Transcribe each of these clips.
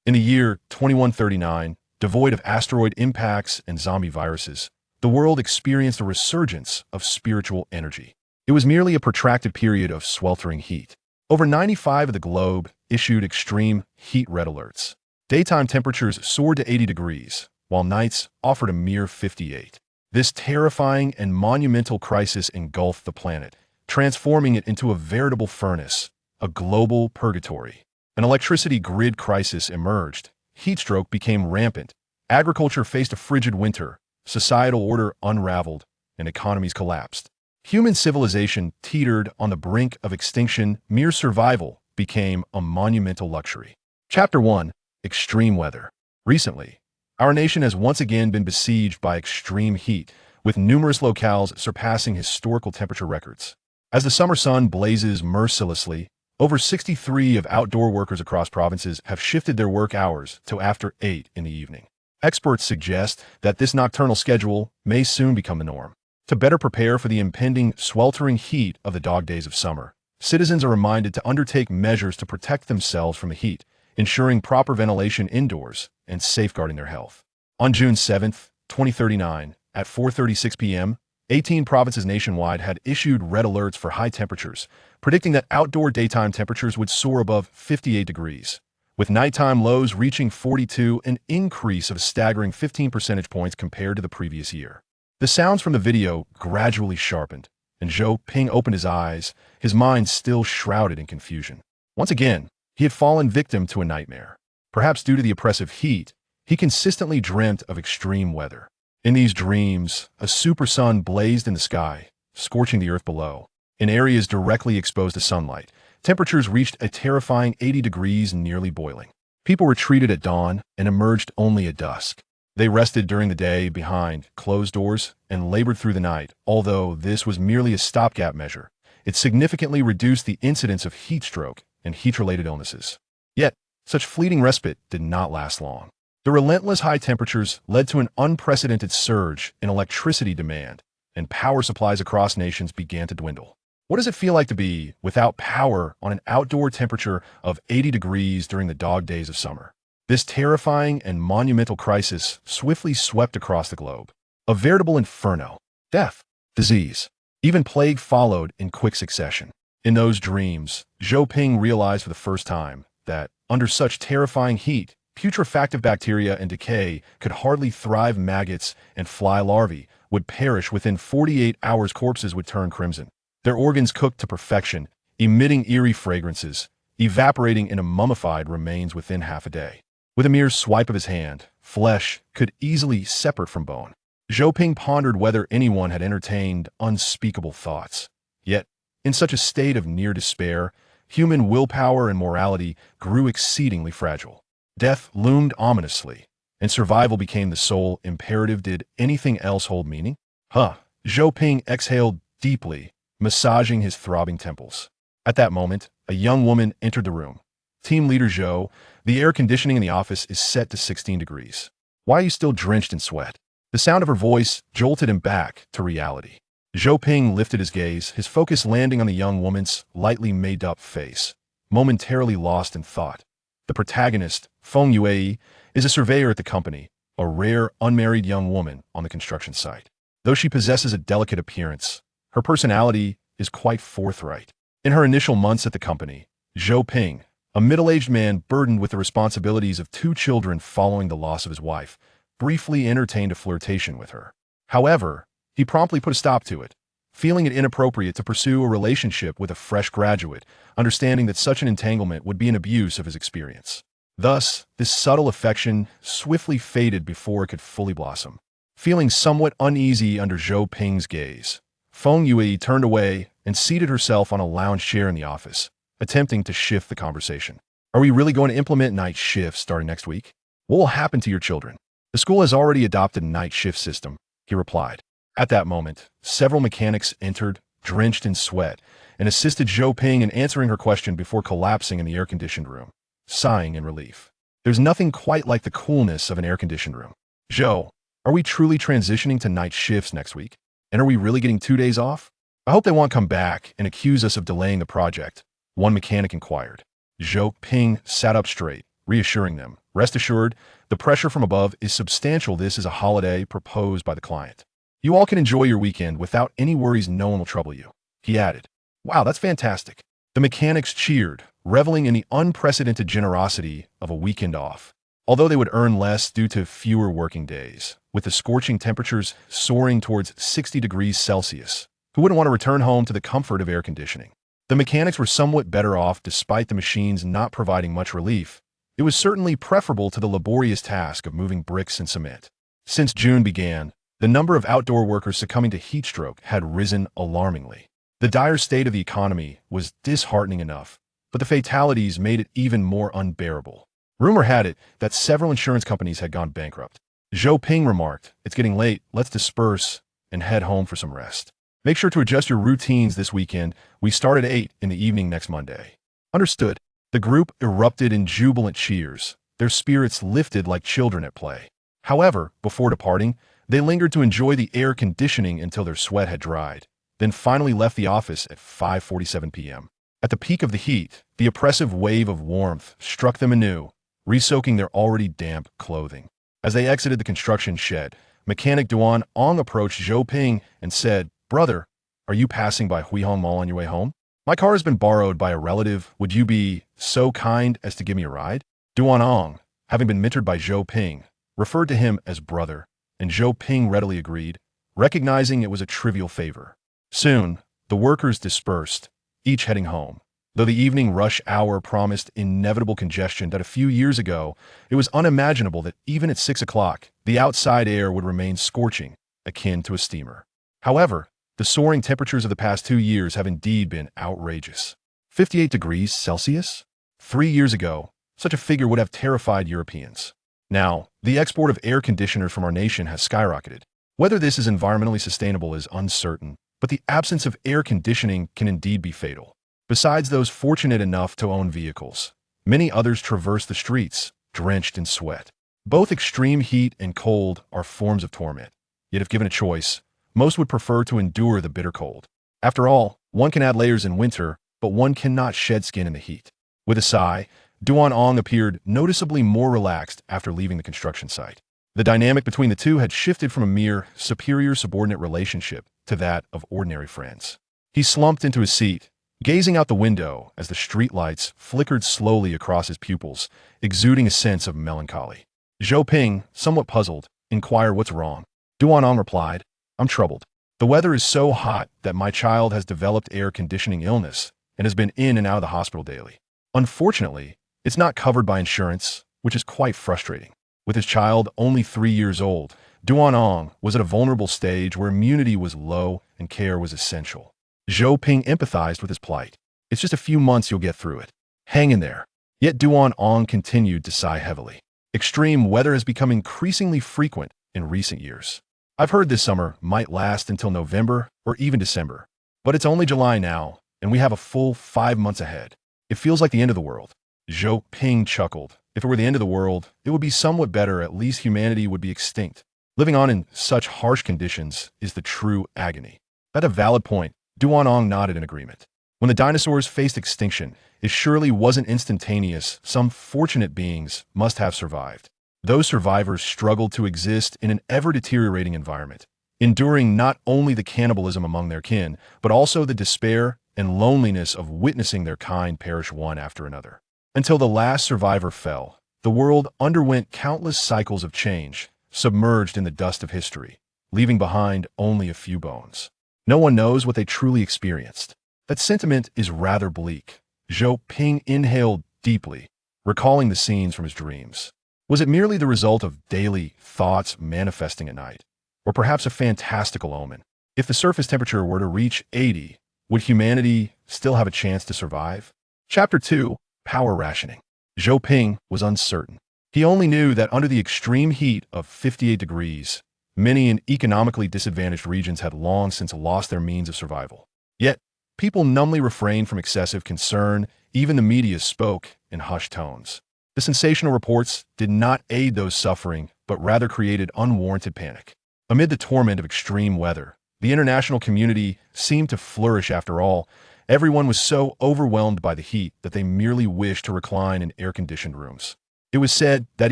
In the year 2139, devoid of asteroid impacts and zombie viruses, the world experienced a resurgence of spiritual energy. It was merely a protracted period of sweltering heat. Over 95% of the globe issued extreme heat red alerts. Daytime temperatures soared to 80 degrees, while nights offered a mere 58. This terrifying and monumental crisis engulfed the planet, transforming it into a veritable furnace, a global purgatory. An electricity grid crisis emerged. Heatstroke became rampant. Agriculture faced a frigid winter. Societal order unraveled, and economies collapsed. Human civilization teetered on the brink of extinction. Mere survival became a monumental luxury. Chapter 1: Extreme Weather. Recently, our nation has once again been besieged by extreme heat, with numerous locales surpassing historical temperature records. As the summer sun blazes mercilessly, over 63% of outdoor workers across provinces have shifted their work hours to after 8 in the evening. Experts suggest that this nocturnal schedule may soon become the norm. To better prepare for the impending sweltering heat of the dog days of summer, citizens are reminded to undertake measures to protect themselves from the heat, ensuring proper ventilation indoors and safeguarding their health. On June 7, 2039, at 4:36 p.m., 18 provinces nationwide had issued red alerts for high temperatures, predicting that outdoor daytime temperatures would soar above 58 degrees, with nighttime lows reaching 42, an increase of a staggering 15 percentage points compared to the previous year. The sounds from the video gradually sharpened, and Zhou Ping opened his eyes, his mind still shrouded in confusion. Once again, he had fallen victim to a nightmare. Perhaps due to the oppressive heat, he consistently dreamt of extreme weather. In these dreams, a super sun blazed in the sky, scorching the earth below. In areas directly exposed to sunlight, temperatures reached a terrifying 80 degrees, nearly boiling. People retreated at dawn and emerged only at dusk. They rested during the day behind closed doors and labored through the night. Although this was merely a stopgap measure, it significantly reduced the incidence of heat stroke and heat-related illnesses. Yet, such fleeting respite did not last long. The relentless high temperatures led to an unprecedented surge in electricity demand, and power supplies across nations began to dwindle. What does it feel like to be without power on an outdoor temperature of 80 degrees during the dog days of summer? This terrifying and monumental crisis swiftly swept across the globe. A veritable inferno. Death, disease, even plague followed in quick succession. In those dreams, Zhou Ping realized for the first time that, under such terrifying heat, putrefactive bacteria and decay could hardly thrive. Maggots and fly larvae would perish within 48 hours. Corpses would turn crimson, their organs cooked to perfection, emitting eerie fragrances, evaporating into mummified remains within half a day. With a mere swipe of his hand, flesh could easily separate from bone. Zhou Ping pondered whether anyone had entertained unspeakable thoughts. Yet, in such a state of near despair, human willpower and morality grew exceedingly fragile. Death loomed ominously, and survival became the sole imperative. Did anything else hold meaning? Zhou Ping exhaled deeply, massaging his throbbing temples. At that moment, a young woman entered the room. Team leader Zhou, the air conditioning in the office is set to 16 degrees. Why are you still drenched in sweat? The sound of her voice jolted him back to reality. Zhou Ping lifted his gaze, his focus landing on the young woman's lightly made-up face, momentarily lost in thought. The protagonist, Feng Yue, is a surveyor at the company, a rare, unmarried young woman on the construction site. Though she possesses a delicate appearance, her personality is quite forthright. In her initial months at the company, Zhou Ping, a middle-aged man burdened with the responsibilities of 2 children following the loss of his wife, briefly entertained a flirtation with her. However, he promptly put a stop to it, feeling it inappropriate to pursue a relationship with a fresh graduate, understanding that such an entanglement would be an abuse of his experience. Thus, this subtle affection swiftly faded before it could fully blossom. Feeling somewhat uneasy under Zhou Ping's gaze, Feng Yue turned away and seated herself on a lounge chair in the office, attempting to shift the conversation. Are we really going to implement night shifts starting next week? What will happen to your children? The school has already adopted a night shift system, he replied. At that moment, several mechanics entered, drenched in sweat, and assisted Zhou Ping in answering her question before collapsing in the air-conditioned room, sighing in relief. There's nothing quite like the coolness of an air-conditioned room. Zhou, are we truly transitioning to night shifts next week? And are we really getting 2 days off? I hope they won't come back and accuse us of delaying the project, one mechanic inquired. Zhou Ping sat up straight, reassuring them. Rest assured, the pressure from above is substantial. This is a holiday proposed by the client. You all can enjoy your weekend without any worries. No one will trouble you." He added. "Wow, that's fantastic." The mechanics cheered, reveling in the unprecedented generosity of a weekend off. Although they would earn less due to fewer working days, with the scorching temperatures soaring towards 60 degrees Celsius, who wouldn't want to return home to the comfort of air conditioning? The mechanics were somewhat better off despite the machines not providing much relief. It was certainly preferable to the laborious task of moving bricks and cement. Since June began, the number of outdoor workers succumbing to heat stroke had risen alarmingly. The dire state of the economy was disheartening enough, but the fatalities made it even more unbearable. Rumor had it that several insurance companies had gone bankrupt. Zhou Ping remarked, "It's getting late, let's disperse and head home for some rest. Make sure to adjust your routines this weekend. We start at 8 in the evening next Monday." Understood. The group erupted in jubilant cheers, their spirits lifted like children at play. However, before departing, they lingered to enjoy the air conditioning until their sweat had dried, then finally left the office at 5:47 p.m. At the peak of the heat, the oppressive wave of warmth struck them anew, re-soaking their already damp clothing. As they exited the construction shed, mechanic Duan Ong approached Zhou Ping and said, "Brother, are you passing by Huihong Mall on your way home? My car has been borrowed by a relative. Would you be so kind as to give me a ride?" Duan Ong, having been mentored by Zhou Ping, referred to him as brother, and Zhou Ping readily agreed, recognizing it was a trivial favor. Soon, the workers dispersed, each heading home. Though the evening rush hour promised inevitable congestion that a few years ago, it was unimaginable that even at 6 o'clock, the outside air would remain scorching, akin to a steamer. However, the soaring temperatures of the past 2 years have indeed been outrageous. 58 degrees Celsius? 3 years ago, such a figure would have terrified Europeans. Now, the export of air conditioners from our nation has skyrocketed. Whether this is environmentally sustainable is uncertain, but the absence of air conditioning can indeed be fatal. Besides those fortunate enough to own vehicles, many others traverse the streets, drenched in sweat. Both extreme heat and cold are forms of torment. Yet if given a choice, most would prefer to endure the bitter cold. After all, one can add layers in winter, but one cannot shed skin in the heat. With a sigh, Duan Ong appeared noticeably more relaxed after leaving the construction site. The dynamic between the two had shifted from a mere superior-subordinate relationship to that of ordinary friends. He slumped into his seat, gazing out the window as the streetlights flickered slowly across his pupils, exuding a sense of melancholy. Zhou Ping, somewhat puzzled, inquired what's wrong. Duan Ong replied, "I'm troubled. The weather is so hot that my child has developed air conditioning illness and has been in and out of the hospital daily. Unfortunately, it's not covered by insurance, which is quite frustrating." With his child only 3 years old, Duan Ong was at a vulnerable stage where immunity was low and care was essential. Zhou Ping empathized with his plight. "It's just a few months, you'll get through it. Hang in there." Yet Duan Ong continued to sigh heavily. Extreme weather has become increasingly frequent in recent years. "I've heard this summer might last until November or even December. But it's only July now, and we have a full 5 months ahead. It feels like the end of the world." Zhou Ping chuckled. If it were the end of the world, it would be somewhat better. At least humanity would be extinct. Living on in such harsh conditions is the true agony. That's a valid point. Duan Ong nodded in agreement. When the dinosaurs faced extinction, it surely wasn't instantaneous. Some fortunate beings must have survived. Those survivors struggled to exist in an ever-deteriorating environment, enduring not only the cannibalism among their kin, but also the despair and loneliness of witnessing their kind perish one after another. Until the last survivor fell, the world underwent countless cycles of change, submerged in the dust of history, leaving behind only a few bones. No one knows what they truly experienced. That sentiment is rather bleak. Zhou Ping inhaled deeply, recalling the scenes from his dreams. Was it merely the result of daily thoughts manifesting at night? Or perhaps a fantastical omen? If the surface temperature were to reach 80, would humanity still have a chance to survive? Chapter 2. Power Rationing. Zhou Ping was uncertain. He only knew that under the extreme heat of 58 degrees, many in economically disadvantaged regions had long since lost their means of survival. Yet, people numbly refrained from excessive concern. Even the media spoke in hushed tones. The sensational reports did not aid those suffering, but rather created unwarranted panic. Amid the torment of extreme weather, the international community seemed to flourish. After all, everyone was so overwhelmed by the heat that they merely wished to recline in air-conditioned rooms. It was said that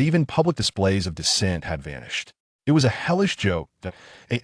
even public displays of dissent had vanished. It was a hellish joke that,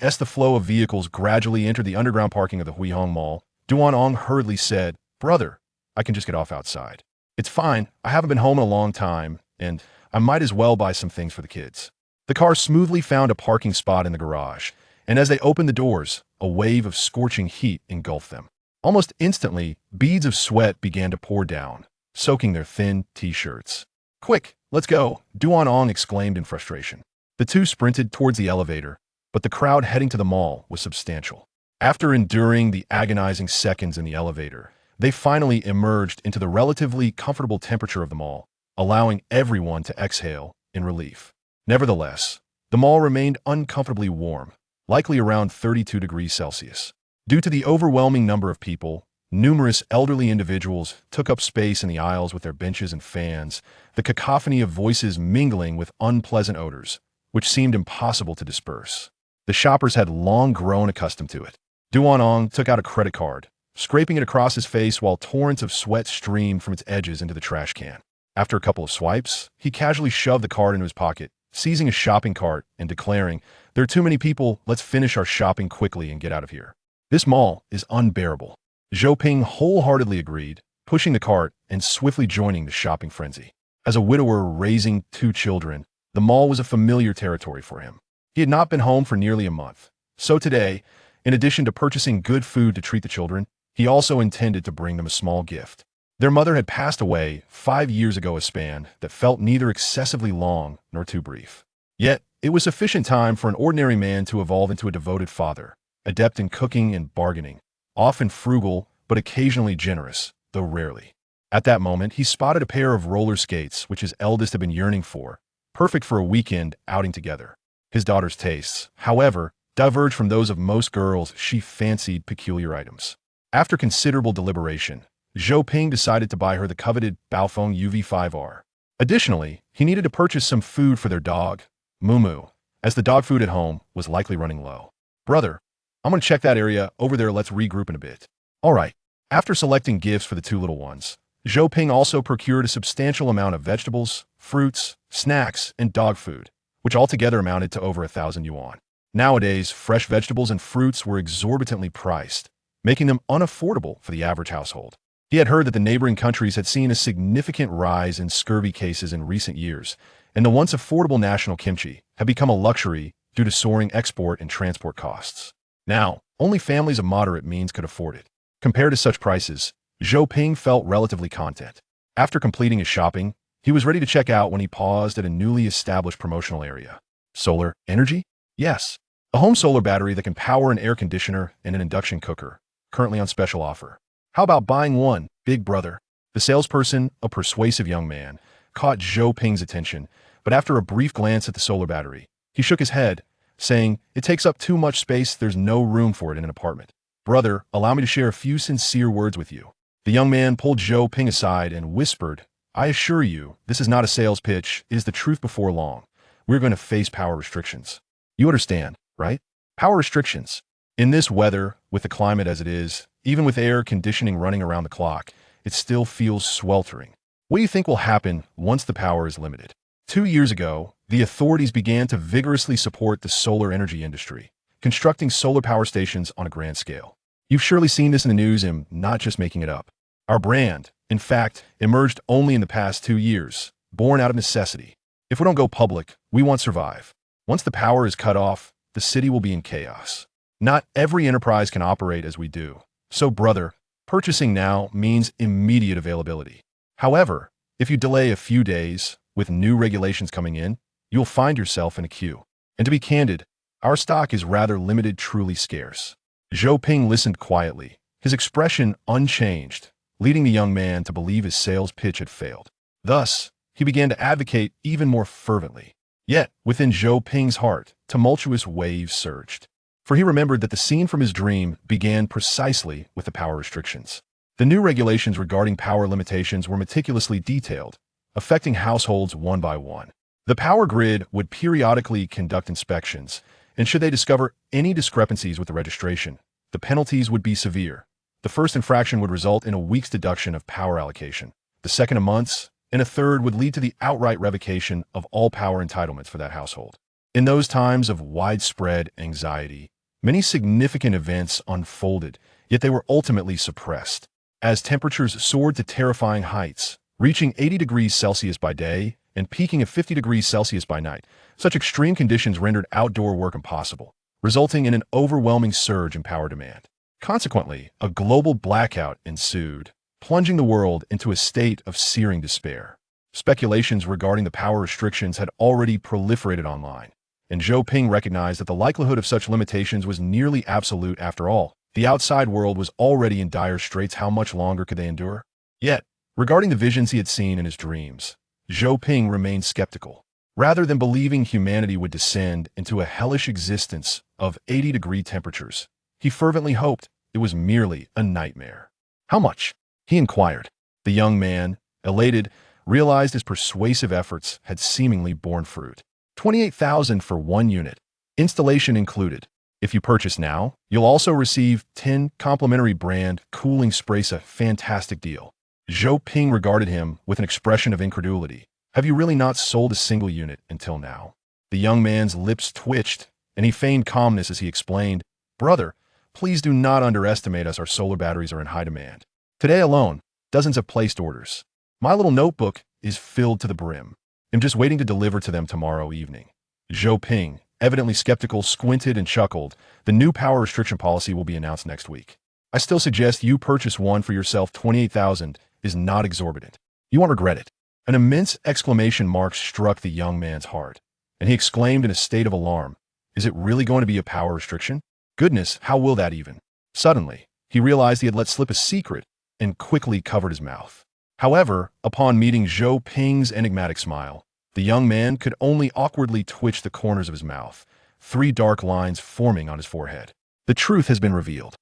as the flow of vehicles gradually entered the underground parking of the Huihong Mall, Duan hurriedly said, "Brother, I can just get off outside. It's fine, I haven't been home in a long time, and I might as well buy some things for the kids." The car smoothly found a parking spot in the garage, and as they opened the doors, a wave of scorching heat engulfed them. Almost instantly, beads of sweat began to pour down, soaking their thin T-shirts. "Quick, let's go," Duan exclaimed in frustration. The two sprinted towards the elevator, but the crowd heading to the mall was substantial. After enduring the agonizing seconds in the elevator, they finally emerged into the relatively comfortable temperature of the mall, allowing everyone to exhale in relief. Nevertheless, the mall remained uncomfortably warm, likely around 32 degrees Celsius. Due to the overwhelming number of people, numerous elderly individuals took up space in the aisles with their benches and fans, the cacophony of voices mingling with unpleasant odors, which seemed impossible to disperse. The shoppers had long grown accustomed to it. Duan took out a credit card, scraping it across his face while torrents of sweat streamed from its edges into the trash can. After a couple of swipes, he casually shoved the card into his pocket, seizing a shopping cart and declaring, "There are too many people, let's finish our shopping quickly and get out of here. This mall is unbearable." Zhou Ping wholeheartedly agreed, pushing the cart and swiftly joining the shopping frenzy. As a widower raising two children, the mall was a familiar territory for him. He had not been home for nearly a month, so today, in addition to purchasing good food to treat the children, he also intended to bring them a small gift. Their mother had passed away 5 years ago, a span that felt neither excessively long nor too brief. Yet, it was sufficient time for an ordinary man to evolve into a devoted father, adept in cooking and bargaining, often frugal but occasionally generous, though rarely. At that moment, he spotted a pair of roller skates which his eldest had been yearning for, perfect for a weekend outing together. His daughter's tastes, however, diverged from those of most girls. She fancied peculiar items. After considerable deliberation, Zhou Ping decided to buy her the coveted Baofeng UV5R. Additionally, he needed to purchase some food for their dog, Mumu, as the dog food at home was likely running low. "Brother, I'm going to check that area over there, let's regroup in a bit." "All right." After selecting gifts for the two little ones, Zhou Ping also procured a substantial amount of vegetables, fruits, snacks, and dog food, which altogether amounted to over 1,000 yuan. Nowadays, fresh vegetables and fruits were exorbitantly priced, making them unaffordable for the average household. He had heard that the neighboring countries had seen a significant rise in scurvy cases in recent years, and the once affordable national kimchi had become a luxury due to soaring export and transport costs. Now, only families of moderate means could afford it. Compared to such prices, Zhou Ping felt relatively content. After completing his shopping, he was ready to check out when he paused at a newly established promotional area. Solar energy? Yes. A home solar battery that can power an air conditioner and an induction cooker, currently on special offer. "How about buying one, big brother?" The salesperson, a persuasive young man, caught Zhou Ping's attention, but after a brief glance at the solar battery, he shook his head, saying, "It takes up too much space, there's no room for it in an apartment. Brother, allow me to share a few sincere words with you." The young man pulled Zhou Ping aside and whispered, "I assure you, this is not a sales pitch, it is the truth. Before long, we're going to face power restrictions. You understand, right? Power restrictions. In this weather, with the climate as it is, even with air conditioning running around the clock, it still feels sweltering. What do you think will happen once the power is limited?" 2 years ago, the authorities began to vigorously support the solar energy industry, constructing solar power stations on a grand scale. You've surely seen this in the news, and not just making it up. Our brand, in fact, emerged only in the past 2 years, born out of necessity. If we don't go public, we won't survive. Once the power is cut off, the city will be in chaos. Not every enterprise can operate as we do. So, brother, purchasing now means immediate availability. However, if you delay a few days, with new regulations coming in, you'll find yourself in a queue. And to be candid, our stock is rather limited, truly scarce. Zhou Ping listened quietly, his expression unchanged, leading the young man to believe his sales pitch had failed. Thus, he began to advocate even more fervently. Yet, within Zhou Ping's heart, tumultuous waves surged. For he remembered that the scene from his dream began precisely with the power restrictions. The new regulations regarding power limitations were meticulously detailed, affecting households one by one. The power grid would periodically conduct inspections, and should they discover any discrepancies with the registration, the penalties would be severe. The first infraction would result in a week's deduction of power allocation, the second a month's, and a third would lead to the outright revocation of all power entitlements for that household. In those times of widespread anxiety, many significant events unfolded, yet they were ultimately suppressed. As temperatures soared to terrifying heights, reaching 80 degrees Celsius by day and peaking at 50 degrees Celsius by night, such extreme conditions rendered outdoor work impossible, resulting in an overwhelming surge in power demand. Consequently, a global blackout ensued, plunging the world into a state of searing despair. Speculations regarding the power restrictions had already proliferated online, and Zhou Ping recognized that the likelihood of such limitations was nearly absolute after all. The outside world was already in dire straits. How much longer could they endure? Yet, regarding the visions he had seen in his dreams, Zhou Ping remained skeptical. Rather than believing humanity would descend into a hellish existence of 80-degree temperatures, he fervently hoped it was merely a nightmare. How much? He inquired. The young man, elated, realized his persuasive efforts had seemingly borne fruit. 28,000 for one unit, installation included. If you purchase now, you'll also receive 10 complimentary brand cooling sprays. A fantastic deal. Zhou Ping regarded him with an expression of incredulity. Have you really not sold a single unit until now? The young man's lips twitched, and he feigned calmness as he explained, Brother, please do not underestimate us. Our solar batteries are in high demand. Today alone, dozens have placed orders. My little notebook is filled to the brim. I'm just waiting to deliver to them tomorrow evening. Zhou Ping, evidently skeptical, squinted and chuckled. The new power restriction policy will be announced next week. I still suggest you purchase one for yourself. 28,000 is not exorbitant. You won't regret it. An immense exclamation mark struck the young man's heart, and he exclaimed in a state of alarm, Is it really going to be a power restriction? Goodness, how will that even? Suddenly, he realized he had let slip a secret and quickly covered his mouth. However, upon meeting Zhou Ping's enigmatic smile, the young man could only awkwardly twitch the corners of his mouth, 3 dark lines forming on his forehead. The truth has been revealed.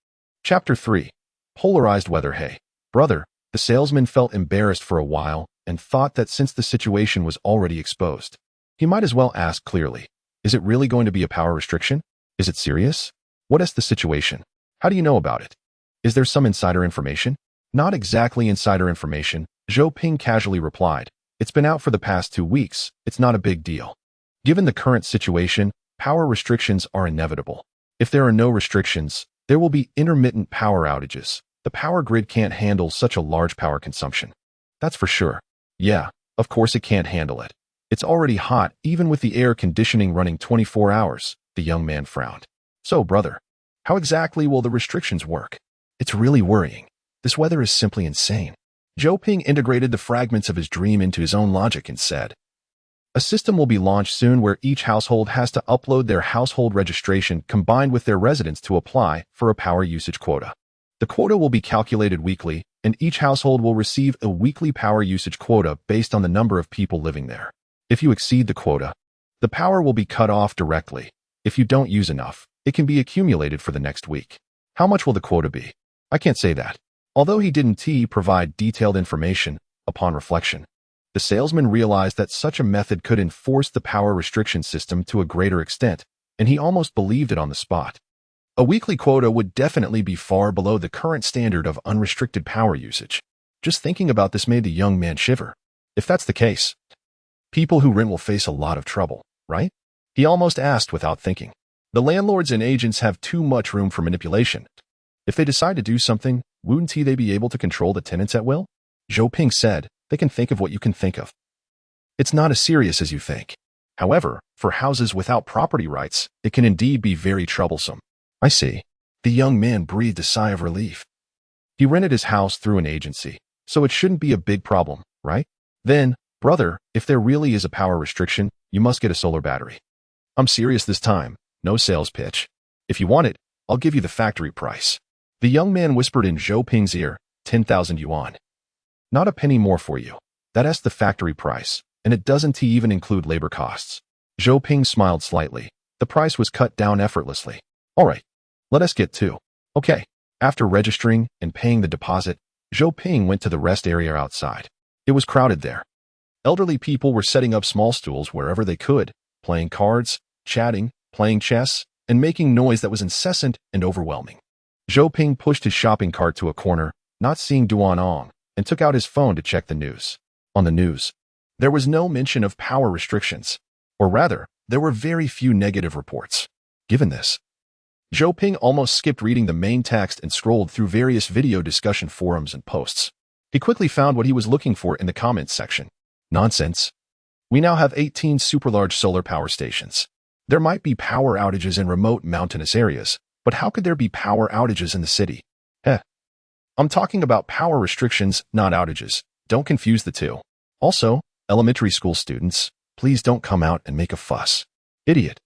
Chapter 3. Polarized weather. Hey, brother, the salesman felt embarrassed for a while and thought that since the situation was already exposed, he might as well ask clearly, is it really going to be a power restriction? Is it serious? What is the situation? How do you know about it? Is there some insider information? Not exactly insider information, Zhou Ping casually replied. It's been out for the past 2 weeks. It's not a big deal. Given the current situation, power restrictions are inevitable. If there are no restrictions, there will be intermittent power outages. The power grid can't handle such a large power consumption. That's for sure. Yeah, of course it can't handle it. It's already hot, even with the air conditioning running 24 hours, the young man frowned. So, brother, how exactly will the restrictions work? It's really worrying. This weather is simply insane. Zhou Ping integrated the fragments of his dream into his own logic and said, A system will be launched soon where each household has to upload their household registration combined with their residence to apply for a power usage quota. The quota will be calculated weekly, and each household will receive a weekly power usage quota based on the number of people living there. If you exceed the quota, the power will be cut off directly. If you don't use enough, it can be accumulated for the next week. How much will the quota be? I can't say that. Although he didn't provide detailed information, upon reflection, the salesman realized that such a method could enforce the power restriction system to a greater extent, and he almost believed it on the spot. A weekly quota would definitely be far below the current standard of unrestricted power usage. Just thinking about this made the young man shiver. If that's the case, people who rent will face a lot of trouble, right? He almost asked without thinking. The landlords and agents have too much room for manipulation. If they decide to do something, wouldn't they be able to control the tenants at will? Zhou Ping said, They can think of what you can think of. It's not as serious as you think. However, for houses without property rights, it can indeed be very troublesome. I see. The young man breathed a sigh of relief. He rented his house through an agency, so it shouldn't be a big problem, right? Then, brother, if there really is a power restriction, you must get a solar battery. I'm serious this time, no sales pitch. If you want it, I'll give you the factory price. The young man whispered in Zhou Ping's ear, 10,000 yuan. Not a penny more for you. That's the factory price, and it doesn't even include labor costs. Zhou Ping smiled slightly. The price was cut down effortlessly. All right, let us get to. Okay. After registering and paying the deposit, Zhou Ping went to the rest area outside. It was crowded there. Elderly people were setting up small stools wherever they could, playing cards, chatting, playing chess, and making noise that was incessant and overwhelming. Zhou Ping pushed his shopping cart to a corner, not seeing Duan Ong, and took out his phone to check the news. On the news, there was no mention of power restrictions, or rather, there were very few negative reports. Given this, Zhou Ping almost skipped reading the main text and scrolled through various video discussion forums and posts. He quickly found what he was looking for in the comments section. Nonsense. We now have 18 super-large solar power stations. There might be power outages in remote mountainous areas, but how could there be power outages in the city? I'm talking about power restrictions, not outages. Don't confuse the two. Also, elementary school students, please don't come out and make a fuss. Idiot.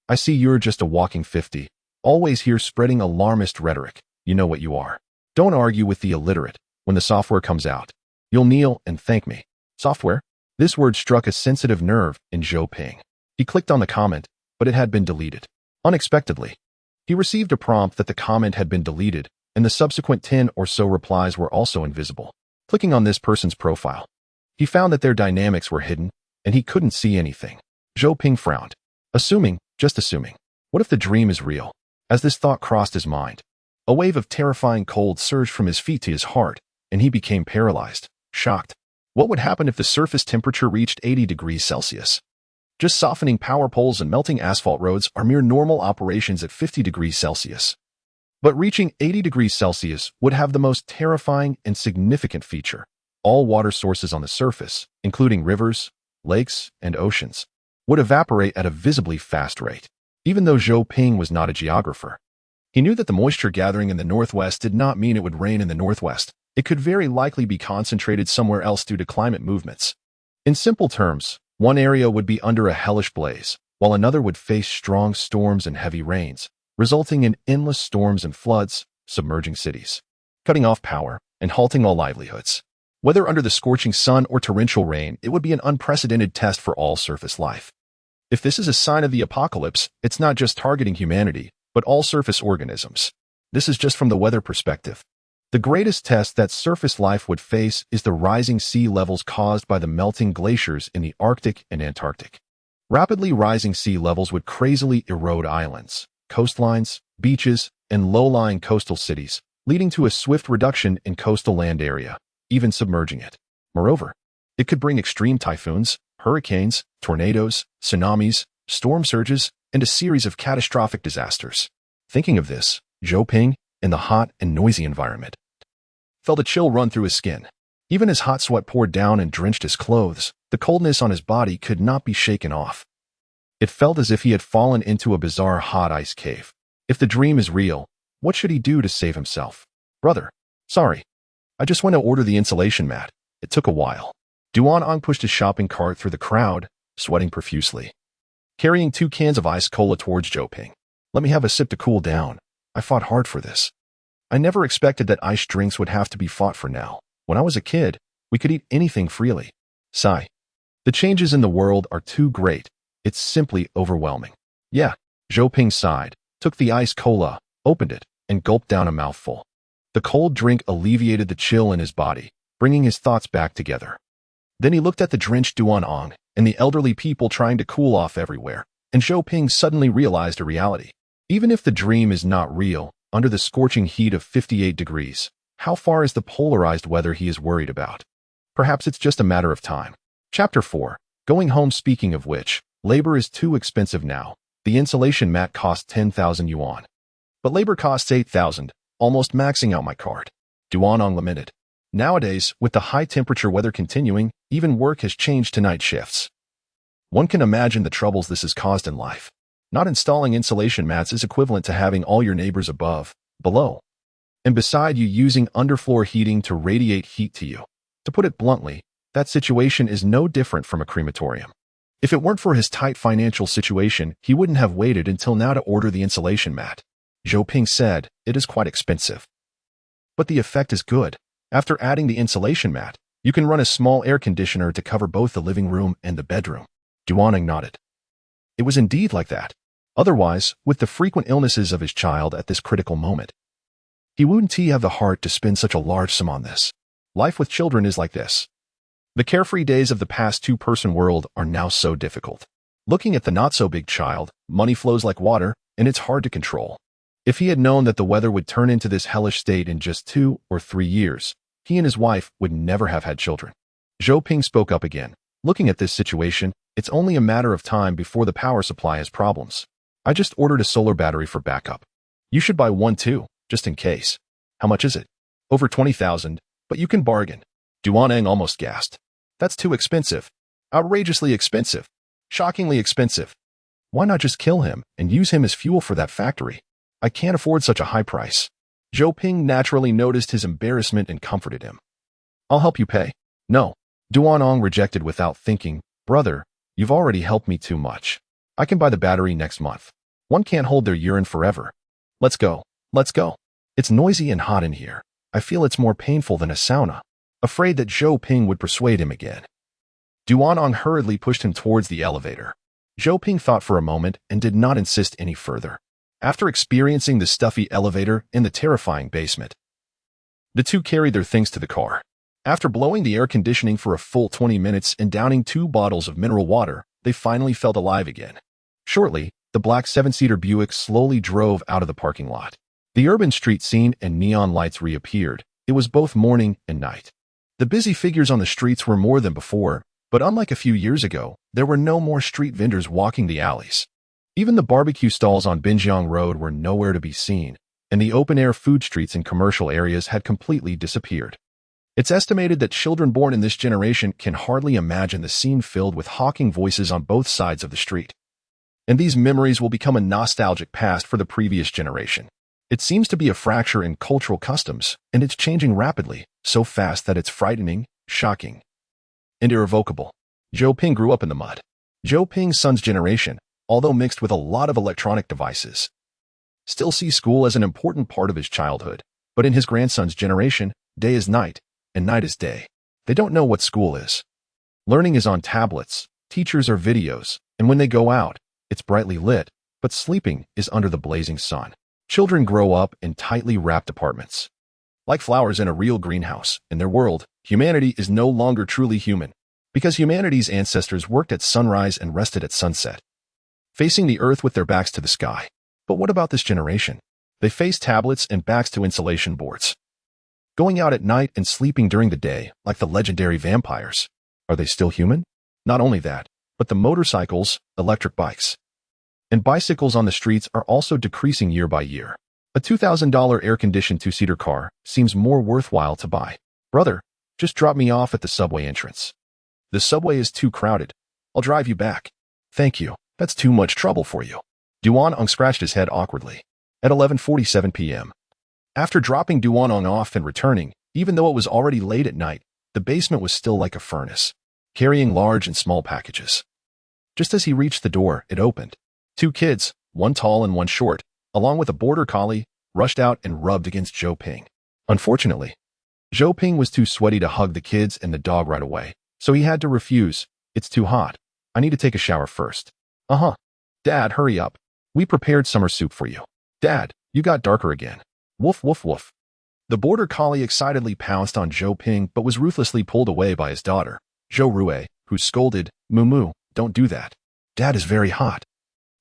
I see you're just a walking 50. Always here spreading alarmist rhetoric. You know what you are. Don't argue with the illiterate. When the software comes out, you'll kneel and thank me. Software? This word struck a sensitive nerve in Zhou Ping. He clicked on the comment, but it had been deleted. Unexpectedly, he received a prompt that the comment had been deleted, and the subsequent 10 or so replies were also invisible. Clicking on this person's profile, he found that their dynamics were hidden, and he couldn't see anything. Zhou Ping frowned. Just assuming. What if the dream is real? As this thought crossed his mind, a wave of terrifying cold surged from his feet to his heart, and he became paralyzed, shocked. What would happen if the surface temperature reached 80 degrees Celsius? Just softening power poles and melting asphalt roads are mere normal operations at 50 degrees Celsius. But reaching 80 degrees Celsius would have the most terrifying and significant feature. All water sources on the surface, including rivers, lakes, and oceans, would evaporate at a visibly fast rate. Even though Zhou Ping was not a geographer, he knew that the moisture gathering in the northwest did not mean it would rain in the northwest. It could very likely be concentrated somewhere else due to climate movements. In simple terms, one area would be under a hellish blaze, while another would face strong storms and heavy rains, resulting in endless storms and floods, submerging cities, cutting off power, and halting all livelihoods. Whether under the scorching sun or torrential rain, it would be an unprecedented test for all surface life. If this is a sign of the apocalypse, it's not just targeting humanity, but all surface organisms. This is just from the weather perspective. The greatest test that surface life would face is the rising sea levels caused by the melting glaciers in the Arctic and Antarctic. Rapidly rising sea levels would crazily erode islands, coastlines, beaches, and low-lying coastal cities, leading to a swift reduction in coastal land area, even submerging it. Moreover, it could bring extreme typhoons, hurricanes, tornadoes, tsunamis, storm surges, and a series of catastrophic disasters. Thinking of this, Zhou Ping, in the hot and noisy environment, felt a chill run through his skin. Even as hot sweat poured down and drenched his clothes, the coldness on his body could not be shaken off. It felt as if he had fallen into a bizarre hot ice cave. If the dream is real, what should he do to save himself? Brother, sorry. I just went to order the insulation mat. It took a while. Duan pushed his shopping cart through the crowd, sweating profusely, carrying 2 cans of ice cola towards Zhou Ping. Let me have a sip to cool down. I fought hard for this. I never expected that ice drinks would have to be fought for now. When I was a kid, we could eat anything freely. Sigh. The changes in the world are too great. It's simply overwhelming. Yeah, Zhou Ping sighed, took the ice cola, opened it, and gulped down a mouthful. The cold drink alleviated the chill in his body, bringing his thoughts back together. Then he looked at the drenched Duan and the elderly people trying to cool off everywhere, and Zhou Ping suddenly realized a reality. Even if the dream is not real, under the scorching heat of 58 degrees, how far is the polarized weather he is worried about? Perhaps it's just a matter of time. Chapter 4. Going home. Speaking of which, labor is too expensive now. The insulation mat costs 10,000 yuan. But labor costs 8,000, almost maxing out my cart. Duan lamented. Nowadays, with the high-temperature weather continuing, even work has changed to night shifts. One can imagine the troubles this has caused in life. Not installing insulation mats is equivalent to having all your neighbors above, below, and beside you using underfloor heating to radiate heat to you. To put it bluntly, that situation is no different from a crematorium. If it weren't for his tight financial situation, he wouldn't have waited until now to order the insulation mat. Zhou Ping said, it is quite expensive. But the effect is good. After adding the insulation mat, you can run a small air conditioner to cover both the living room and the bedroom. Duan nodded. It was indeed like that. Otherwise, with the frequent illnesses of his child at this critical moment, he wouldn't have the heart to spend such a large sum on this. Life with children is like this. The carefree days of the past two-person world are now so difficult. Looking at the not-so-big child, money flows like water, and it's hard to control. If he had known that the weather would turn into this hellish state in just 2 or 3 years, he and his wife would never have had children. Zhou Ping spoke up again. Looking at this situation, it's only a matter of time before the power supply has problems. I just ordered a solar battery for backup. You should buy one too, just in case. How much is it? Over 20,000, but you can bargain. Duaneng almost gasped. That's too expensive. Outrageously expensive. Shockingly expensive. Why not just kill him and use him as fuel for that factory? I can't afford such a high price. Zhou Ping naturally noticed his embarrassment and comforted him. I'll help you pay. No. Duaneng rejected without thinking. Brother, you've already helped me too much. I can buy the battery next month. One can't hold their urine forever. Let's go. Let's go. It's noisy and hot in here. I feel it's more painful than a sauna. Afraid that Zhou Ping would persuade him again. Duaneng hurriedly pushed him towards the elevator. Zhou Ping thought for a moment and did not insist any further. After experiencing the stuffy elevator in the terrifying basement, the two carried their things to the car. After blowing the air conditioning for a full 20 minutes and downing 2 bottles of mineral water, they finally felt alive again. Shortly, the black 7-seater Buick slowly drove out of the parking lot. The urban street scene and neon lights reappeared. It was both morning and night. The busy figures on the streets were more than before, but unlike a few years ago, there were no more street vendors walking the alleys. Even the barbecue stalls on Binjiang Road were nowhere to be seen, and the open-air food streets in commercial areas had completely disappeared. It's estimated that children born in this generation can hardly imagine the scene filled with hawking voices on both sides of the street. And these memories will become a nostalgic past for the previous generation. It seems to be a fracture in cultural customs, and it's changing rapidly, so fast that it's frightening, shocking, and irrevocable. Zhou Ping grew up in the mud. Zhou Ping's son's generation, although mixed with a lot of electronic devices, still sees school as an important part of his childhood. But in his grandson's generation, day is night, and night is day. They don't know what school is. Learning is on tablets, teachers are videos, and when they go out, it's brightly lit, but sleeping is under the blazing sun. Children grow up in tightly wrapped apartments. Like flowers in a real greenhouse, in their world, humanity is no longer truly human, because humanity's ancestors worked at sunrise and rested at sunset, facing the earth with their backs to the sky. But what about this generation? They face tablets and backs to insulation boards, going out at night and sleeping during the day like the legendary vampires. Are they still human? Not only that, but the motorcycles, electric bikes, and bicycles on the streets are also decreasing year by year. A $2,000 air-conditioned 2-seater car seems more worthwhile to buy. Brother, just drop me off at the subway entrance. The subway is too crowded. I'll drive you back. Thank you. That's too much trouble for you. Duaneng scratched his head awkwardly. At 11:47 p.m. After dropping Duaneng off and returning, even though it was already late at night, the basement was still like a furnace, carrying large and small packages. Just as he reached the door, it opened. 2 kids, one tall and one short, along with a border collie, rushed out and rubbed against Zhou Ping. Unfortunately, Zhou Ping was too sweaty to hug the kids and the dog right away, so he had to refuse. It's too hot. I need to take a shower first. Uh-huh. Dad, hurry up. We prepared summer soup for you. Dad, you got darker again. Woof, woof, woof. The border collie excitedly pounced on Zhou Ping but was ruthlessly pulled away by his daughter, Zhou Rui, who scolded, Moo, don't do that. Dad is very hot.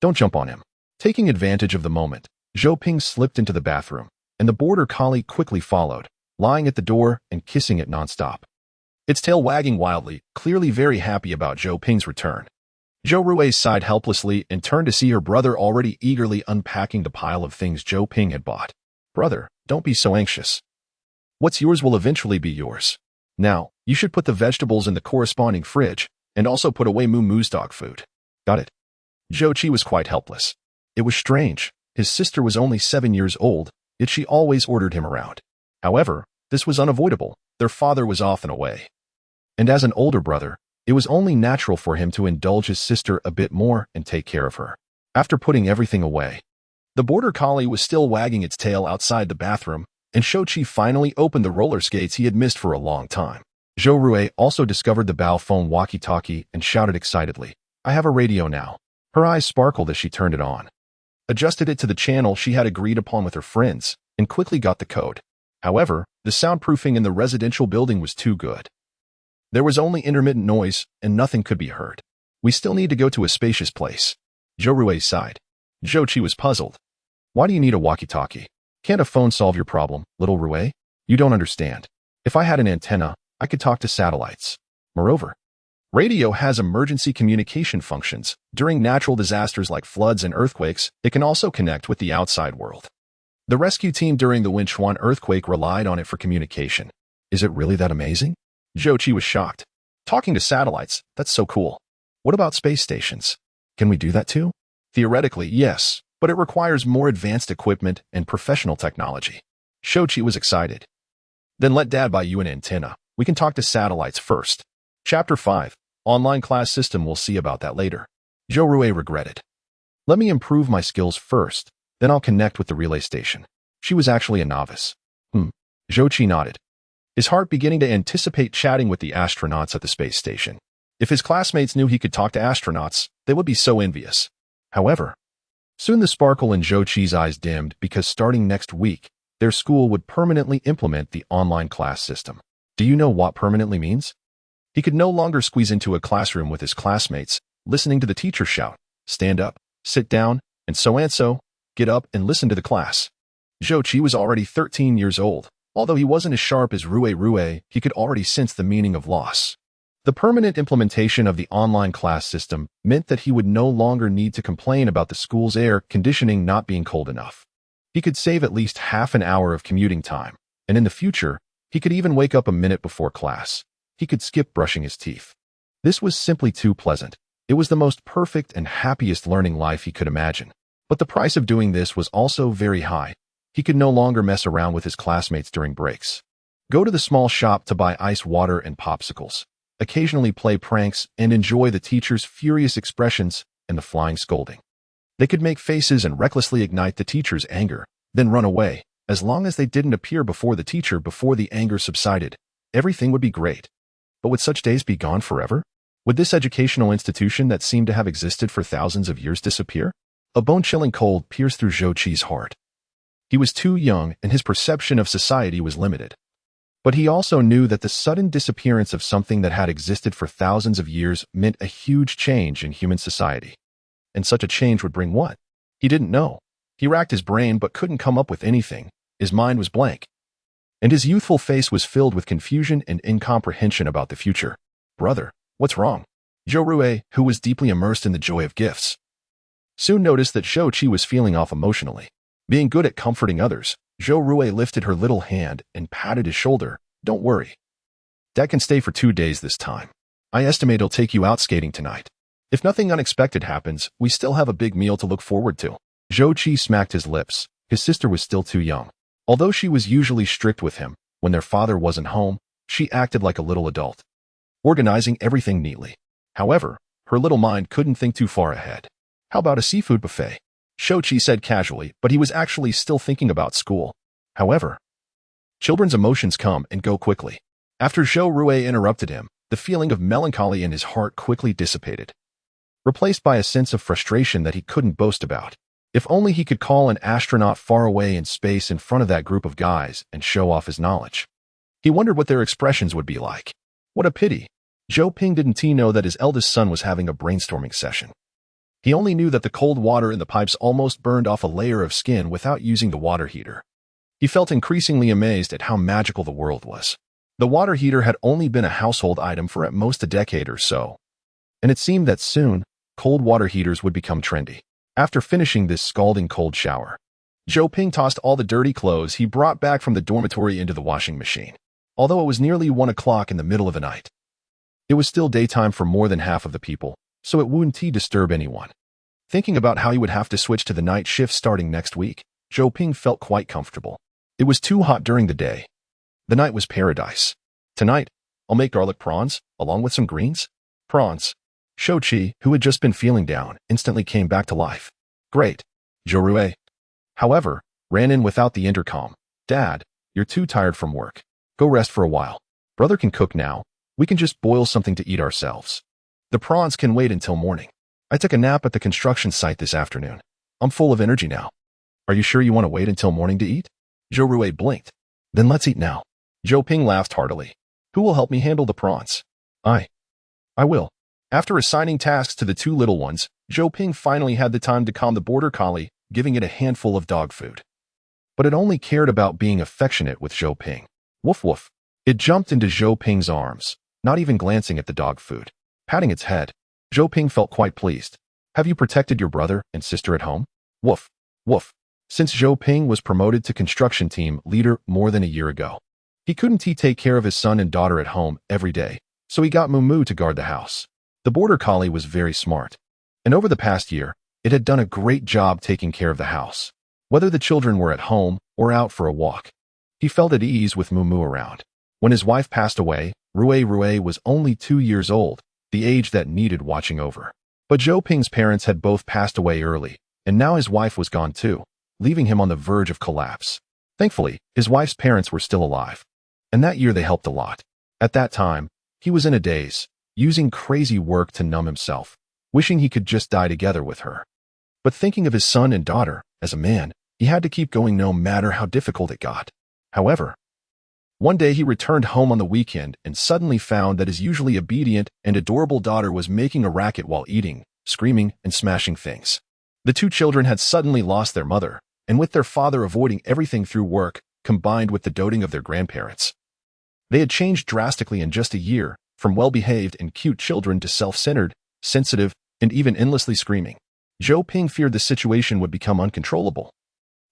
Don't jump on him. Taking advantage of the moment, Zhou Ping slipped into the bathroom, and the border collie quickly followed, lying at the door and kissing it nonstop, its tail wagging wildly, clearly very happy about Zhou Ping's return. Zhou Rui sighed helplessly and turned to see her brother already eagerly unpacking the pile of things Zhou Ping had bought. Brother, don't be so anxious. What's yours will eventually be yours. Now, you should put the vegetables in the corresponding fridge, and also put away Moo's dog food. Got it? Zhou Qi was quite helpless. It was strange. His sister was only 7 years old, yet she always ordered him around. However, this was unavoidable. Their father was often away. And as an older brother, it was only natural for him to indulge his sister a bit more and take care of her. After putting everything away, the border collie was still wagging its tail outside the bathroom, and Zhou Qi finally opened the roller skates he had missed for a long time. Zhou Rui also discovered the Bao phone walkie-talkie and shouted excitedly, I have a radio now. Her eyes sparkled as she turned it on, adjusted it to the channel she had agreed upon with her friends, and quickly got the code. However, the soundproofing in the residential building was too good. There was only intermittent noise, and nothing could be heard. We still need to go to a spacious place. Zhou Rui sighed. Zhou Qi was puzzled. Why do you need a walkie-talkie? Can't a phone solve your problem, little Rui? You don't understand. If I had an antenna, I could talk to satellites. Moreover, radio has emergency communication functions. During natural disasters like floods and earthquakes, it can also connect with the outside world. The rescue team during the Wenchuan earthquake relied on it for communication. Is it really that amazing? Zhou Qi was shocked. Talking to satellites, that's so cool. What about space stations? Can we do that too? Theoretically, yes, but it requires more advanced equipment and professional technology. Zhou Qi was excited. Then let Dad buy you an antenna. We can talk to satellites first. Chapter 5. Online class system. We'll see about that later. Zhou Rui regretted. Let me improve my skills first, then I'll connect with the relay station. She was actually a novice. Zhou Qi nodded, his heart beginning to anticipate chatting with the astronauts at the space station. If his classmates knew he could talk to astronauts, they would be so envious. However, soon the sparkle in Zhou Qi's eyes dimmed because starting next week, their school would permanently implement the online class system. Do you know what permanently means? He could no longer squeeze into a classroom with his classmates, listening to the teacher shout, stand up, sit down, and so, get up and listen to the class. Zhou Qi was already 13 years old. Although he wasn't as sharp as Rui, he could already sense the meaning of loss. The permanent implementation of the online class system meant that he would no longer need to complain about the school's air conditioning not being cold enough. He could save at least half an hour of commuting time, and in the future, he could even wake up a minute before class. He could skip brushing his teeth. This was simply too pleasant. It was the most perfect and happiest learning life he could imagine. But the price of doing this was also very high. He could no longer mess around with his classmates during breaks. Go to the small shop to buy ice water and popsicles. Occasionally play pranks and enjoy the teacher's furious expressions and the flying scolding. They could make faces and recklessly ignite the teacher's anger, then run away. As long as they didn't appear before the teacher before the anger subsided, everything would be great. But would such days be gone forever? Would this educational institution that seemed to have existed for thousands of years disappear? A bone-chilling cold pierced through Zhou Qi's heart. He was too young and his perception of society was limited. But he also knew that the sudden disappearance of something that had existed for thousands of years meant a huge change in human society. And such a change would bring what? He didn't know. He racked his brain but couldn't come up with anything. His mind was blank. And his youthful face was filled with confusion and incomprehension about the future. Brother, what's wrong? Zhou Rui, who was deeply immersed in the joy of gifts, soon noticed that Zhou Qi was feeling off emotionally. Being good at comforting others, Zhou Rui lifted her little hand and patted his shoulder. Don't worry. Dad can stay for 2 days this time. I estimate he'll take you out skating tonight. If nothing unexpected happens, we still have a big meal to look forward to. Zhou Qi smacked his lips. His sister was still too young. Although she was usually strict with him, when their father wasn't home, she acted like a little adult, organizing everything neatly. However, her little mind couldn't think too far ahead. How about a seafood buffet? Zhou Qi said casually, but he was actually still thinking about school. However, children's emotions come and go quickly. After Zhou Rui interrupted him, the feeling of melancholy in his heart quickly dissipated, replaced by a sense of frustration that he couldn't boast about. If only he could call an astronaut far away in space in front of that group of guys and show off his knowledge. He wondered what their expressions would be like. What a pity. Zhou Ping didn't know that his eldest son was having a brainstorming session. He only knew that the cold water in the pipes almost burned off a layer of skin without using the water heater. He felt increasingly amazed at how magical the world was. The water heater had only been a household item for at most a decade or so, and it seemed that soon, cold water heaters would become trendy. After finishing this scalding cold shower, Zhou Ping tossed all the dirty clothes he brought back from the dormitory into the washing machine. Although it was nearly 1 o'clock in the middle of the night, it was still daytime for more than half of the people, so it wouldn't disturb anyone. Thinking about how he would have to switch to the night shift starting next week, Zhou Ping felt quite comfortable. It was too hot during the day. The night was paradise. Tonight, I'll make garlic prawns, along with some greens. Prawns. Zhou Qi, who had just been feeling down, instantly came back to life. Great. Zhou Rui, however, ran in without the intercom. Dad, you're too tired from work. Go rest for a while. Brother can cook now. We can just boil something to eat ourselves. The prawns can wait until morning. I took a nap at the construction site this afternoon. I'm full of energy now. Are you sure you want to wait until morning to eat? Zhou Rui blinked. Then let's eat now. Zhou Ping laughed heartily. Who will help me handle the prawns? I will. After assigning tasks to the 2 little ones, Zhou Ping finally had the time to calm the border collie, giving it a handful of dog food. But it only cared about being affectionate with Zhou Ping. Woof woof. It jumped into Zhou Ping's arms, not even glancing at the dog food. Patting its head, Zhou Ping felt quite pleased. Have you protected your brother and sister at home? Woof, woof. Since Zhou Ping was promoted to construction team leader more than a year ago, he couldn't take care of his son and daughter at home every day, so he got Moo to guard the house. The border collie was very smart, and over the past year, it had done a great job taking care of the house. Whether the children were at home or out for a walk, he felt at ease with Moo around. When his wife passed away, Rui was only 2 years old, the age that needed watching over. But Zhou Ping's parents had both passed away early, and now his wife was gone too, leaving him on the verge of collapse. Thankfully, his wife's parents were still alive, and that year they helped a lot. At that time, he was in a daze, using crazy work to numb himself, wishing he could just die together with her. But thinking of his son and daughter, as a man, he had to keep going no matter how difficult it got. However, one day he returned home on the weekend and suddenly found that his usually obedient and adorable daughter was making a racket while eating, screaming, and smashing things. The two children had suddenly lost their mother, and with their father avoiding everything through work, combined with the doting of their grandparents, they had changed drastically in just a year, from well-behaved and cute children to self-centered, sensitive, and even endlessly screaming. Zhou Ping feared the situation would become uncontrollable.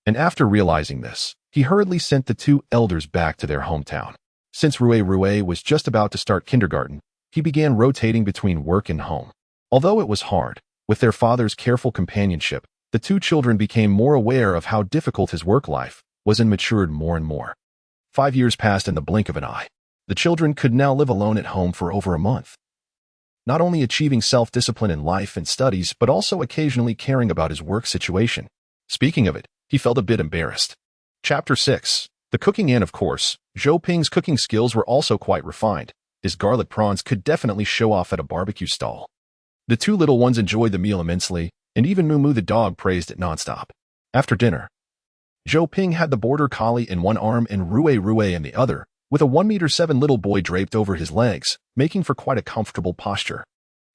And after realizing this, he hurriedly sent the two elders back to their hometown. Since Rui was just about to start kindergarten, he began rotating between work and home. Although it was hard, with their father's careful companionship, the two children became more aware of how difficult his work life was and matured more and more. 5 years passed in the blink of an eye. The children could now live alone at home for over a month, not only achieving self-discipline in life and studies, but also occasionally caring about his work situation. Speaking of it, he felt a bit embarrassed. Chapter 6. The cooking, and of course, Zhou Ping's cooking skills were also quite refined. His garlic prawns could definitely show off at a barbecue stall. The two little ones enjoyed the meal immensely, and even Moo the dog praised it nonstop. After dinner, Zhou Ping had the border collie in one arm and Rui in the other, with a 1.7 meter little boy draped over his legs, making for quite a comfortable posture.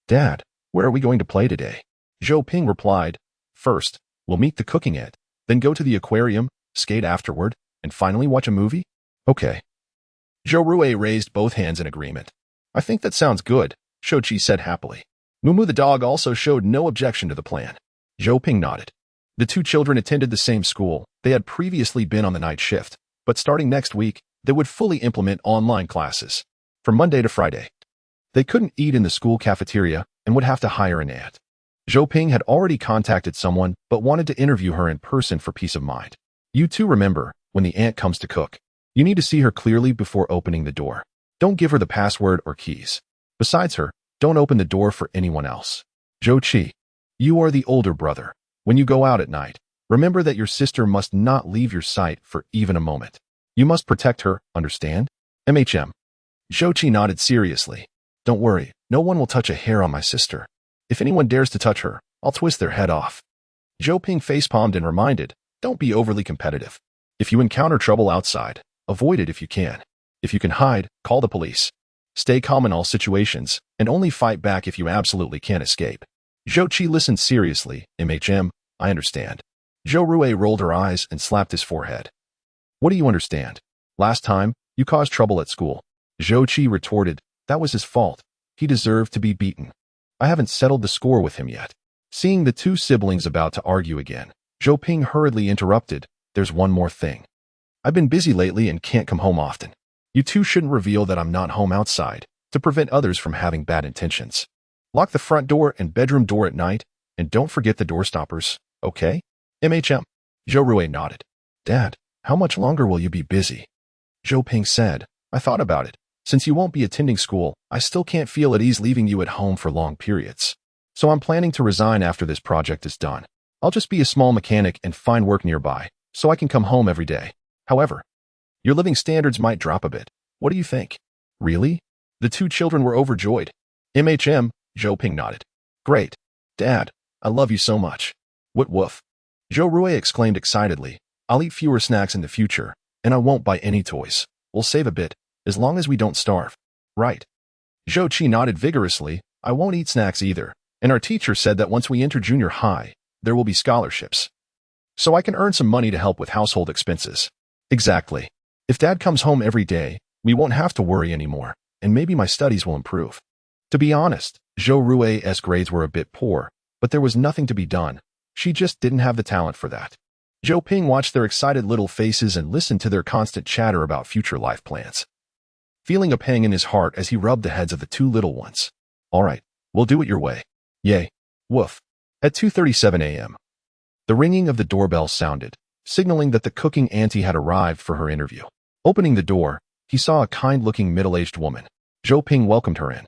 Dad, where are we going to play today? Zhou Ping replied, First, we'll meet the cooking ant, then go to the aquarium, skate afterward, and finally watch a movie? Okay. Rui raised both hands in agreement. I think that sounds good, Shou-Chi said happily. Moo the dog also showed no objection to the plan. Zhou Ping nodded. The two children attended the same school. They had previously been on the night shift, but starting next week, they would fully implement online classes. From Monday to Friday, they couldn't eat in the school cafeteria and would have to hire an aunt. Zhou Ping had already contacted someone but wanted to interview her in person for peace of mind. You too remember, when the aunt comes to cook, you need to see her clearly before opening the door. Don't give her the password or keys. Besides her, don't open the door for anyone else. Shou-Chi, you are the older brother. When you go out at night, remember that your sister must not leave your sight for even a moment. You must protect her, understand? Shou-Chi nodded seriously. Don't worry, no one will touch a hair on my sister. If anyone dares to touch her, I'll twist their head off. Zhou Ping facepalmed and reminded, don't be overly competitive. If you encounter trouble outside, avoid it if you can. If you can hide, call the police. Stay calm in all situations, and only fight back if you absolutely can't escape. Shou-Chi listened seriously. I understand. Rui rolled her eyes and slapped his forehead. What do you understand? Last time, you caused trouble at school. Shou-Chi retorted, that was his fault. He deserved to be beaten. I haven't settled the score with him yet. Seeing the two siblings about to argue again, Zhou Ping hurriedly interrupted, there's one more thing. I've been busy lately and can't come home often. You two shouldn't reveal that I'm not home outside, to prevent others from having bad intentions. Lock the front door and bedroom door at night, and don't forget the door stoppers, okay? Rui nodded. Dad, how much longer will you be busy? Zhou Ping said, I thought about it. Since you won't be attending school, I still can't feel at ease leaving you at home for long periods. So I'm planning to resign after this project is done. I'll just be a small mechanic and find work nearby, so I can come home every day. However, your living standards might drop a bit. What do you think? Really? The two children were overjoyed. Zhou Ping nodded. Great. Dad, I love you so much. What woof? Rui exclaimed excitedly. I'll eat fewer snacks in the future, and I won't buy any toys. We'll save a bit, as long as we don't starve. Right. Shou-Chi nodded vigorously. I won't eat snacks either, and our teacher said that once we enter junior high, there will be scholarships. So I can earn some money to help with household expenses. Exactly. If Dad comes home every day, we won't have to worry anymore. and maybe my studies will improve. To be honest, Zhou Rui's grades were a bit poor, but there was nothing to be done. She just didn't have the talent for that. Zhou Ping watched their excited little faces and listened to their constant chatter about future life plans, feeling a pang in his heart as he rubbed the heads of the two little ones. All right, we'll do it your way. Yay. Woof. At 2:37 a.m., the ringing of the doorbell sounded, signaling that the cooking auntie had arrived for her interview. Opening the door, he saw a kind-looking middle-aged woman. Zhou Ping welcomed her in.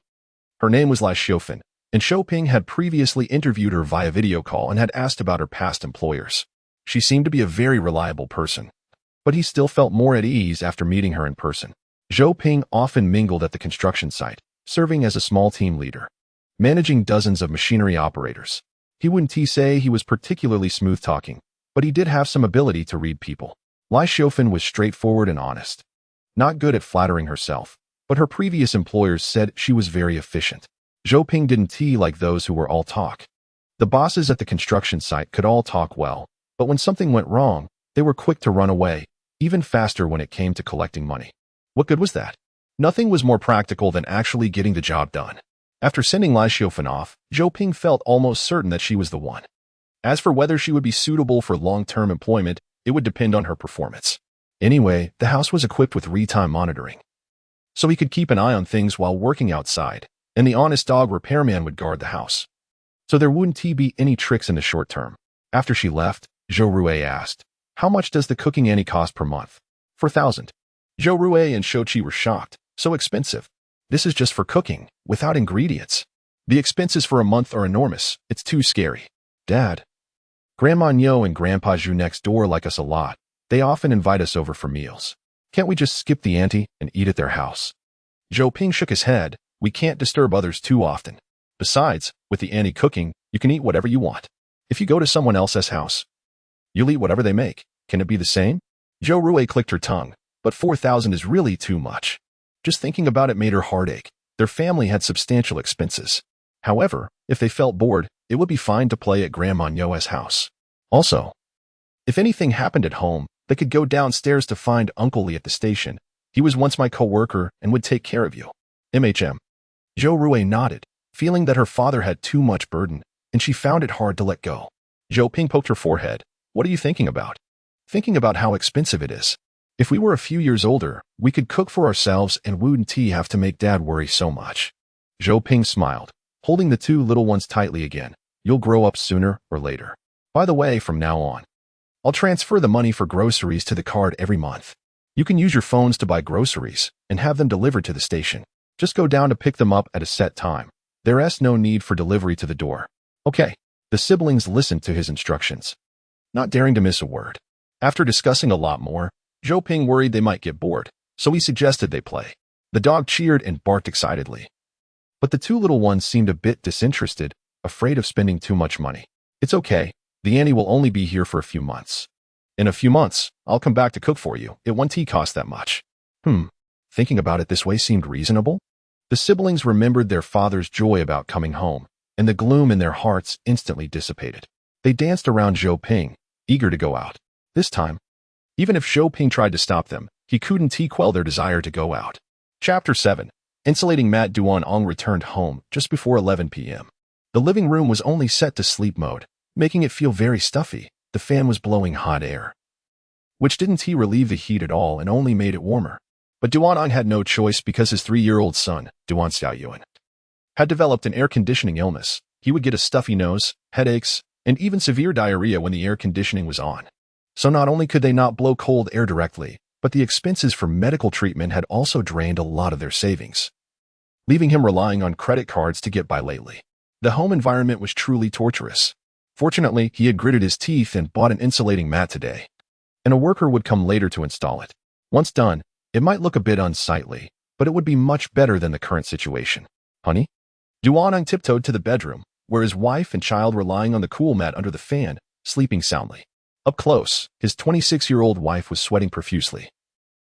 Her name was Lai Xiaofan, and Zhou Ping had previously interviewed her via video call and had asked about her past employers. She seemed to be a very reliable person, but he still felt more at ease after meeting her in person. Zhou Ping often mingled at the construction site, serving as a small team leader, managing dozens of machinery operators. He wouldn't say he was particularly smooth-talking, but he did have some ability to read people. Lai Xiaofan was straightforward and honest, not good at flattering herself, but her previous employers said she was very efficient. Zhou Ping didn't like those who were all talk. The bosses at the construction site could all talk well, but when something went wrong, they were quick to run away, even faster when it came to collecting money. What good was that? Nothing was more practical than actually getting the job done. After sending Lai Xiaofan off, Zhou Ping felt almost certain that she was the one. As for whether she would be suitable for long-term employment, it would depend on her performance. Anyway, the house was equipped with real-time monitoring, so he could keep an eye on things while working outside, and the honest dog repairman would guard the house, so there wouldn't be any tricks in the short term. After she left, Zhou Rui asked, "How much does the cooking auntie cost per month?" 4,000. Zhou Rui and Shouqi were shocked. So expensive. This is just for cooking, without ingredients. The expenses for a month are enormous. It's too scary. Dad. Grandma Nyo and Grandpa Zhu next door like us a lot. They often invite us over for meals. Can't we just skip the auntie and eat at their house? Zhou Ping shook his head. We can't disturb others too often. Besides, with the auntie cooking, you can eat whatever you want. If you go to someone else's house, you'll eat whatever they make. Can it be the same? Zhou Rui clicked her tongue, but 4,000 is really too much. Just thinking about it made her heart ache. Their family had substantial expenses. However, if they felt bored, it would be fine to play at Grandma Nyo's house. Also, if anything happened at home, they could go downstairs to find Uncle Lee at the station. He was once my co-worker and would take care of you. MHM. Zhou Rui nodded, feeling that her father had too much burden, and she found it hard to let go. Zhou Ping poked her forehead. What are you thinking about? Thinking about how expensive it is. If we were a few years older, we could cook for ourselves and wouldn't have to make Dad worry so much. Zhou Ping smiled, holding the two little ones tightly again. You'll grow up sooner or later. By the way, from now on, I'll transfer the money for groceries to the card every month. You can use your phones to buy groceries and have them delivered to the station. Just go down to pick them up at a set time. There's no need for delivery to the door. Okay. The siblings listened to his instructions, not daring to miss a word. After discussing a lot more, Zhou Ping worried they might get bored, so he suggested they play. The dog cheered and barked excitedly, but the two little ones seemed a bit disinterested, afraid of spending too much money. It's okay. The auntie will only be here for a few months. In a few months, I'll come back to cook for you. It won't cost that much. Thinking about it this way seemed reasonable. The siblings remembered their father's joy about coming home, and the gloom in their hearts instantly dissipated. They danced around Zhou Ping, eager to go out. This time, even if Zhou Ping tried to stop them, he couldn't quell their desire to go out. Chapter 7. Insulating Mat Duan Ong returned home just before 11 p.m. The living room was only set to sleep mode, making it feel very stuffy. The fan was blowing hot air, which didn't relieve the heat at all and only made it warmer. But Duan Ong had no choice because his 3-year-old son, Duan Xiaoyuan, had developed an air conditioning illness. He would get a stuffy nose, headaches, and even severe diarrhea when the air conditioning was on. So not only could they not blow cold air directly, but the expenses for medical treatment had also drained a lot of their savings, leaving him relying on credit cards to get by lately. The home environment was truly torturous. Fortunately, he had gritted his teeth and bought an insulating mat today, and a worker would come later to install it. Once done, it might look a bit unsightly, but it would be much better than the current situation. Honey? Duan Ong tiptoed to the bedroom, where his wife and child were lying on the cool mat under the fan, sleeping soundly. Up close, his 26-year-old wife was sweating profusely,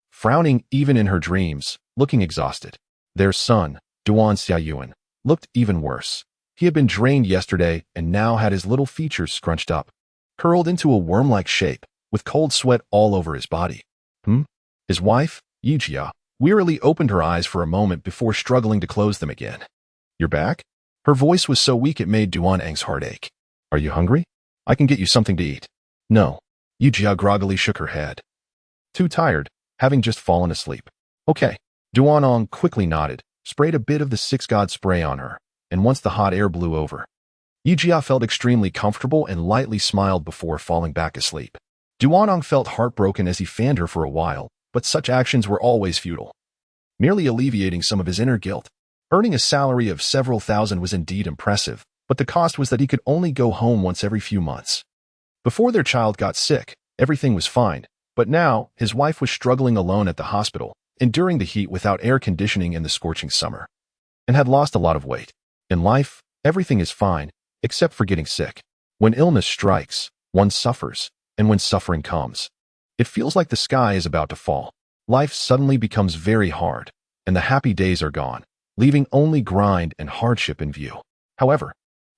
frowning even in her dreams, looking exhausted. Their son, Duan Xiaoyuan, looked even worse. He had been drained yesterday and now had his little features scrunched up, curled into a worm-like shape, with cold sweat all over his body. His wife, Yijia, wearily opened her eyes for a moment before struggling to close them again. "You're back?" Her voice was so weak it made Duan-Ang's heart ache. "Are you hungry? I can get you something to eat." "No." Yujia groggily shook her head. "Too tired, having just fallen asleep." "Okay." Duan-Ang quickly nodded, sprayed a bit of the six-god spray on her, and once the hot air blew over, Yujia felt extremely comfortable and lightly smiled before falling back asleep. Duan-Ang felt heartbroken as he fanned her for a while, but such actions were always futile, merely alleviating some of his inner guilt. Earning a salary of several thousand was indeed impressive, but the cost was that he could only go home once every few months. Before their child got sick, everything was fine, but now his wife was struggling alone at the hospital, enduring the heat without air conditioning in the scorching summer, and had lost a lot of weight. In life, everything is fine, except for getting sick. When illness strikes, one suffers, and when suffering comes, it feels like the sky is about to fall. Life suddenly becomes very hard, and the happy days are gone, leaving only grind and hardship in view. However,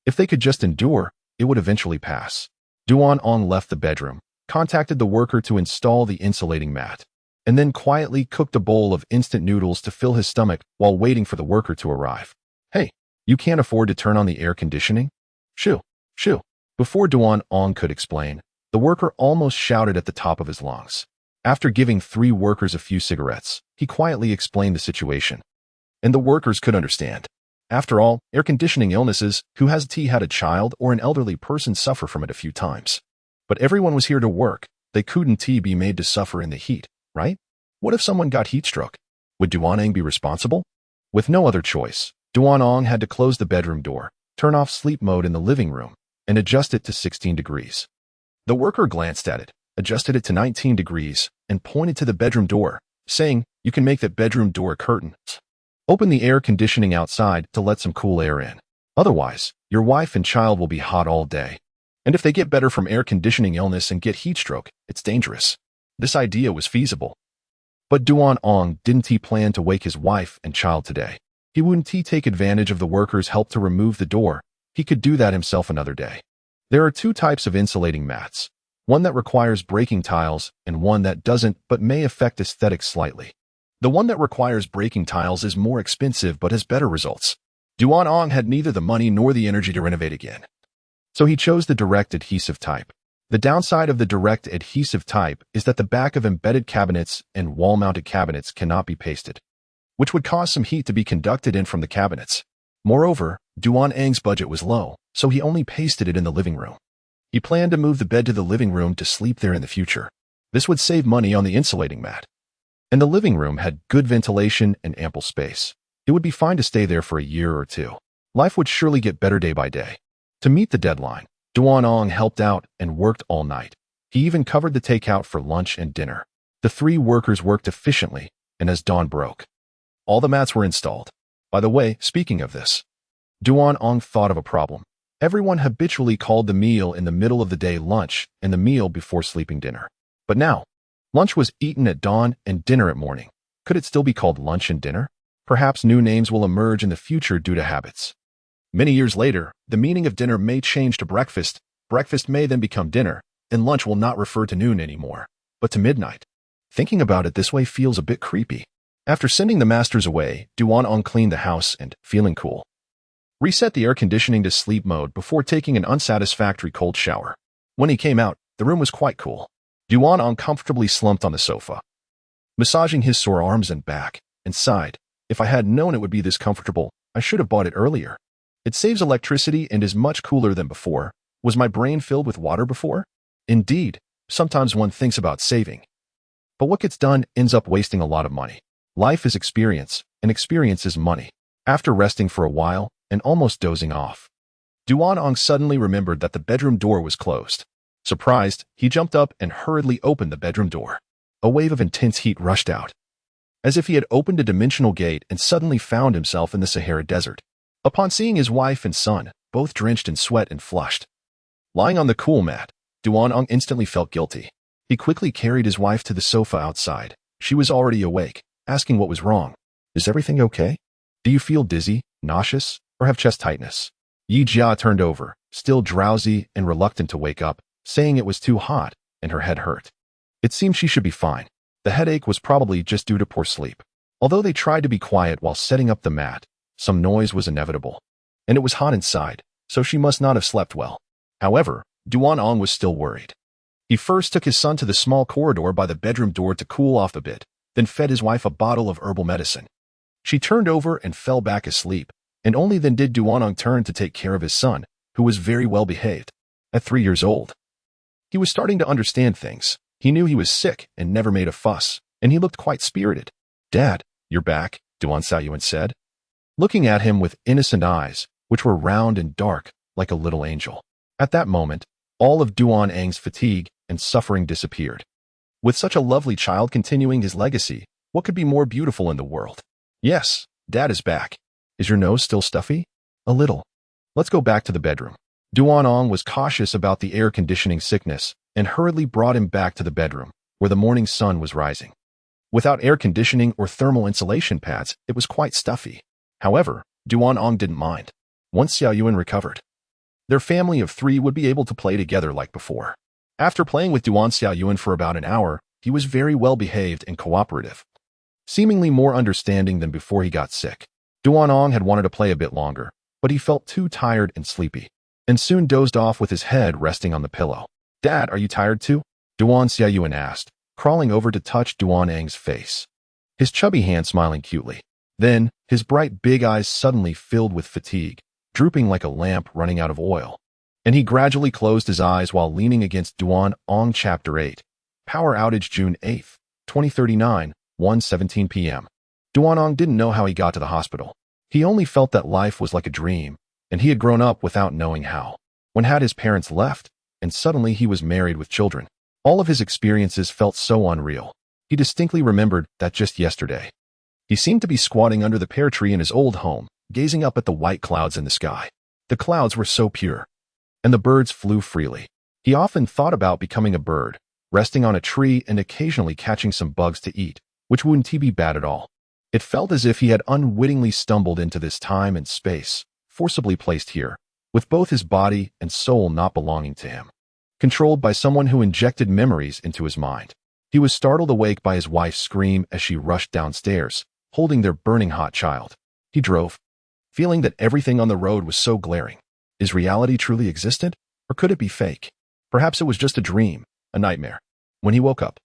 if they could just endure, it would eventually pass. Duan-Ang left the bedroom, contacted the worker to install the insulating mat, and then quietly cooked a bowl of instant noodles to fill his stomach while waiting for the worker to arrive. "Hey, you can't afford to turn on the air conditioning?" "Shoo, shoo." Before Duan-Ang could explain, the worker almost shouted at the top of his lungs. After giving 3 workers a few cigarettes, he quietly explained the situation, and the workers could understand. After all, air conditioning illnesses, who has had a child or an elderly person suffer from it a few times. But everyone was here to work. They couldn't be made to suffer in the heat, right? What if someone got heat stroke? Would Duan-Ang be responsible? With no other choice, Duan-Ang had to close the bedroom door, turn off sleep mode in the living room, and adjust it to 16 degrees. The worker glanced at it, adjusted it to 19 degrees, and pointed to the bedroom door, saying, "You can make that bedroom door curtain. Open the air conditioning outside to let some cool air in. Otherwise, your wife and child will be hot all day. And if they get better from air conditioning illness and get heat stroke, it's dangerous." This idea was feasible. But Duan-Ang didn't plan to wake his wife and child today. He wouldn't take advantage of the workers' help to remove the door. He could do that himself another day. There are 2 types of insulating mats, one that requires breaking tiles and one that doesn't but may affect aesthetics slightly. The one that requires breaking tiles is more expensive but has better results. Duan-Ang had neither the money nor the energy to renovate again, so he chose the direct adhesive type. The downside of the direct adhesive type is that the back of embedded cabinets and wall-mounted cabinets cannot be pasted, which would cause some heat to be conducted in from the cabinets. Moreover, Duan-Ang's budget was low, so he only pasted it in the living room. He planned to move the bed to the living room to sleep there in the future. This would save money on the insulating mat. And the living room had good ventilation and ample space. It would be fine to stay there for a year or 2. Life would surely get better day by day. To meet the deadline, Duan-Ang helped out and worked all night. He even covered the takeout for lunch and dinner. The 3 workers worked efficiently, and as dawn broke, all the mats were installed. By the way, speaking of this, Duan-Ang thought of a problem. Everyone habitually called the meal in the middle of the day lunch and the meal before sleeping dinner. But now, lunch was eaten at dawn and dinner at morning. Could it still be called lunch and dinner? Perhaps new names will emerge in the future due to habits. Many years later, the meaning of dinner may change to breakfast. Breakfast may then become dinner, and lunch will not refer to noon anymore, but to midnight. Thinking about it this way feels a bit creepy. After sending the masters away, Duan-Ang cleaned the house and, feeling cool, reset the air conditioning to sleep mode before taking an unsatisfactory cold shower. When he came out, the room was quite cool. Duan-Ang comfortably slumped on the sofa, massaging his sore arms and back, and sighed. "If I had known it would be this comfortable, I should have bought it earlier. It saves electricity and is much cooler than before. Was my brain filled with water before?" Indeed, sometimes one thinks about saving, but what gets done ends up wasting a lot of money. Life is experience, and experience is money. After resting for a while and almost dozing off, Duan-Ang suddenly remembered that the bedroom door was closed. Surprised, he jumped up and hurriedly opened the bedroom door. A wave of intense heat rushed out, as if he had opened a dimensional gate and suddenly found himself in the Sahara Desert. Upon seeing his wife and son, both drenched in sweat and flushed, lying on the cool mat, Duan-Ang instantly felt guilty. He quickly carried his wife to the sofa outside. She was already awake, asking what was wrong. "Is everything okay? Do you feel dizzy, nauseous, or have chest tightness?" Yi Jia turned over, still drowsy and reluctant to wake up, saying it was too hot and her head hurt. It seemed she should be fine. The headache was probably just due to poor sleep. Although they tried to be quiet while setting up the mat, some noise was inevitable. And it was hot inside, so she must not have slept well. However, Duan was still worried. He first took his son to the small corridor by the bedroom door to cool off a bit, then fed his wife a bottle of herbal medicine. She turned over and fell back asleep, and only then did Duan turn to take care of his son, who was very well behaved. At 3 years old, he was starting to understand things. He knew he was sick and never made a fuss, and he looked quite spirited. "Dad, you're back," Duan Xiaoyuan said, looking at him with innocent eyes, which were round and dark, like a little angel. At that moment, all of Duan's fatigue and suffering disappeared. With such a lovely child continuing his legacy, what could be more beautiful in the world? "Yes, Dad is back. Is your nose still stuffy?" "A little. Let's go back to the bedroom." Duan was cautious about the air conditioning sickness and hurriedly brought him back to the bedroom, where the morning sun was rising. Without air conditioning or thermal insulation pads, it was quite stuffy. However, Duan didn't mind. Once Xiaoyuan recovered, their family of 3 would be able to play together like before. After playing with Duan Xiaoyuan for about an hour, he was very well behaved and cooperative, seemingly more understanding than before he got sick. Duan had wanted to play a bit longer, but he felt too tired and sleepy, and soon dozed off with his head resting on the pillow. "Dad, are you tired too?" Duan Xiaoyuan asked, crawling over to touch Duan's face, his chubby hand smiling cutely. Then, his bright big eyes suddenly filled with fatigue, drooping like a lamp running out of oil, and he gradually closed his eyes while leaning against Duan. Chapter 8. Power outage June 8, 2039, 1:17 p.m. Duan didn't know how he got to the hospital. He only felt that life was like a dream, and he had grown up without knowing how. When had his parents left, and suddenly he was married with children. All of his experiences felt so unreal. He distinctly remembered that just yesterday. He seemed to be squatting under the pear tree in his old home, gazing up at the white clouds in the sky. The clouds were so pure, and the birds flew freely. He often thought about becoming a bird, resting on a tree and occasionally catching some bugs to eat, which wouldn't be bad at all. It felt as if he had unwittingly stumbled into this time and space, forcibly placed here, with both his body and soul not belonging to him, controlled by someone who injected memories into his mind. He was startled awake by his wife's scream as she rushed downstairs, holding their burning hot child. He drove, feeling that everything on the road was so glaring. Is reality truly existent, or could it be fake? Perhaps it was just a dream, a nightmare. When he woke up,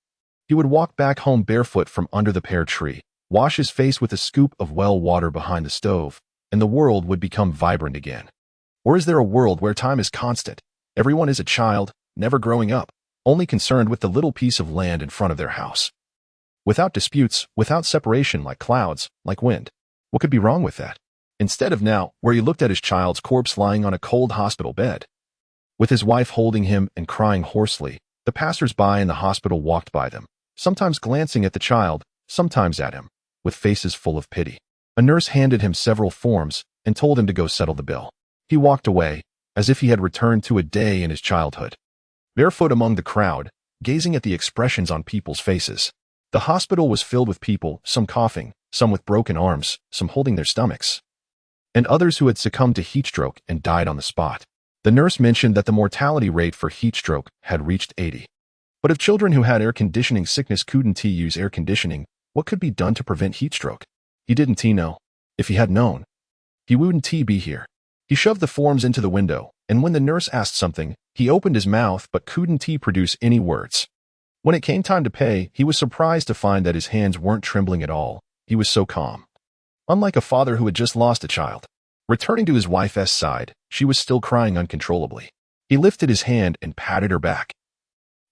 he would walk back home barefoot from under the pear tree, wash his face with a scoop of well water behind the stove, and the world would become vibrant again. Or is there a world where time is constant? Everyone is a child, never growing up, only concerned with the little piece of land in front of their house. Without disputes, without separation, like clouds, like wind. What could be wrong with that? Instead of now, where he looked at his child's corpse lying on a cold hospital bed, with his wife holding him and crying hoarsely, the passers-by in the hospital walked by them, sometimes glancing at the child, sometimes at him, with faces full of pity. A nurse handed him several forms and told him to go settle the bill. He walked away, as if he had returned to a day in his childhood. Barefoot among the crowd, gazing at the expressions on people's faces. The hospital was filled with people, some coughing, some with broken arms, some holding their stomachs, and others who had succumbed to heatstroke and died on the spot. The nurse mentioned that the mortality rate for heatstroke had reached 80. But if children who had air conditioning sickness couldn't use air conditioning, what could be done to prevent heatstroke? He didn't know. If he had known, he wouldn't be here. He shoved the forms into the window, and when the nurse asked something, he opened his mouth but couldn't produce any words. When it came time to pay, he was surprised to find that his hands weren't trembling at all. He was so calm. Unlike a father who had just lost a child. Returning to his wife's side, she was still crying uncontrollably. He lifted his hand and patted her back.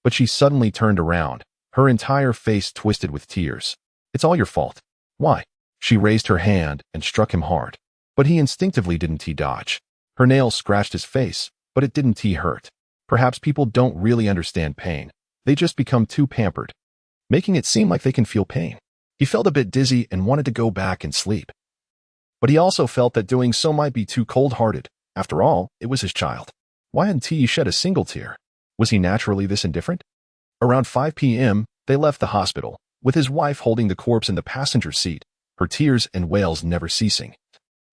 But she suddenly turned around, her entire face twisted with tears. "It's all your fault." "Why?" She raised her hand and struck him hard. But he instinctively didn't dodge. Her nails scratched his face, but it didn't hurt. Perhaps people don't really understand pain. They just become too pampered, making it seem like they can feel pain. He felt a bit dizzy and wanted to go back and sleep. But he also felt that doing so might be too cold-hearted. After all, it was his child. Why hadn't he shed a single tear? Was he naturally this indifferent? Around 5 p.m., they left the hospital, with his wife holding the corpse in the passenger seat, her tears and wails never ceasing.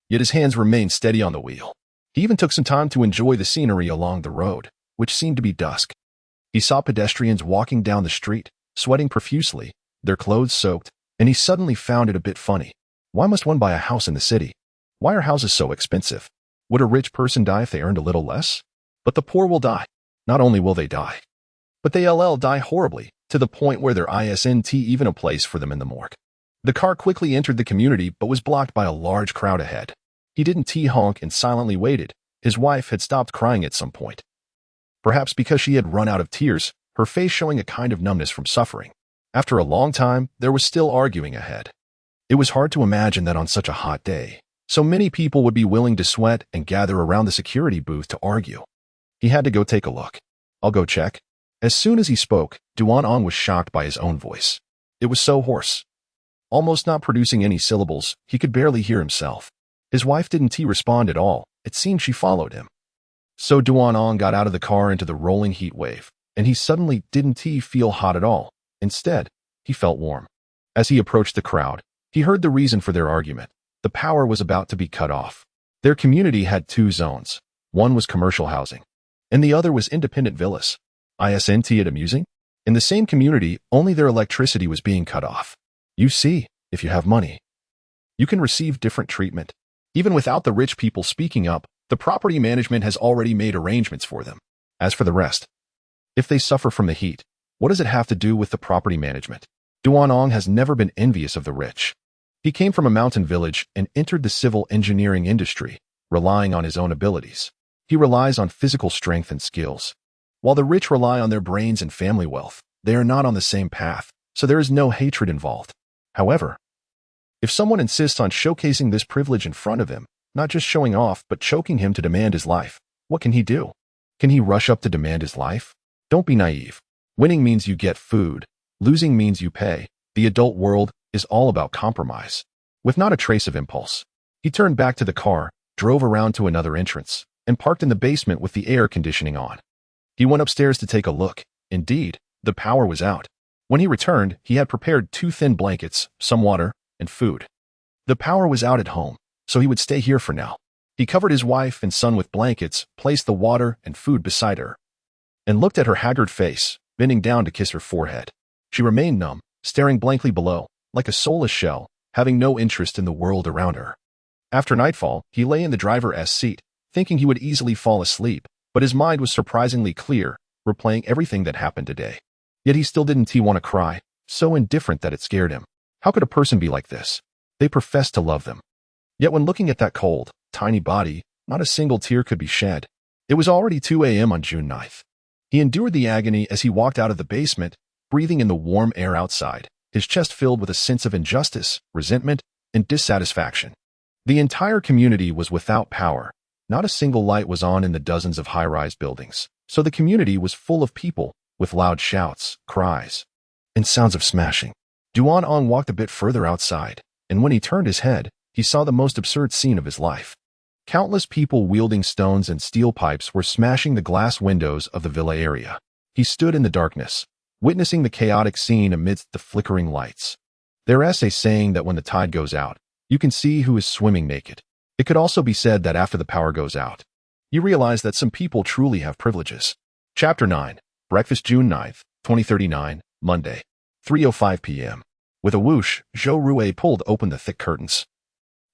Yet his hands remained steady on the wheel. He even took some time to enjoy the scenery along the road, which seemed to be dusk. He saw pedestrians walking down the street, sweating profusely, their clothes soaked, and he suddenly found it a bit funny. Why must one buy a house in the city? Why are houses so expensive? Would a rich person die if they earned a little less? But the poor will die. Not only will they die, but they'll die horribly, to the point where there isn't even a place for them in the morgue. The car quickly entered the community but was blocked by a large crowd ahead. He didn't honk and silently waited. His wife had stopped crying at some point. Perhaps because she had run out of tears, her face showing a kind of numbness from suffering. After a long time, there was still arguing ahead. It was hard to imagine that on such a hot day, so many people would be willing to sweat and gather around the security booth to argue. He had to go take a look. I'll go check. As soon as he spoke, Duan was shocked by his own voice. It was so hoarse. Almost not producing any syllables, he could barely hear himself. His wife didn't respond at all. It seemed she followed him. So Duan got out of the car into the rolling heat wave, and he suddenly didn't feel hot at all. Instead, he felt warm. As he approached the crowd, he heard the reason for their argument. The power was about to be cut off. Their community had two zones. One was commercial housing, and the other was independent villas. Isn't it amusing? In the same community, only their electricity was being cut off. You see, if you have money, you can receive different treatment. Even without the rich people speaking up, the property management has already made arrangements for them. As for the rest, if they suffer from the heat, what does it have to do with the property management? Duan has never been envious of the rich. He came from a mountain village and entered the civil engineering industry, relying on his own abilities. He relies on physical strength and skills. While the rich rely on their brains and family wealth, they are not on the same path, so there is no hatred involved. However, if someone insists on showcasing this privilege in front of him, not just showing off but choking him to demand his life, what can he do? Can he rush up to demand his life? Don't be naive. Winning means you get food. Losing means you pay. The adult world is all about compromise. With not a trace of impulse, he turned back to the car, drove around to another entrance, and parked in the basement with the air conditioning on. He went upstairs to take a look. Indeed, the power was out. When he returned, he had prepared 2 thin blankets, some water, and food. The power was out at home, so he would stay here for now. He covered his wife and son with blankets, placed the water and food beside her, and looked at her haggard face, bending down to kiss her forehead. She remained numb, staring blankly below, like a soulless shell, having no interest in the world around her. After nightfall, he lay in the driver's seat, thinking he would easily fall asleep, but his mind was surprisingly clear, replaying everything that happened today. Yet he still didn't want to cry, so indifferent that it scared him. How could a person be like this? They professed to love them. Yet when looking at that cold, tiny body, not a single tear could be shed. It was already 2 a.m. on June 9th. He endured the agony as he walked out of the basement, breathing in the warm air outside, his chest filled with a sense of injustice, resentment, and dissatisfaction. The entire community was without power. Not a single light was on in the dozens of high-rise buildings, so the community was full of people, with loud shouts, cries, and sounds of smashing. Duan walked a bit further outside, and when he turned his head, he saw the most absurd scene of his life. Countless people wielding stones and steel pipes were smashing the glass windows of the villa area. He stood in the darkness, witnessing the chaotic scene amidst the flickering lights. There's a saying that when the tide goes out, you can see who is swimming naked. It could also be said that after the power goes out, you realize that some people truly have privileges. Chapter 9. Breakfast June 9th, 2039, Monday, 3:05 p.m. With a whoosh, Zhou Rui pulled open the thick curtains.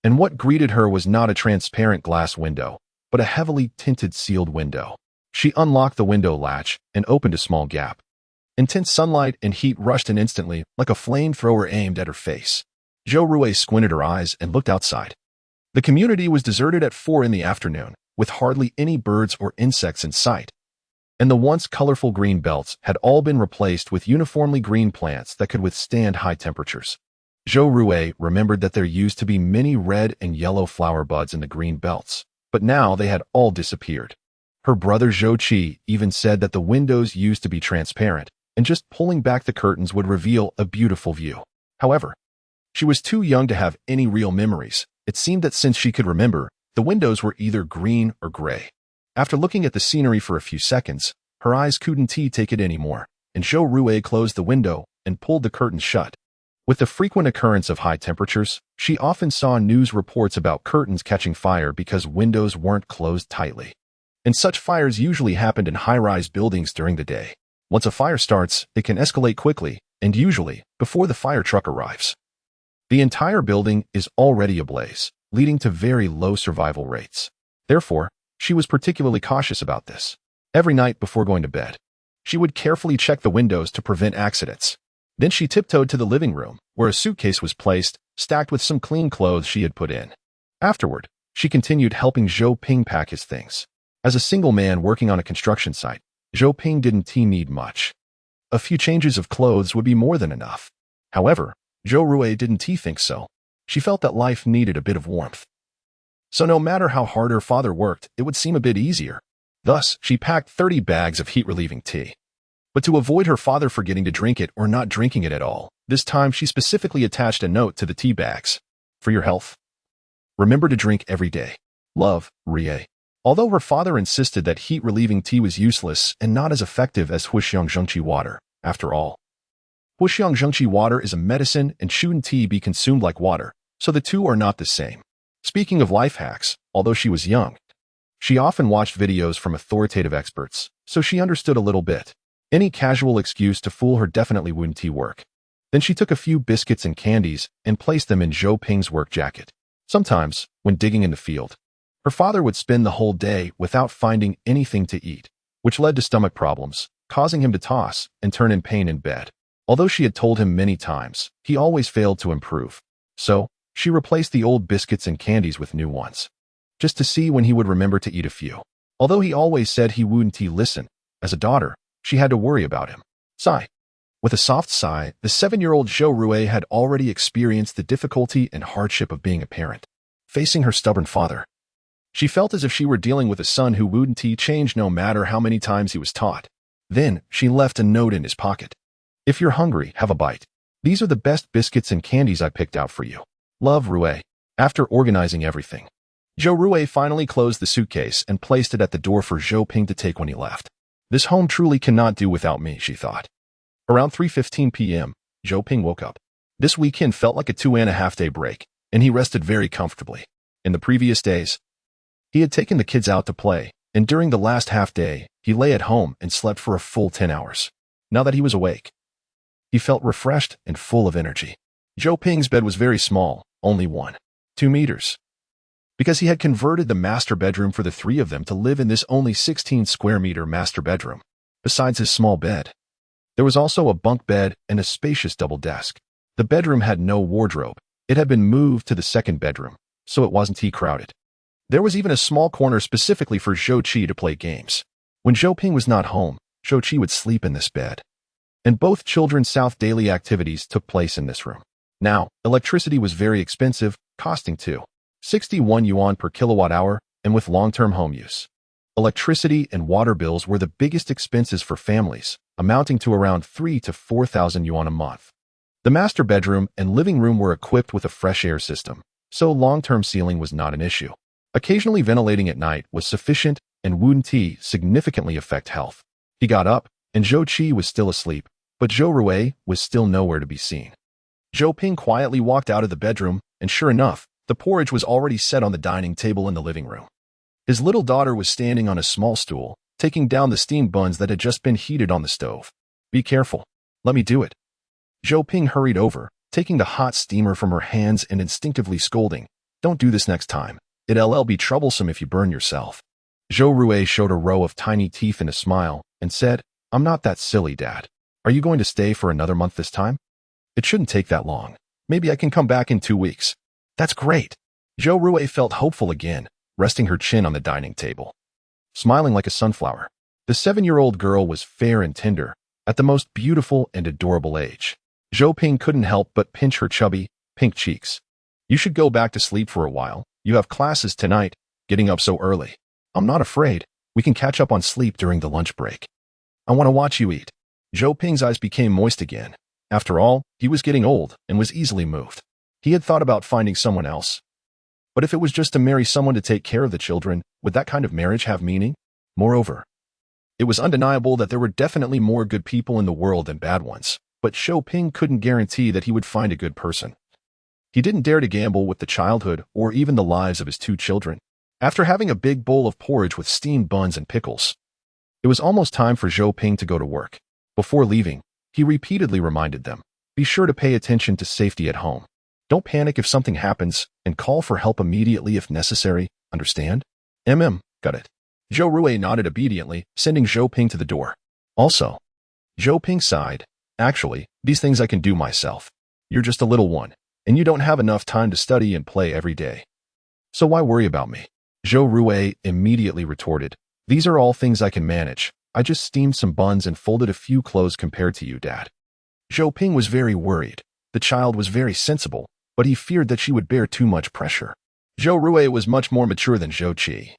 And what greeted her was not a transparent glass window, but a heavily tinted sealed window. She unlocked the window latch and opened a small gap. Intense sunlight and heat rushed in instantly, like a flamethrower aimed at her face. Zhou Rui squinted her eyes and looked outside. The community was deserted at 4 in the afternoon, with hardly any birds or insects in sight. And the once colorful green belts had all been replaced with uniformly green plants that could withstand high temperatures. Zhou Rui remembered that there used to be many red and yellow flower buds in the green belts, but now they had all disappeared. Her brother Zhou Qi even said that the windows used to be transparent, and just pulling back the curtains would reveal a beautiful view. However, she was too young to have any real memories. It seemed that since she could remember, the windows were either green or gray. After looking at the scenery for a few seconds, her eyes couldn't take it anymore, and Zhou Rui closed the window and pulled the curtains shut. With the frequent occurrence of high temperatures, she often saw news reports about curtains catching fire because windows weren't closed tightly. And such fires usually happened in high-rise buildings during the day. Once a fire starts, it can escalate quickly, and usually, before the fire truck arrives. The entire building is already ablaze, leading to very low survival rates. Therefore, she was particularly cautious about this. Every night before going to bed, she would carefully check the windows to prevent accidents. Then she tiptoed to the living room, where a suitcase was placed, stacked with some clean clothes she had put in. Afterward, she continued helping Zhou Ping pack his things. As a single man working on a construction site, Zhou Ping didn't need much. A few changes of clothes would be more than enough. However, Zhou Rui didn't think so. She felt that life needed a bit of warmth. So no matter how hard her father worked, it would seem a bit easier. Thus, she packed 30 bags of heat-relieving tea. But to avoid her father forgetting to drink it or not drinking it at all, this time she specifically attached a note to the tea bags. For your health, remember to drink every day. Love, Rie. Although her father insisted that heat-relieving tea was useless and not as effective as Huxiang Zhengqi water, after all. Huxiang Zhengqi water is a medicine and shouldn't tea be consumed like water, so the two are not the same. Speaking of life hacks, although she was young, she often watched videos from authoritative experts, so she understood a little bit. Any casual excuse to fool her definitely wouldn't work. Then she took a few biscuits and candies and placed them in Zhou Ping's work jacket. Sometimes, when digging in the field, her father would spend the whole day without finding anything to eat, which led to stomach problems, causing him to toss and turn in pain in bed. Although she had told him many times, he always failed to improve. So, she replaced the old biscuits and candies with new ones, just to see when he would remember to eat a few. Although he always said he wouldn't listen, as a daughter, she had to worry about him. Sigh. With a soft sigh, the 7-year-old Zhou Rui had already experienced the difficulty and hardship of being a parent, facing her stubborn father. She felt as if she were dealing with a son who wouldn't change no matter how many times he was taught. Then, she left a note in his pocket. If you're hungry, have a bite. These are the best biscuits and candies I picked out for you. Love, Rui. After organizing everything, Zhou Rui finally closed the suitcase and placed it at the door for Zhou Ping to take when he left. This home truly cannot do without me, she thought. Around 3:15 p.m., Zhou Ping woke up. This weekend felt like a 2.5-day break, and he rested very comfortably. In the previous days, he had taken the kids out to play, and during the last half day, he lay at home and slept for a full 10 hours. Now that he was awake, he felt refreshed and full of energy. Zhou Ping's bed was very small, only 1.2 meters. Because he had converted the master bedroom for the three of them to live in this only 16 square meter master bedroom. Besides his small bed, there was also a bunk bed and a spacious double desk. The bedroom had no wardrobe. It had been moved to the second bedroom, so it wasn't crowded. There was even a small corner specifically for Zhou Qi to play games. When Zhou Ping was not home, Zhou Qi would sleep in this bed. And both children's South daily activities took place in this room. Now, electricity was very expensive, costing 261 yuan per kilowatt hour, and with long-term home use. Electricity and water bills were the biggest expenses for families, amounting to around 3,000 to 4,000 yuan a month. The master bedroom and living room were equipped with a fresh air system, so long-term ceiling was not an issue. Occasionally ventilating at night was sufficient and wouldn't significantly affect health. He got up, and Zhou Qi was still asleep, but Zhou Rui was still nowhere to be seen. Zhou Ping quietly walked out of the bedroom, and sure enough, the porridge was already set on the dining table in the living room. His little daughter was standing on a small stool, taking down the steamed buns that had just been heated on the stove. Be careful. Let me do it. Zhou Ping hurried over, taking the hot steamer from her hands and instinctively scolding, "Don't do this next time. It'll be troublesome if you burn yourself." Zhou Rui showed a row of tiny teeth and a smile, and said, "I'm not that silly, Dad. Are you going to stay for another month this time? It shouldn't take that long. Maybe I can come back in 2 weeks. That's great." Zhou Rui felt hopeful again, resting her chin on the dining table. Smiling like a sunflower, the 7-year-old girl was fair and tender, at the most beautiful and adorable age. Zhou Ping couldn't help but pinch her chubby, pink cheeks. "You should go back to sleep for a while. You have classes tonight, getting up so early." "I'm not afraid. We can catch up on sleep during the lunch break. I want to watch you eat." Zhou Ping's eyes became moist again. After all, he was getting old and was easily moved. He had thought about finding someone else. But if it was just to marry someone to take care of the children, would that kind of marriage have meaning? Moreover, it was undeniable that there were definitely more good people in the world than bad ones, but Zhou Ping couldn't guarantee that he would find a good person. He didn't dare to gamble with the childhood or even the lives of his 2 children. After having a big bowl of porridge with steamed buns and pickles, it was almost time for Zhou Ping to go to work. Before leaving, he repeatedly reminded them, "Be sure to pay attention to safety at home. Don't panic if something happens, and call for help immediately if necessary, understand? Got it. Zhou Rui nodded obediently, sending Zhou Ping to the door. Also, Zhou Ping sighed. Actually, these things I can do myself. You're just a little one, and you don't have enough time to study and play every day. So why worry about me? Zhou Rui immediately retorted. These are all things I can manage. I just steamed some buns and folded a few clothes compared to you, Dad. Zhou Ping was very worried. The child was very sensible, but he feared that she would bear too much pressure. Zhou Rui was much more mature than Zhou Qi,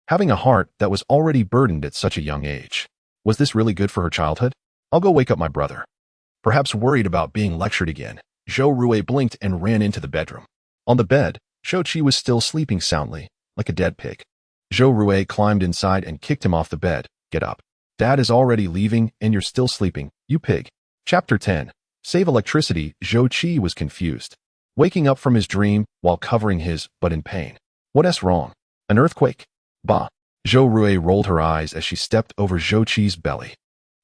having a heart that was already burdened at such a young age. Was this really good for her childhood? I'll go wake up my brother. Perhaps worried about being lectured again, Zhou Rui blinked and ran into the bedroom. On the bed, Zhou Qi was still sleeping soundly, like a dead pig. Zhou Rui climbed inside and kicked him off the bed. Get up. Dad is already leaving and you're still sleeping, you pig. Chapter 10. Save electricity. Zhou Qi was confused, waking up from his dream while covering his butt in pain. What's wrong? An earthquake? Bah. Zhou Rui rolled her eyes as she stepped over Zhou Qi's belly.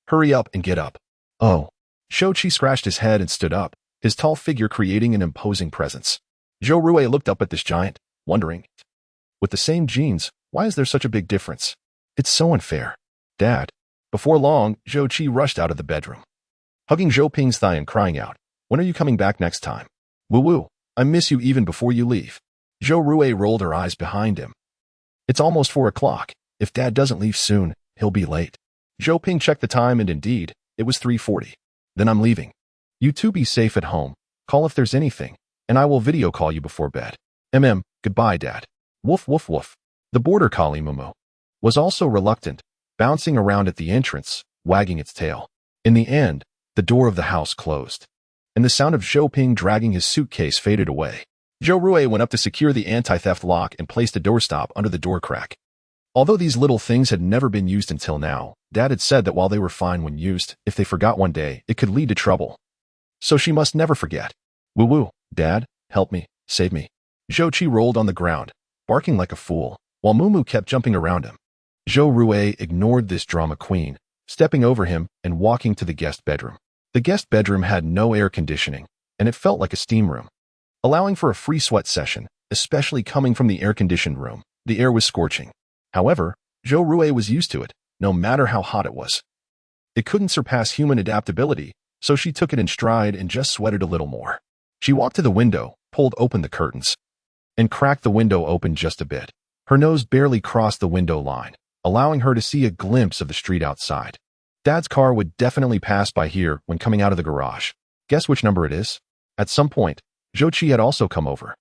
Hurry up and get up. Oh. Zhou Qi scratched his head and stood up, his tall figure creating an imposing presence. Zhou Rui looked up at this giant, wondering, with the same genes, why is there such a big difference? It's so unfair. Dad. Before long, Zhou Qi rushed out of the bedroom, hugging Zhou Ping's thigh and crying out, when are you coming back next time? Woo-woo, I miss you even before you leave. Zhou Rui rolled her eyes behind him. It's almost 4 o'clock. If Dad doesn't leave soon, he'll be late. Zhou Ping checked the time and indeed, it was 3:40. Then I'm leaving. You two be safe at home. Call if there's anything, and I will video call you before bed. Goodbye, Dad. Woof woof woof. The border collie Mumu was also reluctant, bouncing around at the entrance, wagging its tail. In the end, the door of the house closed, and the sound of Zhou Ping dragging his suitcase faded away. Zhou Rui went up to secure the anti-theft lock and placed a doorstop under the door crack. Although these little things had never been used until now, Dad had said that while they were fine when used, if they forgot one day, it could lead to trouble. So she must never forget. Woo-woo, Dad, help me, save me. Zhou Qi rolled on the ground, barking like a fool, while Mumu kept jumping around him. Zhou Rui ignored this drama queen, stepping over him and walking to the guest bedroom. The guest bedroom had no air conditioning, and it felt like a steam room, allowing for a free sweat session, especially coming from the air-conditioned room. The air was scorching. However, Zhou Rui was used to it, no matter how hot it was. It couldn't surpass human adaptability, so she took it in stride and just sweated a little more. She walked to the window, pulled open the curtains, and cracked the window open just a bit. Her nose barely crossed the window line, allowing her to see a glimpse of the street outside. Dad's car would definitely pass by here when coming out of the garage. Guess which number it is? At some point, Zhou Qi had also come over.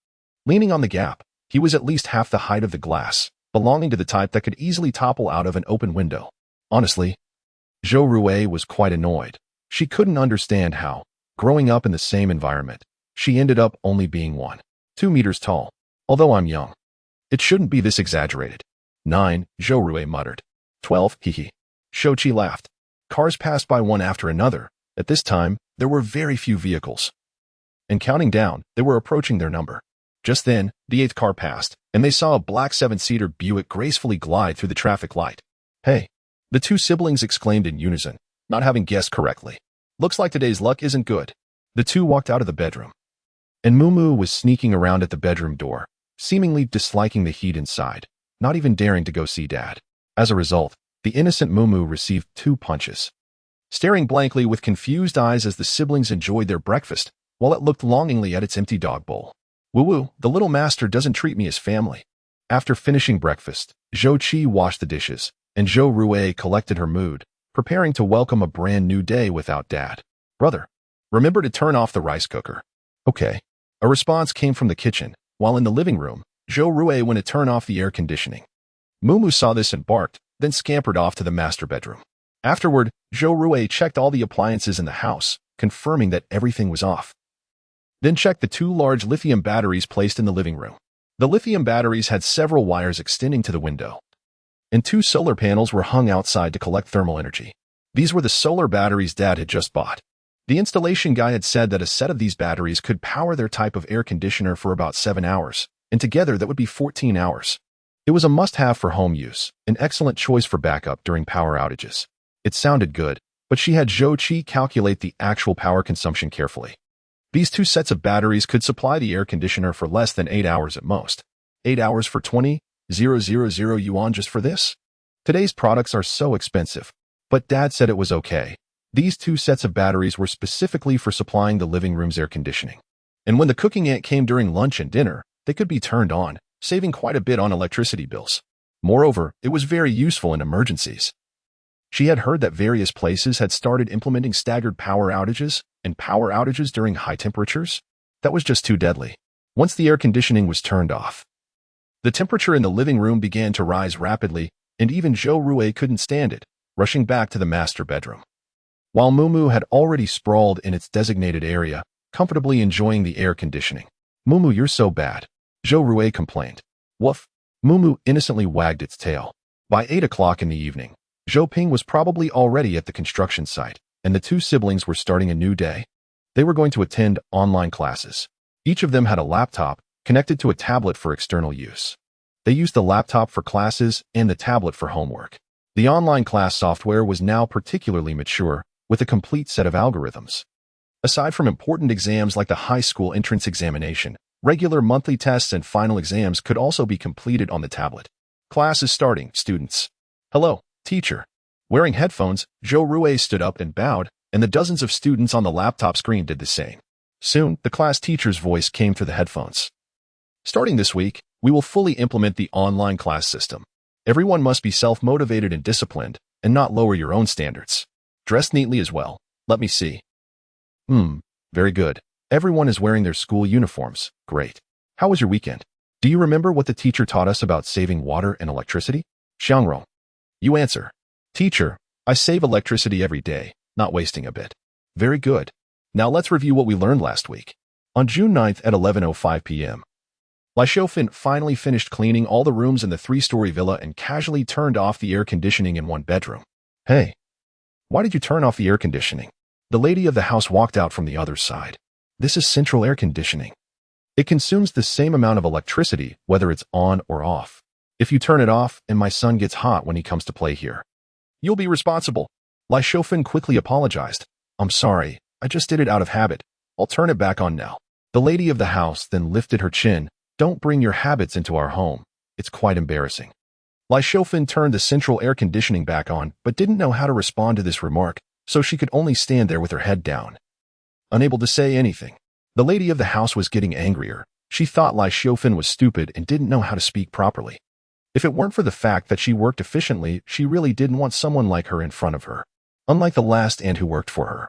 Leaning on the gap, he was at least half the height of the glass, belonging to the type that could easily topple out of an open window. Honestly, Zhou Rui was quite annoyed. She couldn't understand how, growing up in the same environment, she ended up only being 1.2 meters tall. Although I'm young, it shouldn't be this exaggerated. 9, Zhou Rui muttered. 12, hee. Zhou Qi laughed. Cars passed by one after another. At this time, there were very few vehicles. And counting down, they were approaching their number. Just then, the 8th car passed, and they saw a black 7-seater Buick gracefully glide through the traffic light. Hey! The two siblings exclaimed in unison, not having guessed correctly. Looks like today's luck isn't good. The two walked out of the bedroom, and Mumu was sneaking around at the bedroom door, seemingly disliking the heat inside, not even daring to go see Dad. As a result, the innocent Mumu received 2 punches. Staring blankly with confused eyes as the siblings enjoyed their breakfast, while it looked longingly at its empty dog bowl. Woo-woo, the little master doesn't treat me as family. After finishing breakfast, Zhou Qi washed the dishes, and Zhou Rui collected her mood, preparing to welcome a brand new day without Dad. Brother, remember to turn off the rice cooker. Okay. A response came from the kitchen, while in the living room, Zhou Rui went to turn off the air conditioning. Mumu saw this and barked, then scampered off to the master bedroom. Afterward, Zhou Rui checked all the appliances in the house, confirming that everything was off. Then checked the 2 large lithium batteries placed in the living room. The lithium batteries had several wires extending to the window, and 2 solar panels were hung outside to collect thermal energy. These were the solar batteries Dad had just bought. The installation guy had said that a set of these batteries could power their type of air conditioner for about 7 hours, and together that would be 14 hours. It was a must-have for home use, an excellent choice for backup during power outages. It sounded good, but she had Zhou Qi calculate the actual power consumption carefully. These two sets of batteries could supply the air conditioner for less than 8 hours at most. 8 hours for 20,000 yuan just for this? Today's products are so expensive. But Dad said it was okay. These two sets of batteries were specifically for supplying the living room's air conditioning. And when the cooking ant came during lunch and dinner, they could be turned on, saving quite a bit on electricity bills. Moreover, it was very useful in emergencies. She had heard that various places had started implementing staggered power outages and power outages during high temperatures. That was just too deadly. Once the air conditioning was turned off, the temperature in the living room began to rise rapidly, and even Zhou Rui couldn't stand it, rushing back to the master bedroom. While Mumu had already sprawled in its designated area, comfortably enjoying the air conditioning. "Mumu, you're so bad," Zhou Rui complained. "Woof." Mumu innocently wagged its tail. By 8 o'clock in the evening, Zhou Ping was probably already at the construction site, and the two siblings were starting a new day. They were going to attend online classes. Each of them had a laptop connected to a tablet for external use. They used the laptop for classes and the tablet for homework. The online class software was now particularly mature, with a complete set of algorithms. Aside from important exams like the high school entrance examination, regular monthly tests and final exams could also be completed on the tablet. "Class is starting, students." "Hello, teacher." Wearing headphones, Zhou Rui stood up and bowed, and the dozens of students on the laptop screen did the same. Soon, the class teacher's voice came through the headphones. "Starting this week, we will fully implement the online class system. Everyone must be self-motivated and disciplined, and not lower your own standards. Dress neatly as well. Let me see. Very good. Everyone is wearing their school uniforms. Great. How was your weekend? Do you remember what the teacher taught us about saving water and electricity?" Xiangrong. You answer. "Teacher, I save electricity every day, not wasting a bit." Very good. Now let's review what we learned last week. On June 9th at 11:05 p.m., Lai Xiufan finally finished cleaning all the rooms in the 3-story villa and casually turned off the air conditioning in one bedroom. "Hey, why did you turn off the air conditioning?" The lady of the house walked out from the other side. "This is central air conditioning. It consumes the same amount of electricity whether it's on or off. If you turn it off and my son gets hot when he comes to play here, you'll be responsible." Lai Xiufan quickly apologized. "I'm sorry, I just did it out of habit. I'll turn it back on now." The lady of the house then lifted her chin. "Don't bring your habits into our home. It's quite embarrassing." Lai Xiufan turned the central air conditioning back on, but didn't know how to respond to this remark, so she could only stand there with her head down, unable to say anything. The lady of the house was getting angrier. She thought Lai Xiufan was stupid and didn't know how to speak properly. If it weren't for the fact that she worked efficiently, she really didn't want someone like her in front of her. Unlike the last aunt who worked for her,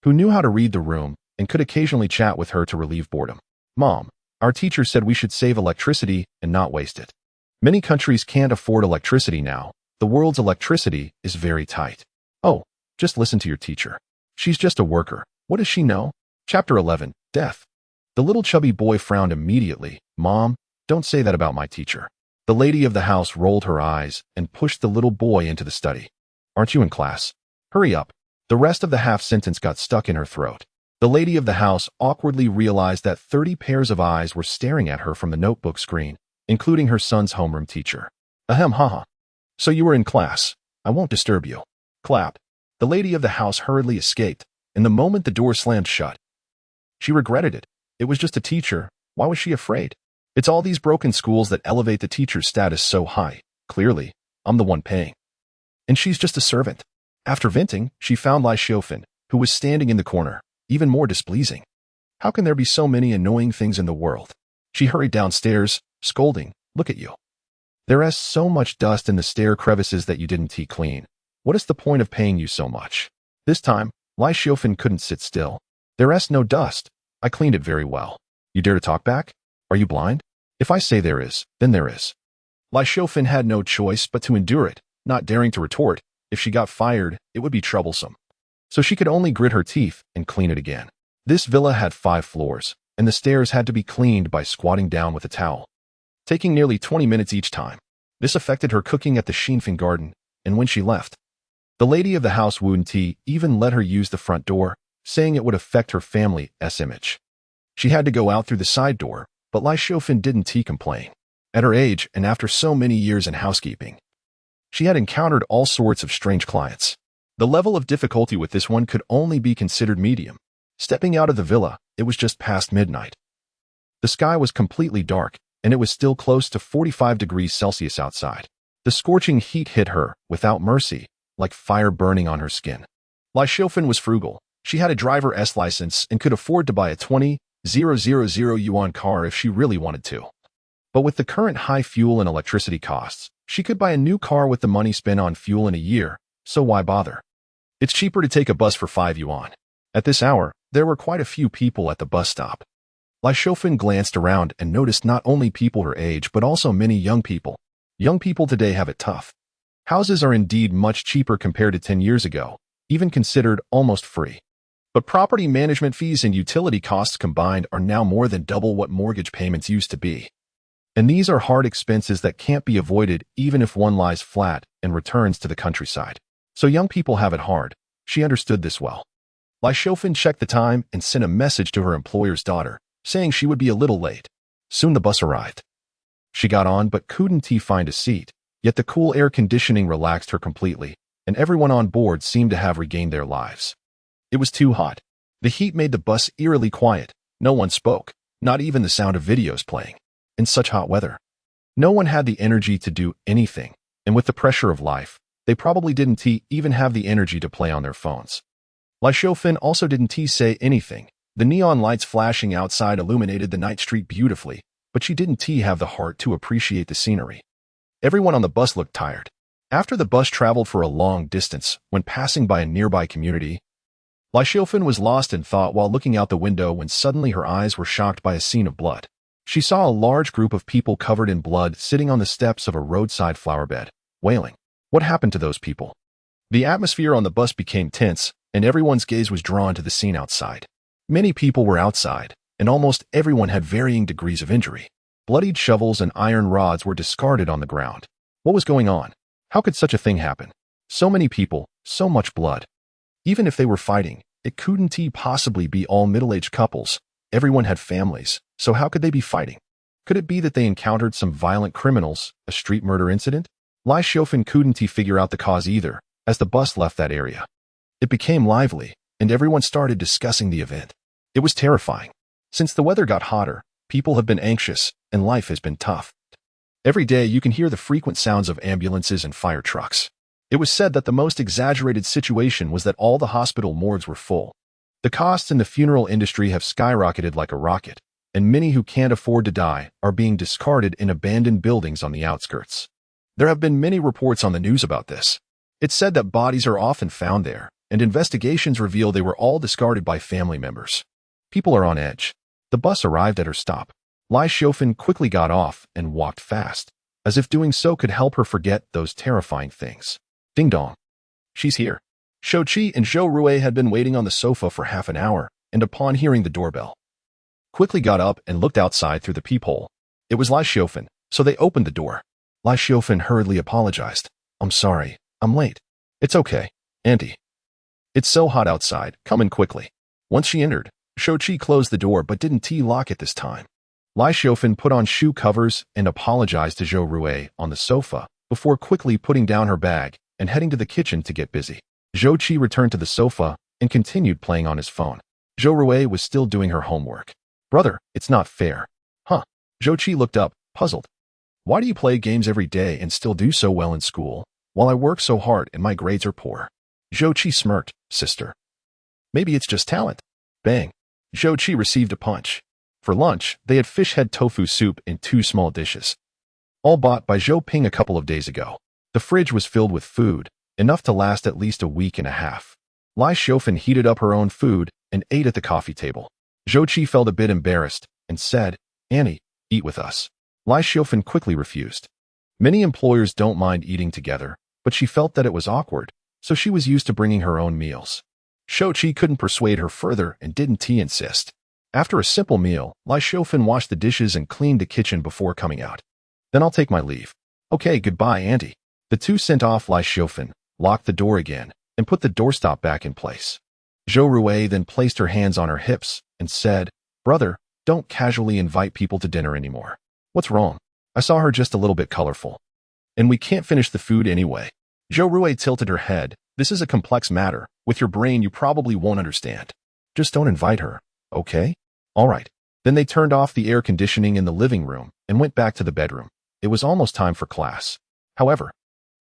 who knew how to read the room and could occasionally chat with her to relieve boredom. "Mom, our teacher said we should save electricity and not waste it. Many countries can't afford electricity now. The world's electricity is very tight." "Oh, just listen to your teacher. She's just a worker. What does she know?" Chapter 11, Death. The little chubby boy frowned immediately. "Mom, don't say that about my teacher." The lady of the house rolled her eyes and pushed the little boy into the study. "Aren't you in class? Hurry up." The rest of the half-sentence got stuck in her throat. The lady of the house awkwardly realized that 30 pairs of eyes were staring at her from the notebook screen, including her son's homeroom teacher. "Ahem, haha. So you were in class. I won't disturb you." Clap. The lady of the house hurriedly escaped, and the moment the door slammed shut, she regretted it. It was just a teacher. Why was she afraid? It's all these broken schools that elevate the teacher's status so high. Clearly, I'm the one paying. And she's just a servant. After venting, she found Lai Xiufan, who was standing in the corner, even more displeasing. How can there be so many annoying things in the world? She hurried downstairs, scolding, "Look at you. There is so much dust in the stair crevices that you didn't clean. What is the point of paying you so much?" This time, Lai Xiufan couldn't sit still. "There is no dust. I cleaned it very well. You dare to talk back? Are you blind? If I say there is, then there is." Lai Xiufan had no choice but to endure it, not daring to retort. If she got fired, it would be troublesome. So she could only grit her teeth and clean it again. This villa had 5 floors, and the stairs had to be cleaned by squatting down with a towel, taking nearly 20 minutes each time. This affected her cooking at the Xinfeng garden, and when she left, the lady of the house Wu Ti even let her use the front door, saying it would affect her family's image. She had to go out through the side door, but Lai Xiufan didn't complain. At her age and after so many years in housekeeping, she had encountered all sorts of strange clients. The level of difficulty with this one could only be considered medium. Stepping out of the villa, It was just past midnight. The sky was completely dark, and it was still close to 45 degrees Celsius outside. The scorching heat hit her, without mercy, like fire burning on her skin. Li Xiaofan was frugal. She had a driver's license and could afford to buy a 20,000 yuan car if she really wanted to. But with the current high fuel and electricity costs, she could buy a new car with the money spent on fuel in a year, so why bother? It's cheaper to take a bus for 5 yuan. At this hour, there were quite a few people at the bus stop. Li Xiaofan glanced around and noticed not only people her age but also many young people. Young people today have it tough. Houses are indeed much cheaper compared to 10 years ago, even considered almost free. But property management fees and utility costs combined are now more than double what mortgage payments used to be. And these are hard expenses that can't be avoided even if one lies flat and returns to the countryside. So young people have it hard. She understood this well. Li Xiaofan checked the time and sent a message to her employer's daughter, saying she would be a little late. Soon the bus arrived. She got on but couldn't find a seat, yet the cool air conditioning relaxed her completely, and everyone on board seemed to have regained their lives. It was too hot. The heat made the bus eerily quiet. No one spoke, not even the sound of videos playing. In such hot weather, no one had the energy to do anything, and with the pressure of life, they probably didn't even have the energy to play on their phones. Li Xiaofan also didn't say anything. The neon lights flashing outside illuminated the night street beautifully, but she didn't have the heart to appreciate the scenery. Everyone on the bus looked tired. After the bus traveled for a long distance, when passing by a nearby community, Li Xiaofan was lost in thought while looking out the window when suddenly her eyes were shocked by a scene of blood. She saw a large group of people covered in blood sitting on the steps of a roadside flower bed, wailing. What happened to those people? The atmosphere on the bus became tense, and everyone's gaze was drawn to the scene outside. Many people were outside, and almost everyone had varying degrees of injury. Bloodied shovels and iron rods were discarded on the ground. What was going on? How could such a thing happen? So many people, so much blood. Even if they were fighting, it couldn't possibly be all middle-aged couples. Everyone had families, so how could they be fighting? Could it be that they encountered some violent criminals, a street murder incident? Li Xiaofan couldn't figure out the cause either, as the bus left that area. It became lively, and everyone started discussing the event. It was terrifying. Since the weather got hotter, people have been anxious, and life has been tough. Every day you can hear the frequent sounds of ambulances and fire trucks. It was said that the most exaggerated situation was that all the hospital morgues were full. The costs in the funeral industry have skyrocketed like a rocket, and many who can't afford to die are being discarded in abandoned buildings on the outskirts. There have been many reports on the news about this. It's said that bodies are often found there, and investigations reveal they were all discarded by family members. People are on edge. The bus arrived at her stop. Li Xiaofan quickly got off and walked fast, as if doing so could help her forget those terrifying things. Ding dong. She's here. Shou Qi and Zhou Rui had been waiting on the sofa for half an hour, and upon hearing the doorbell, quickly got up and looked outside through the peephole. It was Li Xiaofan, so they opened the door. Li Xiaofan hurriedly apologized. I'm sorry, I'm late. It's okay, Auntie. It's so hot outside, come in quickly. Once she entered, Shou Qi closed the door but didn't lock it this time. Li Xiaofan put on shoe covers and apologized to Zhou Rui on the sofa before quickly putting down her bag and heading to the kitchen to get busy. Zhou Qi returned to the sofa and continued playing on his phone. Zhou Rui was still doing her homework. Brother, it's not fair. Huh? Zhou Qi looked up, puzzled. Why do you play games every day and still do so well in school, while I work so hard and my grades are poor? Zhou Qi smirked, sister. Maybe it's just talent. Bang. Zhou Qi received a punch. For lunch, they had fish head tofu soup in 2 small dishes, all bought by Zhou Ping a couple of days ago. The fridge was filled with food, enough to last at least a week and a half. Li Xiaofan heated up her own food and ate at the coffee table. Zhou Qi felt a bit embarrassed and said, Annie, eat with us. Li Xiaofan quickly refused. Many employers don't mind eating together, but she felt that it was awkward, so she was used to bringing her own meals. Shou Qi couldn't persuade her further and didn't insist. After a simple meal, Li Xiaofan washed the dishes and cleaned the kitchen before coming out. Then I'll take my leave. Okay, goodbye, Auntie. The two sent off Li Xiaofan, locked the door again, and put the doorstop back in place. Zhou Rui then placed her hands on her hips and said, Brother, don't casually invite people to dinner anymore. What's wrong? I saw her just a little bit colorful. And we can't finish the food anyway. Zhou Rui tilted her head. This is a complex matter. With your brain, you probably won't understand. Just don't invite her, okay? All right. Then they turned off the air conditioning in the living room and went back to the bedroom. It was almost time for class. However,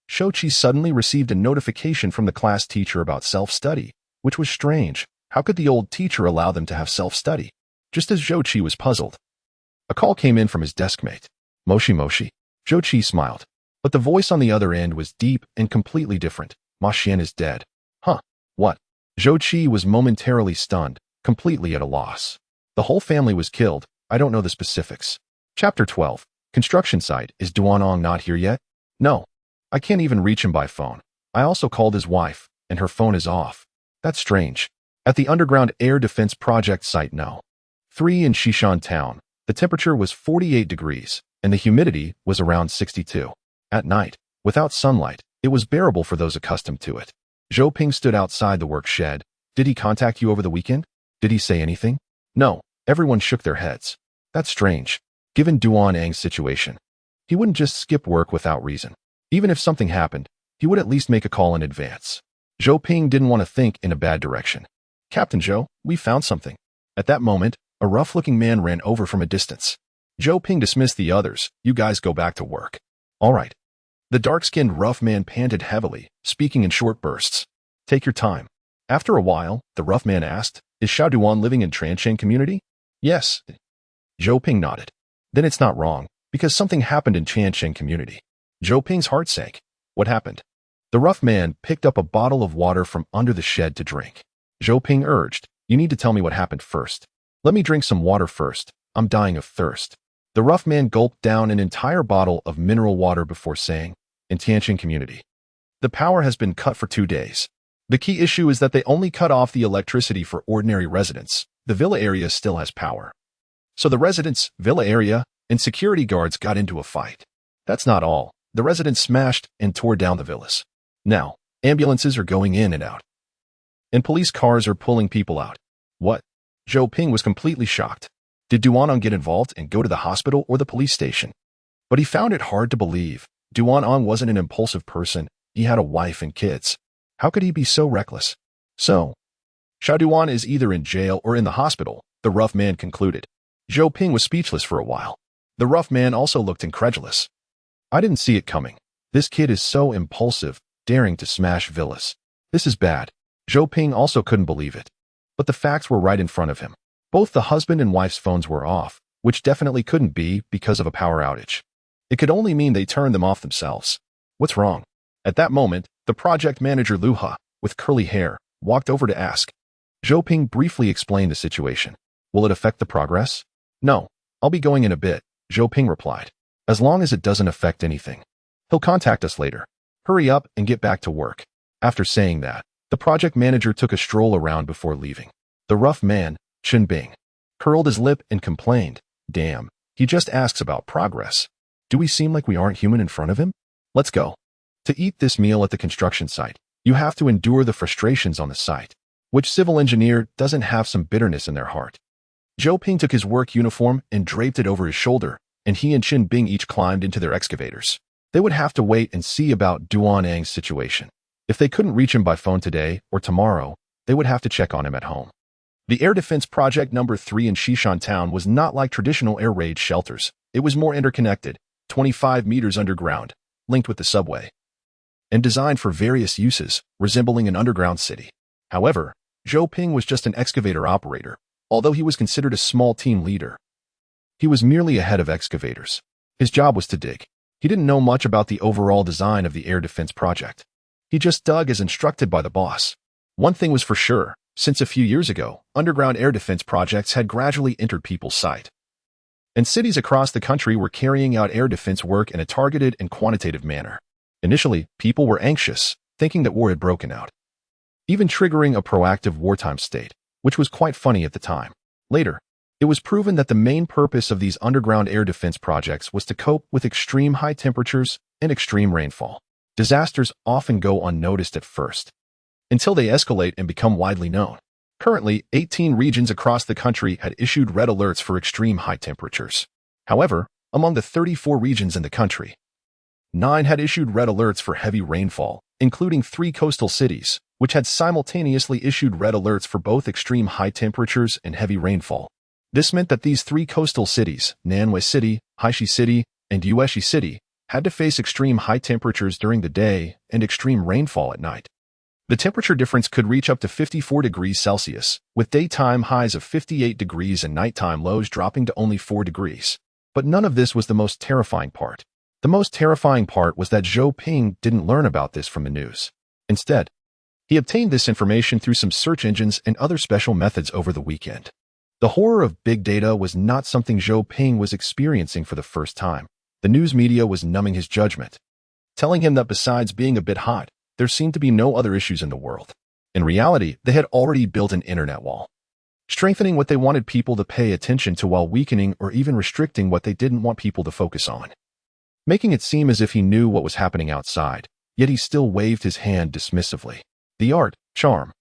Shochi suddenly received a notification from the class teacher about self-study, which was strange. How could the old teacher allow them to have self-study? Just as Shochi was puzzled, a call came in from his deskmate. Moshi Moshi. Shochi smiled, but the voice on the other end was deep and completely different. Ma Xian is dead. Huh? What? Shochi was momentarily stunned, completely at a loss. The whole family was killed. I don't know the specifics. Chapter 12. Construction site. Is Duanong not here yet? No. I can't even reach him by phone. I also called his wife, and her phone is off. That's strange. At the underground air defense project site No. 3 in Shishan town, the temperature was 48 degrees, and the humidity was around 62. At night, without sunlight, it was bearable for those accustomed to it. Zhou Ping stood outside the work shed. Did he contact you over the weekend? Did he say anything? No. Everyone shook their heads. That's strange. Given Duanang's situation, he wouldn't just skip work without reason. Even if something happened, he would at least make a call in advance. Zhou Ping didn't want to think in a bad direction. Captain Zhou, we found something. At that moment, a rough-looking man ran over from a distance. Zhou Ping dismissed the others. You guys go back to work. All right. The dark-skinned rough man panted heavily, speaking in short bursts. Take your time. After a while, the rough man asked, is Xiao Duan living in Trancheng community? Yes. Zhou Ping nodded. Then it's not wrong, because something happened in Trancheng community. Zhou Ping's heart sank. What happened? The rough man picked up a bottle of water from under the shed to drink. Zhou Ping urged, you need to tell me what happened first. Let me drink some water first. I'm dying of thirst. The rough man gulped down an entire bottle of mineral water before saying, in Tianjin community, the power has been cut for 2 days. The key issue is that they only cut off the electricity for ordinary residents. The villa area still has power. So the residents, villa area, and security guards got into a fight. That's not all. The residents smashed and tore down the villas. Now, ambulances are going in and out. And police cars are pulling people out. What? Zhou Ping was completely shocked. Did Duanong get involved and go to the hospital or the police station? But he found it hard to believe. Duanong wasn't an impulsive person. He had a wife and kids. How could he be so reckless? So, Xiao Duan is either in jail or in the hospital, the rough man concluded. Zhou Ping was speechless for a while. The rough man also looked incredulous. I didn't see it coming. This kid is so impulsive, daring to smash villas. This is bad. Zhou Ping also couldn't believe it. But the facts were right in front of him. Both the husband and wife's phones were off, which definitely couldn't be because of a power outage. It could only mean they turned them off themselves. What's wrong? At that moment, the project manager Lu He, with curly hair, walked over to ask. Zhou Ping briefly explained the situation. Will it affect the progress? No. I'll be going in a bit, Zhou Ping replied. As long as it doesn't affect anything. He'll contact us later. Hurry up and get back to work. After saying that, the project manager took a stroll around before leaving. The rough man, Chen Bing, curled his lip and complained, damn, he just asks about progress. Do we seem like we aren't human in front of him? Let's go. To eat this meal at the construction site, you have to endure the frustrations on the site. Which civil engineer doesn't have some bitterness in their heart? Zhou Ping took his work uniform and draped it over his shoulder, and he and Chen Bing each climbed into their excavators. They would have to wait and see about Duanang's situation. If they couldn't reach him by phone today or tomorrow, they would have to check on him at home. The Air Defense Project number 3 in Shishan Town was not like traditional air raid shelters. It was more interconnected, 25 meters underground, linked with the subway, and designed for various uses, resembling an underground city. However, Zhou Ping was just an excavator operator, although he was considered a small team leader. He was merely a head of excavators. His job was to dig. He didn't know much about the overall design of the air defense project. He just dug as instructed by the boss. One thing was for sure, since a few years ago, underground air defense projects had gradually entered people's sight. And cities across the country were carrying out air defense work in a targeted and quantitative manner. Initially, people were anxious, thinking that war had broken out, even triggering a proactive wartime state, which was quite funny at the time. Later, it was proven that the main purpose of these underground air defense projects was to cope with extreme high temperatures and extreme rainfall. Disasters often go unnoticed at first, until they escalate and become widely known. Currently, 18 regions across the country had issued red alerts for extreme high temperatures. However, among the 34 regions in the country, 9 had issued red alerts for heavy rainfall, including 3 coastal cities, which had simultaneously issued red alerts for both extreme high temperatures and heavy rainfall. This meant that these three coastal cities, Nanwei City, Haishi City, and Yueshi City, had to face extreme high temperatures during the day and extreme rainfall at night. The temperature difference could reach up to 54 degrees Celsius, with daytime highs of 58 degrees and nighttime lows dropping to only 4 degrees. But none of this was the most terrifying part. The most terrifying part was that Zhou Ping didn't learn about this from the news. Instead, he obtained this information through some search engines and other special methods over the weekend. The horror of big data was not something Zhou Ping was experiencing for the first time. The news media was numbing his judgment, telling him that besides being a bit hot, there seemed to be no other issues in the world. In reality, they had already built an internet wall, strengthening what they wanted people to pay attention to while weakening or even restricting what they didn't want people to focus on, making it seem as if he knew what was happening outside, yet he still waved his hand dismissively. The art, charm,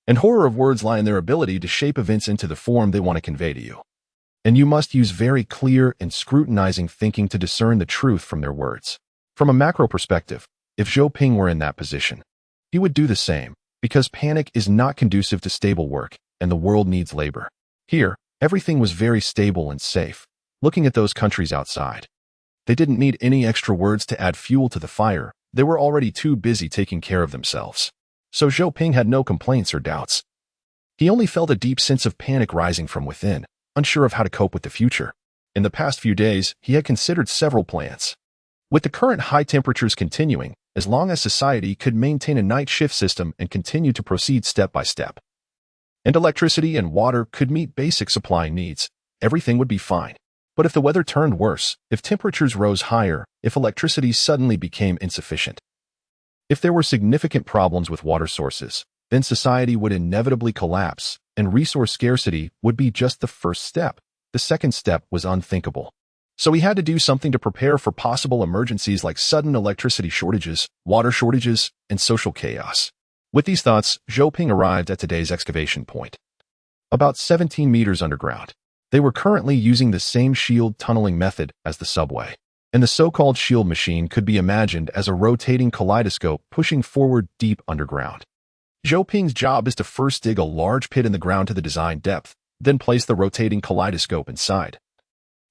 and horror of words lie in their ability to shape events into the form they want to convey to you. And you must use very clear and scrutinizing thinking to discern the truth from their words. From a macro perspective, if Zhou Ping were in that position, he would do the same, because panic is not conducive to stable work, and the world needs labor. Here, everything was very stable and safe. Looking at those countries outside, they didn't need any extra words to add fuel to the fire. They were already too busy taking care of themselves. So Zhou Ping had no complaints or doubts. He only felt a deep sense of panic rising from within, unsure of how to cope with the future. In the past few days, he had considered several plans. With the current high temperatures continuing, as long as society could maintain a night shift system and continue to proceed step by step, and electricity and water could meet basic supply needs, everything would be fine. But if the weather turned worse, if temperatures rose higher, if electricity suddenly became insufficient, if there were significant problems with water sources, then society would inevitably collapse, and resource scarcity would be just the first step. The second step was unthinkable. So he had to do something to prepare for possible emergencies like sudden electricity shortages, water shortages, and social chaos. With these thoughts, Zhou Ping arrived at today's excavation point, about 17 meters underground. They were currently using the same shield tunneling method as the subway, and the so-called shield machine could be imagined as a rotating kaleidoscope pushing forward deep underground. Zhou Ping's job is to first dig a large pit in the ground to the design depth, then place the rotating kaleidoscope inside,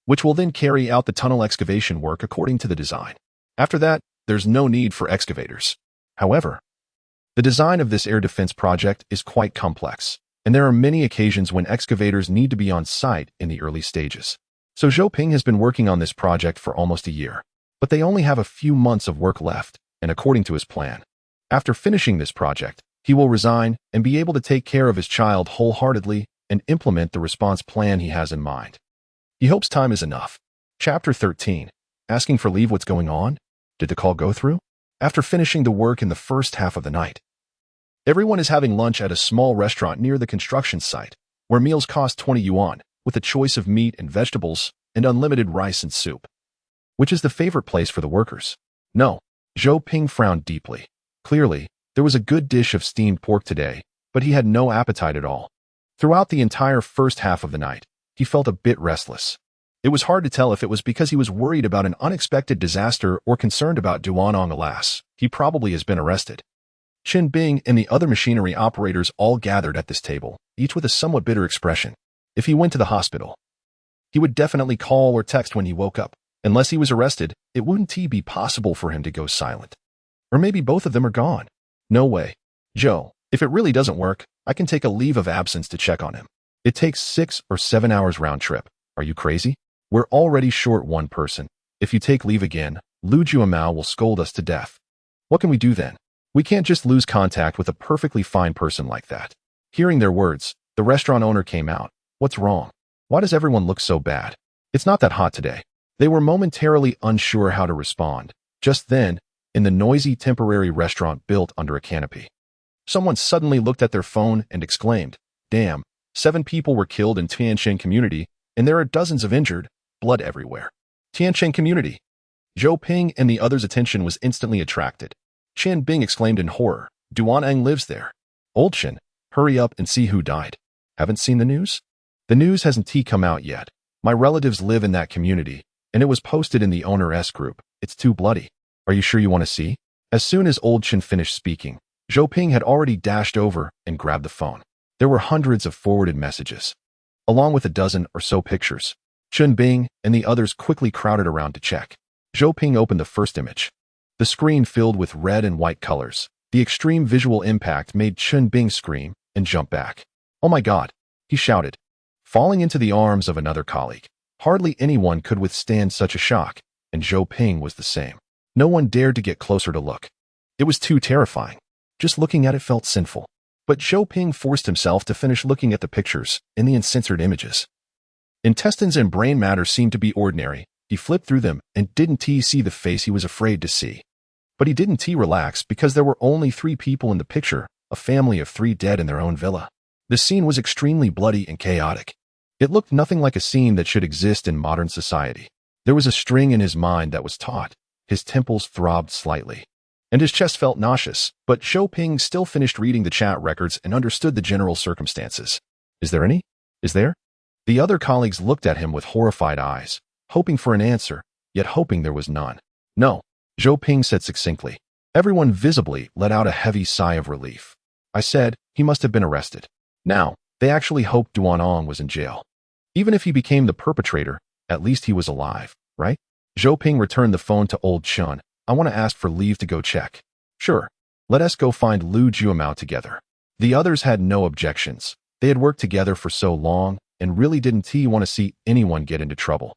which will then carry out the tunnel excavation work according to the design. After that, there's no need for excavators. However, the design of this air defense project is quite complex, and there are many occasions when excavators need to be on site in the early stages. So Zhou Ping has been working on this project for almost a year, but they only have a few months of work left, and according to his plan, after finishing this project, he will resign and be able to take care of his child wholeheartedly and implement the response plan he has in mind. He hopes time is enough. Chapter 13. Asking for leave. What's going on? Did the call go through? After finishing the work in the first half of the night, everyone is having lunch at a small restaurant near the construction site, where meals cost 20 yuan, with a choice of meat and vegetables, and unlimited rice and soup. Which is the favorite place for the workers? No. Zhou Ping frowned deeply. Clearly, there was a good dish of steamed pork today, but he had no appetite at all. Throughout the entire first half of the night, he felt a bit restless. It was hard to tell if it was because he was worried about an unexpected disaster or concerned about Duanong. Alas, he probably has been arrested. Qin Bing and the other machinery operators all gathered at this table, each with a somewhat bitter expression. If he went to the hospital, he would definitely call or text when he woke up. Unless he was arrested, it wouldn't be possible for him to go silent. Or maybe both of them are gone. No way. Joe, if it really doesn't work, I can take a leave of absence to check on him. It takes 6 or 7 hours round trip. Are you crazy? We're already short one person. If you take leave again, Lu Juamao will scold us to death. What can we do then? We can't just lose contact with a perfectly fine person like that. Hearing their words, the restaurant owner came out. What's wrong? Why does everyone look so bad? It's not that hot today. They were momentarily unsure how to respond. Just then, in the noisy temporary restaurant built under a canopy, someone suddenly looked at their phone and exclaimed, "Damn, 7 people were killed in Tianjin community, and there are dozens of injured, blood everywhere." Tianjin community. Zhou Ping and the others' attention was instantly attracted. Qin Bing exclaimed in horror, "Duanang lives there. Old Qin, hurry up and see who died. Haven't seen the news? The news hasn't come out yet. My relatives live in that community, and it was posted in the owner's group. It's too bloody. Are you sure you want to see?" As soon as Old Qin finished speaking, Zhou Ping had already dashed over and grabbed the phone. There were hundreds of forwarded messages. along with a dozen or so pictures. Chun Bing and the others quickly crowded around to check. Zhou Ping opened the first image. The screen filled with red and white colors. The extreme visual impact made Chun Bing scream and jump back. "Oh my God," he shouted, falling into the arms of another colleague. Hardly anyone could withstand such a shock, and Zhou Ping was the same. No one dared to get closer to look. It was too terrifying. Just looking at it felt sinful. But Zhou Ping forced himself to finish looking at the pictures and the uncensored images. Intestines and brain matter seemed to be ordinary. He flipped through them and didn't see the face he was afraid to see. But he didn't relax because there were only 3 people in the picture, a family of 3 dead in their own villa. The scene was extremely bloody and chaotic. It looked nothing like a scene that should exist in modern society. There was a string in his mind that was taut. His temples throbbed slightly, and his chest felt nauseous, but Zhou Ping still finished reading the chat records and understood the general circumstances. "Is there any? Is there?" The other colleagues looked at him with horrified eyes, hoping for an answer, yet hoping there was none. "No," Zhou Ping said succinctly. Everyone visibly let out a heavy sigh of relief. "I said he must have been arrested. Now, they actually hoped Duanong was in jail. Even if he became the perpetrator, at least he was alive, right?" Zhou Ping returned the phone to old Chun. "I want to ask for leave to go check." "Sure. Let us go find Lu Jiumao together." The others had no objections. They had worked together for so long and really didn't want to see anyone get into trouble.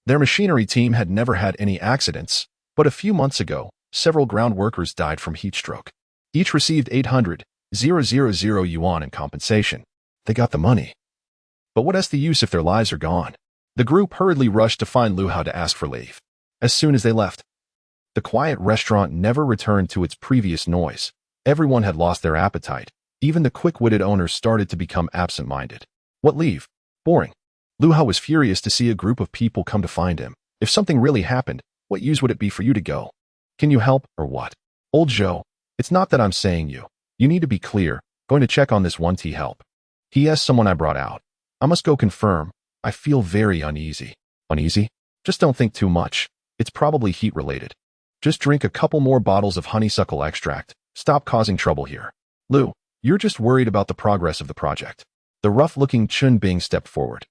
Their machinery team had never had any accidents, but a few months ago, several ground workers died from heatstroke. Each received 800,000 yuan in compensation. They got the money. But what's the use if their lives are gone? The group hurriedly rushed to find Lu Hao to ask for leave. As soon as they left, the quiet restaurant never returned to its previous noise. Everyone had lost their appetite. Even the quick-witted owners started to become absent-minded. What leave? Boring. Lu Hao was furious to see a group of people come to find him. If something really happened, what use would it be for you to go? Can you help, or what? Old Zhou, it's not that I'm saying you. You need to be clear. Going to check on this 1T help. He is someone I brought out. I must go confirm. I feel very uneasy. Uneasy? Just don't think too much. It's probably heat-related. Just drink a couple more bottles of honeysuckle extract. Stop causing trouble here. Lu, you're just worried about the progress of the project. The rough-looking Chun Bing stepped forward.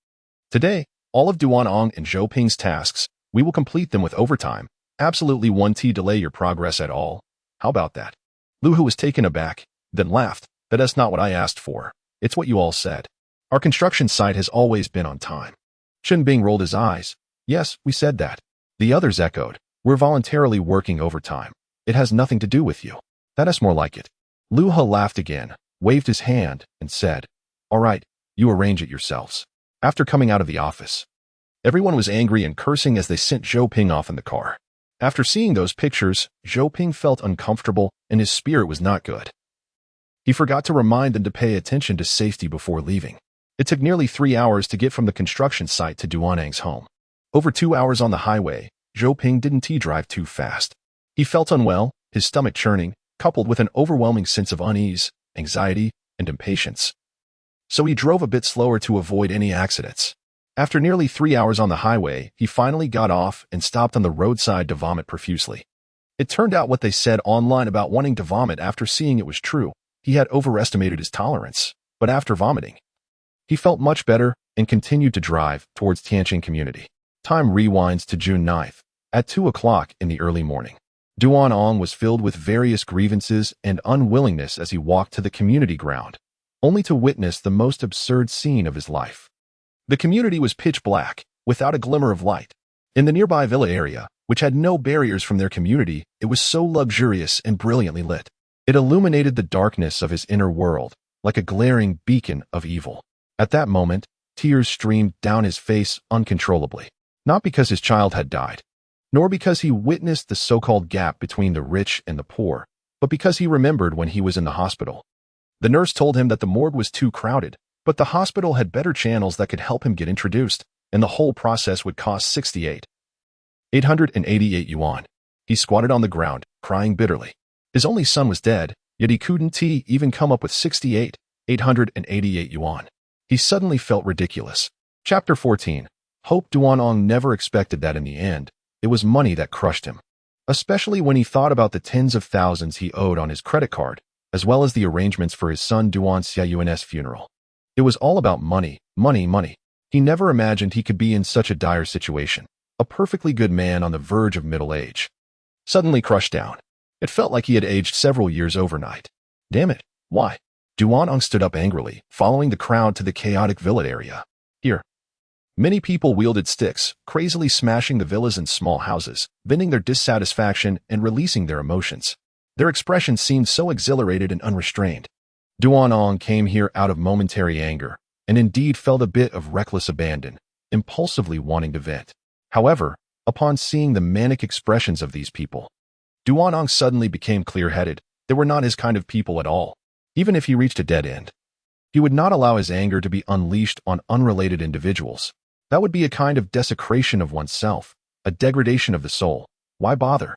Today, all of Duanong and Zhou Ping's tasks, we will complete them with overtime. Absolutely 1T delay your progress at all. How about that? Lu Hu was taken aback, then laughed. That's not what I asked for. It's what you all said. Our construction site has always been on time. Chun Bing rolled his eyes. Yes, we said that. The others echoed. We're voluntarily working overtime. It has nothing to do with you. That's more like it. Lu He laughed again, waved his hand, and said, "All right, you arrange it yourselves." After coming out of the office, everyone was angry and cursing as they sent Zhou Ping off in the car. After seeing those pictures, Zhou Ping felt uncomfortable and his spirit was not good. He forgot to remind them to pay attention to safety before leaving. It took nearly 3 hours to get from the construction site to Duanang's home. Over 2 hours on the highway, Zhou Ping didn't drive too fast. He felt unwell, his stomach churning, coupled with an overwhelming sense of unease, anxiety, and impatience. So he drove a bit slower to avoid any accidents. After nearly 3 hours on the highway, he finally got off and stopped on the roadside to vomit profusely. It turned out what they said online about wanting to vomit after seeing it was true. He had overestimated his tolerance, but after vomiting, he felt much better and continued to drive towards Tianjin Community. Time rewinds to June 9th, at 2 o'clock in the early morning. Duanong was filled with various grievances and unwillingness as he walked to the community ground, only to witness the most absurd scene of his life. The community was pitch black, without a glimmer of light. In the nearby villa area, which had no barriers from their community, it was so luxurious and brilliantly lit. It illuminated the darkness of his inner world, like a glaring beacon of evil. At that moment, tears streamed down his face uncontrollably, not because his child had died, nor because he witnessed the so-called gap between the rich and the poor, but because he remembered when he was in the hospital. The nurse told him that the morgue was too crowded, but the hospital had better channels that could help him get introduced, and the whole process would cost 888 yuan. He squatted on the ground, crying bitterly. His only son was dead, yet he couldn't even come up with 888 yuan. He suddenly felt ridiculous. Chapter 14. Hope Duanong never expected that in the end, it was money that crushed him. Especially when he thought about the tens of thousands he owed on his credit card, as well as the arrangements for his son Duan Xiaoyuan's funeral. It was all about money, money, money. He never imagined he could be in such a dire situation. A perfectly good man on the verge of middle age. Suddenly crushed down. It felt like he had aged several years overnight. Damn it, why? Duan stood up angrily, following the crowd to the chaotic villa area. Here. Many people wielded sticks, crazily smashing the villas and small houses, venting their dissatisfaction and releasing their emotions. Their expressions seemed so exhilarated and unrestrained. Duan came here out of momentary anger, and indeed felt a bit of reckless abandon, impulsively wanting to vent. However, upon seeing the manic expressions of these people, Duan suddenly became clear-headed. They were not his kind of people at all. Even if he reached a dead end, he would not allow his anger to be unleashed on unrelated individuals. That would be a kind of desecration of oneself, a degradation of the soul. Why bother?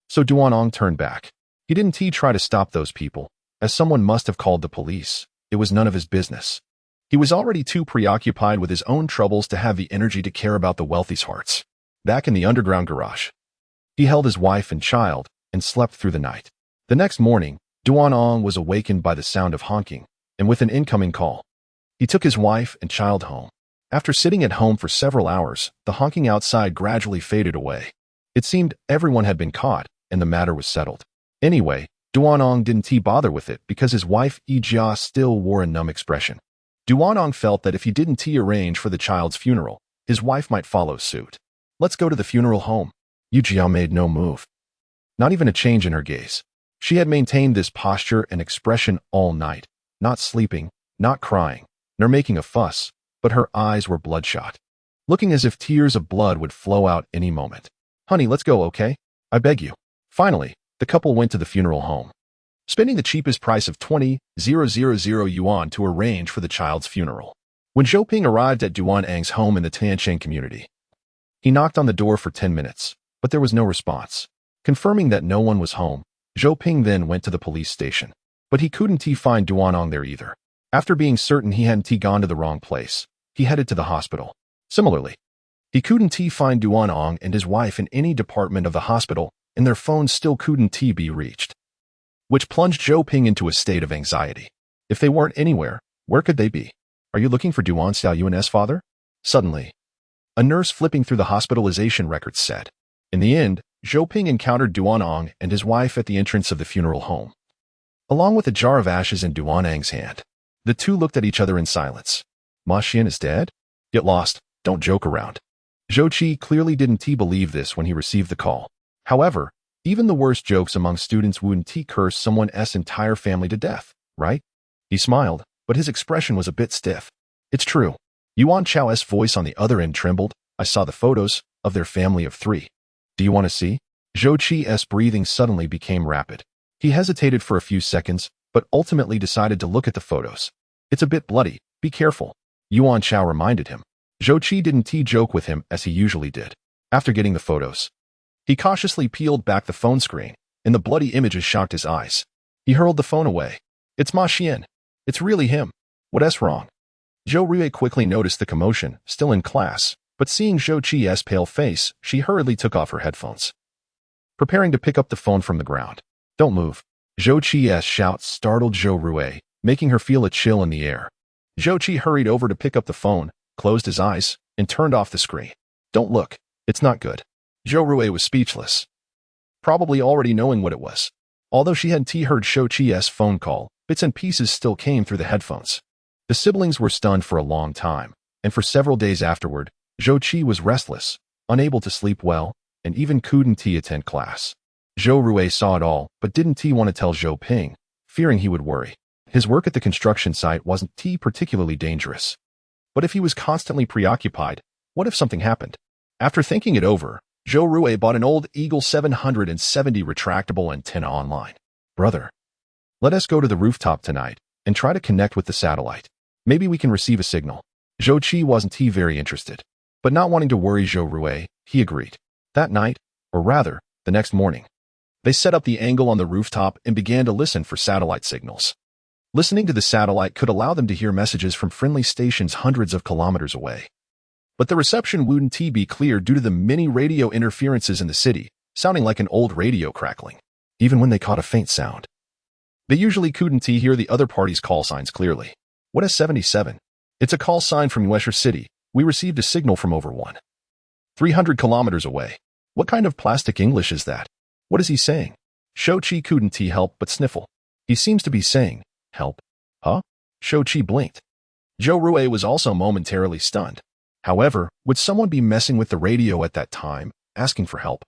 So Duan turned back. He didn't try to stop those people, as someone must have called the police. It was none of his business. He was already too preoccupied with his own troubles to have the energy to care about the wealthy's hearts. Back in the underground garage, he held his wife and child and slept through the night. The next morning, Duan was awakened by the sound of honking, and with an incoming call. He took his wife and child home. After sitting at home for several hours, the honking outside gradually faded away. It seemed everyone had been caught, and the matter was settled. Anyway, Duan didn't bother with it because his wife Jia still wore a numb expression. Duan felt that if he didn't arrange for the child's funeral, his wife might follow suit. Let's go to the funeral home. Jia made no move. Not even a change in her gaze. She had maintained this posture and expression all night, not sleeping, not crying, nor making a fuss, but her eyes were bloodshot, looking as if tears of blood would flow out any moment. Honey, let's go, okay? I beg you. Finally, the couple went to the funeral home, spending the cheapest price of 20,000 yuan to arrange for the child's funeral. When Zhou Ping arrived at Duan's home in the Tiancheng community, he knocked on the door for 10 minutes, but there was no response. Confirming that no one was home, Zhou Ping then went to the police station, but he couldn't find Duan there either. After being certain he hadn't gone to the wrong place, he headed to the hospital. Similarly, he couldn't find Duan and his wife in any department of the hospital, and their phones still couldn't be reached, which plunged Zhou Ping into a state of anxiety. If they weren't anywhere, where could they be? Are you looking for Duan Xiaoyuan's father? Suddenly, a nurse flipping through the hospitalization records said. In the end, Zhou Ping encountered Duan and his wife at the entrance of the funeral home, along with a jar of ashes in Duan's hand. The two looked at each other in silence. Ma Xian is dead? Get lost. Don't joke around. Zhou Qi clearly didn't believe this when he received the call. However, even the worst jokes among students wouldn't curse someone's entire family to death, right? He smiled, but his expression was a bit stiff. It's true. Yuan Chao's voice on the other end trembled. I saw the photos of their family of 3. Do you want to see? Zhou Qi's breathing suddenly became rapid. He hesitated for a few seconds, but ultimately decided to look at the photos. It's a bit bloody. Be careful. Yuan Chao reminded him. Zhou Qi didn't joke with him as he usually did. After getting the photos, he cautiously peeled back the phone screen, and the bloody images shocked his eyes. He hurled the phone away. It's Ma Xian. It's really him. What's wrong? Zhou Rui quickly noticed the commotion, still in class, but seeing Zhou Qi's pale face, she hurriedly took off her headphones, preparing to pick up the phone from the ground. Don't move. Zhou Qi's shout startled Zhou Rui, making her feel a chill in the air. Zhou Qi hurried over to pick up the phone, closed his eyes, and turned off the screen. Don't look. It's not good. Zhou Rui was speechless, probably already knowing what it was. Although she hadn't heard Zhou Qi's phone call, bits and pieces still came through the headphones. The siblings were stunned for a long time, and for several days afterward, Zhou Qi was restless, unable to sleep well, and even couldn't attend class. Zhou Rui saw it all, but didn't want to tell Zhou Ping, fearing he would worry. His work at the construction site wasn't particularly dangerous. But if he was constantly preoccupied, what if something happened? After thinking it over, Zhou Rui bought an old Eagle 770 retractable antenna online. Brother, let us go to the rooftop tonight and try to connect with the satellite. Maybe we can receive a signal. Zhou Qi wasn't very interested, but not wanting to worry Zhou Rui, he agreed. That night, or rather, the next morning, they set up the angle on the rooftop and began to listen for satellite signals. Listening to the satellite could allow them to hear messages from friendly stations hundreds of kilometers away. But the reception wouldn't be clear due to the many radio interferences in the city, sounding like an old radio crackling. Even when they caught a faint sound, they usually couldn't hear the other party's call signs clearly. What is 77? It's a call sign from Yesher City. We received a signal from over 300 kilometers away. What kind of plastic English is that? What is he saying? Shou-Chi couldn't help but sniffle. He seems to be saying, help. Huh? Shou-Chi blinked. Zhou Rui was also momentarily stunned. However, would someone be messing with the radio at that time, asking for help,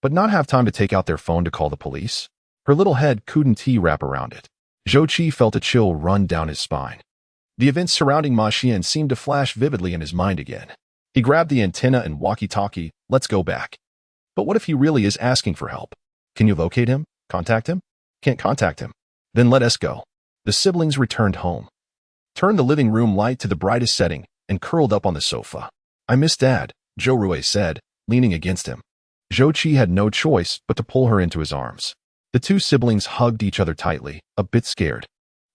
but not have time to take out their phone to call the police? Her little head couldn't wrap around it. Zhou-Chi felt a chill run down his spine. The events surrounding Ma Xian seemed to flash vividly in his mind again. He grabbed the antenna and walkie-talkie. Let's go back. But what if he really is asking for help? Can you locate him? Contact him? Can't contact him. Then let us go. The siblings returned home, turned the living room light to the brightest setting, and curled up on the sofa. I miss Dad, Zhou Rui said, leaning against him. Zhou-Chi had no choice but to pull her into his arms. The two siblings hugged each other tightly, a bit scared.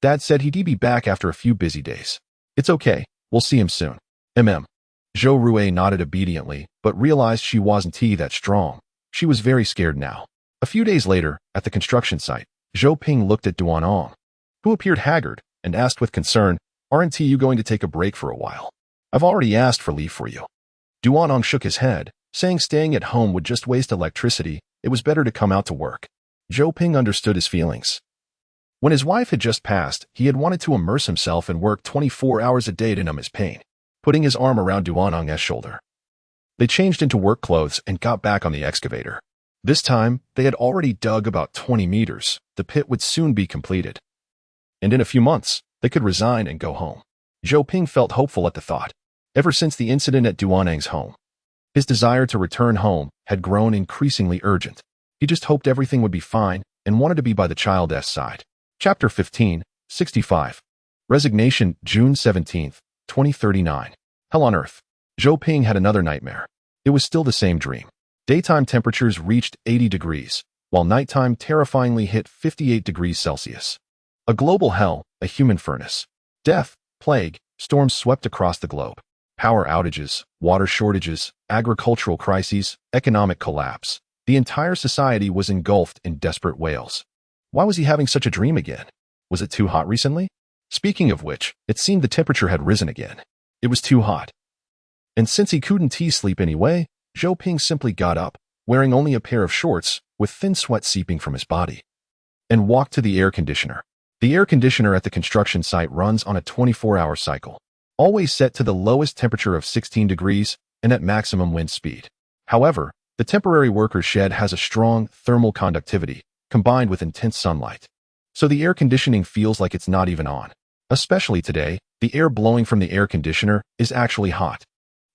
Dad said he'd be back after a few busy days. It's okay, we'll see him soon. Zhou Rui nodded obediently, but realized she wasn't that strong. She was very scared now. A few days later, at the construction site, Zhou Ping looked at Duanong, who appeared haggard, and asked with concern, aren't you going to take a break for a while? I've already asked for leave for you. Duanong shook his head, saying staying at home would just waste electricity. It was better to come out to work. Zhou Ping understood his feelings. When his wife had just passed, he had wanted to immerse himself and work 24 hours a day to numb his pain, putting his arm around Duanong's shoulder. They changed into work clothes and got back on the excavator. This time, they had already dug about 20 meters. The pit would soon be completed. And in a few months, they could resign and go home. Zhou Ping felt hopeful at the thought. Ever since the incident at Duanong's home, his desire to return home had grown increasingly urgent. He just hoped everything would be fine and wanted to be by the child's side. Chapter 15, 65. Resignation, June 17, 2039. Hell on Earth. Zhou Ping had another nightmare. It was still the same dream. Daytime temperatures reached 80 degrees, while nighttime terrifyingly hit 58 degrees Celsius. A global hell, a human furnace. Death, plague, storms swept across the globe. Power outages, water shortages, agricultural crises, economic collapse. The entire society was engulfed in desperate wails. Why was he having such a dream again? Was it too hot recently? Speaking of which, it seemed the temperature had risen again. It was too hot. And since he couldn't sleep anyway, Zhou Ping simply got up, wearing only a pair of shorts, with thin sweat seeping from his body, and walked to the air conditioner. The air conditioner at the construction site runs on a 24-hour cycle, always set to the lowest temperature of 16 degrees and at maximum wind speed. However, the temporary workers' shed has a strong thermal conductivity, combined with intense sunlight. So the air conditioning feels like it's not even on. Especially today, the air blowing from the air conditioner is actually hot.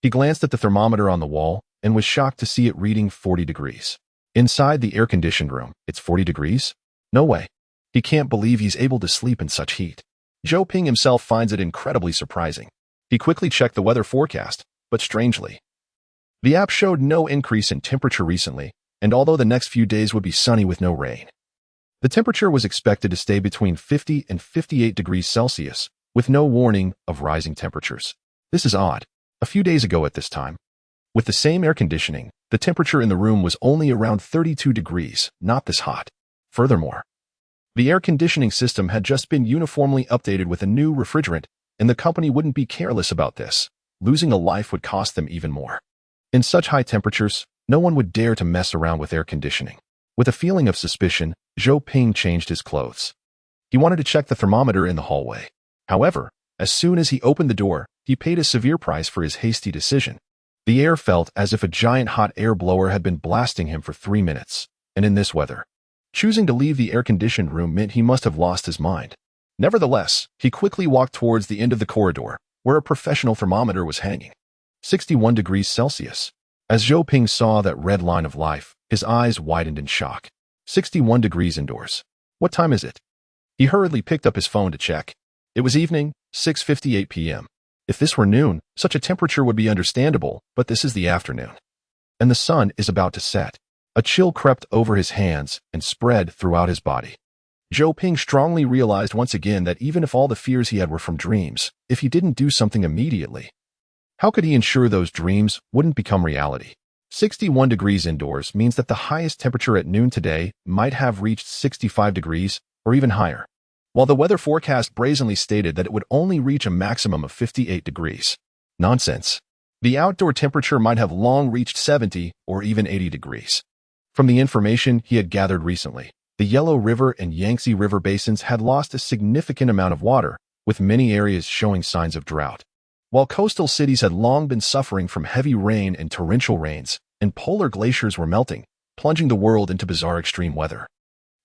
He glanced at the thermometer on the wall and was shocked to see it reading 40 degrees. Inside the air-conditioned room, it's 40 degrees? No way. He can't believe he's able to sleep in such heat. Zhou Ping himself finds it incredibly surprising. He quickly checked the weather forecast, but strangely, the app showed no increase in temperature recently, and although the next few days would be sunny with no rain, the temperature was expected to stay between 50 and 58 degrees Celsius, with no warning of rising temperatures. This is odd. A few days ago at this time, with the same air conditioning, the temperature in the room was only around 32 degrees, not this hot. Furthermore, the air conditioning system had just been uniformly updated with a new refrigerant, and the company wouldn't be careless about this. Losing a life would cost them even more. In such high temperatures, no one would dare to mess around with air conditioning. With a feeling of suspicion, Zhou Ping changed his clothes. He wanted to check the thermometer in the hallway. However, as soon as he opened the door, he paid a severe price for his hasty decision. The air felt as if a giant hot air blower had been blasting him for 3 minutes, and in this weather, choosing to leave the air-conditioned room meant he must have lost his mind. Nevertheless, he quickly walked towards the end of the corridor, where a professional thermometer was hanging. 61 degrees Celsius. As Zhou Ping saw that red line of life, his eyes widened in shock. 61 degrees indoors. What time is it? He hurriedly picked up his phone to check. It was evening, 6:58 p.m. If this were noon, such a temperature would be understandable, but this is the afternoon, and the sun is about to set. A chill crept over his hands and spread throughout his body. Zhou Ping strongly realized once again that even if all the fears he had were from dreams, if he didn't do something immediately, how could he ensure those dreams wouldn't become reality? 61 degrees indoors means that the highest temperature at noon today might have reached 65 degrees or even higher. while the weather forecast brazenly stated that it would only reach a maximum of 58 degrees. Nonsense. The outdoor temperature might have long reached 70 or even 80 degrees. From the information he had gathered recently, the Yellow River and Yangtze River basins had lost a significant amount of water, with many areas showing signs of drought. While coastal cities had long been suffering from heavy rain and torrential rains, and polar glaciers were melting, plunging the world into bizarre extreme weather.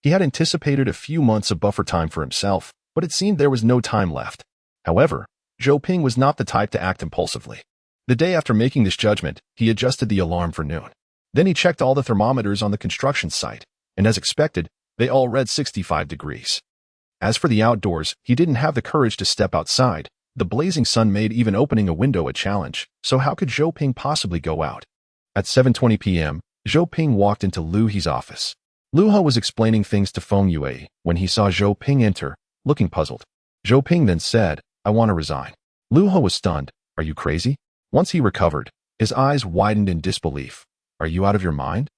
He had anticipated a few months of buffer time for himself, but it seemed there was no time left. However, Zhou Ping was not the type to act impulsively. The day after making this judgment, he adjusted the alarm for noon. Then he checked all the thermometers on the construction site, and as expected, they all read 65 degrees. As for the outdoors, he didn't have the courage to step outside. The blazing sun made even opening a window a challenge, so how could Zhou Ping possibly go out? At 7:20 p.m., Zhou Ping walked into Lu He's office. Lu He was explaining things to Feng Yue when he saw Zhou Ping enter, looking puzzled. Zhou Ping then said, "I want to resign." Lu He was stunned. "Are you crazy?" Once he recovered, his eyes widened in disbelief. "Are you out of your mind?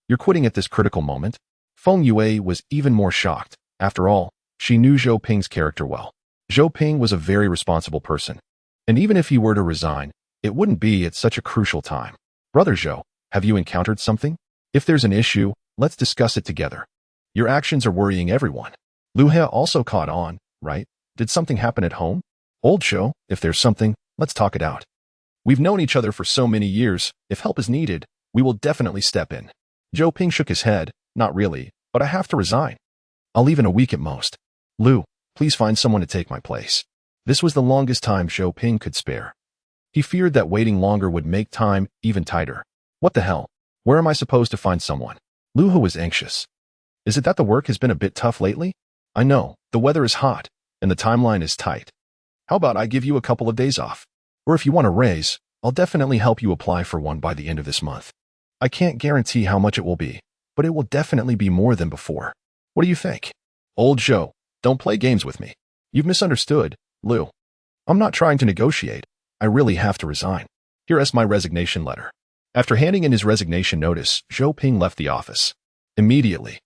You're quitting at this critical moment?" Feng Yue was even more shocked. After all, she knew Zhou Ping's character well. Zhou Ping was a very responsible person. And even if he were to resign, it wouldn't be at such a crucial time. "Brother Zhou, have you encountered something? If there's an issue, let's discuss it together. Your actions are worrying everyone." Lu He also caught on, "Right? Did something happen at home?" "Old Zhou, if there's something, let's talk it out. We've known each other for so many years. If help is needed, we will definitely step in." Zhou Ping shook his head. "Not really, but I have to resign. I'll leave in a week at most. Lu, please find someone to take my place." This was the longest time Zhou Ping could spare. He feared that waiting longer would make time even tighter. "What the hell? Where am I supposed to find someone?" Lu He was anxious. "Is it that the work has been a bit tough lately? I know, the weather is hot, and the timeline is tight. How about I give you a couple of days off? Or if you want a raise, I'll definitely help you apply for one by the end of this month. I can't guarantee how much it will be, but it will definitely be more than before. What do you think?" "Old Zhou, don't play games with me. You've misunderstood, Lu. I'm not trying to negotiate. I really have to resign. Here is my resignation letter." After handing in his resignation notice, Zhou Ping left the office. Immediately,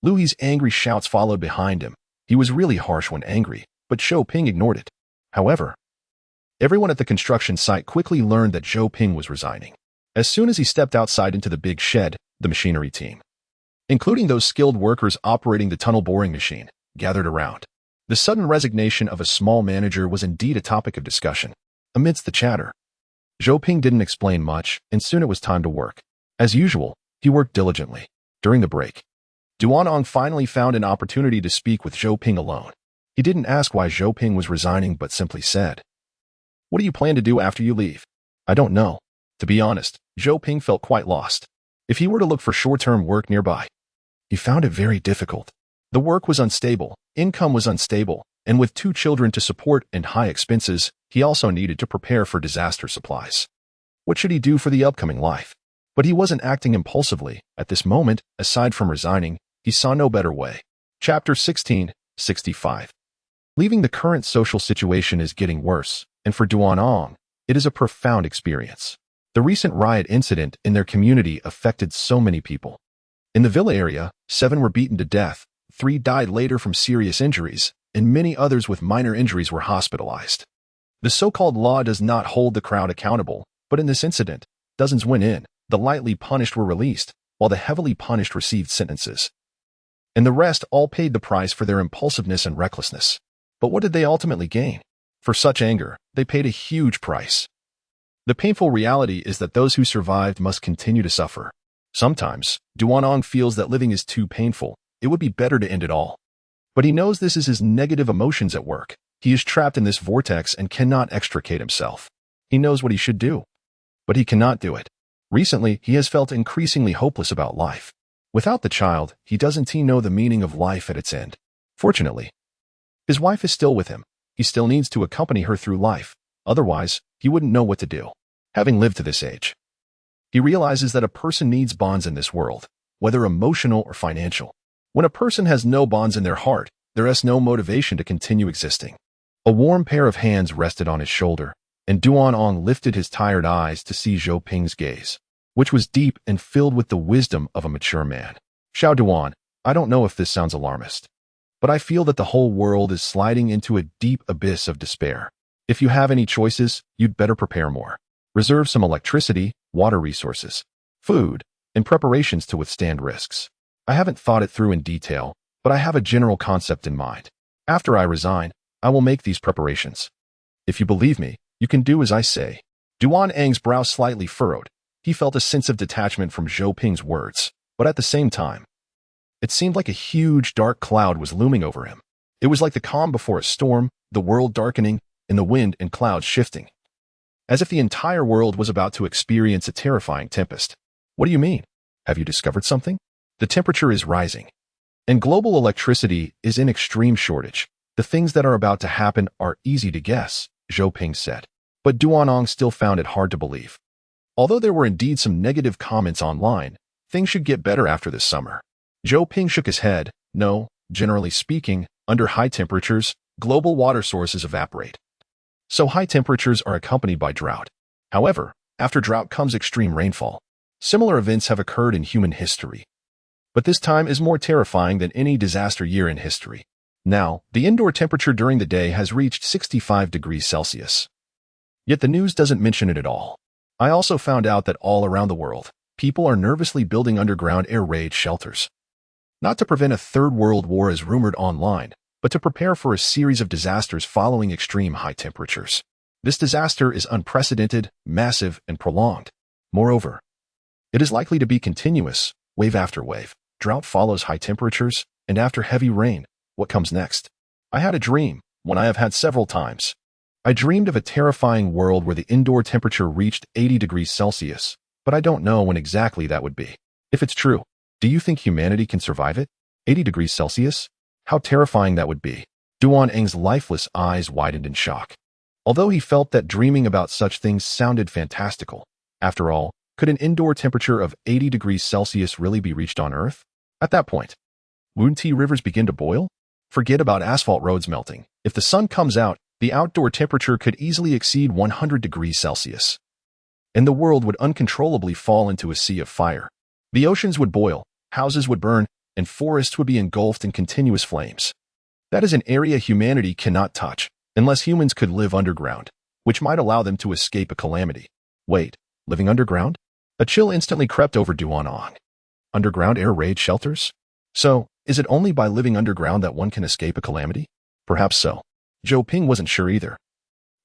Lu He's angry shouts followed behind him. He was really harsh when angry, but Zhou Ping ignored it. However, everyone at the construction site quickly learned that Zhou Ping was resigning. As soon as he stepped outside into the big shed, the machinery team, including those skilled workers operating the tunnel boring machine, gathered around. The sudden resignation of a small manager was indeed a topic of discussion. Amidst the chatter, Zhou Ping didn't explain much, and soon it was time to work. As usual, he worked diligently. During the break, Duanong finally found an opportunity to speak with Zhou Ping alone. He didn't ask why Zhou Ping was resigning but simply said, "What do you plan to do after you leave?" "I don't know." To be honest, Zhou Ping felt quite lost. If he were to look for short-term work nearby, he found it very difficult. The work was unstable, income was unstable, and with 2 children to support and high expenses, he also needed to prepare for disaster supplies. What should he do for the upcoming life? But he wasn't acting impulsively. At this moment, aside from resigning, he saw no better way. Chapter 16, 65. Leaving the current social situation is getting worse, and for Duanong, it is a profound experience. The recent riot incident in their community affected so many people. In the villa area, 7 were beaten to death, 3 died later from serious injuries, and many others with minor injuries were hospitalized. The so-called law does not hold the crowd accountable, but in this incident, dozens went in, the lightly punished were released, while the heavily punished received sentences. And the rest all paid the price for their impulsiveness and recklessness. But what did they ultimately gain? For such anger, they paid a huge price. The painful reality is that those who survived must continue to suffer. Sometimes, Duanong feels that living is too painful. It would be better to end it all. But he knows this is his negative emotions at work. He is trapped in this vortex and cannot extricate himself. He knows what he should do, but he cannot do it. Recently, he has felt increasingly hopeless about life. Without the child, he doesn't know the meaning of life at its end. Fortunately, his wife is still with him. He still needs to accompany her through life. Otherwise, he wouldn't know what to do. Having lived to this age, he realizes that a person needs bonds in this world, whether emotional or financial. When a person has no bonds in their heart, there is no motivation to continue existing. A warm pair of hands rested on his shoulder, and Duanong lifted his tired eyes to see Zhou Ping's gaze, which was deep and filled with the wisdom of a mature man. "Xiao Duan, I don't know if this sounds alarmist, but I feel that the whole world is sliding into a deep abyss of despair. If you have any choices, you'd better prepare more. Reserve some electricity, water resources, food, and preparations to withstand risks. I haven't thought it through in detail, but I have a general concept in mind. After I resign, I will make these preparations. If you believe me, you can do as I say. Duan Eng's brow slightly furrowed. He felt a sense of detachment from Zhou Ping's words, but at the same time, it seemed like a huge dark cloud was looming over him. It was like the calm before a storm, the world darkening, and the wind and clouds shifting, as if the entire world was about to experience a terrifying tempest. What do you mean? Have you discovered something? The temperature is rising, and global electricity is in extreme shortage. The things that are about to happen are easy to guess, Zhou Ping said. But Duanong still found it hard to believe. Although there were indeed some negative comments online, things should get better after this summer. Zhou Ping shook his head. No, generally speaking, under high temperatures, global water sources evaporate. So high temperatures are accompanied by drought. However, after drought comes extreme rainfall. Similar events have occurred in human history, but this time is more terrifying than any disaster year in history. Now, the indoor temperature during the day has reached 65 degrees Celsius. Yet the news doesn't mention it at all. I also found out that all around the world, people are nervously building underground air raid shelters. Not to prevent a third world war as rumored online, but to prepare for a series of disasters following extreme high temperatures. This disaster is unprecedented, massive, and prolonged. Moreover, it is likely to be continuous, wave after wave. Drought follows high temperatures, and after heavy rain, what comes next? I had a dream, one I have had several times. I dreamed of a terrifying world where the indoor temperature reached 80 degrees Celsius, but I don't know when exactly that would be. If it's true, do you think humanity can survive it? 80 degrees Celsius? How terrifying that would be. Duan Eng's lifeless eyes widened in shock. Although he felt that dreaming about such things sounded fantastical, after all, could an indoor temperature of 80 degrees Celsius really be reached on Earth? At that point, wouldn't rivers begin to boil? Forget about asphalt roads melting. If the sun comes out, the outdoor temperature could easily exceed 100 degrees Celsius, and the world would uncontrollably fall into a sea of fire. The oceans would boil, houses would burn, and forests would be engulfed in continuous flames. That is an area humanity cannot touch, unless humans could live underground, which might allow them to escape a calamity. Wait, living underground? A chill instantly crept over Duanong. Underground air raid shelters? So, is it only by living underground that one can escape a calamity? Perhaps so. Zhou Ping wasn't sure either,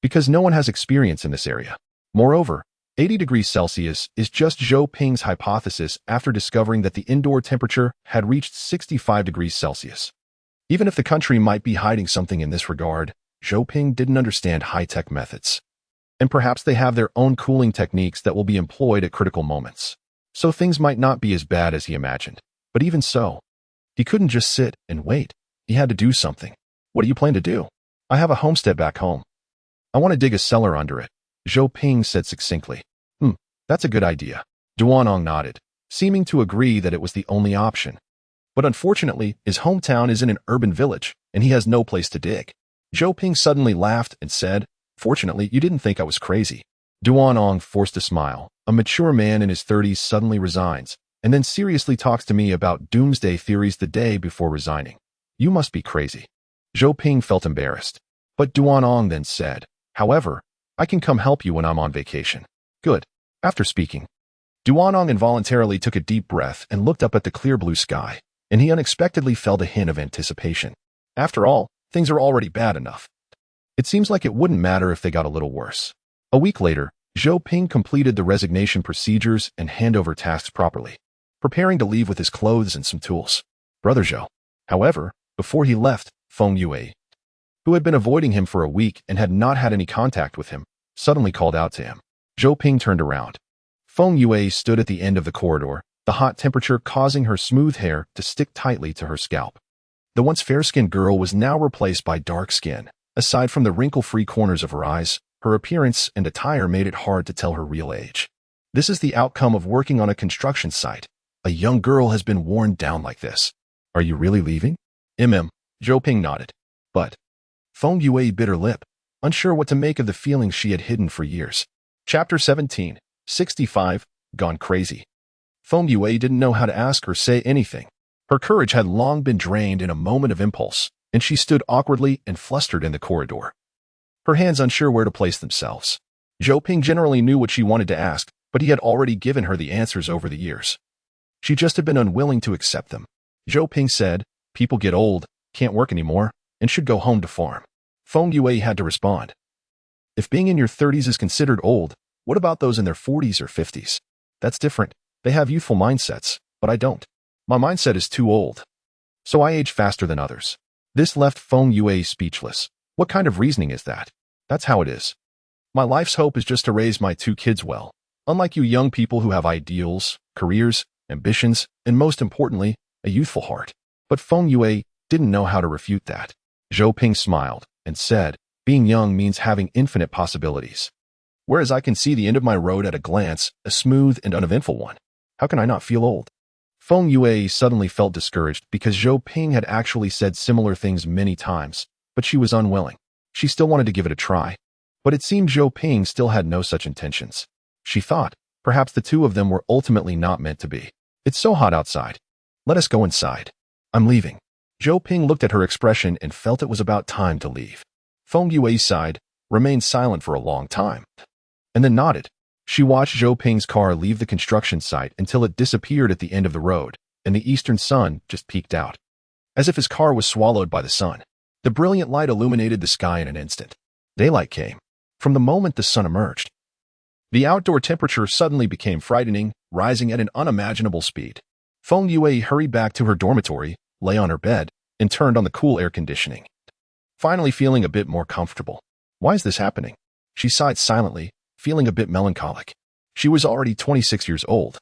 because no one has experience in this area. Moreover, 80 degrees Celsius is just Zhou Ping's hypothesis after discovering that the indoor temperature had reached 65 degrees Celsius. Even if the country might be hiding something in this regard, Zhou Ping didn't understand high-tech methods. And perhaps they have their own cooling techniques that will be employed at critical moments. So things might not be as bad as he imagined. But even so, he couldn't just sit and wait. He had to do something. What do you plan to do? I have a homestead back home. I want to dig a cellar under it, Zhou Ping said succinctly. That's a good idea. Duanong nodded, seeming to agree that it was the only option. But unfortunately, his hometown is in an urban village, and he has no place to dig. Zhou Ping suddenly laughed and said, "Fortunately, you didn't think I was crazy." Duanong forced a smile. A mature man in his 30s suddenly resigns, and then seriously talks to me about doomsday theories the day before resigning. You must be crazy. Zhou Ping felt embarrassed. But Duanong then said, "However, I can come help you when I'm on vacation." Good. After speaking, Duanong involuntarily took a deep breath and looked up at the clear blue sky, and he unexpectedly felt a hint of anticipation. After all, things are already bad enough. It seems like it wouldn't matter if they got a little worse. A week later, Zhou Ping completed the resignation procedures and handover tasks properly, preparing to leave with his clothes and some tools. Brother Zhou. However, before he left, Feng Yue, who had been avoiding him for a week and had not had any contact with him, suddenly called out to him. Zhou Ping turned around. Feng Yue stood at the end of the corridor, the hot temperature causing her smooth hair to stick tightly to her scalp. The once fair-skinned girl was now replaced by dark skin. Aside from the wrinkle-free corners of her eyes, her appearance and attire made it hard to tell her real age. This is the outcome of working on a construction site. A young girl has been worn down like this. Are you really leaving? Zhou Ping nodded. But Feng Yue bit her lip, unsure what to make of the feelings she had hidden for years. Chapter 17, 65, Gone Crazy. Feng Yue didn't know how to ask or say anything. Her courage had long been drained in a moment of impulse, and she stood awkwardly and flustered in the corridor, her hands unsure where to place themselves. Zhou Ping generally knew what she wanted to ask, but he had already given her the answers over the years. She just had been unwilling to accept them. Zhou Ping said, "People get old, can't work anymore, and should go home to farm." Feng Yue had to respond. "If being in your 30s is considered old, what about those in their 40s or 50s? That's different. They have youthful mindsets, but I don't. My mindset is too old. So I age faster than others." This left Feng Yue speechless. What kind of reasoning is that? That's how it is. My life's hope is just to raise my 2 kids well. Unlike you young people who have ideals, careers, ambitions, and most importantly, a youthful heart. But Feng Yue didn't know how to refute that. Zhou Ping smiled and said, "Being young means having infinite possibilities. Whereas I can see the end of my road at a glance, a smooth and uneventful one. How can I not feel old?" Feng Yue suddenly felt discouraged because Zhou Ping had actually said similar things many times, but she was unwilling. She still wanted to give it a try. But it seemed Zhou Ping still had no such intentions. She thought, perhaps the two of them were ultimately not meant to be. "It's so hot outside. Let us go inside. I'm leaving." Zhou Ping looked at her expression and felt it was about time to leave. Feng Yue sighed, remained silent for a long time, and then nodded. She watched Zhou Ping's car leave the construction site until it disappeared at the end of the road, and the eastern sun just peeked out. As if his car was swallowed by the sun. The brilliant light illuminated the sky in an instant. Daylight came. From the moment the sun emerged, the outdoor temperature suddenly became frightening, rising at an unimaginable speed. Feng Yue hurried back to her dormitory, lay on her bed, and turned on the cool air conditioning. Finally feeling a bit more comfortable. Why is this happening? She sighed silently, feeling a bit melancholic. She was already 26 years old.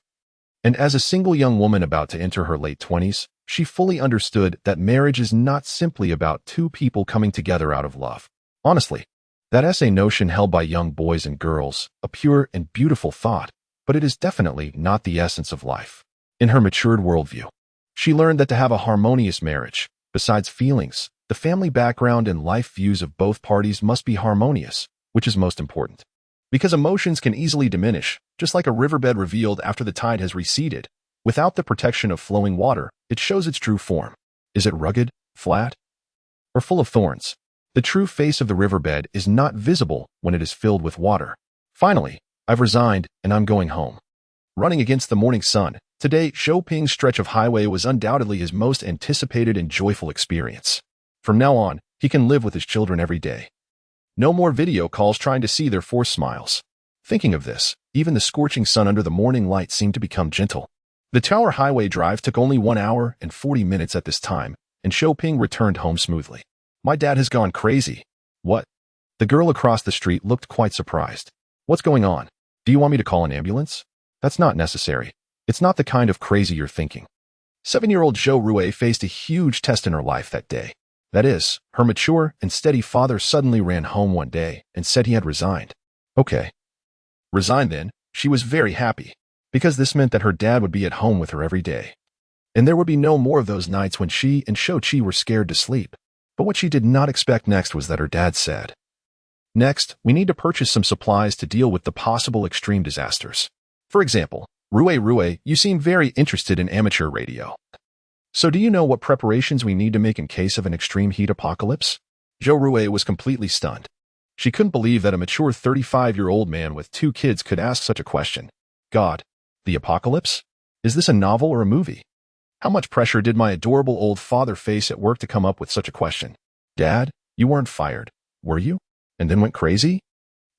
And as a single young woman about to enter her late 20s, she fully understood that marriage is not simply about 2 people coming together out of love. Honestly, that is a notion held by young boys and girls, a pure and beautiful thought, but it is definitely not the essence of life. In her matured worldview, she learned that to have a harmonious marriage, besides feelings, the family background and life views of both parties must be harmonious, which is most important. Because emotions can easily diminish, just like a riverbed revealed after the tide has receded. Without the protection of flowing water, it shows its true form. Is it rugged, flat, or full of thorns? The true face of the riverbed is not visible when it is filled with water. Finally, I've resigned and I'm going home. Running against the morning sun, today Zhou Ping's stretch of highway was undoubtedly his most anticipated and joyful experience. From now on, he can live with his children every day. No more video calls trying to see their forced smiles. Thinking of this, even the scorching sun under the morning light seemed to become gentle. The Tower Highway drive took only 1 hour and 40 minutes at this time, and Zhou Ping returned home smoothly. "My dad has gone crazy." "What?" The girl across the street looked quite surprised. "What's going on? Do you want me to call an ambulance?" "That's not necessary. It's not the kind of crazy you're thinking." 7-year-old Zhou Rue faced a huge test in her life that day. That is, her mature and steady father suddenly ran home one day and said he had resigned. Okay. Resigned then, she was very happy, because this meant that her dad would be at home with her every day. And there would be no more of those nights when she and Shou-Chi were scared to sleep. But what she did not expect next was that her dad said, "Next, we need to purchase some supplies to deal with the possible extreme disasters. For example, Rue, you seem very interested in amateur radio. So do you know what preparations we need to make in case of an extreme heat apocalypse?" Zhou Rue was completely stunned. She couldn't believe that a mature 35-year-old man with 2 kids could ask such a question. God, the apocalypse? Is this a novel or a movie? How much pressure did my adorable old father face at work to come up with such a question? "Dad, you weren't fired, were you? And then went crazy?"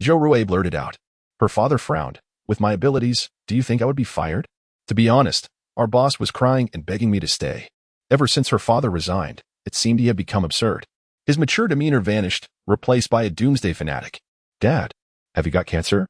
Zhou Rue blurted out. Her father frowned. "With my abilities, do you think I would be fired?" To be honest, our boss was crying and begging me to stay. Ever since her father resigned, it seemed he had become absurd. His mature demeanor vanished, replaced by a doomsday fanatic. "Dad, have you got cancer?"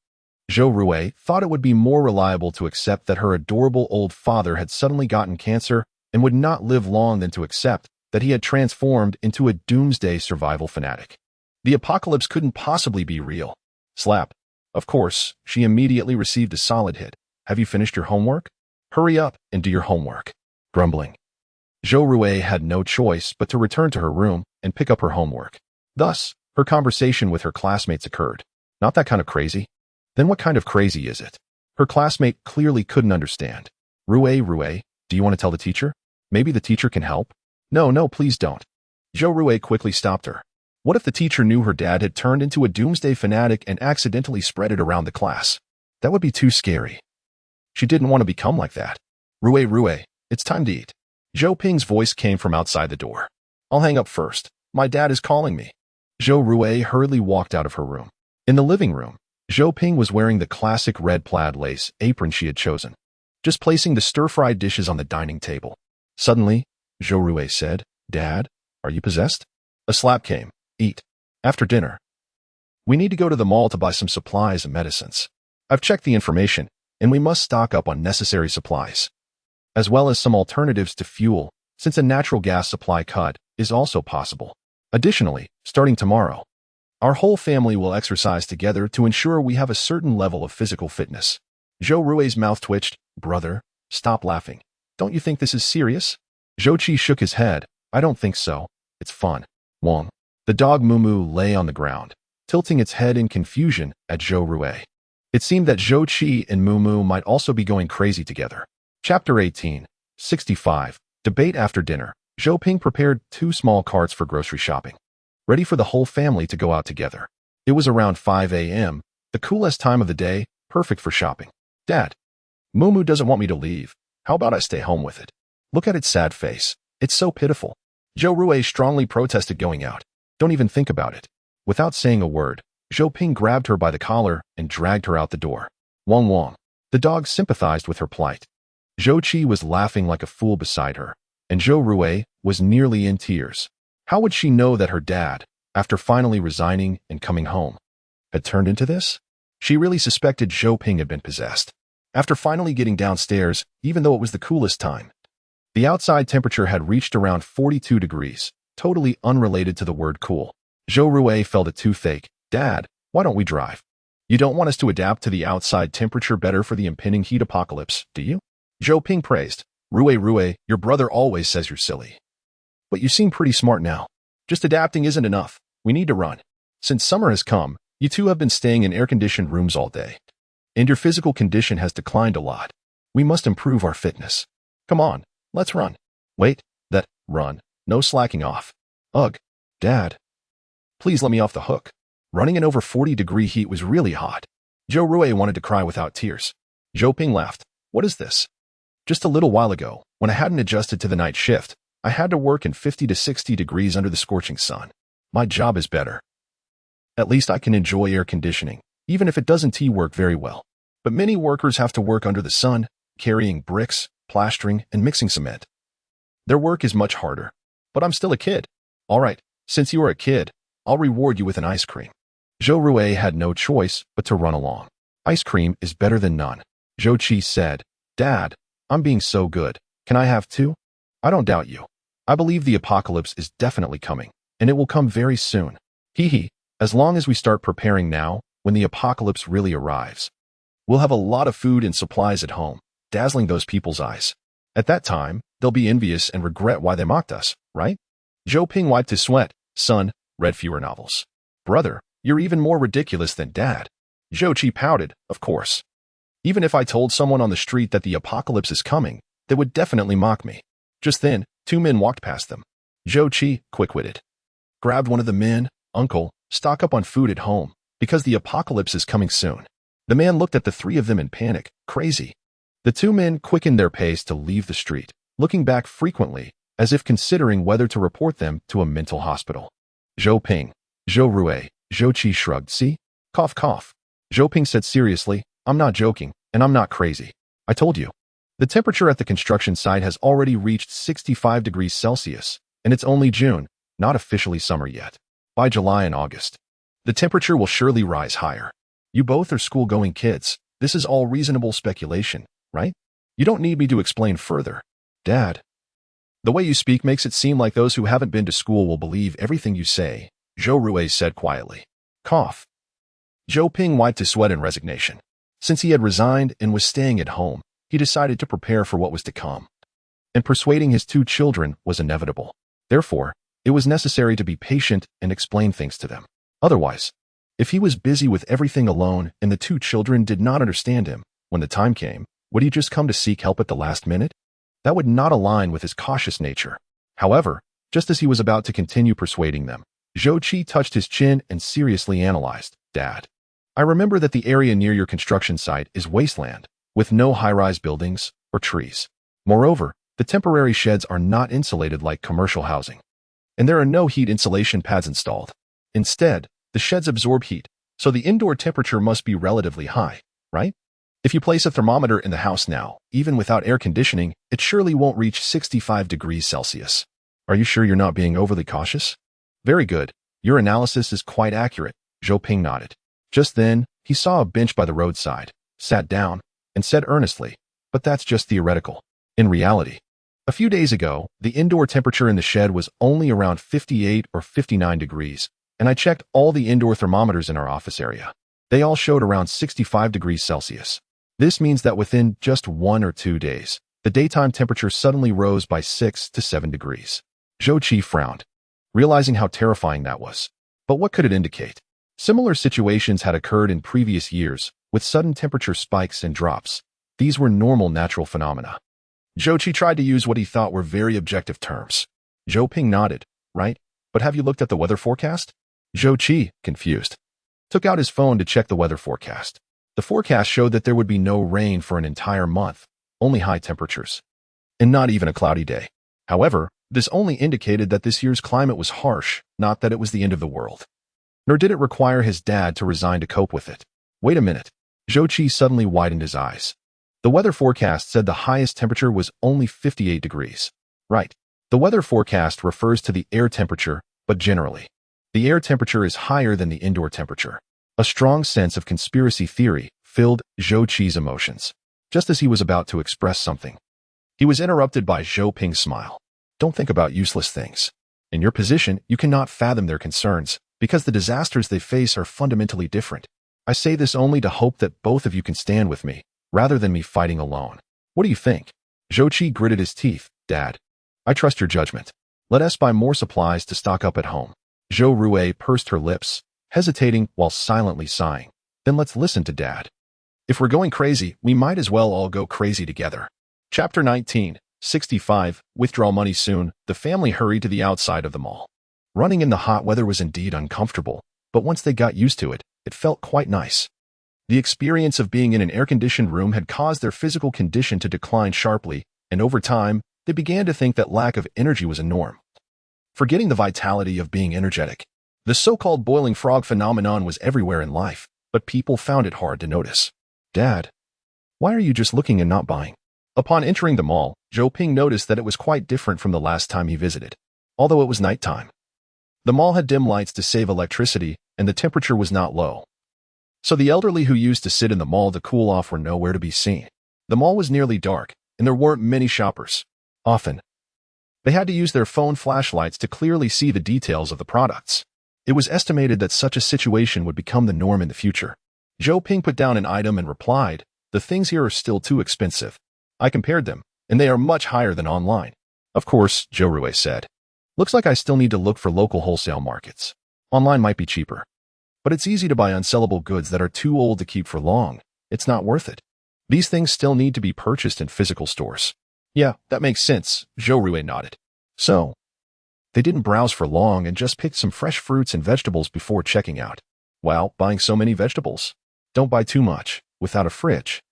Zhou Rue thought it would be more reliable to accept that her adorable old father had suddenly gotten cancer and would not live long than to accept that he had transformed into a doomsday survival fanatic. The apocalypse couldn't possibly be real. Slap. Of course, she immediately received a solid hit. "Have you finished your homework? Hurry up and do your homework." Grumbling. Zhou Rue had no choice but to return to her room and pick up her homework. Thus, her conversation with her classmates occurred. Not that kind of crazy? Then what kind of crazy is it? Her classmate clearly couldn't understand. Rue, do you want to tell the teacher?" Maybe the teacher can help? No, no, please don't. Zhou Rui quickly stopped her. What if the teacher knew her dad had turned into a doomsday fanatic and accidentally spread it around the class? That would be too scary. She didn't want to become like that. Rui, it's time to eat. Zhou Ping's voice came from outside the door. I'll hang up first. My dad is calling me. Zhou Rui hurriedly walked out of her room. In the living room, Zhou Ping was wearing the classic red plaid lace apron she had chosen, just placing the stir-fried dishes on the dining table. Suddenly, Zhou Rui said, Dad, are you possessed? A slap came. Eat. After dinner. We need to go to the mall to buy some supplies and medicines. I've checked the information, and we must stock up on necessary supplies, as well as some alternatives to fuel, since a natural gas supply cut is also possible. Additionally, starting tomorrow, our whole family will exercise together to ensure we have a certain level of physical fitness. Zhou Rui's mouth twitched. Brother, stop laughing. Don't you think this is serious? Zhou Qi shook his head. I don't think so. It's fun. Wong. The dog Mumu lay on the ground, tilting its head in confusion at Zhou Rui. It seemed that Zhou Qi and Mumu might also be going crazy together. Chapter 18, 65. Debate after dinner. Zhou Ping prepared 2 small carts for grocery shopping, ready for the whole family to go out together. It was around 5 a.m., the coolest time of the day, perfect for shopping. Dad, Mumu doesn't want me to leave. How about I stay home with it? Look at its sad face. It's so pitiful. Zhou Rui strongly protested going out. Don't even think about it. Without saying a word, Zhou Ping grabbed her by the collar and dragged her out the door. Wong. The dog sympathized with her plight. Zhou Qi was laughing like a fool beside her, and Zhou Rui was nearly in tears. How would she know that her dad, after finally resigning and coming home, had turned into this? She really suspected Zhou Ping had been possessed. After finally getting downstairs, even though it was the coolest time, the outside temperature had reached around 42 degrees, totally unrelated to the word cool. Zhou Rui felt a toothache. Dad, why don't we drive? You don't want us to adapt to the outside temperature better for the impending heat apocalypse, do you? Zhou Ping praised. Rui, your brother always says you're silly. But you seem pretty smart now. Just adapting isn't enough. We need to run. Since summer has come, you two have been staying in air-conditioned rooms all day, and your physical condition has declined a lot. We must improve our fitness. Come on, let's run. Wait, run. No slacking off. Ugh, Dad. Please let me off the hook. Running in over 40-degree heat was really hot. Zhou Rui wanted to cry without tears. Zhou Ping laughed. What is this? Just a little while ago, when I hadn't adjusted to the night shift, I had to work in 50 to 60 degrees under the scorching sun. My job is better. At least I can enjoy air conditioning, even if it doesn't work very well. But many workers have to work under the sun, carrying bricks, plastering, and mixing cement. Their work is much harder. But I'm still a kid. All right, since you are a kid, I'll reward you with an ice cream. Zhou Rui had no choice but to run along. Ice cream is better than none. Zhou Qi said, Dad, I'm being so good. Can I have 2? I don't doubt you. I believe the apocalypse is definitely coming, and it will come very soon. Hee. As long as we start preparing now, when the apocalypse really arrives, we'll have a lot of food and supplies at home, dazzling those people's eyes. At that time, they'll be envious and regret why they mocked us, right? Zhou Ping wiped his sweat. Son, read fewer novels. Brother, you're even more ridiculous than Dad. Zhou Qi pouted, of course. Even if I told someone on the street that the apocalypse is coming, they would definitely mock me. Just then, 2 men walked past them. Zhou Qi, quick-witted, grabbed one of the men. Uncle, stock up on food at home, because the apocalypse is coming soon. The man looked at the 3 of them in panic. Crazy. The 2 men quickened their pace to leave the street, looking back frequently, as if considering whether to report them to a mental hospital. Zhou Ping, Zhou Rui, Zhou Qi shrugged. See? Cough, cough. Zhou Ping said seriously, I'm not joking, and I'm not crazy. I told you. The temperature at the construction site has already reached 65 degrees Celsius, and it's only June, not officially summer yet. By July and August, the temperature will surely rise higher. You both are school-going kids. This is all reasonable speculation, right? You don't need me to explain further. Dad, the way you speak makes it seem like those who haven't been to school will believe everything you say, Zhou Rui said quietly. Cough. Zhou Ping wiped his sweat in resignation. Since he had resigned and was staying at home, he decided to prepare for what was to come. And persuading his 2 children was inevitable. Therefore, it was necessary to be patient and explain things to them. Otherwise, if he was busy with everything alone and the 2 children did not understand him, when the time came, would he just come to seek help at the last minute? That would not align with his cautious nature. However, just as he was about to continue persuading them, Zhou Qi touched his chin and seriously analyzed. Dad, I remember that the area near your construction site is wasteland, with no high-rise buildings or trees. Moreover, the temporary sheds are not insulated like commercial housing, and there are no heat insulation pads installed. Instead, the sheds absorb heat, so the indoor temperature must be relatively high, right? If you place a thermometer in the house now, even without air conditioning, it surely won't reach 65 degrees Celsius. Are you sure you're not being overly cautious? Very good. Your analysis is quite accurate, Zhou Ping nodded. Just then, he saw a bench by the roadside, sat down, and said earnestly, but that's just theoretical. In reality, a few days ago, the indoor temperature in the shed was only around 58 or 59 degrees, and I checked all the indoor thermometers in our office area. They all showed around 65 degrees Celsius. This means that within just 1 or 2 days, the daytime temperature suddenly rose by 6 to 7 degrees. Zhou Qi frowned, realizing how terrifying that was. But what could it indicate? Similar situations had occurred in previous years, with sudden temperature spikes and drops. These were normal natural phenomena. Zhou Qi tried to use what he thought were very objective terms. Zhou Ping nodded, right? But have you looked at the weather forecast? Zhou Qi, confused, took out his phone to check the weather forecast. The forecast showed that there would be no rain for an entire month, only high temperatures, and not even a cloudy day. However, this only indicated that this year's climate was harsh, not that it was the end of the world. Nor did it require his dad to resign to cope with it. Wait a minute. Zhou Qi suddenly widened his eyes. The weather forecast said the highest temperature was only 58 degrees. Right. The weather forecast refers to the air temperature, but generally, the air temperature is higher than the indoor temperature. A strong sense of conspiracy theory filled Zhou Qi's emotions. Just as he was about to express something, he was interrupted by Zhou Ping's smile. Don't think about useless things. In your position, you cannot fathom their concerns, because the disasters they face are fundamentally different. I say this only to hope that both of you can stand with me, rather than me fighting alone. What do you think? Zhou Qi gritted his teeth. Dad, I trust your judgment. Let us buy more supplies to stock up at home. Zhou Rui pursed her lips, hesitating while silently sighing. Then let's listen to Dad. If we're going crazy, we might as well all go crazy together. Chapter 19, 65, Withdraw money soon. The family hurried to the outside of the mall. Running in the hot weather was indeed uncomfortable, but once they got used to it, it felt quite nice. The experience of being in an air-conditioned room had caused their physical condition to decline sharply, and over time, they began to think that lack of energy was a norm, forgetting the vitality of being energetic. The so-called boiling frog phenomenon was everywhere in life, but people found it hard to notice. Dad, why are you just looking and not buying? Upon entering the mall, Zhou Ping noticed that it was quite different from the last time he visited, although it was nighttime. The mall had dim lights to save electricity, and the temperature was not low. So the elderly who used to sit in the mall to cool off were nowhere to be seen. The mall was nearly dark, and there weren't many shoppers. Often, they had to use their phone flashlights to clearly see the details of the products. It was estimated that such a situation would become the norm in the future. Zhou Ping put down an item and replied, the things here are still too expensive. I compared them, and they are much higher than online. Of course, Zhou Rui said. Looks like I still need to look for local wholesale markets. Online might be cheaper. But it's easy to buy unsellable goods that are too old to keep for long. It's not worth it. These things still need to be purchased in physical stores. Yeah, that makes sense, Zhou Rui nodded. So, they didn't browse for long and just picked some fresh fruits and vegetables before checking out. Wow, buying so many vegetables. Don't buy too much. Without a fridge,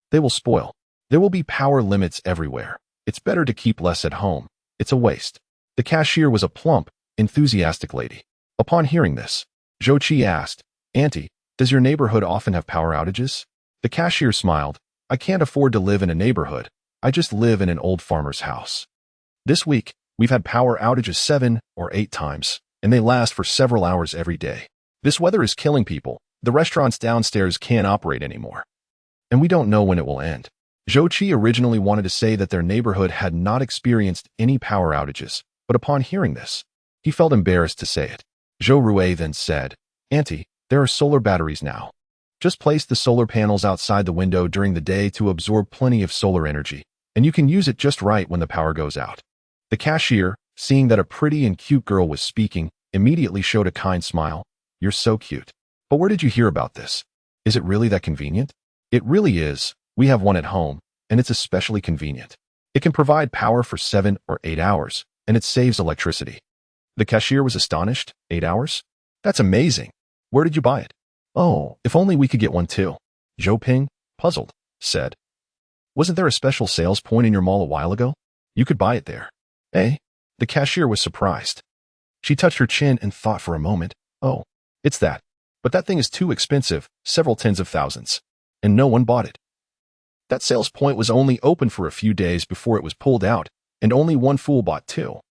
they will spoil. There will be power limits everywhere. It's better to keep less at home. It's a waste. The cashier was a plump, enthusiastic lady. Upon hearing this, Zhou Qi asked, Auntie, does your neighborhood often have power outages? The cashier smiled. I can't afford to live in a neighborhood. I just live in an old farmer's house. This week, we've had power outages 7 or 8 times, and they last for several hours every day. This weather is killing people. The restaurants downstairs can't operate anymore. And we don't know when it will end. Zhou Qi originally wanted to say that their neighborhood had not experienced any power outages, but upon hearing this, he felt embarrassed to say it. Zhou Rui then said, Auntie, there are solar batteries now. Just place the solar panels outside the window during the day to absorb plenty of solar energy, and you can use it just right when the power goes out. The cashier, seeing that a pretty and cute girl was speaking, immediately showed a kind smile. You're so cute. But where did you hear about this? Is it really that convenient? It really is. We have one at home, and it's especially convenient. It can provide power for 7 or 8 hours, and it saves electricity. The cashier was astonished. 8 hours? That's amazing. Where did you buy it? Oh, if only we could get one too. Zhou Ping, puzzled, said. Wasn't there a special sales point in your mall a while ago? You could buy it there. Eh? The cashier was surprised. She touched her chin and thought for a moment. Oh, it's that. But that thing is too expensive, several tens of thousands. And no one bought it. That sales point was only open for a few days before it was pulled out, and only one fool bought two.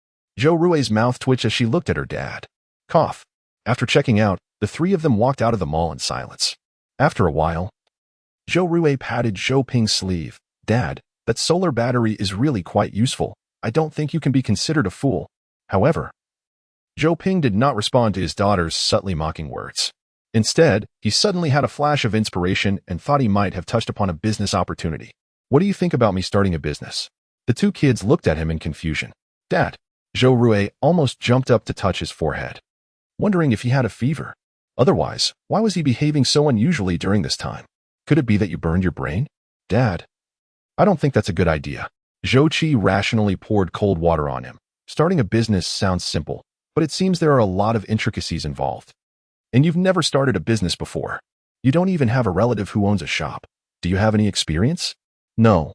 Zhou Rui's mouth twitched as she looked at her dad. Cough. After checking out, the three of them walked out of the mall in silence. After a while, Zhou Rui patted Zhou Ping's sleeve. Dad, that solar battery is really quite useful. I don't think you can be considered a fool. However, Zhou Ping did not respond to his daughter's subtly mocking words. Instead, he suddenly had a flash of inspiration and thought he might have touched upon a business opportunity. What do you think about me starting a business? The two kids looked at him in confusion. Dad, Zhou Rui almost jumped up to touch his forehead, wondering if he had a fever. Otherwise, why was he behaving so unusually during this time? Could it be that you burned your brain? Dad, I don't think that's a good idea. Zhou Qi rationally poured cold water on him. Starting a business sounds simple, but it seems there are a lot of intricacies involved. And you've never started a business before. You don't even have a relative who owns a shop. Do you have any experience? No.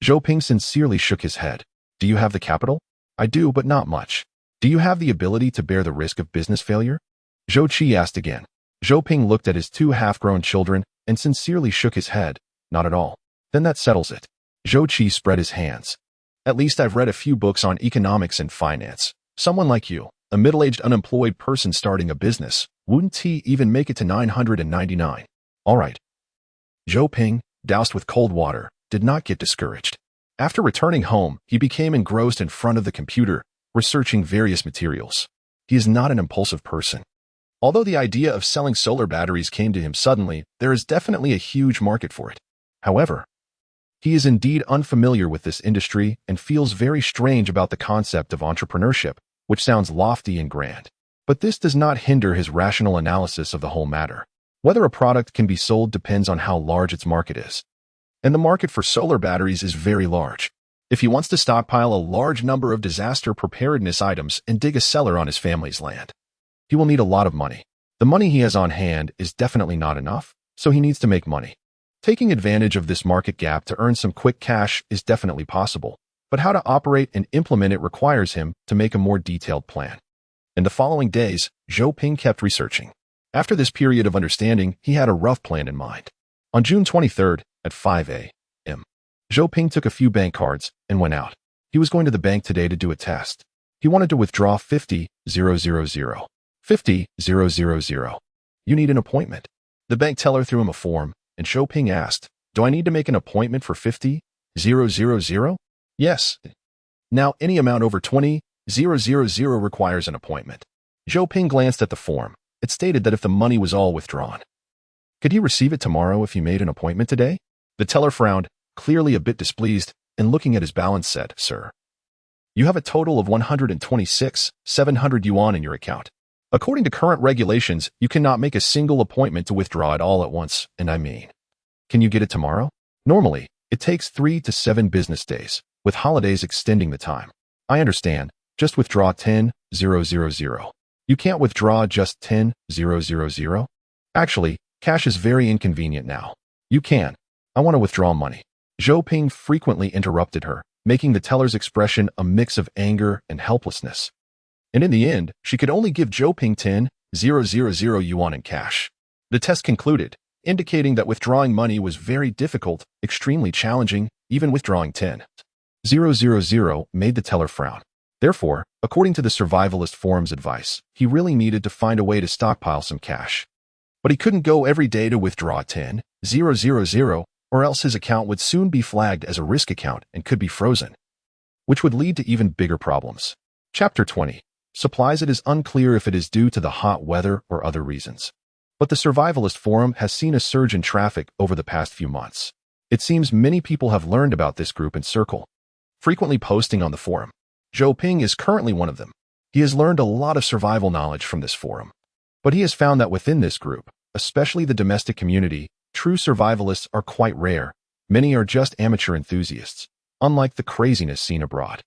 Zhou Ping sincerely shook his head. Do you have the capital? I do, but not much. Do you have the ability to bear the risk of business failure? Zhou Qi asked again. Zhou Ping looked at his two half-grown children and sincerely shook his head. Not at all. Then that settles it. Zhou Qi spread his hands. At least I've read a few books on economics and finance. Someone like you, a middle-aged unemployed person starting a business, wouldn't he even make it to 999? All right. Zhou Ping, doused with cold water, did not get discouraged. After returning home, he became engrossed in front of the computer, researching various materials. He is not an impulsive person. Although the idea of selling solar batteries came to him suddenly, there is definitely a huge market for it. However, he is indeed unfamiliar with this industry and feels very strange about the concept of entrepreneurship, which sounds lofty and grand. But this does not hinder his rational analysis of the whole matter. Whether a product can be sold depends on how large its market is. And the market for solar batteries is very large. If he wants to stockpile a large number of disaster preparedness items and dig a cellar on his family's land, he will need a lot of money. The money he has on hand is definitely not enough, so he needs to make money. Taking advantage of this market gap to earn some quick cash is definitely possible, but how to operate and implement it requires him to make a more detailed plan. In the following days, Zhou Ping kept researching. After this period of understanding, he had a rough plan in mind. On June 23rd, at 5 a.m., Zhou Ping took a few bank cards and went out. He was going to the bank today to do a test. He wanted to withdraw 50,000. 50,000. You need an appointment. The bank teller threw him a form, and Zhou Ping asked, Do I need to make an appointment for 50,000? Yes. Now any amount over 20,000 requires an appointment. Zhou Ping glanced at the form. It stated that if the money was all withdrawn, could he receive it tomorrow if he made an appointment today? The teller frowned, clearly a bit displeased, and looking at his balance said, Sir, you have a total of 126,700 yuan in your account. According to current regulations, you cannot make a single appointment to withdraw it all at once, and I mean, can you get it tomorrow? Normally, it takes 3 to 7 business days, with holidays extending the time. I understand. Just withdraw 10,000. You can't withdraw just 10,000? Actually, cash is very inconvenient now. You can. I want to withdraw money. Zhou Ping frequently interrupted her, making the teller's expression a mix of anger and helplessness. And in the end, she could only give Zhou Ping 10,000 yuan in cash. The test concluded, indicating that withdrawing money was very difficult, extremely challenging. Even withdrawing 10,000 made the teller frown. Therefore, according to the survivalist forum's advice, he really needed to find a way to stockpile some cash. But he couldn't go every day to withdraw 10,000, or else his account would soon be flagged as a risk account and could be frozen, which would lead to even bigger problems. Chapter 20. Supplies. It is unclear if it is due to the hot weather or other reasons, but the survivalist forum has seen a surge in traffic over the past few months. It seems many people have learned about this group and circle, frequently posting on the forum. Zhou Ping is currently one of them. He has learned a lot of survival knowledge from this forum, but he has found that within this group, especially the domestic community, true survivalists are quite rare. Many are just amateur enthusiasts. unlike the craziness seen abroad.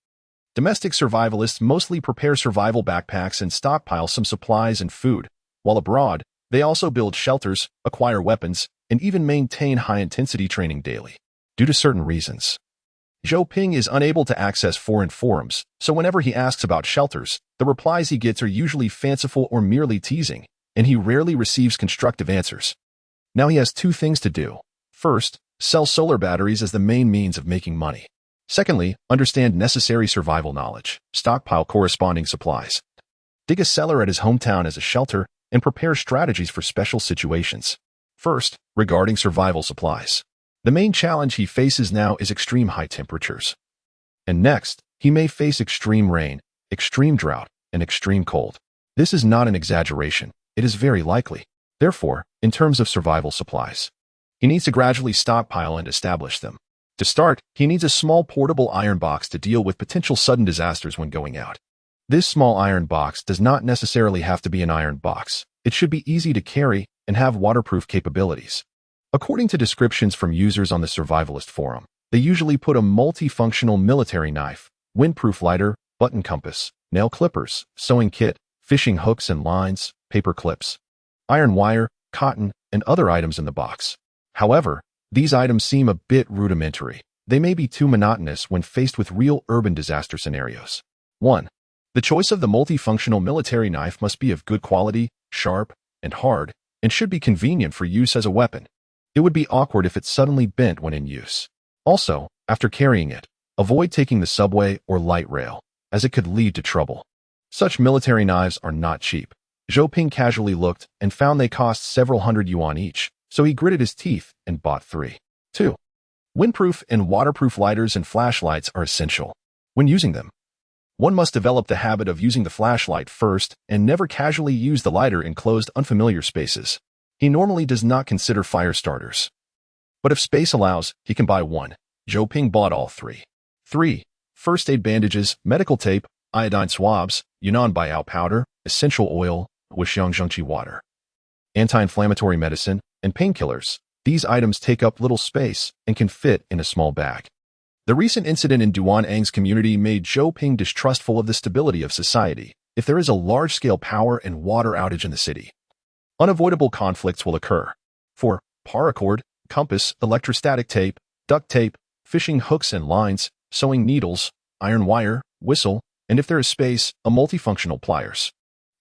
Domestic survivalists mostly prepare survival backpacks and stockpile some supplies and food, while abroad, they also build shelters, acquire weapons, and even maintain high-intensity training daily. Due to certain reasons, Zhou Ping is unable to access foreign forums, so whenever he asks about shelters, the replies he gets are usually fanciful or merely teasing, and he rarely receives constructive answers. Now he has two things to do. First, sell solar batteries as the main means of making money. Secondly, understand necessary survival knowledge, stockpile corresponding supplies, dig a cellar at his hometown as a shelter, and prepare strategies for special situations. First, regarding survival supplies. The main challenge he faces now is extreme high temperatures. And next, he may face extreme rain, extreme drought, and extreme cold. This is not an exaggeration. It is very likely. Therefore, in terms of survival supplies, he needs to gradually stockpile and establish them. To start, he needs a small portable iron box to deal with potential sudden disasters when going out. This small iron box does not necessarily have to be an iron box. It should be easy to carry and have waterproof capabilities. According to descriptions from users on the Survivalist forum, they usually put a multifunctional military knife, windproof lighter, button compass, nail clippers, sewing kit, fishing hooks and lines, paper clips, iron wire, cotton, and other items in the box. However, these items seem a bit rudimentary. They may be too monotonous when faced with real urban disaster scenarios. 1. The choice of the multifunctional military knife must be of good quality, sharp, and hard, and should be convenient for use as a weapon. It would be awkward if it suddenly bent when in use. Also, after carrying it, avoid taking the subway or light rail, as it could lead to trouble. Such military knives are not cheap. Zhou Ping casually looked and found they cost several hundred yuan each, so he gritted his teeth and bought 3. 2. Windproof and waterproof lighters and flashlights are essential. When using them, one must develop the habit of using the flashlight first and never casually use the lighter in closed, unfamiliar spaces. He normally does not consider fire starters. But if space allows, he can buy one. Zhou Ping bought all 3. 3. First aid bandages, medical tape, iodine swabs, Yunnan Baiyao powder, essential oil, Wuxiang Zhengqi water, anti-inflammatory medicine, and painkillers. These items take up little space and can fit in a small bag. The recent incident in Duanang's community made Zhou Ping distrustful of the stability of society. If there is a large-scale power and water outage in the city, unavoidable conflicts will occur. 4. Paracord, compass, electrostatic tape, duct tape, fishing hooks and lines, sewing needles, iron wire, whistle, and if there is space, a multifunctional pliers.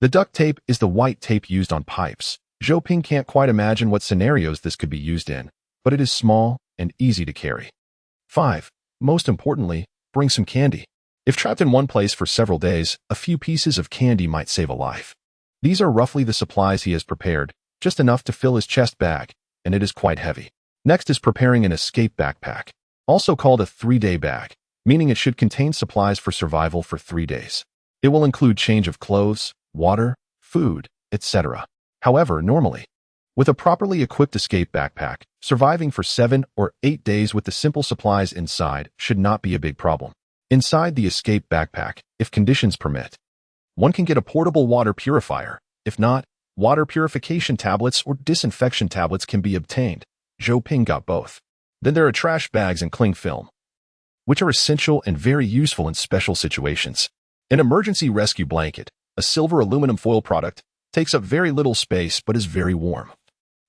The duct tape is the white tape used on pipes. Zhou Ping can't quite imagine what scenarios this could be used in, but it is small and easy to carry. 5. Most importantly, bring some candy. If trapped in one place for several days, a few pieces of candy might save a life. These are roughly the supplies he has prepared, just enough to fill his chest bag, and it is quite heavy. Next is preparing an escape backpack, also called a 3-day bag, meaning it should contain supplies for survival for 3 days. It will include change of clothes, water, food, etc. However, normally, with a properly equipped escape backpack, surviving for 7 or 8 days with the simple supplies inside should not be a big problem. Inside the escape backpack, if conditions permit, one can get a portable water purifier. If not, water purification tablets or disinfection tablets can be obtained. Zhou Ping got both. Then there are trash bags and cling film, which are essential and very useful in special situations. An emergency rescue blanket, a silver aluminum foil product, takes up very little space but is very warm.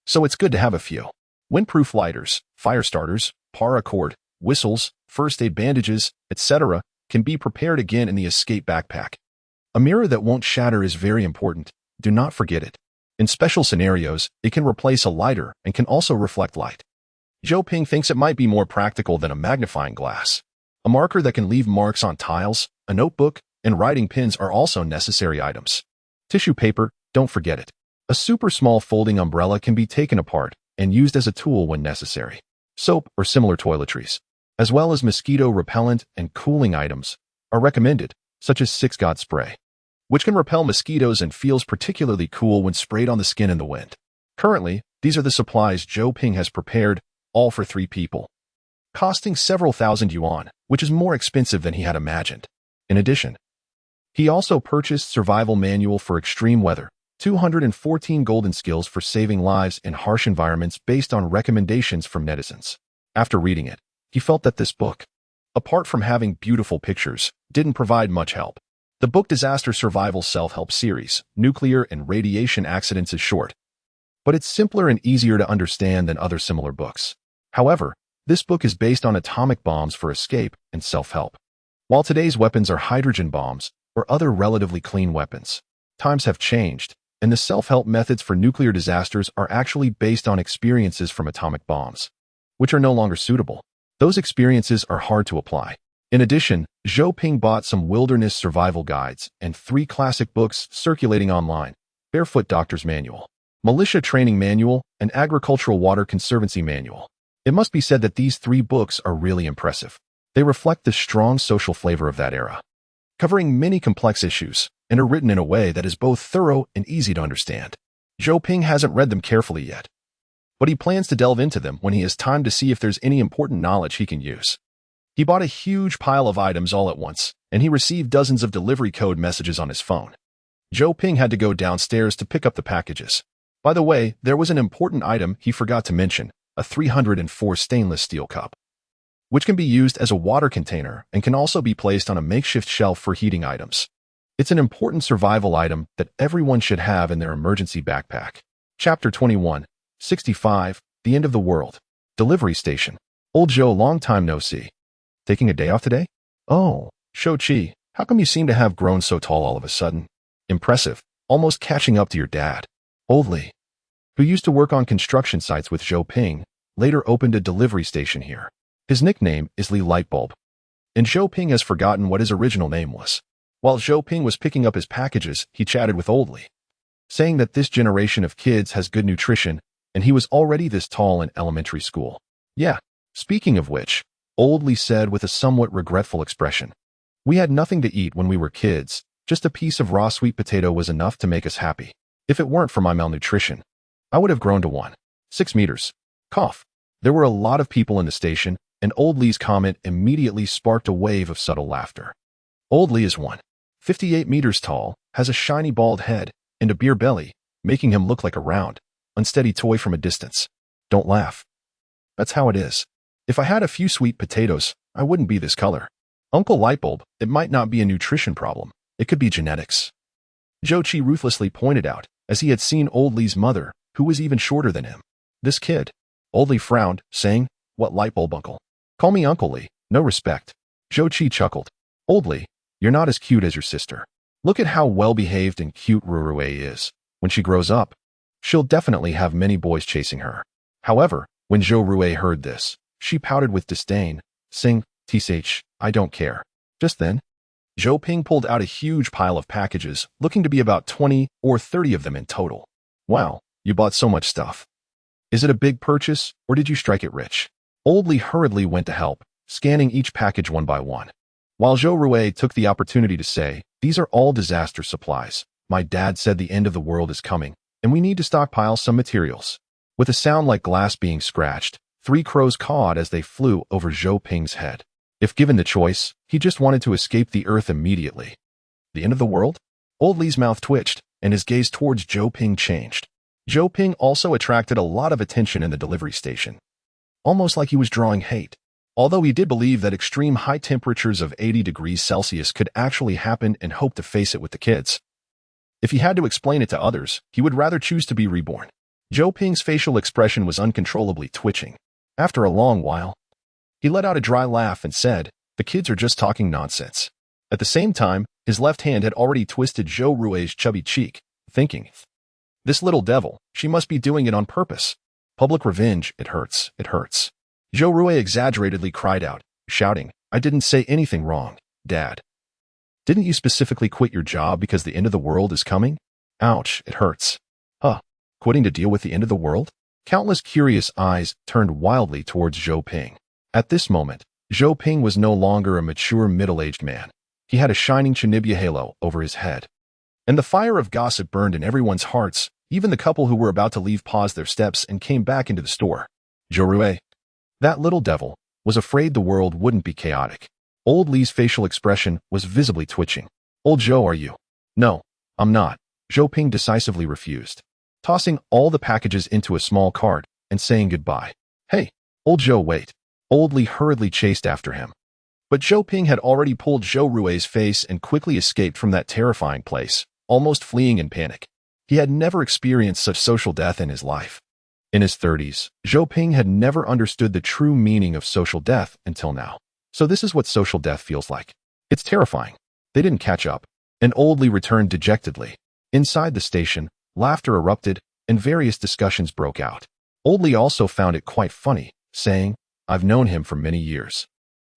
So it's good to have a few. Windproof lighters, fire starters, paracord, whistles, first aid bandages, etc. can be prepared again in the escape backpack. A mirror that won't shatter is very important. Do not forget it. In special scenarios, it can replace a lighter and can also reflect light. Zhou Ping thinks it might be more practical than a magnifying glass. A marker that can leave marks on tiles, a notebook, and writing pens are also necessary items. Tissue paper, don't forget it. A super small folding umbrella can be taken apart and used as a tool when necessary. Soap or similar toiletries, as well as mosquito repellent and cooling items, are recommended, such as 6-God spray, which can repel mosquitoes and feels particularly cool when sprayed on the skin in the wind. Currently, these are the supplies Zhou Ping has prepared, all for 3 people, costing several thousand yuan, which is more expensive than he had imagined. In addition, he also purchased Survival Manual for Extreme Weather, 214 golden skills for saving lives in harsh environments based on recommendations from netizens. After reading it, he felt that this book, apart from having beautiful pictures, didn't provide much help. The book Disaster Survival Self-Help Series, Nuclear and Radiation Accidents is short, but it's simpler and easier to understand than other similar books. However, this book is based on atomic bombs for escape and self-help. While today's weapons are hydrogen bombs or other relatively clean weapons, times have changed, and the self-help methods for nuclear disasters are actually based on experiences from atomic bombs, which are no longer suitable. Those experiences are hard to apply. In addition, Zhou Ping bought some wilderness survival guides and 3 classic books circulating online: Barefoot Doctor's Manual, Militia Training Manual, and Agricultural Water Conservancy Manual. It must be said that these 3 books are really impressive. They reflect the strong social flavor of that era, covering many complex issues, and are written in a way that is both thorough and easy to understand. Zhou Ping hasn't read them carefully yet, but he plans to delve into them when he has time to see if there's any important knowledge he can use. He bought a huge pile of items all at once, and he received dozens of delivery code messages on his phone. Zhou Ping had to go downstairs to pick up the packages. By the way, there was an important item he forgot to mention: a 304 stainless steel cup, which can be used as a water container and can also be placed on a makeshift shelf for heating items. It's an important survival item that everyone should have in their emergency backpack. Chapter 21, 65, The End of the World. Delivery Station. Old Zhou, long time no see. Taking a day off today? Oh, Shou-Chi, how come you seem to have grown so tall all of a sudden? Impressive, almost catching up to your dad. Old Li, who used to work on construction sites with Zhou Ping, later opened a delivery station here. His nickname is Li Lightbulb, and Zhou Ping has forgotten what his original name was. While Zhou Ping was picking up his packages, he chatted with Old Li, saying that this generation of kids has good nutrition, and he was already this tall in elementary school. Yeah, speaking of which, Old Li said with a somewhat regretful expression, "We had nothing to eat when we were kids. Just a piece of raw sweet potato was enough to make us happy. If it weren't for my malnutrition, I would have grown to 1.6 meters. Cough. There were a lot of people in the station, and Old Li's comment immediately sparked a wave of subtle laughter. Old Li is 1.58 meters tall, has a shiny bald head, and a beer belly, making him look like a round, unsteady toy from a distance. Don't laugh. That's how it is. If I had a few sweet potatoes, I wouldn't be this color. Uncle Lightbulb, it might not be a nutrition problem. It could be genetics." Zhou-Chi ruthlessly pointed out, as he had seen Old Li's mother, who was even shorter than him. "This kid." Old Li frowned, saying, "What Lightbulb uncle? Call me Uncle Li, no respect." Zhou-Chi chuckled. "Old Li, you're not as cute as your sister. Look at how well-behaved and cute Rurue is. When she grows up, she'll definitely have many boys chasing her." However, when Zhou Rue heard this, she pouted with disdain, saying, "Tsh, I don't care." Just then, Zhou Ping pulled out a huge pile of packages, looking to be about 20 or 30 of them in total. "Wow, you bought so much stuff. Is it a big purchase, or did you strike it rich?" Old Li hurriedly went to help, scanning each package one by one, while Zhou Rue took the opportunity to say, "These are all disaster supplies. My dad said the end of the world is coming, and we need to stockpile some materials." With a sound like glass being scratched, 3 crows cawed as they flew over Zhou Ping's head. If given the choice, he just wanted to escape the earth immediately. The end of the world? Old Li's mouth twitched, and his gaze towards Zhou Ping changed. Zhou Ping also attracted a lot of attention in the delivery station, almost like he was drawing hate. Although he did believe that extreme high temperatures of 80 degrees Celsius could actually happen and hoped to face it with the kids. If he had to explain it to others, he would rather choose to be reborn. Zhou Ping's facial expression was uncontrollably twitching. After a long while, he let out a dry laugh and said, "The kids are just talking nonsense." At the same time, his left hand had already twisted Zhou Rue's chubby cheek, thinking, "This little devil, she must be doing it on purpose. Public revenge, it hurts, it hurts." Zhou Rue exaggeratedly cried out, shouting, "I didn't say anything wrong, Dad. Didn't you specifically quit your job because the end of the world is coming? Ouch, it hurts." Huh, quitting to deal with the end of the world? Countless curious eyes turned wildly towards Zhou Ping. At this moment, Zhou Ping was no longer a mature middle-aged man. He had a shining Chinibya halo over his head. And the fire of gossip burned in everyone's hearts. Even the couple who were about to leave paused their steps and came back into the store. Zhou Rue, that little devil, was afraid the world wouldn't be chaotic. Old Li's facial expression was visibly twitching. "Old Zhou, are you?" "No, I'm not," Zhou Ping decisively refused, tossing all the packages into a small cart and saying goodbye. "Hey, Old Zhou, wait." Old Li hurriedly chased after him. But Zhou Ping had already pulled Zhou Rui's face and quickly escaped from that terrifying place, almost fleeing in panic. He had never experienced such social death in his life. In his 30s, Zhou Ping had never understood the true meaning of social death until now. So this is what social death feels like. It's terrifying. They didn't catch up, and Old Li returned dejectedly. Inside the station, laughter erupted, and various discussions broke out. Old Li also found it quite funny, saying, "I've known him for many years.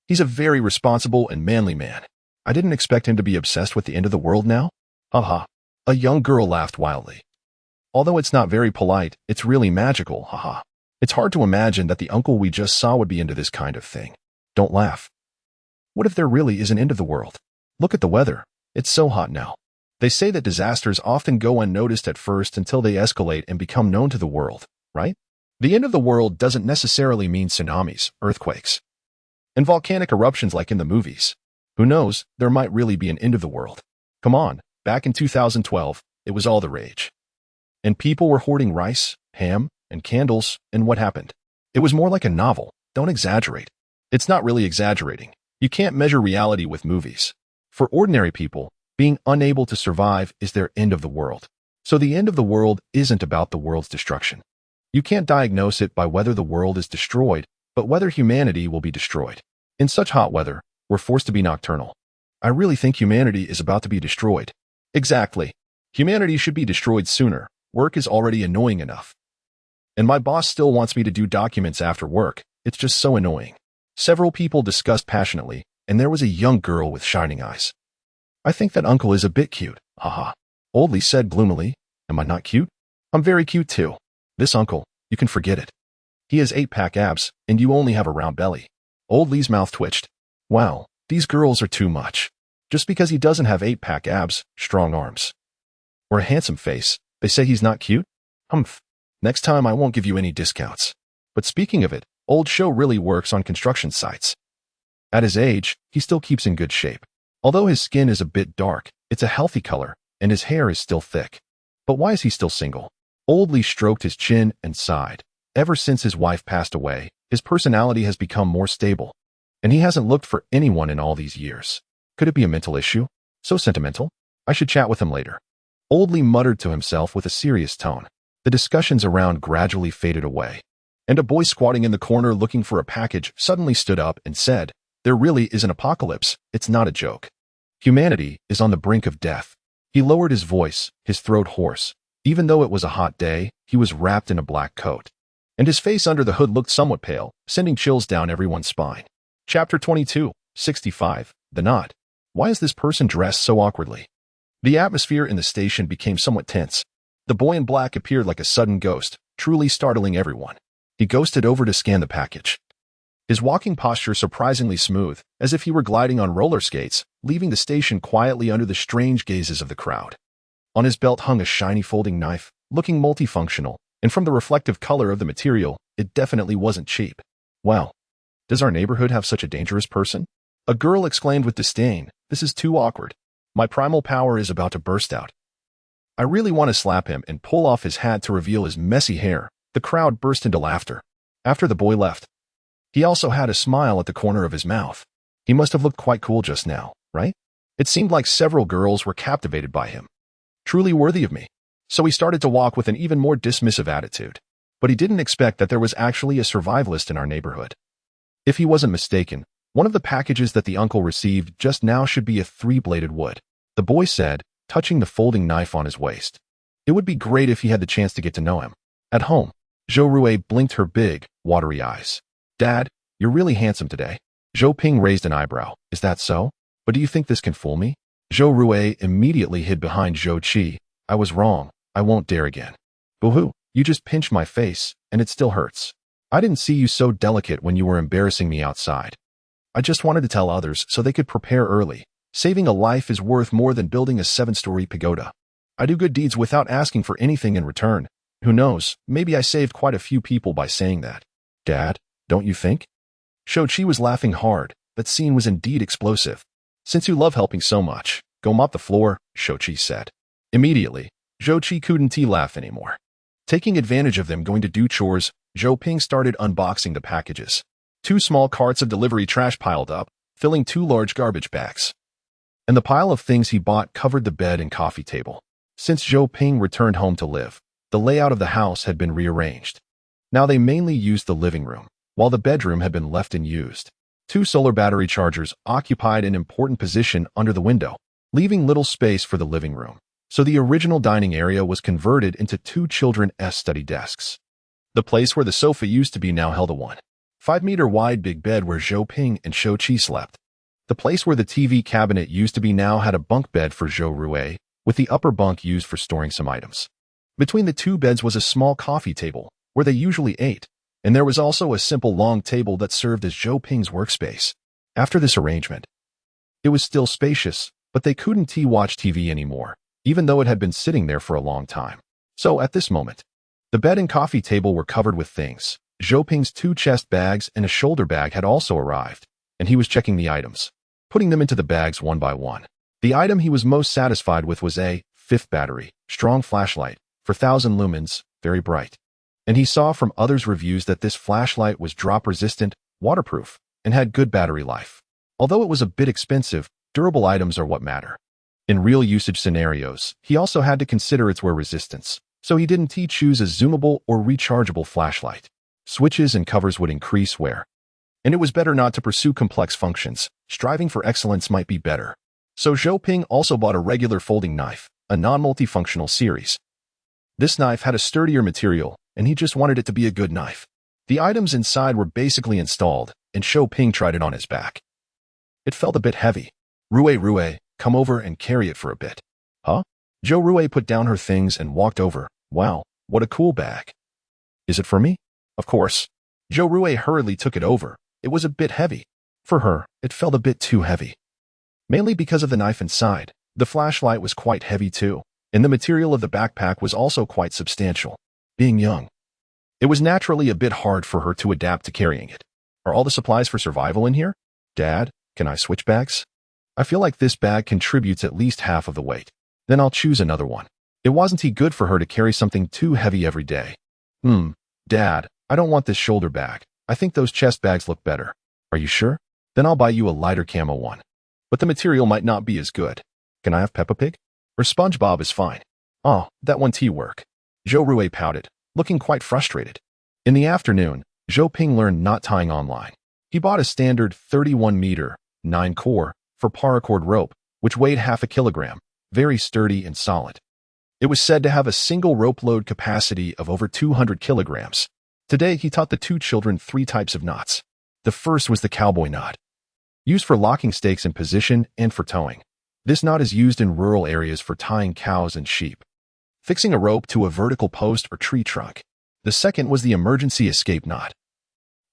He's a very responsible and manly man. I didn't expect him to be obsessed with the end of the world now." Haha. A young girl laughed wildly. "Although it's not very polite, it's really magical, haha. It's hard to imagine that the uncle we just saw would be into this kind of thing. Don't laugh. What if there really is an end of the world? Look at the weather. It's so hot now. They say that disasters often go unnoticed at first until they escalate and become known to the world, right? The end of the world doesn't necessarily mean tsunamis, earthquakes, and volcanic eruptions like in the movies. Who knows, there might really be an end of the world. Come on, back in 2012, it was all the rage. And people were hoarding rice, ham, and candles, and what happened? It was more like a novel. Don't exaggerate. It's not really exaggerating. You can't measure reality with movies. For ordinary people, being unable to survive is their end of the world. So the end of the world isn't about the world's destruction. You can't diagnose it by whether the world is destroyed, but whether humanity will be destroyed. In such hot weather, we're forced to be nocturnal. I really think humanity is about to be destroyed. Exactly. Humanity should be destroyed sooner. Work is already annoying enough. And my boss still wants me to do documents after work. It's just so annoying. Several people discussed passionately, and there was a young girl with shining eyes. I think that uncle is a bit cute, haha. Old Li said gloomily. Am I not cute? I'm very cute too. This uncle, you can forget it. He has 8-pack abs, and you only have a round belly. Old Li's mouth twitched. Wow, these girls are too much. Just because he doesn't have 8-pack abs, strong arms, or a handsome face, they say he's not cute? Humph. Next time I won't give you any discounts. But speaking of it, Old Shou really works on construction sites. At his age, he still keeps in good shape. Although his skin is a bit dark, it's a healthy color, and his hair is still thick. But why is he still single? Old Li stroked his chin and sighed. Ever since his wife passed away, his personality has become more stable, and he hasn't looked for anyone in all these years. Could it be a mental issue? So sentimental? I should chat with him later. Old Li muttered to himself with a serious tone. The discussions around gradually faded away, and a boy squatting in the corner looking for a package suddenly stood up and said, "There really is an apocalypse. It's not a joke. Humanity is on the brink of death." He lowered his voice, his throat hoarse. Even though it was a hot day, he was wrapped in a black coat, and his face under the hood looked somewhat pale, sending chills down everyone's spine. Chapter 22, 65, The Knot. Why is this person dressed so awkwardly? The atmosphere in the station became somewhat tense. The boy in black appeared like a sudden ghost, truly startling everyone. He ghosted over to scan the package. His walking posture surprisingly smooth, as if he were gliding on roller skates, leaving the station quietly under the strange gazes of the crowd. On his belt hung a shiny folding knife, looking multifunctional, and from the reflective color of the material, it definitely wasn't cheap. Wow. Does our neighborhood have such a dangerous person? A girl exclaimed with disdain. This is too awkward. My primal power is about to burst out. I really want to slap him and pull off his hat to reveal his messy hair. The crowd burst into laughter. After the boy left, he also had a smile at the corner of his mouth. He must have looked quite cool just now, right? It seemed like several girls were captivated by him. Truly worthy of me. So he started to walk with an even more dismissive attitude. But he didn't expect that there was actually a survivalist in our neighborhood. If he wasn't mistaken, one of the packages that the uncle received just now should be a 3-bladed wood. The boy said, touching the folding knife on his waist. It would be great if he had the chance to get to know him. At home, Zhou Rui blinked her big, watery eyes. Dad, you're really handsome today. Zhou Ping raised an eyebrow. Is that so? But do you think this can fool me? Zhou Rui immediately hid behind Zhou Qi. I was wrong. I won't dare again. Boo-hoo, you just pinched my face, and it still hurts. I didn't see you so delicate when you were embarrassing me outside. I just wanted to tell others so they could prepare early. Saving a life is worth more than building a 7-story pagoda. I do good deeds without asking for anything in return. Who knows, maybe I saved quite a few people by saying that. Dad, don't you think? Zhou Qi was laughing hard. That scene was indeed explosive. Since you love helping so much, go mop the floor, Zhou Qi said. Immediately, Zhou Qi couldn't laugh anymore. Taking advantage of them going to do chores, Zhou Ping started unboxing the packages. 2 small carts of delivery trash piled up, filling 2 large garbage bags. And the pile of things he bought covered the bed and coffee table. Since Zhou Ping returned home to live, the layout of the house had been rearranged. Now they mainly used the living room, while the bedroom had been left unused. 2 solar battery chargers occupied an important position under the window, leaving little space for the living room. So the original dining area was converted into 2 children's study desks. The place where the sofa used to be now held a 1.5-meter wide big bed where Zhou Ping and Shou Qi slept. The place where the TV cabinet used to be now had a bunk bed for Zhou Rui, with the upper bunk used for storing some items. Between the 2 beds was a small coffee table, where they usually ate, and there was also a simple long table that served as Zhou Ping's workspace. After this arrangement, it was still spacious, but they couldn't watch TV anymore, even though it had been sitting there for a long time. So at this moment, the bed and coffee table were covered with things. Zhou Ping's 2 chest bags and a shoulder bag had also arrived, and he was checking the items, putting them into the bags one by one. The item he was most satisfied with was a 5th battery, strong flashlight, for 1,000 lumens, very bright. And he saw from others' reviews that this flashlight was drop-resistant, waterproof, and had good battery life. Although it was a bit expensive, durable items are what matter. In real usage scenarios, he also had to consider its wear resistance, so he didn't choose a zoomable or rechargeable flashlight. Switches and covers would increase wear. And it was better not to pursue complex functions. Striving for excellence might be better. So Zhou Ping also bought a regular folding knife, a non-multifunctional series. This knife had a sturdier material, and he just wanted it to be a good knife. The items inside were basically installed, and Zhou Ping tried it on his back. It felt a bit heavy. Rui, come over and carry it for a bit. Huh? Zhou Rui put down her things and walked over. Wow, what a cool bag. Is it for me? Of course. Zhou Rui hurriedly took it over. It was a bit heavy. For her, it felt a bit too heavy. Mainly because of the knife inside. The flashlight was quite heavy too, and the material of the backpack was also quite substantial. Being young, it was naturally a bit hard for her to adapt to carrying it. Are all the supplies for survival in here? Dad, can I switch bags? I feel like this bag contributes at least half of the weight. Then I'll choose another one. It wasn't good for her to carry something too heavy every day. Dad, I don't want this shoulder bag. I think those chest bags look better. Are you sure? Then I'll buy you a lighter camo one. But the material might not be as good. Can I have Peppa Pig? Or SpongeBob is fine. Oh, that one work. Zhou Rui pouted, looking quite frustrated. In the afternoon, Zhou Ping learned knot tying online. He bought a standard 31-meter, 9-core, for paracord rope, which weighed half a kilogram, very sturdy and solid. It was said to have a single rope load capacity of over 200 kilograms. Today, he taught the 2 children 3 types of knots. The first was the cowboy knot, used for locking stakes in position and for towing. This knot is used in rural areas for tying cows and sheep, fixing a rope to a vertical post or tree trunk. The second was the emergency escape knot,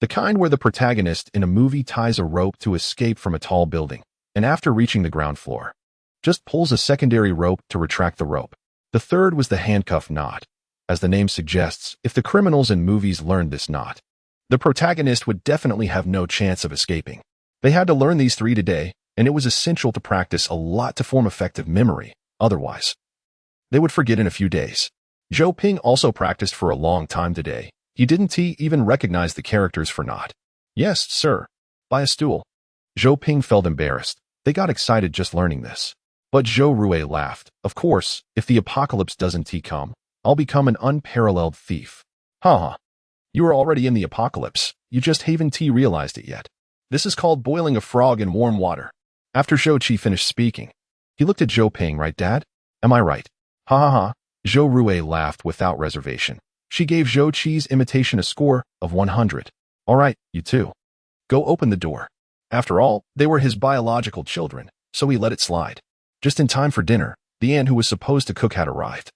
the kind where the protagonist in a movie ties a rope to escape from a tall building, and after reaching the ground floor, just pulls a secondary rope to retract the rope. The third was the handcuff knot. As the name suggests, if the criminals in movies learned this knot, the protagonist would definitely have no chance of escaping. They had to learn these 3 today, and it was essential to practice a lot to form effective memory. Otherwise, they would forget in a few days. Zhou Ping also practiced for a long time today. He didn't even recognize the characters for knot. Yes, sir. Buy a stool. Zhou Ping felt embarrassed. They got excited just learning this. But Zhou Rui laughed. Of course, if the apocalypse doesn't come, I'll become an unparalleled thief. Haha. You are already in the apocalypse. You just haven't realized it yet. This is called boiling a frog in warm water. After Shou Qi finished speaking, he looked at Zhou Ping. Right, Dad? Am I right? Ha ha ha. Zhou Rui laughed without reservation. She gave Zhou Qi's imitation a score of 100. All right, you two. Go open the door. After all, they were his biological children, so he let it slide. Just in time for dinner, the aunt who was supposed to cook had arrived.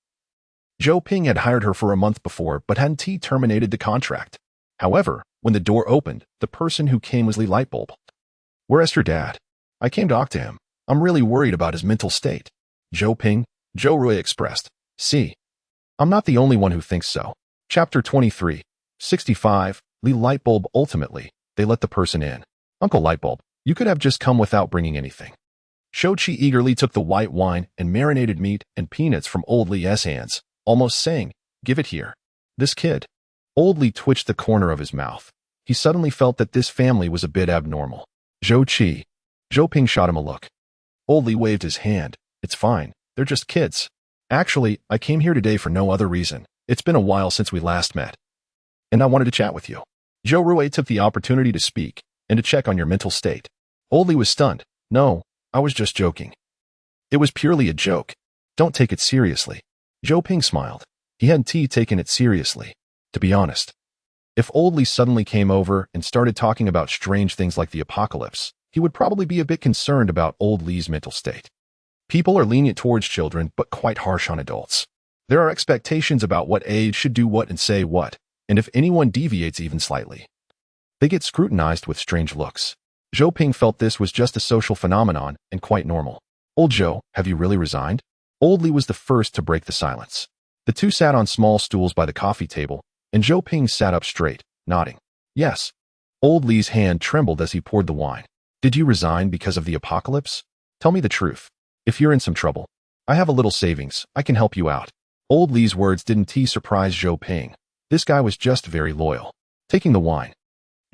Zhou Ping had hired her for a month before but hadn't terminated the contract. However, when the door opened, the person who came was Li Lightbulb. Where's your dad? I came to talk to him. I'm really worried about his mental state. Zhou Ping, Zhou Rui expressed. See, I'm not the only one who thinks so. Chapter 23, 65, Li Lightbulb. Ultimately, they let the person in. Uncle Lightbulb, you could have just come without bringing anything. Shou Qi eagerly took the white wine and marinated meat and peanuts from Old Li's hands, almost saying, give it here. This kid. Old Li twitched the corner of his mouth. He suddenly felt that this family was a bit abnormal. Zhou Qi, Zhou Ping shot him a look. Old Li waved his hand. It's fine. They're just kids. Actually, I came here today for no other reason. It's been a while since we last met, and I wanted to chat with you. Zhou Rui took the opportunity to speak and to check on your mental state. Old Li was stunned. No, I was just joking. It was purely a joke. Don't take it seriously. Zhou Ping smiled. He hadn't taken it seriously, to be honest. If Old Li suddenly came over and started talking about strange things like the apocalypse, he would probably be a bit concerned about Old Li's mental state. People are lenient towards children, but quite harsh on adults. There are expectations about what age should do what and say what, and if anyone deviates even slightly, they get scrutinized with strange looks. Zhou Ping felt this was just a social phenomenon and quite normal. Old Zhou, have you really resigned? Old Li was the first to break the silence. The two sat on small stools by the coffee table, and Zhou Ping sat up straight, nodding. Yes. Old Li's hand trembled as he poured the wine. Did you resign because of the apocalypse? Tell me the truth. If you're in some trouble, I have a little savings. I can help you out. Old Li's words didn't surprise Zhou Ping. This guy was just very loyal. Taking the wine,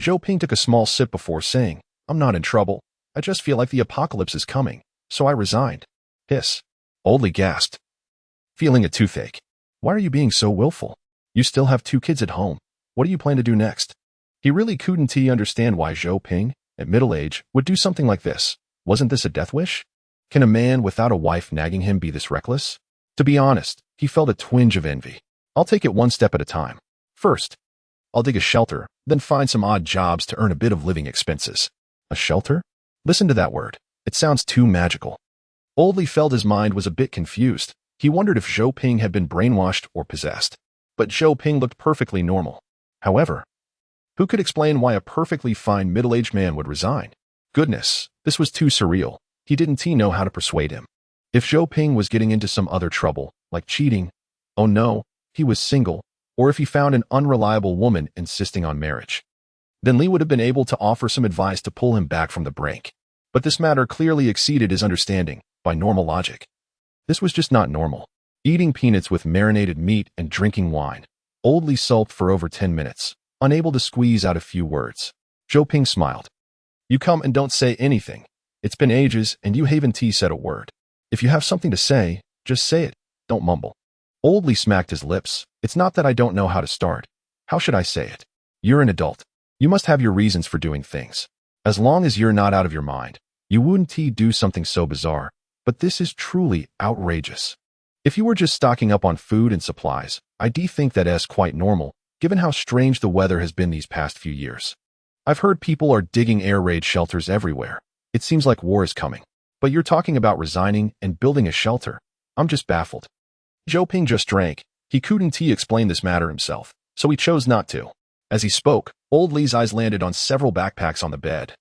Zhou Ping took a small sip before saying, I'm not in trouble. I just feel like the apocalypse is coming, so I resigned. Hiss. Old Li gasped. Feeling a toothache. Why are you being so willful? You still have 2 kids at home. What do you plan to do next? He really couldn't understand why Zhou Ping, at middle age, would do something like this. Wasn't this a death wish? Can a man without a wife nagging him be this reckless? To be honest, he felt a twinge of envy. I'll take it one step at a time. First, I'll dig a shelter, then find some odd jobs to earn a bit of living expenses. A shelter? Listen to that word. It sounds too magical. Old Li felt his mind was a bit confused. He wondered if Zhou Ping had been brainwashed or possessed. But Zhou Ping looked perfectly normal. However, who could explain why a perfectly fine middle-aged man would resign? Goodness, this was too surreal. He didn't know how to persuade him. If Zhou Ping was getting into some other trouble, like cheating, oh no, he was single, or if he found an unreliable woman insisting on marriage, then Li would have been able to offer some advice to pull him back from the brink. But this matter clearly exceeded his understanding, by normal logic. This was just not normal. Eating peanuts with marinated meat and drinking wine. Old Li sulked for over 10 minutes, unable to squeeze out a few words. Zhou Ping smiled. You come and don't say anything. It's been ages and you haven't said a word. If you have something to say, just say it. Don't mumble. Old Li smacked his lips. It's not that I don't know how to start. How should I say it? You're an adult. You must have your reasons for doing things. As long as you're not out of your mind, you wouldn't do something so bizarre. But this is truly outrageous. If you were just stocking up on food and supplies, I think that's quite normal, given how strange the weather has been these past few years. I've heard people are digging air raid shelters everywhere. It seems like war is coming. But you're talking about resigning and building a shelter. I'm just baffled. Zhou Ping just drank. He couldn't explain this matter himself, so he chose not to. As he spoke, Old Li's eyes landed on several backpacks on the bed.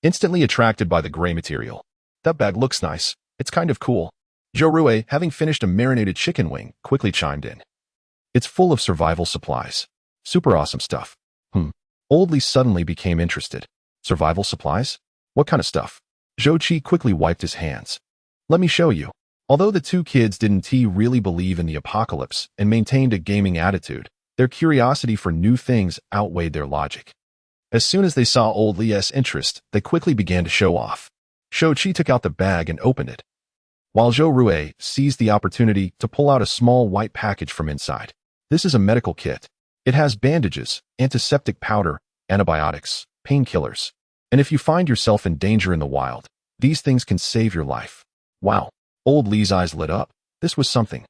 Instantly attracted by the gray material. That bag looks nice. It's kind of cool. Zhou Rui, having finished a marinated chicken wing, quickly chimed in. It's full of survival supplies. Super awesome stuff. Old Li suddenly became interested. Survival supplies? What kind of stuff? Zhou Qi quickly wiped his hands. Let me show you. Although the 2 kids didn't really believe in the apocalypse and maintained a gaming attitude, their curiosity for new things outweighed their logic. As soon as they saw Old Li's interest, they quickly began to show off. Zhou Qi took out the bag and opened it, while Zhou Rui seized the opportunity to pull out a small white package from inside. This is a medical kit. It has bandages, antiseptic powder, antibiotics, painkillers. And if you find yourself in danger in the wild, these things can save your life. Wow. Old Li's eyes lit up. This was something.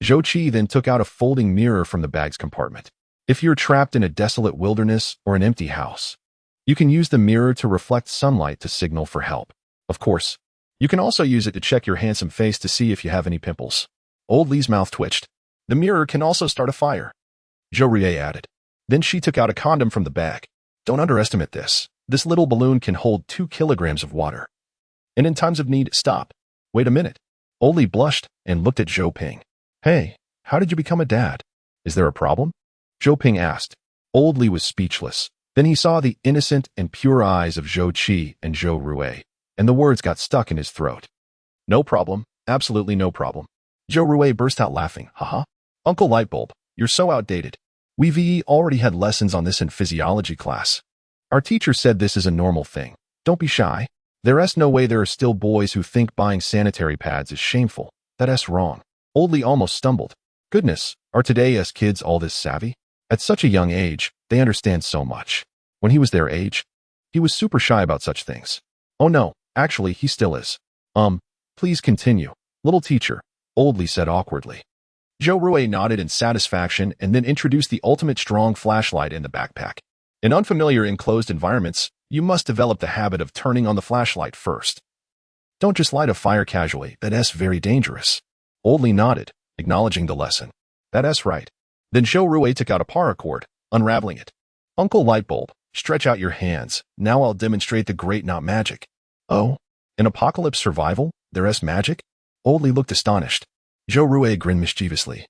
Zhou Qi then took out a folding mirror from the bag's compartment. If you're trapped in a desolate wilderness or an empty house, you can use the mirror to reflect sunlight to signal for help. Of course, you can also use it to check your handsome face to see if you have any pimples. Old Li's mouth twitched. The mirror can also start a fire, Zhou Rui added. Then she took out a condom from the bag. Don't underestimate this. This little balloon can hold 2 kilograms of water. And in times of need, stop. Wait a minute. Old Li blushed and looked at Zhou Ping. Hey, how did you become a dad? Is there a problem? Zhou Ping asked. Old Li was speechless. Then he saw the innocent and pure eyes of Zhou Qi and Zhou Rui, and the words got stuck in his throat. No problem. Absolutely no problem. Zhou Rui burst out laughing. Haha. Uncle Lightbulb, you're so outdated. We've already had lessons on this in physiology class. Our teacher said this is a normal thing. Don't be shy. There's no way there are still boys who think buying sanitary pads is shameful. That's wrong. Oldly almost stumbled. Goodness, are today's kids all this savvy? At such a young age, they understand so much. When he was their age, he was super shy about such things. Oh no, actually he still is. Please continue. Little teacher, Oldly said awkwardly. Joe Rue nodded in satisfaction and then introduced the ultimate strong flashlight in the backpack. In unfamiliar enclosed environments, you must develop the habit of turning on the flashlight first. Don't just light a fire casually, that's very dangerous. Oldly nodded, acknowledging the lesson. That's right. Then Joe Rue took out a paracord, unraveling it. Uncle Lightbulb, stretch out your hands. Now I'll demonstrate the great not magic. Oh, in apocalypse survival, there's magic? Oldly looked astonished. Joe Rue grinned mischievously.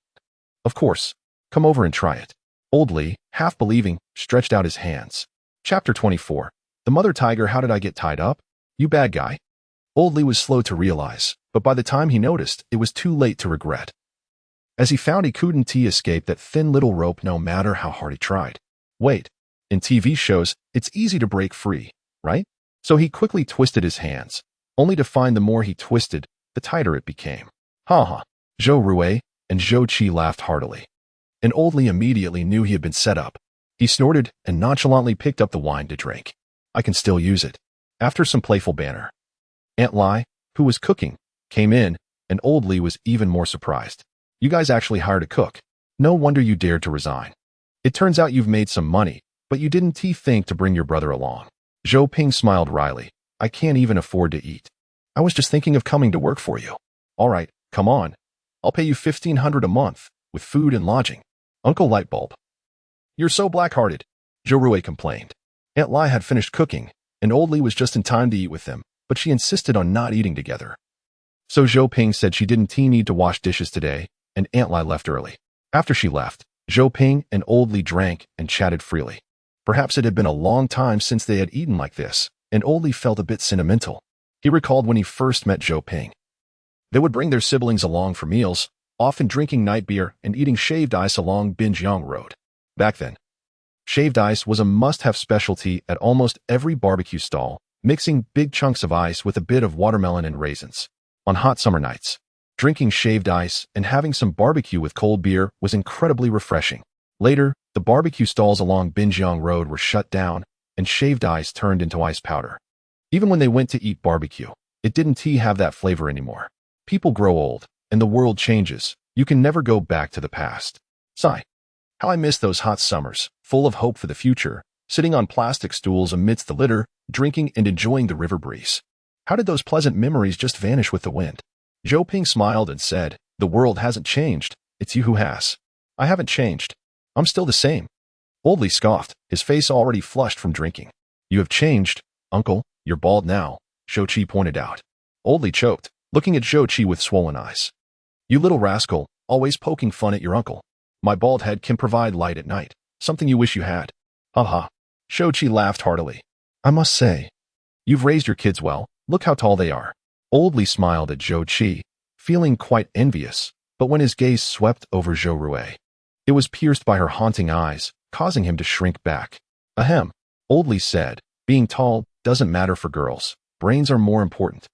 Of course. Come over and try it. Oldly, half believing, stretched out his hands. Chapter 24. The mother tiger. How did I get tied up? You bad guy. Oldly was slow to realize, but by the time he noticed, it was too late to regret. As he found he couldn't escape that thin little rope no matter how hard he tried. Wait. In TV shows, it's easy to break free, right? So he quickly twisted his hands, only to find the more he twisted, the tighter it became. Ha ha. Joe Rue and Zhou Qi laughed heartily. And Oldly immediately knew he had been set up. He snorted and nonchalantly picked up the wine to drink. I can still use it. After some playful banter, Aunt Lai, who was cooking, came in, and Oldly was even more surprised. You guys actually hired a cook. No wonder you dared to resign. It turns out you've made some money, but you didn't think to bring your brother along. Zhou Ping smiled wryly. I can't even afford to eat. I was just thinking of coming to work for you. All right, come on. I'll pay you $1,500 a month, with food and lodging. Uncle Lightbulb. You're so black-hearted, Zhou Rue complained. Aunt Lai had finished cooking, and Oldly was just in time to eat with them, but she insisted on not eating together. So Zhou Ping said she didn't need to wash dishes today, and Aunt Lai left early. After she left, Zhou Ping and Oldly drank and chatted freely. Perhaps it had been a long time since they had eaten like this, and Oldly felt a bit sentimental. He recalled when he first met Zhou Ping. They would bring their siblings along for meals, often drinking night beer and eating shaved ice along Binjiang Road. Back then, shaved ice was a must-have specialty at almost every barbecue stall, mixing big chunks of ice with a bit of watermelon and raisins. On hot summer nights, drinking shaved ice and having some barbecue with cold beer was incredibly refreshing. Later, the barbecue stalls along Binjiang Road were shut down, and shaved ice turned into ice powder. Even when they went to eat barbecue, it didn't have that flavor anymore. People grow old, and the world changes. You can never go back to the past. Sigh. How I miss those hot summers, full of hope for the future, sitting on plastic stools amidst the litter, drinking and enjoying the river breeze. How did those pleasant memories just vanish with the wind? Zhou Ping smiled and said, The world hasn't changed. It's you who has. I haven't changed. I'm still the same. Oldly scoffed, his face already flushed from drinking. You have changed, uncle. You're bald now, Zhou Qi pointed out. Oldly choked, looking at Zhou Qi with swollen eyes. You little rascal, always poking fun at your uncle. My bald head can provide light at night, something you wish you had. Ha ha. Zhou Qi laughed heartily. I must say, you've raised your kids well. Look how tall they are. Oldly smiled at Zhou Qi, feeling quite envious, but when his gaze swept over Zhou Rue, it was pierced by her haunting eyes, causing him to shrink back. Ahem. Oldly said, being tall doesn't matter for girls. Brains are more important.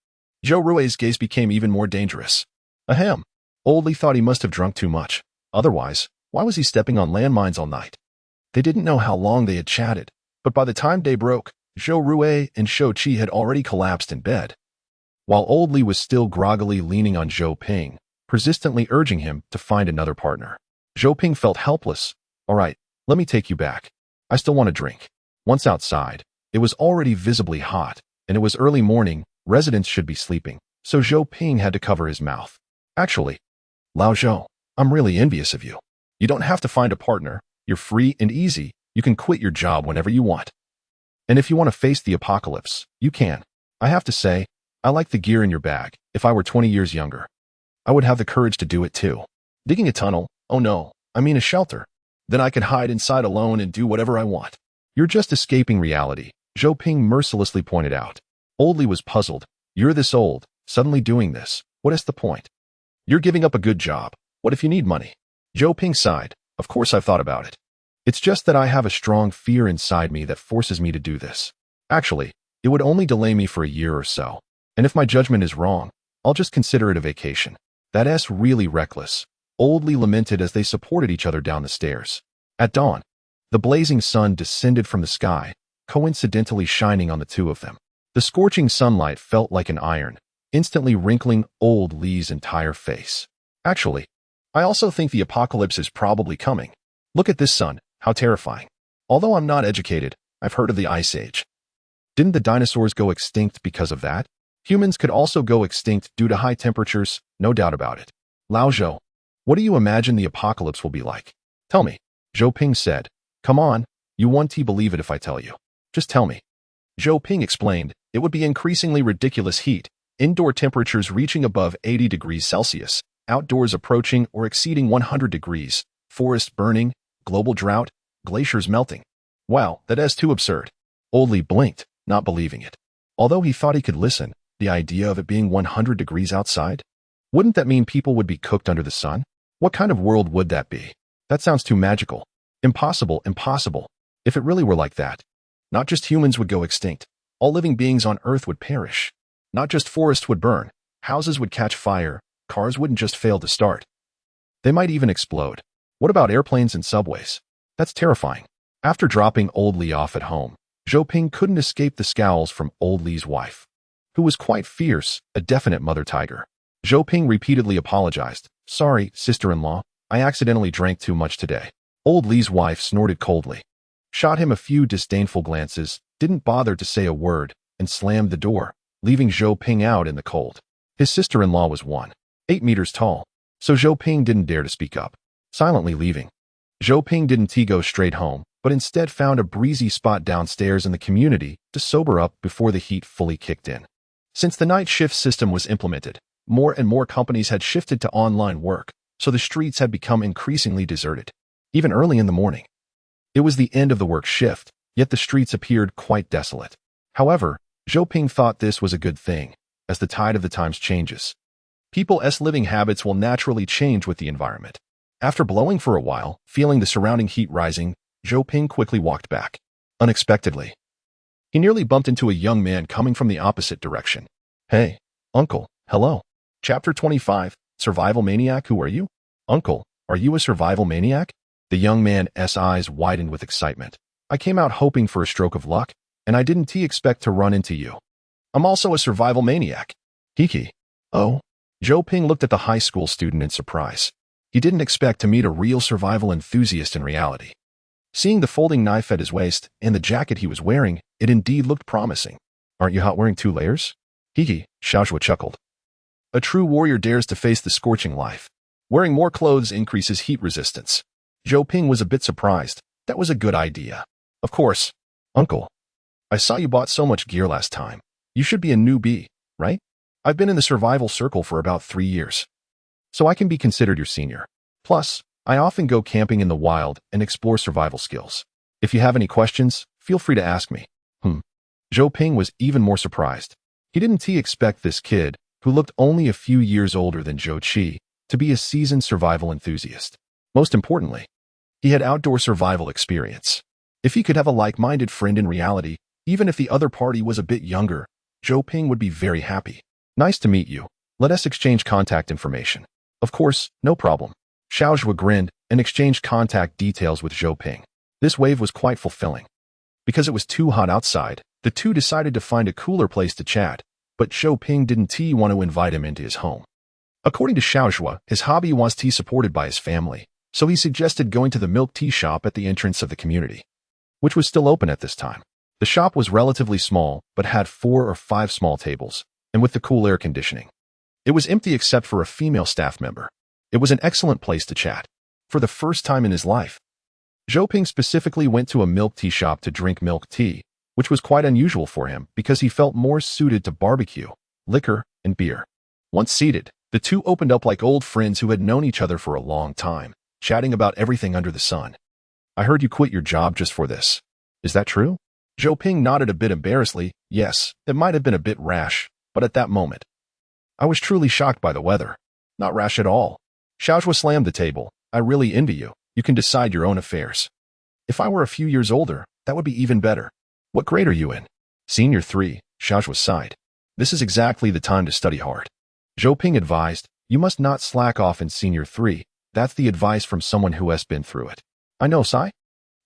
Zhou Rue's gaze became even more dangerous. Ahem. Oldly thought he must have drunk too much. Otherwise, why was he stepping on landmines all night? They didn't know how long they had chatted, but by the time day broke, Zhou Rue and Zhou Qi had already collapsed in bed. While Oldly was still groggily leaning on Zhou Ping, persistently urging him to find another partner. Zhou Ping felt helpless. All right, let me take you back. I still want a drink. Once outside, it was already visibly hot, and it was early morning. Residents should be sleeping, so Zhou Ping had to cover his mouth. Actually, Lao Zhou, I'm really envious of you. You don't have to find a partner. You're free and easy. You can quit your job whenever you want. And if you want to face the apocalypse, you can. I have to say, I like the gear in your bag. If I were 20 years younger, I would have the courage to do it too. Digging a tunnel? Oh no, I mean a shelter. Then I could hide inside alone and do whatever I want. You're just escaping reality, Zhou Ping mercilessly pointed out. Oldly was puzzled. You're this old, suddenly doing this. What is the point? You're giving up a good job. What if you need money? Zhou Ping sighed. Of course I've thought about it. It's just that I have a strong fear inside me that forces me to do this. Actually, It would only delay me for a year or so. And if my judgment is wrong, I'll just consider it a vacation. That's really reckless. Old Lee lamented as they supported each other down the stairs. At dawn, the blazing sun descended from the sky, coincidentally shining on the two of them. The scorching sunlight felt like an iron, instantly wrinkling old Lee's entire face. Actually, I also think the apocalypse is probably coming. Look at this sun, how terrifying. Although I'm not educated, I've heard of the Ice Age. Didn't the dinosaurs go extinct because of that? Humans could also go extinct due to high temperatures, no doubt about it. Lao Zhou, what do you imagine the apocalypse will be like? Tell me. Zhou Ping said. Come on, you won't believe it if I tell you. Just tell me. Zhou Ping explained, it would be increasingly ridiculous heat, indoor temperatures reaching above 80 degrees Celsius, outdoors approaching or exceeding 100 degrees, forests burning, global drought, glaciers melting. Wow, that is too absurd. Old Lee blinked, not believing it. Although he thought he could listen, the idea of it being 100 degrees outside? Wouldn't that mean people would be cooked under the sun? What kind of world would that be? That sounds too magical. Impossible, impossible. If it really were like that, not just humans would go extinct. All living beings on Earth would perish. Not just forests would burn. Houses would catch fire. Cars wouldn't just fail to start. They might even explode. What about airplanes and subways? That's terrifying. After dropping Old Lee off at home, Zhou Ping couldn't escape the scowls from Old Lee's wife, who was quite fierce, a definite mother tiger. Zhou Ping repeatedly apologized. Sorry, sister-in-law, I accidentally drank too much today. Old Lee's wife snorted coldly, shot him a few disdainful glances, didn't bother to say a word, and slammed the door, leaving Zhou Ping out in the cold. His sister-in-law was 1.8 meters tall, so Zhou Ping didn't dare to speak up, silently leaving. Zhou Ping didn't go straight home, but instead found a breezy spot downstairs in the community to sober up before the heat fully kicked in. Since the night shift system was implemented, more and more companies had shifted to online work, so the streets had become increasingly deserted, even early in the morning. It was the end of the work shift, yet the streets appeared quite desolate. However, Zhou Ping thought this was a good thing, as the tide of the times changes. People's living habits will naturally change with the environment. After blowing for a while, feeling the surrounding heat rising, Zhou Ping quickly walked back. Unexpectedly, he nearly bumped into a young man coming from the opposite direction. Hey, uncle, hello. Chapter 25, Survival Maniac, who are you? Uncle, are you a survival maniac? The young man's eyes widened with excitement. I came out hoping for a stroke of luck, and I didn't expect to run into you. I'm also a survival maniac. Hiki. Oh. Zhou Ping looked at the high school student in surprise. He didn't expect to meet a real survival enthusiast in reality. Seeing the folding knife at his waist and the jacket he was wearing, it indeed looked promising. Aren't you hot wearing 2 layers? Hiki, Xiaoxue chuckled. A true warrior dares to face the scorching life. Wearing more clothes increases heat resistance. Zhou Ping was a bit surprised. That was a good idea. Of course. Uncle, I saw you bought so much gear last time. You should be a newbie, right? I've been in the survival circle for about 3 years, so I can be considered your senior. Plus, I often go camping in the wild and explore survival skills. If you have any questions, feel free to ask me. Zhou Ping was even more surprised. He didn't expect this kid, who looked only a few years older than Zhou Qi, to be a seasoned survival enthusiast. Most importantly, he had outdoor survival experience. If he could have a like-minded friend in reality, even if the other party was a bit younger, Zhou Ping would be very happy. Nice to meet you. Let us exchange contact information. Of course, no problem. Xiaoxue grinned and exchanged contact details with Zhou Ping. This wave was quite fulfilling. Because it was too hot outside, the two decided to find a cooler place to chat, but Zhou Ping didn't want to invite him into his home. According to Xiaoxue, his hobby was tea supported by his family, so he suggested going to the milk tea shop at the entrance of the community, which was still open at this time. The shop was relatively small, but had 4 or 5 small tables, and with the cool air conditioning. It was empty except for a female staff member. It was an excellent place to chat. For the first time in his life, Zhou Ping specifically went to a milk tea shop to drink milk tea, which was quite unusual for him because he felt more suited to barbecue, liquor, and beer. Once seated, the two opened up like old friends who had known each other for a long time, chatting about everything under the sun. I heard you quit your job just for this. Is that true? Zhou Ping nodded a bit embarrassedly. Yes, it might have been a bit rash, but at that moment, I was truly shocked by the weather. Not rash at all. Xiaoxue slammed the table. I really envy you. You can decide your own affairs. If I were a few years older, that would be even better. What grade are you in? Senior 3, Xiaozhua sighed. This is exactly the time to study hard. Zhou Ping advised, you must not slack off in Senior 3. That's the advice from someone who has been through it. I know, Sai.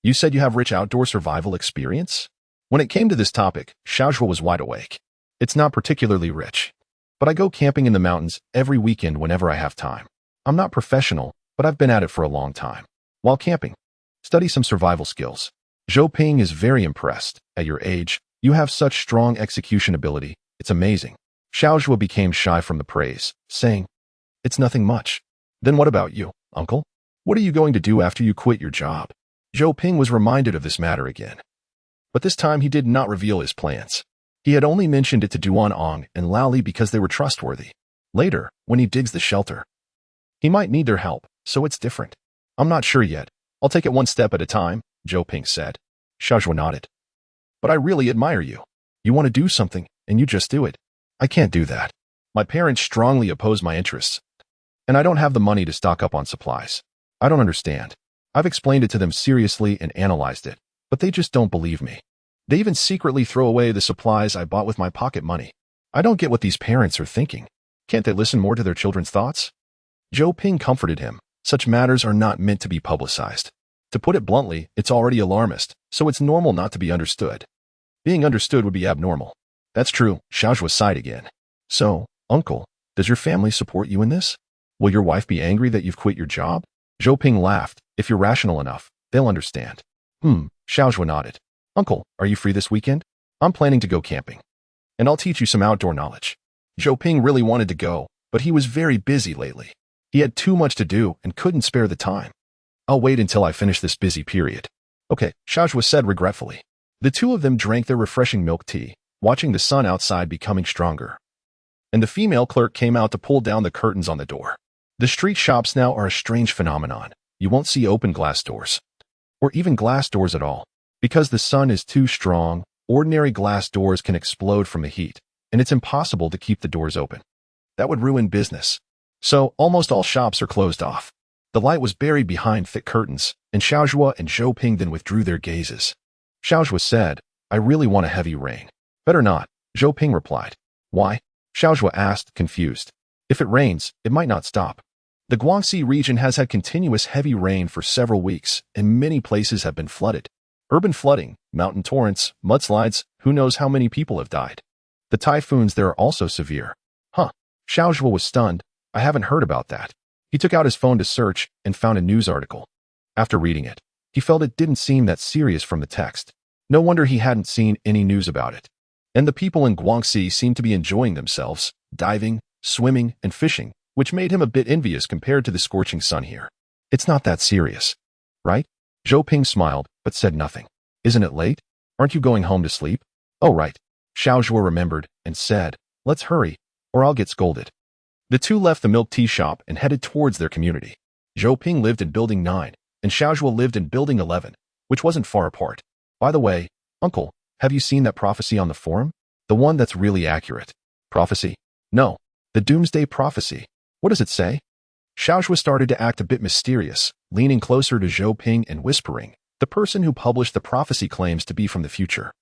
You said you have rich outdoor survival experience? When it came to this topic, Xiaozhua was wide awake. It's not particularly rich, but I go camping in the mountains every weekend whenever I have time. I'm not professional, but I've been at it for a long time. While camping, study some survival skills. Zhou Ping is very impressed. At your age, you have such strong execution ability. It's amazing. Xiaozhua became shy from the praise, saying, it's nothing much. Then what about you, uncle? What are you going to do after you quit your job? Zhou Ping was reminded of this matter again. But this time he did not reveal his plans. He had only mentioned it to Duan Ong and Lao Li because they were trustworthy. Later, when he digs the shelter, he might need their help, so it's different. I'm not sure yet. I'll take it one step at a time, Zhou Ping said. Xiaozhua nodded. But I really admire you. You want to do something, and you just do it. I can't do that. My parents strongly oppose my interests, and I don't have the money to stock up on supplies. I don't understand. I've explained it to them seriously and analyzed it, but they just don't believe me. They even secretly throw away the supplies I bought with my pocket money. I don't get what these parents are thinking. Can't they listen more to their children's thoughts? Zhou Ping comforted him. Such matters are not meant to be publicized. To put it bluntly, it's already alarmist, so it's normal not to be understood. Being understood would be abnormal. That's true, Xiaozhua sighed again. So, uncle, does your family support you in this? Will your wife be angry that you've quit your job? Zhou Ping laughed. If you're rational enough, they'll understand. Xiaozhua nodded. Uncle, are you free this weekend? I'm planning to go camping. And I'll teach you some outdoor knowledge. Zhou Ping really wanted to go, but he was very busy lately. He had too much to do and couldn't spare the time. I'll wait until I finish this busy period. Okay, Xiaozhua said regretfully. The two of them drank their refreshing milk tea, watching the sun outside becoming stronger. And the female clerk came out to pull down the curtains on the door. The street shops now are a strange phenomenon. You won't see open glass doors, or even glass doors at all. Because the sun is too strong, ordinary glass doors can explode from the heat, and it's impossible to keep the doors open. That would ruin business. So, almost all shops are closed off. The light was buried behind thick curtains, and Xiaozhua and Zhou Ping then withdrew their gazes. Xiaozhua said, I really want a heavy rain. Better not, Zhou Ping replied. Why? Xiaozhua asked, confused. If it rains, it might not stop. The Guangxi region has had continuous heavy rain for several weeks, and many places have been flooded. Urban flooding, mountain torrents, mudslides, who knows how many people have died. The typhoons there are also severe. Huh. Xiaozhua was stunned. I haven't heard about that. He took out his phone to search and found a news article. After reading it, he felt it didn't seem that serious from the text. No wonder he hadn't seen any news about it. And the people in Guangxi seemed to be enjoying themselves, diving, swimming, and fishing, which made him a bit envious compared to the scorching sun here. It's not that serious, right? Zhou Ping smiled, but said nothing. Isn't it late? Aren't you going home to sleep? Oh, right. Xiaozhua remembered and said, let's hurry, or I'll get scolded. The two left the milk tea shop and headed towards their community. Zhou Ping lived in Building 9, and Xiaozhua lived in Building 11, which wasn't far apart. By the way, uncle, have you seen that prophecy on the forum? The one that's really accurate. Prophecy? No. The Doomsday Prophecy. What does it say? Xiaozhua started to act a bit mysterious, leaning closer to Zhou Ping and whispering, the person who published the prophecy claims to be from the future.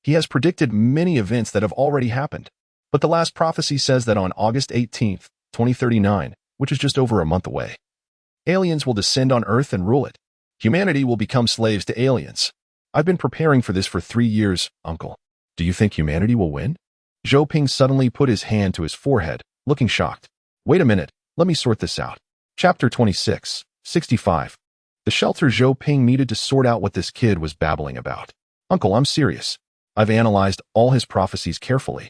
He has predicted many events that have already happened. But the last prophecy says that on August 18th, 2039, which is just over a month away, aliens will descend on Earth and rule it. Humanity will become slaves to aliens. I've been preparing for this for 3 years, uncle. Do you think humanity will win? Zhou Ping suddenly put his hand to his forehead, looking shocked. Wait a minute, let me sort this out. Chapter 26, 65. The shelter. Zhou Ping needed to sort out what this kid was babbling about. Uncle, I'm serious. I've analyzed all his prophecies carefully.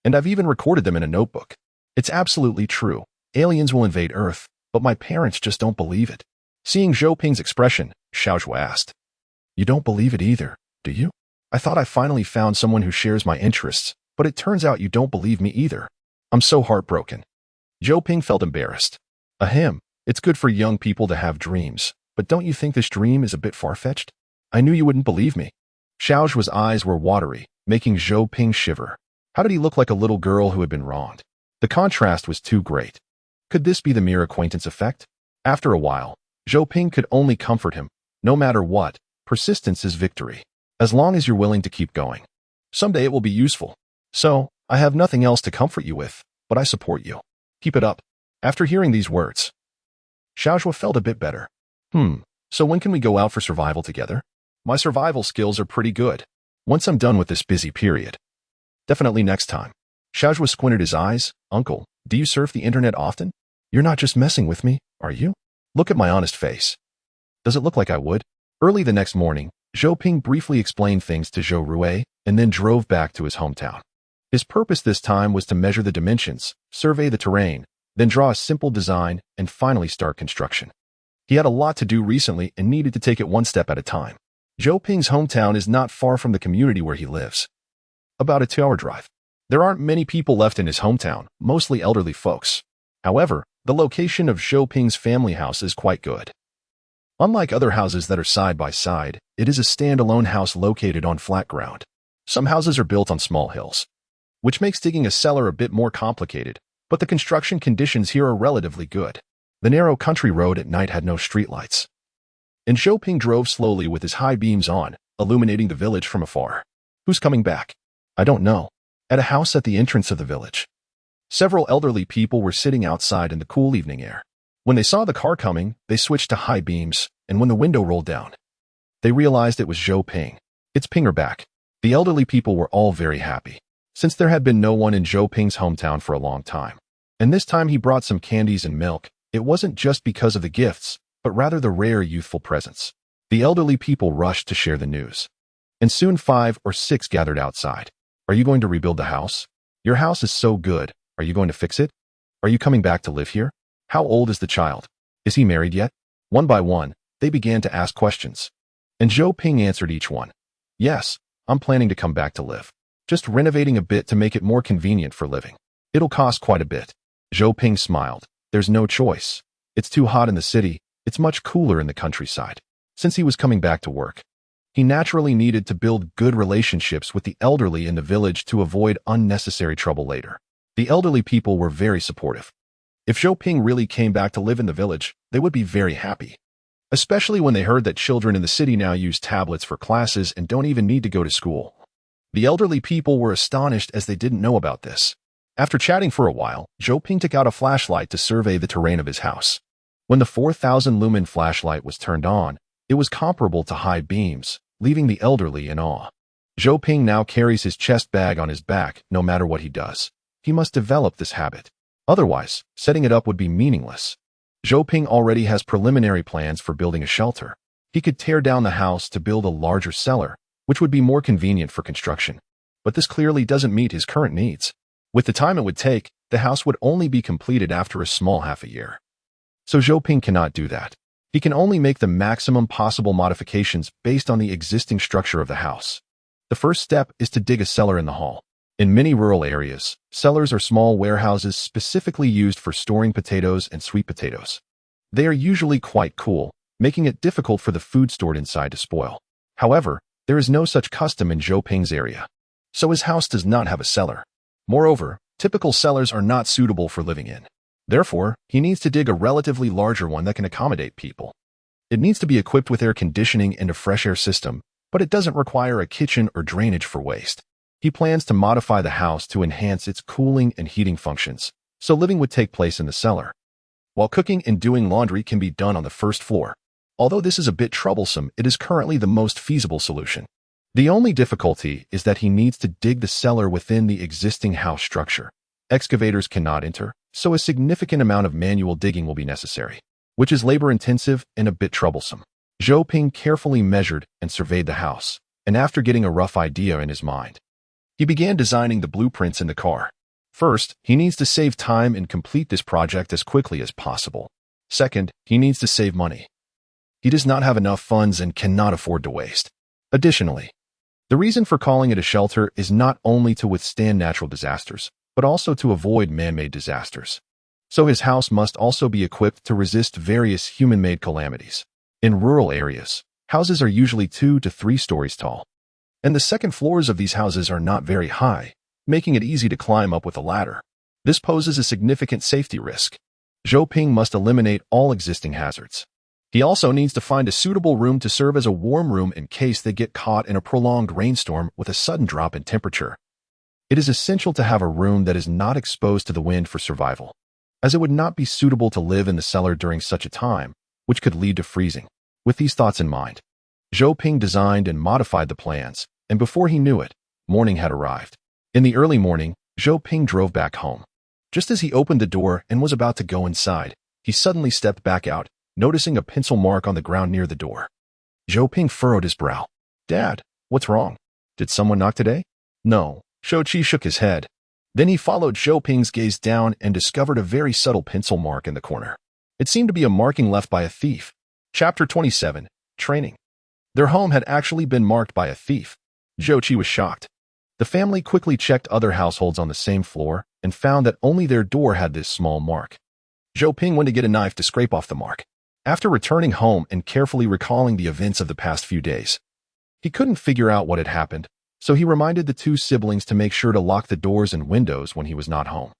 And I've even recorded them in a notebook. It's absolutely true. Aliens will invade Earth, but my parents just don't believe it. Seeing Zhou Ping's expression, Xiaozhua asked, You don't believe it either, do you? I thought I finally found someone who shares my interests, but it turns out you don't believe me either. I'm so heartbroken. Zhou Ping felt embarrassed. Ahem, it's good for young people to have dreams, but don't you think this dream is a bit far-fetched? I knew you wouldn't believe me. Xiaozhua's eyes were watery, making Zhou Ping shiver. How did he look like a little girl who had been wronged? The contrast was too great. Could this be the mere acquaintance effect? After a while, Zhou Ping could only comfort him. No matter what, persistence is victory. As long as you're willing to keep going. Someday it will be useful. So, I have nothing else to comfort you with, but I support you. Keep it up. After hearing these words, Xiaozhua felt a bit better. So when can we go out for survival together? My survival skills are pretty good. Once I'm done with this busy period. Definitely next time. Xiaozhua squinted his eyes. Uncle, do you surf the internet often? You're not just messing with me, are you? Look at my honest face. Does it look like I would? Early the next morning, Zhou Ping briefly explained things to Zhou Rui and then drove back to his hometown. His purpose this time was to measure the dimensions, survey the terrain, then draw a simple design, and finally start construction. He had a lot to do recently and needed to take it one step at a time. Zhou Ping's hometown is not far from the community where he lives. About a 2-hour drive. There aren't many people left in his hometown, mostly elderly folks. However, the location of Zhou Ping's family house is quite good. Unlike other houses that are side by side, it is a standalone house located on flat ground. Some houses are built on small hills, which makes digging a cellar a bit more complicated, but the construction conditions here are relatively good. The narrow country road at night had no streetlights, and Zhou Ping drove slowly with his high beams on, illuminating the village from afar. Who's coming back? I don't know. At a house at the entrance of the village, several elderly people were sitting outside in the cool evening air. When they saw the car coming, they switched to high beams, and when the window rolled down, they realized it was Zhou Ping. It's Pinger back. The elderly people were all very happy, since there had been no one in Zhou Ping's hometown for a long time. And this time he brought some candies and milk. It wasn't just because of the gifts, but rather the rare youthful presence. The elderly people rushed to share the news. And soon 5 or 6 gathered outside. Are you going to rebuild the house? Your house is so good. Are you going to fix it? Are you coming back to live here? How old is the child? Is he married yet? One by one, they began to ask questions. And Zhou Ping answered each one. Yes, I'm planning to come back to live. Just renovating a bit to make it more convenient for living. It'll cost quite a bit. Zhou Ping smiled. There's no choice. It's too hot in the city. It's much cooler in the countryside. Since he was coming back to work, he naturally needed to build good relationships with the elderly in the village to avoid unnecessary trouble later. The elderly people were very supportive. If Zhou Ping really came back to live in the village, they would be very happy. Especially when they heard that children in the city now use tablets for classes and don't even need to go to school. The elderly people were astonished as they didn't know about this. After chatting for a while, Zhou Ping took out a flashlight to survey the terrain of his house. When the 4,000 lumen flashlight was turned on, it was comparable to high beams, leaving the elderly in awe. Zhou Ping now carries his chest bag on his back no matter what he does. He must develop this habit. Otherwise, setting it up would be meaningless. Zhou Ping already has preliminary plans for building a shelter. He could tear down the house to build a larger cellar, which would be more convenient for construction. But this clearly doesn't meet his current needs. With the time it would take, the house would only be completed after a small half a year. So Zhou Ping cannot do that. He can only make the maximum possible modifications based on the existing structure of the house. The first step is to dig a cellar in the hall. In many rural areas, cellars are small warehouses specifically used for storing potatoes and sweet potatoes. They are usually quite cool, making it difficult for the food stored inside to spoil. However, there is no such custom in Zhou Ping's area, so his house does not have a cellar. Moreover, typical cellars are not suitable for living in. Therefore, he needs to dig a relatively larger one that can accommodate people. It needs to be equipped with air conditioning and a fresh air system, but it doesn't require a kitchen or drainage for waste. He plans to modify the house to enhance its cooling and heating functions, so living would take place in the cellar, while cooking and doing laundry can be done on the first floor. Although this is a bit troublesome, it is currently the most feasible solution. The only difficulty is that he needs to dig the cellar within the existing house structure. Excavators cannot enter, so a significant amount of manual digging will be necessary, which is labor-intensive and a bit troublesome. Zhou Ping carefully measured and surveyed the house, and after getting a rough idea in his mind, he began designing the blueprints in the car. First, he needs to save time and complete this project as quickly as possible. Second, he needs to save money. He does not have enough funds and cannot afford to waste. Additionally, the reason for calling it a shelter is not only to withstand natural disasters, but also to avoid man-made disasters. So his house must also be equipped to resist various human-made calamities. In rural areas, houses are usually 2 to 3 stories tall, and the second floors of these houses are not very high, making it easy to climb up with a ladder. This poses a significant safety risk. Zhou Ping must eliminate all existing hazards. He also needs to find a suitable room to serve as a warm room in case they get caught in a prolonged rainstorm with a sudden drop in temperature. It is essential to have a room that is not exposed to the wind for survival, as it would not be suitable to live in the cellar during such a time, which could lead to freezing. With these thoughts in mind, Zhou Ping designed and modified the plans, and before he knew it, morning had arrived. In the early morning, Zhou Ping drove back home. Just as he opened the door and was about to go inside, he suddenly stepped back out, noticing a pencil mark on the ground near the door. Zhou Ping furrowed his brow. "Dad, what's wrong? Did someone knock today?" "No." Shou Qi shook his head. Then he followed Zhou Ping's gaze down and discovered a very subtle pencil mark in the corner. It seemed to be a marking left by a thief. Chapter 27. Training. Their home had actually been marked by a thief. Zhou Qi was shocked. The family quickly checked other households on the same floor and found that only their door had this small mark. Zhou Ping went to get a knife to scrape off the mark. After returning home and carefully recalling the events of the past few days, he couldn't figure out what had happened, so he reminded the two siblings to make sure to lock the doors and windows when he was not home.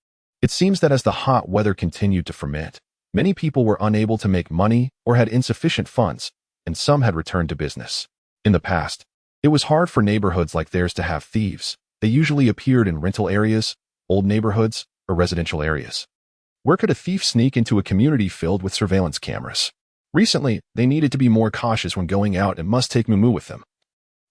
It seems that as the hot weather continued to ferment, many people were unable to make money or had insufficient funds, and some had returned to business. In the past, it was hard for neighborhoods like theirs to have thieves. They usually appeared in rental areas, old neighborhoods, or residential areas. Where could a thief sneak into a community filled with surveillance cameras? Recently, they needed to be more cautious when going out and must take Mumu with them.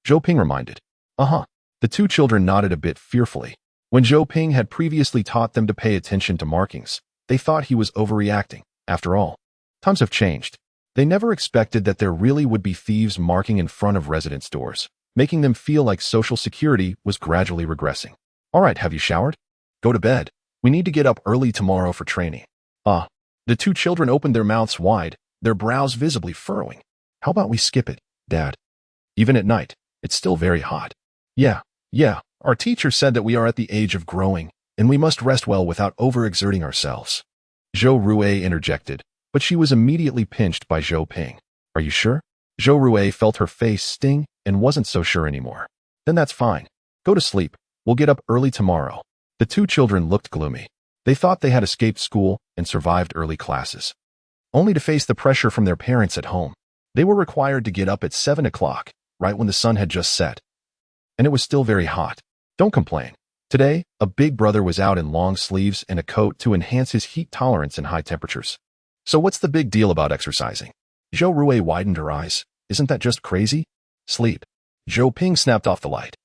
Zhou Ping reminded. The two children nodded a bit fearfully. When Zhou Ping had previously taught them to pay attention to markings, they thought he was overreacting. After all, times have changed. They never expected that there really would be thieves marking in front of residents' doors, making them feel like social security was gradually regressing. "All right, have you showered? Go to bed. We need to get up early tomorrow for training." The two children opened their mouths wide, their brows visibly furrowing. "How about we skip it, Dad? Even at night, it's still very hot." Yeah. Our teacher said that we are at the age of growing, and we must rest well without overexerting ourselves. Zhou Rui interjected, but she was immediately pinched by Zhou Ping. "Are you sure?" Zhou Rui felt her face sting and wasn't so sure anymore. "Then that's fine. Go to sleep. We'll get up early tomorrow." The two children looked gloomy. They thought they had escaped school and survived early classes, only to face the pressure from their parents at home. They were required to get up at 7 o'clock, right when the sun had just set. And it was still very hot. Don't complain. Today, a big brother was out in long sleeves and a coat to enhance his heat tolerance in high temperatures. "So what's the big deal about exercising?" Zhou Rui widened her eyes. "Isn't that just crazy?" "Sleep." Zhou Ping snapped off the light,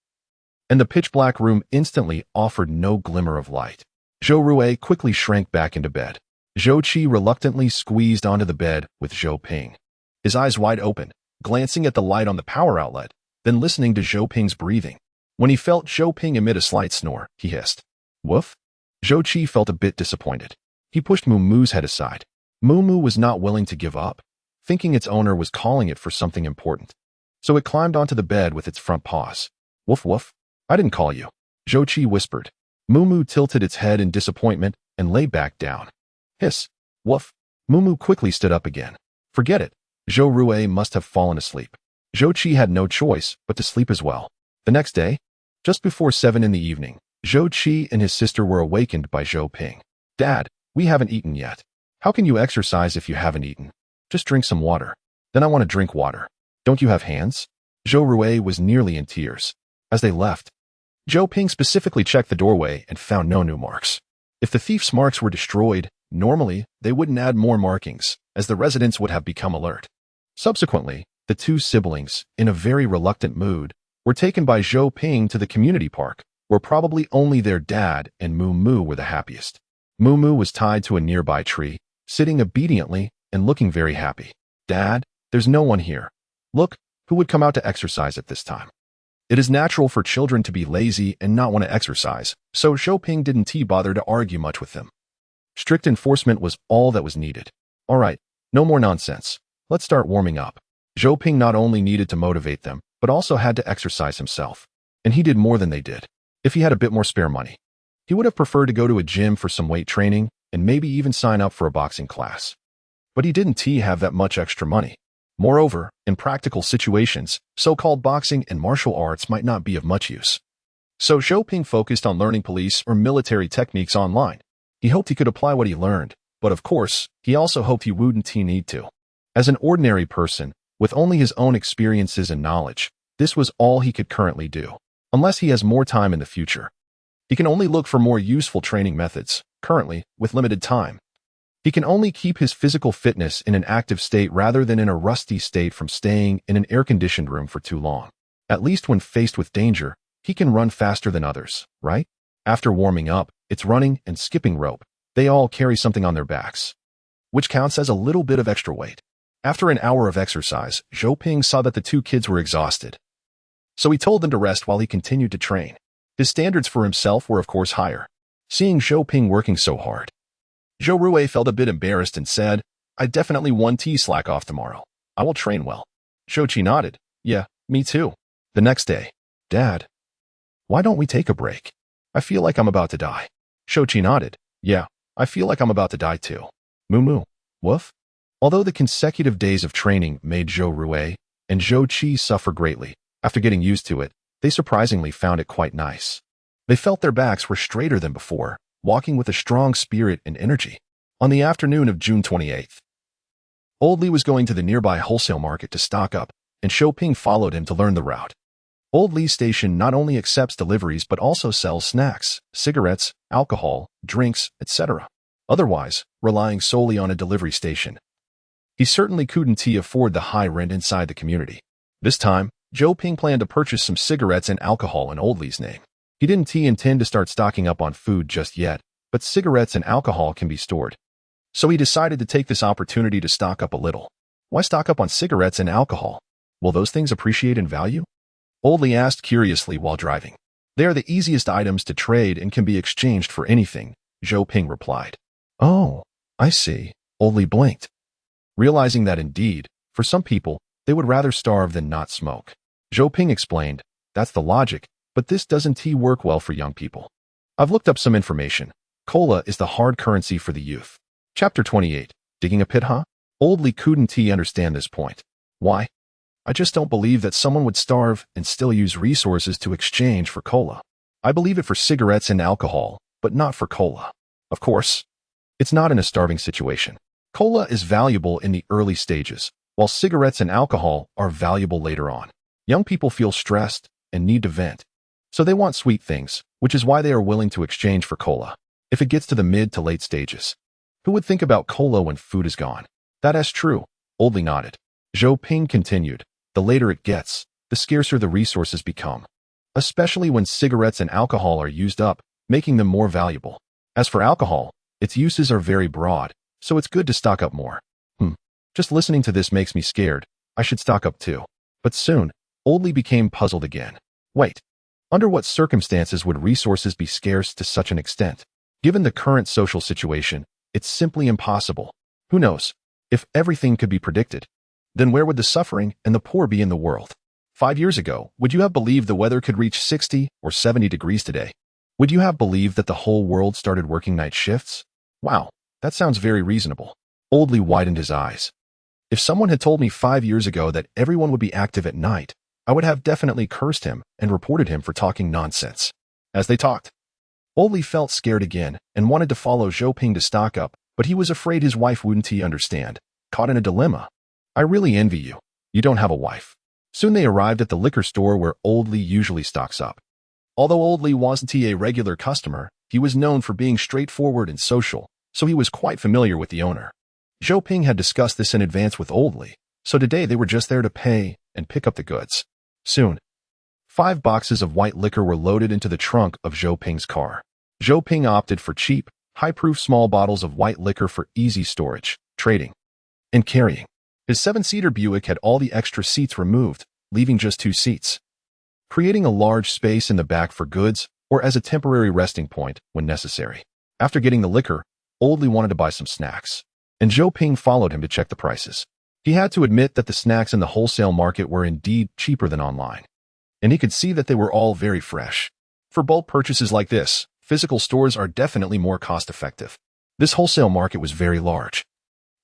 and the pitch-black room instantly offered no glimmer of light. Zhou Rui quickly shrank back into bed. Zhou Qi reluctantly squeezed onto the bed with Zhou Ping, his eyes wide open, glancing at the light on the power outlet, then listening to Zhou Ping's breathing. When he felt Zhou Ping emit a slight snore, he hissed, "Woof?" Zhou Qi felt a bit disappointed. He pushed Mumu's head aside. Mumu was not willing to give up, thinking its owner was calling it for something important. So it climbed onto the bed with its front paws. "Woof woof. I didn't call you," Zhou Qi whispered. Mumu tilted its head in disappointment and lay back down. "Hiss. Woof." Mumu quickly stood up again. Forget it. Zhou Rui must have fallen asleep. Zhou Qi had no choice but to sleep as well. The next day, just before 7 in the evening, Zhou Qi and his sister were awakened by Zhou Ping. "Dad, we haven't eaten yet." "How can you exercise if you haven't eaten?" "Just drink some water." "Then I want to drink water." "Don't you have hands?" Zhou Rui was nearly in tears. As they left, Zhou Ping specifically checked the doorway and found no new marks. If the thief's marks were destroyed, normally they wouldn't add more markings, as the residents would have become alert. Subsequently, the two siblings, in a very reluctant mood, were taken by Zhou Ping to the community park, where probably only their dad and Mumu were the happiest. Mumu was tied to a nearby tree, sitting obediently and looking very happy. "Dad, there's no one here. Look, who would come out to exercise at this time?" It is natural for children to be lazy and not want to exercise, so Zhou Ping didn't bother to argue much with them. Strict enforcement was all that was needed. "All right, no more nonsense. Let's start warming up." Zhou Ping not only needed to motivate them, but also had to exercise himself. And he did more than they did. If he had a bit more spare money, he would have preferred to go to a gym for some weight training and maybe even sign up for a boxing class. But he didn't have that much extra money. Moreover, in practical situations, so-called boxing and martial arts might not be of much use. So Zhou Ping focused on learning police or military techniques online. He hoped he could apply what he learned, but of course, he also hoped he wouldn't need to. As an ordinary person, with only his own experiences and knowledge, this was all he could currently do. Unless he has more time in the future, he can only look for more useful training methods. Currently, with limited time, he can only keep his physical fitness in an active state rather than in a rusty state from staying in an air-conditioned room for too long. At least when faced with danger, he can run faster than others, right? After warming up, it's running and skipping rope. They all carry something on their backs, which counts as a little bit of extra weight. After an hour of exercise, Zhou Ping saw that the two kids were exhausted, so he told them to rest while he continued to train. His standards for himself were of course higher. Seeing Zhou Ping working so hard, Zhou Rui felt a bit embarrassed and said, "I definitely want to slack off tomorrow. I will train well." Zhou Qi nodded. "Yeah, me too." The next day, "Dad, why don't we take a break? I feel like I'm about to die." Zhou Qi nodded. "Yeah, I feel like I'm about to die too." Moo moo. Woof. Although the consecutive days of training made Zhou Rui and Zhou Qi suffer greatly, after getting used to it, they surprisingly found it quite nice. They felt their backs were straighter than before, walking with a strong spirit and energy. On the afternoon of June 28th, Old Li was going to the nearby wholesale market to stock up, and Zhou Ping followed him to learn the route. Old Li's station not only accepts deliveries but also sells snacks, cigarettes, alcohol, drinks, etc. Otherwise, relying solely on a delivery station, he certainly couldn't afford the high rent inside the community. This time, Zhou Ping planned to purchase some cigarettes and alcohol in Old Li's name. He didn't intend to start stocking up on food just yet, but cigarettes and alcohol can be stored. So he decided to take this opportunity to stock up a little. Why stock up on cigarettes and alcohol? Will those things appreciate in value? Old Li asked curiously while driving. They are the easiest items to trade and can be exchanged for anything, Zhou Ping replied. Oh, I see. Old Li blinked, realizing that indeed, for some people, they would rather starve than not smoke. Zhou Ping explained, that's the logic, but this doesn't work well for young people. I've looked up some information. Cola is the hard currency for the youth. Chapter 28. Digging a pit, huh? Old Li couldn't understand this point. Why? I just don't believe that someone would starve and still use resources to exchange for cola. I believe it for cigarettes and alcohol, but not for cola. Of course, it's not in a starving situation. Cola is valuable in the early stages, while cigarettes and alcohol are valuable later on. Young people feel stressed and need to vent, so they want sweet things, which is why they are willing to exchange for cola. If it gets to the mid to late stages, who would think about cola when food is gone? That is true. Old Li nodded. Zhou Ping continued. The later it gets, the scarcer the resources become, especially when cigarettes and alcohol are used up, making them more valuable. As for alcohol, its uses are very broad, so it's good to stock up more. Just listening to this makes me scared. I should stock up too. But soon, Old Li became puzzled again. Wait. Under what circumstances would resources be scarce to such an extent? Given the current social situation, it's simply impossible. Who knows? If everything could be predicted, then where would the suffering and the poor be in the world? 5 years ago, would you have believed the weather could reach 60 or 70 degrees today? Would you have believed that the whole world started working night shifts? Wow, that sounds very reasonable. Old Li widened his eyes. If someone had told me 5 years ago that everyone would be active at night, I would have definitely cursed him and reported him for talking nonsense. As they talked, Old Li felt scared again and wanted to follow Zhou Ping to stock up, but he was afraid his wife wouldn't understand. Caught in a dilemma. I really envy you. You don't have a wife. Soon they arrived at the liquor store where Old Li usually stocks up. Although Old Li wasn't a regular customer, he was known for being straightforward and social, so he was quite familiar with the owner. Zhou Ping had discussed this in advance with Old Li, so today they were just there to pay and pick up the goods. Soon, 5 boxes of white liquor were loaded into the trunk of Zhou Ping's car. Zhou Ping opted for cheap, high-proof small bottles of white liquor for easy storage, trading, and carrying. His 7-seater Buick had all the extra seats removed, leaving just 2 seats, creating a large space in the back for goods or as a temporary resting point when necessary. After getting the liquor, Old Li wanted to buy some snacks, and Zhou Ping followed him to check the prices. He had to admit that the snacks in the wholesale market were indeed cheaper than online, and he could see that they were all very fresh. For bulk purchases like this, physical stores are definitely more cost-effective. This wholesale market was very large,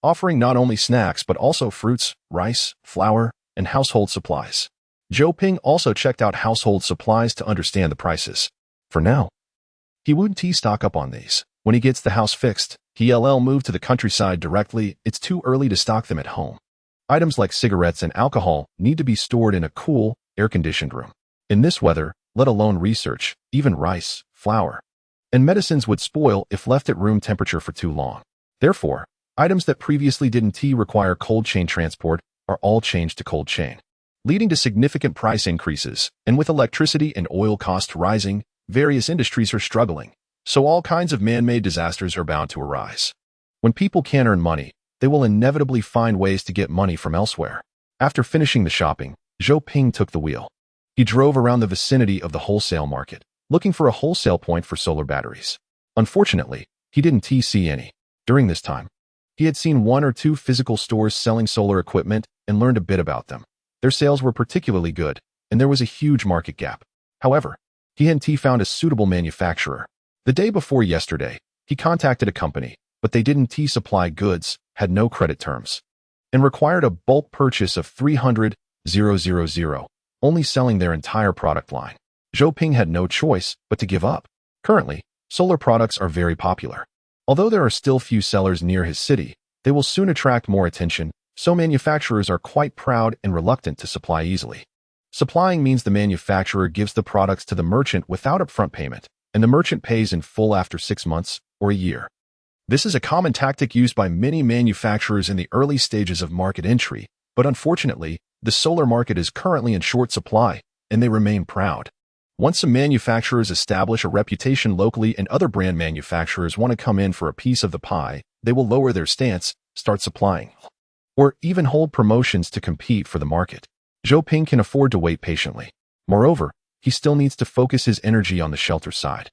offering not only snacks but also fruits, rice, flour, and household supplies. Zhou Ping also checked out household supplies to understand the prices. For now, he wouldn't stock up on these. When he gets the house fixed, he'll move to the countryside directly. It's too early to stock them at home. Items like cigarettes and alcohol need to be stored in a cool, air-conditioned room. In this weather, let alone research, even rice, flour, and medicines would spoil if left at room temperature for too long. Therefore, items that previously didn't require cold chain transport are all changed to cold chain, leading to significant price increases, and with electricity and oil costs rising, various industries are struggling, so all kinds of man-made disasters are bound to arise. When people can't earn money, they will inevitably find ways to get money from elsewhere. After finishing the shopping, Zhou Ping took the wheel. He drove around the vicinity of the wholesale market, looking for a wholesale point for solar batteries. Unfortunately, he didn't see any. During this time, he had seen 1 or 2 physical stores selling solar equipment and learned a bit about them. Their sales were particularly good, and there was a huge market gap. However, he hadn't found a suitable manufacturer. The day before yesterday, he contacted a company, but they didn't supply goods, had no credit terms, and required a bulk purchase of 300,000, only selling their entire product line. Zhou Ping had no choice but to give up. Currently, solar products are very popular. Although there are still few sellers near his city, they will soon attract more attention, so manufacturers are quite proud and reluctant to supply easily. Supplying means the manufacturer gives the products to the merchant without upfront payment, and the merchant pays in full after 6 months or a year. This is a common tactic used by many manufacturers in the early stages of market entry, but unfortunately, the solar market is currently in short supply, and they remain proud. Once some manufacturers establish a reputation locally and other brand manufacturers want to come in for a piece of the pie, they will lower their stance, start supplying, or even hold promotions to compete for the market. Zhou Ping can afford to wait patiently. Moreover, he still needs to focus his energy on the shelter side.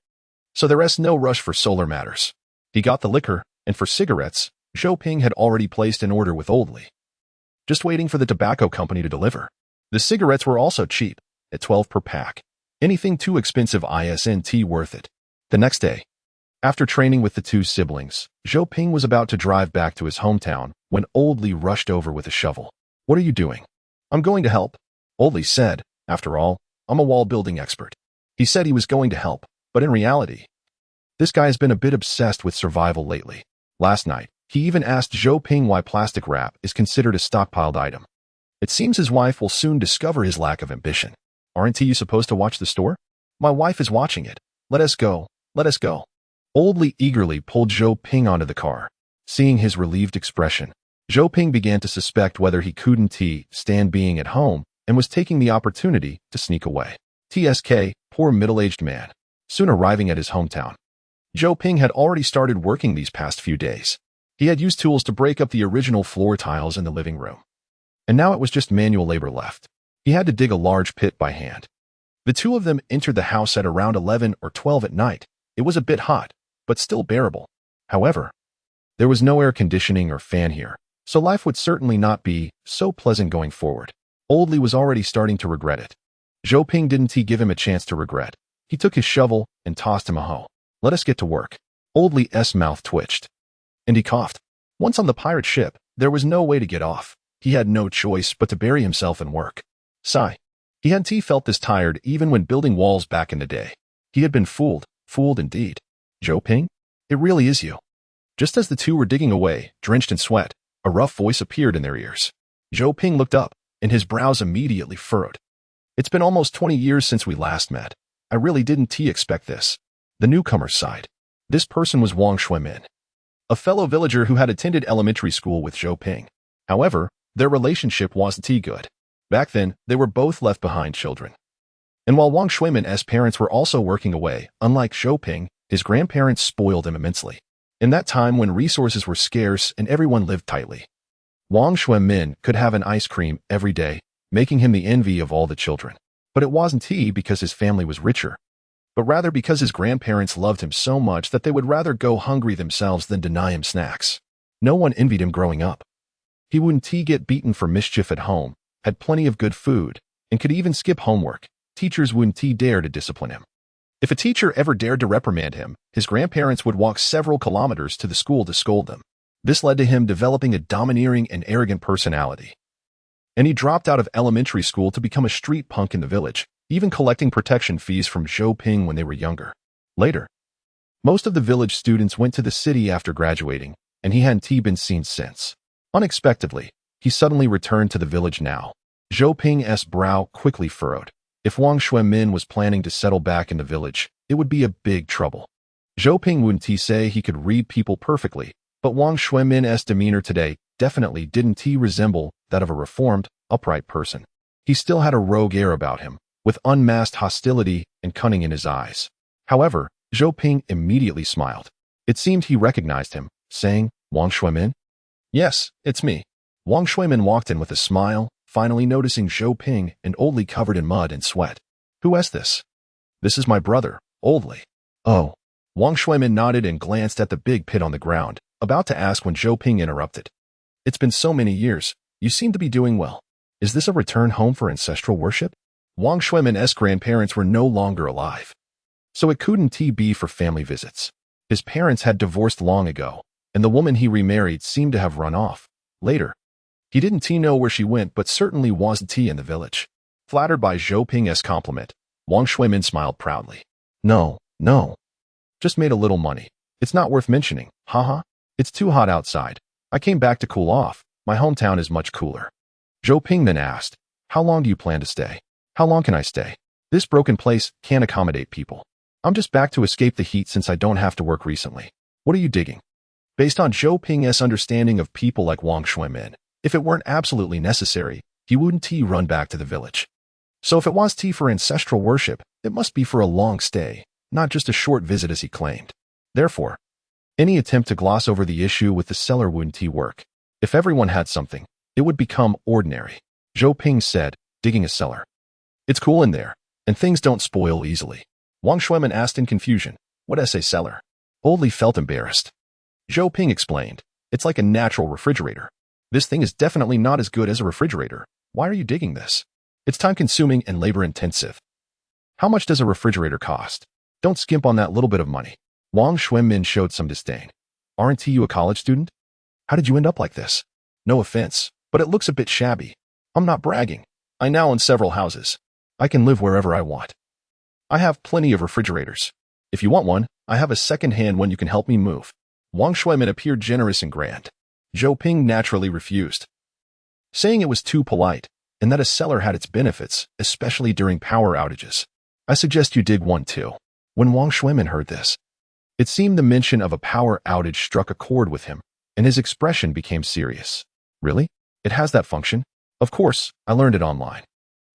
So there is no rush for solar matters. He got the liquor, and for cigarettes, Zhou Ping had already placed an order with Oldly, just waiting for the tobacco company to deliver. The cigarettes were also cheap, at 12 per pack. Anything too expensive isn't worth it. The next day, after training with the 2 siblings, Zhou Ping was about to drive back to his hometown when Oldly rushed over with a shovel. "What are you doing?" "I'm going to help," Oldly said. "After all, I'm a wall-building expert." He said he was going to help, but in reality, this guy has been a bit obsessed with survival lately. Last night, he even asked Zhou Ping why plastic wrap is considered a stockpiled item. It seems his wife will soon discover his lack of ambition. "Aren't you supposed to watch the store?" "My wife is watching it. Let us go. Let us go." Oldly eagerly pulled Zhou Ping onto the car. Seeing his relieved expression, Zhou Ping began to suspect whether he couldn't stand being at home and was taking the opportunity to sneak away. TSK, poor middle-aged man. Soon arriving at his hometown, Zhou Ping had already started working these past few days. He had used tools to break up the original floor tiles in the living room, and now it was just manual labor left. He had to dig a large pit by hand. The 2 of them entered the house at around 11 or 12 at night. It was a bit hot, but still bearable. However, there was no air conditioning or fan here, so life would certainly not be so pleasant going forward. Oldly was already starting to regret it. Zhou Ping didn't give him a chance to regret. He took his shovel and tossed him a hoe. "Let us get to work." Oldly's mouth twitched, and he coughed. Once on the pirate ship, there was no way to get off. He had no choice but to bury himself in work. Sigh. He hadn't felt this tired even when building walls back in the day. He had been fooled indeed. "Zhou Ping? It really is you." Just as the 2 were digging away, drenched in sweat, a rough voice appeared in their ears. Zhou Ping looked up, and his brows immediately furrowed. "It's been almost 20 years since we last met. I really didn't expect this." The newcomer sighed. This person was Wang Shuimin, a fellow villager who had attended elementary school with Zhou Ping. However, their relationship wasn't good. Back then, they were both left-behind children. And while Wang Shuimin's parents were also working away, unlike Zhou Ping, his grandparents spoiled him immensely. In that time when resources were scarce and everyone lived tightly, Wang Shuimin could have an ice cream every day, making him the envy of all the children. But it wasn't because his family was richer, but rather because his grandparents loved him so much that they would rather go hungry themselves than deny him snacks. No one envied him growing up. He wouldn't get beaten for mischief at home, had plenty of good food, and could even skip homework. Teachers wouldn't dare to discipline him. If a teacher ever dared to reprimand him, his grandparents would walk several kilometers to the school to scold them. This led to him developing a domineering and arrogant personality. And he dropped out of elementary school to become a street punk in the village, even collecting protection fees from Zhou Ping when they were younger. Later, most of the village students went to the city after graduating, and he hadn't been seen since. Unexpectedly, He suddenly returned to the village now. Zhou Ping's brow quickly furrowed. If Wang Xuemin was planning to settle back in the village, it would be a big trouble. Zhou Ping wouldn't say he could read people perfectly, but Wang Xuemin's demeanor today definitely didn't resemble that of a reformed, upright person. He still had a rogue air about him, with unmasked hostility and cunning in his eyes. However, Zhou Ping immediately smiled. It seemed he recognized him, saying, "Wang Xuemin?" "Yes, it's me." Wang Xuemin walked in with a smile, finally noticing Zhou Ping and Old Li covered in mud and sweat. "Who is this?" "This is my brother, Old Li." "Oh." Wang Xuemin nodded and glanced at the big pit on the ground, about to ask when Zhou Ping interrupted. "It's been so many years. You seem to be doing well. Is this a return home for ancestral worship?" Wang Xuemin's grandparents were no longer alive, so it couldn't be for family visits. His parents had divorced long ago, and the woman he remarried seemed to have run off. Later, he didn't know where she went, but certainly wasn't in the village. Flattered by Zhou Ping's compliment, Wang Xuemin smiled proudly. No. Just made a little money. It's not worth mentioning, haha. It's too hot outside. I came back to cool off. My hometown is much cooler." Zhou Ping then asked, "How long do you plan to stay?" "How long can I stay? This broken place can't accommodate people. I'm just back to escape the heat since I don't have to work recently." "What are you digging?" Based on Zhou Ping's understanding of people like Wang Xuemin, if it weren't absolutely necessary, he wouldn't run back to the village. So if it was for ancestral worship, it must be for a long stay, not just a short visit as he claimed. Therefore, any attempt to gloss over the issue with the cellar wouldn't work. If everyone had something, it would become ordinary. Zhou Ping said, digging a cellar. "It's cool in there, and things don't spoil easily." Wang Xuemin asked in confusion, "What is a cellar?" Old Li felt embarrassed. Zhou Ping explained, "It's like a natural refrigerator. This thing is definitely not as good as a refrigerator. Why are you digging this? It's time-consuming and labor-intensive. How much does a refrigerator cost? Don't skimp on that little bit of money." Wang Xuemin showed some disdain. "Aren't you a college student? How did you end up like this? No offense, but it looks a bit shabby." "I'm not bragging. I now own several houses. I can live wherever I want. I have plenty of refrigerators. If you want one, I have a second-hand one you can help me move." Wang Xuemin appeared generous and grand. Zhou Ping naturally refused, saying it was too polite, and that a cellar had its benefits, especially during power outages. "I suggest you dig one too." When Wang Xuemin heard this, it seemed the mention of a power outage struck a chord with him, and his expression became serious. "Really? It has that function?" "Of course, I learned it online.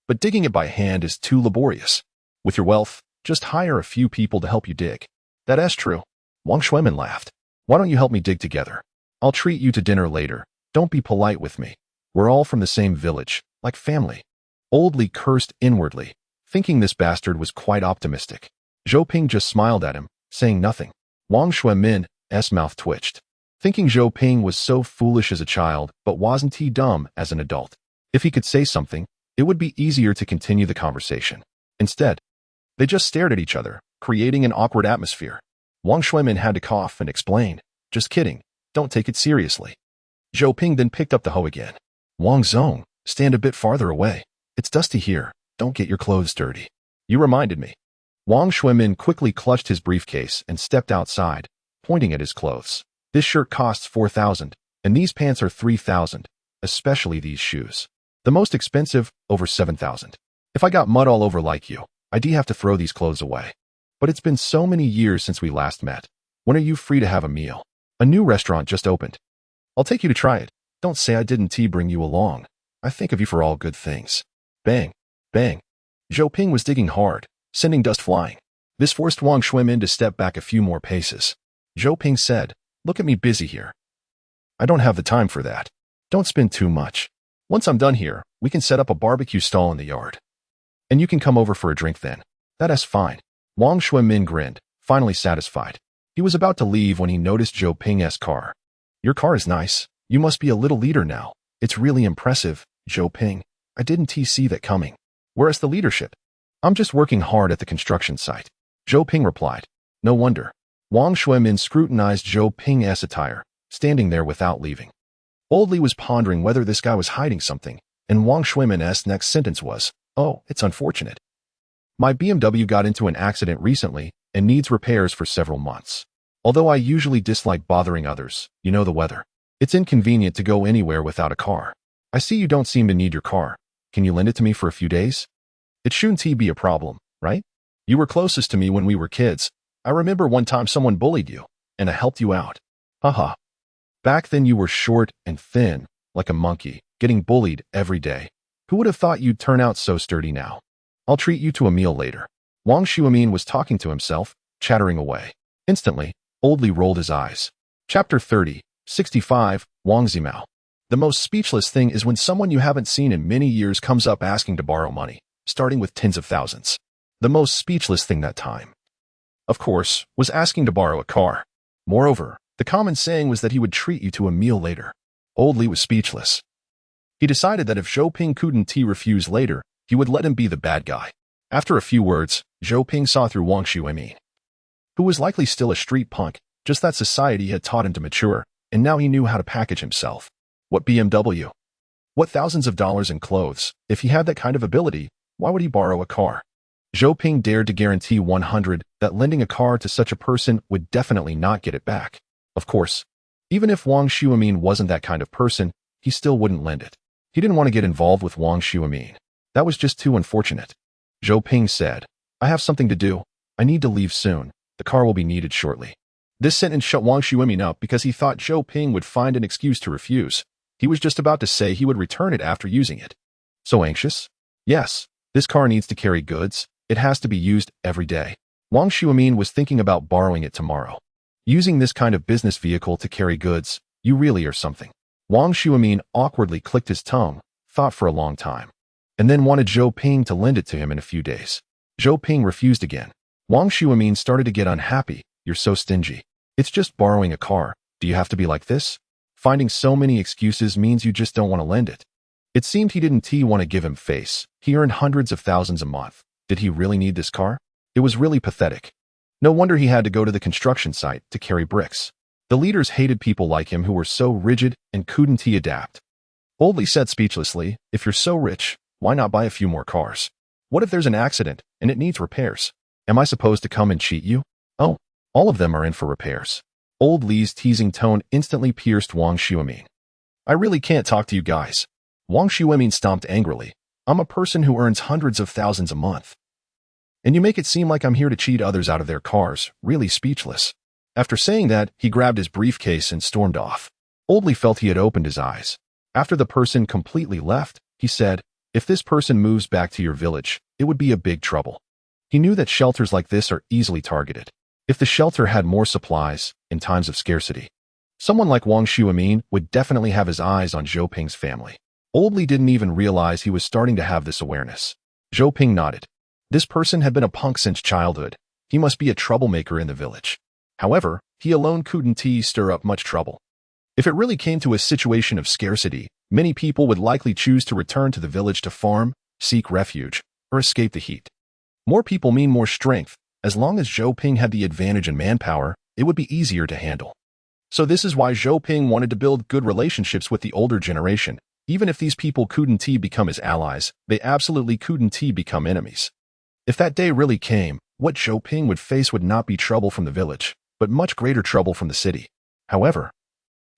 But digging it by hand is too laborious. With your wealth, just hire a few people to help you dig." "That is true." Wang Xuemin laughed. "Why don't you help me dig together? I'll treat you to dinner later. Don't be polite with me. We're all from the same village, like family." Old Li cursed inwardly, thinking this bastard was quite optimistic. Zhou Ping just smiled at him, saying nothing. Wang Xuemin's mouth twitched, thinking Zhou Ping was so foolish as a child, but wasn't he dumb as an adult? If he could say something, it would be easier to continue the conversation. Instead, they just stared at each other, creating an awkward atmosphere. Wang Xuemin had to cough and explain, "Just kidding, don't take it seriously." Zhou Ping then picked up the hoe again. "Wang Zong, stand a bit farther away. It's dusty here, don't get your clothes dirty." "You reminded me." Wang Xuemin quickly clutched his briefcase and stepped outside, pointing at his clothes. "This shirt costs 4,000, and these pants are 3,000, especially these shoes. The most expensive, over 7,000. If I got mud all over like you, I'd have to throw these clothes away. But it's been so many years since we last met. When are you free to have a meal? A new restaurant just opened. I'll take you to try it. Don't say I didn't bring you along. I think of you for all good things." Bang, bang. Zhou Ping was digging hard, sending dust flying. This forced Wang Xuemin to step back a few more paces. Zhou Ping said, "Look at me busy here. I don't have the time for that. Don't spend too much. Once I'm done here, we can set up a barbecue stall in the yard. And you can come over for a drink then." "That is fine." Wang Xuemin grinned, finally satisfied. He was about to leave when he noticed Zhou Ping's car. "Your car is nice. You must be a little leader now. It's really impressive, Zhou Ping. I didn't see that coming. Where's the leadership?" "I'm just working hard at the construction site," Zhou Ping replied. "No wonder." Wang Xuemin scrutinized Zhou Ping's attire, standing there without leaving. Old Li was pondering whether this guy was hiding something, and Wang Xuemin's next sentence was, "Oh, it's unfortunate. My BMW got into an accident recently and needs repairs for several months. Although I usually dislike bothering others, you know the weather. It's inconvenient to go anywhere without a car." I see you don't seem to need your car. Can you lend it to me for a few days? It shouldn't be a problem, right? You were closest to me when we were kids. I remember one time someone bullied you, and I helped you out. Haha. Back then you were short and thin, like a monkey, getting bullied every day. Who would have thought you'd turn out so sturdy now? I'll treat you to a meal later. Wang Xuemin was talking to himself, chattering away. Instantly, Old Li rolled his eyes. Chapter 30, 65, Wang Zimao. The most speechless thing is when someone you haven't seen in many years comes up asking to borrow money, starting with tens of thousands. The most speechless thing that time, of course, was asking to borrow a car. Moreover, the common saying was that he would treat you to a meal later. Old Li was speechless. He decided that if Zhou Ping couldn't refuse later, he would let him be the bad guy. After a few words, Zhou Ping saw through Wang Xuemin, who was likely still a street punk, just that society had taught him to mature, and now he knew how to package himself. What BMW? What thousands of dollars in clothes? If he had that kind of ability, why would he borrow a car? Zhou Ping dared to guarantee 100 that lending a car to such a person would definitely not get it back. Of course, even if Wang Xuemin wasn't that kind of person, he still wouldn't lend it. He didn't want to get involved with Wang Xuemin. That was just too unfortunate. Zhou Ping said, I have something to do. I need to leave soon. The car will be needed shortly. This sentence shut Wang Xuemin up because he thought Zhou Ping would find an excuse to refuse. He was just about to say he would return it after using it. So anxious? Yes, this car needs to carry goods. It has to be used every day. Wang Xuemin was thinking about borrowing it tomorrow. Using this kind of business vehicle to carry goods, you really are something. Wang Xuemin awkwardly clicked his tongue, thought for a long time, and then wanted Zhou Ping to lend it to him in a few days. Zhou Ping refused again. Wang Xuemin started to get unhappy. You're so stingy. It's just borrowing a car. Do you have to be like this? Finding so many excuses means you just don't want to lend it. It seemed he didn't want to give him face. He earned hundreds of thousands a month. Did he really need this car? It was really pathetic. No wonder he had to go to the construction site to carry bricks. The leaders hated people like him who were so rigid and couldn't adapt. Old Li said speechlessly, if you're so rich, why not buy a few more cars? What if there's an accident and it needs repairs? Am I supposed to come and cheat you? Oh, all of them are in for repairs. Old Li's teasing tone instantly pierced Wang Xuemin. I really can't talk to you guys. Wang Xuemin stomped angrily. I'm a person who earns hundreds of thousands a month. And you make it seem like I'm here to cheat others out of their cars, really speechless. After saying that, he grabbed his briefcase and stormed off. Old Li felt he had opened his eyes. After the person completely left, he said, if this person moves back to your village, it would be a big trouble. He knew that shelters like this are easily targeted. If the shelter had more supplies in times of scarcity, someone like Wang Xuemin would definitely have his eyes on Zhou Ping's family. Old Li didn't even realize he was starting to have this awareness. Zhou Ping nodded. This person had been a punk since childhood. He must be a troublemaker in the village. However, he alone couldn't stir up much trouble. If it really came to a situation of scarcity, many people would likely choose to return to the village to farm, seek refuge, or escape the heat. More people mean more strength. As long as Zhou Ping had the advantage in manpower, it would be easier to handle. So this is why Zhou Ping wanted to build good relationships with the older generation. Even if these people couldn't become his allies, they absolutely couldn't become enemies. If that day really came, what Zhou Ping would face would not be trouble from the village, but much greater trouble from the city. However,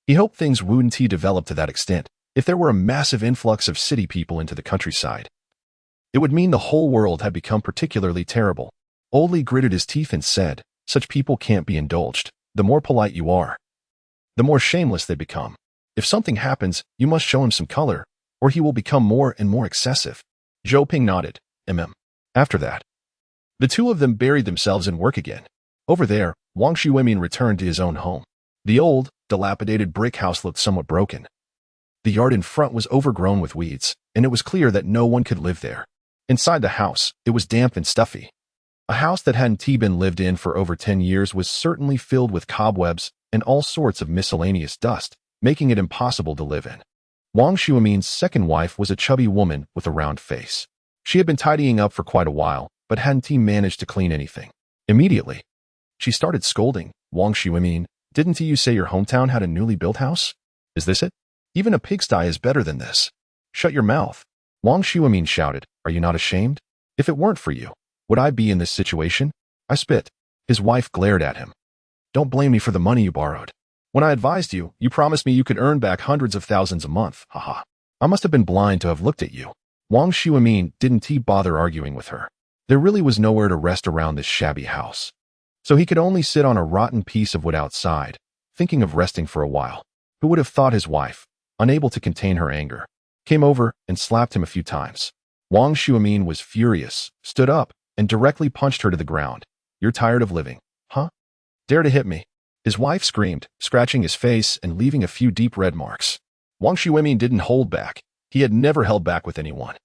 he hoped things wouldn't develop to that extent. If there were a massive influx of city people into the countryside, it would mean the whole world had become particularly terrible. Old Li gritted his teeth and said, such people can't be indulged. The more polite you are, the more shameless they become. If something happens, you must show him some color, or he will become more and more excessive. Zhou Ping nodded. After that, the two of them buried themselves in work again. Over there, Wang Xuemin returned to his own home. The old, dilapidated brick house looked somewhat broken. The yard in front was overgrown with weeds, and it was clear that no one could live there. Inside the house, it was damp and stuffy. A house that hadn't been lived in for over 10 years was certainly filled with cobwebs and all sorts of miscellaneous dust, making it impossible to live in. Wang Xuemin's second wife was a chubby woman with a round face. She had been tidying up for quite a while, but hadn't managed to clean anything. Immediately, she started scolding. Wang Xuemin, didn't you say your hometown had a newly built house? Is this it? Even a pigsty is better than this. Shut your mouth. Wang Xuemin shouted, are you not ashamed? If it weren't for you, would I be in this situation? I spit. His wife glared at him. Don't blame me for the money you borrowed. When I advised you, you promised me you could earn back hundreds of thousands a month. Haha. I must have been blind to have looked at you. Wang Xuemin didn't bother arguing with her. There really was nowhere to rest around this shabby house. So he could only sit on a rotten piece of wood outside, thinking of resting for a while. Who would have thought his wife, unable to contain her anger, came over and slapped him a few times. Wang Xuemin was furious, stood up, and directly punched her to the ground. You're tired of living, huh? Dare to hit me? His wife screamed, scratching his face and leaving a few deep red marks. Wang Xuemin didn't hold back. He had never held back with anyone.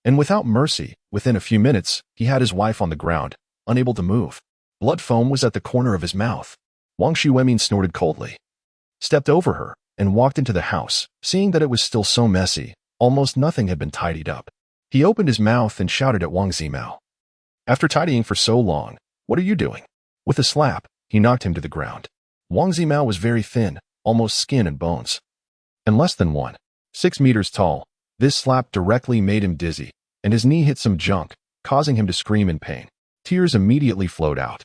And without mercy, within a few minutes, he had his wife on the ground, unable to move. Blood foam was at the corner of his mouth. Wang Xuemin snorted coldly, stepped over her, and walked into the house, seeing that it was still so messy, almost nothing had been tidied up. He opened his mouth and shouted at Wang Zimao. After tidying for so long, what are you doing? With a slap, he knocked him to the ground. Wang Zimao was very thin, almost skin and bones, and less than 6 meters tall. This slap directly made him dizzy, and his knee hit some junk, causing him to scream in pain. Tears immediately flowed out.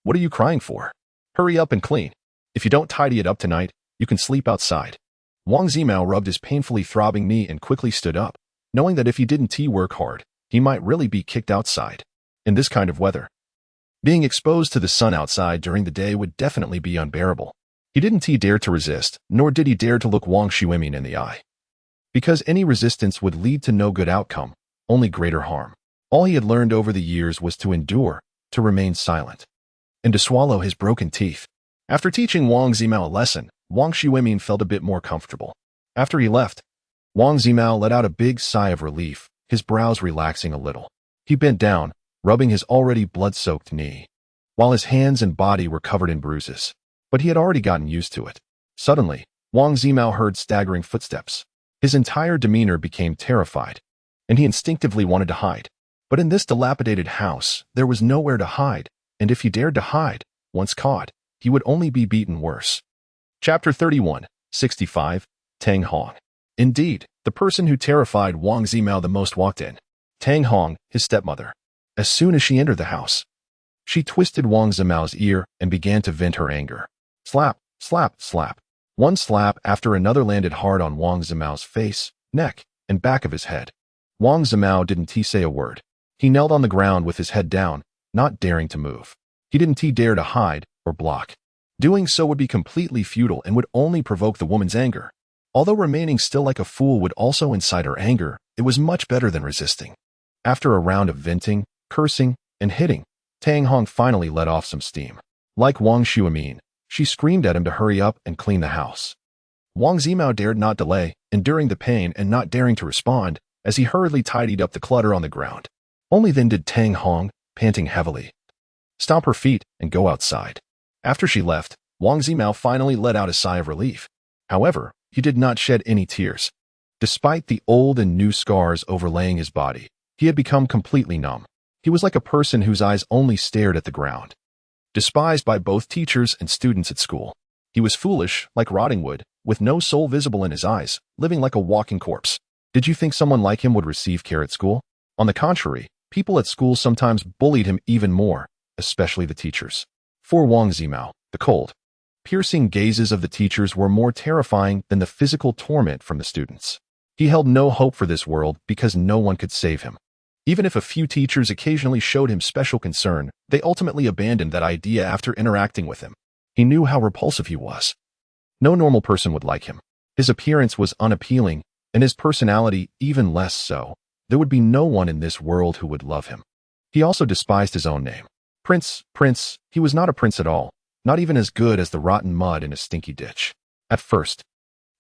What are you crying for? Hurry up and clean. If you don't tidy it up tonight, you can sleep outside. Wang Zimao rubbed his painfully throbbing knee and quickly stood up, knowing that if he didn't work hard, he might really be kicked outside. In this kind of weather, being exposed to the sun outside during the day would definitely be unbearable. He didn't dare to resist, nor did he dare to look Wang Xuemin in the eye. Because any resistance would lead to no good outcome, only greater harm. All he had learned over the years was to endure, to remain silent, and to swallow his broken teeth. After teaching Wang Zimao a lesson, Wang Xuemin felt a bit more comfortable. After he left, Wang Zimao let out a big sigh of relief, his brows relaxing a little. He bent down, rubbing his already blood-soaked knee, while his hands and body were covered in bruises. But he had already gotten used to it. Suddenly, Wang Zimao heard staggering footsteps. His entire demeanor became terrified, and he instinctively wanted to hide. But in this dilapidated house, there was nowhere to hide, and if he dared to hide, once caught, he would only be beaten worse. Chapter 31, 65, Tang Hong. Indeed, the person who terrified Wang Zimao the most walked in. Tang Hong, his stepmother. As soon as she entered the house, she twisted Wang Zimao's ear and began to vent her anger. Slap, slap, slap. One slap after another landed hard on Wang Zimao's face, neck, and back of his head. Wang Zimao didn't say a word. He knelt on the ground with his head down, not daring to move. He didn't dare to hide or block. Doing so would be completely futile and would only provoke the woman's anger. Although remaining still like a fool would also incite her anger, it was much better than resisting. After a round of venting, cursing, and hitting, Tang Hong finally let off some steam. Like Wang Xuemin, she screamed at him to hurry up and clean the house. Wang Zimao dared not delay, enduring the pain and not daring to respond, as he hurriedly tidied up the clutter on the ground. Only then did Tang Hong, panting heavily, stomp her feet and go outside. After she left, Wang Zimao finally let out a sigh of relief. However, he did not shed any tears. Despite the old and new scars overlaying his body, he had become completely numb. He was like a person whose eyes only stared at the ground. Despised by both teachers and students at school, he was foolish, like rotting wood, with no soul visible in his eyes, living like a walking corpse. Did you think someone like him would receive care at school? On the contrary, people at school sometimes bullied him even more, especially the teachers. For Wang Zimao, the cold, piercing gazes of the teachers were more terrifying than the physical torment from the students. He held no hope for this world because no one could save him. Even if a few teachers occasionally showed him special concern, they ultimately abandoned that idea after interacting with him. He knew how repulsive he was. No normal person would like him. His appearance was unappealing, and his personality even less so. There would be no one in this world who would love him. He also despised his own name. Prince, he was not a prince at all, not even as good as the rotten mud in a stinky ditch. At first,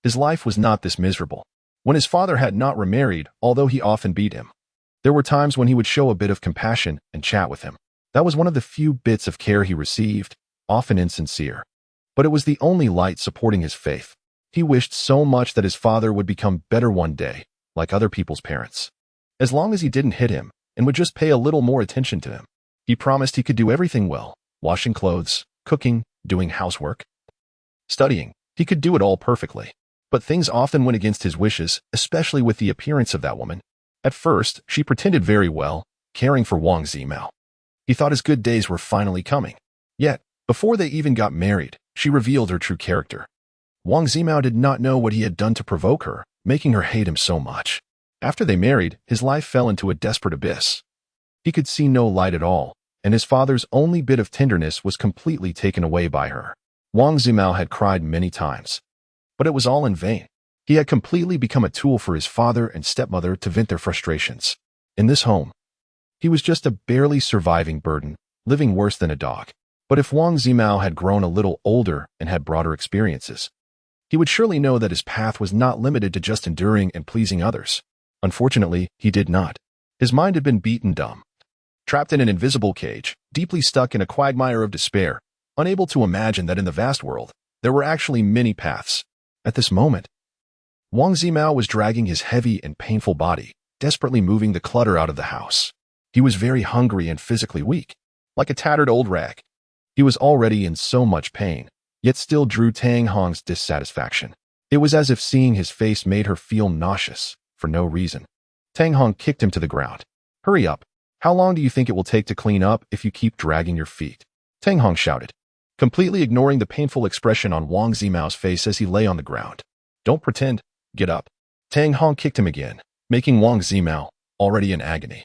his life was not this miserable. When his father had not remarried, although he often beat him, there were times when he would show a bit of compassion and chat with him. That was one of the few bits of care he received, often insincere. But it was the only light supporting his faith. He wished so much that his father would become better one day, like other people's parents. As long as he didn't hit him and would just pay a little more attention to him, he promised he could do everything well, washing clothes, cooking, doing housework, studying. He could do it all perfectly. But things often went against his wishes, especially with the appearance of that woman. At first, she pretended very well, caring for Wang Zimao. He thought his good days were finally coming. Yet, before they even got married, she revealed her true character. Wang Zimao did not know what he had done to provoke her, making her hate him so much. After they married, his life fell into a desperate abyss. He could see no light at all, and his father's only bit of tenderness was completely taken away by her. Wang Zimao had cried many times, but it was all in vain. He had completely become a tool for his father and stepmother to vent their frustrations. In this home, he was just a barely surviving burden, living worse than a dog. But if Wang Zimao had grown a little older and had broader experiences, he would surely know that his path was not limited to just enduring and pleasing others. Unfortunately, he did not. His mind had been beaten dumb, trapped in an invisible cage, deeply stuck in a quagmire of despair, unable to imagine that in the vast world, there were actually many paths. At this moment, Wang Zimao was dragging his heavy and painful body, desperately moving the clutter out of the house. He was very hungry and physically weak, like a tattered old rag. He was already in so much pain, yet still drew Tang Hong's dissatisfaction. It was as if seeing his face made her feel nauseous, for no reason. Tang Hong kicked him to the ground. "Hurry up. How long do you think it will take to clean up if you keep dragging your feet?" Tang Hong shouted, completely ignoring the painful expression on Wang Zimao's face as he lay on the ground. "Don't pretend. Get up." Tang Hong kicked him again, making Wang Zimao, already in agony,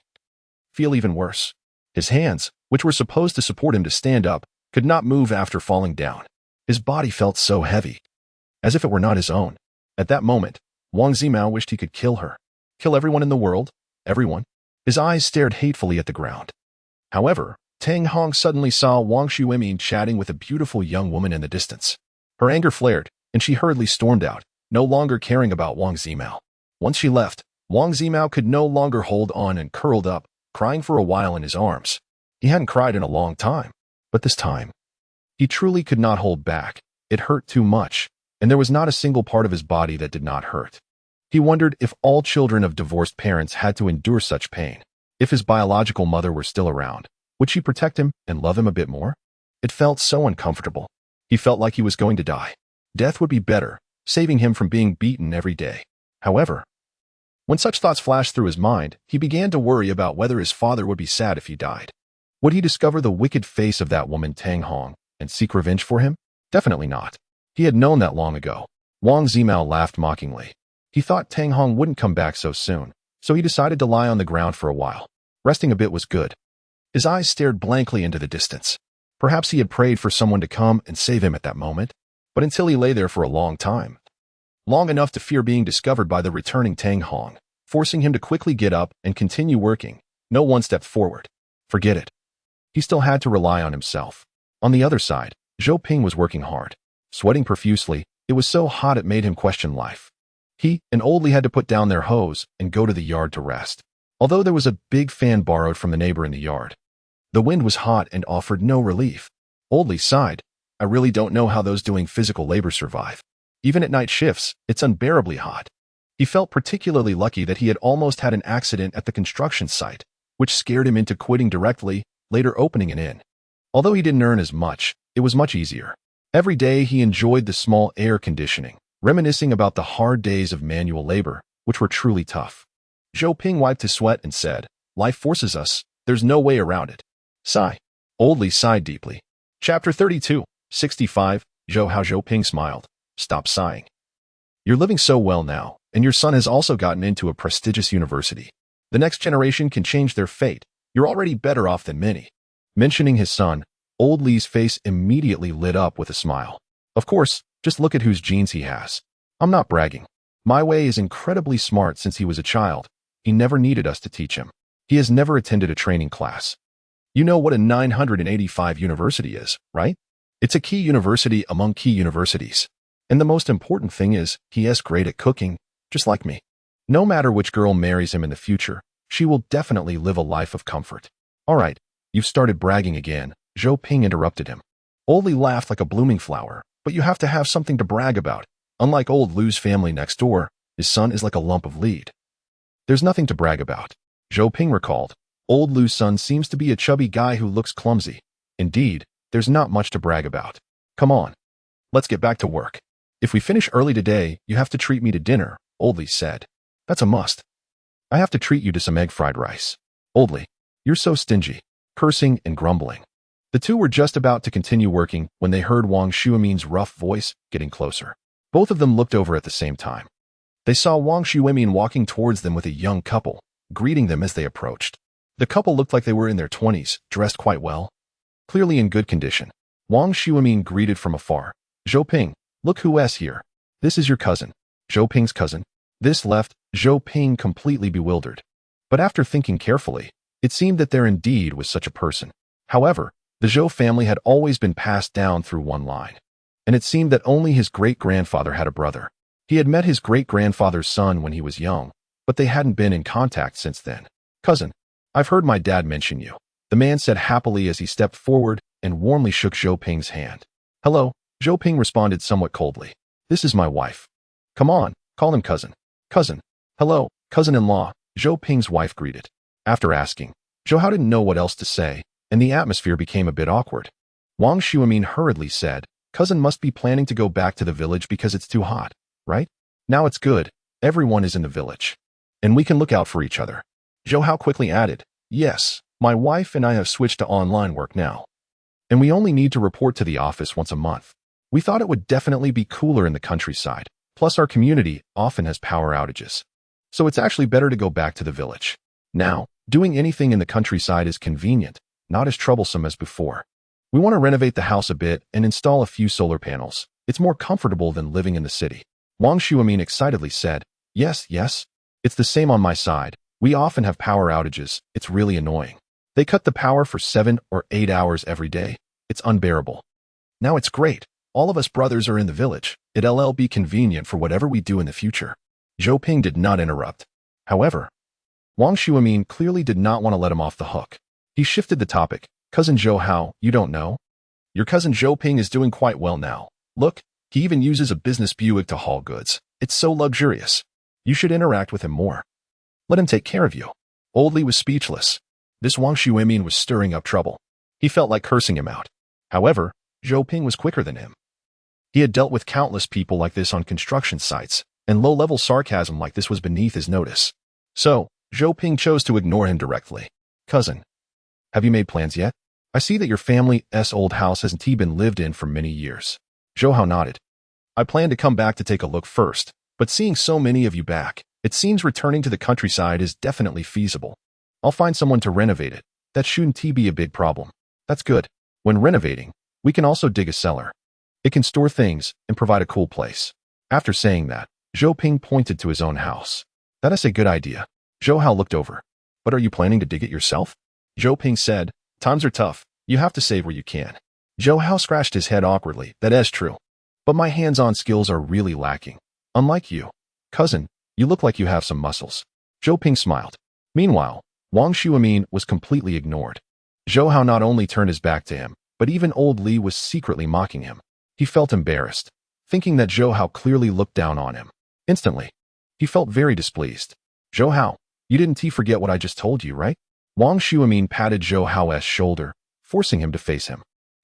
feel even worse. His hands, which were supposed to support him to stand up, could not move after falling down. His body felt so heavy, as if it were not his own. At that moment, Wang Zimao wished he could kill her. Kill everyone in the world? Everyone? His eyes stared hatefully at the ground. However, Tang Hong suddenly saw Wang Shuimin chatting with a beautiful young woman in the distance. Her anger flared, and she hurriedly stormed out, no longer caring about Wang Zimao. Once she left, Wang Zimao could no longer hold on and curled up, crying for a while in his arms. He hadn't cried in a long time, but this time, he truly could not hold back. It hurt too much, and there was not a single part of his body that did not hurt. He wondered if all children of divorced parents had to endure such pain. If his biological mother were still around, would she protect him and love him a bit more? It felt so uncomfortable. He felt like he was going to die. Death would be better, saving him from being beaten every day. However, when such thoughts flashed through his mind, he began to worry about whether his father would be sad if he died. Would he discover the wicked face of that woman Tang Hong and seek revenge for him? Definitely not. He had known that long ago. Wang Zimao laughed mockingly. He thought Tang Hong wouldn't come back so soon, so he decided to lie on the ground for a while. Resting a bit was good. His eyes stared blankly into the distance. Perhaps he had prayed for someone to come and save him at that moment, but until he lay there for a long time. Long enough to fear being discovered by the returning Tang Hong, forcing him to quickly get up and continue working. No one stepped forward. Forget it. He still had to rely on himself. On the other side, Zhou Ping was working hard. Sweating profusely, it was so hot it made him question life. He and Old Li had to put down their hose and go to the yard to rest. Although there was a big fan borrowed from the neighbor in the yard, the wind was hot and offered no relief. Old Li sighed. "I really don't know how those doing physical labor survive. Even at night shifts, it's unbearably hot." He felt particularly lucky that he had almost had an accident at the construction site, which scared him into quitting directly, later opening an inn. Although he didn't earn as much, it was much easier. Every day he enjoyed the small air conditioning, reminiscing about the hard days of manual labor, which were truly tough. Zhou Ping wiped his sweat and said, "Life forces us. There's no way around it." Sigh. Old Li sighed deeply. Chapter 32, 65, Zhou Ping smiled. "Stop sighing. You're living so well now, and your son has also gotten into a prestigious university. The next generation can change their fate. You're already better off than many." Mentioning his son, Old Li's face immediately lit up with a smile. "Of course, just look at whose genes he has. I'm not bragging. My Wei is incredibly smart since he was a child. He never needed us to teach him. He has never attended a training class. You know what a 985 university is, right? It's a key university among key universities. And the most important thing is, he is great at cooking, just like me. No matter which girl marries him in the future, she will definitely live a life of comfort." "All right, you've started bragging again," Zhou Ping interrupted him. Old Li laughed like a blooming flower, "But you have to have something to brag about. Unlike old Lu's family next door, his son is like a lump of lead." "There's nothing to brag about," Zhou Ping recalled. "Old Lu's son seems to be a chubby guy who looks clumsy. Indeed, there's not much to brag about. Come on, let's get back to work. If we finish early today, you have to treat me to dinner," Old Li said. "That's a must. I have to treat you to some egg fried rice." "Old Li, you're so stingy," cursing and grumbling. The two were just about to continue working when they heard Wang Shuimin's rough voice getting closer. Both of them looked over at the same time. They saw Wang Xuemin walking towards them with a young couple, greeting them as they approached. The couple looked like they were in their 20s, dressed quite well, clearly in good condition. Wang Xuemin greeted from afar. Zhou Ping, look who's here. This is your cousin. Zhou Ping's cousin. This left Zhou Ping completely bewildered. But after thinking carefully, it seemed that there indeed was such a person. However, the Zhou family had always been passed down through one line. And it seemed that only his great-grandfather had a brother. He had met his great-grandfather's son when he was young, but they hadn't been in contact since then. Cousin, I've heard my dad mention you, the man said happily as he stepped forward and warmly shook Zhou Ping's hand. Hello, Zhou Ping responded somewhat coldly. This is my wife. Come on, call him cousin. Cousin. Hello, cousin-in-law, Zhou Ping's wife greeted. After asking, Zhou Hao didn't know what else to say, and the atmosphere became a bit awkward. Wang Xuemin hurriedly said, Cousin must be planning to go back to the village because it's too hot, right? Now it's good, everyone is in the village. And we can look out for each other. Zhou Hao quickly added, Yes, my wife and I have switched to online work now. And we only need to report to the office once a month. We thought it would definitely be cooler in the countryside, plus our community often has power outages. So it's actually better to go back to the village. Now, doing anything in the countryside is convenient, not as troublesome as before. We want to renovate the house a bit and install a few solar panels. It's more comfortable than living in the city. Wang Xuemin excitedly said, Yes, it's the same on my side. We often have power outages. It's really annoying. They cut the power for 7 or 8 hours every day. It's unbearable. Now it's great. All of us brothers are in the village. It'll be convenient for whatever we do in the future. Zhou Ping did not interrupt. However, Wang Xuemin clearly did not want to let him off the hook. He shifted the topic. Cousin Zhou Hao, you don't know? Your cousin Zhou Ping is doing quite well now. Look, he even uses a business Buick to haul goods. It's so luxurious. You should interact with him more. Let him take care of you. Old Li was speechless. This Wang Xuemin was stirring up trouble. He felt like cursing him out. However, Zhou Ping was quicker than him. He had dealt with countless people like this on construction sites, and low-level sarcasm like this was beneath his notice. So, Zhou Ping chose to ignore him directly. Cousin, have you made plans yet? I see that your family's old house hasn't been lived in for many years. Zhou Hao nodded. I plan to come back to take a look first, but seeing so many of you back, it seems returning to the countryside is definitely feasible. I'll find someone to renovate it. That shouldn't be a big problem. That's good. When renovating, we can also dig a cellar. It can store things and provide a cool place. After saying that, Zhou Ping pointed to his own house. That is a good idea. Zhou Hao looked over. But are you planning to dig it yourself? Zhou Ping said, Times are tough. You have to save where you can. Zhou Hao scratched his head awkwardly. That is true. But my hands-on skills are really lacking. Unlike you. Cousin, you look like you have some muscles. Zhou Ping smiled. Meanwhile, Wang Xuemin was completely ignored. Zhou Hao not only turned his back to him, but even old Li was secretly mocking him. He felt embarrassed, thinking that Zhou Hao clearly looked down on him. Instantly, he felt very displeased. Zhou Hao, you didn't forget what I just told you, right? Wang Xuemin patted Zhou Hao's shoulder, forcing him to face him.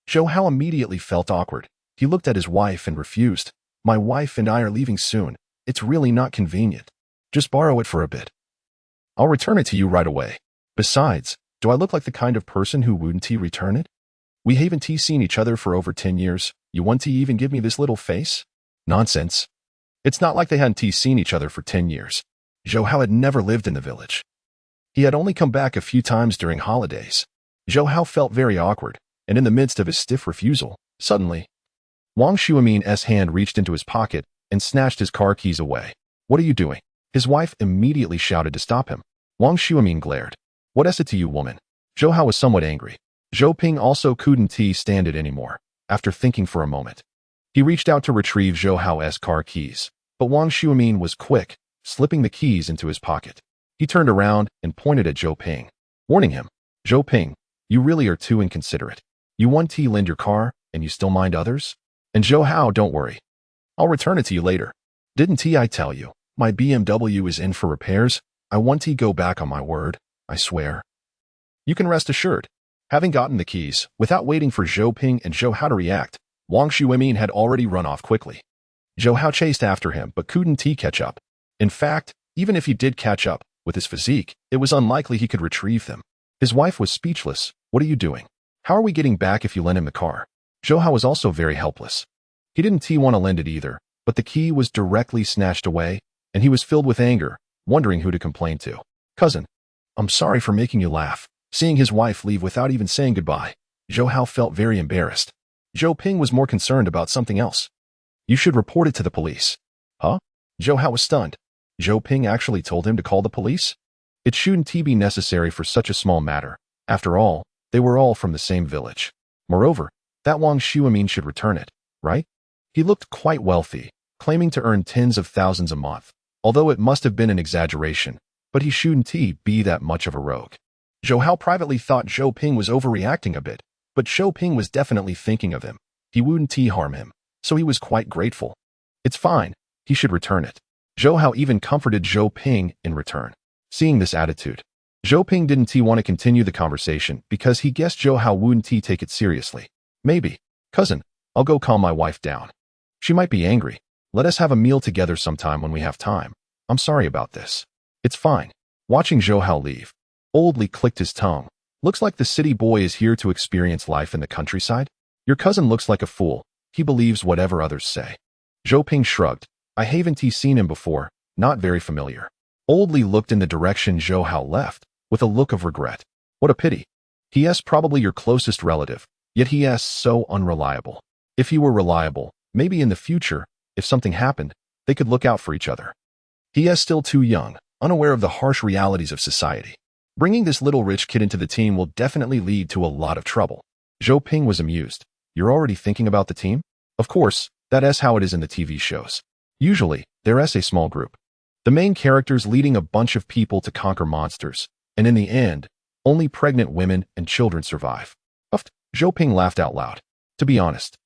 Zhou Hao immediately felt awkward. He looked at his wife and refused. My wife and I are leaving soon. It's really not convenient. Just borrow it for a bit. I'll return it to you right away. Besides, do I look like the kind of person who wouldn't return it? We haven't seen each other for over 10 years. You want to even give me this little face? Nonsense. It's not like they hadn't seen each other for 10 years. Zhou Hao had never lived in the village. He had only come back a few times during holidays. Zhou Hao felt very awkward, and in the midst of his stiff refusal, suddenly, Wang Xuemin's hand reached into his pocket and snatched his car keys away. What are you doing? His wife immediately shouted to stop him. Wang Xuemin glared. What is it to you, woman? Zhou Hao was somewhat angry. Zhou Ping also couldn't stand it anymore, after thinking for a moment. He reached out to retrieve Zhou Hao's car keys, but Wang Xuemin was quick, slipping the keys into his pocket. He turned around and pointed at Zhou Ping, warning him, Zhou Ping, you really are too inconsiderate. You want to lend your car, and you still mind others? And Zhou Hao, don't worry. I'll return it to you later. Didn't I tell you, my BMW is in for repairs? I want to go back on my word, I swear. You can rest assured. Having gotten the keys, without waiting for Zhou Ping and Zhou Hao to react, Wang Xuemin had already run off quickly. Zhou Hao chased after him but couldn't catch up. In fact, even if he did catch up, with his physique, it was unlikely he could retrieve them. His wife was speechless. What are you doing? How are we getting back if you lend him the car? Zhou Hao was also very helpless. He didn't want to lend it either, but the key was directly snatched away, and he was filled with anger, wondering who to complain to. Cousin, I'm sorry for making you laugh. Seeing his wife leave without even saying goodbye, Zhou Hao felt very embarrassed. Zhou Ping was more concerned about something else. You should report it to the police. Huh? Zhou Hao was stunned. Zhou Ping actually told him to call the police? It shouldn't be necessary for such a small matter. After all, they were all from the same village. Moreover, that Wang Xuemin should return it, right? He looked quite wealthy, claiming to earn tens of thousands a month, although it must have been an exaggeration, but he shouldn't be that much of a rogue. Zhou Hao privately thought Zhou Ping was overreacting a bit, but Zhou Ping was definitely thinking of him. He wouldn't harm him, so he was quite grateful. It's fine, he should return it. Zhou Hao even comforted Zhou Ping in return. Seeing this attitude, Zhou Ping didn't want to continue the conversation because he guessed Zhou Hao wouldn't take it seriously. Maybe. Cousin, I'll go calm my wife down. She might be angry. Let us have a meal together sometime when we have time. I'm sorry about this. It's fine. Watching Zhou Hao leave, Old Li clicked his tongue. Looks like the city boy is here to experience life in the countryside. Your cousin looks like a fool. He believes whatever others say. Zhou Ping shrugged. I haven't seen him before, not very familiar. Old Li looked in the direction Zhou Hao left, with a look of regret. What a pity. He is probably your closest relative, yet he is so unreliable. If he were reliable, maybe in the future, if something happened, they could look out for each other. He is still too young, unaware of the harsh realities of society. Bringing this little rich kid into the team will definitely lead to a lot of trouble. Zhou Ping was amused. You're already thinking about the team? Of course, that is how it is in the TV shows. Usually, there is a small group. The main characters leading a bunch of people to conquer monsters, and in the end, only pregnant women and children survive. Huffed, Zhou Ping laughed out loud. To be honest,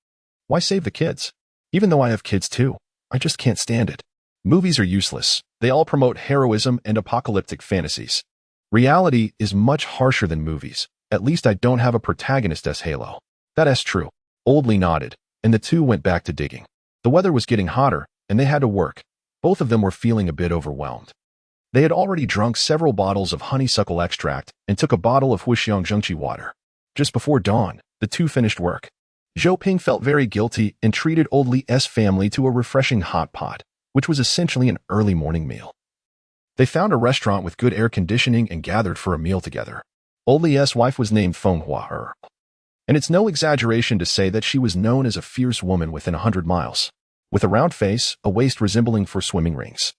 why save the kids? Even though I have kids too, I just can't stand it. Movies are useless. They all promote heroism and apocalyptic fantasies. Reality is much harsher than movies. At least I don't have a protagonist as Halo. That is true. Old Li nodded, and the two went back to digging. The weather was getting hotter, and they had to work. Both of them were feeling a bit overwhelmed. They had already drunk several bottles of honeysuckle extract and took a bottle of Huixiang Zhengqi water. Just before dawn, the two finished work. Zhou Ping felt very guilty and treated Old Li's family to a refreshing hot pot, which was essentially an early morning meal. They found a restaurant with good air conditioning and gathered for a meal together. Old Li's wife was named Feng Hua, and it's no exaggeration to say that she was known as a fierce woman within 100 miles. With a round face, a waist resembling for swimming rings,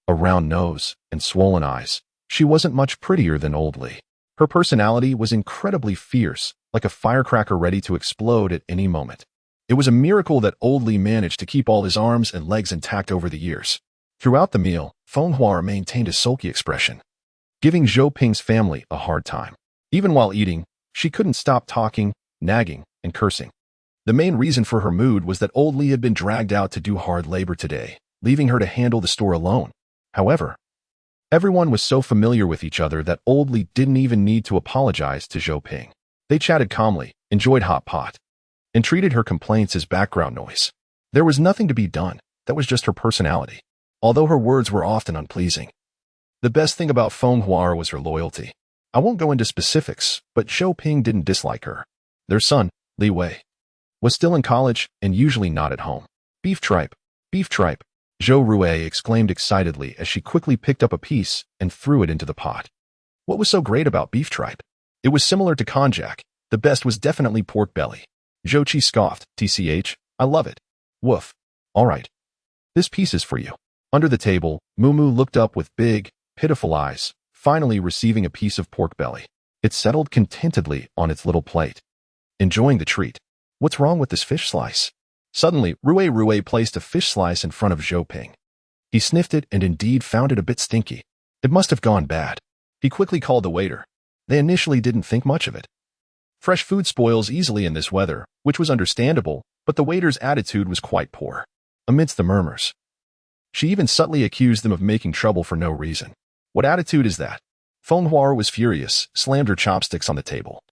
a round nose, and swollen eyes, she wasn't much prettier than Old Li. Her personality was incredibly fierce, like a firecracker ready to explode at any moment. It was a miracle that Old Li managed to keep all his arms and legs intact over the years. Throughout the meal, Feng Hua maintained a sulky expression, giving Zhou Ping's family a hard time. Even while eating, she couldn't stop talking, nagging, and cursing. The main reason for her mood was that Old Li had been dragged out to do hard labor today, leaving her to handle the store alone. However, everyone was so familiar with each other that Old Li didn't even need to apologize to Zhou Ping. They chatted calmly, enjoyed hot pot, and treated her complaints as background noise. There was nothing to be done. That was just her personality, although her words were often unpleasing. The best thing about Feng Hua was her loyalty. I won't go into specifics, but Zhou Ping didn't dislike her. Their son, Li Wei, was still in college and usually not at home. Beef tripe, Zhou Rue exclaimed excitedly as she quickly picked up a piece and threw it into the pot. What was so great about beef tripe? It was similar to konjac. The best was definitely pork belly. Zhou Qi scoffed, TCH, I love it. Woof. All right. This piece is for you. Under the table, Mumu looked up with big, pitiful eyes, finally receiving a piece of pork belly. It settled contentedly on its little plate, enjoying the treat. What's wrong with this fish slice? Suddenly, Rue placed a fish slice in front of Zhou Ping. He sniffed it and indeed found it a bit stinky. It must have gone bad. He quickly called the waiter. They initially didn't think much of it. Fresh food spoils easily in this weather, which was understandable, but the waiter's attitude was quite poor. Amidst the murmurs, she even subtly accused them of making trouble for no reason. What attitude is that? Feng Hua was furious, slammed her chopsticks on the table,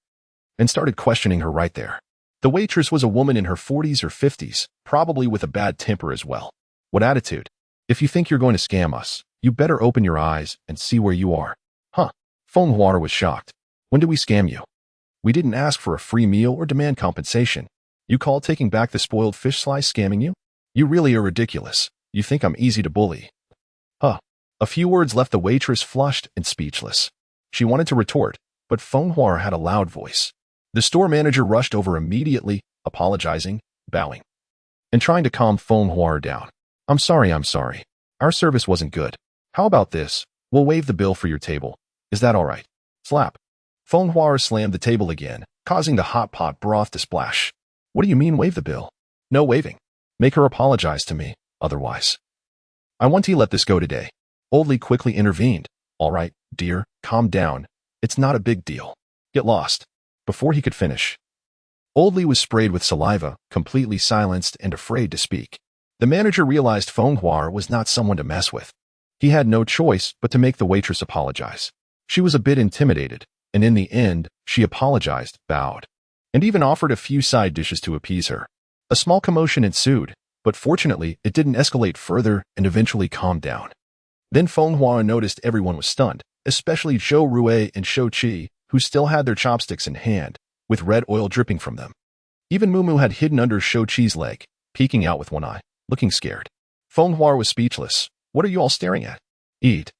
and started questioning her right there. The waitress was a woman in her 40s or 50s, probably with a bad temper as well. What attitude? If you think you're going to scam us, you better open your eyes and see where you are. Huh? Feng Hua was shocked. When did we scam you? We didn't ask for a free meal or demand compensation. You call taking back the spoiled fish slice scamming you? You really are ridiculous. You think I'm easy to bully. A few words left the waitress flushed and speechless. She wanted to retort, but Feng Huar had a loud voice. The store manager rushed over immediately, apologizing, bowing, and trying to calm Feng Huar down. I'm sorry. Our service wasn't good. How about this? We'll waive the bill for your table. Is that all right? Slap. Feng Huar slammed the table again, causing the hot pot broth to splash. What do you mean waive the bill? No waiving. Make her apologize to me, otherwise. I want to let this go today. Old Lee quickly intervened. All right, dear, calm down. It's not a big deal. Get lost. Before he could finish, Old Lee was sprayed with saliva, completely silenced and afraid to speak. The manager realized Feng Huar was not someone to mess with. He had no choice but to make the waitress apologize. She was a bit intimidated, and in the end, she apologized, bowed, and even offered a few side dishes to appease her. A small commotion ensued, but fortunately, it didn't escalate further and eventually calmed down. Then Feng Huar noticed everyone was stunned, especially Zhou Rui and Shou Qi, who still had their chopsticks in hand, with red oil dripping from them. Even Mumu had hidden under Shou Qi's leg, peeking out with one eye, looking scared. Feng Huar was speechless. What are you all staring at? Eat.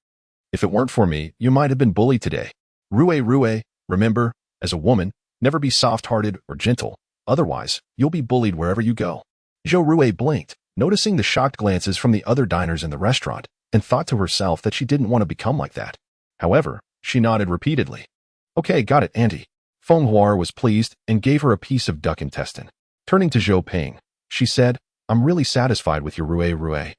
If it weren't for me, you might have been bullied today. Rui, remember, as a woman, never be soft-hearted or gentle, otherwise, you'll be bullied wherever you go. Zhou Rui blinked, noticing the shocked glances from the other diners in the restaurant, and thought to herself that she didn't want to become like that. However, she nodded repeatedly. Okay, got it, Auntie. Feng Huar was pleased and gave her a piece of duck intestine. Turning to Zhou Ping, she said, I'm really satisfied with your Rui.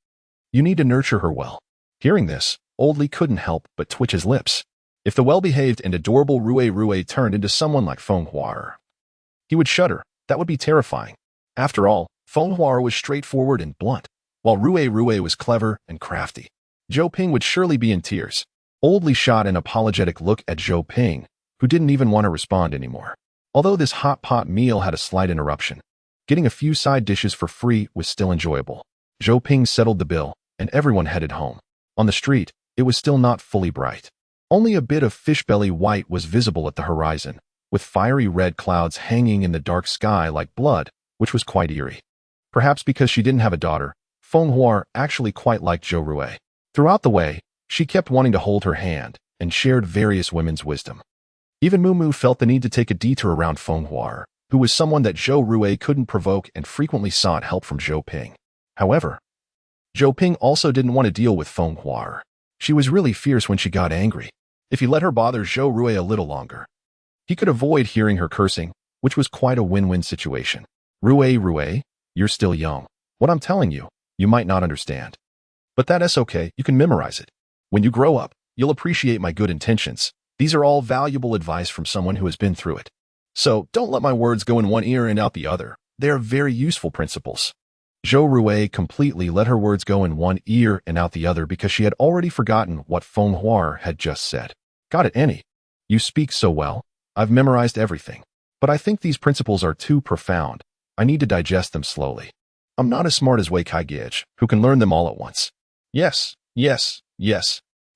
You need to nurture her well. Hearing this, Old Lee couldn't help but twitch his lips. If the well-behaved and adorable Rui turned into someone like Feng Huar, he would shudder. That would be terrifying. After all, Feng Huar was straightforward and blunt, while Rui was clever and crafty. Zhou Ping would surely be in tears. Old Lee shot an apologetic look at Zhou Ping, who didn't even want to respond anymore. Although this hot pot meal had a slight interruption, getting a few side dishes for free was still enjoyable. Zhou Ping settled the bill, and everyone headed home. On the street, it was still not fully bright. Only a bit of fishbelly white was visible at the horizon, with fiery red clouds hanging in the dark sky like blood, which was quite eerie. Perhaps because she didn't have a daughter, Feng Huar actually quite liked Zhou Rui. Throughout the way, she kept wanting to hold her hand and shared various women's wisdom. Even Mumu felt the need to take a detour around Feng Huar, who was someone that Zhou Rui couldn't provoke and frequently sought help from Zhou Ping. However, Zhou Ping also didn't want to deal with Feng Huar. She was really fierce when she got angry. If he let her bother Zhou Rui a little longer, he could avoid hearing her cursing, which was quite a win-win situation. Rui, you're still young. What I'm telling you, you might not understand. But that's okay, you can memorize it. When you grow up, you'll appreciate my good intentions. These are all valuable advice from someone who has been through it. So don't let my words go in one ear and out the other. They are very useful principles. Zhou Rui completely let her words go in one ear and out the other because she had already forgotten what Feng Huar had just said. Got it, Annie. You speak so well. I've memorized everything. But I think these principles are too profound. I need to digest them slowly. I'm not as smart as Wei Kai Gage, who can learn them all at once. Yes.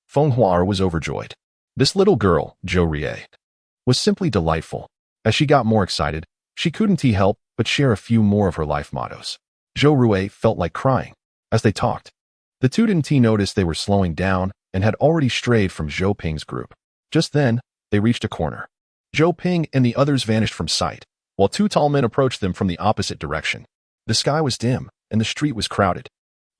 Feng Huar was overjoyed. This little girl, Zhou Rui, was simply delightful. As she got more excited, she couldn't help but share a few more of her life mottos. Zhou Rui felt like crying as they talked. The two didn't notice they were slowing down and had already strayed from Zhou Ping's group. Just then, they reached a corner. Zhou Ping and the others vanished from sight, while two tall men approached them from the opposite direction. The sky was dim, and the street was crowded.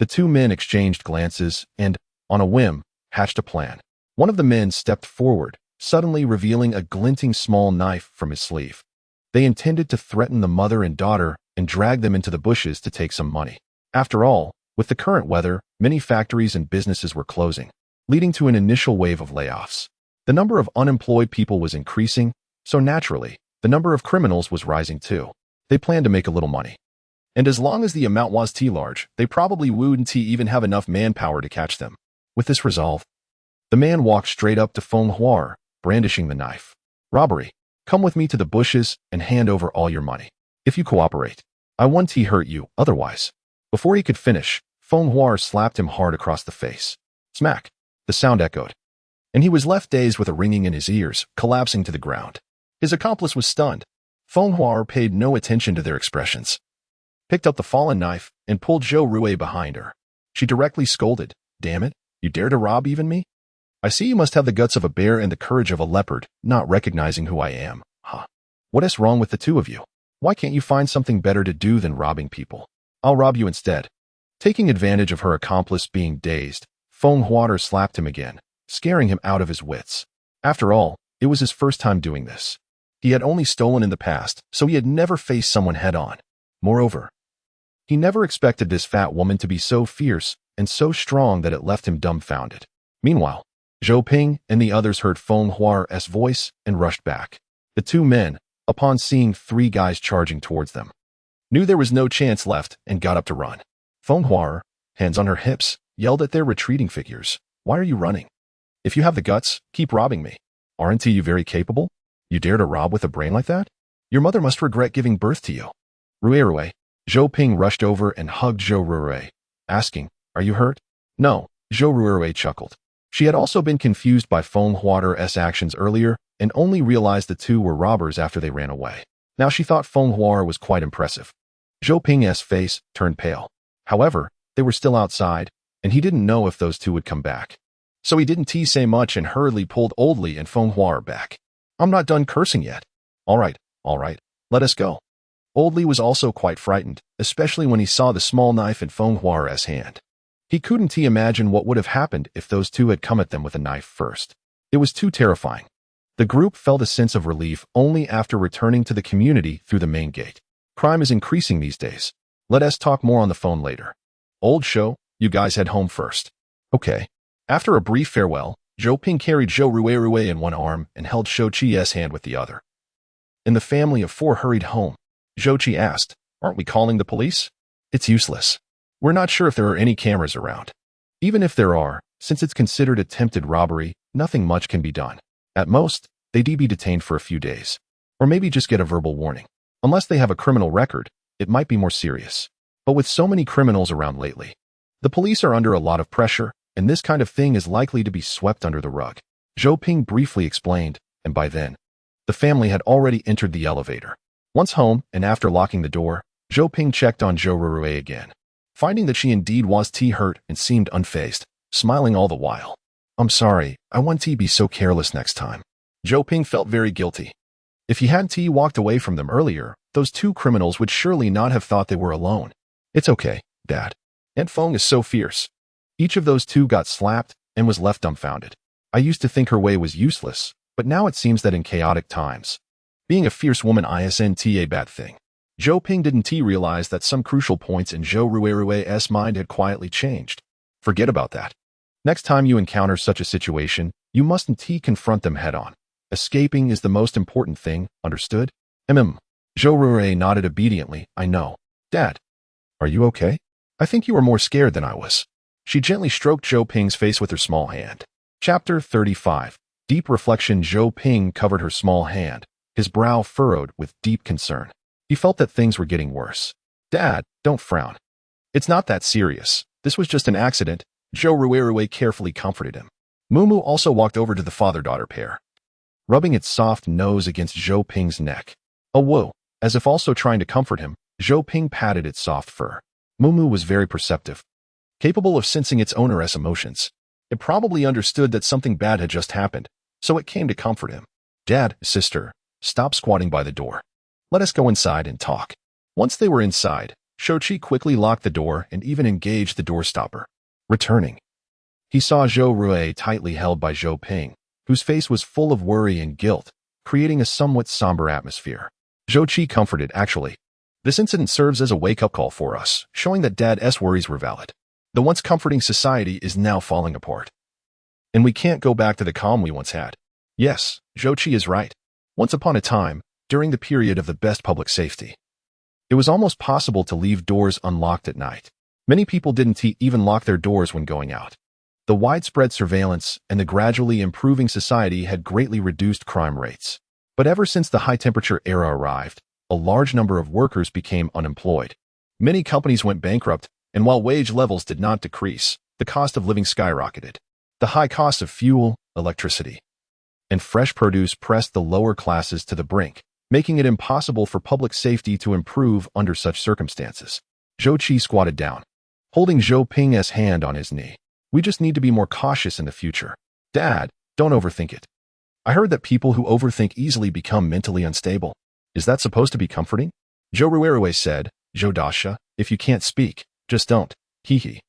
The two men exchanged glances and, on a whim, hatched a plan. One of the men stepped forward, suddenly revealing a glinting small knife from his sleeve. They intended to threaten the mother and daughter and drag them into the bushes to take some money. After all, with the current weather, many factories and businesses were closing, leading to an initial wave of layoffs. The number of unemployed people was increasing, so naturally, the number of criminals was rising too. They planned to make a little money. And as long as the amount was large, they probably wouldn't even have enough manpower to catch them. With this resolve, the man walked straight up to Feng Huar, brandishing the knife. Robbery. Come with me to the bushes and hand over all your money. If you cooperate, I won't hurt you, otherwise. Before he could finish, Feng Huar slapped him hard across the face. Smack. The sound echoed, and he was left dazed with a ringing in his ears, collapsing to the ground. His accomplice was stunned. Feng Huar paid no attention to their expressions, picked up the fallen knife, and pulled Zhou Rui behind her. She directly scolded, Damn it, You dare to rob even me? I see you must have the guts of a bear and the courage of a leopard, not recognizing who I am. Huh. What is wrong with the two of you? Why can't you find something better to do than robbing people? I'll rob you instead. Taking advantage of her accomplice being dazed, Feng Huater slapped him again, scaring him out of his wits. After all, it was his first time doing this. He had only stolen in the past, so he had never faced someone head-on. Moreover, he never expected this fat woman to be so fierce and so strong that it left him dumbfounded. Meanwhile, Zhou Ping and the others heard Feng Hua's voice and rushed back. The two men, upon seeing three guys charging towards them, knew there was no chance left and got up to run. Feng Hua, hands on her hips, yelled at their retreating figures. Why are you running? If you have the guts, keep robbing me. Aren't you very capable? You dare to rob with a brain like that? Your mother must regret giving birth to you. Rui, Zhou Ping rushed over and hugged Zhou Rui, asking, Are you hurt? No, Zhou Rui chuckled. She had also been confused by Feng Hua's actions earlier and only realized the two were robbers after they ran away. Now she thought Feng Hua was quite impressive. Zhou Ping's face turned pale. However, they were still outside, and he didn't know if those two would come back. So he didn't say much and hurriedly pulled Old Li and Feng Hua back. I'm not done cursing yet. All right, let us go. Old Li was also quite frightened, especially when he saw the small knife in Feng Hua's hand. He couldn't imagine what would have happened if those two had come at them with a knife first. It was too terrifying. The group felt a sense of relief only after returning to the community through the main gate. Crime is increasing these days. Let us talk more on the phone later. Old Shou, you guys head home first. Okay. After a brief farewell, Zhou Ping carried Zhou Rui in one arm and held Shou Qi's hand with the other. And the family of four hurried home. Zhou Qi asked, Aren't we calling the police? It's useless. We're not sure if there are any cameras around. Even if there are, since it's considered attempted robbery, nothing much can be done. At most, they'd be detained for a few days. Or maybe just get a verbal warning. Unless they have a criminal record, it might be more serious. But with so many criminals around lately, the police are under a lot of pressure, and this kind of thing is likely to be swept under the rug. Zhou Ping briefly explained, and by then, the family had already entered the elevator. Once home, and after locking the door, Zhou Ping checked on Zhou Rui again, finding that she indeed was hurt and seemed unfazed, smiling all the while. I'm sorry, I won't be so careless next time. Zhou Ping felt very guilty. If he hadn't walked away from them earlier, those two criminals would surely not have thought they were alone. It's okay, Dad. Aunt Feng is so fierce. Each of those two got slapped and was left dumbfounded. I used to think her way was useless, but now it seems that in chaotic times, being a fierce woman isn't a bad thing. Zhou Ping didn't realize that some crucial points in Zhou Rui's mind had quietly changed. Forget about that. Next time you encounter such a situation, you mustn't confront them head-on. Escaping is the most important thing, understood? Zhou Rui nodded obediently. I know. Dad, are you okay? I think you were more scared than I was. She gently stroked Zhou Ping's face with her small hand. Chapter 35. Deep reflection. Zhou Ping covered her small hand, his brow furrowed with deep concern. He felt that things were getting worse. Dad, don't frown. It's not that serious. This was just an accident. Zhou Rui carefully comforted him. Mumu also walked over to the father-daughter pair, rubbing its soft nose against Zhou Ping's neck. Oh whoa, as if also trying to comfort him, Zhou Ping patted its soft fur. Mumu was very perceptive, capable of sensing its owner's emotions. It probably understood that something bad had just happened, so it came to comfort him. Dad, sister, stop squatting by the door. Let us go inside and talk. Once they were inside, Shou-Chi quickly locked the door and even engaged the door stopper. Returning, he saw Zhou Rui tightly held by Zhou Ping, whose face was full of worry and guilt, creating a somewhat somber atmosphere. Zhou-Chi comforted, actually. This incident serves as a wake-up call for us, showing that Dad's worries were valid. The once comforting society is now falling apart. And we can't go back to the calm we once had. Yes, Zhou-Chi is right. Once upon a time, during the period of the best public safety, it was almost possible to leave doors unlocked at night. Many people didn't even lock their doors when going out. The widespread surveillance and the gradually improving society had greatly reduced crime rates. But ever since the high-temperature era arrived, a large number of workers became unemployed. Many companies went bankrupt, and while wage levels did not decrease, the cost of living skyrocketed. The high cost of fuel, electricity, and fresh produce pressed the lower classes to the brink, making it impossible for public safety to improve under such circumstances. Zhou-Chi squatted down, holding Zhou Ping's hand on his knee. We just need to be more cautious in the future. Dad, don't overthink it. I heard that people who overthink easily become mentally unstable. Is that supposed to be comforting? Zhou Ruerue said, Zhou Dasha, if you can't speak, just don't. Hee hee.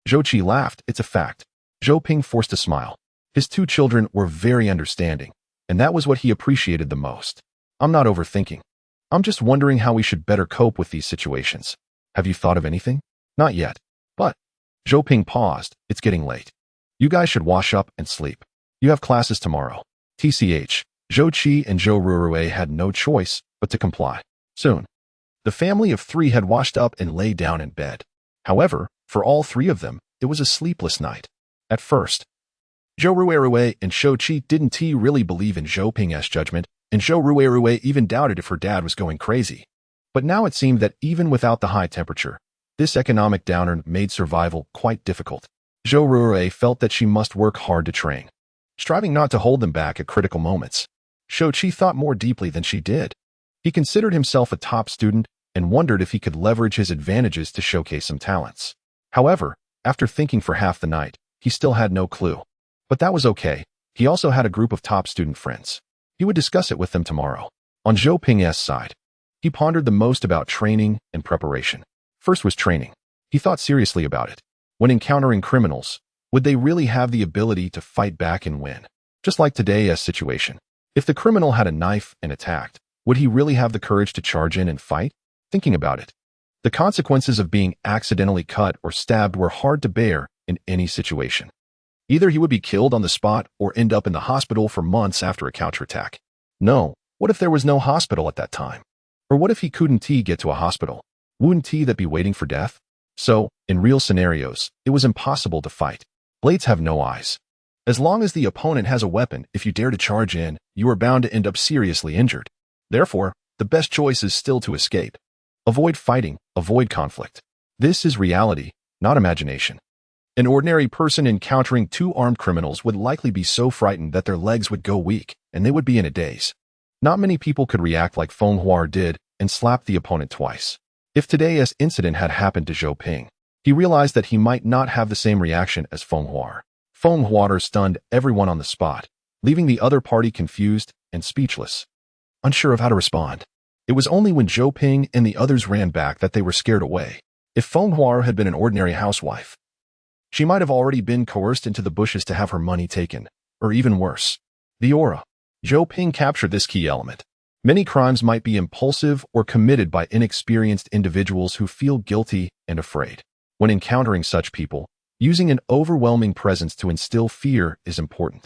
Zhou Qi laughed, it's a fact. Zhou Ping forced a smile. His two children were very understanding, and that was what he appreciated the most. I'm not overthinking. I'm just wondering how we should better cope with these situations. Have you thought of anything? Not yet. But, Zhou Ping paused, it's getting late. You guys should wash up and sleep. You have classes tomorrow. TCH, Zhou Qi and Zhou Ruerue had no choice but to comply. Soon, the family of three had washed up and lay down in bed. However, for all three of them, it was a sleepless night. At first, Zhou Ruerue and Zhou Qi didn't really believe in Zhou Ping's judgment, and Zhou Ruerue even doubted if her dad was going crazy. But now it seemed that even without the high temperature, this economic downturn made survival quite difficult. Zhou Ruerue felt that she must work hard to train, striving not to hold them back at critical moments. Zhou Qi thought more deeply than she did. He considered himself a top student and wondered if he could leverage his advantages to showcase some talents. However, after thinking for half the night, he still had no clue. But that was okay. He also had a group of top student friends. He would discuss it with them tomorrow. On Zhou Ping's side, he pondered the most about training and preparation. First was training. He thought seriously about it. When encountering criminals, would they really have the ability to fight back and win? Just like today's situation. If the criminal had a knife and attacked, would he really have the courage to charge in and fight? Thinking about it, the consequences of being accidentally cut or stabbed were hard to bear in any situation. Either he would be killed on the spot or end up in the hospital for months after a counterattack. No, what if there was no hospital at that time? Or what if he couldn't get to a hospital? Wouldn't that be waiting for death? So, in real scenarios, it was impossible to fight. Blades have no eyes. As long as the opponent has a weapon, if you dare to charge in, you are bound to end up seriously injured. Therefore, the best choice is still to escape. Avoid fighting, avoid conflict. This is reality, not imagination. An ordinary person encountering two armed criminals would likely be so frightened that their legs would go weak, and they would be in a daze. Not many people could react like Feng Huar did and slap the opponent twice. If today's incident had happened to Zhou Ping, he realized that he might not have the same reaction as Feng Huar. Feng Huar stunned everyone on the spot, leaving the other party confused and speechless, unsure of how to respond. It was only when Zhou Ping and the others ran back that they were scared away. If Feng Huar had been an ordinary housewife, she might have already been coerced into the bushes to have her money taken, or even worse. The aura. Zhou Ping captured this key element. Many crimes might be impulsive or committed by inexperienced individuals who feel guilty and afraid. When encountering such people, using an overwhelming presence to instill fear is important.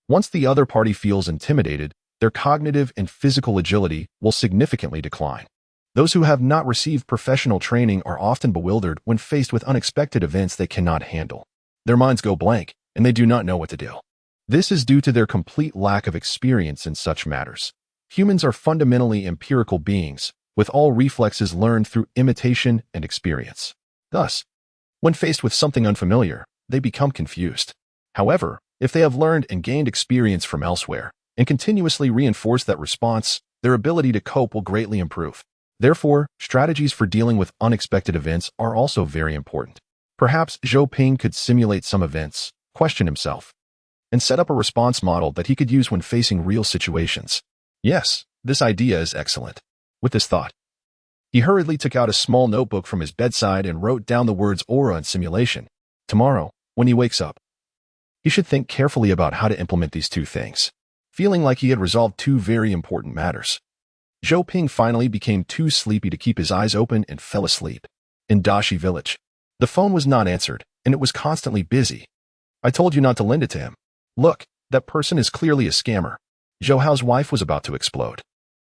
Once the other party feels intimidated, their cognitive and physical agility will significantly decline. Those who have not received professional training are often bewildered when faced with unexpected events they cannot handle. Their minds go blank, and they do not know what to do. This is due to their complete lack of experience in such matters. Humans are fundamentally empirical beings, with all reflexes learned through imitation and experience. Thus, when faced with something unfamiliar, they become confused. However, if they have learned and gained experience from elsewhere, and continuously reinforce that response, their ability to cope will greatly improve. Therefore, strategies for dealing with unexpected events are also very important. Perhaps Zhou Ping could simulate some events, question himself, and set up a response model that he could use when facing real situations. Yes, this idea is excellent. With this thought, he hurriedly took out a small notebook from his bedside and wrote down the words aura and simulation. Tomorrow, when he wakes up, he should think carefully about how to implement these two things. Feeling like he had resolved two very important matters, Zhou Ping finally became too sleepy to keep his eyes open and fell asleep. In Dashi village, the phone was not answered, and it was constantly busy. I told you not to lend it to him. Look, that person is clearly a scammer. Zhou Hao's wife was about to explode.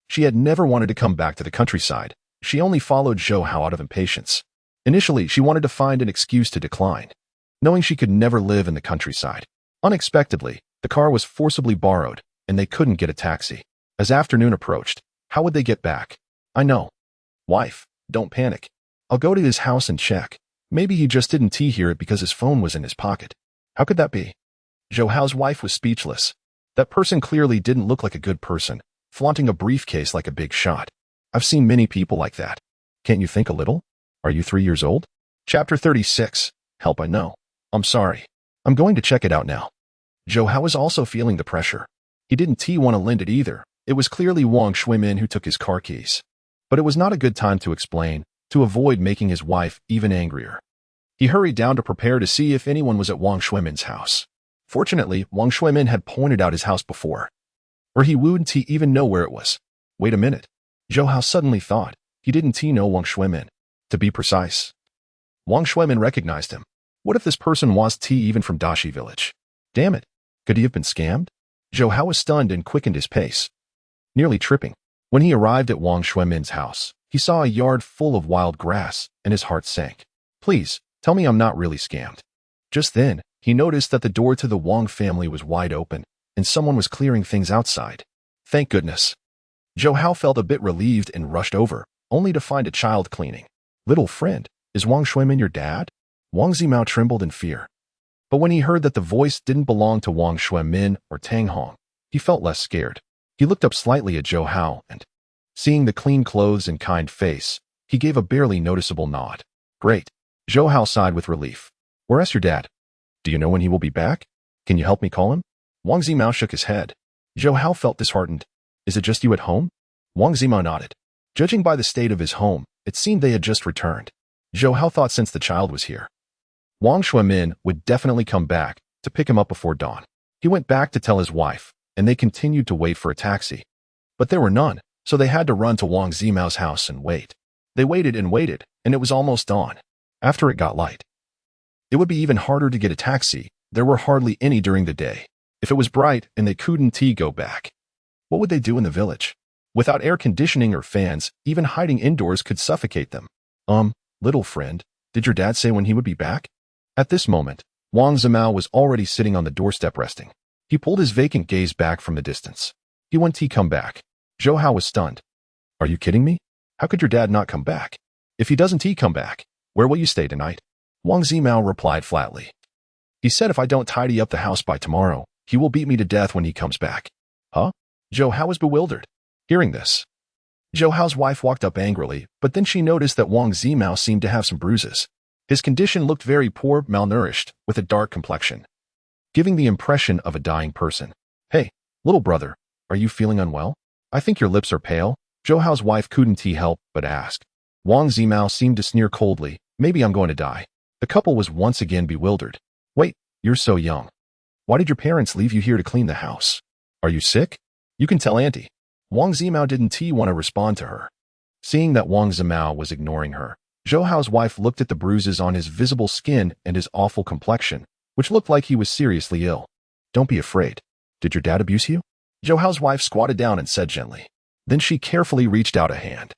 She had never wanted to come back to the countryside. She only followed Zhou Hao out of impatience. Initially, she wanted to find an excuse to decline, knowing she could never live in the countryside. Unexpectedly, the car was forcibly borrowed, and they couldn't get a taxi. As afternoon approached, how would they get back? I know. Wife, don't panic. I'll go to his house and check. Maybe he just didn't hear it because his phone was in his pocket. How could that be? Zhou Hao's wife was speechless. That person clearly didn't look like a good person, flaunting a briefcase like a big shot. I've seen many people like that. Can't you think a little? Are you 3 years old? Chapter 36. Help, I know. I'm sorry. I'm going to check it out now. Zhou Hao was also feeling the pressure. He didn't want to lend it either. It was clearly Wang Shuimin who took his car keys. But it was not a good time to explain, to avoid making his wife even angrier. He hurried down to prepare to see if anyone was at Wang Shuimin's house. Fortunately, Wang Shuimin had pointed out his house before. Or he wouldn't even know where it was. Wait a minute. Zhou Hao suddenly thought. He didn't know Wang Shuimin. To be precise. Wang Shuimin recognized him. What if this person was even from Dashi village? Damn it. Could he have been scammed? Zhou Hao was stunned and quickened his pace, nearly tripping. When he arrived at Wang Shuimin's house, he saw a yard full of wild grass, and his heart sank. Please, tell me I'm not really scammed. Just then, he noticed that the door to the Wang family was wide open, and someone was clearing things outside. Thank goodness. Zhou Hao felt a bit relieved and rushed over, only to find a child cleaning. Little friend, is Wang Shuimin your dad? Wang Zimao trembled in fear. But when he heard that the voice didn't belong to Wang Shuimin or Tang Hong, he felt less scared. He looked up slightly at Zhou Hao and, seeing the clean clothes and kind face, he gave a barely noticeable nod. Great. Zhou Hao sighed with relief. Where's your dad? Do you know when he will be back? Can you help me call him? Wang Zimao shook his head. Zhou Hao felt disheartened. Is it just you at home? Wang Zimao nodded. Judging by the state of his home, it seemed they had just returned. Zhou Hao thought since the child was here, Wang Shuimin would definitely come back to pick him up before dawn. He went back to tell his wife, and they continued to wait for a taxi. But there were none, so they had to run to Wang Zimao's house and wait. They waited, and it was almost dawn. After it got light, it would be even harder to get a taxi. There were hardly any during the day. If it was bright and they couldn't go back, what would they do in the village? Without air conditioning or fans, even hiding indoors could suffocate them. Little friend, did your dad say when he would be back? At this moment, Wang Zimao was already sitting on the doorstep resting. He pulled his vacant gaze back from the distance. He went to come back. Zhou Hao was stunned. Are you kidding me? How could your dad not come back? If he doesn't come back, where will you stay tonight? Wang Zimao replied flatly. He said if I don't tidy up the house by tomorrow, he will beat me to death when he comes back. Huh? Zhou Hao was bewildered. Hearing this, Zhou Hao's wife walked up angrily, but then she noticed that Wang Zimao seemed to have some bruises. His condition looked very poor, malnourished, with a dark complexion, giving the impression of a dying person. Hey, little brother, are you feeling unwell? I think your lips are pale. Zhou Hao's wife couldn't help but ask. Wang Zimao seemed to sneer coldly. Maybe I'm going to die. The couple was once again bewildered. Wait, you're so young. Why did your parents leave you here to clean the house? Are you sick? You can tell Auntie. Wang Zimao didn't want to respond to her. Seeing that Wang Zimao was ignoring her, Zhou Hao's wife looked at the bruises on his visible skin and his awful complexion, which looked like he was seriously ill. Don't be afraid. Did your dad abuse you? Zhou Hao's wife squatted down and said gently. Then she carefully reached out a hand,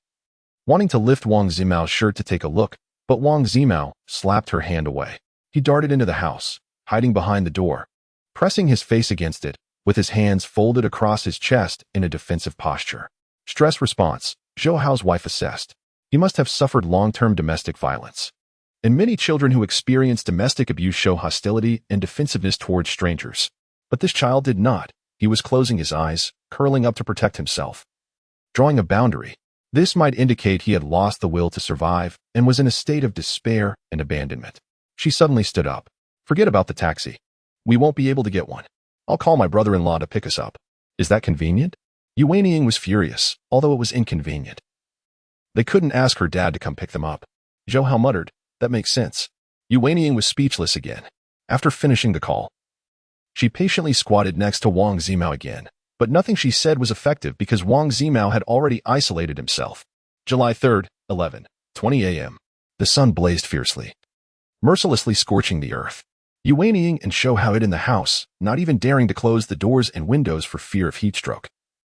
wanting to lift Wang Zimao's shirt to take a look, but Wang Zimao slapped her hand away. He darted into the house, hiding behind the door, pressing his face against it, with his hands folded across his chest in a defensive posture. Stress response, Zhou Hao's wife assessed. He must have suffered long-term domestic violence. And many children who experience domestic abuse show hostility and defensiveness towards strangers. But this child did not. He was closing his eyes, curling up to protect himself, drawing a boundary. This might indicate he had lost the will to survive and was in a state of despair and abandonment. She suddenly stood up. Forget about the taxi. We won't be able to get one. I'll call my brother-in-law to pick us up. Is that convenient? Yuanying was furious, although it was inconvenient. They couldn't ask her dad to come pick them up. Zhou Hao muttered, that makes sense. Yuanying was speechless again. After finishing the call, she patiently squatted next to Wang Zimao again, but nothing she said was effective because Wang Zimao had already isolated himself. July 3rd, 11:20 a.m. The sun blazed fiercely, mercilessly scorching the earth. Yuanying and Zhou Hao hid in the house, not even daring to close the doors and windows for fear of heatstroke.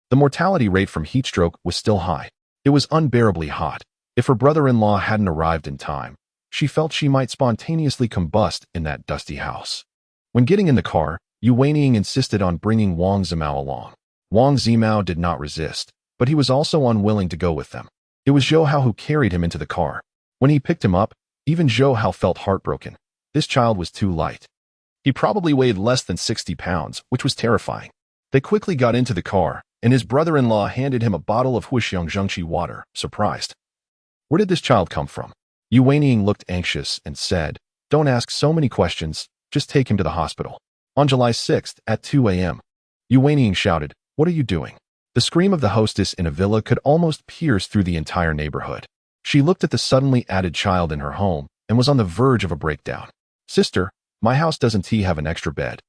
The mortality rate from heatstroke was still high. It was unbearably hot. If her brother-in-law hadn't arrived in time, she felt she might spontaneously combust in that dusty house. When getting in the car, Yuanying insisted on bringing Wang Zimao along. Wang Zimao did not resist, but he was also unwilling to go with them. It was Zhou Hao who carried him into the car. When he picked him up, even Zhou Hao felt heartbroken. This child was too light. He probably weighed less than 60 pounds, which was terrifying. They quickly got into the car, and his brother-in-law handed him a bottle of Huixiang Zhengqi water, surprised. Where did this child come from? Yuanying looked anxious and said, don't ask so many questions, Just take him to the hospital. On July 6th at 2 a.m., Yu Weiniang shouted, "What are you doing?" The scream of the hostess in a villa could almost pierce through the entire neighborhood. She looked at the suddenly added child in her home and was on the verge of a breakdown. "Sister, my house doesn't have an extra bed.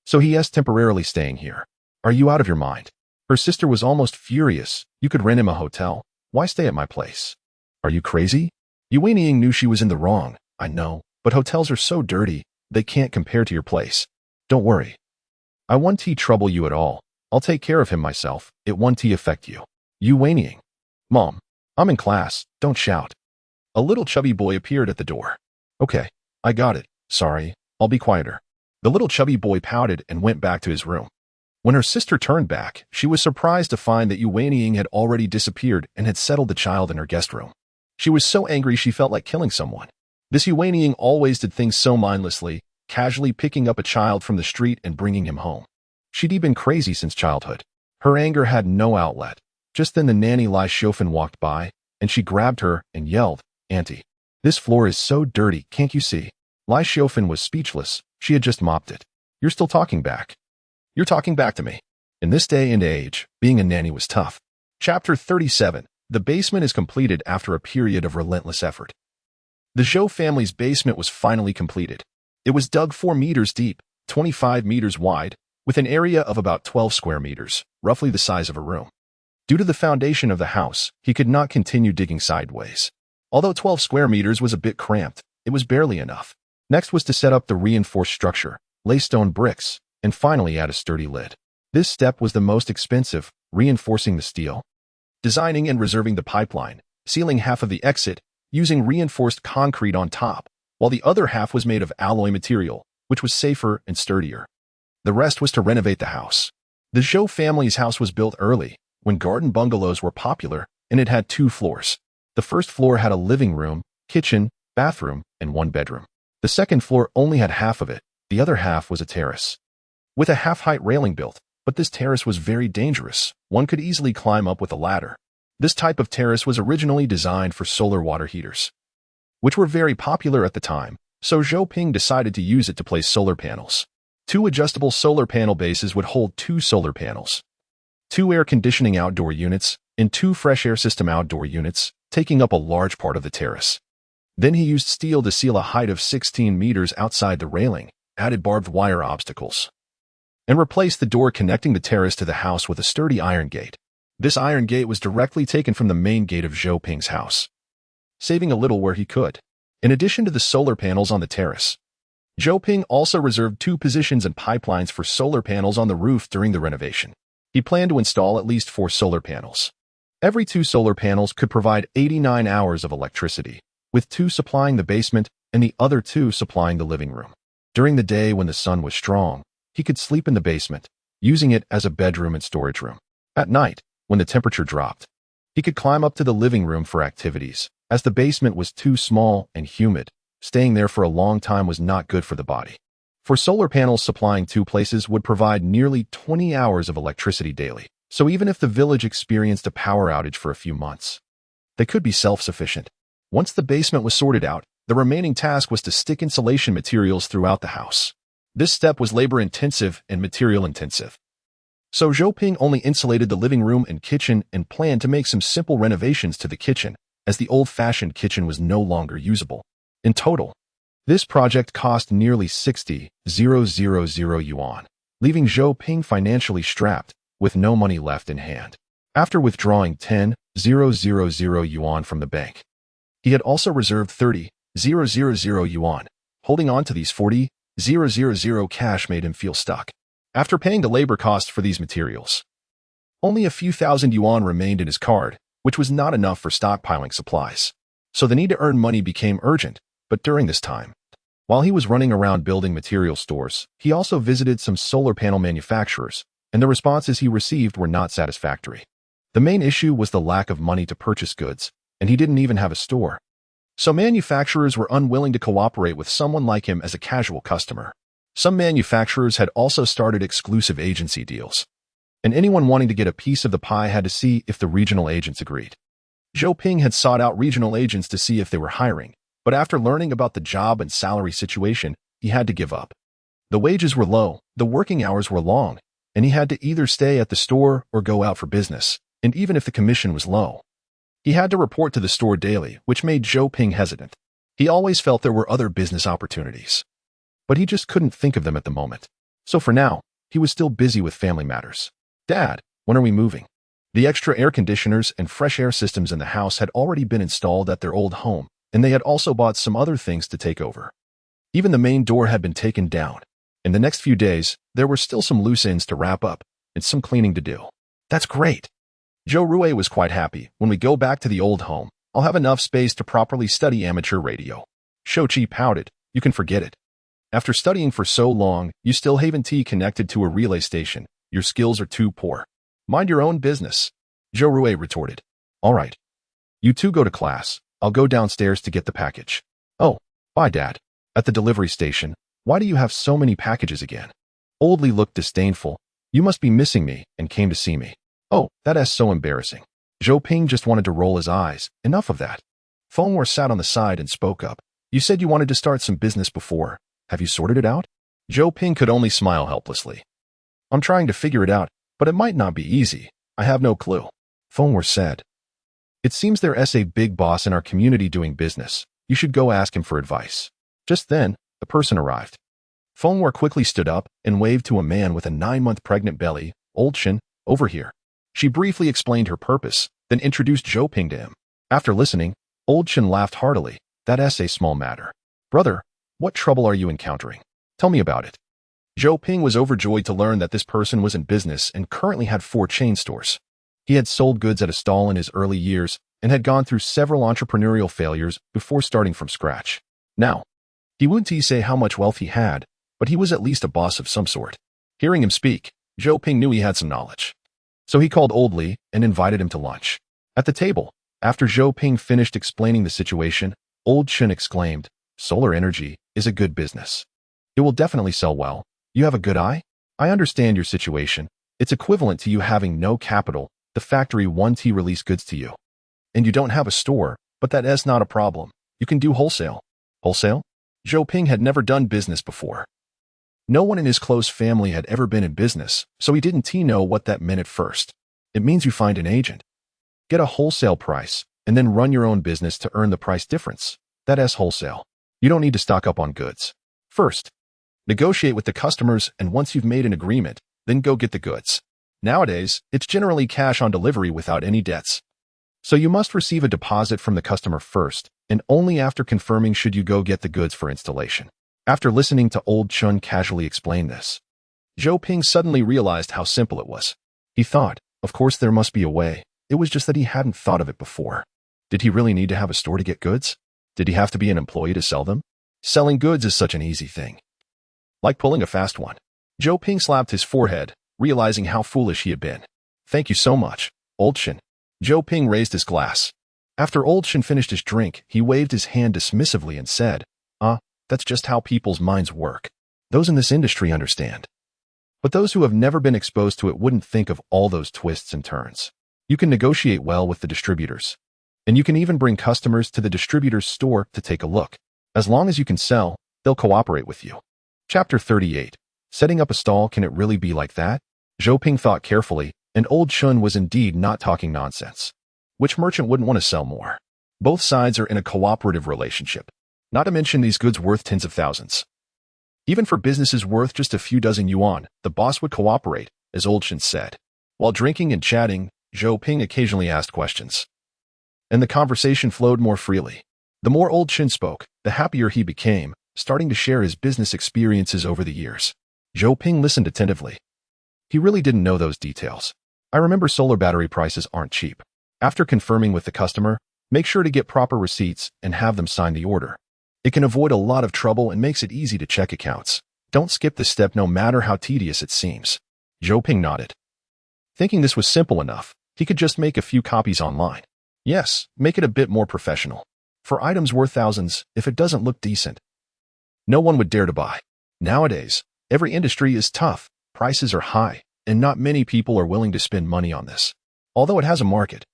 So he is temporarily staying here. Are you out of your mind?" Her sister was almost furious. "You could rent him a hotel. Why stay at my place? Are you crazy?" Yu Weiniang knew she was in the wrong. "I know, but hotels are so dirty, they can't compare to your place. Don't worry. I won't trouble you at all. I'll take care of him myself. It won't affect you." Yu Weiniang. "Mom, I'm in class. Don't shout." A little chubby boy appeared at the door. "Okay, I got it. Sorry, I'll be quieter." The little chubby boy pouted and went back to his room. When her sister turned back, she was surprised to find that Yu Weiniang had already disappeared and had settled the child in her guest room. She was so angry she felt like killing someone. This Yu Weiniang always did things so mindlessly, casually picking up a child from the street and bringing him home. She'd been crazy since childhood. Her anger had no outlet. Just then the nanny Lai Xiaofan walked by, and she grabbed her and yelled, "Auntie, this floor is so dirty, can't you see?" Lai Xiaofan was speechless. She had just mopped it. "You're still talking back. You're talking back to me." In this day and age, being a nanny was tough. Chapter 37. The basement is completed after a period of relentless effort. The Zhou family's basement was finally completed. It was dug 4 meters deep, 25 meters wide, with an area of about 12 square meters, roughly the size of a room. Due to the foundation of the house, he could not continue digging sideways. Although 12 square meters was a bit cramped, it was barely enough. Next was to set up the reinforced structure, lay stone bricks, and finally add a sturdy lid. This step was the most expensive, reinforcing the steel, designing and reserving the pipeline, sealing half of the exit, using reinforced concrete on top, while the other half was made of alloy material, which was safer and sturdier. The rest was to renovate the house. The Zhou family's house was built early, when garden bungalows were popular, and it had 2 floors. The first floor had a living room, kitchen, bathroom, and 1 bedroom. The second floor only had half of it. The other half was a terrace, with a half-height railing built, but this terrace was very dangerous. One could easily climb up with a ladder. This type of terrace was originally designed for solar water heaters, which were very popular at the time, so Zhou Ping decided to use it to place solar panels. 2 adjustable solar panel bases would hold 2 solar panels, 2 air conditioning outdoor units, and 2 fresh air system outdoor units, taking up a large part of the terrace. Then he used steel to seal a height of 16 meters outside the railing, added barbed wire obstacles, and replaced the door connecting the terrace to the house with a sturdy iron gate. This iron gate was directly taken from the main gate of Zhou Ping's house, saving a little where he could. In addition to the solar panels on the terrace, Zhou Ping also reserved 2 positions and pipelines for solar panels on the roof during the renovation. He planned to install at least 4 solar panels. Every 2 solar panels could provide 89 hours of electricity, with 2 supplying the basement and the other 2 supplying the living room. During the day when the sun was strong, he could sleep in the basement, using it as a bedroom and storage room. At night, when the temperature dropped, he could climb up to the living room for activities, as the basement was too small and humid. Staying there for a long time was not good for the body. For solar panels supplying 2 places would provide nearly 20 hours of electricity daily, so even if the village experienced a power outage for a few months, they could be self-sufficient. Once the basement was sorted out, the remaining task was to stick insulation materials throughout the house. This step was labor-intensive and material-intensive. So Zhou Ping only insulated the living room and kitchen and planned to make some simple renovations to the kitchen, as the old-fashioned kitchen was no longer usable. In total, this project cost nearly 60,000 yuan, leaving Zhou Ping financially strapped, with no money left in hand. After withdrawing 10,000 yuan from the bank, he had also reserved 30,000 yuan. Holding on to these 40,000 cash made him feel stuck. After paying the labor costs for these materials, only a few thousand yuan remained in his card, which was not enough for stockpiling supplies. So the need to earn money became urgent. But during this time, while he was running around building material stores, he also visited some solar panel manufacturers, and the responses he received were not satisfactory. The main issue was the lack of money to purchase goods, and he didn't even have a store. So manufacturers were unwilling to cooperate with someone like him as a casual customer. Some manufacturers had also started exclusive agency deals, and anyone wanting to get a piece of the pie had to see if the regional agents agreed. Zhou Ping had sought out regional agents to see if they were hiring, but after learning about the job and salary situation, he had to give up. The wages were low, the working hours were long, and he had to either stay at the store or go out for business, and even if the commission was low, he had to report to the store daily, which made Zhou Ping hesitant. He always felt there were other business opportunities, but he just couldn't think of them at the moment. So for now, he was still busy with family matters. Dad, when are we moving? The extra air conditioners and fresh air systems in the house had already been installed at their old home, and they had also bought some other things to take over. Even the main door had been taken down. In the next few days, there were still some loose ends to wrap up and some cleaning to do. That's great. Zhou Rui was quite happy. When we go back to the old home, I'll have enough space to properly study amateur radio. Shouqi pouted. You can forget it. After studying for so long, you still haven't connected to a relay station. Your skills are too poor. Mind your own business. Zhou Rui retorted. All right. You two go to class. I'll go downstairs to get the package. Oh, bye, Dad. At the delivery station, why do you have so many packages again? Old Li looked disdainful. You must be missing me and came to see me. Oh, that is so embarrassing. Zhou Ping just wanted to roll his eyes. Enough of that. Fengwar sat on the side and spoke up. You said you wanted to start some business before. Have you sorted it out? Zhou Ping could only smile helplessly. I'm trying to figure it out, but it might not be easy. I have no clue. Fengwar said. It seems there's a big boss in our community doing business. You should go ask him for advice. Just then, the person arrived. Fengwar quickly stood up and waved to a man with a 9-month pregnant belly. Old Shen, over here. She briefly explained her purpose, then introduced Zhou Ping to him. After listening, Old Shen laughed heartily. That's a small matter. Brother, what trouble are you encountering? Tell me about it. Zhou Ping was overjoyed to learn that this person was in business and currently had 4 chain stores. He had sold goods at a stall in his early years and had gone through several entrepreneurial failures before starting from scratch. Now, he wouldn't say how much wealth he had, but he was at least a boss of some sort. Hearing him speak, Zhou Ping knew he had some knowledge. So he called Old Li and invited him to lunch. At the table, after Zhou Ping finished explaining the situation, Old Shen exclaimed, Solar energy is a good business. It will definitely sell well. You have a good eye? I understand your situation. It's equivalent to you having no capital. The factory won't release goods to you. And you don't have a store, but that is not a problem. You can do wholesale. Wholesale? Zhou Ping had never done business before. No one in his close family had ever been in business, so he didn't know what that meant at first. It means you find an agent, get a wholesale price, and then run your own business to earn the price difference. That is wholesale. You don't need to stock up on goods. First, negotiate with the customers, and once you've made an agreement, then go get the goods. Nowadays, it's generally cash on delivery without any debts. So you must receive a deposit from the customer first, and only after confirming should you go get the goods for installation. After listening to Old Chun casually explain this, Zhou Ping suddenly realized how simple it was. He thought, of course there must be a way. It was just that he hadn't thought of it before. Did he really need to have a store to get goods? Did he have to be an employee to sell them? Selling goods is such an easy thing. Like pulling a fast one. Zhou Ping slapped his forehead, realizing how foolish he had been. Thank you so much, Old Shen. Zhou Ping raised his glass. After Old Shen finished his drink, he waved his hand dismissively and said, that's just how people's minds work. Those in this industry understand. But those who have never been exposed to it wouldn't think of all those twists and turns. You can negotiate well with the distributors. And you can even bring customers to the distributor's store to take a look. As long as you can sell, they'll cooperate with you. Chapter 38. Setting up a stall, can it really be like that? Zhou Ping thought carefully, and Old Chun was indeed not talking nonsense. Which merchant wouldn't want to sell more? Both sides are in a cooperative relationship. Not to mention these goods worth tens of thousands. Even for businesses worth just a few dozen yuan, the boss would cooperate, as Old Chun said. While drinking and chatting, Zhou Ping occasionally asked questions. And the conversation flowed more freely. The more Old Chun spoke, the happier he became, starting to share his business experiences over the years. Zhou Ping listened attentively. He really didn't know those details. I remember solar battery prices aren't cheap. After confirming with the customer, make sure to get proper receipts and have them sign the order. It can avoid a lot of trouble and makes it easy to check accounts. Don't skip this step no matter how tedious it seems. Zhou Ping nodded. Thinking this was simple enough, he could just make a few copies online. Yes, make it a bit more professional. For items worth thousands, if it doesn't look decent, no one would dare to buy. Nowadays, every industry is tough, prices are high, and not many people are willing to spend money on this. Although it has a market,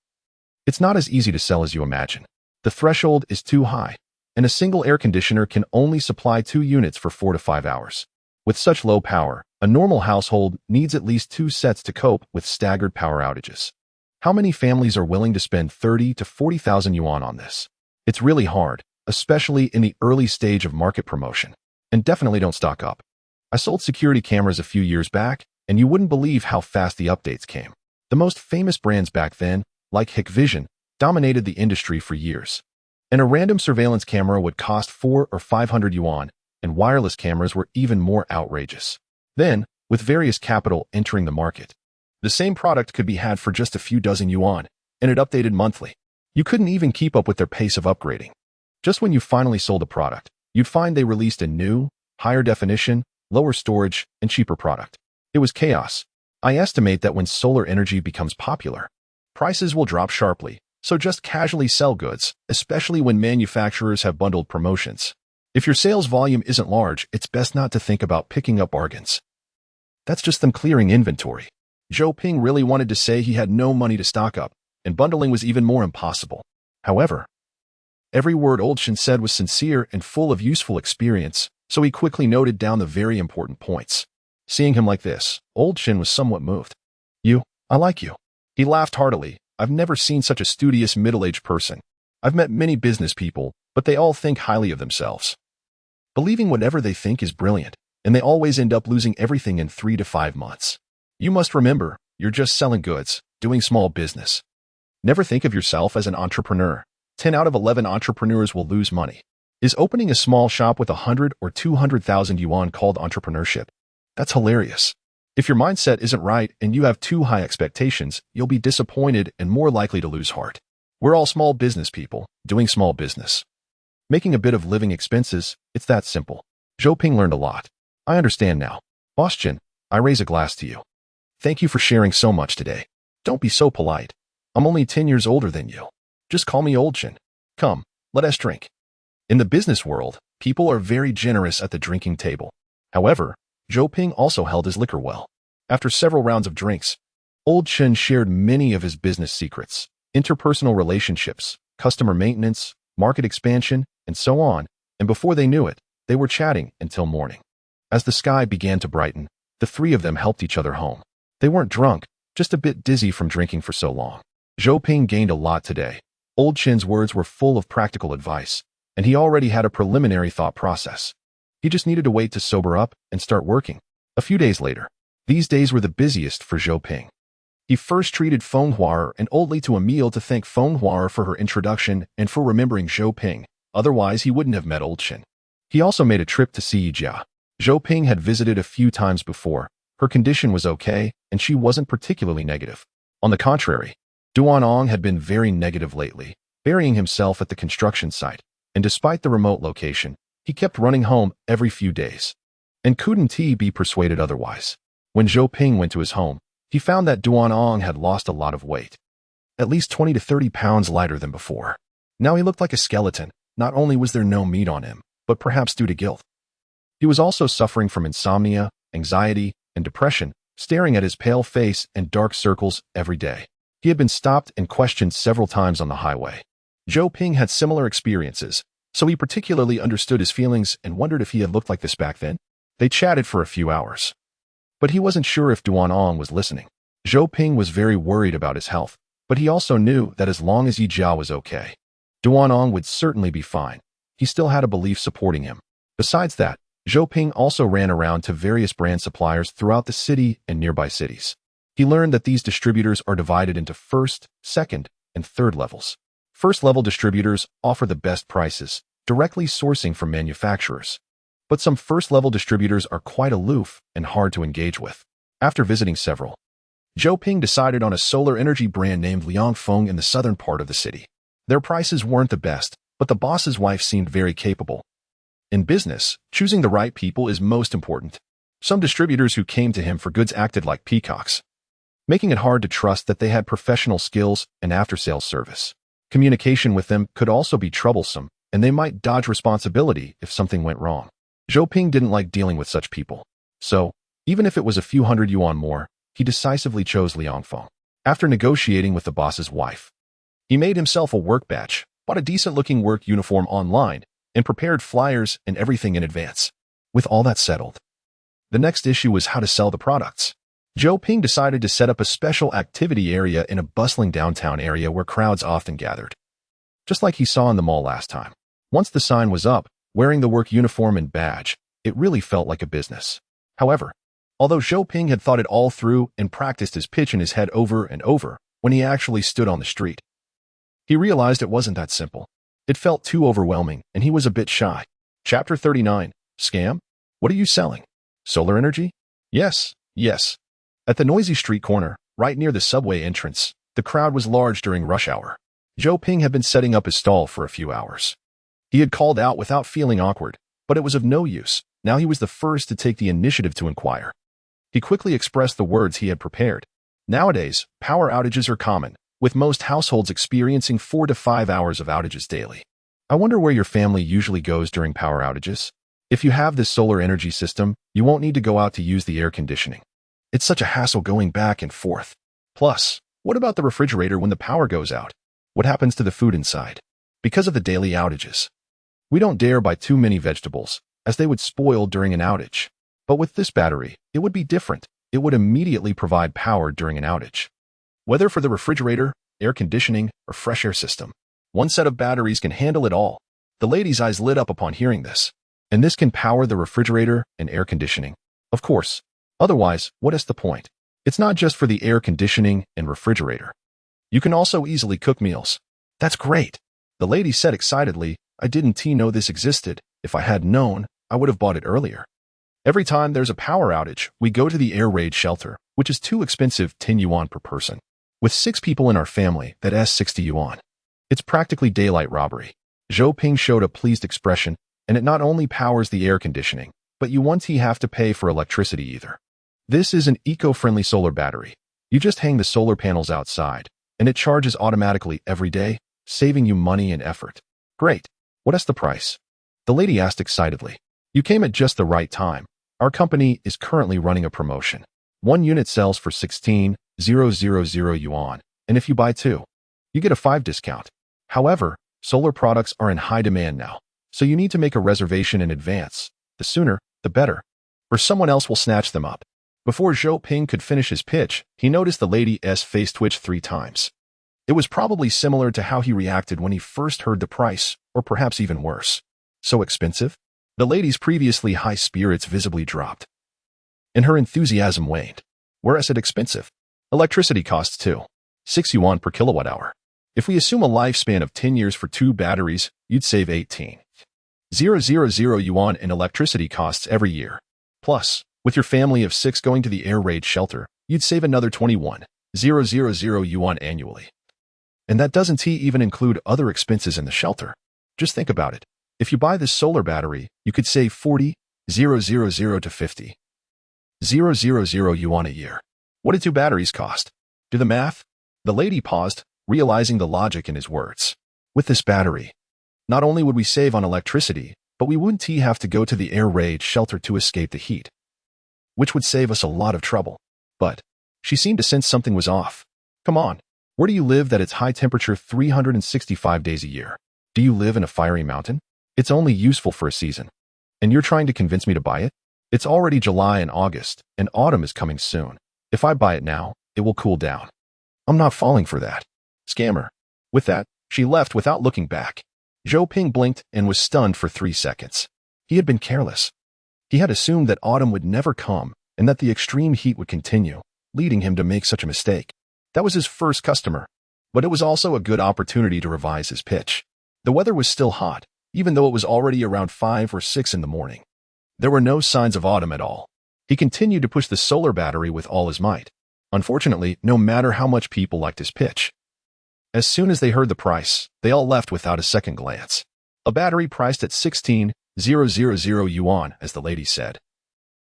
it's not as easy to sell as you imagine. The threshold is too high, and a single air conditioner can only supply 2 units for 4 to 5 hours. With such low power, a normal household needs at least 2 sets to cope with staggered power outages. How many families are willing to spend 30 to 40,000 yuan on this? It's really hard, especially in the early stage of market promotion. And definitely don't stock up. I sold security cameras a few years back, and you wouldn't believe how fast the updates came. The most famous brands back then, like Hikvision, dominated the industry for years. And a random surveillance camera would cost 4 or 500 yuan, and wireless cameras were even more outrageous. Then, with various capital entering the market, the same product could be had for just a few dozen yuan, and it updated monthly. You couldn't even keep up with their pace of upgrading. Just when you finally sold a product, you'd find they released a new, higher definition, lower storage, and cheaper product. It was chaos. I estimate that when solar energy becomes popular, prices will drop sharply, so just casually sell goods, especially when manufacturers have bundled promotions. If your sales volume isn't large, it's best not to think about picking up bargains. That's just them clearing inventory. Zhou Ping really wanted to say he had no money to stock up, and bundling was even more impossible. However, every word Old Shin said was sincere and full of useful experience, so he quickly noted down the very important points. Seeing him like this, Old Shin was somewhat moved. I like you. He laughed heartily. I've never seen such a studious middle-aged person. I've met many business people, but they all think highly of themselves, believing whatever they think is brilliant, and they always end up losing everything in 3 to 5 months. You must remember, you're just selling goods, doing small business. Never think of yourself as an entrepreneur. 10 out of 11 entrepreneurs will lose money. Is opening a small shop with 100 or 200,000 yuan called entrepreneurship? That's hilarious. If your mindset isn't right and you have too high expectations, you'll be disappointed and more likely to lose heart. We're all small business people, doing small business. Making a bit of living expenses, it's that simple. Zhou Ping learned a lot. I understand now. Boss Jin, I raise a glass to you. Thank you for sharing so much today. Don't be so polite. I'm only 10 years older than you. Just call me Old Jin. Come, let us drink. In the business world, people are very generous at the drinking table. However, Zhou Ping also held his liquor well. After several rounds of drinks, Old Shin shared many of his business secrets, interpersonal relationships, customer maintenance, market expansion, and so on, and before they knew it, they were chatting until morning. As the sky began to brighten, the three of them helped each other home. They weren't drunk, just a bit dizzy from drinking for so long. Zhou Ping gained a lot today. Old Shin's words were full of practical advice, and he already had a preliminary thought process. He just needed to wait to sober up and start working. A few days later, these days were the busiest for Zhou Ping. He first treated Feng Huar and Old Li to a meal to thank Feng Huar for her introduction and for remembering Zhou Ping, otherwise he wouldn't have met Old Shin. He also made a trip to see Yijia. Zhou Ping had visited a few times before. Her condition was okay, and she wasn't particularly negative. On the contrary, Duanong had been very negative lately, burying himself at the construction site, and despite the remote location, he kept running home every few days. And couldn't he be persuaded otherwise? When Zhou Ping went to his home, he found that Duanong had lost a lot of weight. At least 20 to 30 pounds lighter than before. Now he looked like a skeleton. Not only was there no meat on him, but perhaps due to guilt. He was also suffering from insomnia, anxiety, and depression, staring at his pale face and dark circles every day. He had been stopped and questioned several times on the highway. Zhou Ping had similar experiences, so he particularly understood his feelings and wondered if he had looked like this back then. They chatted for a few hours. But he wasn't sure if Duanong was listening. Zhou Ping was very worried about his health, but he also knew that as long as Yijia was okay, Duanong would certainly be fine. He still had a belief supporting him. Besides that, Zhou Ping also ran around to various brand suppliers throughout the city and nearby cities. He learned that these distributors are divided into first, second, and third levels. First-level distributors offer the best prices, directly sourcing from manufacturers. But some first-level distributors are quite aloof and hard to engage with. After visiting several, Zhou Ping decided on a solar energy brand named Liangfeng in the southern part of the city. Their prices weren't the best, but the boss's wife seemed very capable. In business, choosing the right people is most important. Some distributors who came to him for goods acted like peacocks, making it hard to trust that they had professional skills and after-sales service. Communication with them could also be troublesome, and they might dodge responsibility if something went wrong. Zhou Ping didn't like dealing with such people. So, even if it was a few hundred yuan more, he decisively chose Liangfeng. After negotiating with the boss's wife, he made himself a work badge, bought a decent-looking work uniform online, and prepared flyers and everything in advance. With all that settled, The next issue was how to sell the products. Zhou Ping decided to set up a special activity area in a bustling downtown area where crowds often gathered. Just like he saw in the mall last time. Once the sign was up, wearing the work uniform and badge, it really felt like a business. However, although Zhou Ping had thought it all through and practiced his pitch in his head over and over, when he actually stood on the street, he realized it wasn't that simple. It felt too overwhelming, and he was a bit shy. Chapter 39. Scam? What are you selling? Solar energy? Yes, yes. At the noisy street corner, right near the subway entrance, the crowd was large during rush hour. Zhou Ping had been setting up his stall for a few hours. He had called out without feeling awkward, but it was of no use. Now he was the first to take the initiative to inquire. He quickly expressed the words he had prepared. Nowadays, power outages are common, with most households experiencing 4 to 5 hours of outages daily. I wonder where your family usually goes during power outages? If you have this solar energy system, you won't need to go out to use the air conditioning. It's such a hassle going back and forth. Plus, what about the refrigerator when the power goes out? What happens to the food inside? Because of the daily outages, we don't dare buy too many vegetables, as they would spoil during an outage. But with this battery, it would be different. It would immediately provide power during an outage. Whether for the refrigerator, air conditioning, or fresh air system, one set of batteries can handle it all. The lady's eyes lit up upon hearing this. And this can power the refrigerator and air conditioning. Of course. Otherwise, what is the point? It's not just for the air conditioning and refrigerator. You can also easily cook meals. That's great. The lady said excitedly, I didn't know this existed. If I had known, I would have bought it earlier. Every time there's a power outage, we go to the air raid shelter, which is too expensive, 10 yuan per person. With 6 people in our family, that's 60 yuan. It's practically daylight robbery. Zhou Ping showed a pleased expression, and it not only powers the air conditioning, but you won't have to pay for electricity either. This is an eco-friendly solar battery. You just hang the solar panels outside, and it charges automatically every day, saving you money and effort. Great. What is the price? The lady asked excitedly. You came at just the right time. Our company is currently running a promotion. 1 unit sells for 16,000 yuan, and if you buy 2, you get a 5 discount. However, solar products are in high demand now, so you need to make a reservation in advance. The sooner, the better, or someone else will snatch them up. Before Zhou Ping could finish his pitch, he noticed the lady's face twitch 3 times. It was probably similar to how he reacted when he first heard the price, or perhaps even worse. So expensive? The lady's previously high spirits visibly dropped, and her enthusiasm waned. Where is it expensive? Electricity costs too. 6 yuan per kilowatt hour. If we assume a lifespan of 10 years for 2 batteries, you'd save 18,000 yuan in electricity costs every year. Plus, with your family of 6 going to the air raid shelter, you'd save another 21,000 yuan annually. And that doesn't even include other expenses in the shelter. Just think about it. If you buy this solar battery, you could save 40,000 to 50,000 yuan a year. What did 2 batteries cost? Do the math? The lady paused, realizing the logic in his words. With this battery, not only would we save on electricity, but we wouldn't have to go to the air raid shelter to escape the heat, which would save us a lot of trouble. But she seemed to sense something was off. Come on, where do you live that it's high temperature 365 days a year? Do you live in a fiery mountain? It's only useful for a season. And you're trying to convince me to buy it? It's already July and August, and autumn is coming soon. If I buy it now, it will cool down. I'm not falling for that. Scammer. With that, she left without looking back. Zhou Ping blinked and was stunned for 3 seconds. He had been careless. He had assumed that autumn would never come and that the extreme heat would continue, leading him to make such a mistake. That was his first customer, but it was also a good opportunity to revise his pitch. The weather was still hot, even though it was already around 5 or 6 in the morning. There were no signs of autumn at all. He continued to push the solar battery with all his might. Unfortunately, no matter how much people liked his pitch, as soon as they heard the price, they all left without a second glance. A battery priced at 16,000 yuan, as the lady said,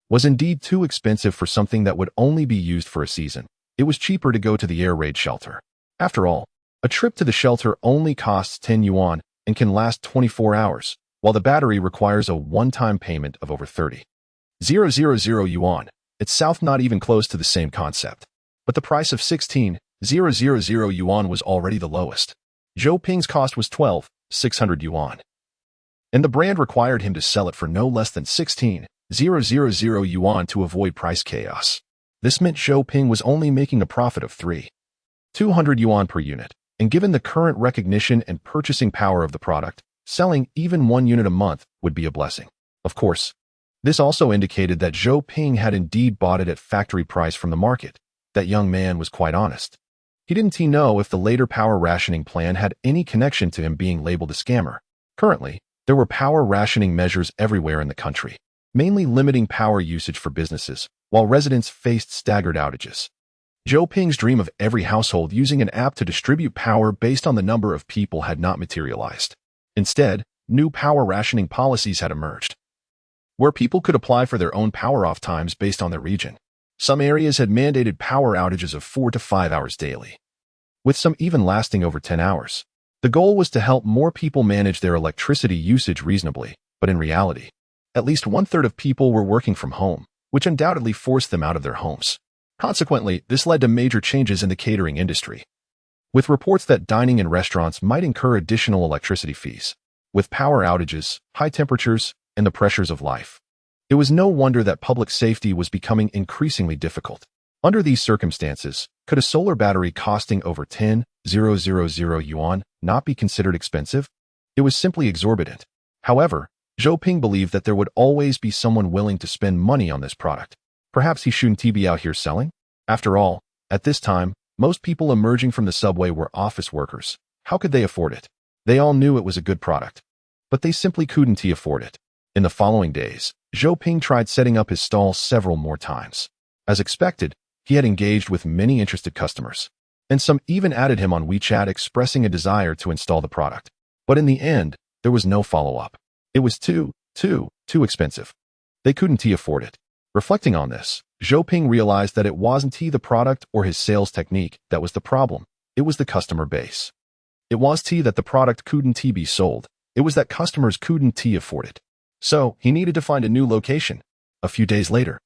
was indeed too expensive for something that would only be used for a season. It was cheaper to go to the air raid shelter. After all, a trip to the shelter only costs 10 yuan and can last 24 hours, while the battery requires a one-time payment of over 30,000 yuan. It's south, not even close to the same concept. But the price of 16,000 yuan was already the lowest. Zhou Ping's cost was 12,600 yuan. And the brand required him to sell it for no less than 16,000 0.000 yuan to avoid price chaos. This meant Zhou Ping was only making a profit of 3,200 yuan per unit, and given the current recognition and purchasing power of the product, selling even 1 unit a month would be a blessing. Of course, this also indicated that Zhou Ping had indeed bought it at factory price from the market. That young man was quite honest. He didn't know if the later power rationing plan had any connection to him being labeled a scammer. Currently, there were power rationing measures everywhere in the country, mainly limiting power usage for businesses, while residents faced staggered outages. Zhou Ping's dream of every household using an app to distribute power based on the number of people had not materialized. Instead, new power rationing policies had emerged, where people could apply for their own power-off times based on their region. Some areas had mandated power outages of 4 to 5 hours daily, with some even lasting over 10 hours. The goal was to help more people manage their electricity usage reasonably, but in reality, at least 1/3 of people were working from home, which undoubtedly forced them out of their homes. Consequently, this led to major changes in the catering industry, with reports that dining in restaurants might incur additional electricity fees. With power outages, high temperatures, and the pressures of life, it was no wonder that public safety was becoming increasingly difficult. Under these circumstances, could a solar battery costing over 10,000 yuan not be considered expensive? It was simply exorbitant. However, Zhou Ping believed that there would always be someone willing to spend money on this product. Perhaps he shouldn't be out here selling? After all, at this time, most people emerging from the subway were office workers. How could they afford it? They all knew it was a good product, but they simply couldn't afford it. In the following days, Zhou Ping tried setting up his stall several more times. As expected, he had engaged with many interested customers, and some even added him on WeChat expressing a desire to install the product. But in the end, there was no follow-up. It was too expensive. They couldn't afford it. Reflecting on this, Zhou Ping realized that it wasn't the product or his sales technique that was the problem. It was the customer base. It was that the product couldn't be sold. It was that customers couldn't afford it. So, he needed to find a new location. A few days later,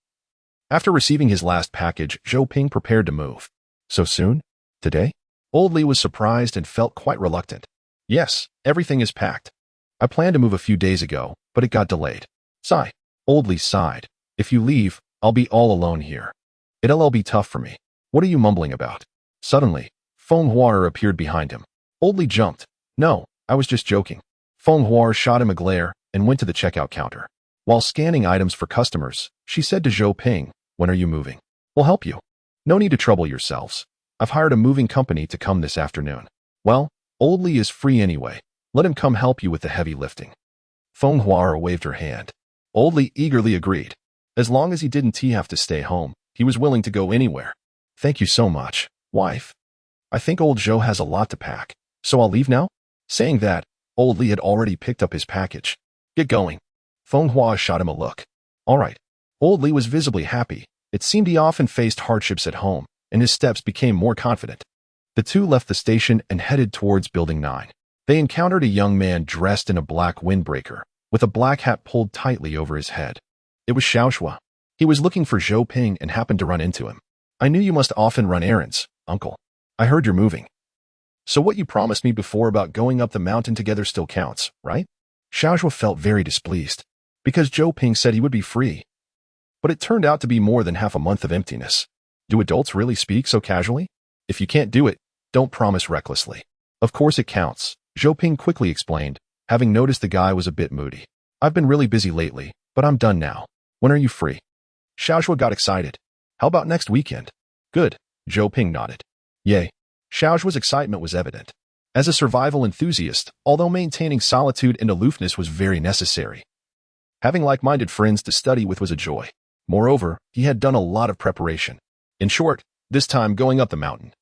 after receiving his last package, Zhou Ping prepared to move. So soon? Today? Old Li was surprised and felt quite reluctant. Yes, everything is packed. I planned to move a few days ago, but it got delayed. Sigh. Old Li sighed. If you leave, I'll be all alone here. It'll be tough for me. What are you mumbling about? Suddenly, Feng Huar appeared behind him. Old Li jumped. No, I was just joking. Feng Huar shot him a glare and went to the checkout counter. While scanning items for customers, she said to Zhou Ping, "When are you moving? We'll help you. No need to trouble yourselves. I've hired a moving company to come this afternoon." Well, Old Li is free anyway. Let him come help you with the heavy lifting. Feng Huar waved her hand. Old Li eagerly agreed. As long as he didn't have to stay home, he was willing to go anywhere. Thank you so much, wife. I think old Zhou has a lot to pack, so I'll leave now? Saying that, Old Li had already picked up his package. Get going. Feng Hua shot him a look. All right. Old Li was visibly happy. It seemed he often faced hardships at home, and his steps became more confident. The two left the station and headed towards Building 9. They encountered a young man dressed in a black windbreaker, with a black hat pulled tightly over his head. It was Xiaoshua. He was looking for Zhou Ping and happened to run into him. I knew you must often run errands, uncle. I heard you're moving. So what you promised me before about going up the mountain together still counts, right? Xiaoshua felt very displeased, because Zhou Ping said he would be free. But it turned out to be more than half a month of emptiness. Do adults really speak so casually? If you can't do it, don't promise recklessly. Of course it counts, Zhou Ping quickly explained, having noticed the guy was a bit moody. I've been really busy lately, but I'm done now. When are you free? Xiaoshua got excited. How about next weekend? Good, Zhou Ping nodded. Yay. Xiaoshua's excitement was evident. As a survival enthusiast, although maintaining solitude and aloofness was very necessary, having like-minded friends to study with was a joy. Moreover, he had done a lot of preparation. In short, this time going up the mountain,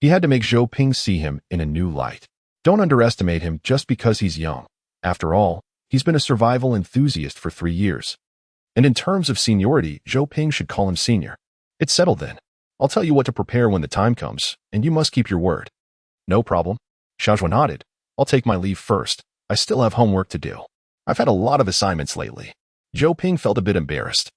he had to make Zhou Ping see him in a new light. Don't underestimate him just because he's young. After all, he's been a survival enthusiast for 3 years. And in terms of seniority, Zhou Ping should call him senior. It's settled then. I'll tell you what to prepare when the time comes, and you must keep your word. No problem. Xiaoshua nodded. I'll take my leave first. I still have homework to do. I've had a lot of assignments lately. Zhou Ping felt a bit embarrassed.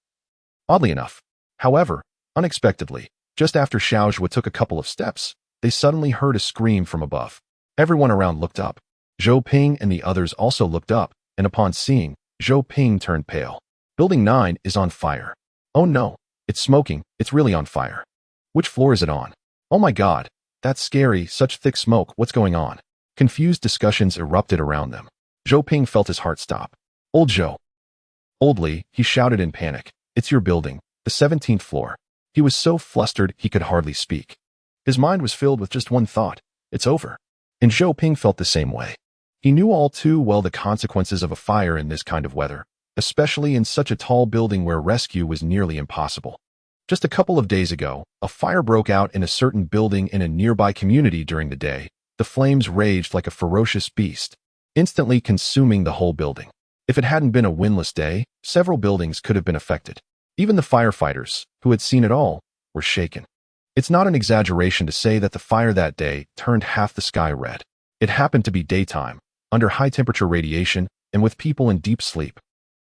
Oddly enough, however, unexpectedly, just after Xiaoshua took a couple of steps, they suddenly heard a scream from above. Everyone around looked up. Zhou Ping and the others also looked up, and upon seeing, Zhou Ping turned pale. Building 9 is on fire. Oh no, it's smoking, it's really on fire. Which floor is it on? Oh my god, that's scary, such thick smoke, what's going on? Confused discussions erupted around them. Zhou Ping felt his heart stop. Old Zhou. Oldly, he shouted in panic. It's your building, the 17th floor. He was so flustered he could hardly speak. His mind was filled with just one thought. It's over. And Zhou Ping felt the same way. He knew all too well the consequences of a fire in this kind of weather, especially in such a tall building where rescue was nearly impossible. Just a couple of days ago, a fire broke out in a certain building in a nearby community during the day. The flames raged like a ferocious beast, instantly consuming the whole building. If it hadn't been a windless day, several buildings could have been affected. Even the firefighters, who had seen it all, were shaken. It's not an exaggeration to say that the fire that day turned half the sky red. It happened to be daytime, under high-temperature radiation, and with people in deep sleep,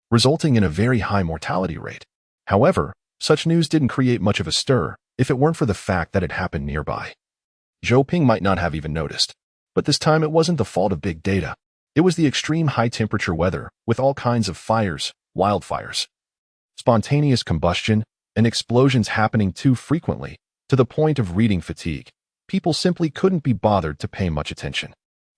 resulting in a very high mortality rate. However, such news didn't create much of a stir if it weren't for the fact that it happened nearby. Zhou Ping might not have even noticed. But this time it wasn't the fault of big data. It was the extreme high-temperature weather, with all kinds of fires, wildfires, spontaneous combustion, and explosions happening too frequently, to the point of reading fatigue. People simply couldn't be bothered to pay much attention.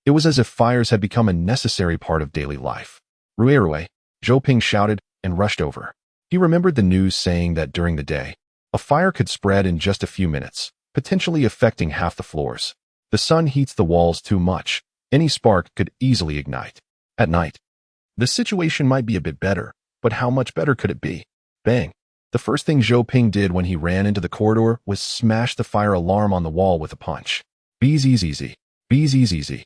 It was as if fires had become a necessary part of daily life. Rue, Zhou Ping shouted and rushed over. He remembered the news saying that during the day, a fire could spread in just a few minutes, potentially affecting half the floors. The sun heats the walls too much. Any spark could easily ignite. At night, the situation might be a bit better, but how much better could it be? Bang! The first thing Zhou Ping did when he ran into the corridor was smash the fire alarm on the wall with a punch. Bzzz. Bzzz.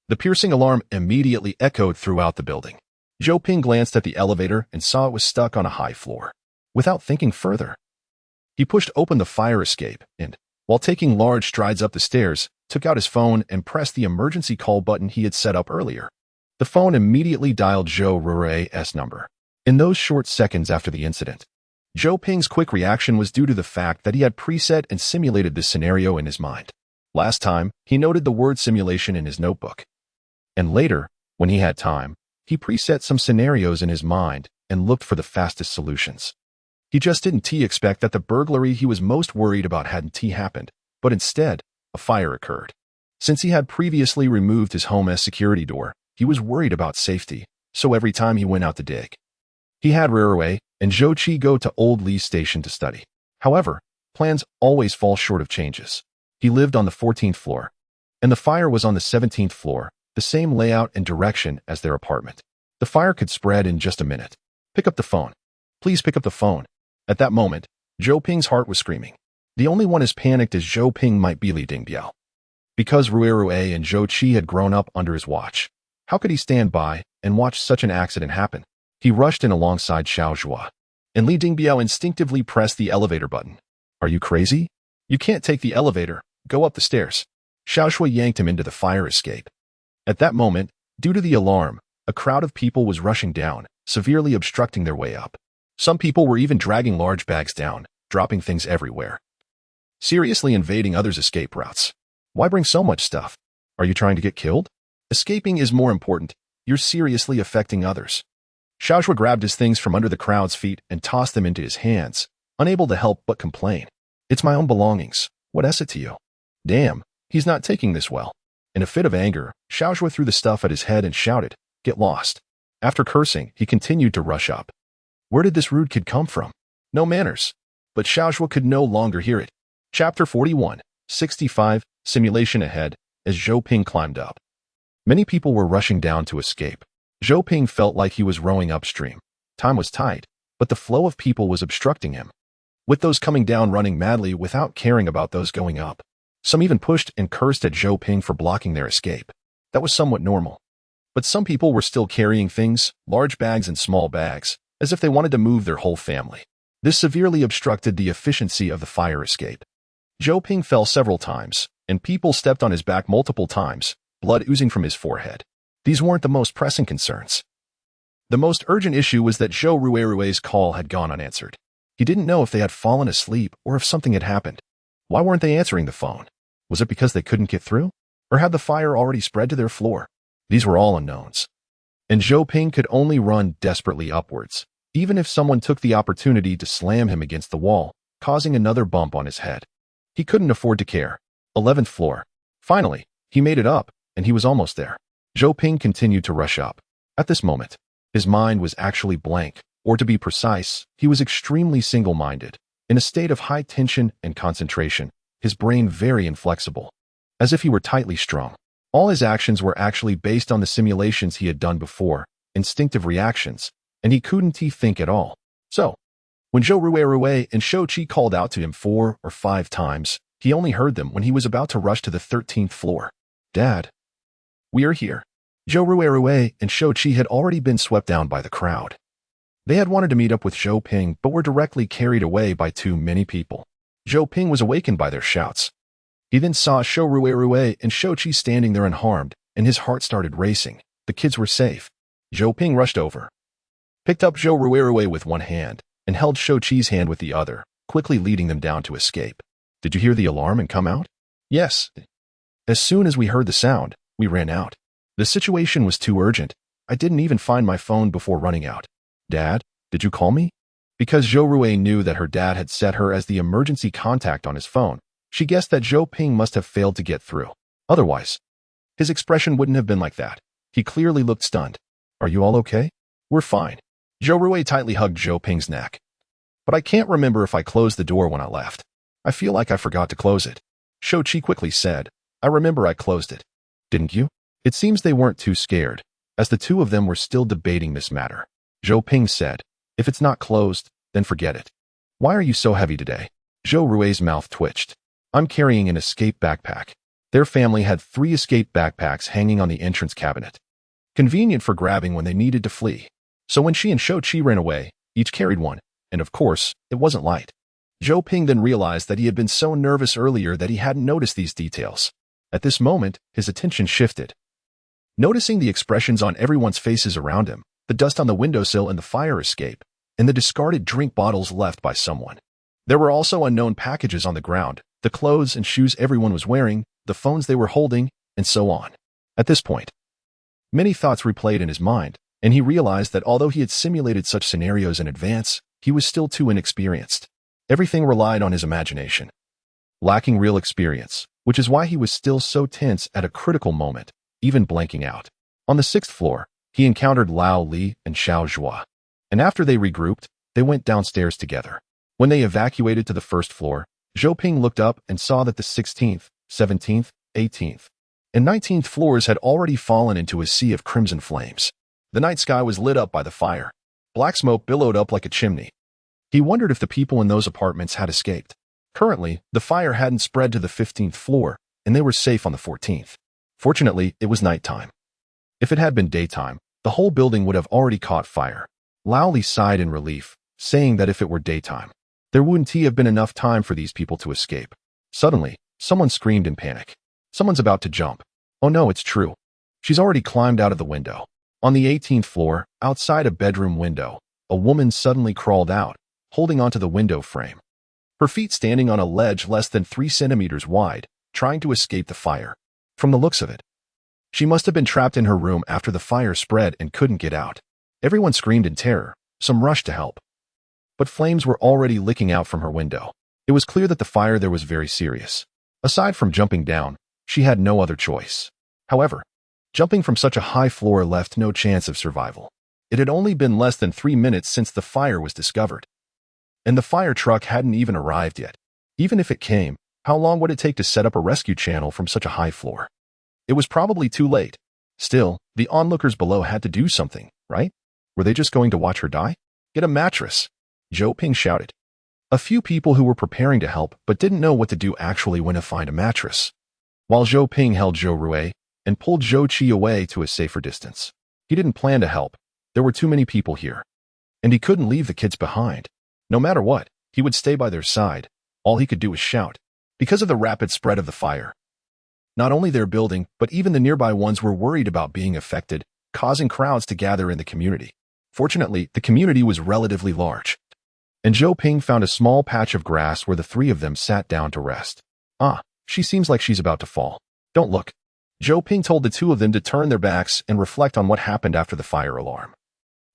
The piercing alarm immediately echoed throughout the building. Zhou Ping glanced at the elevator and saw it was stuck on a high floor. Without thinking further, he pushed open the fire escape and, while taking large strides up the stairs, took out his phone and pressed the emergency call button he had set up earlier. The phone immediately dialed Zhou Rue's number. In those short seconds after the incident, Zhou Ping's quick reaction was due to the fact that he had preset and simulated this scenario in his mind. Last time, he noted the word simulation in his notebook. And later, when he had time, he preset some scenarios in his mind and looked for the fastest solutions. He just didn't expect that the burglary he was most worried about hadn't happened, but instead, a fire occurred. Since he had previously removed his home's security door, he was worried about safety, so every time he went out to dig, he had Rue and Zhou Qi go to Old Li's station to study. However, plans always fall short of changes. He lived on the 14th floor, and the fire was on the 17th floor, the same layout and direction as their apartment. The fire could spread in just a minute. Pick up the phone. Please pick up the phone. At that moment, Zhou Ping's heart was screaming. The only one as panicked as Zhou Ping might be Li Dingbiao. Because Rue and Zhou Qi had grown up under his watch, how could he stand by and watch such an accident happen? He rushed in alongside Xiao Zhua, and Li Dingbiao instinctively pressed the elevator button. Are you crazy? You can't take the elevator. Go up the stairs. Xiao Zhua yanked him into the fire escape. At that moment, due to the alarm, a crowd of people was rushing down, severely obstructing their way up. Some people were even dragging large bags down, dropping things everywhere, seriously invading others' escape routes. Why bring so much stuff? Are you trying to get killed? Escaping is more important. You're seriously affecting others. Xiao Zhua grabbed his things from under the crowd's feet and tossed them into his hands, unable to help but complain. It's my own belongings. What is it to you? Damn, he's not taking this well. In a fit of anger, Xiao Zhua threw the stuff at his head and shouted, "Get lost." After cursing, he continued to rush up. Where did this rude kid come from? No manners. But Xiao Zhua could no longer hear it. Chapter 41, 65, Simulation ahead, as Zhou Ping climbed up. Many people were rushing down to escape. Zhou Ping felt like he was rowing upstream. Time was tight, but the flow of people was obstructing him, with those coming down running madly without caring about those going up. Some even pushed and cursed at Zhou Ping for blocking their escape. That was somewhat normal. But some people were still carrying things, large bags and small bags, as if they wanted to move their whole family. This severely obstructed the efficiency of the fire escape. Zhou Ping fell several times, and people stepped on his back multiple times, blood oozing from his forehead. These weren't the most pressing concerns. The most urgent issue was that Zhou Rue's call had gone unanswered. He didn't know if they had fallen asleep or if something had happened. Why weren't they answering the phone? Was it because they couldn't get through? Or had the fire already spread to their floor? These were all unknowns. And Zhou Ping could only run desperately upwards, even if someone took the opportunity to slam him against the wall, causing another bump on his head. He couldn't afford to care. 11th floor. Finally, he made it up, and he was almost there. Zhou Ping continued to rush up. At this moment, his mind was actually blank, or to be precise, he was extremely single-minded, in a state of high tension and concentration, his brain very inflexible, as if he were tightly strung. All his actions were actually based on the simulations he had done before, instinctive reactions, and he couldn't think at all. So, when Zhou Rui and Shou Qi called out to him 4 or 5 times, he only heard them when he was about to rush to the 13th floor. "Dad, we are here." Zhou Rui and Shou Qi had already been swept down by the crowd. They had wanted to meet up with Zhou Ping but were directly carried away by too many people. Zhou Ping was awakened by their shouts. He then saw Shou Rui and Shou Qi standing there unharmed, and his heart started racing. The kids were safe. Zhou Ping rushed over, picked up Zhou Rui with one hand, and held Shou Qi's hand with the other, quickly leading them down to escape. "Did you hear the alarm and come out?" "Yes. As soon as we heard the sound, we ran out. The situation was too urgent. I didn't even find my phone before running out." "Dad, did you call me?" Because Zhou Rui knew that her dad had set her as the emergency contact on his phone, she guessed that Zhou Ping must have failed to get through. Otherwise, his expression wouldn't have been like that. He clearly looked stunned. "Are you all okay?" "We're fine." Zhou Rui tightly hugged Zhou Ping's neck. "But I can't remember if I closed the door when I left. I feel like I forgot to close it." Shou Qi quickly said, "I remember I closed it." "Didn't you?" It seems they weren't too scared, as the two of them were still debating this matter. Zhou Ping said, "If it's not closed, then forget it." "Why are you so heavy today?" Zhou Rui's mouth twitched. "I'm carrying an escape backpack." Their family had 3 escape backpacks hanging on the entrance cabinet, convenient for grabbing when they needed to flee. So when she and Shou Qi ran away, each carried one, and of course, it wasn't light. Zhou Ping then realized that he had been so nervous earlier that he hadn't noticed these details. At this moment, his attention shifted. Noticing the expressions on everyone's faces around him, the dust on the windowsill and the fire escape, and the discarded drink bottles left by someone. There were also unknown packages on the ground, the clothes and shoes everyone was wearing, the phones they were holding, and so on. At this point, many thoughts replayed in his mind, and he realized that although he had simulated such scenarios in advance, he was still too inexperienced. Everything relied on his imagination, lacking real experience, which is why he was still so tense at a critical moment, even blanking out. On the 6th floor, he encountered Lao Li and Xiao Zhua, and after they regrouped, they went downstairs together. When they evacuated to the 1st floor, Zhou Ping looked up and saw that the 16th, 17th, 18th, and 19th floors had already fallen into a sea of crimson flames. The night sky was lit up by the fire. Black smoke billowed up like a chimney. He wondered if the people in those apartments had escaped. Currently, the fire hadn't spread to the 15th floor, and they were safe on the 14th. Fortunately, it was nighttime. If it had been daytime, the whole building would have already caught fire. Lao Li sighed in relief, saying that if it were daytime, there wouldn't have been enough time for these people to escape. Suddenly, someone screamed in panic. "Someone's about to jump." "Oh no, it's true. She's already climbed out of the window." On the 18th floor, outside a bedroom window, a woman suddenly crawled out, holding onto the window frame, her feet standing on a ledge less than 3 centimeters wide, trying to escape the fire. From the looks of it, she must have been trapped in her room after the fire spread and couldn't get out. Everyone screamed in terror. Some rushed to help, but flames were already licking out from her window. It was clear that the fire there was very serious. Aside from jumping down, she had no other choice. However, jumping from such a high floor left no chance of survival. It had only been less than 3 minutes since the fire was discovered, and the fire truck hadn't even arrived yet. Even if it came, how long would it take to set up a rescue channel from such a high floor? It was probably too late. Still, the onlookers below had to do something, right? Were they just going to watch her die? "Get a mattress," Zhou Ping shouted. A few people who were preparing to help but didn't know what to do actually went to find a mattress, while Zhou Ping held Zhou Rui and pulled Zhou Qi away to a safer distance. He didn't plan to help. There were too many people here, and he couldn't leave the kids behind. No matter what, he would stay by their side. All he could do was shout. Because of the rapid spread of the fire, not only their building, but even the nearby ones were worried about being affected, causing crowds to gather in the community. Fortunately, the community was relatively large, and Zhou Ping found a small patch of grass where the 3 of them sat down to rest. "Ah, she seems like she's about to fall. Don't look." Zhou Ping told the 2 of them to turn their backs and reflect on what happened after the fire alarm.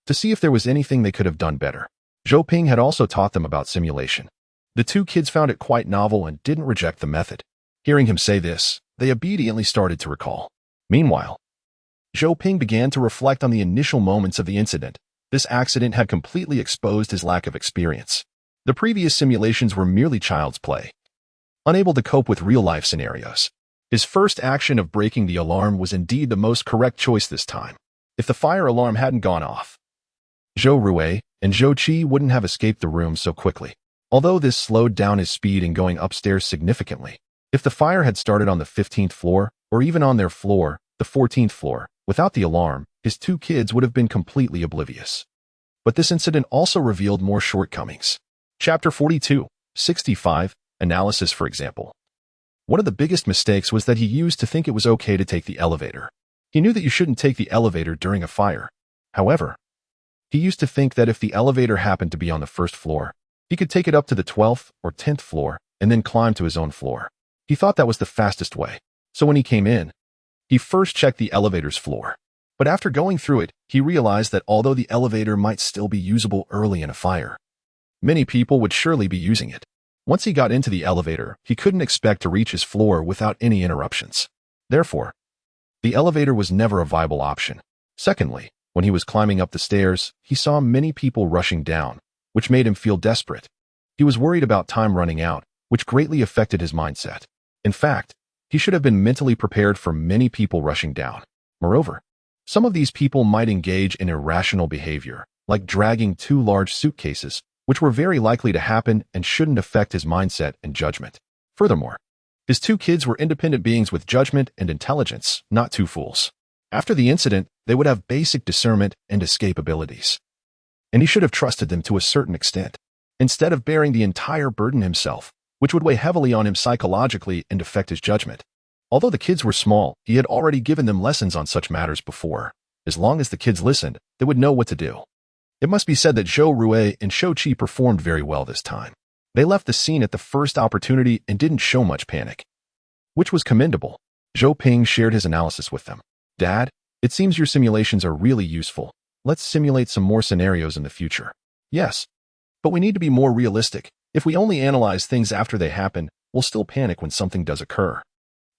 to see if there was anything they could have done better. Zhou Ping had also taught them about simulation. The two kids found it quite novel and didn't reject the method. Hearing him say this, they obediently started to recall. Meanwhile, Zhou Ping began to reflect on the initial moments of the incident. This accident had completely exposed his lack of experience. The previous simulations were merely child's play, unable to cope with real-life scenarios. His first action of breaking the alarm was indeed the most correct choice this time. If the fire alarm hadn't gone off, Zhou Rui and Zhou Qi wouldn't have escaped the room so quickly. Although this slowed down his speed in going upstairs significantly. If the fire had started on the 15th floor, or even on their floor, the 14th floor, without the alarm, his two kids would have been completely oblivious. But this incident also revealed more shortcomings. Chapter 42, 65, Analysis, for example. One of the biggest mistakes was that he used to think it was okay to take the elevator. He knew that you shouldn't take the elevator during a fire. However, he used to think that if the elevator happened to be on the first floor, he could take it up to the 12th or 10th floor and then climb to his own floor. He thought that was the fastest way. So when he came in, he first checked the elevator's floor. But after going through it, he realized that although the elevator might still be usable early in a fire, many people would surely be using it. Once he got into the elevator, he couldn't expect to reach his floor without any interruptions. Therefore, the elevator was never a viable option. Secondly, when he was climbing up the stairs, he saw many people rushing down, which made him feel desperate. He was worried about time running out, which greatly affected his mindset. In fact, he should have been mentally prepared for many people rushing down. Moreover, some of these people might engage in irrational behavior, like dragging two large suitcases, which were very likely to happen and shouldn't affect his mindset and judgment. Furthermore, his two kids were independent beings with judgment and intelligence, not two fools. After the incident, they would have basic discernment and escape abilities. And he should have trusted them to a certain extent, instead of bearing the entire burden himself, which would weigh heavily on him psychologically and affect his judgment. Although the kids were small, he had already given them lessons on such matters before. As long as the kids listened, they would know what to do. It must be said that Zhou Rui and Zhou Qi performed very well this time. They left the scene at the first opportunity and didn't show much panic, which was commendable. Zhou Ping shared his analysis with them. Dad, it seems your simulations are really useful. Let's simulate some more scenarios in the future. Yes, but we need to be more realistic. If we only analyze things after they happen, we'll still panic when something does occur.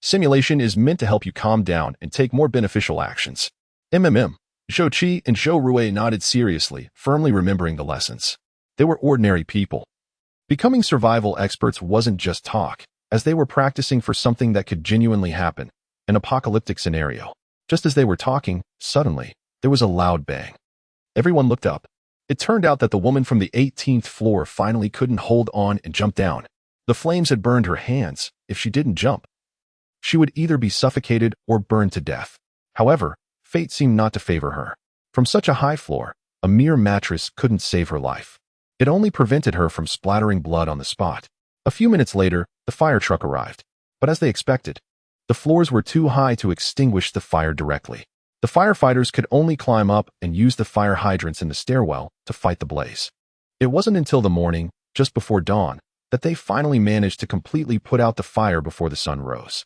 Simulation is meant to help you calm down and take more beneficial actions. Zhou Qi and Zhou Rui nodded seriously, firmly remembering the lessons. They were ordinary people. Becoming survival experts wasn't just talk, as they were practicing for something that could genuinely happen, an apocalyptic scenario. Just as they were talking, suddenly, there was a loud bang. Everyone looked up. It turned out that the woman from the 18th floor finally couldn't hold on and jumped down. The flames had burned her hands. If she didn't jump, she would either be suffocated or burned to death. However, fate seemed not to favor her. From such a high floor, a mere mattress couldn't save her life. It only prevented her from splattering blood on the spot. A few minutes later, the fire truck arrived. But as they expected, the floors were too high to extinguish the fire directly. The firefighters could only climb up and use the fire hydrants in the stairwell to fight the blaze. It wasn't until the morning, just before dawn, that they finally managed to completely put out the fire before the sun rose.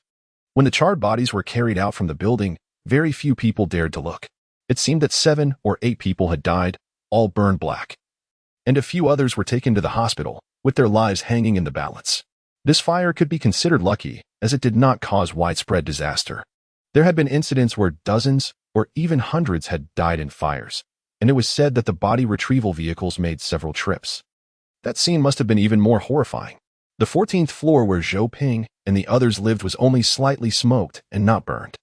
When the charred bodies were carried out from the building, very few people dared to look. It seemed that 7 or 8 people had died, all burned black. And a few others were taken to the hospital, with their lives hanging in the balance. This fire could be considered lucky, as it did not cause widespread disaster. There had been incidents where dozens or even hundreds had died in fires, and it was said that the body retrieval vehicles made several trips. That scene must have been even more horrifying. The 14th floor where Zhou Ping and the others lived was only slightly smoked and not burned.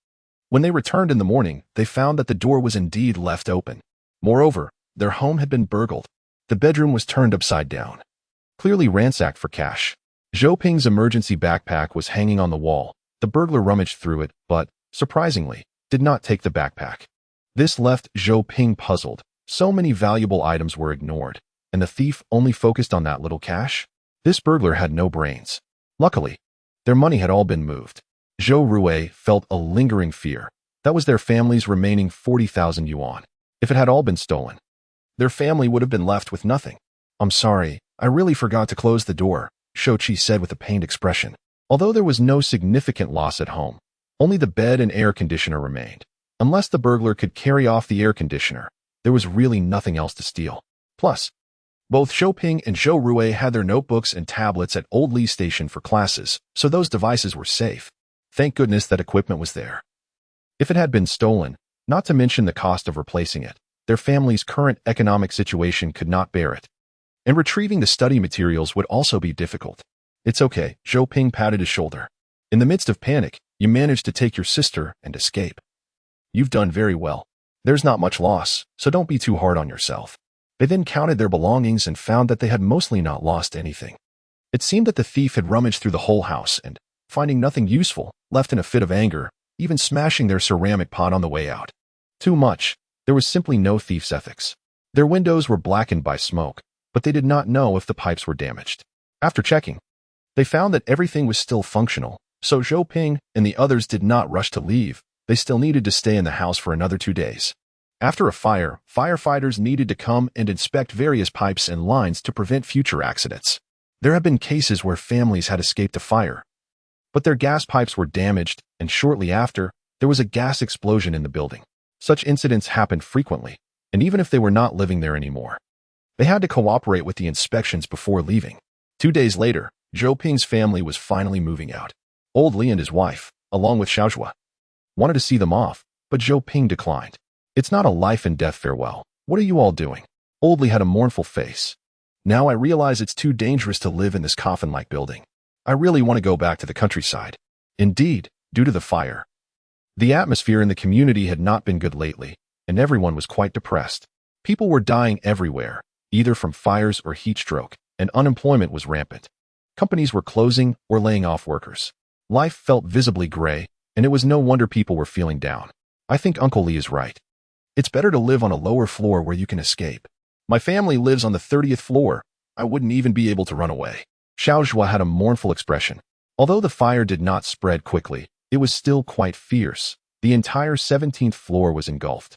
When they returned in the morning, they found that the door was indeed left open. Moreover, their home had been burgled. The bedroom was turned upside down, clearly ransacked for cash. Zhou Ping's emergency backpack was hanging on the wall. The burglar rummaged through it, but, surprisingly, did not take the backpack. This left Zhou Ping puzzled. So many valuable items were ignored, and the thief only focused on that little cash? This burglar had no brains. Luckily, their money had all been moved. Zhou Rui felt a lingering fear. That was their family's remaining 40,000 yuan. If it had all been stolen, their family would have been left with nothing. I'm sorry, I really forgot to close the door, Zhou Qi said with a pained expression. Although there was no significant loss at home, only the bed and air conditioner remained. Unless the burglar could carry off the air conditioner, There was really nothing else to steal. Plus, both Xiaoping and Zhou Rui had their notebooks and tablets at Old Li Station for classes, so those devices were safe. Thank goodness that equipment was there. If it had been stolen, not to mention the cost of replacing it, their family's current economic situation could not bear it. And retrieving the study materials would also be difficult. It's okay, Xiaoping patted his shoulder. In the midst of panic, you managed to take your sister and escape. You've done very well. There's not much loss, so don't be too hard on yourself. They then counted their belongings and found that they had mostly not lost anything. It seemed that the thief had rummaged through the whole house and, finding nothing useful, left in a fit of anger, even smashing their ceramic pot on the way out. Too much. There was simply no thief's ethics. Their windows were blackened by smoke, but they did not know if the pipes were damaged. After checking, they found that everything was still functional, so Xiaoping and the others did not rush to leave. They still needed to stay in the house for another 2 days. After a fire, firefighters needed to come and inspect various pipes and lines to prevent future accidents. There have been cases where families had escaped a fire, but their gas pipes were damaged, and shortly after, there was a gas explosion in the building. Such incidents happened frequently, and even if they were not living there anymore, they had to cooperate with the inspections before leaving. 2 days later, Xiaoping's family was finally moving out. Old Li and his wife, along with Xiaozhua, wanted to see them off, but Xiaoping declined. It's not a life-and-death farewell. What are you all doing? Old Li had a mournful face. Now I realize it's too dangerous to live in this coffin-like building. I really want to go back to the countryside. Indeed, due to the fire, the atmosphere in the community had not been good lately, and everyone was quite depressed. People were dying everywhere, either from fires or heat stroke, and unemployment was rampant. Companies were closing or laying off workers. Life felt visibly gray, and it was no wonder people were feeling down. I think Uncle Li is right. It's better to live on a lower floor where you can escape. My family lives on the 30th floor. I wouldn't even be able to run away. Xiaozhua had a mournful expression. Although the fire did not spread quickly, it was still quite fierce. The entire 17th floor was engulfed.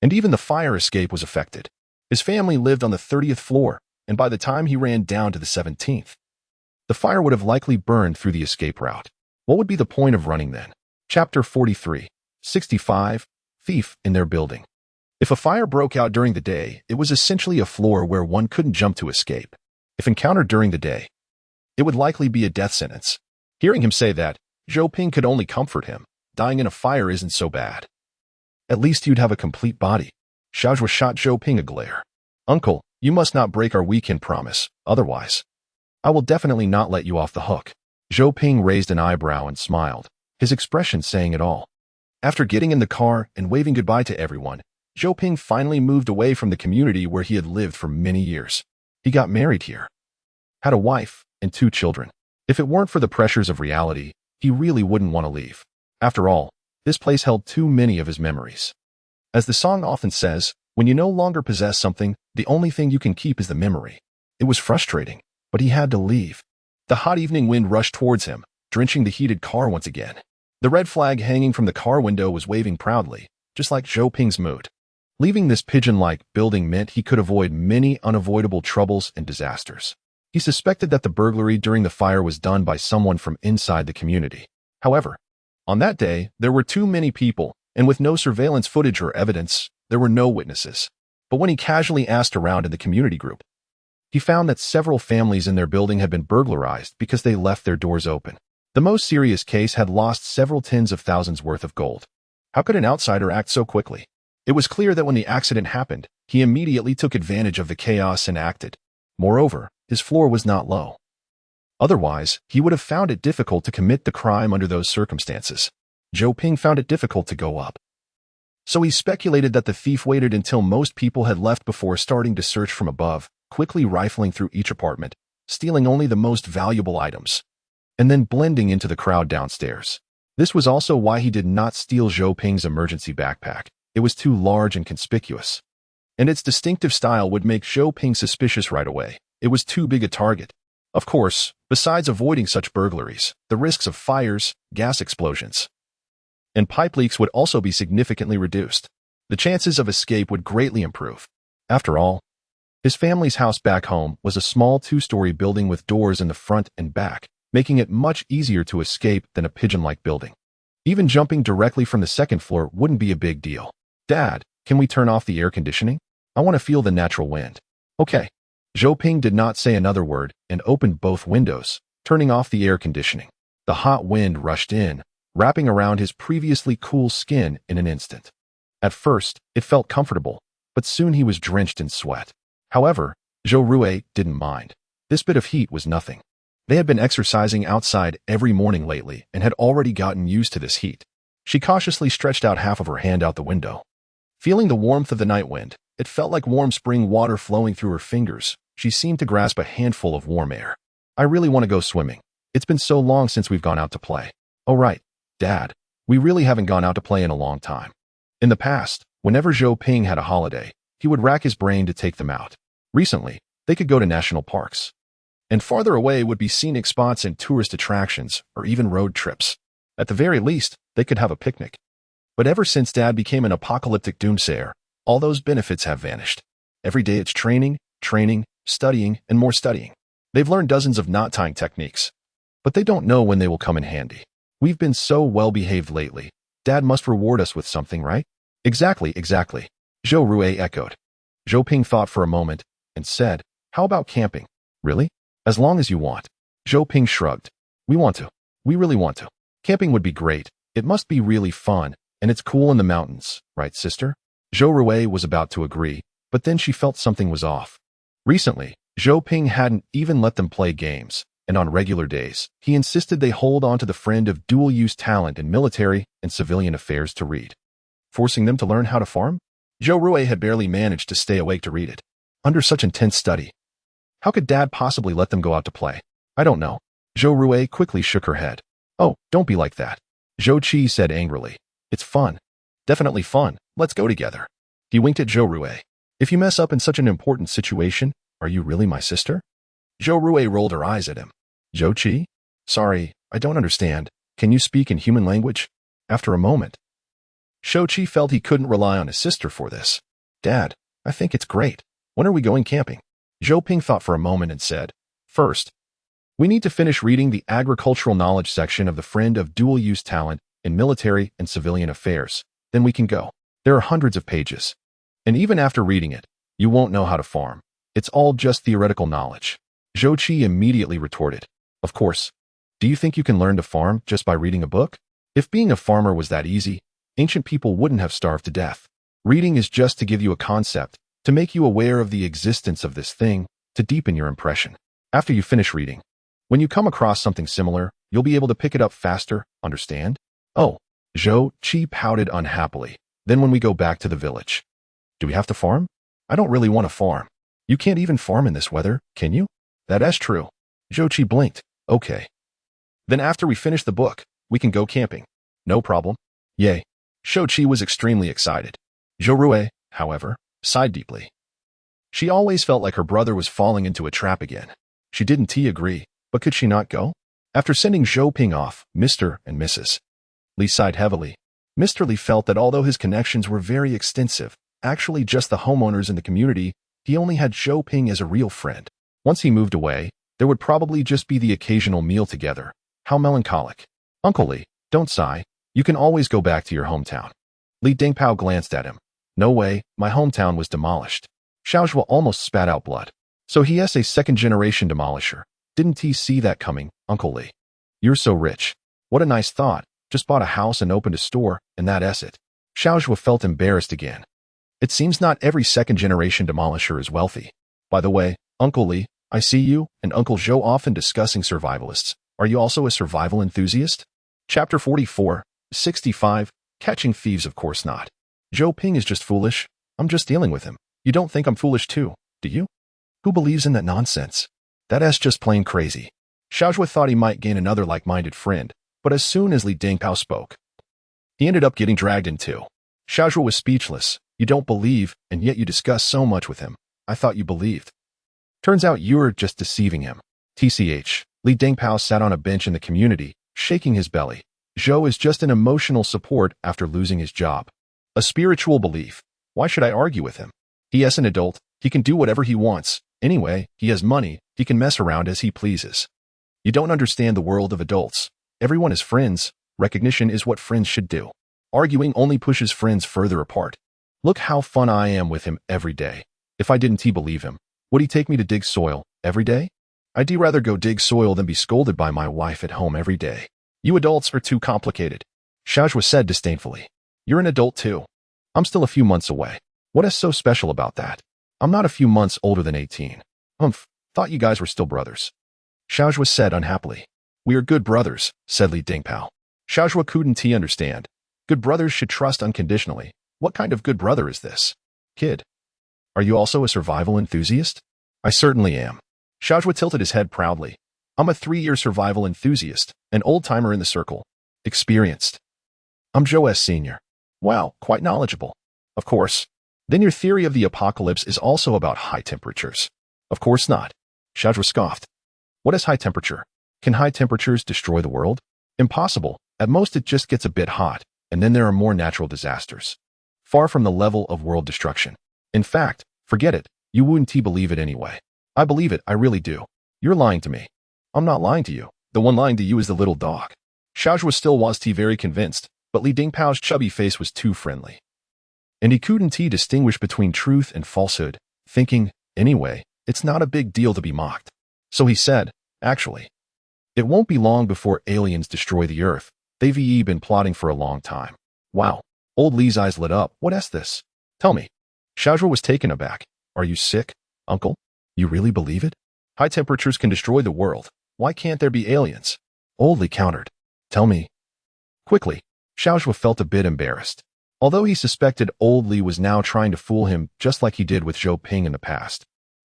And even the fire escape was affected. His family lived on the 30th floor, and by the time he ran down to the 17th, the fire would have likely burned through the escape route. What would be the point of running then? Chapter 43. 65. Thief in their building. If a fire broke out during the day, it was essentially a floor where one couldn't jump to escape. If encountered during the day, it would likely be a death sentence. Hearing him say that, Xiaoping could only comfort him. Dying in a fire isn't so bad. At least you'd have a complete body. Xiaozhua shot Xiaoping a glare. Uncle, you must not break our weekend promise, otherwise I will definitely not let you off the hook. Xiaoping raised an eyebrow and smiled, his expression saying it all. After getting in the car and waving goodbye to everyone, Xiaoping finally moved away from the community where he had lived for many years. He got married here, had a wife, and 2 children. If it weren't for the pressures of reality, he really wouldn't want to leave. After all, this place held too many of his memories. As the song often says, when you no longer possess something, the only thing you can keep is the memory. It was frustrating, but he had to leave. The hot evening wind rushed towards him, drenching the heated car once again. The red flag hanging from the car window was waving proudly, just like Xiaoping's mood. Leaving this pigeon-like building meant he could avoid many unavoidable troubles and disasters. He suspected that the burglary during the fire was done by someone from inside the community. However, on that day, there were too many people, and with no surveillance footage or evidence, there were no witnesses. But when he casually asked around in the community group, he found that several families in their building had been burglarized because they left their doors open. The most serious case had lost several tens of thousands worth of gold. How could an outsider act so quickly? It was clear that when the accident happened, he immediately took advantage of the chaos and acted. Moreover, his floor was not low. Otherwise, he would have found it difficult to commit the crime under those circumstances. Xiaoping found it difficult to go up. So he speculated that the thief waited until most people had left before starting to search from above, quickly rifling through each apartment, stealing only the most valuable items, and then blending into the crowd downstairs. This was also why he did not steal Xiaoping's emergency backpack. It was too large and conspicuous, and its distinctive style would make Xiaoping suspicious right away. It was too big a target. Of course, besides avoiding such burglaries, the risks of fires, gas explosions, and pipe leaks would also be significantly reduced. The chances of escape would greatly improve. After all, his family's house back home was a small 2-story building with doors in the front and back, making it much easier to escape than a pigeon-like building. Even jumping directly from the 2nd floor wouldn't be a big deal. Dad, Can we turn off the air conditioning? I want to feel the natural wind. Okay. Zhou Ping did not say another word and opened both windows, turning off the air conditioning. The hot wind rushed in, wrapping around his previously cool skin in an instant. At first, it felt comfortable, but soon he was drenched in sweat. However, Zhou Rui didn't mind. This bit of heat was nothing. They had been exercising outside every morning lately and had already gotten used to this heat. She cautiously stretched out half of her hand out the window. Feeling the warmth of the night wind, it felt like warm spring water flowing through her fingers. She seemed to grasp a handful of warm air. I really want to go swimming. It's been so long since we've gone out to play. Oh right, Dad. We really haven't gone out to play in a long time. In the past, whenever Zhou Ping had a holiday, he would rack his brain to take them out. Recently, they could go to national parks. And farther away would be scenic spots and tourist attractions, or even road trips. At the very least, they could have a picnic. But ever since Dad became an apocalyptic doomsayer, all those benefits have vanished. Every day it's training, studying, and more studying. They've learned dozens of knot-tying techniques, but they don't know when they will come in handy. We've been so well-behaved lately. Dad must reward us with something, right? Exactly. Zhou Rui echoed. Zhou Ping thought for a moment and said, how about camping? Really? As long as you want. Zhou Ping shrugged. We want to. We really want to. Camping would be great. It must be really fun, and it's cool in the mountains, right, sister? Zhou Rui was about to agree, but then she felt something was off. Recently, Zhou Ping hadn't even let them play games, and on regular days, he insisted they hold on to the friend of dual-use talent in military and civilian affairs to read. Forcing them to learn how to farm? Zhou Rui had barely managed to stay awake to read it. Under such intense study, how could Dad possibly let them go out to play? I don't know. Zhou Rui quickly shook her head. Oh, don't be like that. Zhou Qi said angrily. It's fun. Definitely fun. Let's go together. He winked at Zhou Rui. If you mess up in such an important situation, are you really my sister? Zhou Rui rolled her eyes at him. Zhou Qi? Sorry, I don't understand. Can you speak in human language? After a moment, Zhou Qi felt he couldn't rely on his sister for this. Dad, I think it's great. When are we going camping? Zhou Ping thought for a moment and said, first, we need to finish reading the agricultural knowledge section of the Friend of Dual-Use Talent in Military and Civilian Affairs. Then we can go. There are hundreds of pages. And even after reading it, you won't know how to farm. It's all just theoretical knowledge. Zhou Qi immediately retorted. Of course. Do you think you can learn to farm just by reading a book? If being a farmer was that easy, ancient people wouldn't have starved to death. Reading is just to give you a concept, to make you aware of the existence of this thing, to deepen your impression. After you finish reading, when you come across something similar, you'll be able to pick it up faster, understand? Oh, Zhou Qi pouted unhappily. Then when we go back to the village, do we have to farm? I don't really want to farm. You can't even farm in this weather, can you? That's true. Zhou Qi blinked. Okay. Then after we finish the book, we can go camping. No problem. Yay. Zhou Qi was extremely excited. Zhou Rui, however, sighed deeply. She always felt like her brother was falling into a trap again. She didn't agree, but could she not go? After sending Zhou Ping off, Mr. and Mrs. Li sighed heavily. Mr. Li felt that although his connections were very extensive, actually just the homeowners in the community, he only had Zhou Ping as a real friend. Once he moved away, there would probably just be the occasional meal together. How melancholic. Uncle Li, don't sigh. You can always go back to your hometown. Li Dingpao glanced at him. No way, my hometown was demolished. Xiaozhua almost spat out blood. So he is a second-generation demolisher. Didn't he see that coming, Uncle Li? You're so rich. What a nice thought. Just bought a house and opened a store, and that's it. Xiaozhua felt embarrassed again. It seems not every second-generation demolisher is wealthy. By the way, Uncle Li, I see you and Uncle Zhou often discussing survivalists. Are you also a survival enthusiast? Chapter 44, 65, Catching Thieves. Of course not. Zhou Ping is just foolish. I'm just dealing with him. You don't think I'm foolish too, do you? Who believes in that nonsense? That's just plain crazy. Xiaozhua thought he might gain another like-minded friend, but as soon as Li Dingpao spoke, he ended up getting dragged in too. Xiaozhua was speechless. You don't believe, and yet you discuss so much with him. I thought you believed. Turns out you were just deceiving him. TCH, Li Dingpao sat on a bench in the community, shaking his belly. Zhou is just an emotional support after losing his job. A spiritual belief. Why should I argue with him? He is an adult. He can do whatever he wants. Anyway, he has money. He can mess around as he pleases. You don't understand the world of adults. Everyone is friends. Recognition is what friends should do. Arguing only pushes friends further apart. Look how fun I am with him every day. If I didn't believe him, would he take me to dig soil every day? I'd rather go dig soil than be scolded by my wife at home every day. You adults are too complicated, Shajwa said disdainfully. You're an adult too. I'm still a few months away. What is so special about that? I'm not a few months older than 18. Thought you guys were still brothers. Shajwa said unhappily. We are good brothers, said Li Dingpao. Shajwa couldn't understand. Good brothers should trust unconditionally. What kind of good brother is this? Kid. Are you also a survival enthusiast? I certainly am. Shajwa tilted his head proudly. I'm a 3-year survival enthusiast, an old-timer in the circle. Experienced. I'm Joe S. Sr. Wow, quite knowledgeable. Of course. Then your theory of the apocalypse is also about high temperatures. Of course not. Shajwa scoffed. What is high temperature? Can high temperatures destroy the world? Impossible. At most it just gets a bit hot, and then there are more natural disasters. Far from the level of world destruction. In fact, forget it. You wouldn't believe it anyway. I believe it, I really do. You're lying to me. I'm not lying to you. The one lying to you is the little dog. Shajwa still was very convinced, but Li Dingpao's chubby face was too friendly. And he couldn't distinguish between truth and falsehood, thinking, anyway, it's not a big deal to be mocked. So he said, actually, it won't be long before aliens destroy the Earth. They've been plotting for a long time. Wow. Old Li's eyes lit up. What is this? Tell me. Shajwa was taken aback. Are you sick, uncle? You really believe it? High temperatures can destroy the world. Why can't there be aliens? Old Li countered. Tell me. Quickly. Shajwa felt a bit embarrassed. Although he suspected Old Li was now trying to fool him just like he did with Zhou Ping in the past.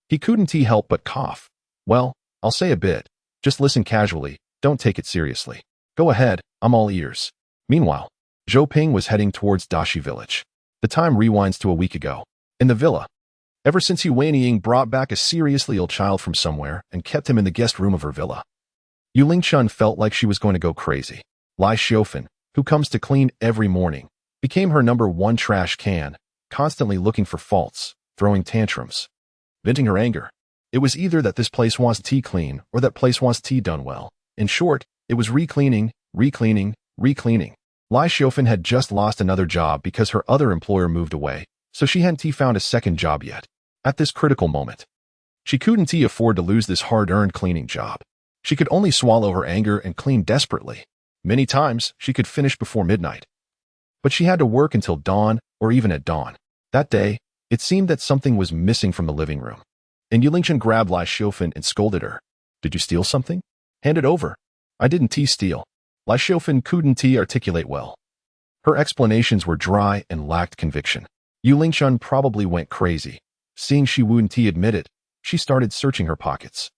He couldn't help but cough. Well, I'll say a bit. Just listen casually. Don't take it seriously. Go ahead. I'm all ears. Meanwhile, Zhou Ping was heading towards Dashi village. The time rewinds to a week ago. In the villa. Ever since Yuan Ying brought back a seriously ill child from somewhere and kept him in the guest room of her villa. Yu Lingchun felt like she was going to go crazy. Lai Xiaofan, who comes to clean every morning, became her #1 trash can, constantly looking for faults, throwing tantrums, venting her anger. It was either that this place wants tea clean or that place wants tea done well. In short, it was recleaning, recleaning, recleaning. Lai Xiaofan had just lost another job because her other employer moved away, so she hadn't found a second job yet. At this critical moment, she couldn't afford to lose this hard-earned cleaning job. She could only swallow her anger and clean desperately. Many times, she could finish before midnight. But she had to work until dawn or even at dawn. That day, it seemed that something was missing from the living room. And Yulingchen grabbed Lai Xiaofan and scolded her. Did you steal something? Hand it over. I didn't steal. Lai Xiaofan couldn't articulate well. Her explanations were dry and lacked conviction. Yulingchen probably went crazy. Seeing she wouldn't admit it, she started searching her pockets.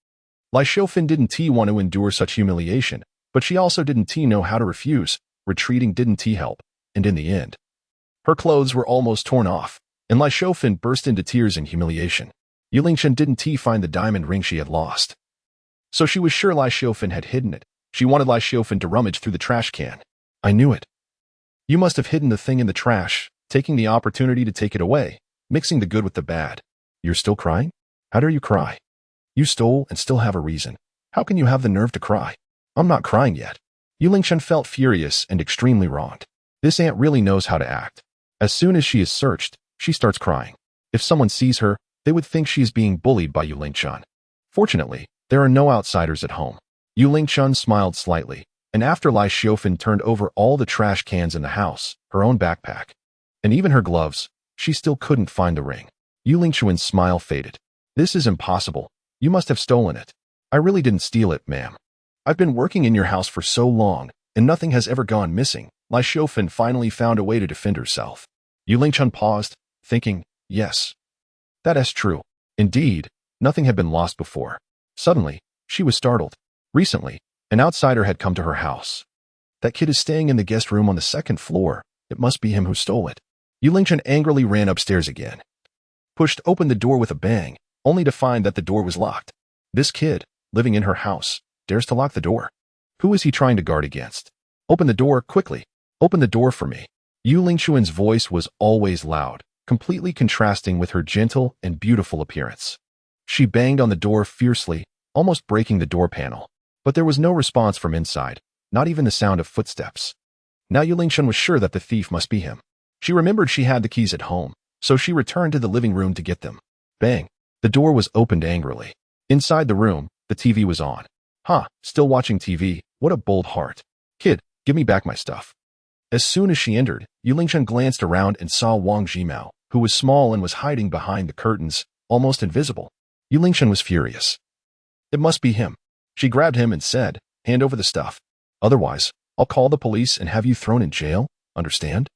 Lai Xiaofan didn't want to endure such humiliation, but she also didn't know how to refuse. Retreating didn't help, and in the end, her clothes were almost torn off, and Lai Xiaofan burst into tears in humiliation. Yulingchen didn't find the diamond ring she had lost. So she was sure Lai Xiaofan had hidden it. She wanted Lai Xiaofan to rummage through the trash can. I knew it. You must have hidden the thing in the trash, taking the opportunity to take it away, mixing the good with the bad. You're still crying? How dare you cry? You stole and still have a reason. How can you have the nerve to cry? I'm not crying yet. Yulingchen felt furious and extremely wronged. This aunt really knows how to act. As soon as she is searched, she starts crying. If someone sees her, they would think she is being bullied by Yulingchen. Fortunately, there are no outsiders at home. Yulingchen smiled slightly, and after Lai Xiaofan turned over all the trash cans in the house, her own backpack, and even her gloves, she still couldn't find the ring. Yulingchuan's smile faded. This is impossible. You must have stolen it. I really didn't steal it, ma'am. I've been working in your house for so long, and nothing has ever gone missing. Lai Xiaofan finally found a way to defend herself. Yulingchen paused, thinking, yes. That is true. Indeed, nothing had been lost before. Suddenly, she was startled. Recently, an outsider had come to her house. That kid is staying in the guest room on the 2nd floor. It must be him who stole it. Yulingchen angrily ran upstairs again. Pushed open the door with a bang, only to find that the door was locked. This kid, living in her house, dares to lock the door. Who is he trying to guard against? Open the door, quickly. Open the door for me. Yulingchuan's voice was always loud, completely contrasting with her gentle and beautiful appearance. She banged on the door fiercely, almost breaking the door panel. But there was no response from inside, not even the sound of footsteps. Now Yulingchen was sure that the thief must be him. She remembered she had the keys at home, so she returned to the living room to get them. Bang! The door was opened angrily. Inside the room, the TV was on. Huh, still watching TV, what a bold heart. Kid, give me back my stuff. As soon as she entered, Yulingshan glanced around and saw Wang Jimao, who was small and was hiding behind the curtains, almost invisible. Yulingshan was furious. It must be him. She grabbed him and said, hand over the stuff. Otherwise, I'll call the police and have you thrown in jail, understand?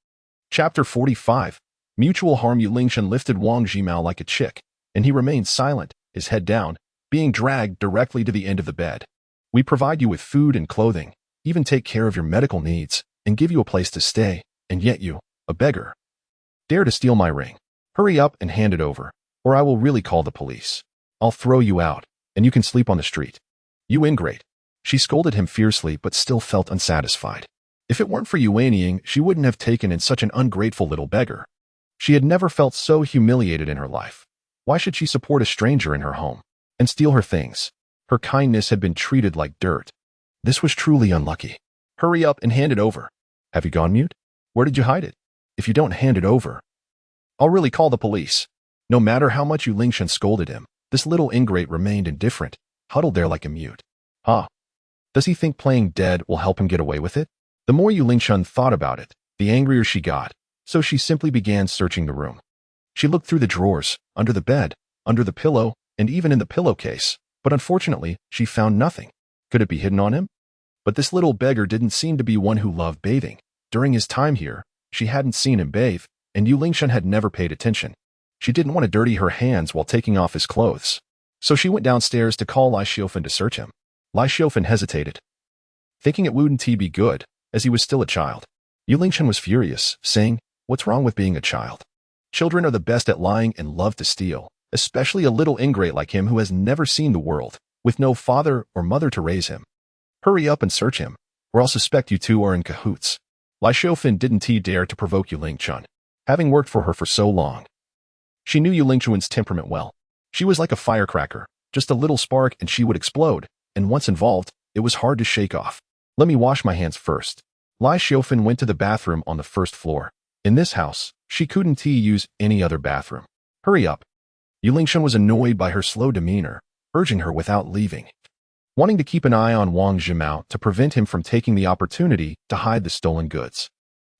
Chapter 45. Mutual harm. Yulingshan lifted Wang Jimao like a chick, and he remained silent, his head down, being dragged directly to the end of the bed. We provide you with food and clothing, even take care of your medical needs, and give you a place to stay, and yet you, a beggar, dare to steal my ring. Hurry up and hand it over, or I will really call the police. I'll throw you out, and you can sleep on the street. You ingrate. She scolded him fiercely but still felt unsatisfied. If it weren't for Yuanying, she wouldn't have taken in such an ungrateful little beggar. She had never felt so humiliated in her life. Why should she support a stranger in her home and steal her things? Her kindness had been treated like dirt. This was truly unlucky. Hurry up and hand it over. Have you gone mute? Where did you hide it? If you don't hand it over, I'll really call the police. No matter how much Yulingshan scolded him, this little ingrate remained indifferent, huddled there like a mute. Huh? Does he think playing dead will help him get away with it? The more Yulingshan thought about it, the angrier she got, so she simply began searching the room. She looked through the drawers, under the bed, under the pillow, and even in the pillowcase, but unfortunately, she found nothing. Could it be hidden on him? But this little beggar didn't seem to be one who loved bathing. During his time here, she hadn't seen him bathe, and Yulingshan had never paid attention. She didn't want to dirty her hands while taking off his clothes. So she went downstairs to call Lai Xiufan to search him. Lai Xiufan hesitated, thinking it wouldn't be good, as he was still a child. Yulingshan was furious, saying, what's wrong with being a child? Children are the best at lying and love to steal, especially a little ingrate like him who has never seen the world, with no father or mother to raise him. Hurry up and search him, or I'll suspect you two are in cahoots. Lai Xiufan didn't dare to provoke Yulingshan, having worked for her for so long. She knew Yulingshan's temperament well. She was like a firecracker, just a little spark and she would explode, and once involved, it was hard to shake off. Let me wash my hands first. Lai Xiufan went to the bathroom on the first floor. In this house, she couldn't use any other bathroom. Hurry up. Yulingshan was annoyed by her slow demeanor, urging her without leaving, wanting to keep an eye on Wang Jimao to prevent him from taking the opportunity to hide the stolen goods.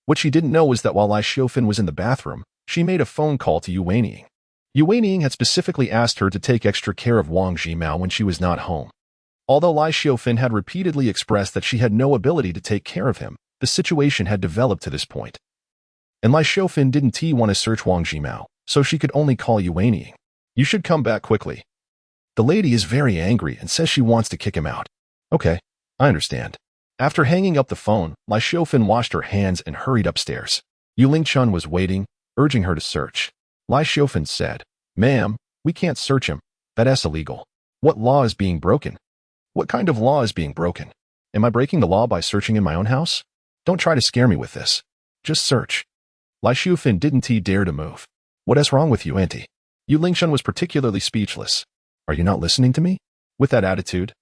What she didn't know was that while Lai Xiufan was in the bathroom, she made a phone call to Yuanying. Yuanying had specifically asked her to take extra care of Wang Jimao when she was not home. Although Lai Xiufan had repeatedly expressed that she had no ability to take care of him, the situation had developed to this point. And Lai Xiufan didn't want to search Wang Jimao, so she could only call Yuanying. You should come back quickly. The lady is very angry and says she wants to kick him out. Okay, I understand. After hanging up the phone, Lai Xiufan washed her hands and hurried upstairs. Yulingshan was waiting, urging her to search. Lai Xiufan said, Ma'am, we can't search him. That's illegal. What law is being broken? What kind of law is being broken? Am I breaking the law by searching in my own house? Don't try to scare me with this. Just search. Lai Xiufan didn't dare to move. What is wrong with you, auntie? Yulingshan was particularly speechless. Are you not listening to me? With that attitude?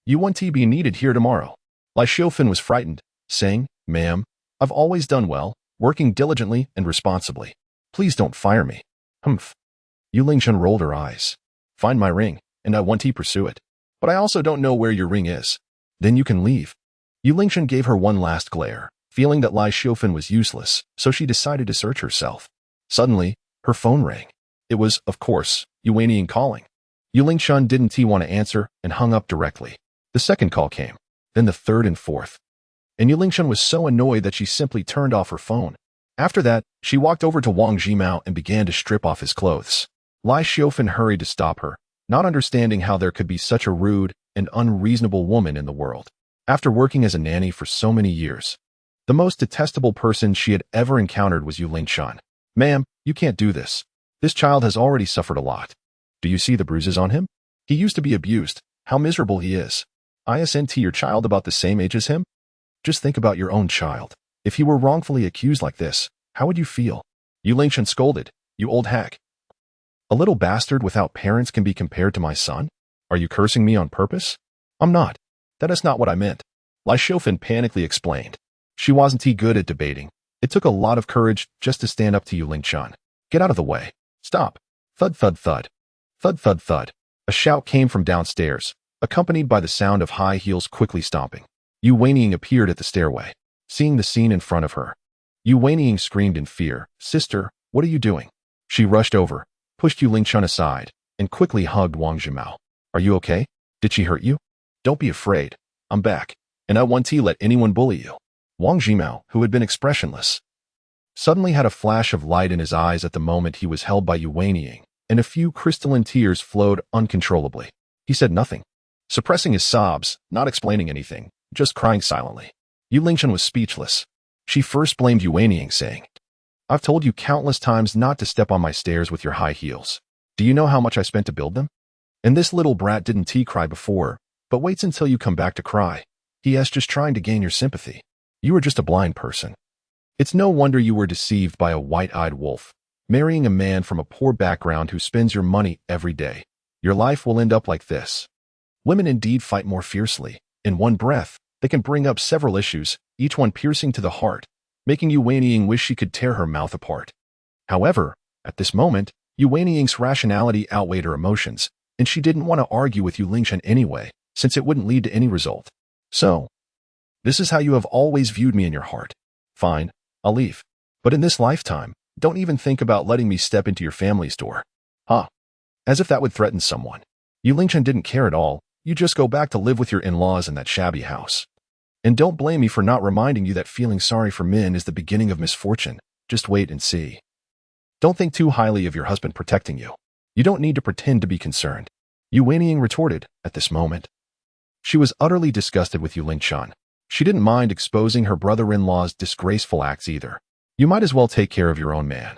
You won't be needed here tomorrow. Lai Xiufan was frightened, saying, Ma'am, I've always done well, working diligently and responsibly. Please don't fire me. Humph. Yulingshan rolled her eyes. Find my ring, and I want to pursue it. But I also don't know where your ring is. Then you can leave. Yulingshan gave her one last glare, feeling that Lai Xiufan was useless, so she decided to search herself. Suddenly, her phone rang. It was, of course, Yuanying calling. Yulingshan didn't want to answer and hung up directly. The second call came, then the third and fourth. And Yulingshan was so annoyed that she simply turned off her phone. After that, she walked over to Wang Jimao and began to strip off his clothes. Lai Xiufan hurried to stop her, not understanding how there could be such a rude and unreasonable woman in the world. After working as a nanny for so many years, the most detestable person she had ever encountered was Yulingshan. Ma'am, you can't do this. This child has already suffered a lot. Do you see the bruises on him? He used to be abused. How miserable he is. Isn't your child about the same age as him? Just think about your own child. If he were wrongfully accused like this, how would you feel? Yulingshan scolded, You old hack. A little bastard without parents can be compared to my son? Are you cursing me on purpose? I'm not. That is not what I meant. Lai Xiufan panically explained. She wasn't good at debating. It took a lot of courage just to stand up to Yulingshan. Get out of the way. Stop. Thud, thud, thud. Thud, thud, thud. A shout came from downstairs, accompanied by the sound of high heels quickly stomping. Yu Weiniang appeared at the stairway, seeing the scene in front of her. Yu Weiniang screamed in fear, "Sister, what are you doing?" She rushed over, pushed Yu Lingchun aside, and quickly hugged Wang Zhimao. "Are you okay? Did she hurt you? Don't be afraid. I'm back, and I won't let anyone bully you." Wang Zhimao, who had been expressionless, suddenly had a flash of light in his eyes at the moment he was held by Yu Weiniang, and a few crystalline tears flowed uncontrollably. He said nothing, suppressing his sobs, not explaining anything, just crying silently. Yu Lingchun was speechless. She first blamed Yu Weiniang, saying, "I've told you countless times not to step on my stairs with your high heels. Do you know how much I spent to build them? And this little brat didn't cry before, but waits until you come back to cry. He is just trying to gain your sympathy. You are just a blind person. It's no wonder you were deceived by a white-eyed wolf, marrying a man from a poor background who spends your money every day. Your life will end up like this." Women indeed fight more fiercely. In one breath, they can bring up several issues, each one piercing to the heart, making Yu Weiniang wish she could tear her mouth apart. However, at this moment, Yu Weiniang's rationality outweighed her emotions, and she didn't want to argue with Yu Lingchun anyway, since it wouldn't lead to any result. "So, this is how you have always viewed me in your heart. Fine, I'll leave. But in this lifetime, don't even think about letting me step into your family's door." Huh. As if that would threaten someone. Yu Lingchun didn't care at all. "You just go back to live with your in-laws in that shabby house. And don't blame me for not reminding you that feeling sorry for men is the beginning of misfortune. Just wait and see. Don't think too highly of your husband protecting you. You don't need to pretend to be concerned." Yu Weiniang retorted at this moment. She was utterly disgusted with Yu Lingchun. She didn't mind exposing her brother-in-law's disgraceful acts either. You might as well take care of your own man.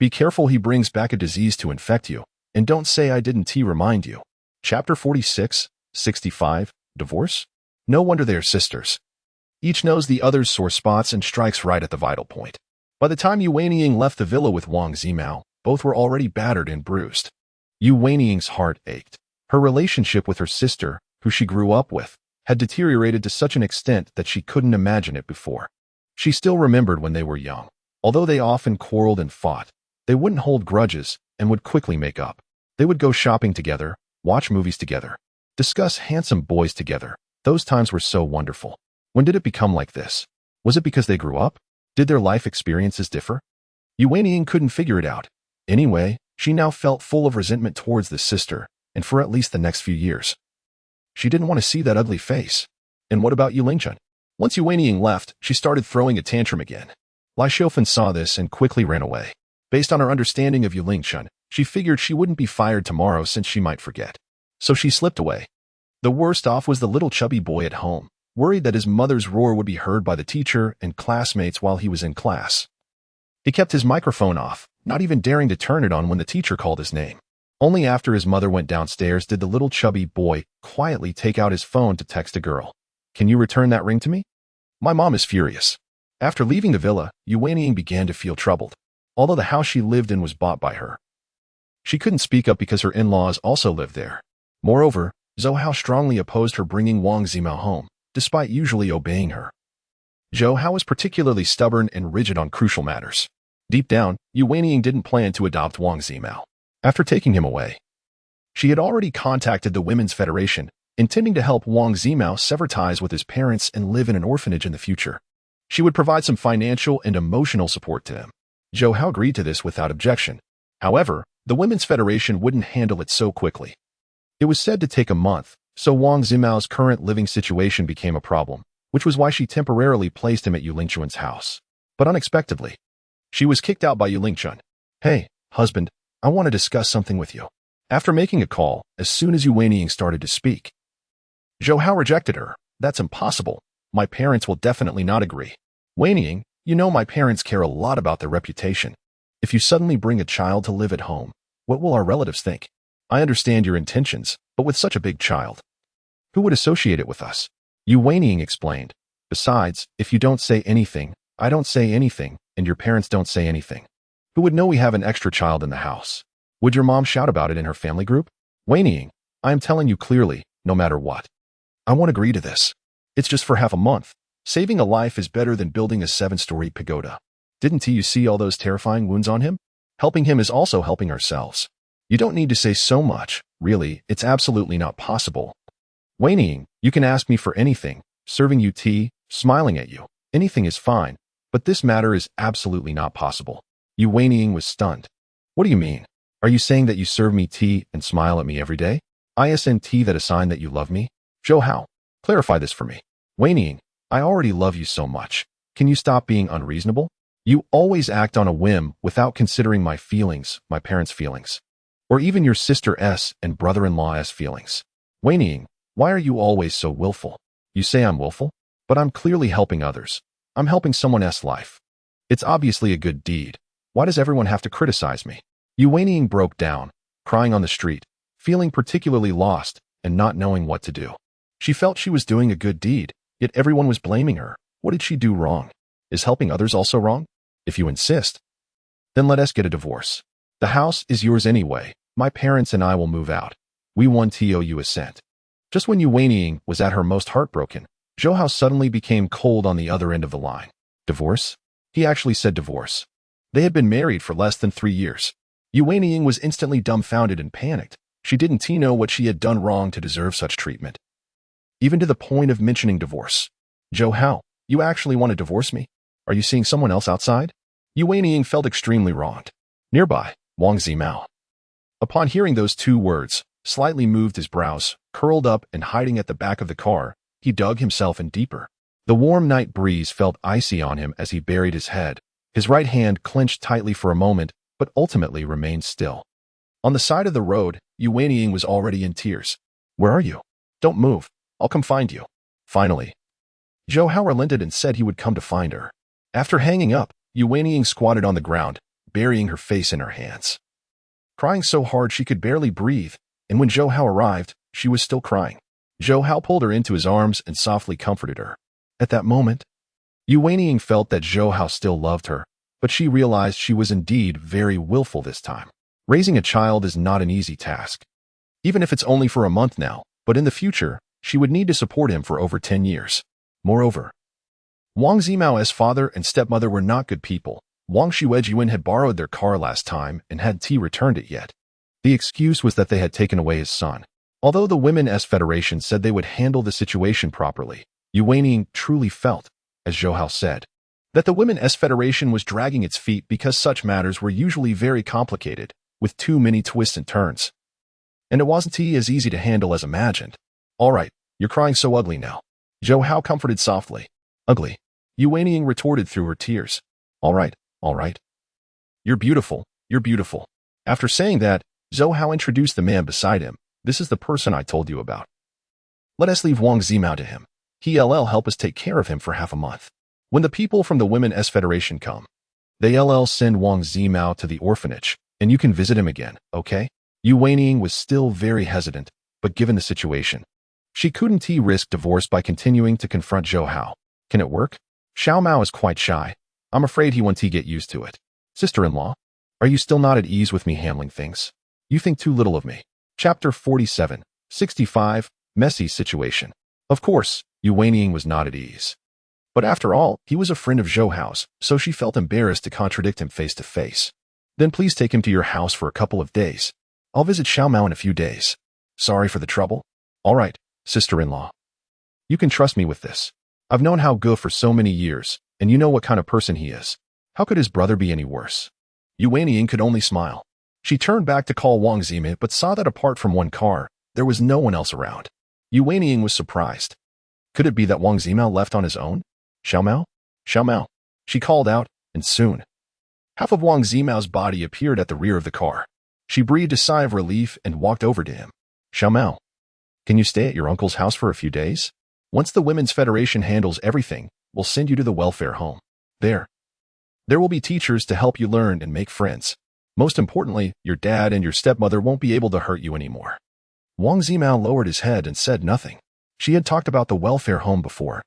Be careful he brings back a disease to infect you, and don't say I didn't remind you. Chapter 46, 65, Divorce? No wonder they are sisters. Each knows the other's sore spots and strikes right at the vital point. By the time Yu Weiniang left the villa with Wang Zhimao, both were already battered and bruised. Yu Weiniang's heart ached. Her relationship with her sister, who she grew up with, had deteriorated to such an extent that she couldn't imagine it before. She still remembered when they were young. Although they often quarreled and fought, they wouldn't hold grudges and would quickly make up. They would go shopping together, watch movies together, discuss handsome boys together. Those times were so wonderful. When did it become like this? Was it because they grew up? Did their life experiences differ? Yu Weiniang couldn't figure it out. Anyway, she now felt full of resentment towards this sister, and for at least the next few years. She didn't want to see that ugly face. And what about Yu Lingchun? Once Yu Weiniang left, she started throwing a tantrum again. Lai Xiaofan saw this and quickly ran away. Based on her understanding of Yu Lingchun, she figured she wouldn't be fired tomorrow since she might forget. So she slipped away. The worst off was the little chubby boy at home, worried that his mother's roar would be heard by the teacher and classmates while he was in class. He kept his microphone off, not even daring to turn it on when the teacher called his name. Only after his mother went downstairs did the little chubby boy quietly take out his phone to text a girl. "Can you return that ring to me? My mom is furious." After leaving the villa, Yu Weiniang began to feel troubled. Although the house she lived in was bought by her, she couldn't speak up because her in-laws also lived there. Moreover, Zhou Hao strongly opposed her bringing Wang Zhimao home, despite usually obeying her. Zhou Hao was particularly stubborn and rigid on crucial matters. Deep down, Yu Weiniang didn't plan to adopt Wang Zhimao. After taking him away, she had already contacted the Women's Federation, intending to help Wang Zhimao sever ties with his parents and live in an orphanage in the future. She would provide some financial and emotional support to him. Zhou Hao agreed to this without objection. However, the Women's Federation wouldn't handle it so quickly. It was said to take a month, so Wang Zimao's current living situation became a problem, which was why she temporarily placed him at Yu Lingchun's house. But unexpectedly, she was kicked out by Yu Lingchun. "Hey, husband, I want to discuss something with you." After making a call, as soon as Yu Weiniang started to speak, Zhou Hao rejected her. "That's impossible. My parents will definitely not agree." "Weiniang, you know my parents care a lot about their reputation. If you suddenly bring a child to live at home, what will our relatives think? I understand your intentions, but with such a big child, who would associate it with us?" Yu Weiniang explained. "Besides, if you don't say anything, I don't say anything, and your parents don't say anything. Who would know we have an extra child in the house? Would your mom shout about it in her family group?" "Weiniang, I am telling you clearly, no matter what, I won't agree to this. It's just for half a month. Saving a life is better than building a 7-story pagoda. Didn't you see all those terrifying wounds on him? Helping him is also helping ourselves. You don't need to say so much. Really, it's absolutely not possible. Whinnying, you can ask me for anything, serving you tea, smiling at you. Anything is fine, but this matter is absolutely not possible. You whinnying was stunned. What do you mean? Are you saying that you serve me tea and smile at me every day? Isn't that a sign that you love me? Zhou Hao, clarify this for me. Whinnying, I already love you so much. Can you stop being unreasonable? You always act on a whim without considering my feelings, my parents' feelings, or even your sister-s and brother-in-law's feelings. Whinnying, why are you always so willful? You say I'm willful, but I'm clearly helping others. I'm helping someone else's life. It's obviously a good deed. Why does everyone have to criticize me? You whinnying broke down, crying on the street, feeling particularly lost and not knowing what to do. She felt she was doing a good deed, yet everyone was blaming her. What did she do wrong? Is helping others also wrong? If you insist, then let us get a divorce. The house is yours anyway. My parents and I will move out. We want to assent. Just when Yu Weiniying was at her most heartbroken, Zhou Hao suddenly became cold on the other end of the line. Divorce? He actually said divorce. They had been married for less than 3 years. Yu Weiniying was instantly dumbfounded and panicked. She didn't know what she had done wrong to deserve such treatment, even to the point of mentioning divorce. Zhou Hao, you actually want to divorce me? Are you seeing someone else outside? Yu Weiniying felt extremely wronged. Nearby, Wang Zimao, upon hearing those 2 words, slightly moved his brows, curled up and hiding at the back of the car, he dug himself in deeper. The warm night breeze felt icy on him as he buried his head. His right hand clenched tightly for a moment, but ultimately remained still. On the side of the road, Yu Weiniying was already in tears. Where are you? Don't move. I'll come find you. Finally, Zhou Hao relented and said he would come to find her. After hanging up, Yu Weiniying squatted on the ground, burying her face in her hands, crying so hard she could barely breathe, and when Zhou Hao arrived, she was still crying. Zhou Hao pulled her into his arms and softly comforted her. At that moment, Yu Weiniying felt that Zhou Hao still loved her, but she realized she was indeed very willful this time. Raising a child is not an easy task, even if it's only for a month now, but in the future, she would need to support him for over 10 years. Moreover, Wang Zimao's father and stepmother were not good people. Wang Xuejuan had borrowed their car last time and hadn't returned it yet. The excuse was that they had taken away his son. Although the Women's Federation said they would handle the situation properly, Yu Weiniying truly felt, as Zhou Hao said, that the Women's Federation was dragging its feet because such matters were usually very complicated, with too many twists and turns. And it wasn't as easy to handle as imagined. All right, you're crying so ugly now. Zhou Hao comforted softly. Ugly? Yu Weiniying retorted through her tears. All right, all right. You're beautiful, you're beautiful. After saying that, Zhou Hao introduced the man beside him. This is the person I told you about. Let us leave Wang Zimao to him. He'll help us take care of him for half a month. When the people from the Women's Federation come, they'll send Wang Zimao to the orphanage, and you can visit him again, okay? Yu Weiniying was still very hesitant, but given the situation, she couldn't risk divorce by continuing to confront Zhou Hao. Can it work? Xiao Mao is quite shy. I'm afraid he won't get used to it. Sister-in-law, are you still not at ease with me handling things? You think too little of me. Chapter 47, 65, Messy Situation. Of course, Yu Weiniying was not at ease. But after all, he was a friend of Zhou Hao's, so she felt embarrassed to contradict him face to face. Then please take him to your house for a couple of days. I'll visit Xiao Mao in a few days. Sorry for the trouble. All right, sister-in-law. You can trust me with this. I've known Hao Ge for so many years, and you know what kind of person he is. How could his brother be any worse? Yu Weiniying could only smile. She turned back to call Wang Zimao but saw that apart from one car, there was no one else around. Yu Weiniying was surprised. Could it be that Wang Zimao left on his own? Xiao Mao? Xiao Mao. She called out, and soon, half of Wang Zimao's body appeared at the rear of the car. She breathed a sigh of relief and walked over to him. Xiao Mao, can you stay at your uncle's house for a few days? Once the Women's Federation handles everything, we'll send you to the welfare home. There will be teachers to help you learn and make friends. Most importantly, your dad and your stepmother won't be able to hurt you anymore. Wang Zimao lowered his head and said nothing. She had talked about the welfare home before,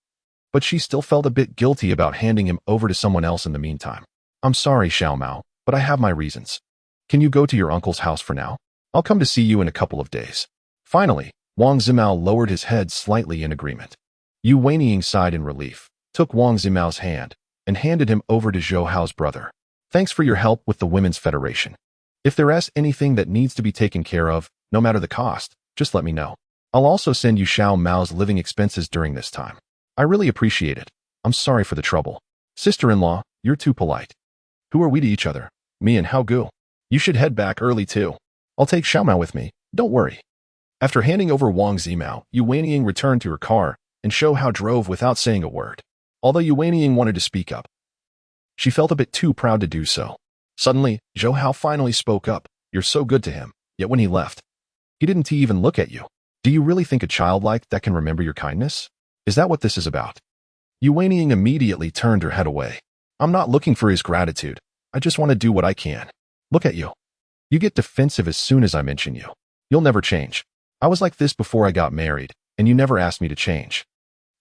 but she still felt a bit guilty about handing him over to someone else in the meantime. I'm sorry, Xiao Mao, but I have my reasons. Can you go to your uncle's house for now? I'll come to see you in a couple of days. Finally, Wang Zimao lowered his head slightly in agreement. Yu Weiniying sighed in relief, took Wang Zimao's hand, and handed him over to Zhou Hao's brother. Thanks for your help with the Women's Federation. If there's anything that needs to be taken care of, no matter the cost, just let me know. I'll also send you Xiao Mao's living expenses during this time. I really appreciate it. I'm sorry for the trouble. Sister-in-law, you're too polite. Who are we to each other? Me and Hao Gu. You should head back early too. I'll take Xiao Mao with me, don't worry. After handing over Wang Zimao, Yu Wenying returned to her car, and Zhou Hao drove without saying a word. Although Yu Wenying wanted to speak up, she felt a bit too proud to do so. Suddenly, Zhou Hao finally spoke up. You're so good to him, yet when he left, he didn't even look at you. Do you really think a child like that can remember your kindness? Is that what this is about? Yu Wenying immediately turned her head away. I'm not looking for his gratitude. I just want to do what I can. Look at you. You get defensive as soon as I mention you. You'll never change. I was like this before I got married, and you never asked me to change.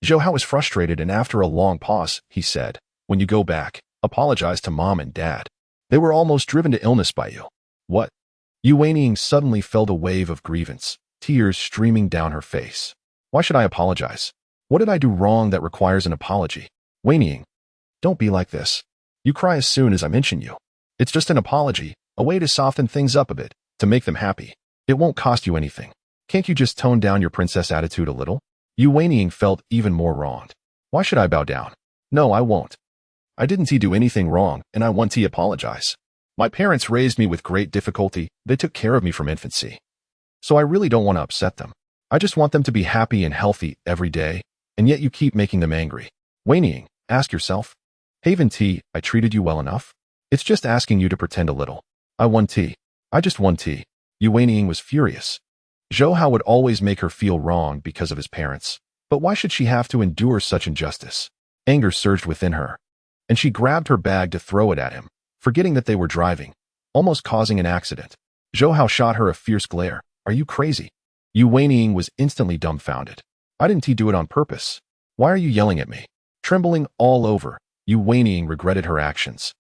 Zhou Hao was frustrated, and after a long pause, he said, when you go back, apologize to mom and dad. They were almost driven to illness by you. What? Yu Wenying suddenly felt a wave of grievance, tears streaming down her face. Why should I apologize? What did I do wrong that requires an apology? Wenying, don't be like this. You cry as soon as I mention you. It's just an apology, a way to soften things up a bit, to make them happy. It won't cost you anything. Can't you just tone down your princess attitude a little? Yu Wenying felt even more wronged. Why should I bow down? No, I won't. I didn't do anything wrong, and I want to apologize. My parents raised me with great difficulty. They took care of me from infancy. So I really don't want to upset them. I just want them to be happy and healthy every day, and yet you keep making them angry. Wenying, ask yourself. Haven T, I treated you well enough? It's just asking you to pretend a little. I won T. I just won T. Yu Wenying was furious. Zhou Hao would always make her feel wrong because of his parents. But why should she have to endure such injustice? Anger surged within her, and she grabbed her bag to throw it at him, forgetting that they were driving, almost causing an accident. Zhou Hao shot her a fierce glare. Are you crazy? Yu Wenying was instantly dumbfounded. I didn't do it on purpose. Why are you yelling at me? Trembling all over, Yu Wenying regretted her actions.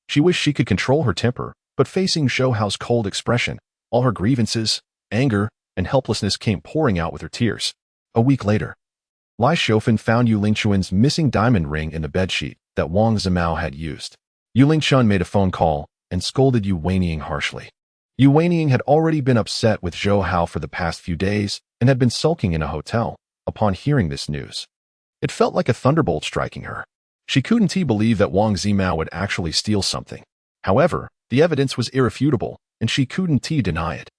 She wished she could control her temper, but facing Zhou Hao's cold expression, all her grievances, anger, and helplessness came pouring out with her tears. A week later, Lai Shoufan found Yu Lingchuan's missing diamond ring in the bedsheet that Wang Zimao had used. Yu Lingchun made a phone call and scolded Yu Wenying harshly. Yu Wenying had already been upset with Zhou Hao for the past few days and had been sulking in a hotel upon hearing this news. It felt like a thunderbolt striking her. She couldn't believe that Wang Zimao would actually steal something. However, the evidence was irrefutable, and she couldn't deny it.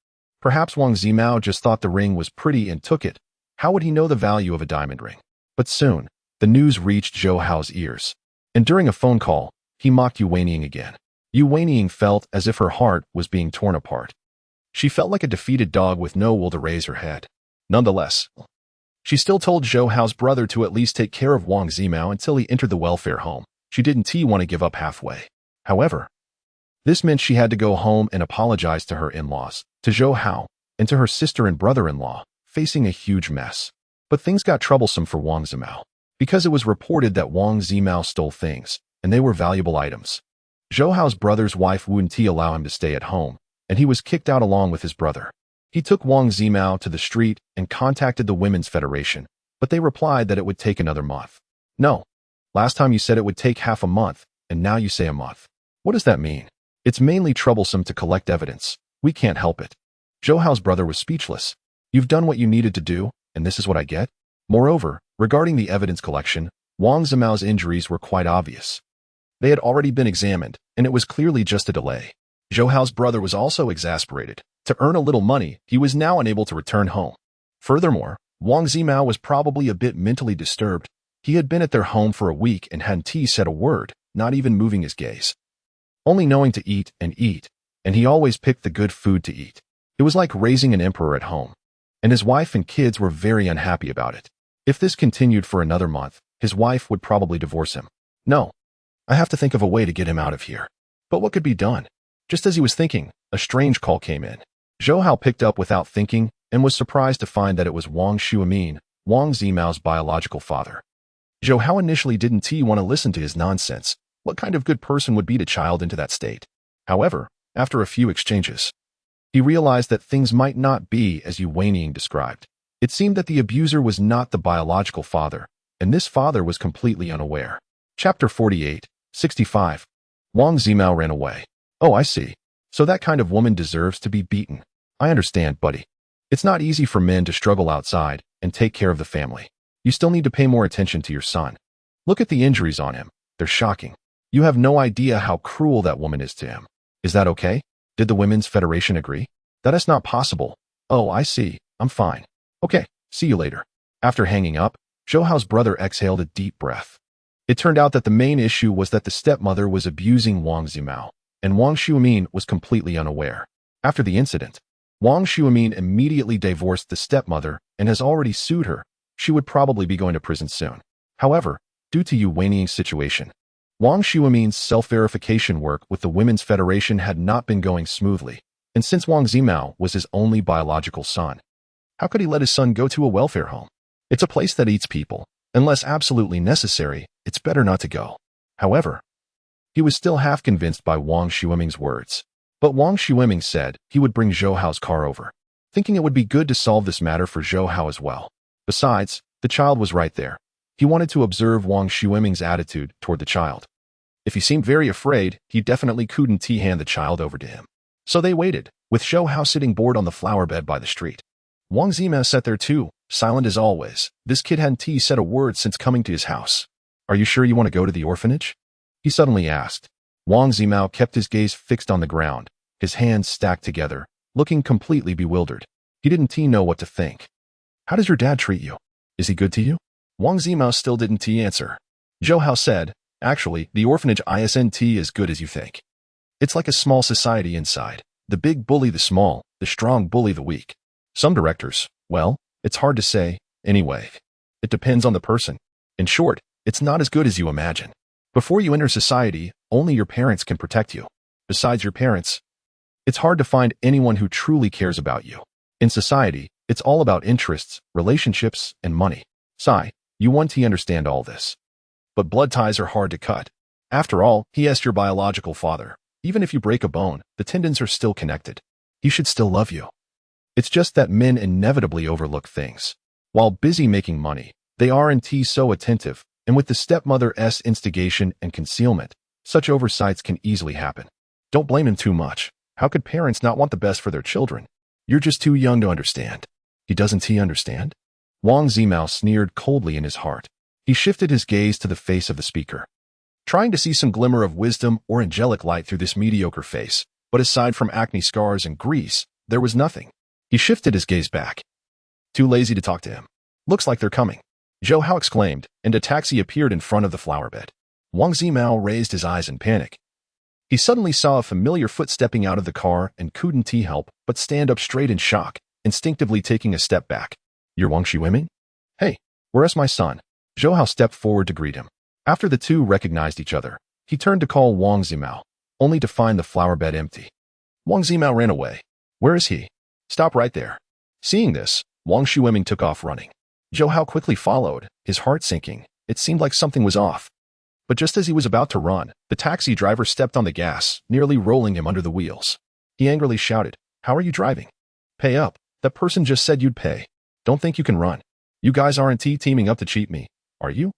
Perhaps Wang Zimao just thought the ring was pretty and took it. How would he know the value of a diamond ring? But soon, the news reached Zhou Hao's ears. And during a phone call, he mocked Yu Wenying again. Yu Wenying felt as if her heart was being torn apart. She felt like a defeated dog with no will to raise her head. Nonetheless, she still told Zhou Hao's brother to at least take care of Wang Zimao until he entered the welfare home. She didn't want to give up halfway. However, this meant she had to go home and apologize to her in-laws, to Zhou Hao, and to her sister and brother-in-law, facing a huge mess. But things got troublesome for Wang Zimao, because it was reported that Wang Zimao stole things, and they were valuable items. Zhou Hao's brother's wife wouldn't allow him to stay at home, and he was kicked out along with his brother. He took Wang Zimao to the street and contacted the Women's Federation, but they replied that it would take another month. No. Last time you said it would take half a month, and now you say a month. What does that mean? It's mainly troublesome to collect evidence. We can't help it. Zhou Hao's brother was speechless. You've done what you needed to do, and this is what I get? Moreover, regarding the evidence collection, Wang Zimao's injuries were quite obvious. They had already been examined, and it was clearly just a delay. Zhou Hao's brother was also exasperated. To earn a little money, he was now unable to return home. Furthermore, Wang Zimao was probably a bit mentally disturbed. He had been at their home for a week and hadn't said a word, not even moving his gaze. Only knowing to eat, and he always picked the good food to eat. It was like raising an emperor at home. And his wife and kids were very unhappy about it. If this continued for another month, his wife would probably divorce him. No. I have to think of a way to get him out of here. But what could be done? Just as he was thinking, a strange call came in. Zhou Hao picked up without thinking and was surprised to find that it was Wang Shuamin, Wang Zimao's biological father. Zhou Hao initially didn't want to listen to his nonsense. What kind of good person would beat a child into that state? However, after a few exchanges, he realized that things might not be as Yu Wenying described. It seemed that the abuser was not the biological father, and this father was completely unaware. Chapter 48, 65. Wang Zimao ran away. Oh, I see. So that kind of woman deserves to be beaten. I understand, buddy. It's not easy for men to struggle outside and take care of the family. You still need to pay more attention to your son. Look at the injuries on him. They're shocking. You have no idea how cruel that woman is to him. Is that okay? Did the Women's Federation agree? That is not possible. Oh, I see. I'm fine. Okay, see you later. After hanging up, Zhou Hao's brother exhaled a deep breath. It turned out that the main issue was that the stepmother was abusing Wang Zimao, and Wang Xuemin was completely unaware. After the incident, Wang Xuemin immediately divorced the stepmother and has already sued her. She would probably be going to prison soon. However, due to Yu Weini's situation, Wang Xuemin's self-verification work with the Women's Federation had not been going smoothly, and since Wang Zimao was his only biological son, how could he let his son go to a welfare home? It's a place that eats people. Unless absolutely necessary, it's better not to go. However, he was still half convinced by Wang Xueming's words. But Wang Xueming said he would bring Zhou Hao's car over, thinking it would be good to solve this matter for Zhou Hao as well. Besides, the child was right there. He wanted to observe Wang Xueming's attitude toward the child. If he seemed very afraid, he definitely couldn't hand the child over to him. So they waited, with Zhou Hao sitting bored on the flower bed by the street. Wang Zimao sat there too, silent as always. This kid hadn't said a word since coming to his house. Are you sure you want to go to the orphanage? He suddenly asked. Wang Zimao kept his gaze fixed on the ground, his hands stacked together, looking completely bewildered. He didn't know what to think. How does your dad treat you? Is he good to you? Wang Zimao still didn't answer. Zhou Hao said, actually, the orphanage isn't as good as you think. It's like a small society inside. The big bully the small, the strong bully the weak. Some directors, well, it's hard to say. Anyway, it depends on the person. In short, it's not as good as you imagine. Before you enter society, only your parents can protect you. Besides your parents, it's hard to find anyone who truly cares about you. In society, it's all about interests, relationships, and money. Sigh, you want to understand all this. But blood ties are hard to cut. After all, he is your biological father. Even if you break a bone, the tendons are still connected. He should still love you. It's just that men inevitably overlook things. While busy making money, they aren't so attentive, and with the stepmother's instigation and concealment, such oversights can easily happen. Don't blame him too much. How could parents not want the best for their children? You're just too young to understand. He doesn't understand? Wang Zimao sneered coldly in his heart. He shifted his gaze to the face of the speaker, trying to see some glimmer of wisdom or angelic light through this mediocre face, but aside from acne scars and grease, there was nothing. He shifted his gaze back. Too lazy to talk to him. Looks like they're coming. Zhou Hao exclaimed, and a taxi appeared in front of the flower bed. Wang Zimao raised his eyes in panic. He suddenly saw a familiar foot stepping out of the car and couldn't help but stand up straight in shock, instinctively taking a step back. You're Wang Xueming? Hey, where's my son? Zhou Hao stepped forward to greet him. After the two recognized each other, he turned to call Wang Zimao, only to find the flower bed empty. Wang Zimao ran away. Where is he? Stop right there. Seeing this, Wang Xueming took off running. Zhou Hao quickly followed, his heart sinking. It seemed like something was off. But just as he was about to run, the taxi driver stepped on the gas, nearly rolling him under the wheels. He angrily shouted, "How are you driving? Pay up. That person just said you'd pay. Don't think you can run. You guys aren't teaming up to cheat me, are you?"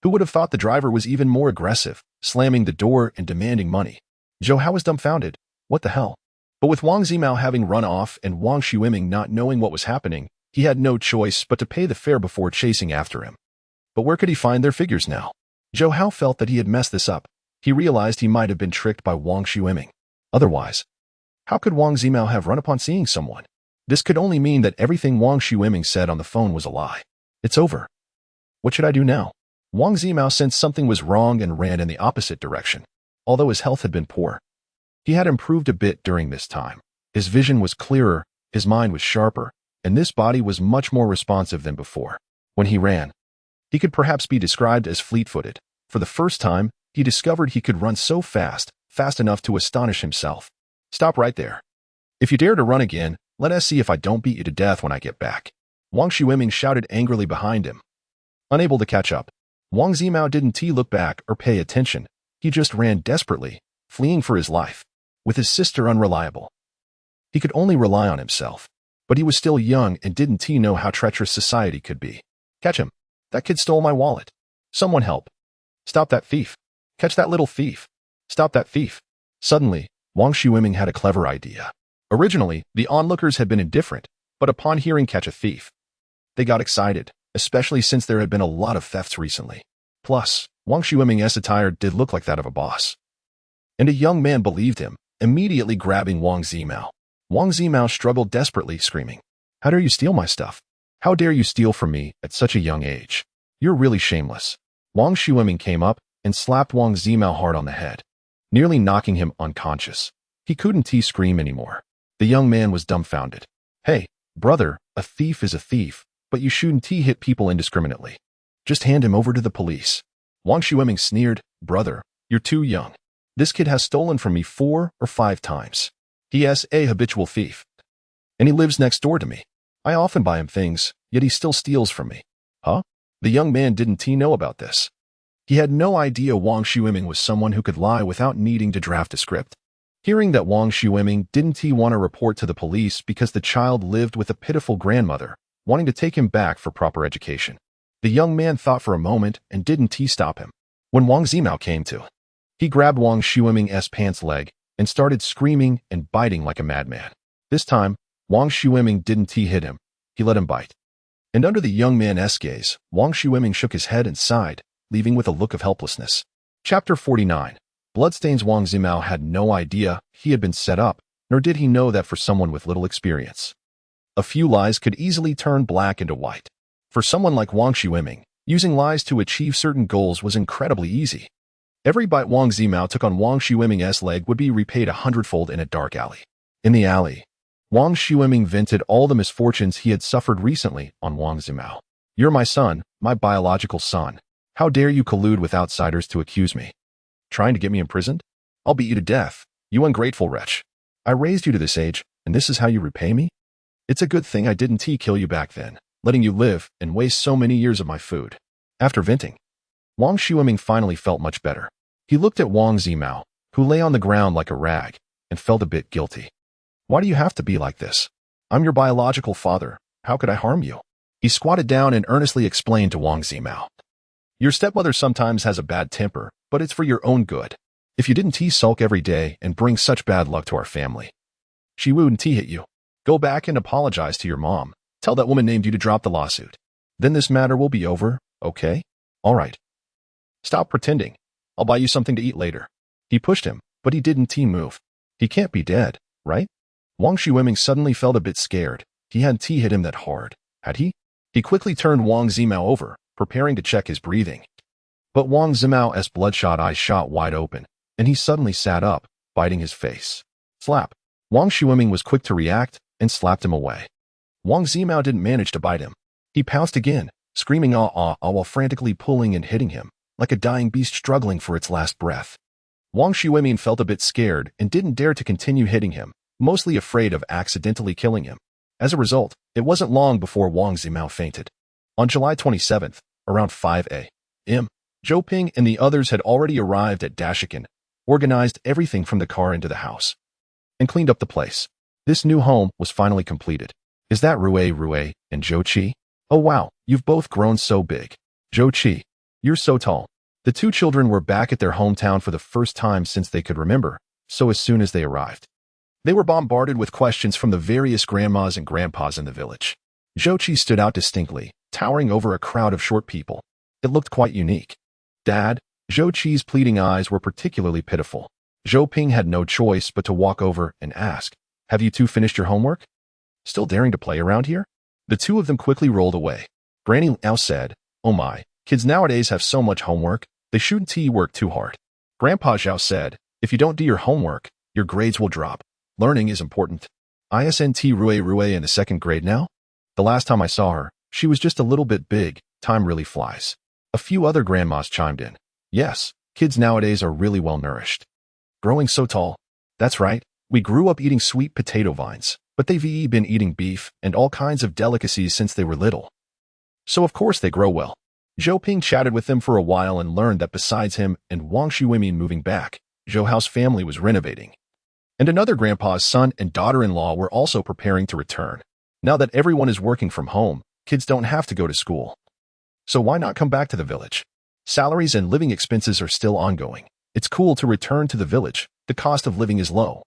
Who would have thought the driver was even more aggressive, slamming the door and demanding money? Zhou Hao was dumbfounded. What the hell? But with Wang Zimao having run off and Wang Xueming not knowing what was happening, he had no choice but to pay the fare before chasing after him. But where could he find their figures now? Zhou Hao felt that he had messed this up. He realized he might have been tricked by Wang Xueming. Otherwise, how could Wang Zimao have run upon seeing someone? This could only mean that everything Wang Xueming said on the phone was a lie. It's over. What should I do now? Wang Zimao sensed something was wrong and ran in the opposite direction. Although his health had been poor, he had improved a bit during this time. His vision was clearer, his mind was sharper, and this body was much more responsive than before. When he ran, he could perhaps be described as fleet-footed. For the first time, he discovered he could run so fast enough to astonish himself. Stop right there. If you dare to run again, let us see if I don't beat you to death when I get back. Wang Xueming shouted angrily behind him. Unable to catch up, Wang Zimao didn't look back or pay attention. He just ran desperately, fleeing for his life. With his sister unreliable, he could only rely on himself. But he was still young and didn't know how treacherous society could be. Catch him. That kid stole my wallet. Someone help. Stop that thief. Catch that little thief. Stop that thief. Suddenly, Wang Shuiming had a clever idea. Originally, the onlookers had been indifferent, but upon hearing catch a thief, they got excited, especially since there had been a lot of thefts recently. Plus, Wang Shuiming's attire did look like that of a boss. And a young man believed him, immediately grabbing Wang Zimao. Wang Zimao struggled desperately, screaming, "How dare you steal my stuff? How dare you steal from me at such a young age? You're really shameless." Wang Shuiming came up and slapped Wang Zimao hard on the head, nearly knocking him unconscious. He couldn't scream anymore. The young man was dumbfounded. "Hey, brother, a thief is a thief, but you shouldn't hit people indiscriminately. Just hand him over to the police." Wang Shuiming sneered, "Brother, you're too young. This kid has stolen from me 4 or 5 times. He is a habitual thief. And he lives next door to me. I often buy him things, yet he still steals from me." Huh? The young man didn't know about this. He had no idea Wang Shuiming was someone who could lie without needing to draft a script. Hearing that Wang Shuiming didn't want to report to the police because the child lived with a pitiful grandmother, wanting to take him back for proper education, the young man thought for a moment and didn't stop him. When Wang Zimao came to, he grabbed Wang Shuiming's pants leg and started screaming and biting like a madman. This time, Wang Shuiming didn't hit him, he let him bite. And under the young man's gaze, Wang Shuiming shook his head and sighed, leaving with a look of helplessness. Chapter 49. Bloodstains. Wang Zimao had no idea he had been set up, nor did he know that for someone with little experience, a few lies could easily turn black into white. For someone like Wang Shuiming, using lies to achieve certain goals was incredibly easy. Every bite Wang Zimao took on Wang Shuiming's leg would be repaid 100-fold in a dark alley. In the alley, Wang Shuiming vented all the misfortunes he had suffered recently on Wang Zimao. "You're my son, my biological son. How dare you collude with outsiders to accuse me? Trying to get me imprisoned? I'll beat you to death, you ungrateful wretch. I raised you to this age, and this is how you repay me? It's a good thing I didn't kill you back then, letting you live and waste so many years of my food." After venting, Wang Shuiming finally felt much better. He looked at Wang Zimao, who lay on the ground like a rag, and felt a bit guilty. "Why do you have to be like this? I'm your biological father. How could I harm you?" He squatted down and earnestly explained to Wang Zimao. "Your stepmother sometimes has a bad temper, but it's for your own good. If you didn't sulk every day and bring such bad luck to our family, she wouldn't hit you. Go back and apologize to your mom. Tell that woman named you to drop the lawsuit. Then this matter will be over, okay? All right. Stop pretending. I'll buy you something to eat later." He pushed him, but he didn't move. He can't be dead, right? Wang Shuiming suddenly felt a bit scared. He hadn't hit him that hard, had he? He quickly turned Wang Zimao over, preparing to check his breathing. But Wang Zimao's bloodshot eyes shot wide open, and he suddenly sat up, biting his face. Slap. Wang Shuiming was quick to react and slapped him away. Wang Zimao didn't manage to bite him. He pounced again, screaming while frantically pulling and hitting him, like a dying beast struggling for its last breath. Wang Shuiming felt a bit scared and didn't dare to continue hitting him, mostly afraid of accidentally killing him. As a result, it wasn't long before Wang Zimao fainted. On July 27th, around 5 a.m., Zhou Ping and the others had already arrived at Dashikan, organized everything from the car into the house, and cleaned up the place. This new home was finally completed. "Is that Rui and Zhou Qi? Oh wow, you've both grown so big. Zhou Qi, you're so tall." The two children were back at their hometown for the first time since they could remember, so as soon as they arrived, they were bombarded with questions from the various grandmas and grandpas in the village. Zhou Qi stood out distinctly, towering over a crowd of short people. It looked quite unique. "Dad," Zhou Qi's pleading eyes were particularly pitiful. Zhou Ping had no choice but to walk over and ask, "Have you two finished your homework? Still daring to play around here?" The two of them quickly rolled away. Granny Liao said, "Oh my, kids nowadays have so much homework, they shouldn't work too hard." Grandpa Zhao said, "If you don't do your homework, your grades will drop. Learning is important." "Isn't Rui in the 2nd grade now? The last time I saw her, she was just a little bit big. Time really flies." A few other grandmas chimed in. "Yes, kids nowadays are really well nourished. Growing so tall. That's right, we grew up eating sweet potato vines, but they've been eating beef and all kinds of delicacies since they were little. So of course they grow well." Zhou Ping chatted with them for a while and learned that besides him and Wang Shuiming moving back, Zhou Hao's family was renovating. And another grandpa's son and daughter-in-law were also preparing to return. Now that everyone is working from home, kids don't have to go to school. So why not come back to the village? Salaries and living expenses are still ongoing. It's cool to return to the village. The cost of living is low.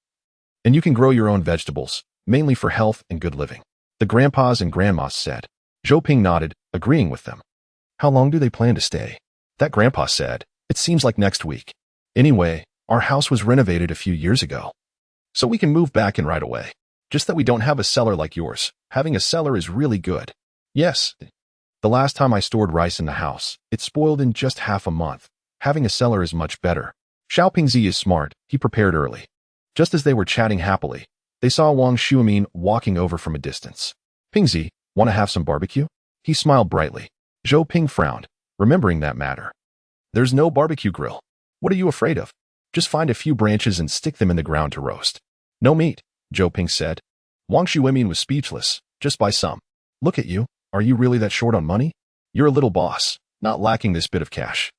And you can grow your own vegetables, mainly for health and good living. The grandpas and grandmas said. Zhou Ping nodded, agreeing with them. How long do they plan to stay? That grandpa said. It seems like next week. Anyway, our house was renovated a few years ago. So we can move back in right away. Just that we don't have a cellar like yours. Having a cellar is really good. Yes. The last time I stored rice in the house, it spoiled in just half a month. Having a cellar is much better. Xiao Pingzi is smart. He prepared early. Just as they were chatting happily, they saw Wang Xuemin walking over from a distance. Pingzi, want to have some barbecue? He smiled brightly. Zhou Ping frowned, remembering that matter. There's no barbecue grill. What are you afraid of? Just find a few branches and stick them in the ground to roast. No meat, Zhou Ping said. Wang Xuemin was speechless, just by some. Look at you. Are you really that short on money? You're a little boss, not lacking this bit of cash.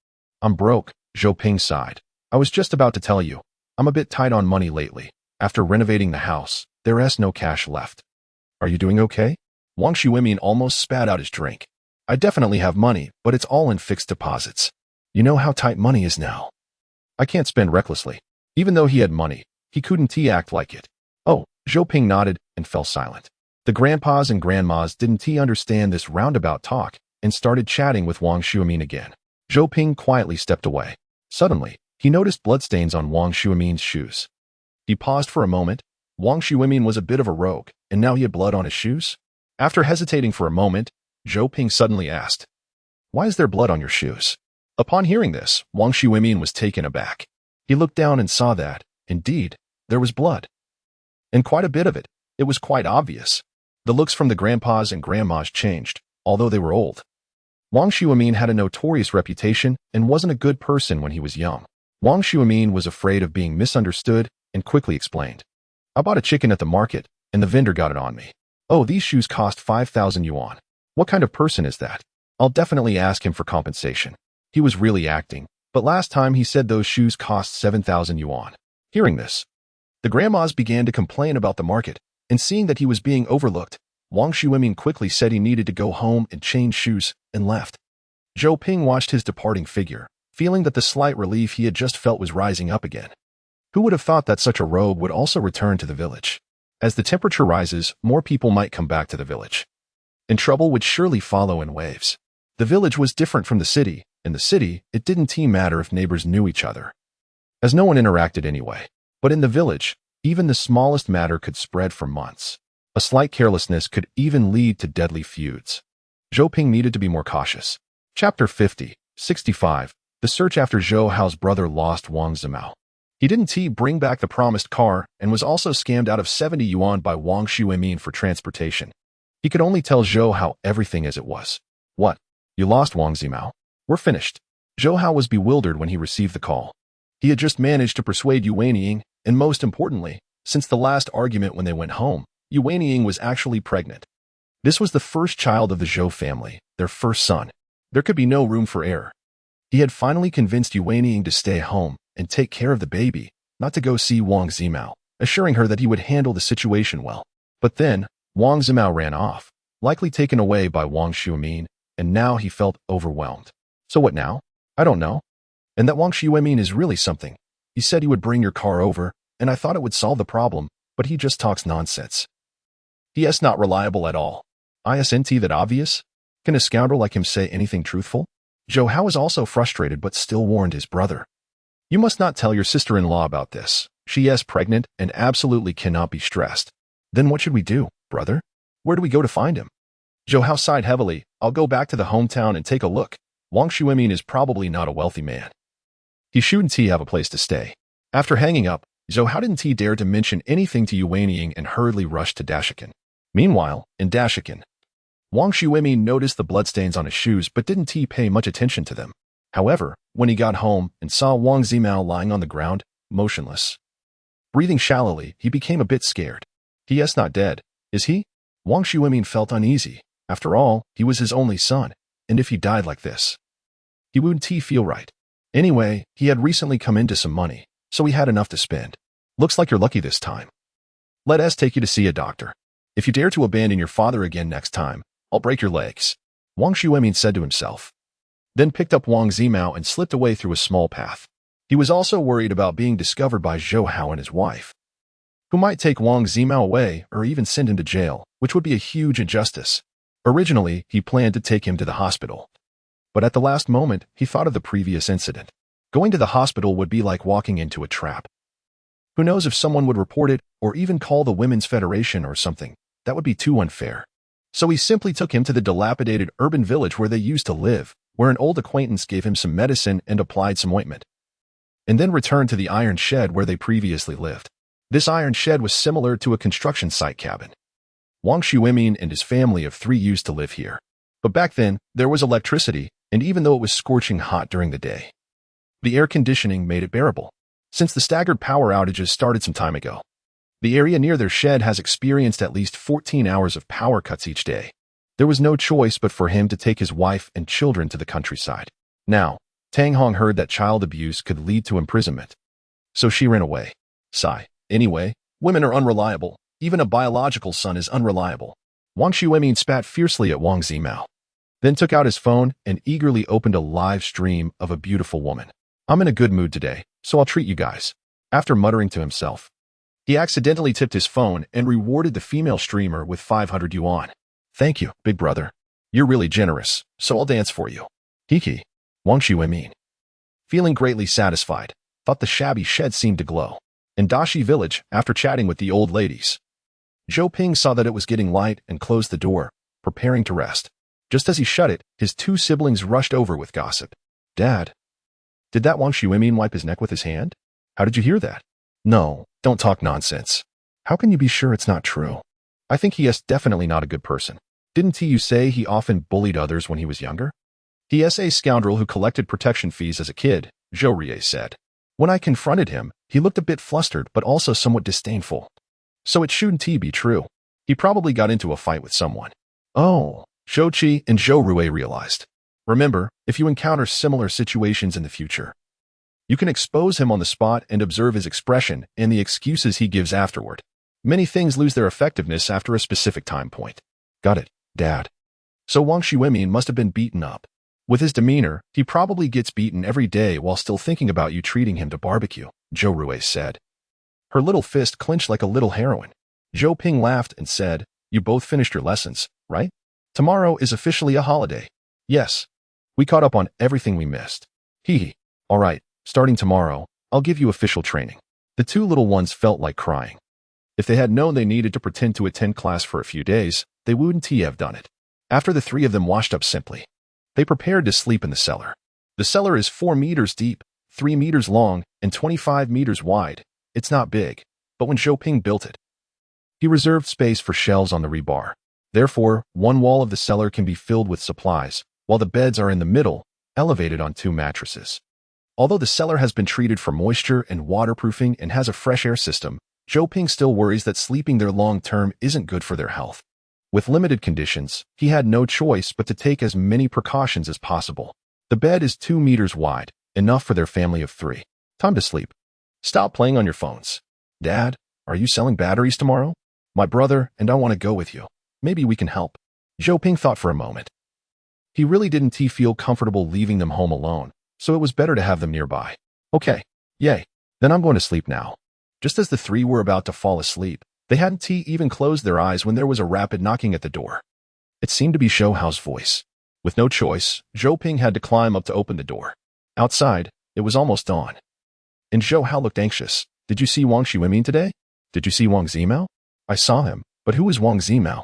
I'm broke, Zhou Ping sighed. I was just about to tell you. I'm a bit tight on money lately. After renovating the house, there's no cash left. Are you doing okay? Wang Xuemin almost spat out his drink. I definitely have money, but it's all in fixed deposits. You know how tight money is now. I can't spend recklessly. Even though he had money, he couldn't act like it. Oh, Zhou Ping nodded and fell silent. The grandpas and grandmas didn't understand this roundabout talk and started chatting with Wang Xuemin again. Zhou Ping quietly stepped away. Suddenly, he noticed bloodstains on Wang Xuemin's shoes. He paused for a moment. Wang Xuemin was a bit of a rogue, and now he had blood on his shoes? After hesitating for a moment, Zhou Ping suddenly asked, Why is there blood on your shoes? Upon hearing this, Wang Xuemin was taken aback. He looked down and saw that, indeed, there was blood. And quite a bit of it. It was quite obvious. The looks from the grandpas and grandmas changed, although they were old. Wang Xuemin had a notorious reputation and wasn't a good person when he was young. Wang Xuemin was afraid of being misunderstood and quickly explained. I bought a chicken at the market, and the vendor got it on me. Oh, these shoes cost 5,000 yuan. What kind of person is that? I'll definitely ask him for compensation. He was really acting, but last time he said those shoes cost 7,000 yuan. Hearing this, the grandmas began to complain about the market, and seeing that he was being overlooked, Wang Xuemin quickly said he needed to go home and change shoes, and left. Zhou Ping watched his departing figure, feeling that the slight relief he had just felt was rising up again. Who would have thought that such a rogue would also return to the village? As the temperature rises, more people might come back to the village. And trouble would surely follow in waves. The village was different from the city. In the city, it didn't matter if neighbors knew each other, as no one interacted anyway. But in the village, even the smallest matter could spread for months. A slight carelessness could even lead to deadly feuds. Zhou Ping needed to be more cautious. Chapter 65. The search after Zhou Hao's brother lost Wang Zimao. He didn't bring back the promised car and was also scammed out of 70 yuan by Wang Xuemin for transportation. He could only tell Zhou Hao everything as it was. What? You lost Wang Zimao? We're finished. Zhou Hao was bewildered when he received the call. He had just managed to persuade Yu Wenying, and most importantly, since the last argument when they went home, Yu Wenying was actually pregnant. This was the first child of the Zhou family, their first son. There could be no room for error. He had finally convinced Yu Wenying to stay home and take care of the baby, not to go see Wang Zimao, assuring her that he would handle the situation well. But then, Wang Zimao ran off, likely taken away by Wang Xuemin, and now he felt overwhelmed. So what now? I don't know. And that Wang Xuemin is really something. He said he would bring your car over, and I thought it would solve the problem, but he just talks nonsense. He is not reliable at all. Isn't that obvious? Can a scoundrel like him say anything truthful? Zhou Hao was also frustrated but still warned his brother. You must not tell your sister-in-law about this. She is pregnant and absolutely cannot be stressed. Then what should we do, brother? Where do we go to find him? Zhou Hao sighed heavily. I'll go back to the hometown and take a look. Wang Xuemin is probably not a wealthy man. He shouldn't have a place to stay. After hanging up, Zhou Hao didn't dare to mention anything to Yu Wenying and hurriedly rushed to Dashikan. Meanwhile, in Dashikan, Wang Xuemin noticed the bloodstains on his shoes but didn't pay much attention to them. However, when he got home and saw Wang Zimao lying on the ground, motionless, breathing shallowly, he became a bit scared. He is not dead, is he? Wang Xuemin felt uneasy. After all, he was his only son, and if he died like this, he wouldn't feel right. Anyway, he had recently come into some money, so he had enough to spend. Looks like you're lucky this time. Let us take you to see a doctor. If you dare to abandon your father again next time, I'll break your legs, Wang Xuemin said to himself. Then picked up Wang Zimao and slipped away through a small path. He was also worried about being discovered by Zhou Hao and his wife, who might take Wang Zimao away or even send him to jail, which would be a huge injustice. Originally, he planned to take him to the hospital, but at the last moment, he thought of the previous incident. Going to the hospital would be like walking into a trap. Who knows if someone would report it or even call the Women's Federation or something. That would be too unfair. So he simply took him to the dilapidated urban village where they used to live, where an old acquaintance gave him some medicine and applied some ointment, and then returned to the iron shed where they previously lived. This iron shed was similar to a construction site cabin. Wang Xuemin and his family of 3 used to live here. But back then, there was electricity, and even though it was scorching hot during the day, the air conditioning made it bearable. Since the staggered power outages started some time ago, the area near their shed has experienced at least 14 hours of power cuts each day. There was no choice but for him to take his wife and children to the countryside. Now, Tang Hong heard that child abuse could lead to imprisonment, so she ran away. Sigh. Anyway, women are unreliable. Even a biological son is unreliable. Wang Xuemin spat fiercely at Wang Zimao, then took out his phone and eagerly opened a live stream of a beautiful woman. I'm in a good mood today, so I'll treat you guys. After muttering to himself, he accidentally tipped his phone and rewarded the female streamer with 500 yuan. Thank you, big brother. You're really generous, so I'll dance for you. Hiki. Wang Xuemin, feeling greatly satisfied, thought the shabby shed seemed to glow. In Dashi village, after chatting with the old ladies, Zhou Ping saw that it was getting light and closed the door, preparing to rest. Just as he shut it, his 2 siblings rushed over with gossip. Dad, did that Wang Xuemin wipe his neck with his hand? How did you hear that? No, don't talk nonsense. How can you be sure it's not true? I think he is definitely not a good person. Didn't you say he often bullied others when he was younger? He is a scoundrel who collected protection fees as a kid, Zhou Rie said. When I confronted him, he looked a bit flustered but also somewhat disdainful. So it shouldn't be true. He probably got into a fight with someone. Oh, Zhou Qi and Zhou Rui realized. Remember, if you encounter similar situations in the future, you can expose him on the spot and observe his expression and the excuses he gives afterward. Many things lose their effectiveness after a specific time point. Got it, Dad. So Wang Xuemin must have been beaten up. With his demeanor, he probably gets beaten every day while still thinking about you treating him to barbecue, Zhou Rui said. Her little fist clenched like a little heroine. Zhou Ping laughed and said, You both finished your lessons, right? Tomorrow is officially a holiday. Yes. We caught up on everything we missed. Hee. All right, starting tomorrow, I'll give you official training. The 2 little ones felt like crying. If they had known they needed to pretend to attend class for a few days, they wouldn't have done it. After the 3 of them washed up simply, they prepared to sleep in the cellar. The cellar is 4 meters deep, 3 meters long, and 25 meters wide. It's not big, but when Zhou Ping built it, he reserved space for shelves on the rebar. Therefore, one wall of the cellar can be filled with supplies, while the beds are in the middle, elevated on 2 mattresses. Although the cellar has been treated for moisture and waterproofing and has a fresh air system, Zhou Ping still worries that sleeping there long-term isn't good for their health. With limited conditions, he had no choice but to take as many precautions as possible. The bed is 2 meters wide, enough for their family of 3. Time to sleep. Stop playing on your phones. Dad, are you selling batteries tomorrow? My brother and I want to go with you. Maybe we can help. Zhou Ping thought for a moment. He really didn't feel comfortable leaving them home alone, so it was better to have them nearby. Okay, yay. Then I'm going to sleep now. Just as the 3 were about to fall asleep, they hadn't even closed their eyes when there was a rapid knocking at the door. It seemed to be Zhou Hao's voice. With no choice, Zhou Ping had to climb up to open the door. Outside, it was almost dawn. And Zhou Hao looked anxious. Did you see Wang Xuemin today? Did you see Wang Zimao? I saw him, but who is Wang Zimao?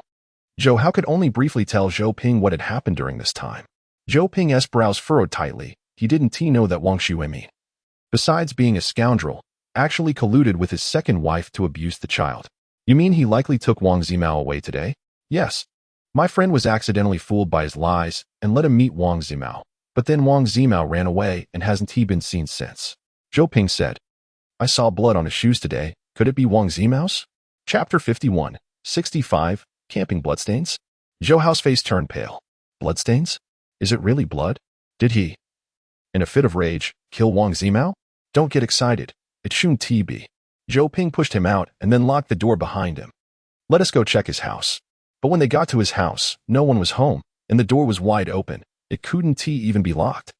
Zhou Hao could only briefly tell Zhou Ping what had happened during this time. Zhou Ping's brows furrowed tightly. He didn't know that Wang Xuemin, besides being a scoundrel, actually colluded with his second wife to abuse the child. You mean he likely took Wang Zimao away today? Yes. My friend was accidentally fooled by his lies and let him meet Wang Zimao. But then Wang Zimao ran away and hasn't been seen since. Zhou Ping said, I saw blood on his shoes today. Could it be Wang Zimao's? Chapter 51, 65, Camping Bloodstains? Zhou Hao's face turned pale. Bloodstains? Is it really blood? Did he, in a fit of rage, kill Wang Zimao? Don't get excited. It shouldn't be. Zhou Ping pushed him out and then locked the door behind him. Let us go check his house. But when they got to his house, no one was home, and the door was wide open. It couldn't even be locked.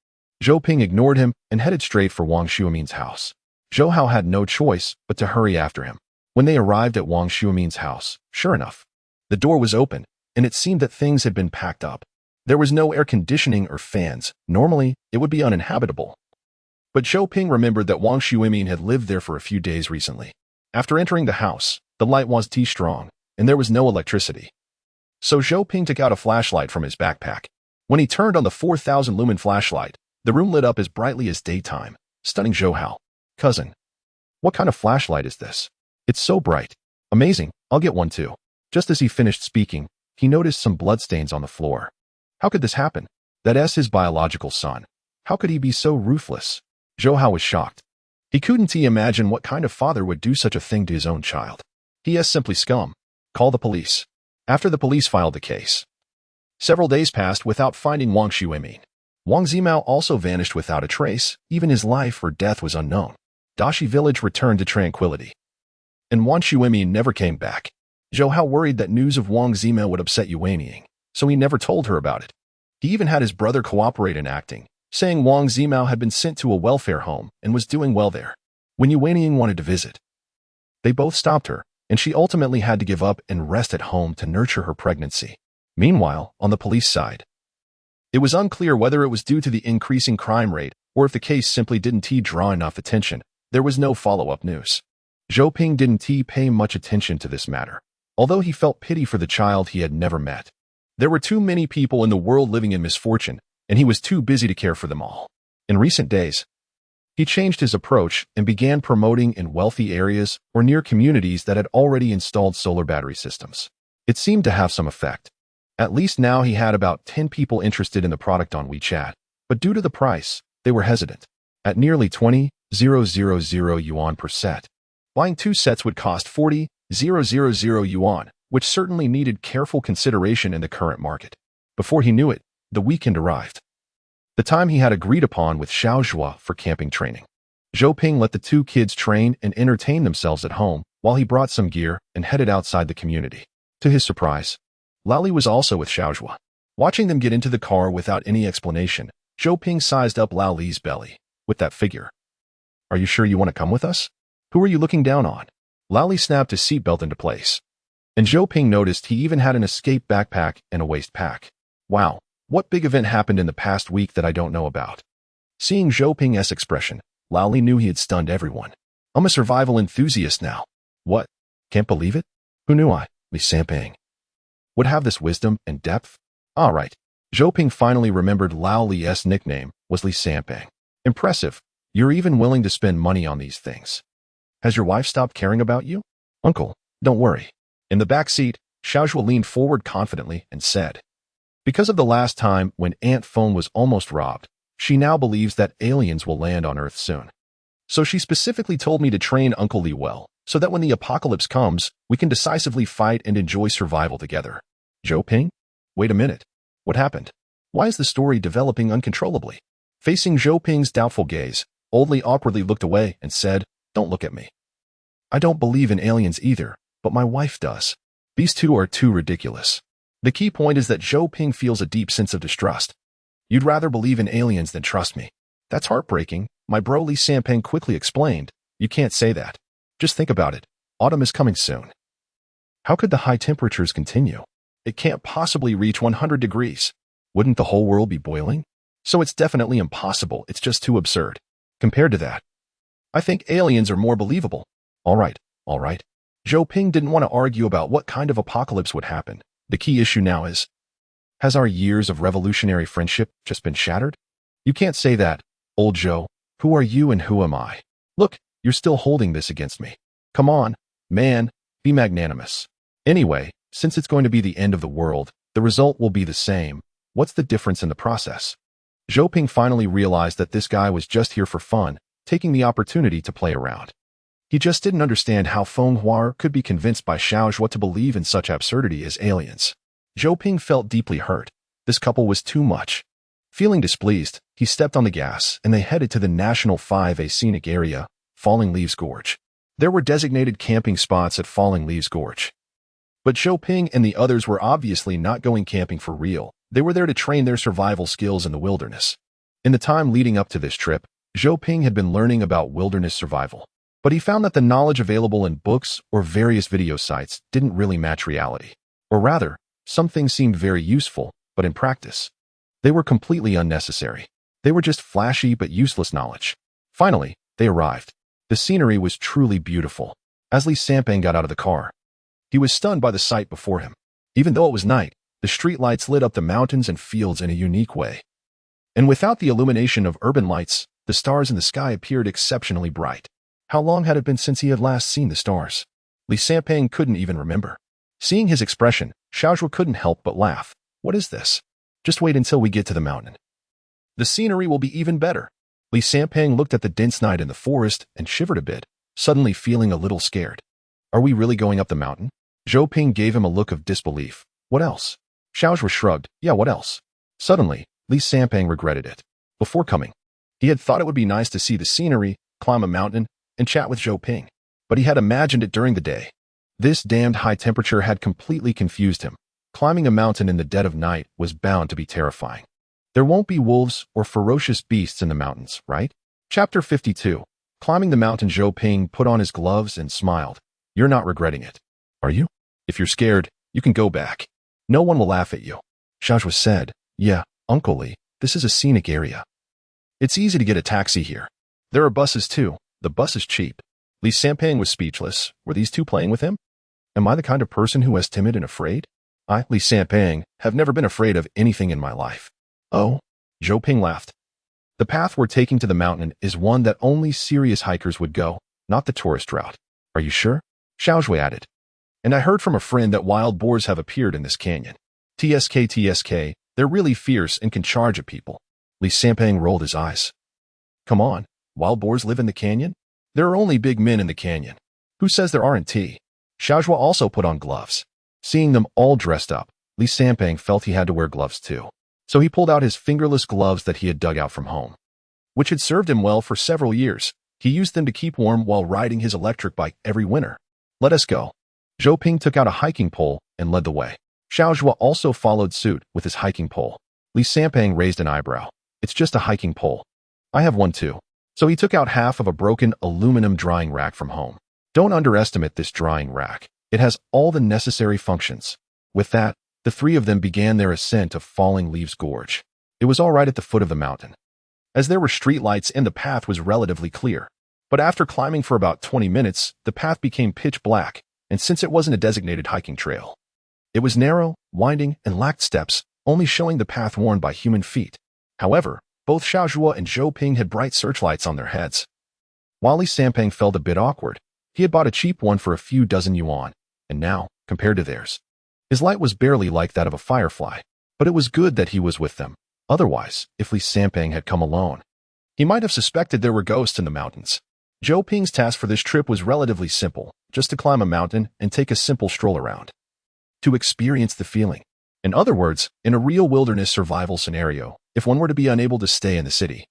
Zhou Ping ignored him and headed straight for Wang Xuemin's house. Zhou Hao had no choice but to hurry after him. When they arrived at Wang Xuemin's house, sure enough, the door was open, and it seemed that things had been packed up. There was no air conditioning or fans. Normally, it would be uninhabitable. But Zhou Ping remembered that Wang Xuemin had lived there for a few days recently. After entering the house, the light was too strong, and there was no electricity. So Zhou Ping took out a flashlight from his backpack. When he turned on the 4,000 lumen flashlight, the room lit up as brightly as daytime, stunning Zhou Hao. Cousin, what kind of flashlight is this? It's so bright. Amazing, I'll get one too. Just as he finished speaking, he noticed some bloodstains on the floor. How could this happen? That's his biological son. How could he be so ruthless? Zhou Hao was shocked. He couldn't imagine what kind of father would do such a thing to his own child. He is simply scum. Call the police. After the police filed the case, several days passed without finding Wang Xuemin. Wang Zimao also vanished without a trace. Even his life or death was unknown. Dashi village returned to tranquility, and Wang Xuemin never came back. Zhou Hao worried that news of Wang Zimao would upset Yuanying, so he never told her about it. He even had his brother cooperate in acting, saying Wang Zimao had been sent to a welfare home and was doing well there. When Yuanying wanted to visit, they both stopped her, and she ultimately had to give up and rest at home to nurture her pregnancy. Meanwhile, on the police side, it was unclear whether it was due to the increasing crime rate or if the case simply didn't draw enough attention. There was no follow-up news. Zhou Ping didn't pay much attention to this matter, although he felt pity for the child he had never met. There were too many people in the world living in misfortune, and he was too busy to care for them all. In recent days, he changed his approach and began promoting in wealthy areas or near communities that had already installed solar battery systems. It seemed to have some effect. At least now he had about 10 people interested in the product on WeChat, but due to the price, they were hesitant. At nearly 20,000 yuan per set, buying 2 sets would cost 40,000 yuan, which certainly needed careful consideration in the current market. Before he knew it, the weekend arrived. The time he had agreed upon with Xiaozhua for camping training. Zhou Ping let the 2 kids train and entertain themselves at home while he brought some gear and headed outside the community. To his surprise, Laoli was also with Xiaozhua. Watching them get into the car without any explanation, Zhou Ping sized up Laoli's belly. With that figure, "Are you sure you want to come with us? Who are you looking down on?" Laoli snapped his seatbelt into place, and Zhou Ping noticed he even had an escape backpack and a waist pack. Wow, what big event happened in the past week that I don't know about? Seeing Zhou Ping's expression, Laoli knew he had stunned everyone. "I'm a survival enthusiast now." "What? Can't believe it? Who knew Li Sanping would have this wisdom and depth?" All right. Zhou Ping finally remembered Laoli's nickname was Li Sanping. "Impressive. You're even willing to spend money on these things. Has your wife stopped caring about you?" "Uncle, don't worry." In the back seat, Xiaozhua leaned forward confidently and said, "Because of the last time when Aunt Phone was almost robbed, she now believes that aliens will land on Earth soon. So she specifically told me to train Uncle Li well, so that when the apocalypse comes, we can decisively fight and enjoy survival together." Zhou Ping? Wait a minute. What happened? Why is the story developing uncontrollably? Facing Zhou Ping's doubtful gaze, Old Li awkwardly looked away and said, "Don't look at me. I don't believe in aliens either, but my wife does. These two are too ridiculous." The key point is that Zhou Ping feels a deep sense of distrust. "You'd rather believe in aliens than trust me. That's heartbreaking," my bro Li Sanping quickly explained. "You can't say that. Just think about it. Autumn is coming soon. How could the high temperatures continue? It can't possibly reach 100 degrees. Wouldn't the whole world be boiling? So it's definitely impossible. It's just too absurd. Compared to that, I think aliens are more believable." All right. Zhou Ping didn't want to argue about what kind of apocalypse would happen. The key issue now is, has our years of revolutionary friendship just been shattered? You can't say that, old Zhou. Who are you and who am I? Look, you're still holding this against me. Come on, man, be magnanimous. Anyway, since it's going to be the end of the world, the result will be the same. What's the difference in the process? Zhou Ping finally realized that this guy was just here for fun, taking the opportunity to play around. He just didn't understand how Feng Huar could be convinced by Xiaozhua to believe in such absurdity as aliens. Zhou Ping felt deeply hurt. This couple was too much. Feeling displeased, he stepped on the gas and they headed to the National 5A scenic area, Falling Leaves Gorge. There were designated camping spots at Falling Leaves Gorge. But Zhou Ping and the others were obviously not going camping for real. They were there to train their survival skills in the wilderness. In the time leading up to this trip, Zhou Ping had been learning about wilderness survival, but he found that the knowledge available in books or various video sites didn't really match reality. Or rather, some things seemed very useful, but in practice, they were completely unnecessary. They were just flashy but useless knowledge. Finally, they arrived. The scenery was truly beautiful. As Li Sanpeng got out of the car, he was stunned by the sight before him. Even though it was night, the streetlights lit up the mountains and fields in a unique way. And without the illumination of urban lights, the stars in the sky appeared exceptionally bright. How long had it been since he had last seen the stars? Li Sanpeng couldn't even remember. Seeing his expression, Xiaozhuo couldn't help but laugh. What is this? Just wait until we get to the mountain. The scenery will be even better. Li Sanpeng looked at the dense night in the forest and shivered a bit, suddenly feeling a little scared. Are we really going up the mountain? Zhou Ping gave him a look of disbelief. What else? Xiaozhuo shrugged. Yeah, what else? Suddenly, Li Sanpeng regretted it. Before coming, he had thought it would be nice to see the scenery, climb a mountain, and chat with Zhou Ping. But he had imagined it during the day. This damned high temperature had completely confused him. Climbing a mountain in the dead of night was bound to be terrifying. There won't be wolves or ferocious beasts in the mountains, right? Chapter 52. Climbing the mountain. Zhou Ping put on his gloves and smiled. You're not regretting it, are you? If you're scared, you can go back. No one will laugh at you. Xiaozhuo said. Yeah, Uncle Li, this is a scenic area. It's easy to get a taxi here. There are buses too. The bus is cheap. Li Sanpeng was speechless. Were these two playing with him? Am I the kind of person who is timid and afraid? I, Li Sanpeng, have never been afraid of anything in my life. Oh, Zhou Ping laughed. The path we're taking to the mountain is one that only serious hikers would go, not the tourist route. Are you sure? Xiaozhuo added. And I heard from a friend that wild boars have appeared in this canyon. TSK, they're really fierce and can charge at people. Li Sanpeng rolled his eyes. Come on, wild boars live in the canyon? There are only big men in the canyon. Who says there aren't? Xiaozhuo also put on gloves. Seeing them all dressed up, Li Sanpeng felt he had to wear gloves too. So he pulled out his fingerless gloves that he had dug out from home, which had served him well for several years. He used them to keep warm while riding his electric bike every winter. Let us go. Zhou Ping took out a hiking pole and led the way. Xiaozhuo also followed suit with his hiking pole. Li Sanpeng raised an eyebrow. It's just a hiking pole. I have one too. So he took out half of a broken aluminum drying rack from home. Don't underestimate this drying rack. It has all the necessary functions. With that, the three of them began their ascent of Falling Leaves Gorge. It was all right at the foot of the mountain, as there were streetlights and the path was relatively clear. But after climbing for about 20 minutes, the path became pitch black, and since it wasn't a designated hiking trail, it was narrow, winding, and lacked steps, only showing the path worn by human feet. However, both Xiaozhuo and Zhou Ping had bright searchlights on their heads. While Li Sanpeng felt a bit awkward, he had bought a cheap one for a few dozen yuan, and now, compared to theirs, his light was barely like that of a firefly. But it was good that he was with them. Otherwise, if Li Sanpeng had come alone, he might have suspected there were ghosts in the mountains. Zhou Ping's task for this trip was relatively simple, just to climb a mountain and take a simple stroll around. To experience the feeling. In other words, in a real wilderness survival scenario, if one were to be unable to stay in the city,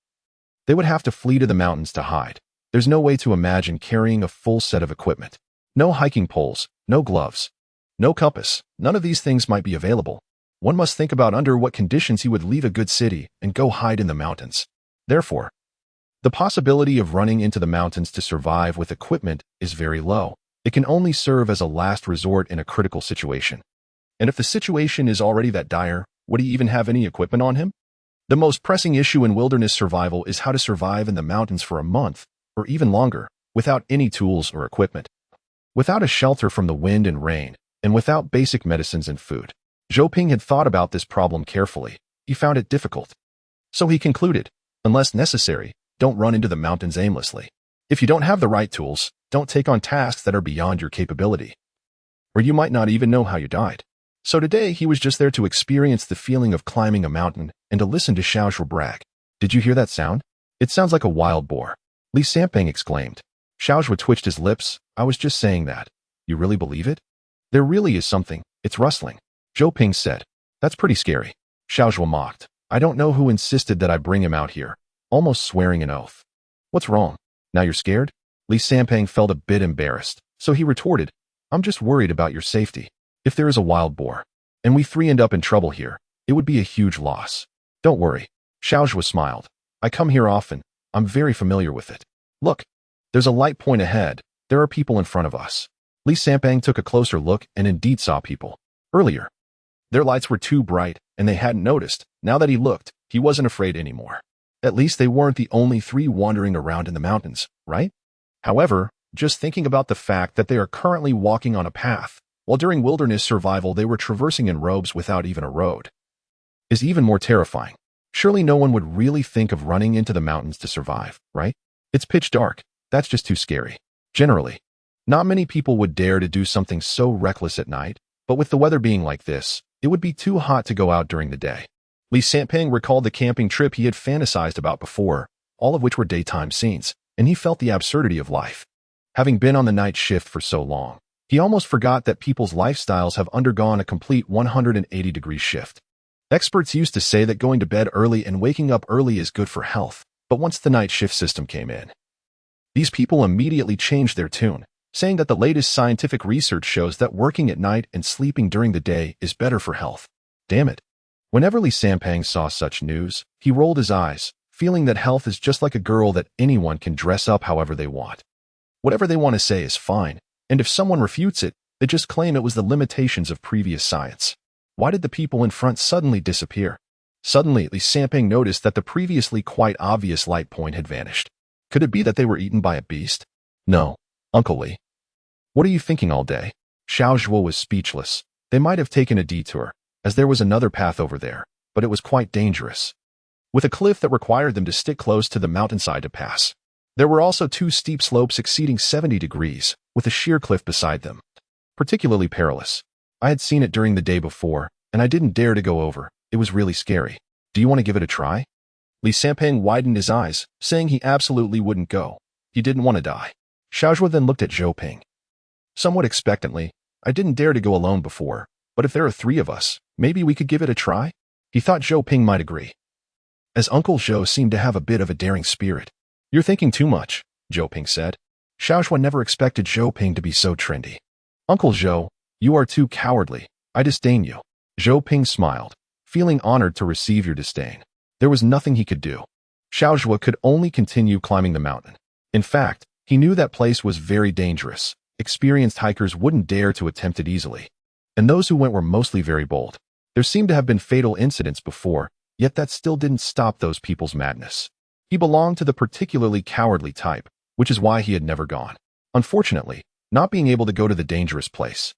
they would have to flee to the mountains to hide. There's no way to imagine carrying a full set of equipment. No hiking poles, no gloves, no compass. None of these things might be available. One must think about under what conditions he would leave a good city and go hide in the mountains. Therefore, the possibility of running into the mountains to survive with equipment is very low. It can only serve as a last resort in a critical situation. And if the situation is already that dire, would he even have any equipment on him? The most pressing issue in wilderness survival is how to survive in the mountains for a month, or even longer, without any tools or equipment. Without a shelter from the wind and rain, and without basic medicines and food. Zhou Ping had thought about this problem carefully. He found it difficult. So he concluded, unless necessary, don't run into the mountains aimlessly. If you don't have the right tools, don't take on tasks that are beyond your capability. Or you might not even know how you died. So today he was just there to experience the feeling of climbing a mountain and to listen to Xiaozhuo brag. Did you hear that sound? It sounds like a wild boar. Li Sanpeng exclaimed. Xiaozhuo twitched his lips. I was just saying that. You really believe it? There really is something. It's rustling. Zhou Ping said. That's pretty scary. Xiaozhuo mocked. I don't know who insisted that I bring him out here, almost swearing an oath. What's wrong? Now you're scared? Li Sanpeng felt a bit embarrassed, so he retorted, I'm just worried about your safety. If there is a wild boar, and we three end up in trouble here, it would be a huge loss. Don't worry. Xiaozhuo smiled. I come here often. I'm very familiar with it. Look, there's a light point ahead. There are people in front of us. Li Sampang took a closer look and indeed saw people. Earlier, their lights were too bright, and they hadn't noticed. Now that he looked, he wasn't afraid anymore. At least they weren't the only three wandering around in the mountains, right? However, just thinking about the fact that they are currently walking on a path, while during wilderness survival they were traversing in robes without even a road, is even more terrifying. Surely no one would really think of running into the mountains to survive, right? It's pitch dark. That's just too scary. Generally, not many people would dare to do something so reckless at night, but with the weather being like this, it would be too hot to go out during the day. Li Sampang recalled the camping trip he had fantasized about before, all of which were daytime scenes, and he felt the absurdity of life. Having been on the night shift for so long, he almost forgot that people's lifestyles have undergone a complete 180-degree shift. Experts used to say that going to bed early and waking up early is good for health, but once the night shift system came in, these people immediately changed their tune, saying that the latest scientific research shows that working at night and sleeping during the day is better for health. Damn it. Whenever Li Sampang saw such news, he rolled his eyes, feeling that health is just like a girl that anyone can dress up however they want. Whatever they want to say is fine, and if someone refutes it, they just claim it was the limitations of previous science. Why did the people in front suddenly disappear? Suddenly, Li Sampang noticed that the previously quite obvious light point had vanished. Could it be that they were eaten by a beast? No, Uncle Li. What are you thinking all day? Xiao Zhuo was speechless. They might have taken a detour, as there was another path over there, but it was quite dangerous, with a cliff that required them to stick close to the mountainside to pass. There were also two steep slopes exceeding 70 degrees, with a sheer cliff beside them. Particularly perilous. I had seen it during the day before, and I didn't dare to go over. It was really scary. Do you want to give it a try? Li Sampang widened his eyes, saying he absolutely wouldn't go. He didn't want to die. Xiao Zhuo then looked at Zhou Ping. Somewhat expectantly, I didn't dare to go alone before, but if there are three of us, maybe we could give it a try? He thought Zhou Ping might agree, as Uncle Zhou seemed to have a bit of a daring spirit. You're thinking too much, Zhou Ping said. Xiao Zhuo never expected Zhou Ping to be so trendy. Uncle Zhou, you are too cowardly. I disdain you. Zhou Ping smiled, feeling honored to receive your disdain. There was nothing he could do. Xiao Zhuo could only continue climbing the mountain. In fact, he knew that place was very dangerous. Experienced hikers wouldn't dare to attempt it easily, and those who went were mostly very bold. There seemed to have been fatal incidents before, yet that still didn't stop those people's madness. He belonged to the particularly cowardly type, which is why he had never gone. Unfortunately, not being able to go to the dangerous place,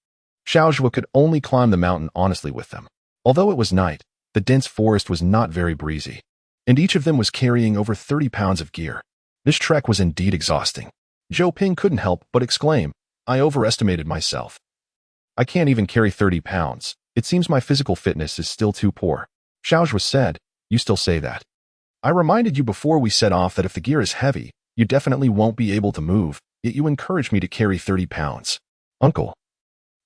Xiao Zhuo could only climb the mountain honestly with them. Although it was night, the dense forest was not very breezy, and each of them was carrying over 30 pounds of gear. This trek was indeed exhausting. Zhou Ping couldn't help but exclaim, I overestimated myself. I can't even carry 30 pounds. It seems my physical fitness is still too poor. Xiao Zhuo said, you still say that. I reminded you before we set off that if the gear is heavy, you definitely won't be able to move, yet you encouraged me to carry 30 pounds. Uncle,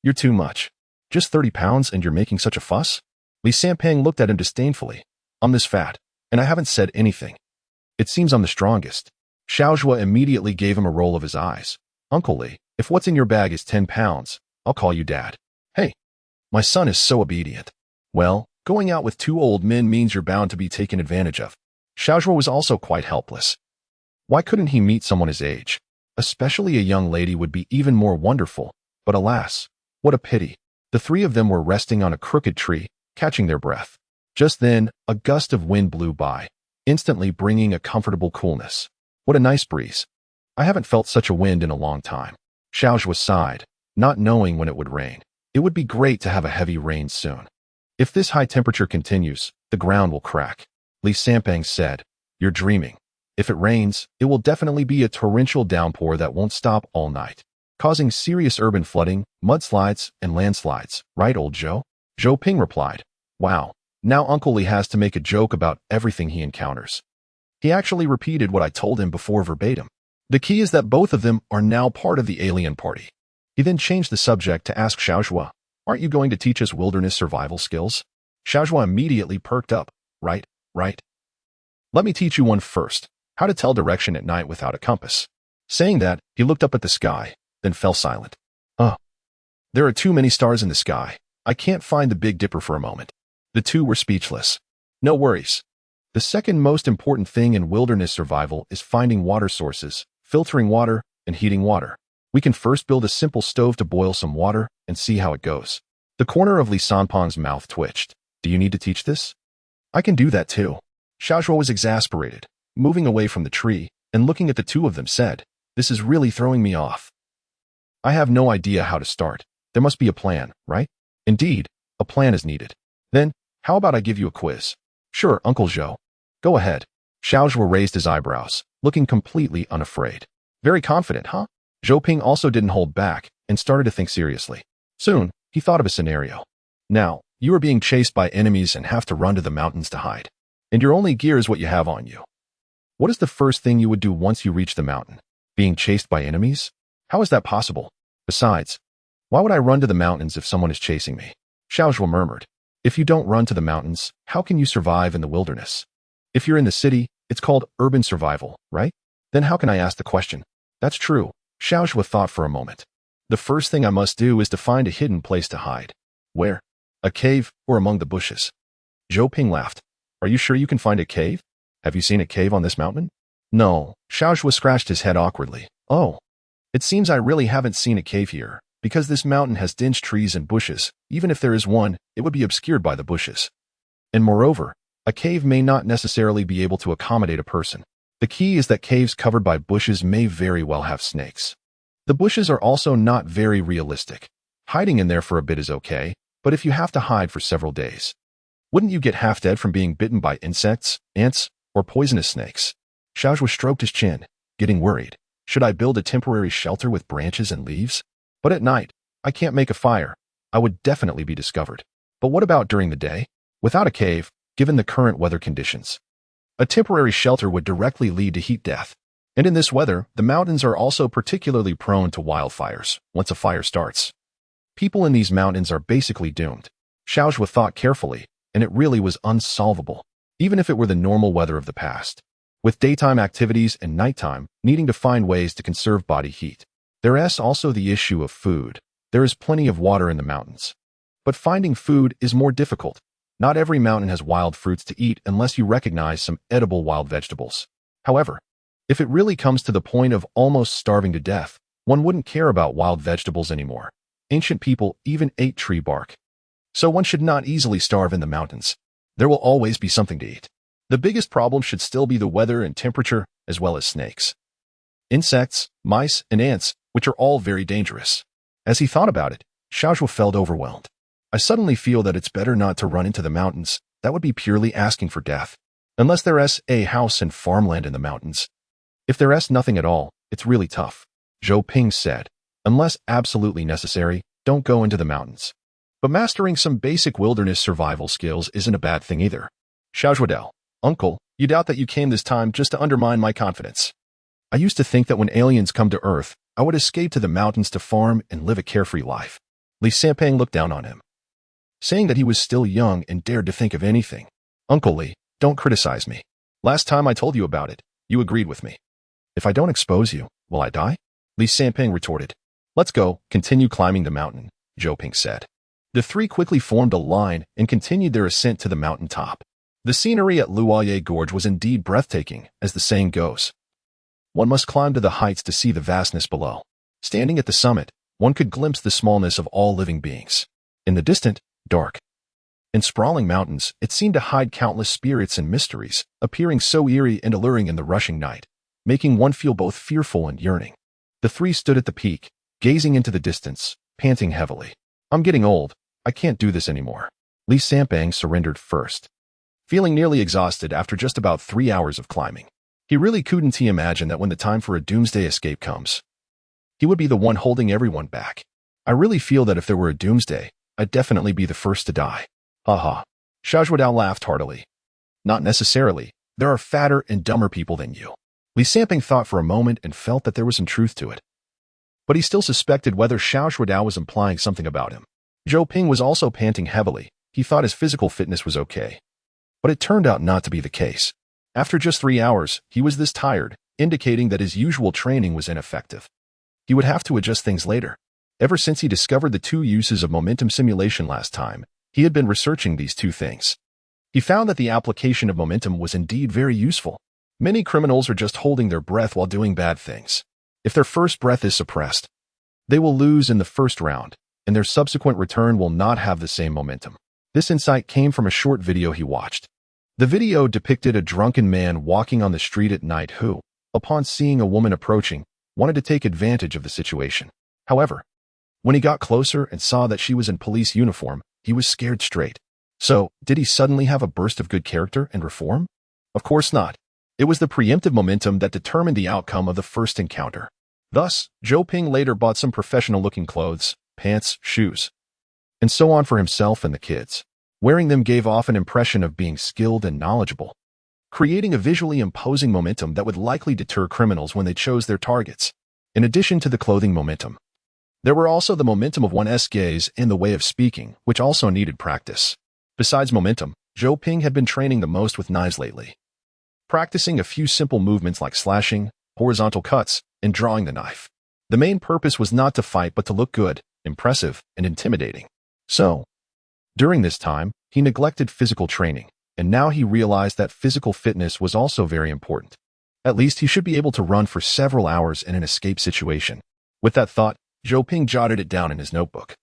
you're too much. Just 30 pounds and you're making such a fuss? Li Sampang looked at him disdainfully. I'm this fat, and I haven't said anything. It seems I'm the strongest. Xiao Zhuo immediately gave him a roll of his eyes. Uncle Li, if what's in your bag is 10 pounds, I'll call you Dad. Hey, my son is so obedient. Well, going out with two old men means you're bound to be taken advantage of. Xiao Zhuo was also quite helpless. Why couldn't he meet someone his age? Especially a young lady would be even more wonderful, but alas, what a pity. The three of them were resting on a crooked tree, catching their breath. Just then, a gust of wind blew by, instantly bringing a comfortable coolness. What a nice breeze. I haven't felt such a wind in a long time. Xiao Zhuo sighed, not knowing when it would rain. It would be great to have a heavy rain soon. If this high temperature continues, the ground will crack. Li Sampang said, you're dreaming. If it rains, it will definitely be a torrential downpour that won't stop all night, causing serious urban flooding, mudslides, and landslides. Right, old Zhou? Zhou Ping replied. Wow, now Uncle Li has to make a joke about everything he encounters. He actually repeated what I told him before verbatim. The key is that both of them are now part of the alien party. He then changed the subject to ask Xiao Zhuo, aren't you going to teach us wilderness survival skills? Xiao Zhuo immediately perked up. Right. Let me teach you one first, how to tell direction at night without a compass. Saying that, he looked up at the sky, then fell silent. There are too many stars in the sky. I can't find the Big Dipper for a moment. The two were speechless. No worries. The second most important thing in wilderness survival is finding water sources, filtering water, and heating water. We can first build a simple stove to boil some water and see how it goes. The corner of Li Sanpeng's mouth twitched. Do you need to teach this? I can do that too. Xiaozhuo was exasperated, moving away from the tree, and looking at the two of them said, this is really throwing me off. I have no idea how to start. There must be a plan, right? Indeed, a plan is needed. Then, how about I give you a quiz? Sure, Uncle Zhou. Go ahead. Xiaozhuo raised his eyebrows, looking completely unafraid. Very confident, huh? Zhou Ping also didn't hold back and started to think seriously. Soon, he thought of a scenario. Now, you are being chased by enemies and have to run to the mountains to hide. And your only gear is what you have on you. What is the first thing you would do once you reach the mountain? Being chased by enemies? How is that possible? Besides, why would I run to the mountains if someone is chasing me? Xiaozhuo murmured. If you don't run to the mountains, how can you survive in the wilderness? If you're in the city, it's called urban survival, right? Then how can I ask the question? That's true. Xiaozhuo thought for a moment. The first thing I must do is to find a hidden place to hide. Where? A cave or among the bushes? Zhou Ping laughed. Are you sure you can find a cave? Have you seen a cave on this mountain? No. Xiaozhuo scratched his head awkwardly. Oh. It seems I really haven't seen a cave here, because this mountain has dense trees and bushes. Even if there is one, it would be obscured by the bushes. And moreover, a cave may not necessarily be able to accommodate a person. The key is that caves covered by bushes may very well have snakes. The bushes are also not very realistic. Hiding in there for a bit is okay, but if you have to hide for several days, wouldn't you get half dead from being bitten by insects, ants, or poisonous snakes? Xiaozhuo stroked his chin, getting worried. Should I build a temporary shelter with branches and leaves? But at night, I can't make a fire. I would definitely be discovered. But what about during the day? Without a cave, given the current weather conditions, a temporary shelter would directly lead to heat death. And in this weather, the mountains are also particularly prone to wildfires once a fire starts. People in these mountains are basically doomed. Xiaozhuo thought carefully, and it really was unsolvable, even if it were the normal weather of the past. With daytime activities and nighttime needing to find ways to conserve body heat. There is also the issue of food. There is plenty of water in the mountains. But finding food is more difficult. Not every mountain has wild fruits to eat unless you recognize some edible wild vegetables. However, if it really comes to the point of almost starving to death, one wouldn't care about wild vegetables anymore. Ancient people even ate tree bark. So one should not easily starve in the mountains. There will always be something to eat. The biggest problem should still be the weather and temperature, as well as snakes, insects, mice, and ants, which are all very dangerous. As he thought about it, Xiaozhuo felt overwhelmed. I suddenly feel that it's better not to run into the mountains. That would be purely asking for death. Unless there is a house and farmland in the mountains. If there is nothing at all, it's really tough. Zhou Ping said. Unless absolutely necessary, don't go into the mountains. But mastering some basic wilderness survival skills isn't a bad thing either. Xiaozhuo, Uncle, you doubt that you came this time just to undermine my confidence. I used to think that when aliens come to Earth, I would escape to the mountains to farm and live a carefree life. Li Sanpeng looked down on him, saying that he was still young and dared to think of anything. Uncle Li, don't criticize me. Last time I told you about it, you agreed with me. If I don't expose you, will I die? Li Sanpeng retorted. Let's go, continue climbing the mountain, Zhou Ping said. The three quickly formed a line and continued their ascent to the mountain top. The scenery at Luoye Gorge was indeed breathtaking, as the saying goes. One must climb to the heights to see the vastness below. Standing at the summit, one could glimpse the smallness of all living beings. In the distant, dark, and sprawling mountains, it seemed to hide countless spirits and mysteries, appearing so eerie and alluring in the rushing night, making one feel both fearful and yearning. The three stood at the peak, gazing into the distance, panting heavily. I'm getting old. I can't do this anymore. Li Sanpeng surrendered first. Feeling nearly exhausted after just about 3 hours of climbing, he really couldn't imagine that when the time for a doomsday escape comes, he would be the one holding everyone back. I really feel that if there were a doomsday, I'd definitely be the first to die. Haha. Xiaozhuo laughed heartily. Not necessarily. There are fatter and dumber people than you. Li Sanpeng thought for a moment and felt that there was some truth to it. But he still suspected whether Xiaozhuo was implying something about him. Zhou Ping was also panting heavily. He thought his physical fitness was okay. But it turned out not to be the case. After just 3 hours, he was this tired, indicating that his usual training was ineffective. He would have to adjust things later. Ever since he discovered the 2 uses of momentum simulation last time, he had been researching these 2 things. He found that the application of momentum was indeed very useful. Many criminals are just holding their breath while doing bad things. If their first breath is suppressed, they will lose in the first round, and their subsequent return will not have the same momentum. This insight came from a short video he watched. The video depicted a drunken man walking on the street at night who, upon seeing a woman approaching, wanted to take advantage of the situation. However, when he got closer and saw that she was in police uniform, he was scared straight. So, did he suddenly have a burst of good character and reform? Of course not. It was the preemptive momentum that determined the outcome of the first encounter. Thus, Zhou Ping later bought some professional-looking clothes, pants, shoes, and so on for himself and the kids. Wearing them gave off an impression of being skilled and knowledgeable, creating a visually imposing momentum that would likely deter criminals when they chose their targets. In addition to the clothing momentum, there were also the momentum of one's gaze and the way of speaking, which also needed practice. Besides momentum, Zhou Ping had been training the most with knives lately, practicing a few simple movements like slashing, horizontal cuts, and drawing the knife. The main purpose was not to fight but to look good, impressive, and intimidating. So, during this time, he neglected physical training, and now he realized that physical fitness was also very important. At least he should be able to run for several hours in an escape situation. With that thought, Zhou Ping jotted it down in his notebook.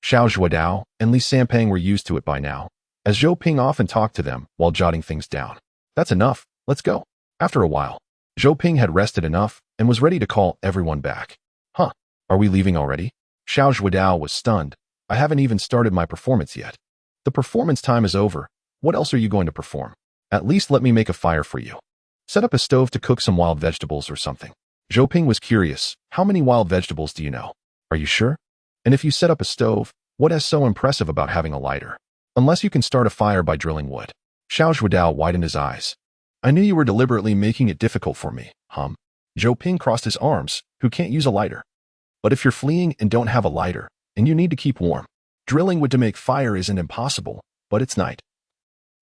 Xiao Zhuodao and Li Sanpeng were used to it by now, as Zhou Ping often talked to them while jotting things down. That's enough, let's go. After a while, Zhou Ping had rested enough and was ready to call everyone back. Huh, are we leaving already? Xiao Zhuodao was stunned. I haven't even started my performance yet. The performance time is over. What else are you going to perform? At least let me make a fire for you. Set up a stove to cook some wild vegetables or something. Zhou Ping was curious. How many wild vegetables do you know? Are you sure? And if you set up a stove, what is so impressive about having a lighter? Unless you can start a fire by drilling wood. Xiao Zhuodao widened his eyes. I knew you were deliberately making it difficult for me, Zhou Ping crossed his arms. Who can't use a lighter? But if you're fleeing and don't have a lighter, and you need to keep warm, drilling wood to make fire isn't impossible, but it's night.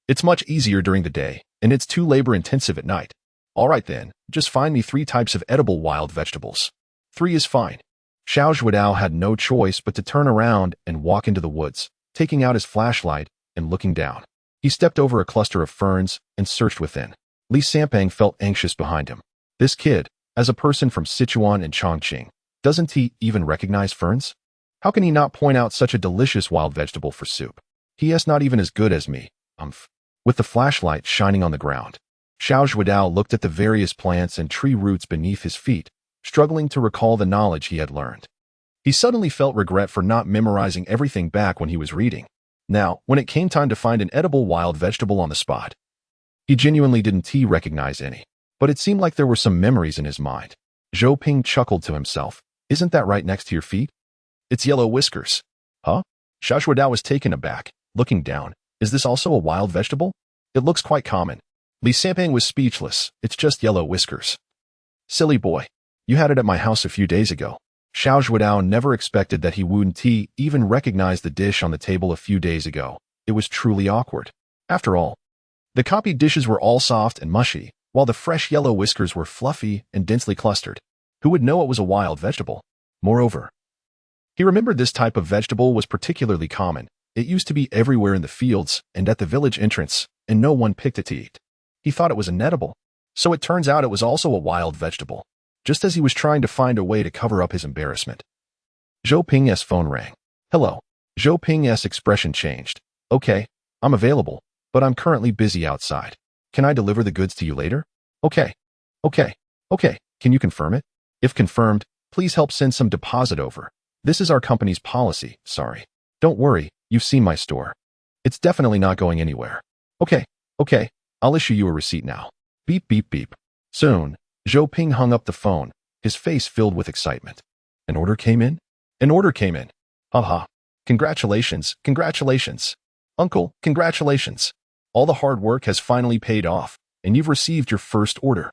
It's much easier during the day, and it's too labor-intensive at night. All right then, just find me 3 types of edible wild vegetables. 3 is fine. Xiao Zhuodao had no choice but to turn around and walk into the woods, taking out his flashlight and looking down. He stepped over a cluster of ferns and searched within. Li Sanpeng felt anxious behind him. This kid, as a person from Sichuan and Chongqing, doesn't he even recognize ferns? How can he not point out such a delicious wild vegetable for soup? He is not even as good as me, With the flashlight shining on the ground, Xiao Zhuodao looked at the various plants and tree roots beneath his feet, struggling to recall the knowledge he had learned. He suddenly felt regret for not memorizing everything back when he was reading. Now, when it came time to find an edible wild vegetable on the spot, he genuinely didn't recognize any. But it seemed like there were some memories in his mind. Zhou Ping chuckled to himself. Isn't that right next to your feet? It's yellow whiskers. Huh? Xiao Zhuodao was taken aback, looking down. Is this also a wild vegetable? It looks quite common. Li Sanpeng was speechless. It's just yellow whiskers. Silly boy. You had it at my house a few days ago. Xiao Zhuodao never expected that he wouldn't even recognize the dish on the table a few days ago. It was truly awkward. After all, the copied dishes were all soft and mushy, while the fresh yellow whiskers were fluffy and densely clustered. Who would know it was a wild vegetable? Moreover, he remembered this type of vegetable was particularly common. It used to be everywhere in the fields and at the village entrance, and no one picked it to eat. He thought it was inedible. So it turns out it was also a wild vegetable, just as he was trying to find a way to cover up his embarrassment. Zhou Ping's phone rang. Hello. Zhou Ping's expression changed. Okay, I'm available, but I'm currently busy outside. Can I deliver the goods to you later? Okay. Can you confirm it? If confirmed, please help send some deposit over. This is our company's policy, sorry. Don't worry, you've seen my store. It's definitely not going anywhere. Okay, I'll issue you a receipt now. Beep beep beep. Soon, Zhou Ping hung up the phone, his face filled with excitement. An order came in? An order came in. Haha. Congratulations. Uncle, congratulations. All the hard work has finally paid off, and you've received your first order.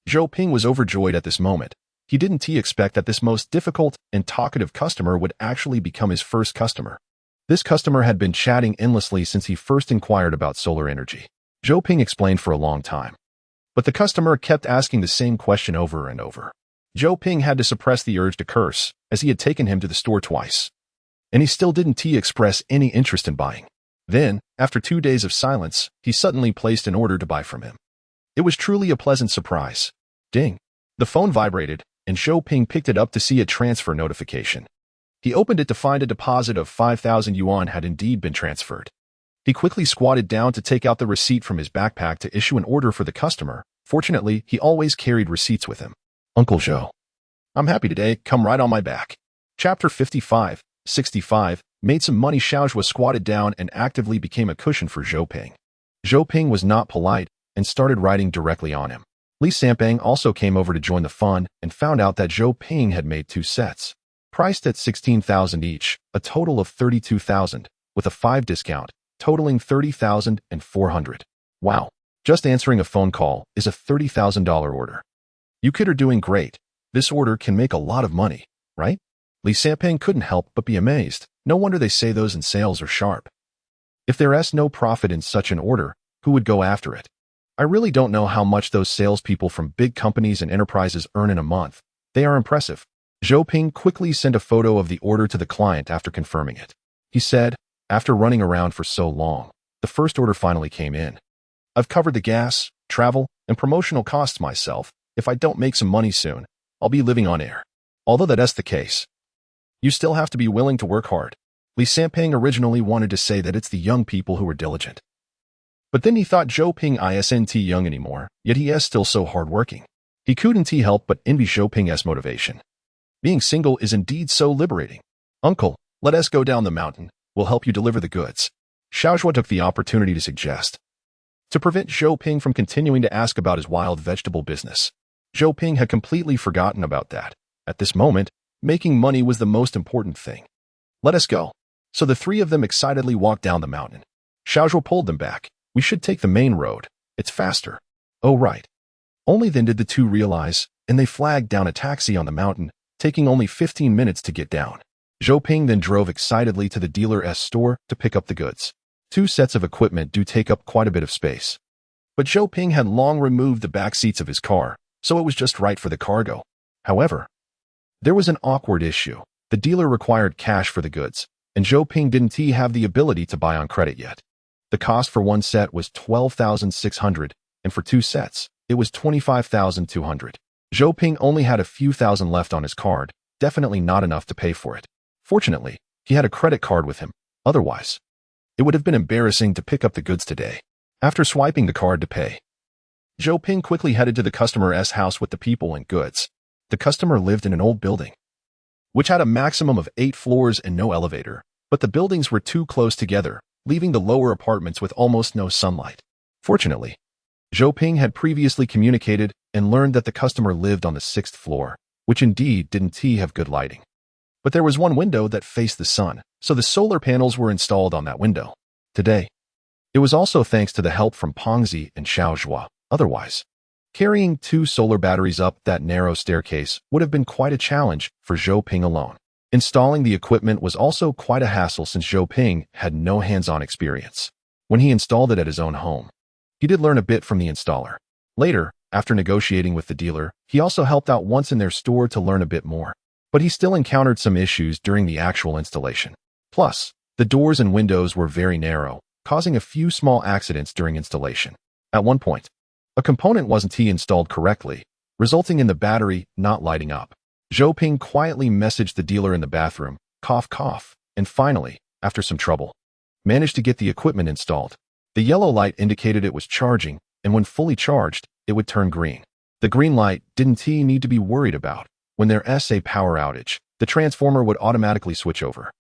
Zhou Ping was overjoyed at this moment. He didn't expect that this most difficult and talkative customer would actually become his first customer. This customer had been chatting endlessly since he first inquired about solar energy. Zhou Ping explained for a long time. But the customer kept asking the same question over and over. Zhou Ping had to suppress the urge to curse, as he had taken him to the store twice. And he still didn't express any interest in buying. Then, after 2 days of silence, he suddenly placed an order to buy from him. It was truly a pleasant surprise. Ding! The phone vibrated, and Zhou Ping picked it up to see a transfer notification. He opened it to find a deposit of 5,000 yuan had indeed been transferred. He quickly squatted down to take out the receipt from his backpack to issue an order for the customer. Fortunately, he always carried receipts with him. Uncle Zhou. I'm happy today, come right on my back. Chapter 55, 65, made some money. Xiaozhua squatted down and actively became a cushion for Zhou Ping. Zhou Ping was not polite and started riding directly on him. Li Sanpeng also came over to join the fun and found out that Zhou Ping had made 2 sets, priced at 16,000 each, a total of 32,000, with a 5 discount, totaling 30,400. Wow, just answering a phone call is a $30,000 order. You kid are doing great. This order can make a lot of money, right? Li Sanpeng couldn't help but be amazed. No wonder they say those in sales are sharp. If there's no profit in such an order, who would go after it? I really don't know how much those salespeople from big companies and enterprises earn in a month. They are impressive. Zhou Ping quickly sent a photo of the order to the client after confirming it. He said, after running around for so long, the first order finally came in. I've covered the gas, travel, and promotional costs myself. If I don't make some money soon, I'll be living on air. Although that's the case, you still have to be willing to work hard. Li Sanpeng originally wanted to say that it's the young people who are diligent. But then he thought Zhou Ping isn't young anymore, yet he is still so hardworking. He couldn't help but envy Zhou Ping's motivation. Being single is indeed so liberating. Uncle, let us go down the mountain. We'll help you deliver the goods. Xiaozhua took the opportunity to suggest. To prevent Zhou Ping from continuing to ask about his wild vegetable business, Zhou Ping had completely forgotten about that. At this moment, making money was the most important thing. Let us go. So the 3 of them excitedly walked down the mountain. Xiaozhua pulled them back. We should take the main road. It's faster. Oh, right. Only then did the 2 realize, and they flagged down a taxi on the mountain, taking only 15 minutes to get down. Zhou Ping then drove excitedly to the dealer's store to pick up the goods. 2 sets of equipment do take up quite a bit of space. But Zhou Ping had long removed the back seats of his car, so it was just right for the cargo. However, there was an awkward issue. The dealer required cash for the goods, and Zhou Ping didn't have the ability to buy on credit yet. The cost for 1 set was 12,600, and for 2 sets, it was 25,200. Zhou Ping only had a few thousand left on his card, definitely not enough to pay for it. Fortunately, he had a credit card with him. Otherwise, it would have been embarrassing to pick up the goods today. After swiping the card to pay, Zhou Ping quickly headed to the customer's house with the people and goods. The customer lived in an old building, which had a maximum of 8 floors and no elevator, but the buildings were too close together, leaving the lower apartments with almost no sunlight. Fortunately, Zhou Ping had previously communicated and learned that the customer lived on the 6th floor, which indeed didn't have good lighting. But there was one window that faced the sun, so the solar panels were installed on that window. Today, it was also thanks to the help from Pengzi and Xiaozhua. Otherwise, carrying 2 solar batteries up that narrow staircase would have been quite a challenge for Zhou Ping alone. Installing the equipment was also quite a hassle since Zhou Ping had no hands-on experience. When he installed it at his own home, he did learn a bit from the installer. Later, after negotiating with the dealer, he also helped out once in their store to learn a bit more. But he still encountered some issues during the actual installation. Plus, the doors and windows were very narrow, causing a few small accidents during installation. At one point, a component wasn't installed correctly, resulting in the battery not lighting up. Zhou Ping quietly messaged the dealer in the bathroom, cough cough, and finally, after some trouble, managed to get the equipment installed. The yellow light indicated it was charging, and when fully charged, it would turn green. The green light didn't need to be worried about. When there's a power outage, the transformer would automatically switch over.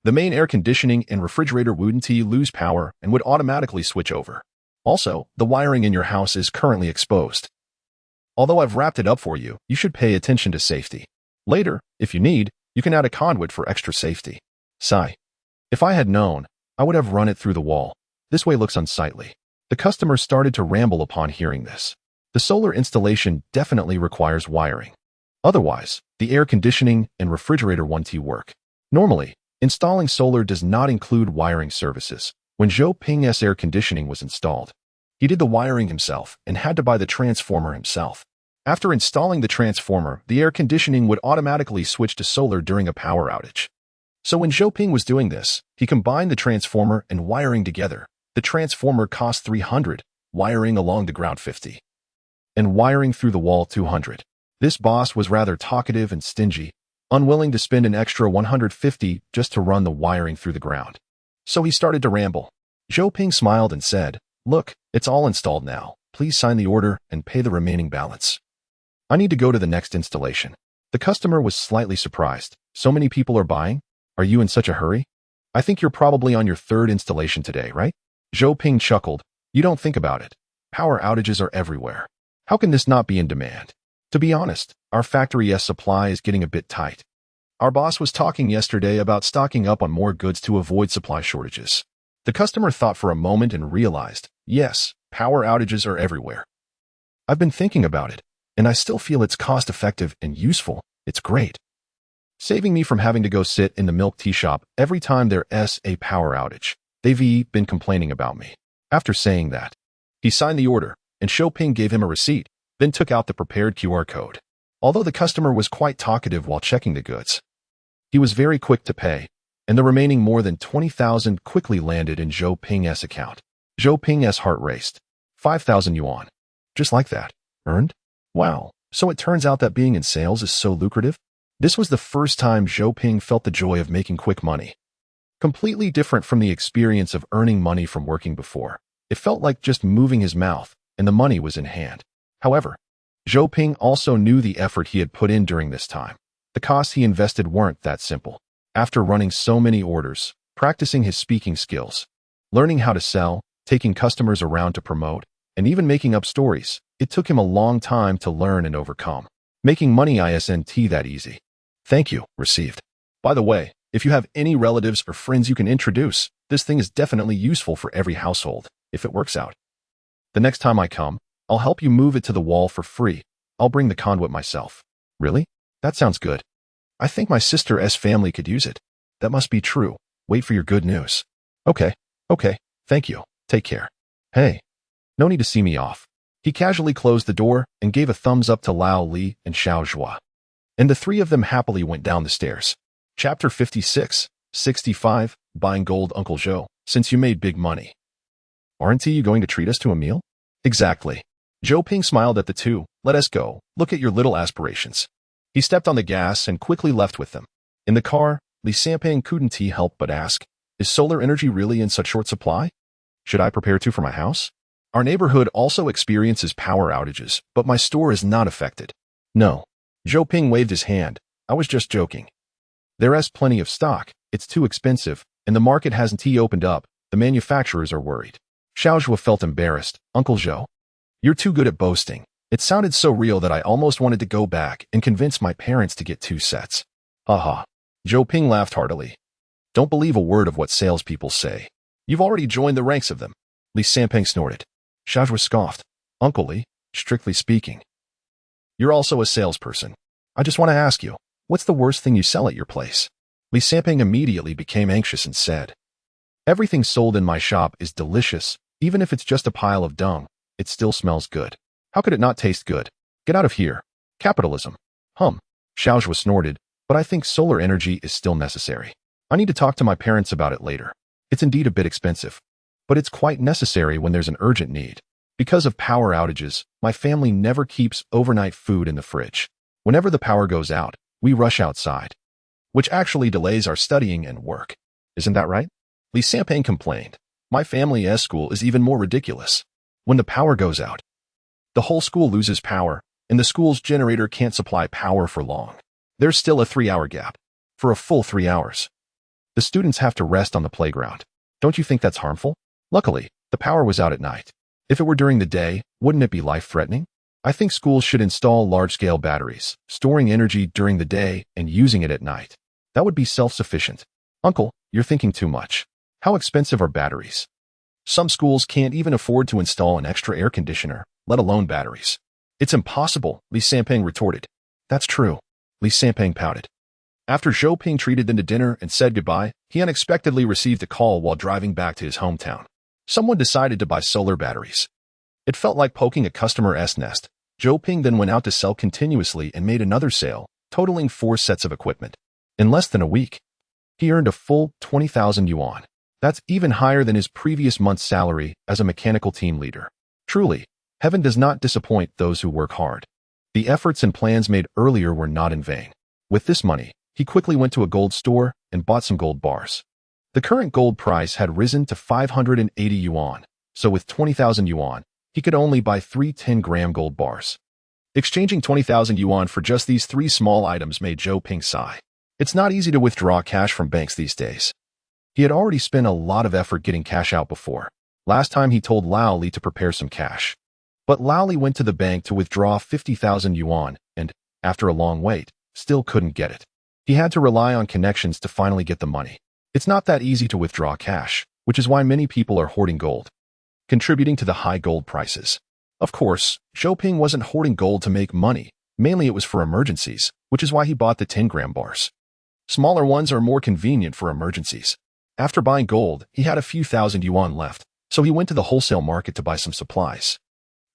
The main air conditioning and refrigerator wouldn't lose power and would automatically switch over. Also, the wiring in your house is currently exposed. Although I've wrapped it up for you, you should pay attention to safety. Later, if you need, you can add a conduit for extra safety. Sigh. If I had known, I would have run it through the wall. This way looks unsightly. The customer started to ramble upon hearing this. The solar installation definitely requires wiring. Otherwise, the air conditioning and refrigerator won't work. Normally, installing solar does not include wiring services. When Zhou Ping's air conditioning was installed, he did the wiring himself and had to buy the transformer himself. After installing the transformer, the air conditioning would automatically switch to solar during a power outage. So when Zhou Ping was doing this, he combined the transformer and wiring together. The transformer cost 300, wiring along the ground 50, and wiring through the wall 200. This boss was rather talkative and stingy, unwilling to spend an extra 150 just to run the wiring through the ground. So he started to ramble. Zhou Ping smiled and said, "Look, it's all installed now. Please sign the order and pay the remaining balance. I need to go to the next installation." The customer was slightly surprised. "So many people are buying? Are you in such a hurry? I think you're probably on your third installation today, right?" Zhou Ping chuckled. "You don't think about it. Power outages are everywhere. How can this not be in demand? To be honest, our factory's supply is getting a bit tight. Our boss was talking yesterday about stocking up on more goods to avoid supply shortages." The customer thought for a moment and realized, yes, power outages are everywhere. "I've been thinking about it, and I still feel it's cost-effective and useful. It's great, saving me from having to go sit in the milk tea shop every time there's a power outage. They've been complaining about me." After saying that, he signed the order, and Zhou Ping gave him a receipt, then took out the prepared QR code. Although the customer was quite talkative while checking the goods, he was very quick to pay, and the remaining more than 20,000 quickly landed in Zhou Ping's account. Zhou Ping's heart raced. 5,000 yuan. Just like that. Earned? Wow. So it turns out that being in sales is so lucrative? This was the first time Zhou Ping felt the joy of making quick money. Completely different from the experience of earning money from working before. It felt like just moving his mouth, and the money was in hand. However, Zhou Ping also knew the effort he had put in during this time. The costs he invested weren't that simple. After running so many orders, practicing his speaking skills, learning how to sell, taking customers around to promote, and even making up stories, it took him a long time to learn and overcome. Making money isn't that easy. "Thank you, received. By the way, if you have any relatives or friends you can introduce, this thing is definitely useful for every household, if it works out. The next time I come, I'll help you move it to the wall for free. I'll bring the conduit myself." "Really? That sounds good. I think my sister's family could use it." "That must be true. Wait for your good news." Okay, thank you. Take care." "Hey, no need to see me off." He casually closed the door and gave a thumbs up to Lao Li and Xiao Zhua, and the three of them happily went down the stairs. Chapter 65, Buying Gold. "Uncle Zhou, since you made big money, aren't you going to treat us to a meal?" "Exactly." Zhou Ping smiled at the two. "Let us go. Look at your little aspirations." He stepped on the gas and quickly left with them. In the car, Li Xianping couldn't help but ask, "Is solar energy really in such short supply? Should I prepare to for my house? Our neighborhood also experiences power outages, but my store is not affected." "No." Zhou Ping waved his hand. "I was just joking. There's plenty of stock. It's too expensive, and the market hasn't opened up. The manufacturers are worried." Xiao Zhua felt embarrassed. "Uncle Zhou, you're too good at boasting. It sounded so real that I almost wanted to go back and convince my parents to get 2 sets. Haha. Zhou Ping laughed heartily. "Don't believe a word of what salespeople say. You've already joined the ranks of them." Li Xianping snorted. Xiao Zhua scoffed. "Uncle Li, strictly speaking, you're also a salesperson. I just want to ask you, what's the worst thing you sell at your place?" Li Xianping immediately became anxious and said, "Everything sold in my shop is delicious. Even if it's just a pile of dung, it still smells good. How could it not taste good? Get out of here. Capitalism." Xiao Zhua snorted, "But I think solar energy is still necessary. I need to talk to my parents about it later. It's indeed a bit expensive, but it's quite necessary when there's an urgent need. Because of power outages, my family never keeps overnight food in the fridge. Whenever the power goes out, we rush outside, which actually delays our studying and work. Isn't that right?" Li Xianping complained. "My family's school is even more ridiculous. When the power goes out, the whole school loses power, and the school's generator can't supply power for long. There's still a 3-hour gap. For a full 3 hours, the students have to rest on the playground. Don't you think that's harmful? Luckily, the power was out at night. If it were during the day, wouldn't it be life-threatening? I think schools should install large-scale batteries, storing energy during the day and using it at night. That would be self-sufficient." "Uncle, you're thinking too much. How expensive are batteries? Some schools can't even afford to install an extra air conditioner, let alone batteries." "It's impossible," Li Xianping retorted. "That's true." Li Xianping pouted. After Zhou Ping treated them to dinner and said goodbye, he unexpectedly received a call while driving back to his hometown. Someone decided to buy solar batteries. It felt like poking a customer's nest. Zhou Ping then went out to sell continuously and made another sale, totaling 4 sets of equipment. In less than a week, He earned a full 20,000 yuan. That's even higher than his previous month's salary as a mechanical team leader. Truly, heaven does not disappoint those who work hard. The efforts and plans made earlier were not in vain. With this money, he quickly went to a gold store and bought some gold bars. The current gold price had risen to 580 yuan, so with 20,000 yuan, he could only buy 3 10-gram gold bars. Exchanging 20,000 yuan for just these 3 small items made Zhou Ping sigh. It's not easy to withdraw cash from banks these days. He had already spent a lot of effort getting cash out before. Last time he told Lao Li to prepare some cash. But Lao Li went to the bank to withdraw 50,000 yuan and, after a long wait, still couldn't get it. He had to rely on connections to finally get the money. It's not that easy to withdraw cash, which is why many people are hoarding gold, contributing to the high gold prices. Of course, Zhou Ping wasn't hoarding gold to make money. Mainly it was for emergencies, which is why he bought the 10-gram bars. Smaller ones are more convenient for emergencies. After buying gold, he had a few thousand yuan left, so he went to the wholesale market to buy some supplies.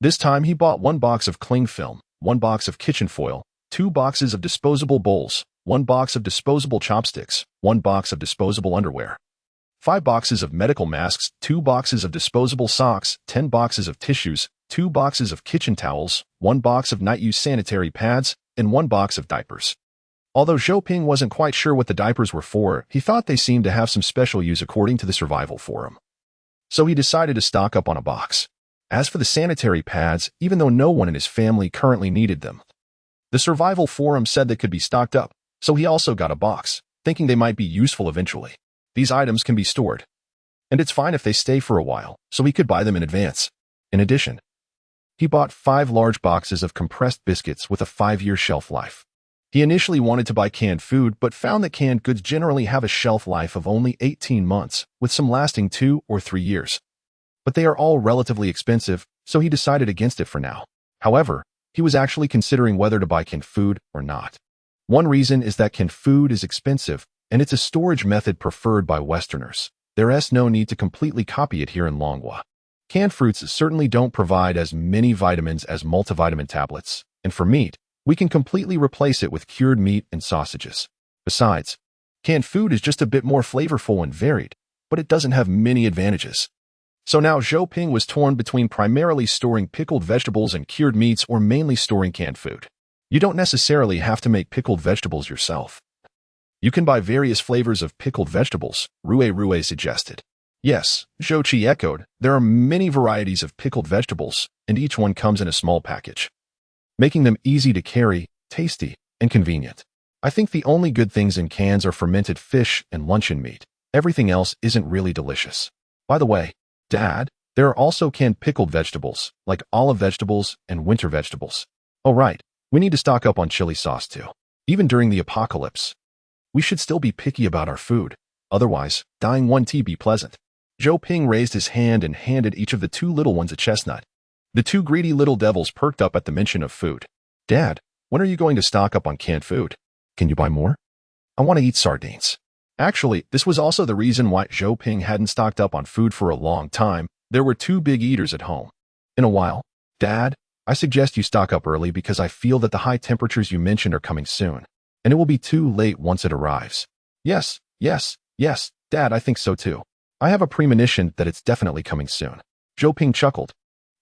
This time he bought 1 box of cling film, 1 box of kitchen foil, 2 boxes of disposable bowls, 1 box of disposable chopsticks, 1 box of disposable underwear, 5 boxes of medical masks, 2 boxes of disposable socks, 10 boxes of tissues, 2 boxes of kitchen towels, 1 box of night-use sanitary pads, and 1 box of diapers. Although Zhou Ping wasn't quite sure what the diapers were for, he thought they seemed to have some special use according to the survival forum. So he decided to stock up on a box. As for the sanitary pads, even though no one in his family currently needed them, the survival forum said they could be stocked up, so he also got a box, thinking they might be useful eventually. These items can be stored, and it's fine if they stay for a while, so he could buy them in advance. In addition, he bought 5 large boxes of compressed biscuits with a 5-year shelf life. He initially wanted to buy canned food, but found that canned goods generally have a shelf life of only 18 months, with some lasting 2 or 3 years. But they are all relatively expensive, so he decided against it for now. However, he was actually considering whether to buy canned food or not. One reason is that canned food is expensive, and it's a storage method preferred by Westerners. There's no need to completely copy it here in Longhua. Canned fruits certainly don't provide as many vitamins as multivitamin tablets, and for meat, we can completely replace it with cured meat and sausages. Besides, canned food is just a bit more flavorful and varied, but it doesn't have many advantages. So now Zhou Ping was torn between primarily storing pickled vegetables and cured meats or mainly storing canned food. You don't necessarily have to make pickled vegetables yourself. You can buy various flavors of pickled vegetables, Rue suggested. Yes, Zhou Qi echoed, there are many varieties of pickled vegetables, and each one comes in a small package, making them easy to carry, tasty, and convenient. I think the only good things in cans are fermented fish and luncheon meat. Everything else isn't really delicious. By the way, Dad, there are also canned pickled vegetables, like olive vegetables and winter vegetables. Oh right, we need to stock up on chili sauce too. Even during the apocalypse, we should still be picky about our food. Otherwise, dying won't be pleasant. Zhou Ping raised his hand and handed each of the 2 little ones a chestnut. The 2 greedy little devils perked up at the mention of food. Dad, when are you going to stock up on canned food? Can you buy more? I want to eat sardines. Actually, this was also the reason why Zhou Ping hadn't stocked up on food for a long time. There were 2 big eaters at home. In a while, Dad, I suggest you stock up early because I feel that the high temperatures you mentioned are coming soon, and it will be too late once it arrives. Yes, Dad, I think so too. I have a premonition that it's definitely coming soon. Zhou Ping chuckled.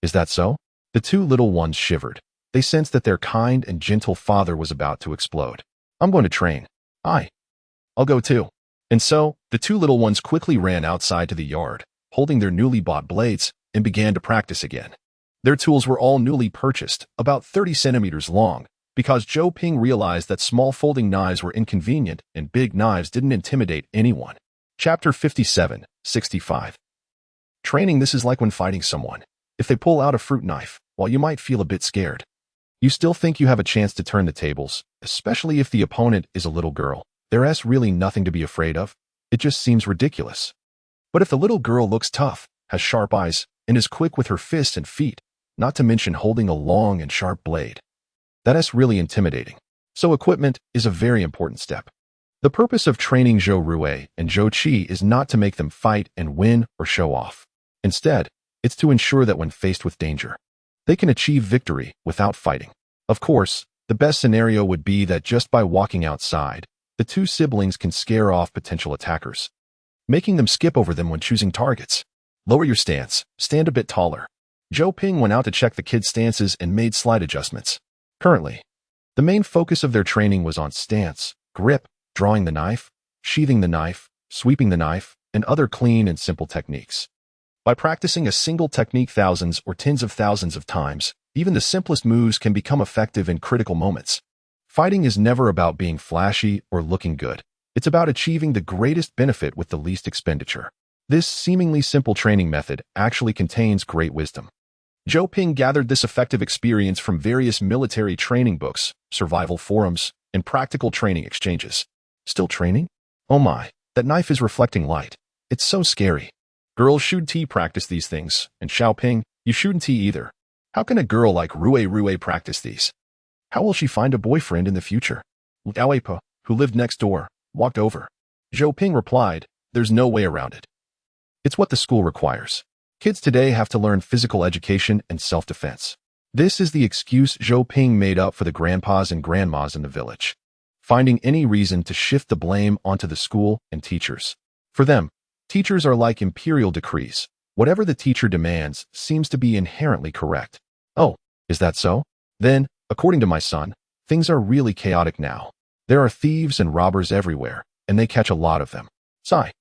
Is that so? The 2 little ones shivered. They sensed that their kind and gentle father was about to explode. I'm going to train. I'll go too. And so, the 2 little ones quickly ran outside to the yard, holding their newly bought blades, and began to practice again. Their tools were all newly purchased, about 30 centimeters long, because Zhou Ping realized that small folding knives were inconvenient and big knives didn't intimidate anyone. Chapter 57, 65. Training. This is like when fighting someone. If they pull out a fruit knife, while you might feel a bit scared, you still think you have a chance to turn the tables, especially if the opponent is a little girl. There's really nothing to be afraid of. It just seems ridiculous. But if the little girl looks tough, has sharp eyes, and is quick with her fists and feet, not to mention holding a long and sharp blade, that's really intimidating. So equipment is a very important step. The purpose of training Zhou Rue and Zhou Qi is not to make them fight and win or show off. Instead, it's to ensure that when faced with danger, they can achieve victory without fighting. Of course, the best scenario would be that just by walking outside, The two siblings can scare off potential attackers, making them skip over them when choosing targets. Lower your stance. Stand a bit taller. Zhou Ping went out to check the kids' stances and made slight adjustments. Currently, the main focus of their training was on stance, grip, drawing the knife, sheathing the knife, sweeping the knife, and other clean and simple techniques. By practicing a single technique thousands or tens of thousands of times, even the simplest moves can become effective in critical moments. Fighting is never about being flashy or looking good. It's about achieving the greatest benefit with the least expenditure. This seemingly simple training method actually contains great wisdom. Zhou Ping gathered this effective experience from various military training books, survival forums, and practical training exchanges. Still training? Oh my, that knife is reflecting light. It's so scary. Girls shouldn't practice these things, and Xiaoping, you shouldn't either. How can a girl like Rue practice these? How will she find a boyfriend in the future? Liao Eipa, who lived next door, walked over. Zhou Ping replied, there's no way around it. It's what the school requires. Kids today have to learn physical education and self-defense. This is the excuse Zhou Ping made up for the grandpas and grandmas in the village, finding any reason to shift the blame onto the school and teachers. For them, teachers are like imperial decrees. Whatever the teacher demands seems to be inherently correct. Oh, is that so? Then, according to my son, things are really chaotic now. There are thieves and robbers everywhere, and they catch a lot of them. Sigh.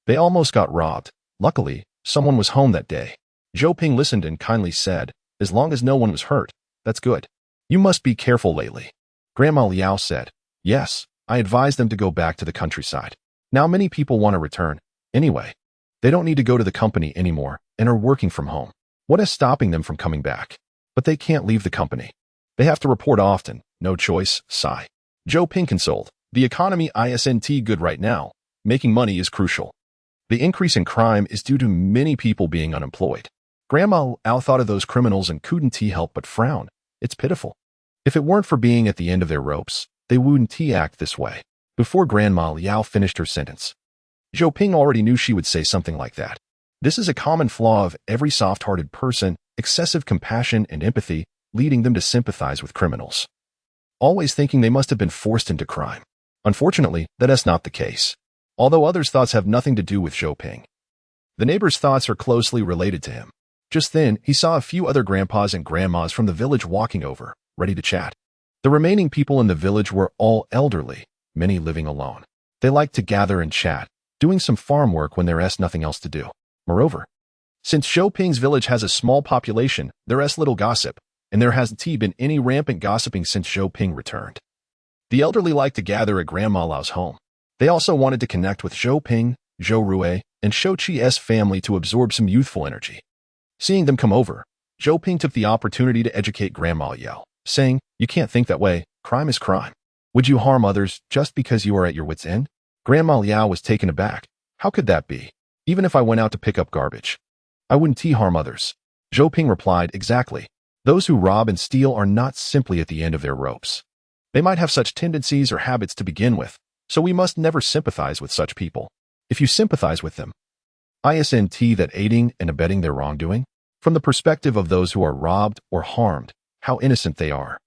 They almost got robbed. Luckily, someone was home that day. Zhou Ping listened and kindly said, as long as no one was hurt, that's good. You must be careful lately. Grandma Liao said, yes, I advised them to go back to the countryside. Now many people want to return. Anyway, they don't need to go to the company anymore and are working from home. What is stopping them from coming back? But they can't leave the company. They have to report often. No choice. Sigh. Zhou Ping consoled. The economy isn't good right now. Making money is crucial. The increase in crime is due to many people being unemployed. Grandma Liao thought of those criminals and couldn't help but frown. It's pitiful. If it weren't for being at the end of their ropes, they wouldn't act this way. Before Grandma Liao finished her sentence, Zhou Ping already knew she would say something like that. This is a common flaw of every soft-hearted person, excessive compassion and empathy, leading them to sympathize with criminals, always thinking they must have been forced into crime. Unfortunately, that is not the case. Although others' thoughts have nothing to do with Zhou Ping, the neighbor's thoughts are closely related to him. Just then, he saw a few other grandpas and grandmas from the village walking over, ready to chat. The remaining people in the village were all elderly, many living alone. They liked to gather and chat, doing some farm work when there's nothing else to do. Moreover, since Zhou Ping's village has a small population, there's little gossip, and there hasn't been any rampant gossiping since Zhou Ping returned. The elderly liked to gather at Grandma Liao's home. They also wanted to connect with Zhou Ping, Zhou Rue, and Shou Qi's family to absorb some youthful energy. Seeing them come over, Zhou Ping took the opportunity to educate Grandma Liao, saying, you can't think that way. Crime is crime. Would you harm others just because you are at your wit's end? Grandma Liao was taken aback. How could that be? Even if I went out to pick up garbage, I wouldn't harm others. Zhou Ping replied, exactly. Those who rob and steal are not simply at the end of their ropes. They might have such tendencies or habits to begin with, so we must never sympathize with such people. If you sympathize with them, isn't that aiding and abetting their wrongdoing? From the perspective of those who are robbed or harmed, how innocent they are.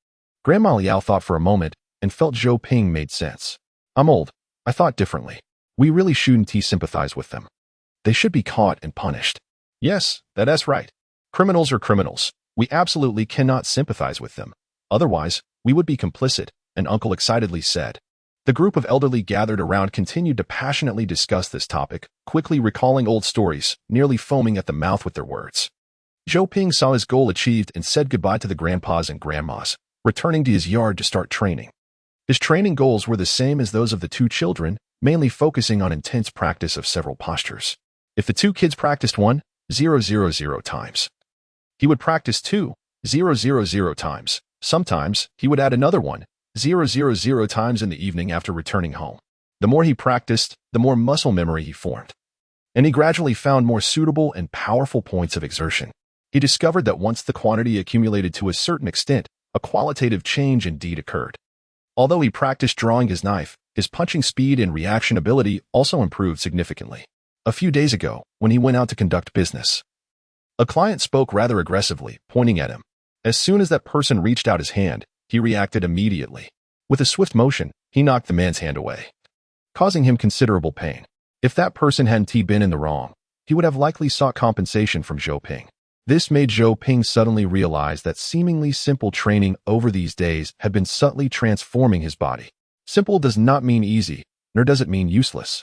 Grandma Liao thought for a moment and felt Zhou Ping made sense. I'm old. I thought differently. We really shouldn't sympathize with them. They should be caught and punished. Yes, that's right. Criminals are criminals. We absolutely cannot sympathize with them. Otherwise, we would be complicit, an uncle excitedly said. The group of elderly gathered around continued to passionately discuss this topic, quickly recalling old stories, nearly foaming at the mouth with their words. Zhou Ping saw his goal achieved and said goodbye to the grandpas and grandmas, returning to his yard to start training. His training goals were the same as those of the two children, mainly focusing on intense practice of several postures. If the two kids practiced 1,000 times, he would practice 2,000 times. Sometimes, he would add another 1,000 times in the evening after returning home. The more he practiced, the more muscle memory he formed, and he gradually found more suitable and powerful points of exertion. He discovered that once the quantity accumulated to a certain extent, a qualitative change indeed occurred. Although he practiced drawing his knife, his punching speed and reaction ability also improved significantly. A few days ago, when he went out to conduct business, a client spoke rather aggressively, pointing at him. As soon as that person reached out his hand, he reacted immediately. With a swift motion, he knocked the man's hand away. causing him considerable pain. If that person hadn't been in the wrong, he would have likely sought compensation from Zhou Ping. This made Zhou Ping suddenly realize that seemingly simple training over these days had been subtly transforming his body. Simple does not mean easy, nor does it mean useless.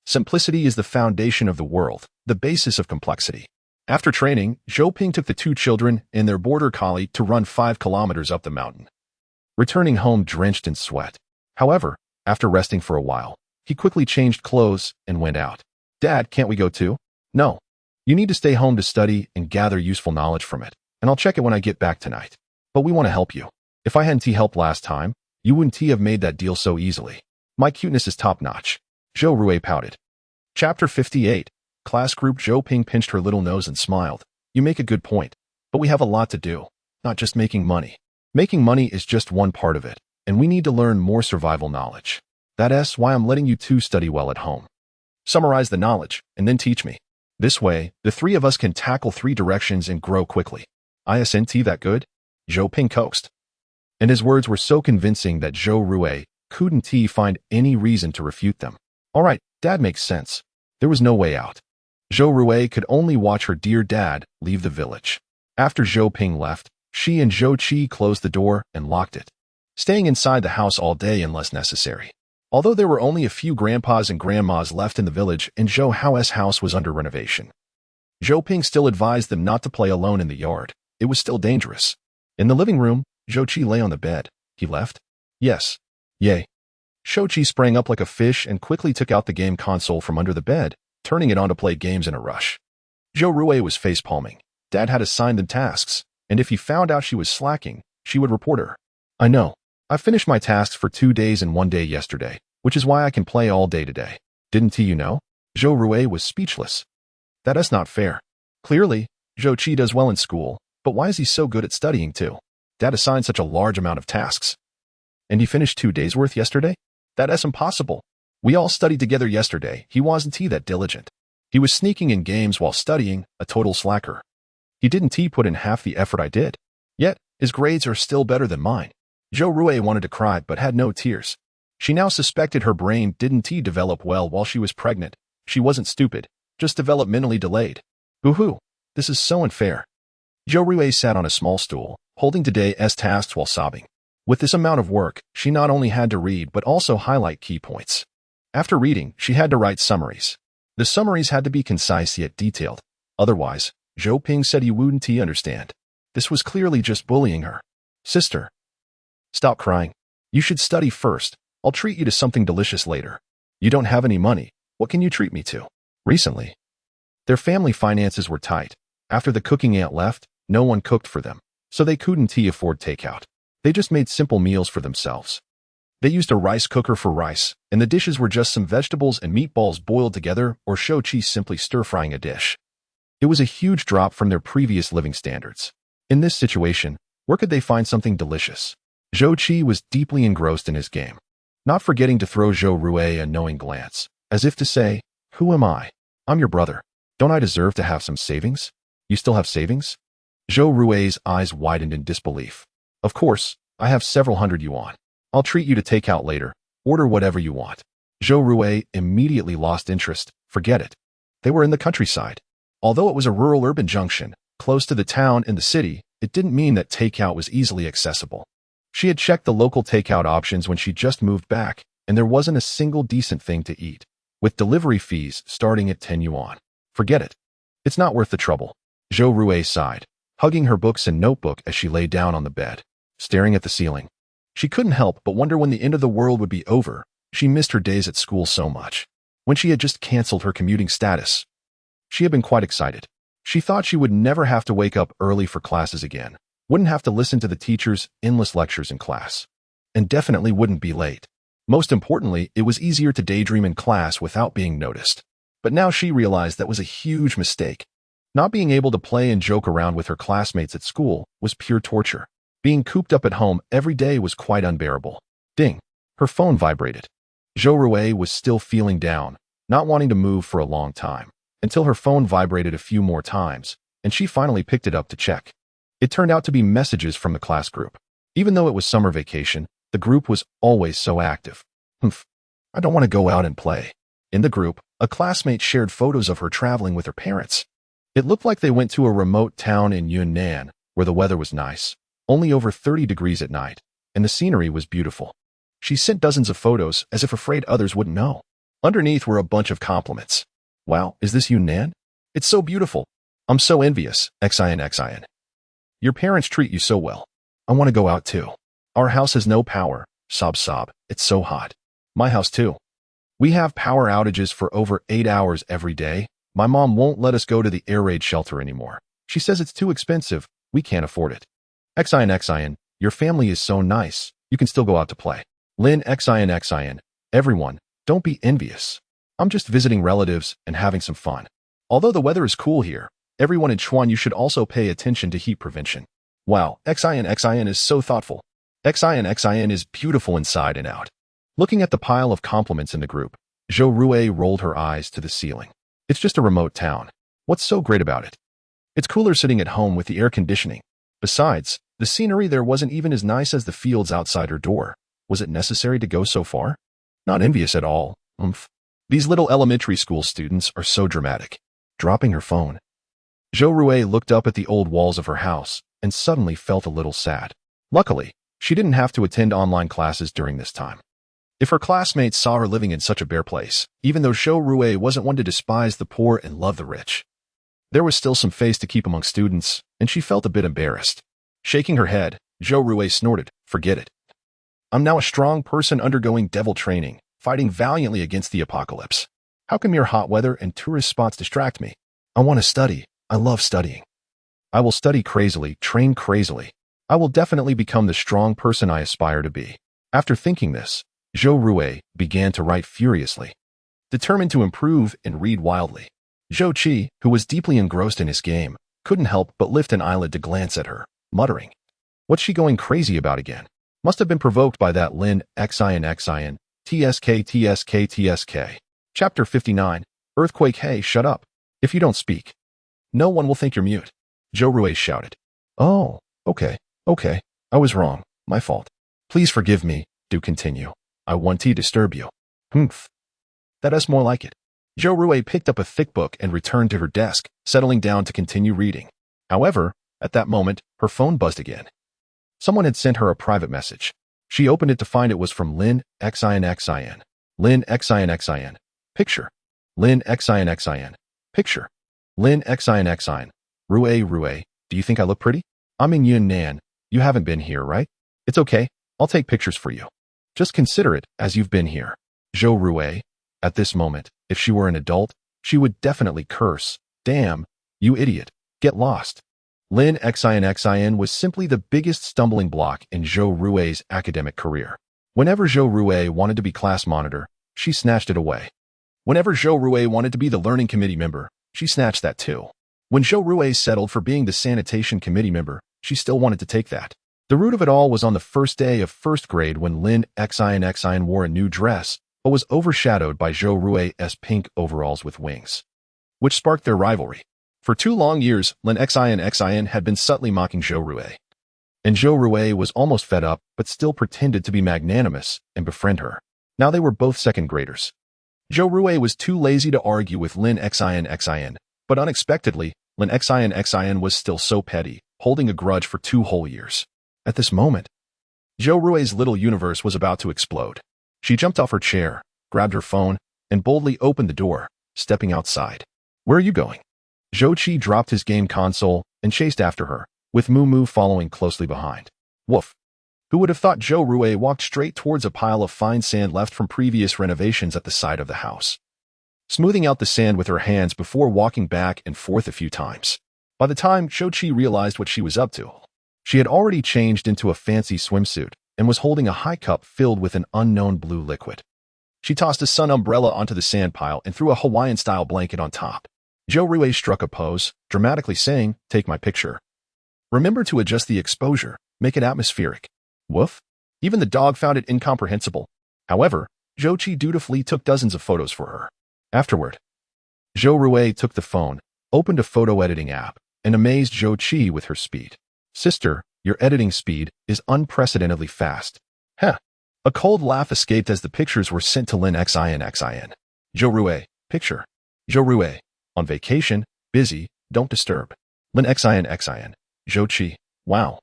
Simplicity is the foundation of the world, the basis of complexity. After training, Zhou Ping took the two children and their border collie to run 5 kilometers up the mountain, returning home drenched in sweat. However, after resting for a while, he quickly changed clothes and went out. "Dad, can't we go too?" "No. You need to stay home to study and gather useful knowledge from it, and I'll check it when I get back tonight. But we want to help you. If I hadn't helped last time, you wouldn't have made that deal so easily. My cuteness is top-notch." Zhou Rui pouted. Chapter 58. Class Group. Zhou Ping pinched her little nose and smiled. "You make a good point, but we have a lot to do, not just making money. Making money is just one part of it, and we need to learn more survival knowledge. That's why I'm letting you two study well at home. Summarize the knowledge, and then teach me. This way, the three of us can tackle 3 directions and grow quickly." "Isn't that good?" Zhou Ping coaxed. And his words were so convincing that Zhou Rui couldn't find any reason to refute them. "All right, Dad makes sense." There was no way out. Zhou Rui could only watch her dear dad leave the village. After Zhou Ping left, she and Zhou Qi closed the door and locked it, staying inside the house all day unless necessary. Although there were only a few grandpas and grandmas left in the village and Zhou Hao's house was under renovation, Zhou Ping still advised them not to play alone in the yard. It was still dangerous. In the living room, Zhou Qi lay on the bed. "He left?" "Yes." "Yay." Zhou Qi sprang up like a fish and quickly took out the game console from under the bed, turning it on to play games in a rush. Zhou Rui was face-palming. Dad had assigned them tasks, and if he found out she was slacking, she would report her. "I know. I finished my tasks for 2 days and 1 day yesterday, which is why I can play all day today. Didn't you know?" Zhou Rui was speechless. That's not fair. Clearly, Zhou Qi does well in school, but why is he so good at studying too? Dad assigned such a large amount of tasks. And he finished 2 days' worth yesterday? That's impossible. We all studied together yesterday. He wasn't that diligent. He was sneaking in games while studying, a total slacker. He didn't put in half the effort I did. Yet, his grades are still better than mine. Zhou Rui wanted to cry but had no tears. She now suspected her brain didn't develop well while she was pregnant. She wasn't stupid, just developmentally delayed. Boo-hoo, this is so unfair. Zhou Rui sat on a small stool, holding today's tasks while sobbing. With this amount of work, she not only had to read but also highlight key points. After reading, she had to write summaries. The summaries had to be concise yet detailed. Otherwise, Zhou Ping said he wouldn't understand. This was clearly just bullying her. "Sister, stop crying. You should study first. I'll treat you to something delicious later. You don't have any money. What can you treat me to?" Recently, their family finances were tight. After the cooking aunt left, no one cooked for them, so they couldn't afford takeout. They just made simple meals for themselves. They used a rice cooker for rice, and the dishes were just some vegetables and meatballs boiled together or Zhou Qi simply stir-frying a dish. It was a huge drop from their previous living standards. In this situation, where could they find something delicious? Zhou Qi was deeply engrossed in his game, not forgetting to throw Zhou Rui a knowing glance, as if to say, "Who am I? I'm your brother. Don't I deserve to have some savings? You still have savings?" Zhou Rui's eyes widened in disbelief. "Of course, I have several hundred yuan. I'll treat you to take out later. Order whatever you want." Zhou Rui immediately lost interest. Forget it. They were in the countryside. Although it was a rural-urban junction, close to the town and the city, it didn't mean that takeout was easily accessible. She had checked the local takeout options when she just moved back, and there wasn't a single decent thing to eat, with delivery fees starting at 10 yuan. Forget it. It's not worth the trouble. Zhou Rui sighed, hugging her books and notebook as she lay down on the bed, staring at the ceiling. She couldn't help but wonder when the end of the world would be over. She missed her days at school so much. When she had just canceled her commuting status, she had been quite excited. She thought she would never have to wake up early for classes again, wouldn't have to listen to the teacher's endless lectures in class, and definitely wouldn't be late. Most importantly, it was easier to daydream in class without being noticed. But now she realized that was a huge mistake. Not being able to play and joke around with her classmates at school was pure torture. Being cooped up at home every day was quite unbearable. Ding! Her phone vibrated. Zhou Rui was still feeling down, not wanting to move for a long time, until her phone vibrated a few more times, and she finally picked it up to check. It turned out to be messages from the class group. Even though it was summer vacation, the group was always so active. Humph. I don't want to go out and play. In the group, a classmate shared photos of her traveling with her parents. It looked like they went to a remote town in Yunnan, where the weather was nice, only over 30 degrees at night, and the scenery was beautiful. She sent dozens of photos as if afraid others wouldn't know. Underneath were a bunch of compliments. Wow, is this Yunnan? It's so beautiful. I'm so envious, XIN. Your parents treat you so well. I want to go out too. Our house has no power, sob. It's so hot. My house too. We have power outages for over 8 hours every day. My mom won't let us go to the air raid shelter anymore. She says it's too expensive. We can't afford it. XIN, your family is so nice. You can still go out to play. Lin XIN, everyone, don't be envious. I'm just visiting relatives and having some fun. Although the weather is cool here, everyone in Chuan, you should also pay attention to heat prevention. Wow, XIN is so thoughtful. XIN is beautiful inside and out. Looking at the pile of compliments in the group, Zhou Rui rolled her eyes to the ceiling. It's just a remote town. What's so great about it? It's cooler sitting at home with the air conditioning. Besides, the scenery there wasn't even as nice as the fields outside her door. Was it necessary to go so far? Not envious at all. These little elementary school students are so dramatic. Dropping her phone, Zhou Rui looked up at the old walls of her house and suddenly felt a little sad. Luckily, she didn't have to attend online classes during this time. If her classmates saw her living in such a bare place, even though Zhou Rui wasn't one to despise the poor and love the rich, there was still some face to keep among students, and she felt a bit embarrassed. Shaking her head, Zhou Rui snorted, "Forget it. I'm now a strong person undergoing devil training, fighting valiantly against the apocalypse. How can mere hot weather and tourist spots distract me? I want to study. I love studying. I will study crazily, train crazily. I will definitely become the strong person I aspire to be." After thinking this, Zhou Rui began to write furiously, determined to improve and read wildly. Zhou Qi, who was deeply engrossed in his game, couldn't help but lift an eyelid to glance at her, muttering, "What's she going crazy about again? Must have been provoked by that Lin XIN, TSK. Chapter 59, Earthquake. Hey, shut up. If you don't speak, no one will think you're mute," Zhou Rui shouted. "Oh, okay. I was wrong. My fault. Please forgive me. Do continue. I won't disturb you." That is more like it. Zhou Rui picked up a thick book and returned to her desk, settling down to continue reading. However, at that moment, her phone buzzed again. Someone had sent her a private message. She opened it to find it was from Lin XIN. Lin XIN. Picture. Lin XIN. Picture. Lin XIN. Rui, do you think I look pretty? I'm in Yunnan. You haven't been here, right? It's okay. I'll take pictures for you. Just consider it as you've been here. Zhou Rui. At this moment, if she were an adult, she would definitely curse. Damn, you idiot. Get lost. Lin XIN was simply the biggest stumbling block in Zhou Rui's academic career. Whenever Zhou Rui wanted to be class monitor, she snatched it away. Whenever Zhou Rui wanted to be the learning committee member, she snatched that too. When Zhou Rui settled for being the sanitation committee member, she still wanted to take that. The root of it all was on the first day of first grade when Lin XIN wore a new dress, but was overshadowed by Zhou Rui's pink overalls with wings, which sparked their rivalry. For 2 long years, Lin XIN had been subtly mocking Zhou Rui. And Zhou Rui was almost fed up, but still pretended to be magnanimous and befriend her. Now they were both second graders. Zhou Rui was too lazy to argue with Lin XIN, but unexpectedly, Lin XIN was still so petty, holding a grudge for 2 whole years. At this moment, Zhou Rui's little universe was about to explode. She jumped off her chair, grabbed her phone, and boldly opened the door, stepping outside. "Where are you going?" Zhou Qi dropped his game console and chased after her, with Moo following closely behind. Woof. Who would have thought Zhou Rui walked straight towards a pile of fine sand left from previous renovations at the side of the house, smoothing out the sand with her hands before walking back and forth a few times. By the time Zhou Qi realized what she was up to, she had already changed into a fancy swimsuit and was holding a high cup filled with an unknown blue liquid. She tossed a sun umbrella onto the sand pile and threw a Hawaiian-style blanket on top. Zhou Rui struck a pose, dramatically saying, "Take my picture. Remember to adjust the exposure, make it atmospheric." Woof. Even the dog found it incomprehensible. However, Zhou Qi dutifully took dozens of photos for her. Afterward, Zhou Rui took the phone, opened a photo editing app, and amazed Zhou Qi with her speed. "Sister, your editing speed is unprecedentedly fast." "Huh. A cold laugh escaped as the pictures were sent to Lin Xin. Zhou Rui, picture. Zhou Rui, on vacation, busy, don't disturb. Lin Xin. Zhou Qi, wow.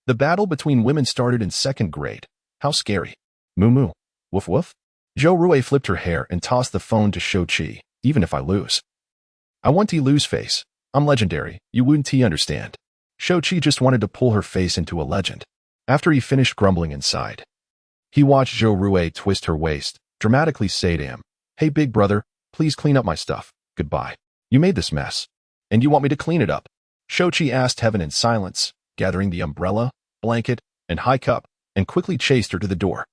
The battle between women started in second grade. How scary. Moo moo. Woof woof. Zhou Rui flipped her hair and tossed the phone to Zhou Qi, even if I lose. I want to lose face. I'm legendary, you wouldn't understand. Zhou Qi just wanted to pull her face into a legend. After he finished grumbling inside, he watched Zhou Rui twist her waist, dramatically say to him, hey big brother, please clean up my stuff, goodbye. You made this mess. And you want me to clean it up? Zhou Qi asked Heaven in silence, gathering the umbrella, blanket, and high cup, and quickly chased her to the door.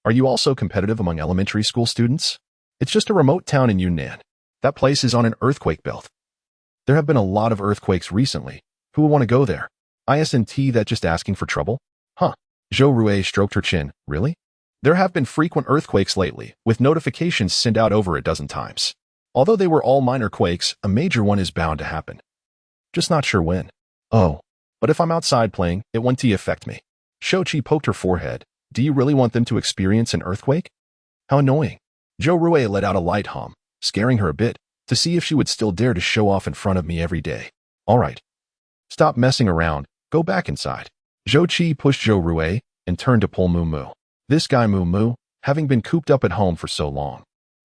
Are you also competitive among elementary school students? It's just a remote town in Yunnan. That place is on an earthquake belt. There have been a lot of earthquakes recently. Who will want to go there? Isn't that just asking for trouble? Huh. Zhou Rui stroked her chin. Really? There have been frequent earthquakes lately, with notifications sent out over a dozen times. Although they were all minor quakes, a major one is bound to happen. Just not sure when. Oh. But if I'm outside playing, it won't affect me. Zhou Qi poked her forehead. Do you really want them to experience an earthquake? How annoying. Zhou Rui let out a light hum, scaring her a bit, to see if she would still dare to show off in front of me every day. All right. Stop messing around, go back inside. Zhou Qi pushed Zhou Rui and turned to pull Moo Moo. This guy Moo Moo, having been cooped up at home for so long,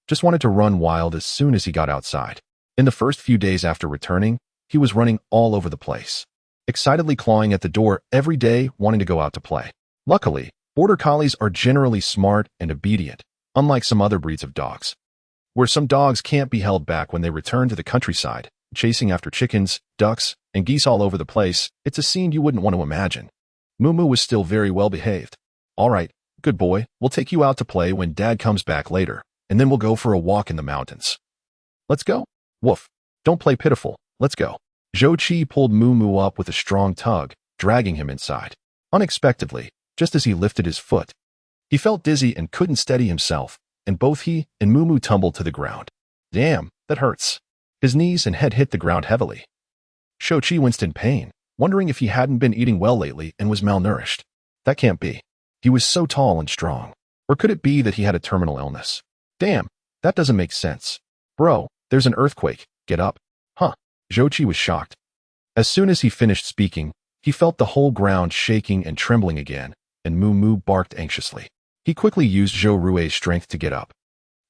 just wanted to run wild as soon as he got outside. In the first few days after returning, he was running all over the place, excitedly clawing at the door every day, wanting to go out to play. Luckily, Border Collies are generally smart and obedient, unlike some other breeds of dogs, where some dogs can't be held back when they return to the countryside, chasing after chickens, ducks, and geese all over the place. It's a scene you wouldn't want to imagine. Moo Moo was still very well behaved. All right, good boy, we'll take you out to play when Dad comes back later, and then we'll go for a walk in the mountains. Let's go. Woof. Don't play pitiful. Let's go. Zhou Qi pulled Moo Moo up with a strong tug, dragging him inside. Unexpectedly, just as he lifted his foot, he felt dizzy and couldn't steady himself, and both he and Moo Moo tumbled to the ground. Damn, that hurts. His knees and head hit the ground heavily. Zhou Qi winced in pain, wondering if he hadn't been eating well lately and was malnourished. That can't be. He was so tall and strong. Or could it be that he had a terminal illness? Damn, that doesn't make sense. Bro, there's an earthquake. Get up. Huh. Zhou Qi was shocked. As soon as he finished speaking, he felt the whole ground shaking and trembling again, and Moo Moo barked anxiously. He quickly used Zhou Rui's strength to get up,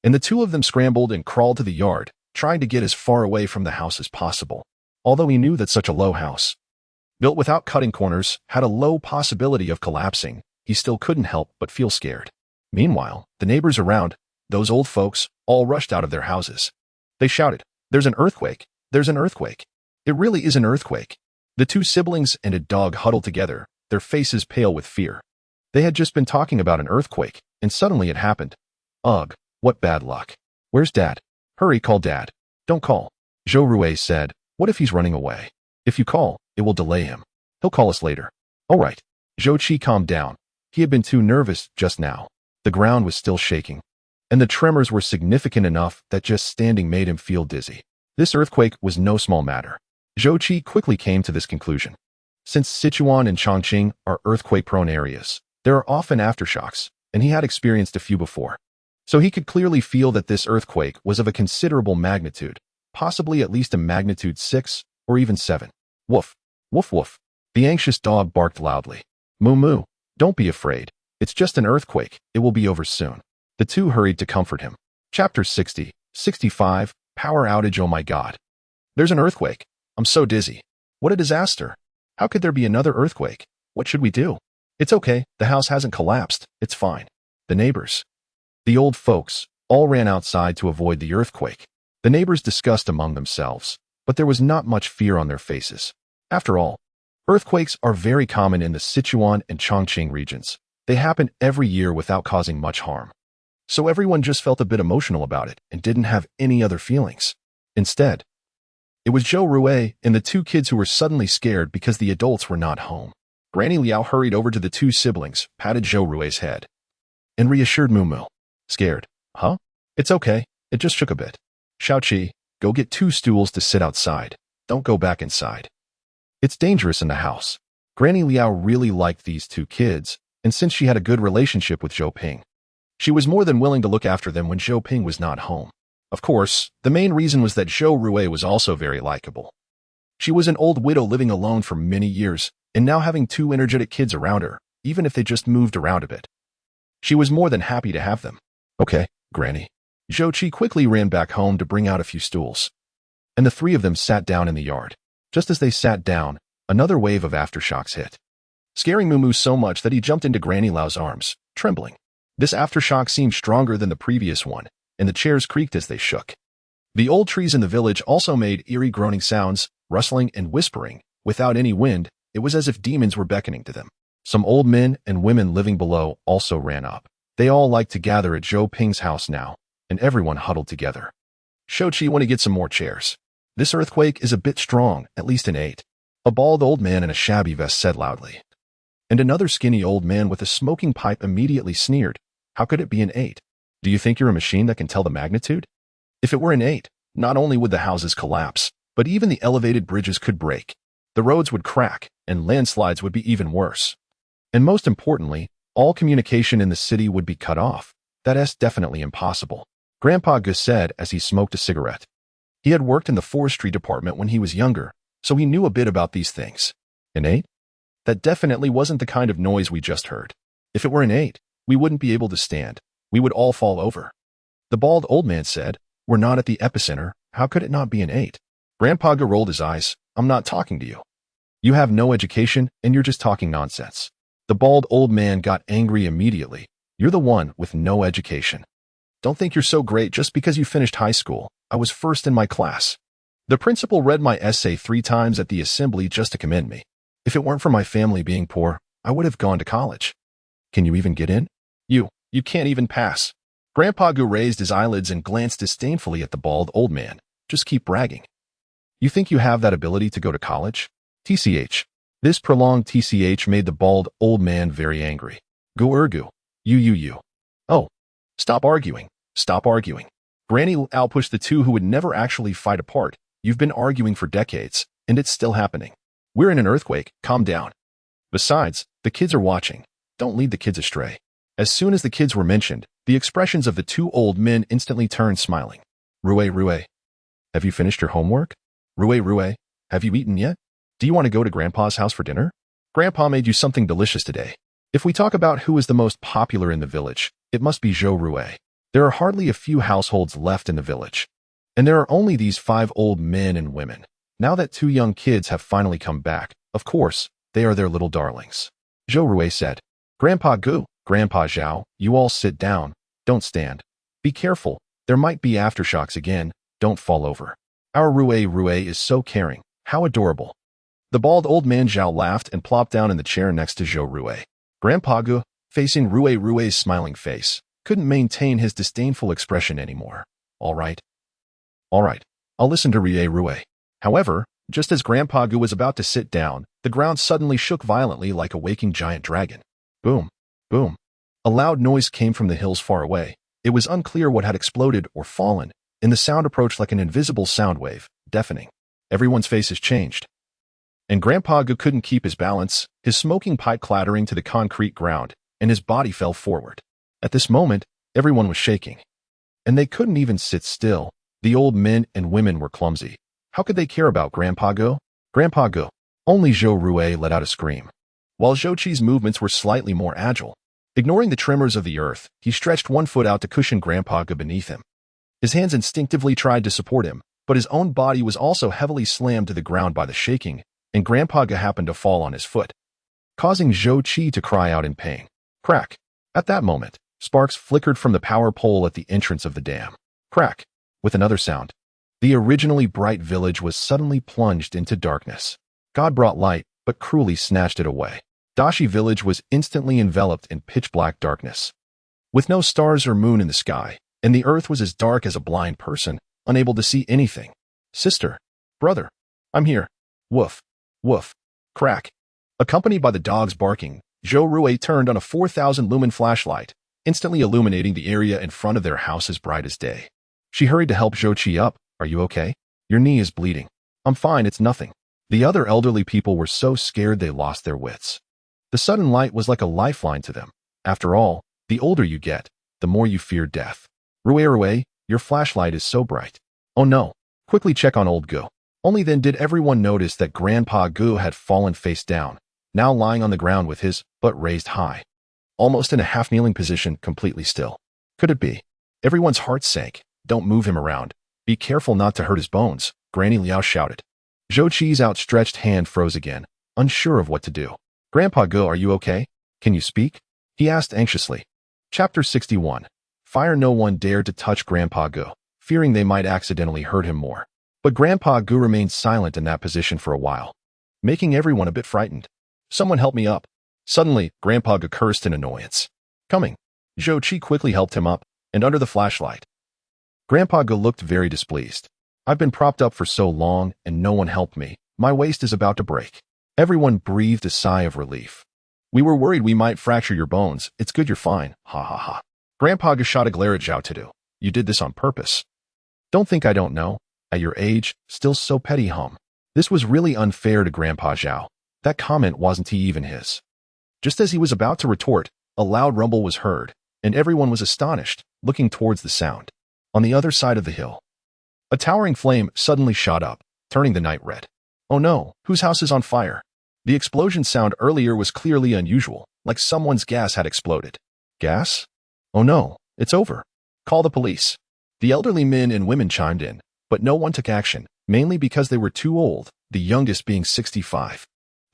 and the two of them scrambled and crawled to the yard, trying to get as far away from the house as possible. Although he knew that such a low house, built without cutting corners, had a low possibility of collapsing, he still couldn't help but feel scared. Meanwhile, the neighbors around, those old folks, all rushed out of their houses. They shouted, "There's an earthquake! There's an earthquake! It really is an earthquake!" The two siblings and a dog huddled together, their faces pale with fear. They had just been talking about an earthquake, and suddenly it happened. Ugh, what bad luck. Where's Dad? Hurry, call Dad. Don't call. Zhou Rui said, what if he's running away? If you call, it will delay him. He'll call us later. All right. Zhou Qi calmed down. He had been too nervous just now. The ground was still shaking, and the tremors were significant enough that just standing made him feel dizzy. This earthquake was no small matter. Zhou Qi quickly came to this conclusion. Since Sichuan and Chongqing are earthquake-prone areas, there are often aftershocks, and he had experienced a few before. So he could clearly feel that this earthquake was of a considerable magnitude, possibly at least a magnitude 6 or even 7. Woof, woof, woof. The anxious dog barked loudly. Moo moo, don't be afraid. It's just an earthquake. It will be over soon. The two hurried to comfort him. Chapter 60, 65, Power Outage. Oh my God. There's an earthquake. I'm so dizzy. What a disaster. How could there be another earthquake? What should we do? It's okay. The house hasn't collapsed. It's fine. The neighbors, the old folks, all ran outside to avoid the earthquake. The neighbors discussed among themselves, but there was not much fear on their faces. After all, earthquakes are very common in the Sichuan and Chongqing regions. They happen every year without causing much harm. So everyone just felt a bit emotional about it and didn't have any other feelings. Instead, it was Zhou Rui and the two kids who were suddenly scared because the adults were not home. Granny Liao hurried over to the two siblings, patted Zhou Rui's head, and reassured Moo Moo. Scared? Huh? It's okay. It just shook a bit. Xiaoqi, go get 2 stools to sit outside. Don't go back inside. It's dangerous in the house. Granny Liao really liked these 2 kids, and since she had a good relationship with Zhou Ping, she was more than willing to look after them when Zhou Ping was not home. Of course, the main reason was that Zhou Rui was also very likable. She was an old widow living alone for many years, and now having two energetic kids around her, even if they just moved around a bit. She was more than happy to have them. Okay, Granny. Zhou Qi quickly ran back home to bring out a few stools, and the three of them sat down in the yard. Just as they sat down, another wave of aftershocks hit, scaring Mumu so much that he jumped into Granny Lau's arms, trembling. This aftershock seemed stronger than the previous one, and the chairs creaked as they shook. The old trees in the village also made eerie groaning sounds, rustling and whispering. Without any wind, it was as if demons were beckoning to them. Some old men and women living below also ran up. They all liked to gather at Zhou Ping's house now, and everyone huddled together. Shouqi, want to get some more chairs. This earthquake is a bit strong, at least an 8. A bald old man in a shabby vest said loudly. And another skinny old man with a smoking pipe immediately sneered. How could it be an 8? Do you think you're a machine that can tell the magnitude? If it were an 8, not only would the houses collapse, but even the elevated bridges could break. The roads would crack, and landslides would be even worse. And most importantly, all communication in the city would be cut off. That's definitely impossible, Grandpa Gus said as he smoked a cigarette. He had worked in the forestry department when he was younger, so he knew a bit about these things. An 8? That definitely wasn't the kind of noise we just heard. If it were an 8, we wouldn't be able to stand. We would all fall over. The bald old man said, we're not at the epicenter. How could it not be an 8? Grandpa Gus rolled his eyes. I'm not talking to you. You have no education, and you're just talking nonsense. The bald old man got angry immediately. You're the one with no education. Don't think you're so great just because you finished high school. I was first in my class. The principal read my essay 3 times at the assembly just to commend me. If it weren't for my family being poor, I would have gone to college. Can you even get in? You can't even pass. Grandpa Gu raised his eyelids and glanced disdainfully at the bald old man. Just keep bragging. You think you have that ability to go to college? TCH. This prolonged TCH made the bald old man very angry. Gu. You. Oh. Stop arguing. Stop arguing. Granny Lau pushed the two who would never actually fight apart. You've been arguing for decades, and it's still happening. We're in an earthquake. Calm down. Besides, the kids are watching. Don't lead the kids astray. As soon as the kids were mentioned, the expressions of the two old men instantly turned smiling. Rue. Have you finished your homework? Rue, have you eaten yet? Do you want to go to Grandpa's house for dinner? Grandpa made you something delicious today. If we talk about who is the most popular in the village, it must be Zhou Rue. There are hardly a few households left in the village, and there are only these 5 old men and women. Now that 2 young kids have finally come back, of course, they are their little darlings. Zhou Rue said, Grandpa Gu, Grandpa Zhao, you all sit down. Don't stand. Be careful. There might be aftershocks again. Don't fall over. Our Rue is so caring. How adorable. The bald old man Zhao laughed and plopped down in the chair next to Zhou Rue. Grandpa Gu, facing Rue's smiling face, couldn't maintain his disdainful expression anymore. All right. I'll listen to Rue. However, just as Grandpa Gu was about to sit down, the ground suddenly shook violently like a waking giant dragon. Boom. Boom. A loud noise came from the hills far away. It was unclear what had exploded or fallen, and the sound approached like an invisible sound wave, deafening. Everyone's faces changed. And Grandpa Gu couldn't keep his balance, his smoking pipe clattering to the concrete ground, and his body fell forward. At this moment, everyone was shaking. And they couldn't even sit still. The old men and women were clumsy. How could they care about Grandpa Gu? Grandpa Gu. Only Zhou Rue let out a scream. While Zhou Qi's movements were slightly more agile, ignoring the tremors of the earth, he stretched one foot out to cushion Grandpa Gu beneath him. His hands instinctively tried to support him, but his own body was also heavily slammed to the ground by the shaking, and Grandpa Gu happened to fall on his foot, causing Zhou Qi to cry out in pain. Crack. At that moment, sparks flickered from the power pole at the entrance of the dam. Crack. With another sound, the originally bright village was suddenly plunged into darkness. God brought light, but cruelly snatched it away. Dashi village was instantly enveloped in pitch-black darkness, with no stars or moon in the sky, and the earth was as dark as a blind person, unable to see anything. Sister, brother, I'm here. Woof, woof, crack. Accompanied by the dogs barking, Zhou Rue turned on a 4,000-lumen flashlight, instantly illuminating the area in front of their house as bright as day. She hurried to help Zhou Qi up. Are you okay? Your knee is bleeding. I'm fine, it's nothing. The other elderly people were so scared they lost their wits. The sudden light was like a lifeline to them. After all, the older you get, the more you fear death. Rue, your flashlight is so bright. Oh no, quickly check on old Gu. Only then did everyone notice that Grandpa Gu had fallen face down, now lying on the ground with his butt raised high, almost in a half-kneeling position, completely still. Could it be? Everyone's heart sank. Don't move him around. Be careful not to hurt his bones, Granny Liao shouted. Zhou Qi's outstretched hand froze again, unsure of what to do. Grandpa Gu, are you okay? Can you speak? He asked anxiously. Chapter 61. Fire. No one dared to touch Grandpa Gu, fearing they might accidentally hurt him more. But Grandpa Gu remained silent in that position for a while, making everyone a bit frightened. Someone help me up. Suddenly, Grandpa Gu cursed in annoyance. Coming. Zhou Qi quickly helped him up, and under the flashlight. Grandpa Gu looked very displeased. I've been propped up for so long, and no one helped me. My waist is about to break. Everyone breathed a sigh of relief. We were worried we might fracture your bones. It's good you're fine. Ha ha ha. Grandpa Gu shot a glare at Zhao Tudu. You did this on purpose. Don't think I don't know. At your age, still so petty, hum. This was really unfair to Grandpa Zhao. That comment wasn't even his. Just as he was about to retort, a loud rumble was heard, and everyone was astonished, looking towards the sound. On the other side of the hill, a towering flame suddenly shot up, turning the night red. Oh no, whose house is on fire? The explosion sound earlier was clearly unusual, like someone's gas had exploded. Gas? Oh no, it's over. Call the police. The elderly men and women chimed in, but no one took action, mainly because they were too old, the youngest being 65.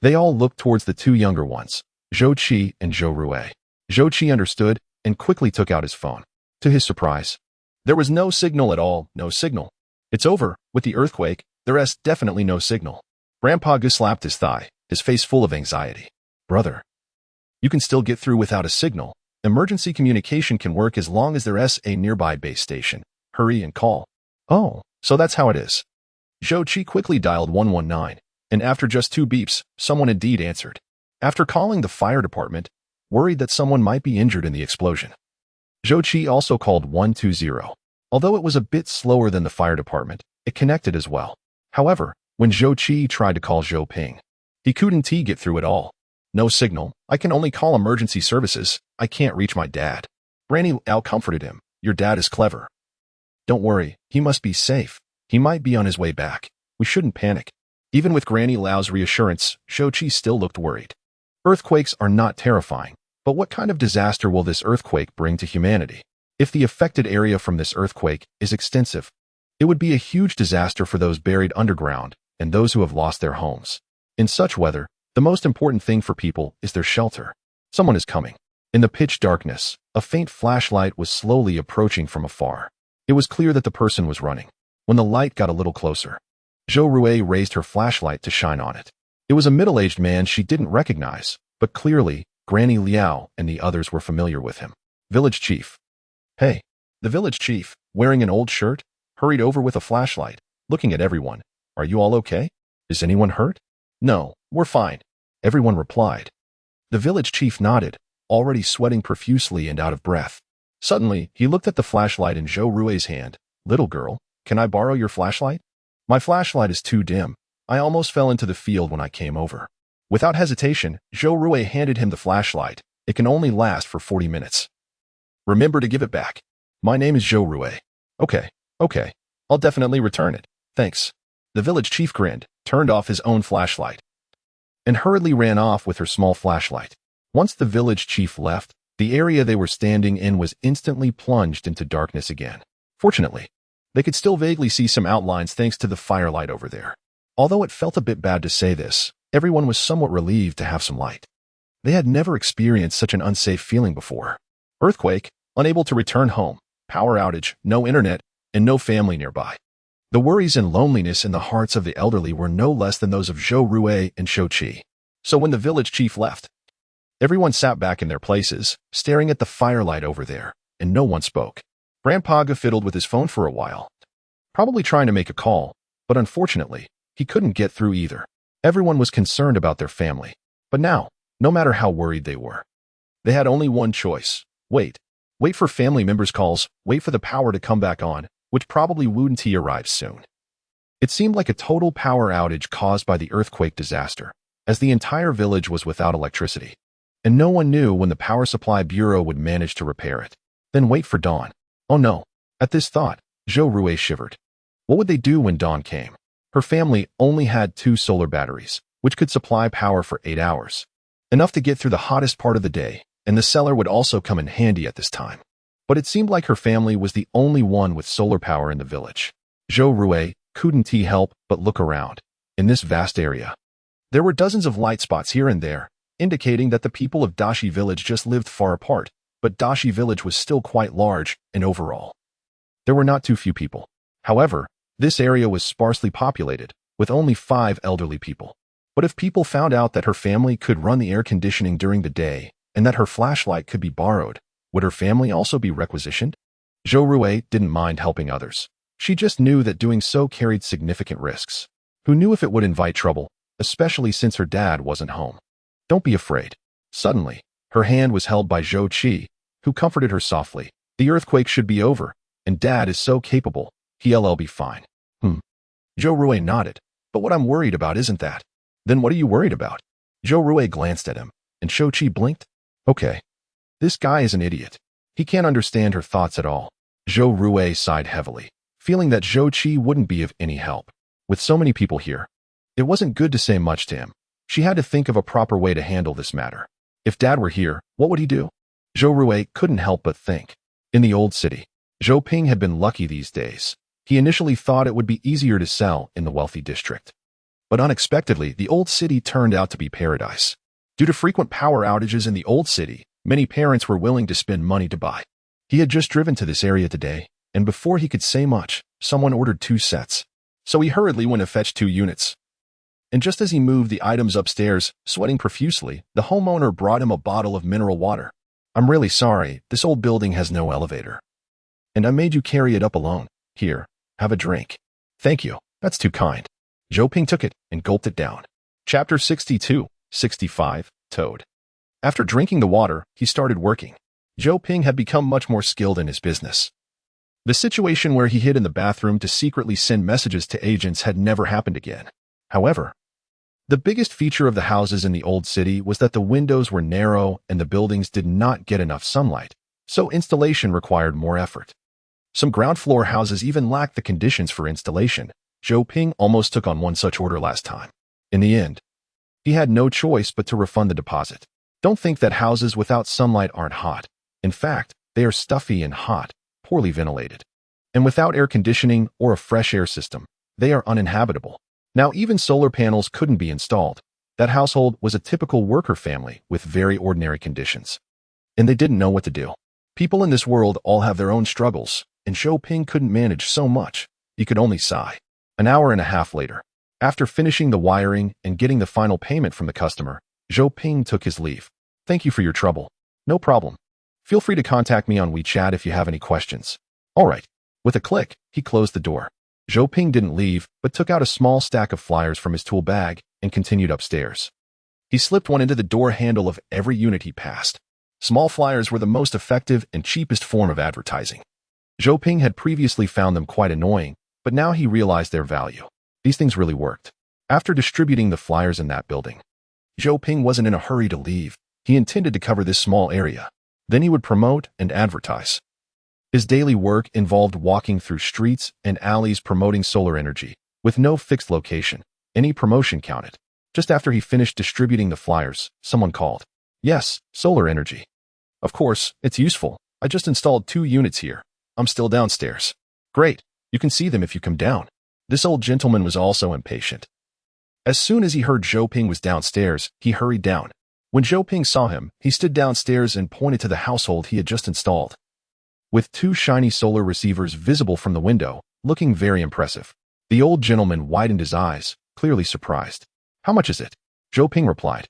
They all looked towards the two younger ones, Zhou Qi and Zhou Rue. Zhou Qi understood and quickly took out his phone. To his surprise, there was no signal at all, no signal. It's over. With the earthquake, there's definitely no signal. Grandpa Gu slapped his thigh, his face full of anxiety. Brother, you can still get through without a signal. Emergency communication can work as long as there's a nearby base station. Hurry and call. Oh, so that's how it is. Zhou Qi quickly dialed 119, and after just 2 beeps, someone indeed answered. After calling the fire department, worried that someone might be injured in the explosion, Zhou Qi also called 120. Although it was a bit slower than the fire department, it connected as well. However, when Zhou Qi tried to call Zhou Ping, he couldn't get through at all. No signal. I can only call emergency services. I can't reach my dad. Granny Liao comforted him. Your dad is clever. Don't worry, he must be safe. He might be on his way back. We shouldn't panic. Even with Granny Liao's reassurance, Zhou Qi still looked worried. Earthquakes are not terrifying, but what kind of disaster will this earthquake bring to humanity? If the affected area from this earthquake is extensive, it would be a huge disaster for those buried underground and those who have lost their homes. In such weather, the most important thing for people is their shelter. Someone is coming. In the pitch darkness, a faint flashlight was slowly approaching from afar. It was clear that the person was running. When the light got a little closer, Zhou Rue raised her flashlight to shine on it. It was a middle-aged man she didn't recognize, but clearly, Granny Liao and the others were familiar with him. Village Chief. Hey. The village chief, wearing an old shirt, hurried over with a flashlight, looking at everyone. Are you all okay? Is anyone hurt? No, we're fine. Everyone replied. The village chief nodded, already sweating profusely and out of breath. Suddenly, he looked at the flashlight in Zhou Rue's hand. Little girl, can I borrow your flashlight? My flashlight is too dim. I almost fell into the field when I came over. Without hesitation, Zhou Rue handed him the flashlight. It can only last for 40 minutes. Remember to give it back. My name is Zhou Rue. Okay. I'll definitely return it. Thanks. The village chief grinned, turned off his own flashlight, and hurriedly ran off with her small flashlight. Once the village chief left, the area they were standing in was instantly plunged into darkness again. Fortunately, they could still vaguely see some outlines thanks to the firelight over there. Although it felt a bit bad to say this, everyone was somewhat relieved to have some light. They had never experienced such an unsafe feeling before. Earthquake, unable to return home, power outage, no internet, and no family nearby. The worries and loneliness in the hearts of the elderly were no less than those of Zhou Rue and Zhou Qi. So when the village chief left, everyone sat back in their places, staring at the firelight over there, and no one spoke. Grandpa Gu fiddled with his phone for a while, probably trying to make a call, but unfortunately, he couldn't get through either. Everyone was concerned about their family. But now, no matter how worried they were, they had only one choice. Wait for family members' calls, wait for the power to come back on, which probably wouldn't arrive soon. It seemed like a total power outage caused by the earthquake disaster, as the entire village was without electricity. and no one knew when the Power Supply Bureau would manage to repair it. Then wait for dawn. Oh no. At this thought, Zhou Rui shivered. What would they do when dawn came? Her family only had 2 solar batteries, which could supply power for 8 hours. Enough to get through the hottest part of the day, and the cellar would also come in handy at this time. But it seemed like her family was the only one with solar power in the village. Zhou Rui couldn't help but look around. In this vast area, there were dozens of light spots here and there, indicating that the people of Dashi village just lived far apart, but Dashi village was still quite large, and overall, there were not too few people. However, this area was sparsely populated, with only 5 elderly people. But if people found out that her family could run the air conditioning during the day, and that her flashlight could be borrowed, would her family also be requisitioned? Zhou Rui didn't mind helping others. She just knew that doing so carried significant risks. Who knew if it would invite trouble, especially since her dad wasn't home? Don't be afraid. Suddenly, her hand was held by Zhou Qi, who comforted her softly. The earthquake should be over, and Dad is so capable, he'll be fine. Zhou Rui nodded. But what I'm worried about isn't that. Then what are you worried about? Zhou Rui glanced at him, and Zhou Qi blinked. Okay. This guy is an idiot. He can't understand her thoughts at all. Zhou Rui sighed heavily, feeling that Zhou Qi wouldn't be of any help. With so many people here, it wasn't good to say much to him. She had to think of a proper way to handle this matter. If Dad were here, what would he do? Zhou Rui couldn't help but think. In the old city, Zhou Ping had been lucky these days. He initially thought it would be easier to sell in the wealthy district. But unexpectedly, the old city turned out to be paradise. Due to frequent power outages in the old city, many parents were willing to spend money to buy. He had just driven to this area today, and before he could say much, someone ordered 2 sets. So he hurriedly went to fetch 2 units. And just as he moved the items upstairs, sweating profusely, the homeowner brought him a bottle of mineral water. I'm really sorry, this old building has no elevator. And I made you carry it up alone. Here, have a drink. Thank you, that's too kind. Zhou Ping took it and gulped it down. Chapter 62-65, Toad. After drinking the water, he started working. Zhou Ping had become much more skilled in his business. The situation where he hid in the bathroom to secretly send messages to agents had never happened again. However, the biggest feature of the houses in the old city was that the windows were narrow and the buildings did not get enough sunlight, so installation required more effort. Some ground floor houses even lacked the conditions for installation. Zhou Ping almost took on one such order last time. In the end, he had no choice but to refund the deposit. Don't think that houses without sunlight aren't hot. In fact, they are stuffy and hot, poorly ventilated. And without air conditioning or a fresh air system, they are uninhabitable. Now even solar panels couldn't be installed. That household was a typical worker family with very ordinary conditions. And they didn't know what to do. People in this world all have their own struggles, and Zhou Ping couldn't manage so much. He could only sigh. An hour and a half later, after finishing the wiring and getting the final payment from the customer, Zhou Ping took his leave. Thank you for your trouble. No problem. Feel free to contact me on WeChat if you have any questions. All right. With a click, he closed the door. Zhou Ping didn't leave, but took out a small stack of flyers from his tool bag and continued upstairs. He slipped one into the door handle of every unit he passed. Small flyers were the most effective and cheapest form of advertising. Zhou Ping had previously found them quite annoying, but now he realized their value. These things really worked. After distributing the flyers in that building, Zhou Ping wasn't in a hurry to leave. He intended to cover this small area. Then he would promote and advertise. His daily work involved walking through streets and alleys promoting solar energy, with no fixed location. Any promotion counted. Just after he finished distributing the flyers, someone called. Yes, solar energy. Of course, it's useful. I just installed 2 units here. I'm still downstairs. Great. You can see them if you come down. This old gentleman was also impatient. As soon as he heard Zhou Ping was downstairs, he hurried down. When Zhou Ping saw him, he stood downstairs and pointed to the household he had just installed. With 2 shiny solar receivers visible from the window, looking very impressive. The old gentleman widened his eyes, clearly surprised. How much is it? Zhou Ping replied.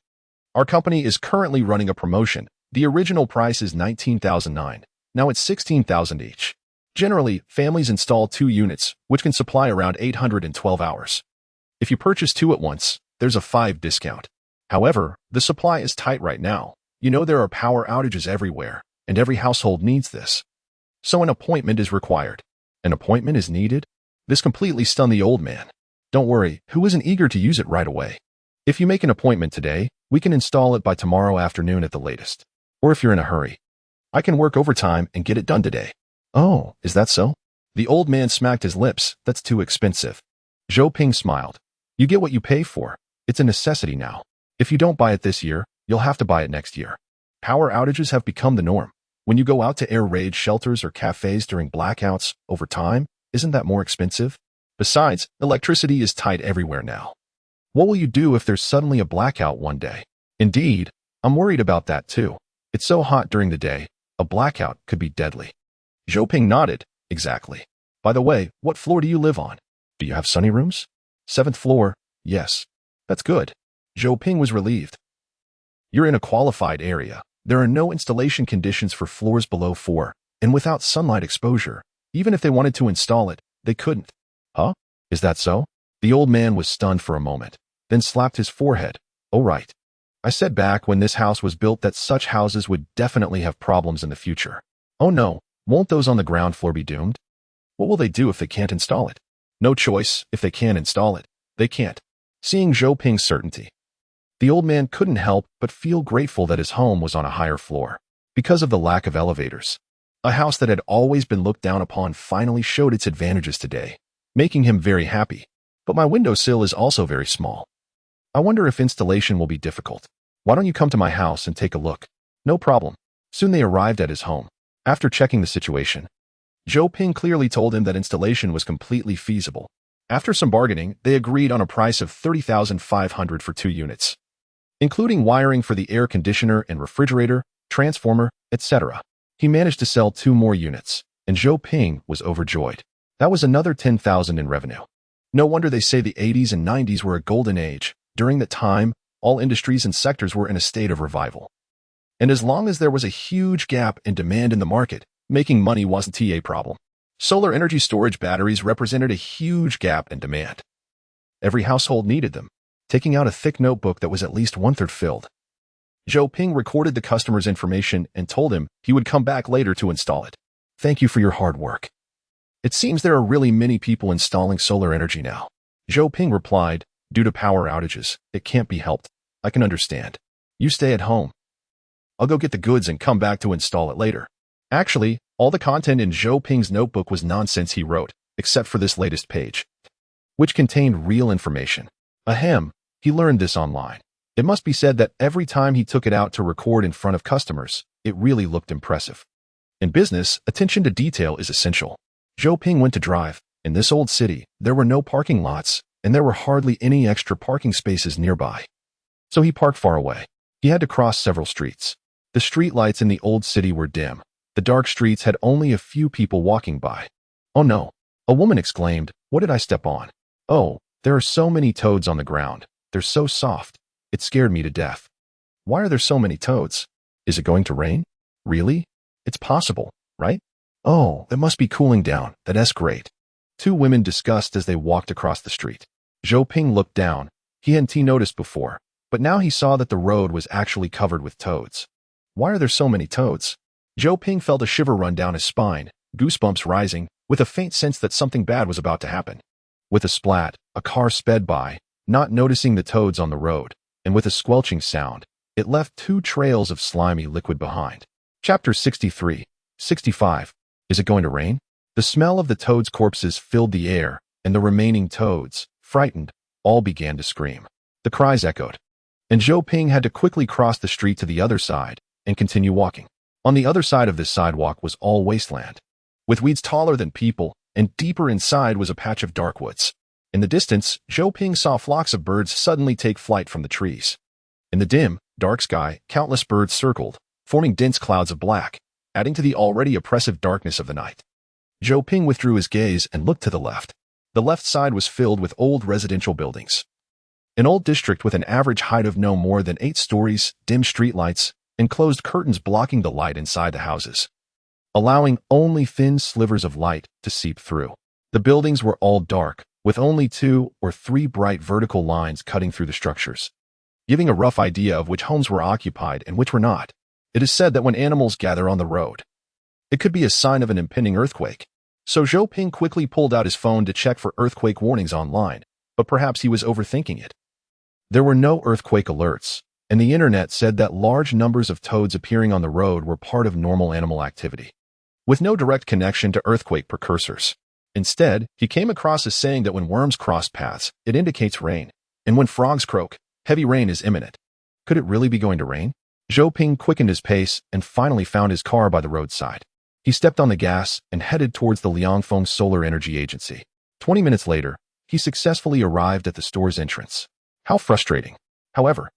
Our company is currently running a promotion. The original price is 19,009. Now it's 16,000 each. Generally, families install 2 units, which can supply around 812 hours. If you purchase 2 at once, there's a 5% discount. However, the supply is tight right now. You know there are power outages everywhere, and every household needs this. So an appointment is required. An appointment is needed? This completely stunned the old man. Don't worry, who isn't eager to use it right away? If you make an appointment today, We can install it by tomorrow afternoon at the latest. Or if you're in a hurry, I can work overtime and get it done today. Oh, is that so? The old man smacked his lips. That's too expensive. Zhou Ping smiled. You get what you pay for. It's a necessity now. If you don't buy it this year, you'll have to buy it next year. Power outages have become the norm. When you go out to air raid shelters or cafes during blackouts over time, isn't that more expensive? Besides, electricity is tight everywhere now. What will you do if there's suddenly a blackout one day? Indeed, I'm worried about that too. It's so hot during the day, a blackout could be deadly. Zhou Ping nodded. Exactly. By the way, what floor do you live on? Do you have sunny rooms? 7th floor, yes. That's good. Zhou Ping was relieved. You're in a qualified area. There are no installation conditions for floors below 4, and without sunlight exposure, even if they wanted to install it, they couldn't. Huh? Is that so? The old man was stunned for a moment, then slapped his forehead. Oh right. I said back when this house was built that such houses would definitely have problems in the future. Oh no, won't those on the ground floor be doomed? What will they do if they can't install it? No choice, if they can't install it, they can't. Seeing Zhou Ping's certainty, the old man couldn't help but feel grateful that his home was on a higher floor. Because of the lack of elevators, a house that had always been looked down upon finally showed its advantages today, making him very happy. But my windowsill is also very small. I wonder if installation will be difficult. Why don't you come to my house and take a look? No problem. Soon they arrived at his home. After checking the situation, Zhou Ping clearly told him that installation was completely feasible. After some bargaining, they agreed on a price of 30,500 for 2 units, including wiring for the air conditioner and refrigerator, transformer, etc. He managed to sell 2 more units, and Zhou Ping was overjoyed. That was another 10,000 in revenue. No wonder they say the 80s and 90s were a golden age. During that time, all industries and sectors were in a state of revival. And as long as there was a huge gap in demand in the market, making money wasn't a problem. Solar energy storage batteries represented a huge gap in demand. Every household needed them, taking out a thick notebook that was at least 1/3 filled. Zhou Ping recorded the customer's information and told him he would come back later to install it. Thank you for your hard work. It seems there are really many people installing solar energy now. Zhou Ping replied, due to power outages, it can't be helped. I can understand. You stay at home. I'll go get the goods and come back to install it later. Actually, all the content in Zhou Ping's notebook was nonsense he wrote, except for this latest page, which contained real information. Ahem, he learned this online. It must be said that every time he took it out to record in front of customers, it really looked impressive. In business, attention to detail is essential. Zhou Ping went to drive. In this old city, there were no parking lots, and there were hardly any extra parking spaces nearby. So he parked far away. He had to cross several streets. The street lights in the old city were dim. The dark streets had only a few people walking by. Oh no, a woman exclaimed, what did I step on? Oh, there are so many toads on the ground. They're so soft. It scared me to death. Why are there so many toads? Is it going to rain? Really? It's possible, right? Oh, it must be cooling down. That's great. 2 women discussed as they walked across the street. Zhou Ping looked down. He hadn't noticed before, but now he saw that the road was actually covered with toads. Why are there so many toads? Zhou Ping felt a shiver run down his spine, goosebumps rising, with a faint sense that something bad was about to happen. With a splat, a car sped by, not noticing the toads on the road, and with a squelching sound, it left 2 trails of slimy liquid behind. Chapter 63. 65. Is it going to rain? The smell of the toads' corpses filled the air, and the remaining toads, frightened, all began to scream. The cries echoed, and Zhou Ping had to quickly cross the street to the other side and continue walking. On the other side of this sidewalk was all wasteland, with weeds taller than people, and deeper inside was a patch of dark woods. In the distance, Zhou Ping saw flocks of birds suddenly take flight from the trees. In the dim, dark sky, countless birds circled, forming dense clouds of black, adding to the already oppressive darkness of the night. Zhou Ping withdrew his gaze and looked to the left. The left side was filled with old residential buildings. An old district with an average height of no more than 8 stories, dim streetlights, and closed curtains blocking the light inside the houses, allowing only thin slivers of light to seep through. The buildings were all dark, with only 2 or 3 bright vertical lines cutting through the structures, giving a rough idea of which homes were occupied and which were not. It is said that when animals gather on the road, it could be a sign of an impending earthquake. So Zhou Ping quickly pulled out his phone to check for earthquake warnings online, but perhaps he was overthinking it. There were no earthquake alerts, and the internet said that large numbers of toads appearing on the road were part of normal animal activity, with no direct connection to earthquake precursors. Instead, he came across a saying that when worms cross paths, it indicates rain, and when frogs croak, heavy rain is imminent. Could it really be going to rain? Zhou Ping quickened his pace and finally found his car by the roadside. He stepped on the gas and headed towards the Liangfeng Solar Energy Agency. 20 minutes later, he successfully arrived at the store's entrance. How frustrating. However,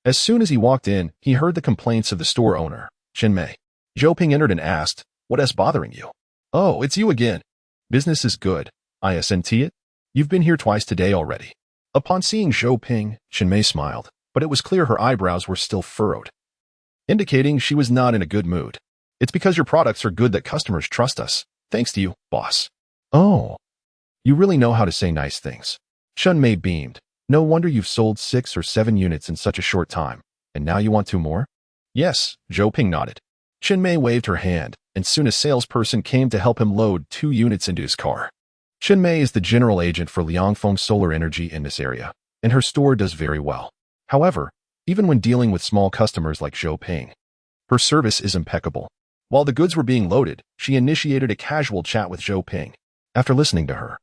as soon as he walked in, he heard the complaints of the store owner, Chen Mei. Zhou Ping entered and asked, "What is bothering you?" "Oh, it's you again. Business is good. Isn't it? You've been here twice today already." Upon seeing Zhou Ping, Chen Mei smiled, but it was clear her eyebrows were still furrowed, indicating she was not in a good mood. "It's because your products are good that customers trust us. Thanks to you, boss." "Oh, you really know how to say nice things." Chen Mei beamed. "No wonder you've sold 6 or 7 units in such a short time. And now you want 2 more? "Yes," Zhou Ping nodded. Chen Mei waved her hand, and soon a salesperson came to help him load 2 units into his car. Chen Mei is the general agent for Liangfeng Solar Energy in this area, and her store does very well. However, even when dealing with small customers like Zhou Ping, her service is impeccable. While the goods were being loaded, she initiated a casual chat with Zhou Ping. After listening to her,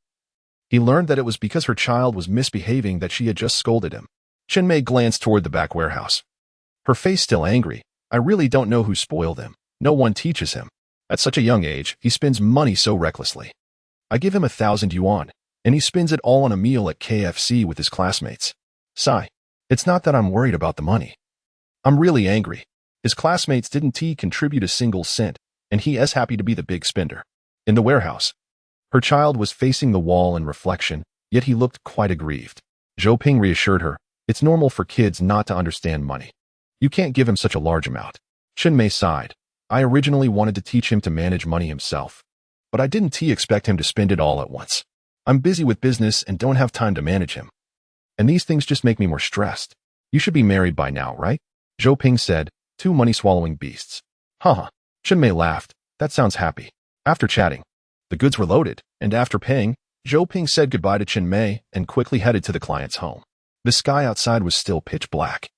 he learned that it was because her child was misbehaving that she had just scolded him. Chen Mei glanced toward the back warehouse, her face still angry. "I really don't know who spoiled him. No one teaches him. At such a young age, he spends money so recklessly. I give him 1,000 yuan, and he spends it all on a meal at KFC with his classmates." Sigh. "It's not that I'm worried about the money. I'm really angry. His classmates didn't contribute a single cent, and he is happy to be the big spender." In the warehouse, her child was facing the wall in reflection, yet he looked quite aggrieved. Zhou Ping reassured her, "It's normal for kids not to understand money. You can't give him such a large amount." Chen Mei sighed. "I originally wanted to teach him to manage money himself, but I didn't expect him to spend it all at once. I'm busy with business and don't have time to manage him. And these things just make me more stressed. You should be married by now, right?" Zhou Ping said, "2 money-swallowing beasts." Haha. Chen Mei laughed. "That sounds happy." After chatting, the goods were loaded, and after paying, Zhou Ping said goodbye to Chen Mei and quickly headed to the client's home. The sky outside was still pitch black,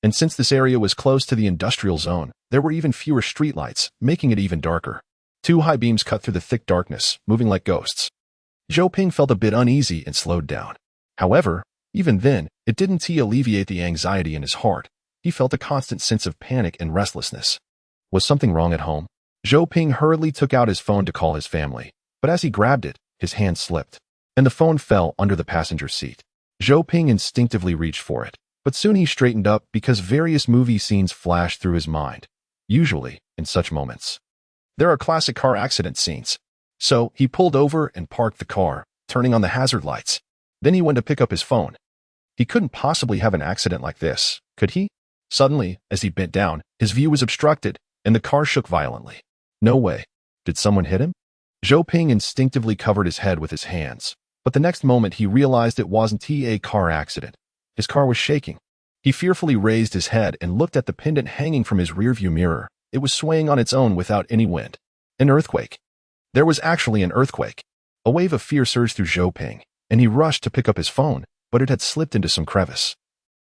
and since this area was close to the industrial zone, there were even fewer streetlights, making it even darker. 2 high beams cut through the thick darkness, moving like ghosts. Zhou Ping felt a bit uneasy and slowed down. However, even then, it didn't alleviate the anxiety in his heart. He felt a constant sense of panic and restlessness. Was something wrong at home? Zhou Ping hurriedly took out his phone to call his family, but as he grabbed it, his hand slipped, and the phone fell under the passenger seat. Zhou Ping instinctively reached for it, but soon he straightened up because various movie scenes flashed through his mind. Usually, in such moments, there are classic car accident scenes. So, he pulled over and parked the car, turning on the hazard lights. Then he went to pick up his phone. He couldn't possibly have an accident like this, could he? Suddenly, as he bent down, his view was obstructed, and the car shook violently. No way. Did someone hit him? Zhou Ping instinctively covered his head with his hands, but the next moment he realized it wasn't a car accident. His car was shaking. He fearfully raised his head and looked at the pendant hanging from his rearview mirror. It was swaying on its own without any wind. An earthquake. There was actually an earthquake. A wave of fear surged through Zhou Ping, and he rushed to pick up his phone, but it had slipped into some crevice,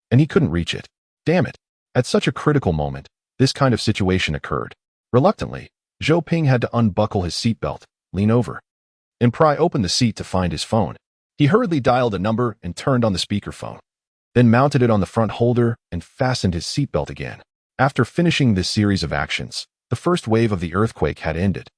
and he couldn't reach it. Damn it. At such a critical moment, this kind of situation occurred. Reluctantly, Zhou Ping had to unbuckle his seatbelt, lean over, and pry open the seat to find his phone. He hurriedly dialed a number and turned on the speakerphone, then mounted it on the front holder and fastened his seatbelt again. After finishing this series of actions, the first wave of the earthquake had ended,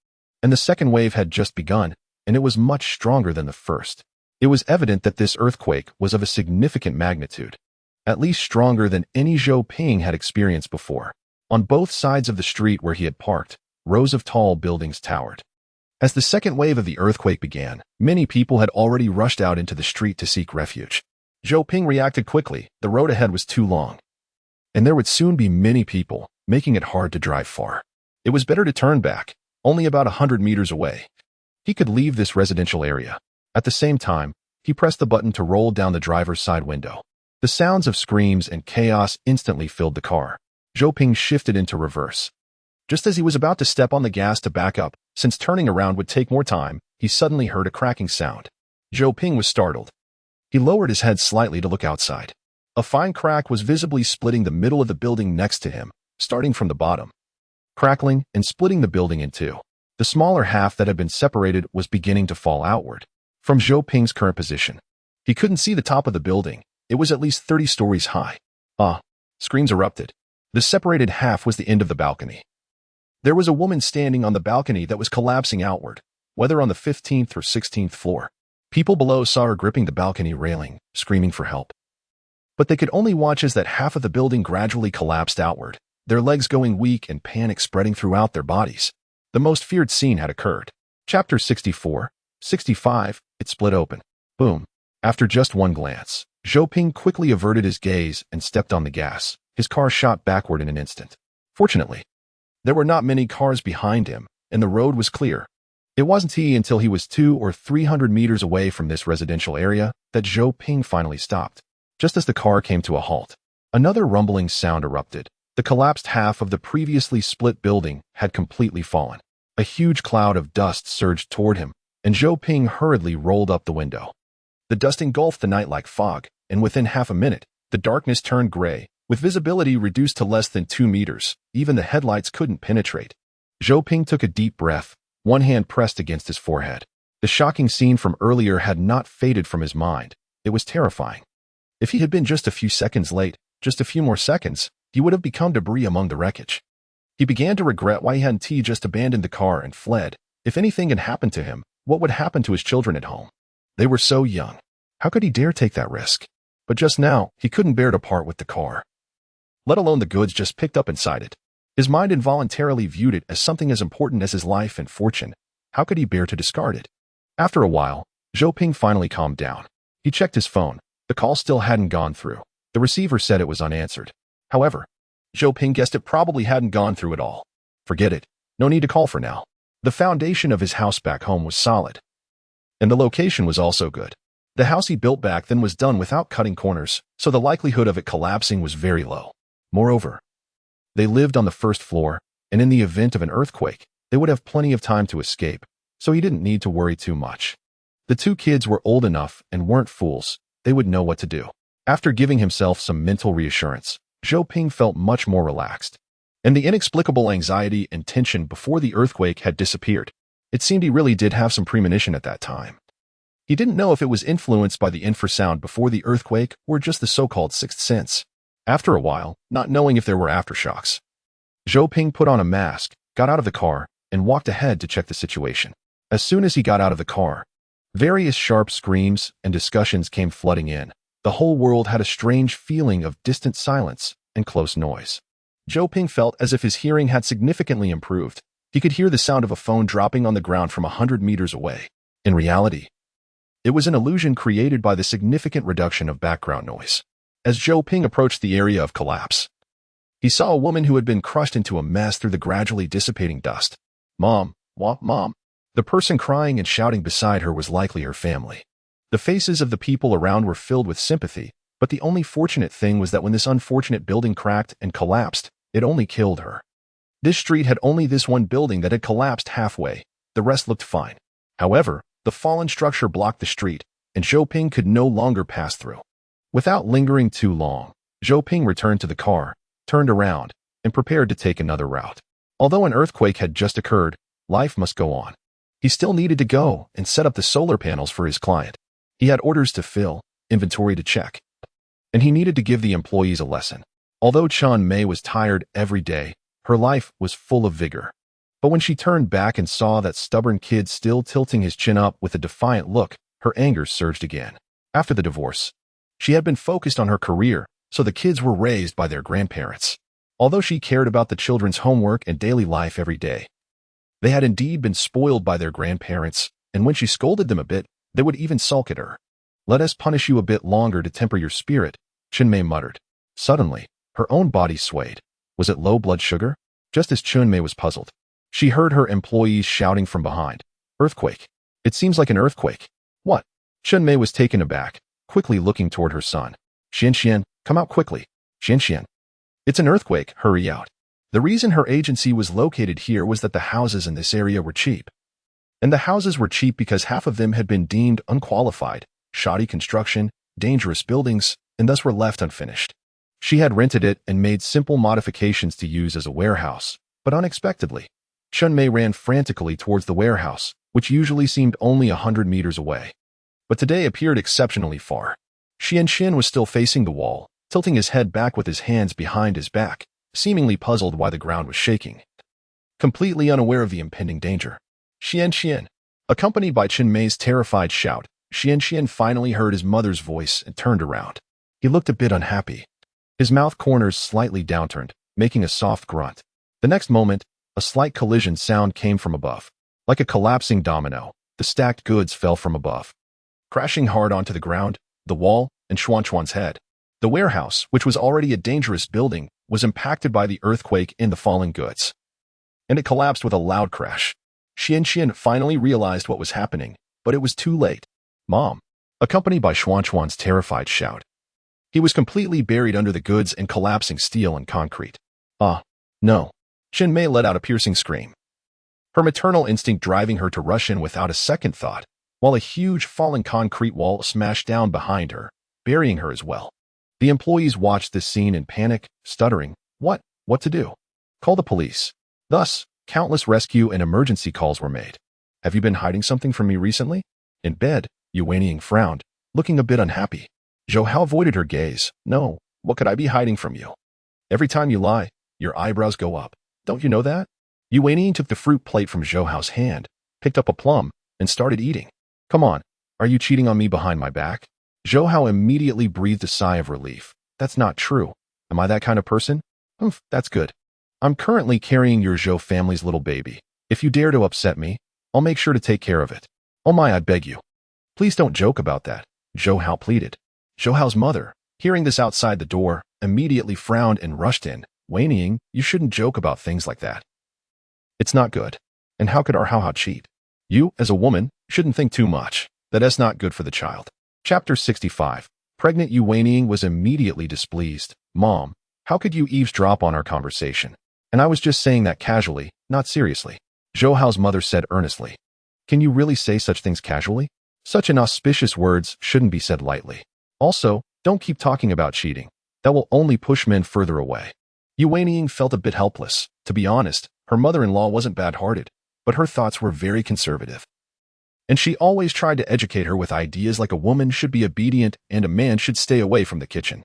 and the second wave had just begun, and it was much stronger than the first. It was evident that this earthquake was of a significant magnitude, at least stronger than any Zhou Ping had experienced before. On both sides of the street where he had parked, rows of tall buildings towered. As the second wave of the earthquake began, many people had already rushed out into the street to seek refuge. Zhou Ping reacted quickly. The road ahead was too long, and there would soon be many people, making it hard to drive far. It was better to turn back, only about 100 meters away. He could leave this residential area. At the same time, he pressed the button to roll down the driver's side window. The sounds of screams and chaos instantly filled the car. Zhou Ping shifted into reverse. Just as he was about to step on the gas to back up, since turning around would take more time, he suddenly heard a cracking sound. Zhou Ping was startled. He lowered his head slightly to look outside. A fine crack was visibly splitting the middle of the building next to him, starting from the bottom, crackling and splitting the building in two. The smaller half that had been separated was beginning to fall outward from Zhou Ping's current position. He couldn't see the top of the building. It was at least 30 stories high. Screams erupted. The separated half was the end of the balcony. There was a woman standing on the balcony that was collapsing outward, whether on the 15th or 16th floor. People below saw her gripping the balcony railing, screaming for help. But they could only watch as that half of the building gradually collapsed outward, their legs going weak and panic spreading throughout their bodies. The most feared scene had occurred. Chapter 64, 65, it split open. Boom. After just one glance, Zhou Ping quickly averted his gaze and stepped on the gas. His car shot backward in an instant. Fortunately, there were not many cars behind him, and the road was clear. It wasn't until he was 200 or 300 meters away from this residential area that Zhou Ping finally stopped. Just as the car came to a halt, another rumbling sound erupted. The collapsed half of the previously split building had completely fallen. A huge cloud of dust surged toward him, and Zhou Ping hurriedly rolled up the window. The dust engulfed the night like fog, and within half a minute, the darkness turned gray, with visibility reduced to less than 2 meters. Even the headlights couldn't penetrate. Zhou Ping took a deep breath, one hand pressed against his forehead. The shocking scene from earlier had not faded from his mind. It was terrifying. If he had been just a few seconds late, just a few more seconds, he would have become debris among the wreckage. He began to regret why he hadn't just abandoned the car and fled. If anything had happened to him, what would happen to his children at home? They were so young. How could he dare take that risk? But just now, he couldn't bear to part with the car, let alone the goods just picked up inside it. His mind involuntarily viewed it as something as important as his life and fortune. How could he bear to discard it? After a while, Zhou Ping finally calmed down. He checked his phone. The call still hadn't gone through. The receiver said it was unanswered. However, Zhou Ping guessed it probably hadn't gone through at all. Forget it. No need to call for now. The foundation of his house back home was solid, and the location was also good. The house he built back then was done without cutting corners, so the likelihood of it collapsing was very low. Moreover, they lived on the first floor, and in the event of an earthquake, they would have plenty of time to escape, so he didn't need to worry too much. The two kids were old enough and weren't fools. They would know what to do. After giving himself some mental reassurance, Zhou Ping felt much more relaxed, and the inexplicable anxiety and tension before the earthquake had disappeared. It seemed he really did have some premonition at that time. He didn't know if it was influenced by the infrasound before the earthquake or just the so-called sixth sense. After a while, not knowing if there were aftershocks, Zhou Ping put on a mask, got out of the car, and walked ahead to check the situation. As soon as he got out of the car, various sharp screams and discussions came flooding in. The whole world had a strange feeling of distant silence and close noise. Zhou Ping felt as if his hearing had significantly improved. He could hear the sound of a phone dropping on the ground from 100 meters away. In reality, it was an illusion created by the significant reduction of background noise. As Zhou Ping approached the area of collapse, he saw a woman who had been crushed into a mess through the gradually dissipating dust. Mom, Mom. The person crying and shouting beside her was likely her family. The faces of the people around were filled with sympathy, but the only fortunate thing was that when this unfortunate building cracked and collapsed, it only killed her. This street had only this one building that had collapsed halfway. The rest looked fine. However, the fallen structure blocked the street, and Zhou Ping could no longer pass through. Without lingering too long, Zhou Ping returned to the car, turned around, and prepared to take another route. Although an earthquake had just occurred, life must go on. He still needed to go and set up the solar panels for his client. He had orders to fill, inventory to check, and he needed to give the employees a lesson. Although Chen Mei was tired every day, her life was full of vigor. But when she turned back and saw that stubborn kid still tilting his chin up with a defiant look, her anger surged again. After the divorce, she had been focused on her career, so the kids were raised by their grandparents. Although she cared about the children's homework and daily life every day, they had indeed been spoiled by their grandparents, and when she scolded them a bit, they would even sulk at her. "Let us punish you a bit longer to temper your spirit," Chen Mei muttered. Suddenly, her own body swayed. Was it low blood sugar? Just as Chen Mei was puzzled, she heard her employees shouting from behind. "Earthquake. It seems like an earthquake." "What?" Chen Mei was taken aback, quickly looking toward her son. "Xian, come out quickly. Xian. It's an earthquake, hurry out." The reason her agency was located here was that the houses in this area were cheap. And the houses were cheap because half of them had been deemed unqualified, shoddy construction, dangerous buildings, and thus were left unfinished. She had rented it and made simple modifications to use as a warehouse, but unexpectedly, Chunmei ran frantically towards the warehouse, which usually seemed only 100 meters away, but today appeared exceptionally far. Xianxian was still facing the wall, tilting his head back with his hands behind his back, seemingly puzzled why the ground was shaking. Completely unaware of the impending danger, Xianxian, accompanied by Chunmei's terrified shout, Xianxian finally heard his mother's voice and turned around. He looked a bit unhappy. His mouth corners slightly downturned, making a soft grunt. The next moment, a slight collision sound came from above. Like a collapsing domino, the stacked goods fell from above, crashing hard onto the ground, the wall, and Xuanchuan's head. The warehouse, which was already a dangerous building, was impacted by the earthquake in the falling goods, and it collapsed with a loud crash. Xianxian finally realized what was happening, but it was too late. Mom, accompanied by Xuanchuan's terrified shout. He was completely buried under the goods and collapsing steel and concrete. No. Chunmei let out a piercing scream, her maternal instinct driving her to rush in without a second thought, while a huge falling concrete wall smashed down behind her, burying her as well. The employees watched this scene in panic, stuttering, What to do? Call the police. Thus, countless rescue and emergency calls were made. Have you been hiding something from me recently? In bed, Yuanying frowned, looking a bit unhappy. Zhou Hao avoided her gaze. No, what could I be hiding from you? Every time you lie, your eyebrows go up. Don't you know that? Yuanying took the fruit plate from Zhou Hao's hand, picked up a plum, and started eating. Come on, are you cheating on me behind my back? Zhou Hao immediately breathed a sigh of relief. That's not true. Am I that kind of person? That's good. I'm currently carrying your Zhou family's little baby. If you dare to upset me, I'll make sure to take care of it. Oh my, I beg you. Please don't joke about that, Zhou Hao pleaded. Zhou Hao's mother, hearing this outside the door, immediately frowned and rushed in. Yuanying, you shouldn't joke about things like that. It's not good. And how could our Hao Hao cheat? You, as a woman, shouldn't think too much. That's not good for the child. Chapter 65. Pregnant Yuanying was immediately displeased. Mom, how could you eavesdrop on our conversation? And I was just saying that casually, not seriously. Zhou Hao's mother said earnestly. Can you really say such things casually? Such inauspicious words shouldn't be said lightly. Also, don't keep talking about cheating. That will only push men further away. Yuanying felt a bit helpless. To be honest, her mother-in-law wasn't bad-hearted, but her thoughts were very conservative. And she always tried to educate her with ideas like a woman should be obedient and a man should stay away from the kitchen.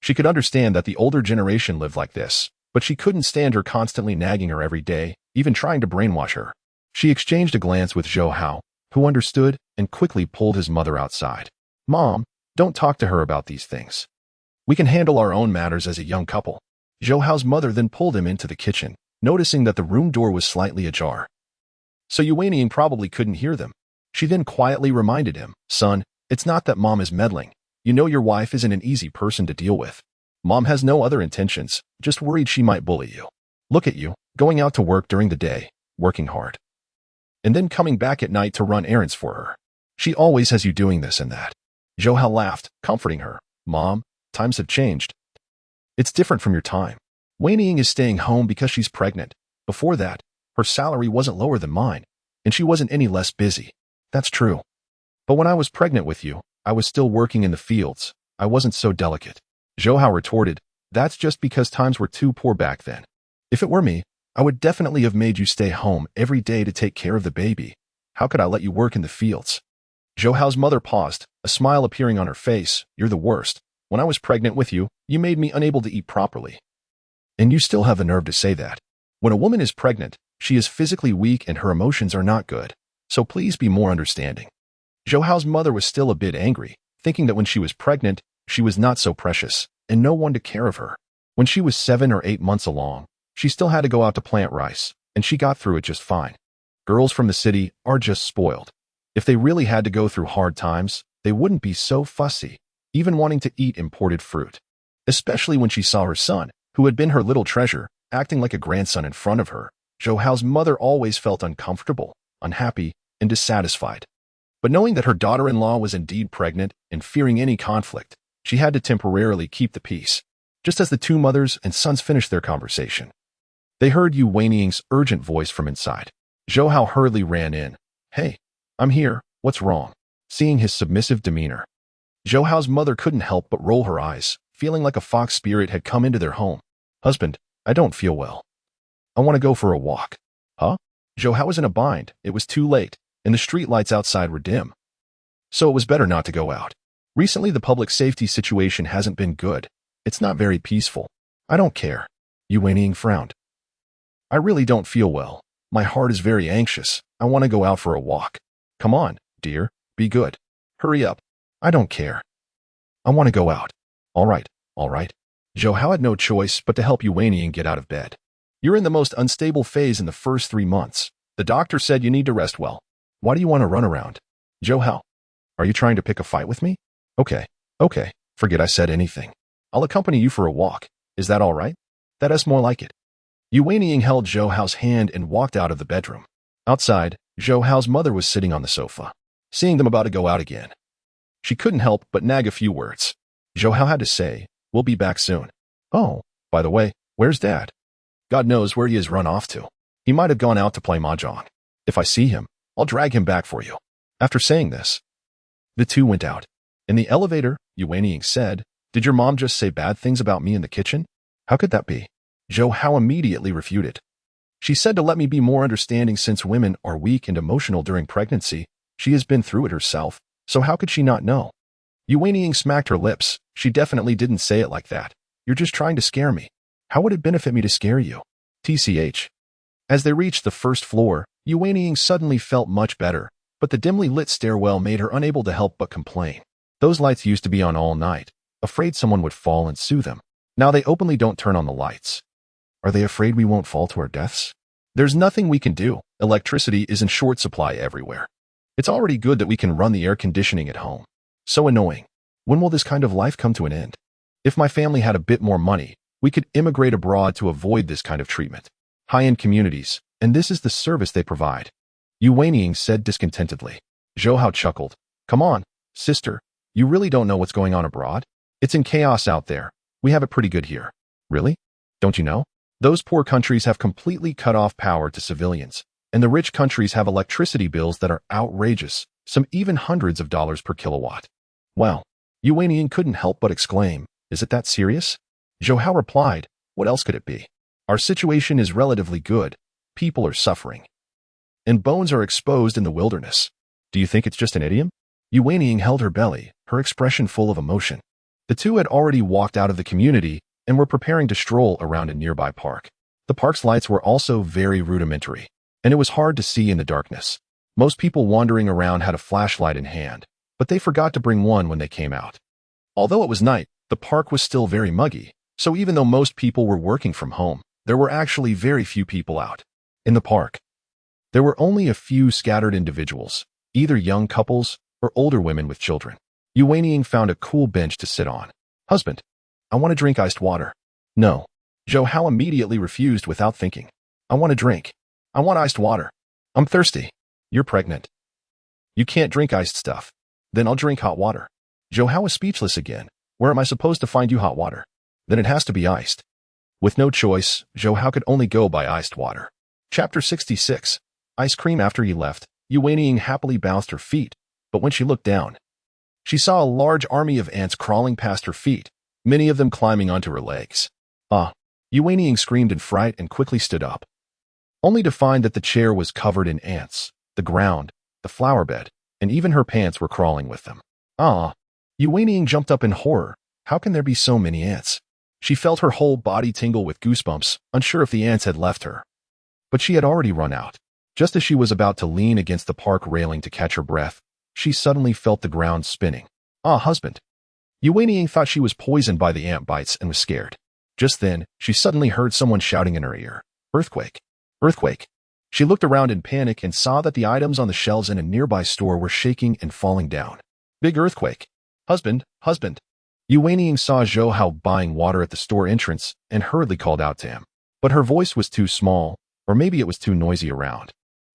She could understand that the older generation lived like this, but she couldn't stand her constantly nagging her every day, even trying to brainwash her. She exchanged a glance with Zhou Hao, who understood and quickly pulled his mother outside. Mom, don't talk to her about these things. We can handle our own matters as a young couple. Zhou Hao's mother then pulled him into the kitchen, noticing that the room door was slightly ajar. So Yuanying probably couldn't hear them. She then quietly reminded him, Son, it's not that Mom is meddling. You know your wife isn't an easy person to deal with. Mom has no other intentions, just worried she might bully you. Look at you, going out to work during the day, working hard, and then coming back at night to run errands for her. She always has you doing this and that. Zhou Hao laughed, comforting her. Mom, times have changed. It's different from your time. Yuanying is staying home because she's pregnant. Before that, her salary wasn't lower than mine, and she wasn't any less busy. That's true. But when I was pregnant with you, I was still working in the fields. I wasn't so delicate. Zhou Hao retorted, That's just because times were too poor back then. If it were me, I would definitely have made you stay home every day to take care of the baby. How could I let you work in the fields? Zhou Hao's mother paused, a smile appearing on her face. You're the worst. When I was pregnant with you, you made me unable to eat properly. And you still have the nerve to say that. When a woman is pregnant, she is physically weak and her emotions are not good. So please be more understanding. Zhou Hao's mother was still a bit angry, thinking that when she was pregnant, she was not so precious, and no one took care of her. When she was 7 or 8 months along, she still had to go out to plant rice, and she got through it just fine. Girls from the city are just spoiled. If they really had to go through hard times, they wouldn't be so fussy, even wanting to eat imported fruit. Especially when she saw her son, who had been her little treasure, acting like a grandson in front of her. Zhou Hao's mother always felt uncomfortable, unhappy, and dissatisfied. But knowing that her daughter-in-law was indeed pregnant and fearing any conflict, she had to temporarily keep the peace. Just as the two mothers and sons finished their conversation, they heard Yuanying's urgent voice from inside. Zhou Hao hurriedly ran in. Hey, I'm here, what's wrong? Seeing his submissive demeanor, Zhou Hao's mother couldn't help but roll her eyes, feeling like a fox spirit had come into their home. Husband, I don't feel well. I want to go for a walk. Huh? Zhou Hao was in a bind. It was too late, and the street lights outside were dim. So it was better not to go out. Recently, the public safety situation hasn't been good. It's not very peaceful. I don't care. Yu Weiying frowned. I really don't feel well. My heart is very anxious. I want to go out for a walk. Come on, dear. Be good. Hurry up. I don't care. I want to go out. All right, all right. Zhou Hao had no choice but to help Yu Weiying get out of bed. You're in the most unstable phase in the first 3 months. The doctor said you need to rest well. Why do you want to run around? Zhou Hao, are you trying to pick a fight with me? Okay, forget I said anything. I'll accompany you for a walk. Is that all right? That is more like it. Yu Weiying held Zhou Hao's hand and walked out of the bedroom. Outside, Zhou Hao's mother was sitting on the sofa, seeing them about to go out again. She couldn't help but nag a few words. Zhou Hao had to say, we'll be back soon. Oh, by the way, where's Dad? God knows where he has run off to. He might have gone out to play mahjong. If I see him, I'll drag him back for you. After saying this, the two went out. In the elevator, Yu Weiying said, did your mom just say bad things about me in the kitchen? How could that be? Zhou Hao immediately refuted. She said to let me be more understanding since women are weak and emotional during pregnancy. She has been through it herself, so how could she not know? Yu Weiying smacked her lips. She definitely didn't say it like that. You're just trying to scare me. How would it benefit me to scare you? TCH. As they reached the first floor, Yu Weiying suddenly felt much better, but the dimly lit stairwell made her unable to help but complain. Those lights used to be on all night, afraid someone would fall and sue them. Now they openly don't turn on the lights. Are they afraid we won't fall to our deaths? There's nothing we can do. Electricity is in short supply everywhere. It's already good that we can run the air conditioning at home. So annoying. When will this kind of life come to an end? If my family had a bit more money, we could immigrate abroad to avoid this kind of treatment. High-end communities, and this is the service they provide. Yu Weiying said discontentedly. Zhou Hao chuckled. Come on, sister. You really don't know what's going on abroad? It's in chaos out there. We have it pretty good here. Really? Don't you know? Those poor countries have completely cut off power to civilians, and the rich countries have electricity bills that are outrageous, some even hundreds of dollars per kilowatt. Wow. Yu Weiying couldn't help but exclaim, is it that serious? Zhou Hao replied, what else could it be? Our situation is relatively good. People are suffering. And bones are exposed in the wilderness. Do you think it's just an idiom? Yu Weiying held her belly, her expression full of emotion. The two had already walked out of the community and were preparing to stroll around a nearby park. The park's lights were also very rudimentary, and it was hard to see in the darkness. Most people wandering around had a flashlight in hand, but they forgot to bring one when they came out. Although it was night, the park was still very muggy, so even though most people were working from home, there were actually very few people out. In the park, there were only a few scattered individuals, either young couples or older women with children. Yu Weiying found a cool bench to sit on. Husband, I want to drink iced water. No. Zhou Hao immediately refused without thinking. I want a drink. I want iced water. I'm thirsty. You're pregnant. You can't drink iced stuff. Then I'll drink hot water. Zhou Hao was speechless again. Where am I supposed to find you hot water? Then it has to be iced. With no choice, Zhou Hao could only go by iced water. Chapter 66. Ice cream. After he left, Yu Weiying happily bounced her feet, but when she looked down, she saw a large army of ants crawling past her feet, many of them climbing onto her legs. Ah! Yu Weiying screamed in fright and quickly stood up, only to find that the chair was covered in ants, the ground, the flower bed, and even her pants were crawling with them. Ah! Yu Weiying jumped up in horror. How can there be so many ants? She felt her whole body tingle with goosebumps, unsure if the ants had left her. But she had already run out. Just as she was about to lean against the park railing to catch her breath, she suddenly felt the ground spinning. Ah, husband! Yu Weiying thought she was poisoned by the ant bites and was scared. Just then, she suddenly heard someone shouting in her ear, "Earthquake! Earthquake!" She looked around in panic and saw that the items on the shelves in a nearby store were shaking and falling down. Big earthquake! Husband! Husband! Yu Weiying saw Zhou Hao buying water at the store entrance and hurriedly called out to him. But her voice was too small, or maybe it was too noisy around.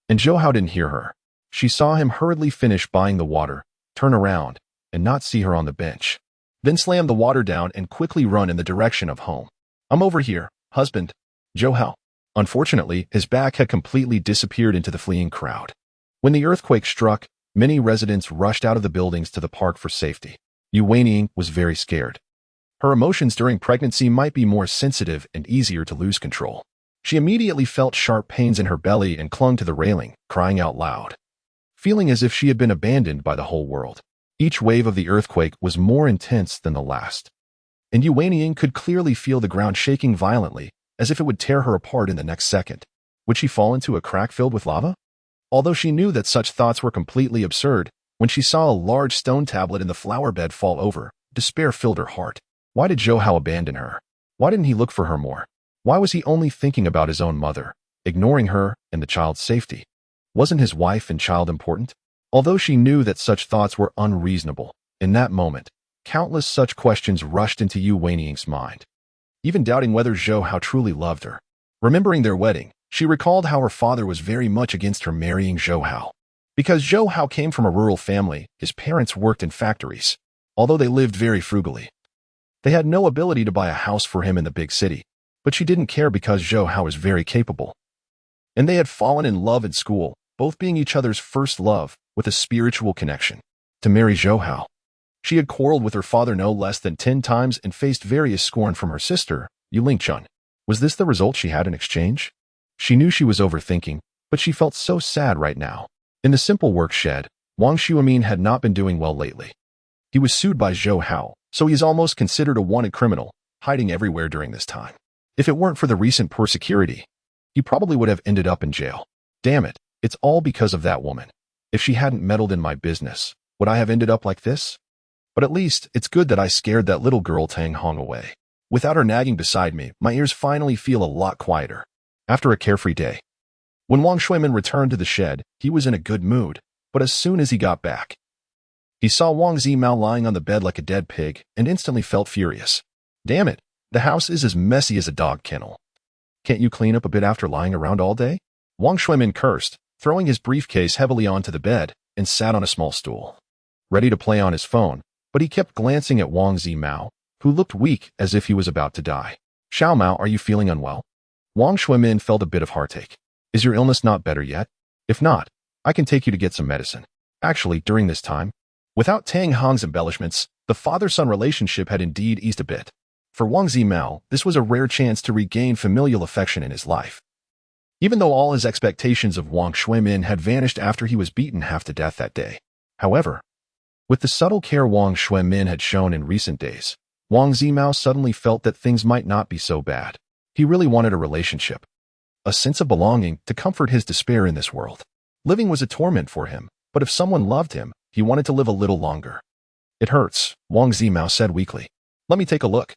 And Zhou Hao didn't hear her. She saw him hurriedly finish buying the water, turn around, and not see her on the bench. Then slam the water down and quickly run in the direction of home. I'm over here, husband. Zhou Hao. Unfortunately, his back had completely disappeared into the fleeing crowd. When the earthquake struck, many residents rushed out of the buildings to the park for safety. Yu Wenying was very scared. Her emotions during pregnancy might be more sensitive and easier to lose control. She immediately felt sharp pains in her belly and clung to the railing, crying out loud, feeling as if she had been abandoned by the whole world. Each wave of the earthquake was more intense than the last, and Yu Wenying could clearly feel the ground shaking violently, as if it would tear her apart in the next second. Would she fall into a crack filled with lava? Although she knew that such thoughts were completely absurd, when she saw a large stone tablet in the flower bed fall over, despair filled her heart. Why did Zhou Hao abandon her? Why didn't he look for her more? Why was he only thinking about his own mother, ignoring her and the child's safety? Wasn't his wife and child important? Although she knew that such thoughts were unreasonable, in that moment, countless such questions rushed into Yu Wenying's mind, even doubting whether Zhou Hao truly loved her. Remembering their wedding, she recalled how her father was very much against her marrying Zhou Hao. Because Zhou Hao came from a rural family, his parents worked in factories. Although they lived very frugally, they had no ability to buy a house for him in the big city. But she didn't care because Zhou Hao was very capable. And they had fallen in love at school, both being each other's first love, with a spiritual connection. To marry Zhou Hao, she had quarreled with her father no less than 10 times and faced various scorn from her sister, Yu Lingchun. Was this the result she had in exchange? She knew she was overthinking, but she felt so sad right now. In the simple work shed, Wang Xuemin had not been doing well lately. He was sued by Zhou Hao, so he is almost considered a wanted criminal, hiding everywhere during this time. If it weren't for the recent poor security, he probably would have ended up in jail. Damn it, it's all because of that woman. If she hadn't meddled in my business, would I have ended up like this? But at least, it's good that I scared that little girl Tang Hong away. Without her nagging beside me, my ears finally feel a lot quieter. After a carefree day, when Wang Xuemin returned to the shed, he was in a good mood, but as soon as he got back, he saw Wang Zimao lying on the bed like a dead pig and instantly felt furious. Damn it, the house is as messy as a dog kennel. Can't you clean up a bit after lying around all day? Wang Xuemin cursed, throwing his briefcase heavily onto the bed, and sat on a small stool, ready to play on his phone, but he kept glancing at Wang Zimao, who looked weak as if he was about to die. Xiao Mao, are you feeling unwell? Wang Xuemin felt a bit of heartache. Is your illness not better yet? If not, I can take you to get some medicine. Actually, during this time, without Tang Hong's embellishments, the father-son relationship had indeed eased a bit. For Wang Zimao, this was a rare chance to regain familial affection in his life. Even though all his expectations of Wang Xuemin had vanished after he was beaten half to death that day. However, with the subtle care Wang Xuemin had shown in recent days, Wang Zimao suddenly felt that things might not be so bad. He really wanted a relationship, a sense of belonging to comfort his despair in this world. Living was a torment for him, but if someone loved him, he wanted to live a little longer. It hurts, Wang Zimao said weakly. Let me take a look.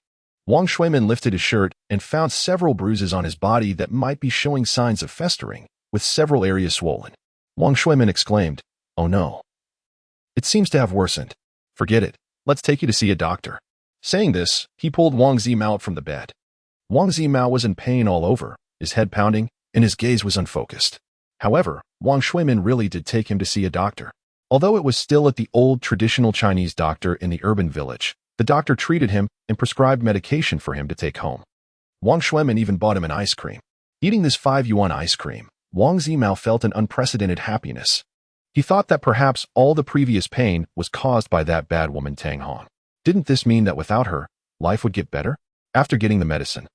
Wang Xuemin lifted his shirt and found several bruises on his body that might be showing signs of festering, with several areas swollen. Wang Xuemin exclaimed, "Oh no. It seems to have worsened. Forget it. Let's take you to see a doctor." Saying this, he pulled Wang Zimao out from the bed. Wang Zimao was in pain all over, his head pounding, and his gaze was unfocused. However, Wang Xuemin really did take him to see a doctor. Although it was still at the old traditional Chinese doctor in the urban village, the doctor treated him and prescribed medication for him to take home. Wang Xuemin even bought him an ice cream. Eating this 5 yuan ice cream, Wang Zimao felt an unprecedented happiness. He thought that perhaps all the previous pain was caused by that bad woman Tang Hong. Didn't this mean that without her, life would get better? After getting the medicine,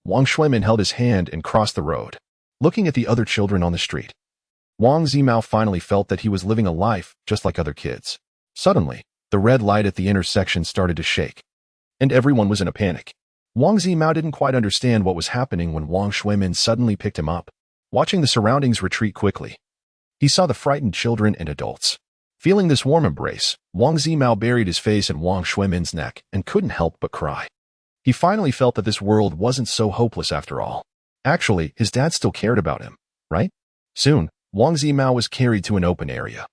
Wang Xuemin held his hand and crossed the road, looking at the other children on the street. Wang Zimao finally felt that he was living a life just like other kids. Suddenly, the red light at the intersection started to shake, and everyone was in a panic. Wang Zimao didn't quite understand what was happening when Wang Xuemin suddenly picked him up. Watching the surroundings retreat quickly, he saw the frightened children and adults. Feeling this warm embrace, Wang Zimao buried his face in Wang Xuemin's neck and couldn't help but cry. He finally felt that this world wasn't so hopeless after all. Actually, his dad still cared about him, right? Soon, Wang Zimao was carried to an open area.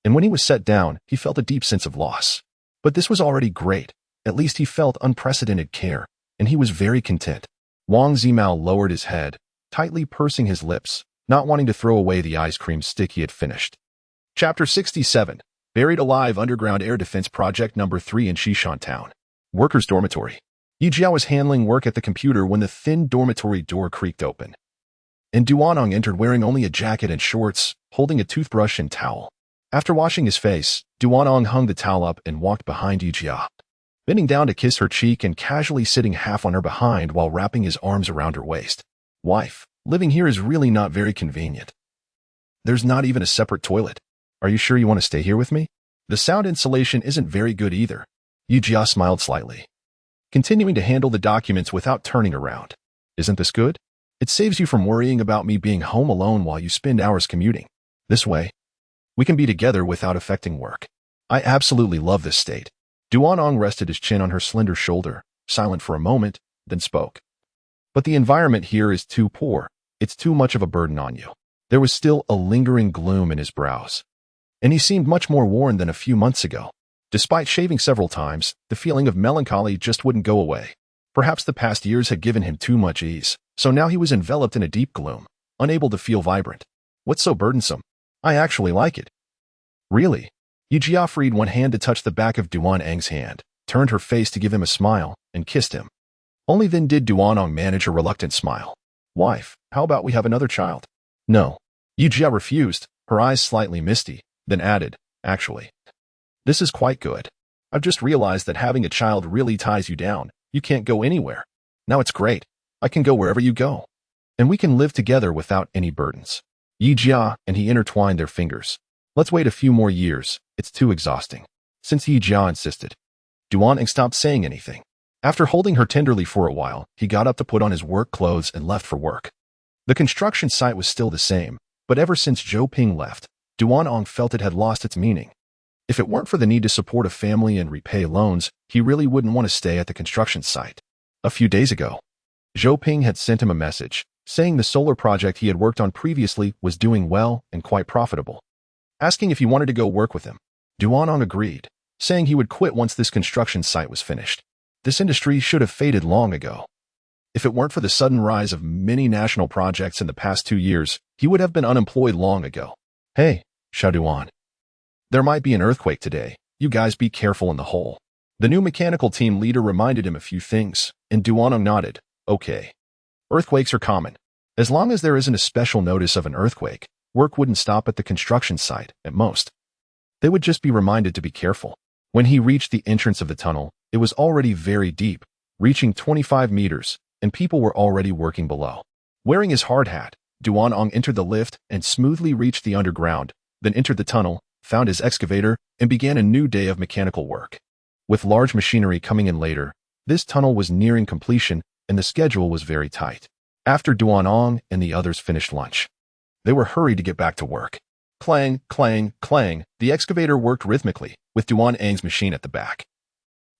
And when he was set down, he felt a deep sense of loss. But this was already great. At least he felt unprecedented care, and he was very content. Wang Zimao lowered his head, tightly pursing his lips, not wanting to throw away the ice cream stick he had finished. Chapter 67. Buried Alive Underground Air Defense Project Number 3 in Xishan Town. Workers' Dormitory. Yi Jiao was handling work at the computer when the thin dormitory door creaked open, and Duanong entered wearing only a jacket and shorts, holding a toothbrush and towel. After washing his face, Duanong hung the towel up and walked behind Yujia, bending down to kiss her cheek and casually sitting half on her behind while wrapping his arms around her waist. Wife, living here is really not very convenient. There's not even a separate toilet. Are you sure you want to stay here with me? The sound insulation isn't very good either. Yujia smiled slightly, continuing to handle the documents without turning around. Isn't this good? It saves you from worrying about me being home alone while you spend hours commuting. This way, we can be together without affecting work. I absolutely love this state. Duanong rested his chin on her slender shoulder, silent for a moment, then spoke. But the environment here is too poor. It's too much of a burden on you. There was still a lingering gloom in his brows, and he seemed much more worn than a few months ago. Despite shaving several times, the feeling of melancholy just wouldn't go away. Perhaps the past years had given him too much ease, so now he was enveloped in a deep gloom, unable to feel vibrant. What's so burdensome? I actually like it. Really? Yujia freed one hand to touch the back of Duanong's hand, turned her face to give him a smile, and kissed him. Only then did Duanong manage a reluctant smile. Wife, how about we have another child? No. Yujia refused, her eyes slightly misty, then added, actually, this is quite good. I've just realized that having a child really ties you down. You can't go anywhere. Now it's great. I can go wherever you go. And we can live together without any burdens. Yijia and he intertwined their fingers. Let's wait a few more years. It's too exhausting. Since Yijia insisted, Duanong stopped saying anything. After holding her tenderly for a while, he got up to put on his work clothes and left for work. The construction site was still the same, but ever since Zhou Ping left, Duanong felt it had lost its meaning. If it weren't for the need to support a family and repay loans, he really wouldn't want to stay at the construction site. A few days ago, Zhou Ping had sent him a message, saying the solar project he had worked on previously was doing well and quite profitable, asking if he wanted to go work with him. Duanong agreed, saying he would quit once this construction site was finished. This industry should have faded long ago. If it weren't for the sudden rise of many national projects in the past 2 years, he would have been unemployed long ago. Hey, Shaduan. There might be an earthquake today. You guys be careful in the hole. The new mechanical team leader reminded him a few things, and Duanong nodded. Okay. Earthquakes are common. As long as there isn't a special notice of an earthquake, work wouldn't stop at the construction site, at most. They would just be reminded to be careful. When he reached the entrance of the tunnel, it was already very deep, reaching 25 meters, and people were already working below. Wearing his hard hat, Duanong entered the lift and smoothly reached the underground, then entered the tunnel, found his excavator, and began a new day of mechanical work. With large machinery coming in later, this tunnel was nearing completion and the schedule was very tight. After Duanong and the others finished lunch, they were hurried to get back to work. Clang, clang, clang, the excavator worked rhythmically, with Duanong's machine at the back,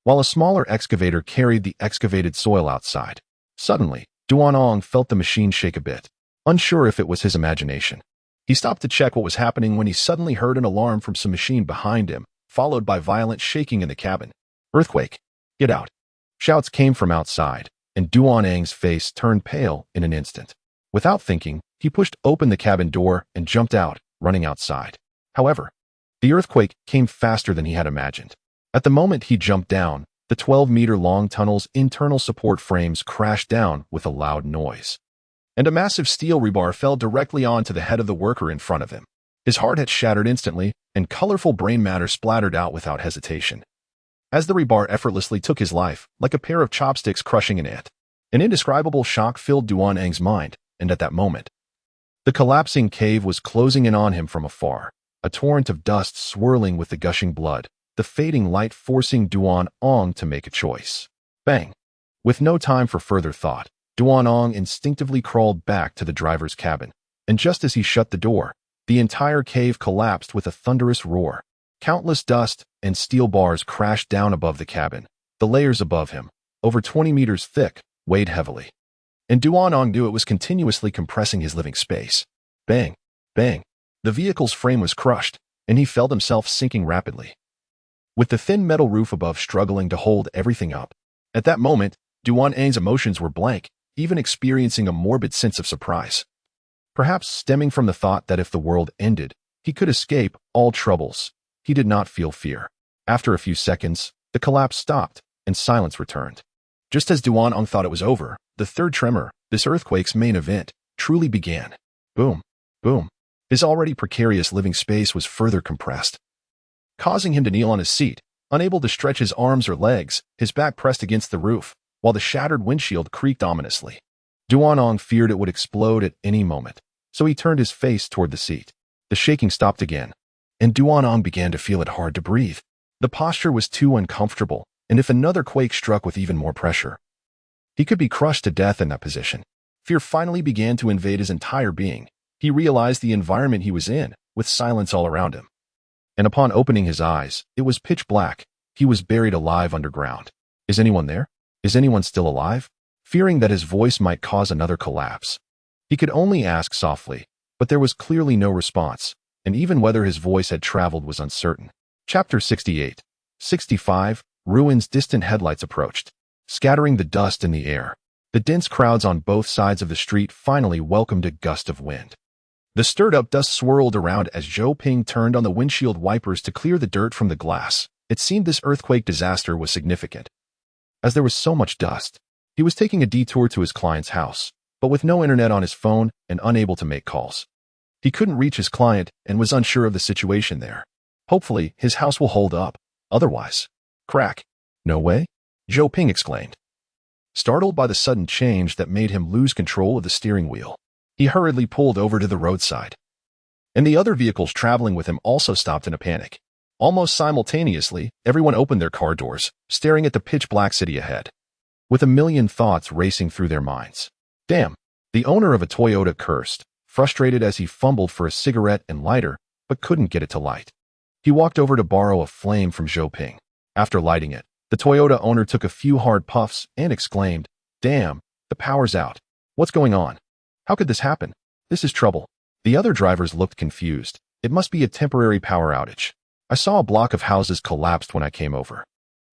while a smaller excavator carried the excavated soil outside. Suddenly, Duanong felt the machine shake a bit, unsure if it was his imagination. He stopped to check what was happening when he suddenly heard an alarm from some machine behind him, followed by violent shaking in the cabin. Earthquake! Get out! Shouts came from outside, and Duanong's face turned pale in an instant. Without thinking, he pushed open the cabin door and jumped out, running outside. However, the earthquake came faster than he had imagined. At the moment he jumped down, the 12-meter-long tunnel's internal support frames crashed down with a loud noise, and a massive steel rebar fell directly onto the head of the worker in front of him. His heart had shattered instantly, and colorful brain matter splattered out without hesitation, as the rebar effortlessly took his life, like a pair of chopsticks crushing an ant. An indescribable shock filled Duanong's mind, and at that moment, the collapsing cave was closing in on him from afar, a torrent of dust swirling with the gushing blood, the fading light forcing Duanong to make a choice. Bang! With no time for further thought, Duanong instinctively crawled back to the driver's cabin, and just as he shut the door, the entire cave collapsed with a thunderous roar. Countless dust and steel bars crashed down above the cabin. The layers above him, over 20 meters thick, weighed heavily, and Duanong knew it was continuously compressing his living space. Bang! Bang! The vehicle's frame was crushed, and he felt himself sinking rapidly, with the thin metal roof above struggling to hold everything up. At that moment, Duanong's emotions were blank, even experiencing a morbid sense of surprise, perhaps stemming from the thought that if the world ended, he could escape all troubles. He did not feel fear. After a few seconds, the collapse stopped, and silence returned. Just as Duanong thought it was over, the third tremor, this earthquake's main event, truly began. Boom! Boom! His already precarious living space was further compressed, causing him to kneel on his seat, unable to stretch his arms or legs, his back pressed against the roof, while the shattered windshield creaked ominously. Duanong feared it would explode at any moment, so he turned his face toward the seat. The shaking stopped again, and Duanong began to feel it hard to breathe. The posture was too uncomfortable, and if another quake struck with even more pressure, he could be crushed to death in that position. Fear finally began to invade his entire being. He realized the environment he was in, with silence all around him. And upon opening his eyes, it was pitch black. He was buried alive underground. Is anyone there? Is anyone still alive? Fearing that his voice might cause another collapse, he could only ask softly, but there was clearly no response, and even whether his voice had traveled was uncertain. Chapter 68. 65. Ruins. Distant headlights approached, scattering the dust in the air. The dense crowds on both sides of the street finally welcomed a gust of wind. The stirred-up dust swirled around as Zhou Ping turned on the windshield wipers to clear the dirt from the glass. It seemed this earthquake disaster was significant, as there was so much dust. He was taking a detour to his client's house, but with no internet on his phone and unable to make calls. He couldn't reach his client and was unsure of the situation there. Hopefully, his house will hold up. Otherwise, crack. No way? Zhou Ping exclaimed, startled by the sudden change that made him lose control of the steering wheel. He hurriedly pulled over to the roadside, and the other vehicles traveling with him also stopped in a panic. Almost simultaneously, everyone opened their car doors, staring at the pitch-black city ahead, with a million thoughts racing through their minds. Damn, the owner of a Toyota cursed, frustrated as he fumbled for a cigarette and lighter, but couldn't get it to light. He walked over to borrow a flame from Zhou Ping. After lighting it, the Toyota owner took a few hard puffs and exclaimed, "Damn, the power's out. What's going on? How could this happen? This is trouble." The other drivers looked confused. It must be a temporary power outage. I saw a block of houses collapsed when I came over.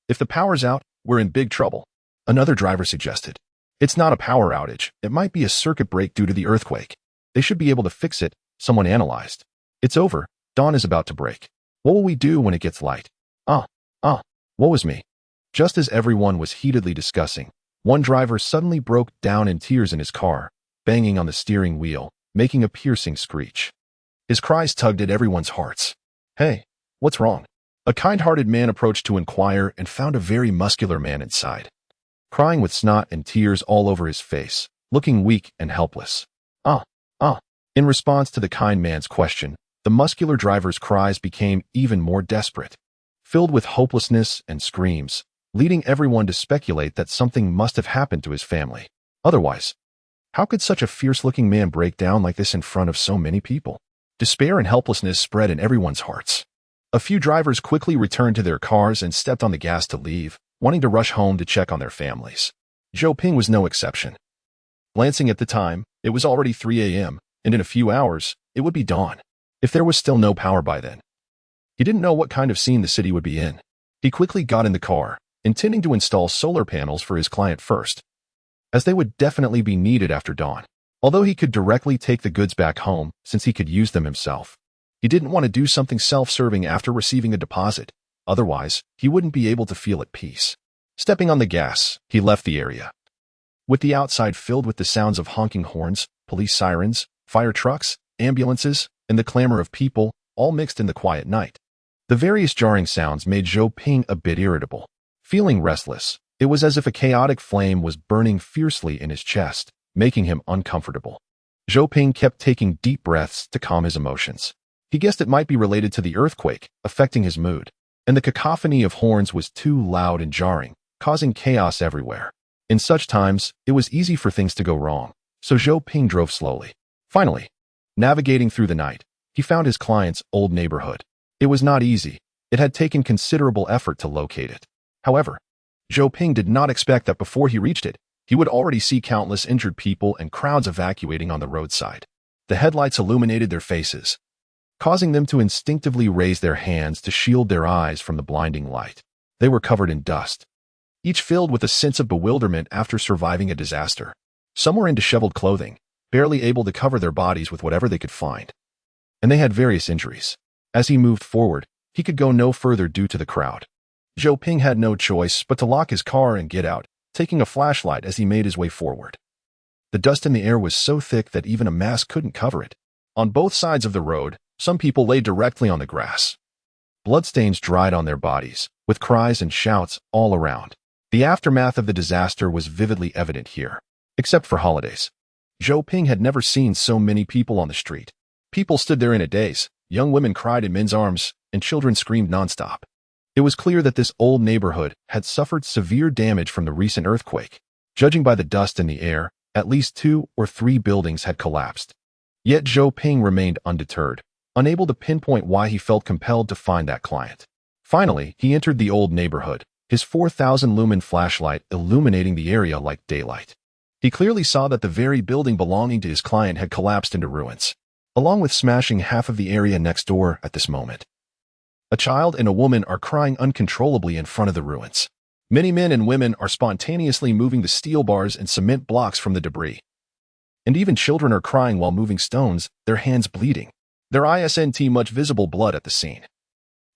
If the power's out, we're in big trouble. Another driver suggested. It's not a power outage. It might be a circuit break due to the earthquake. They should be able to fix it, someone analyzed. It's over. Dawn is about to break. What will we do when it gets light? Woe is me. Just as everyone was heatedly discussing, one driver suddenly broke down in tears in his car, banging on the steering wheel, making a piercing screech. His cries tugged at everyone's hearts. "Hey, what's wrong?" A kind-hearted man approached to inquire and found a very muscular man inside, crying with snot and tears all over his face, looking weak and helpless. In response to the kind man's question, the muscular driver's cries became even more desperate, filled with hopelessness and screams, leading everyone to speculate that something must have happened to his family. Otherwise, how could such a fierce-looking man break down like this in front of so many people? Despair and helplessness spread in everyone's hearts. A few drivers quickly returned to their cars and stepped on the gas to leave, wanting to rush home to check on their families. Zhou Ping was no exception. Glancing at the time, it was already 3 a.m., and in a few hours, it would be dawn, if there was still no power by then. He didn't know what kind of scene the city would be in. He quickly got in the car, intending to install solar panels for his client first, as they would definitely be needed after dawn. Although he could directly take the goods back home since he could use them himself, he didn't want to do something self-serving after receiving a deposit. Otherwise, he wouldn't be able to feel at peace. Stepping on the gas, he left the area, with the outside filled with the sounds of honking horns, police sirens, fire trucks, ambulances, and the clamor of people, all mixed in the quiet night. The various jarring sounds made Zhou Ping a bit irritable. Feeling restless, it was as if a chaotic flame was burning fiercely in his chest, making him uncomfortable. Zhou Ping kept taking deep breaths to calm his emotions. He guessed it might be related to the earthquake, affecting his mood, and the cacophony of horns was too loud and jarring, causing chaos everywhere. In such times, it was easy for things to go wrong, so Zhou Ping drove slowly. Finally, navigating through the night, he found his client's old neighborhood. It was not easy. It had taken considerable effort to locate it. However, Zhou Ping did not expect that before he reached it, he would already see countless injured people and crowds evacuating on the roadside. The headlights illuminated their faces, causing them to instinctively raise their hands to shield their eyes from the blinding light. They were covered in dust, each filled with a sense of bewilderment after surviving a disaster. Some were in disheveled clothing, barely able to cover their bodies with whatever they could find, and they had various injuries. As he moved forward, he could go no further due to the crowd. Zhou Ping had no choice but to lock his car and get out, taking a flashlight as he made his way forward. The dust in the air was so thick that even a mask couldn't cover it. On both sides of the road, some people lay directly on the grass. Bloodstains dried on their bodies, with cries and shouts all around. The aftermath of the disaster was vividly evident here. Except for holidays. Zhou Ping had never seen so many people on the street. People stood there in a daze, young women cried in men's arms, and children screamed nonstop. It was clear that this old neighborhood had suffered severe damage from the recent earthquake. Judging by the dust in the air, at least 2 or 3 buildings had collapsed. Yet Zhou Ping remained undeterred, unable to pinpoint why he felt compelled to find that client. Finally, he entered the old neighborhood, his 4,000-lumen flashlight illuminating the area like daylight. He clearly saw that the very building belonging to his client had collapsed into ruins, along with smashing half of the area next door at this moment. A child and a woman are crying uncontrollably in front of the ruins. Many men and women are spontaneously moving the steel bars and cement blocks from the debris. And even children are crying while moving stones, their hands bleeding. There isn't much visible blood at the scene.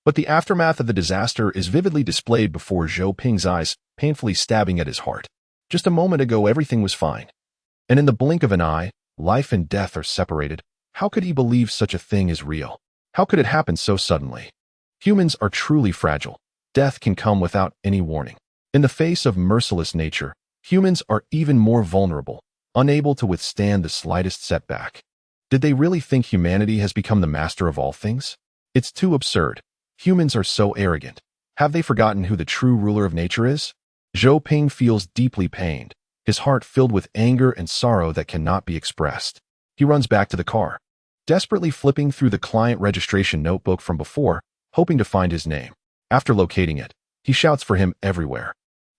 But the aftermath of the disaster is vividly displayed before Zhou Ping's eyes, painfully stabbing at his heart. Just a moment ago everything was fine. And in the blink of an eye, life and death are separated. How could he believe such a thing is real? How could it happen so suddenly? Humans are truly fragile. Death can come without any warning. In the face of merciless nature, humans are even more vulnerable, unable to withstand the slightest setback. Did they really think humanity has become the master of all things? It's too absurd. Humans are so arrogant. Have they forgotten who the true ruler of nature is? Zhou Ping feels deeply pained, his heart filled with anger and sorrow that cannot be expressed. He runs back to the car, desperately flipping through the client registration notebook from before, hoping to find his name. After locating it, he shouts for him everywhere,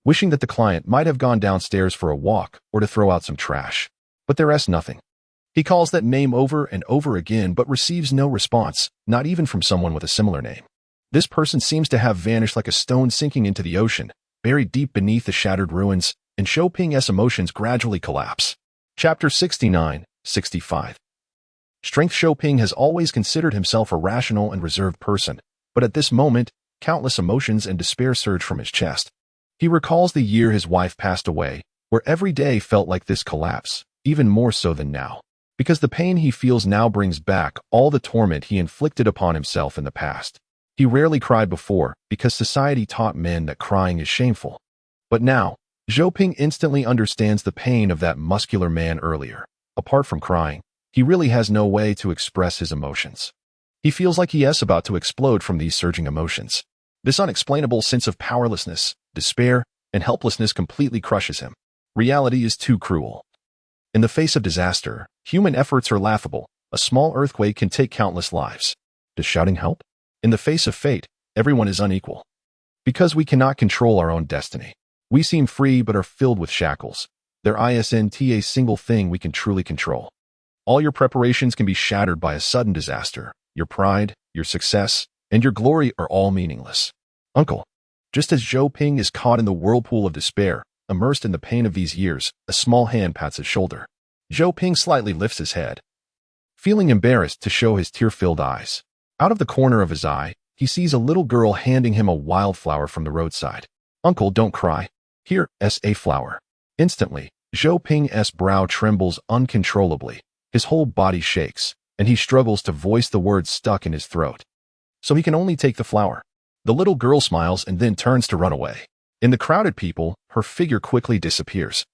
wishing that the client might have gone downstairs for a walk or to throw out some trash. But there's nothing. He calls that name over and over again but receives no response, not even from someone with a similar name. This person seems to have vanished like a stone sinking into the ocean, buried deep beneath the shattered ruins, and Zhou Ping's emotions gradually collapse. Chapter 69-65. Strength. Zhou Ping has always considered himself a rational and reserved person, but at this moment, countless emotions and despair surge from his chest. He recalls the year his wife passed away, where every day felt like this collapse, even more so than now. Because the pain he feels now brings back all the torment he inflicted upon himself in the past. He rarely cried before, because society taught men that crying is shameful. But now, Zhou Ping instantly understands the pain of that muscular man earlier. Apart from crying, he really has no way to express his emotions. He feels like he is about to explode from these surging emotions. This unexplainable sense of powerlessness, despair, and helplessness completely crushes him. Reality is too cruel. In the face of disaster, human efforts are laughable. A small earthquake can take countless lives. Does shouting help? In the face of fate, everyone is unequal. Because we cannot control our own destiny. We seem free but are filled with shackles. There isn't a single thing we can truly control. All your preparations can be shattered by a sudden disaster. Your pride, your success, and your glory are all meaningless. Uncle. Just as Zhou Ping is caught in the whirlpool of despair, immersed in the pain of these years, a small hand pats his shoulder. Zhou Ping slightly lifts his head, feeling embarrassed to show his tear-filled eyes. Out of the corner of his eye, he sees a little girl handing him a wildflower from the roadside. Uncle, don't cry. Here's a flower. Instantly, Zhou Ping's brow trembles uncontrollably. His whole body shakes, and he struggles to voice the words stuck in his throat. So he can only take the flower. The little girl smiles and then turns to run away. In the crowded people, her figure quickly disappears.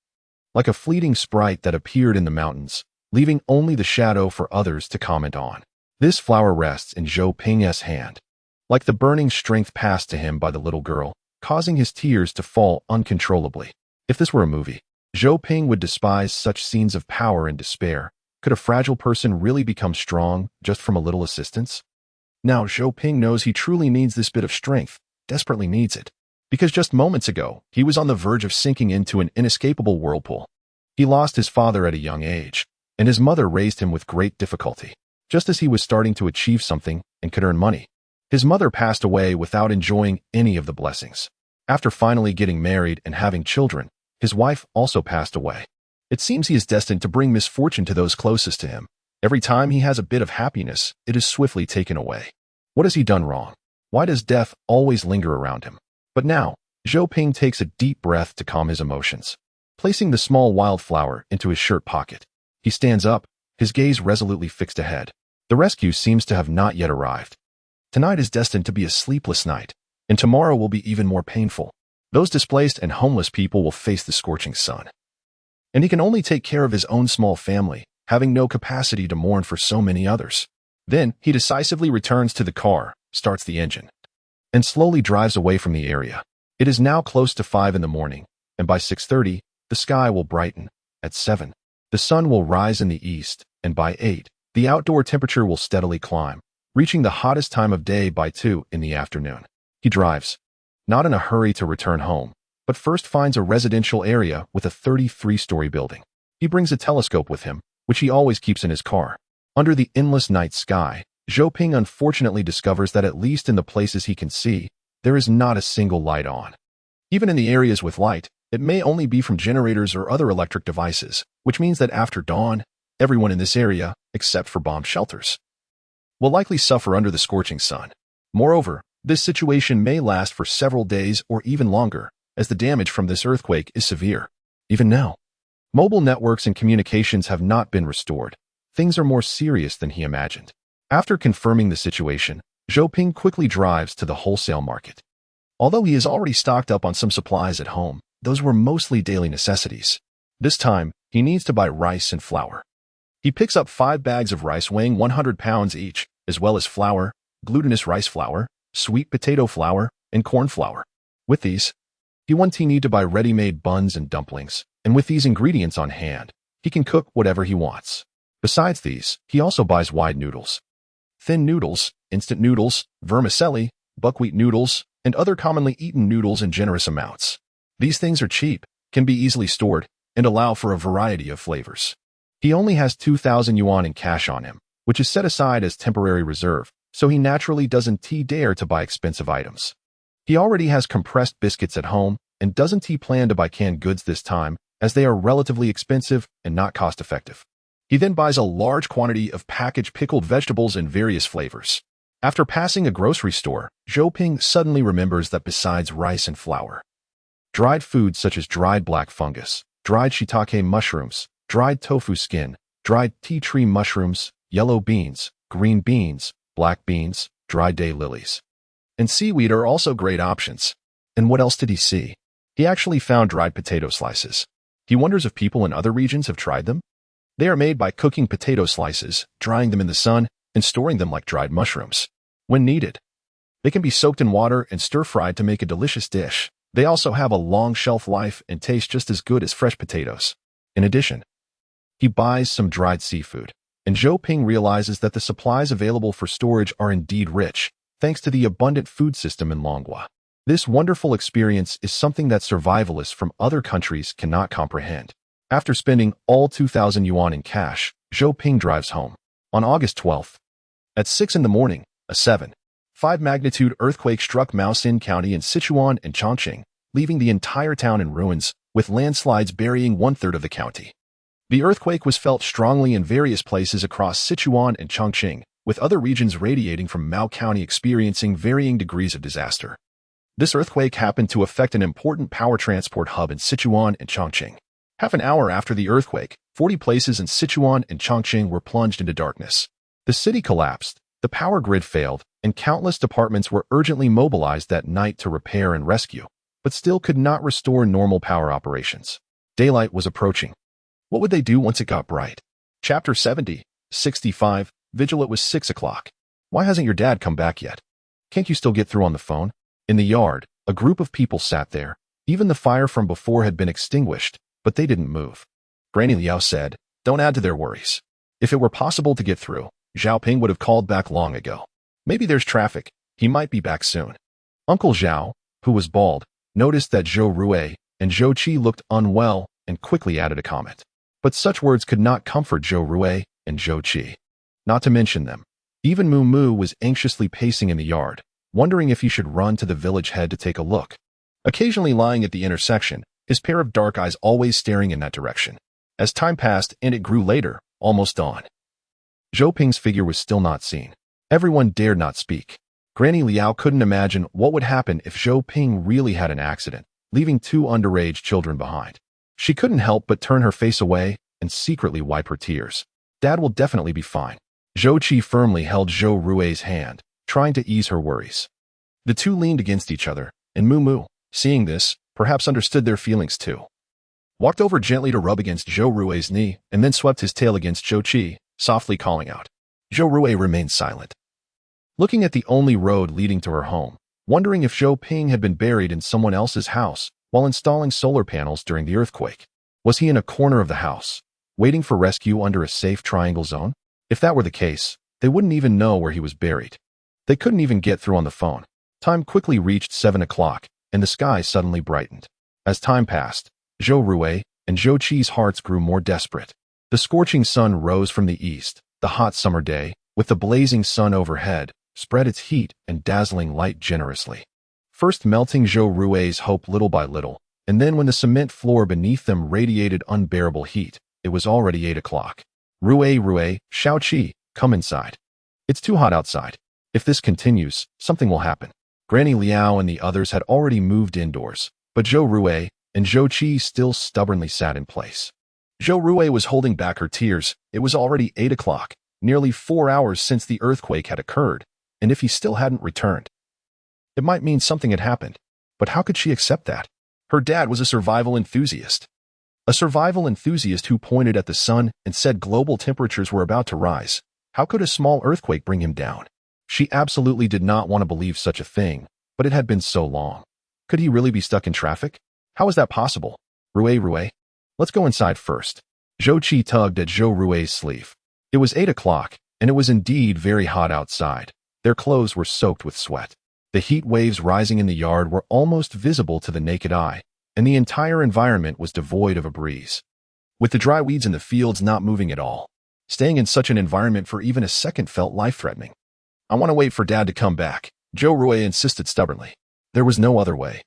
Like a fleeting sprite that appeared in the mountains, leaving only the shadow for others to comment on. This flower rests in Zhou Ping's hand, like the burning strength passed to him by the little girl, causing his tears to fall uncontrollably. If this were a movie, Zhou Ping would despise such scenes of power and despair. Could a fragile person really become strong just from a little assistance? Now Zhou Ping knows he truly needs this bit of strength, desperately needs it. Because just moments ago, he was on the verge of sinking into an inescapable whirlpool. He lost his father at a young age, and his mother raised him with great difficulty. Just as he was starting to achieve something and could earn money, his mother passed away without enjoying any of the blessings. After finally getting married and having children, his wife also passed away. It seems he is destined to bring misfortune to those closest to him. Every time he has a bit of happiness, it is swiftly taken away. What has he done wrong? Why does death always linger around him? But now, Zhou Ping takes a deep breath to calm his emotions. Placing the small wildflower into his shirt pocket, he stands up, his gaze resolutely fixed ahead. The rescue seems to have not yet arrived. Tonight is destined to be a sleepless night, and tomorrow will be even more painful. Those displaced and homeless people will face the scorching sun. And he can only take care of his own small family, having no capacity to mourn for so many others. Then, he decisively returns to the car, starts the engine, and slowly drives away from the area. It is now close to 5 in the morning, and by 6:30, the sky will brighten. At 7, the sun will rise in the east, and by 8, the outdoor temperature will steadily climb, reaching the hottest time of day by 2 in the afternoon. He drives, not in a hurry to return home, but first finds a residential area with a 33-story building. He brings a telescope with him, which he always keeps in his car. Under the endless night sky, Zhou Ping unfortunately discovers that at least in the places he can see, there is not a single light on. Even in the areas with light, it may only be from generators or other electric devices, which means that after dawn, everyone in this area, except for bomb shelters, will likely suffer under the scorching sun. Moreover, this situation may last for several days or even longer, as the damage from this earthquake is severe. Even now, mobile networks and communications have not been restored. Things are more serious than he imagined. After confirming the situation, Zhou Ping quickly drives to the wholesale market. Although he is already stocked up on some supplies at home, those were mostly daily necessities. This time, he needs to buy rice and flour. He picks up 5 bags of rice weighing 100 pounds each, as well as flour, glutinous rice flour, sweet potato flour, and corn flour. With these, he won't need to buy ready-made buns and dumplings, and with these ingredients on hand, he can cook whatever he wants. Besides these, he also buys wide noodles, thin noodles, instant noodles, vermicelli, buckwheat noodles, and other commonly eaten noodles in generous amounts. These things are cheap, can be easily stored, and allow for a variety of flavors. He only has 2,000 yuan in cash on him, which is set aside as temporary reserve, so he naturally doesn't dare to buy expensive items. He already has compressed biscuits at home and doesn't plan to buy canned goods this time, as they are relatively expensive and not cost-effective. He then buys a large quantity of packaged pickled vegetables in various flavors. After passing a grocery store, Zhou Ping suddenly remembers that besides rice and flour, dried foods such as dried black fungus, dried shiitake mushrooms, dried tofu skin, dried tea tree mushrooms, yellow beans, green beans, black beans, dried day lilies, and seaweed are also great options. And what else did he see? He actually found dried potato slices. He wonders if people in other regions have tried them. They are made by cooking potato slices, drying them in the sun, and storing them like dried mushrooms. When needed, they can be soaked in water and stir-fried to make a delicious dish. They also have a long shelf life and taste just as good as fresh potatoes. In addition, he buys some dried seafood, and Zhou Ping realizes that the supplies available for storage are indeed rich, thanks to the abundant food system in Longhua. This wonderful experience is something that survivalists from other countries cannot comprehend. After spending all 2,000 yuan in cash, Zhou Ping drives home. On August 12th, at 6 in the morning, a 7.5 magnitude earthquake struck Maosin County in Sichuan and Chongqing, leaving the entire town in ruins, with landslides burying 1/3 of the county. The earthquake was felt strongly in various places across Sichuan and Chongqing, with other regions radiating from Mao County experiencing varying degrees of disaster. This earthquake happened to affect an important power transport hub in Sichuan and Chongqing. Half an hour after the earthquake, 40 places in Sichuan and Chongqing were plunged into darkness. The city collapsed, the power grid failed, and countless departments were urgently mobilized that night to repair and rescue, but still could not restore normal power operations. Daylight was approaching. What would they do once it got bright? Chapter 65. Vigil. It was 6 o'clock. Why hasn't your dad come back yet? Can't you still get through on the phone? In the yard, a group of people sat there. Even the fire from before had been extinguished, but they didn't move. Granny Liao said, "Don't add to their worries. If it were possible to get through, Zhao Ping would have called back long ago. Maybe there's traffic. He might be back soon." Uncle Zhao, who was bald, noticed that Zhou Rui and Zhou Qi looked unwell and quickly added a comment. But such words could not comfort Zhou Rui and Zhou Qi. Not to mention them. Even Mu Mu was anxiously pacing in the yard, wondering if he should run to the village head to take a look. Occasionally lying at the intersection, his pair of dark eyes always staring in that direction. As time passed and it grew later, almost dawn, Zhou Ping's figure was still not seen. Everyone dared not speak. Granny Liao couldn't imagine what would happen if Zhou Ping really had an accident, leaving 2 underage children behind. She couldn't help but turn her face away and secretly wipe her tears. Dad will definitely be fine. Zhou Qi firmly held Zhou Rui's hand, trying to ease her worries. The two leaned against each other, and Mu Mu, seeing this, perhaps understood their feelings too. Walked over gently to rub against Zhou Rui's knee, and then swept his tail against Zhou Qi, softly calling out. Zhou Rui remained silent, looking at the only road leading to her home, wondering if Zhou Ping had been buried in someone else's house while installing solar panels during the earthquake. Was he in a corner of the house, waiting for rescue under a safe triangle zone? If that were the case, they wouldn't even know where he was buried. They couldn't even get through on the phone. Time quickly reached 7 o'clock, and the sky suddenly brightened. As time passed, Zhou Rui and Zhou Qi's hearts grew more desperate. The scorching sun rose from the east. The hot summer day, with the blazing sun overhead, spread its heat and dazzling light generously, first melting Zhou Rui's hope little by little, and then when the cement floor beneath them radiated unbearable heat, it was already 8 o'clock. Rui, Xiao Qi, come inside. It's too hot outside. If this continues, something will happen. Granny Liao and the others had already moved indoors, but Zhou Rui and Zhou Qi still stubbornly sat in place. Zhou Rui was holding back her tears. It was already 8 o'clock, nearly 4 hours since the earthquake had occurred, and if he still hadn't returned, it might mean something had happened. But how could she accept that? Her dad was a survival enthusiast. A survival enthusiast who pointed at the sun and said global temperatures were about to rise. How could a small earthquake bring him down? She absolutely did not want to believe such a thing, but it had been so long. Could he really be stuck in traffic? How is that possible? Rui, let's go inside first. Zhou Qi tugged at Zhou Rui's sleeve. It was 8 o'clock, and it was indeed very hot outside. Their clothes were soaked with sweat. The heat waves rising in the yard were almost visible to the naked eye, and the entire environment was devoid of a breeze, with the dry weeds in the fields not moving at all. Staying in such an environment for even a second felt life-threatening. I want to wait for Dad to come back, Zhou Rui insisted stubbornly. There was no other way.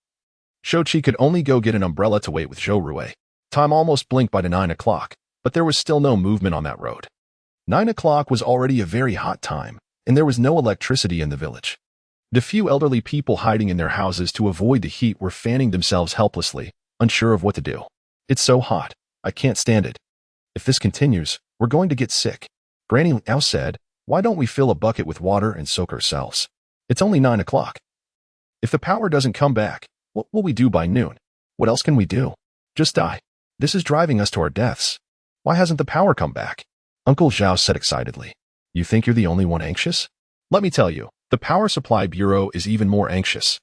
Zhou Qi could only go get an umbrella to wait with Zhou Rui. Time almost blinked by to 9 o'clock, but there was still no movement on that road. 9 o'clock was already a very hot time, and there was no electricity in the village. The few elderly people hiding in their houses to avoid the heat were fanning themselves helplessly, unsure of what to do. It's so hot. I can't stand it. If this continues, we're going to get sick. Granny Liao said, why don't we fill a bucket with water and soak ourselves? It's only 9 o'clock. If the power doesn't come back, what will we do by noon? What else can we do? Just die. This is driving us to our deaths. Why hasn't the power come back? Uncle Zhao said excitedly. You think you're the only one anxious? Let me tell you, the Power Supply Bureau is even more anxious.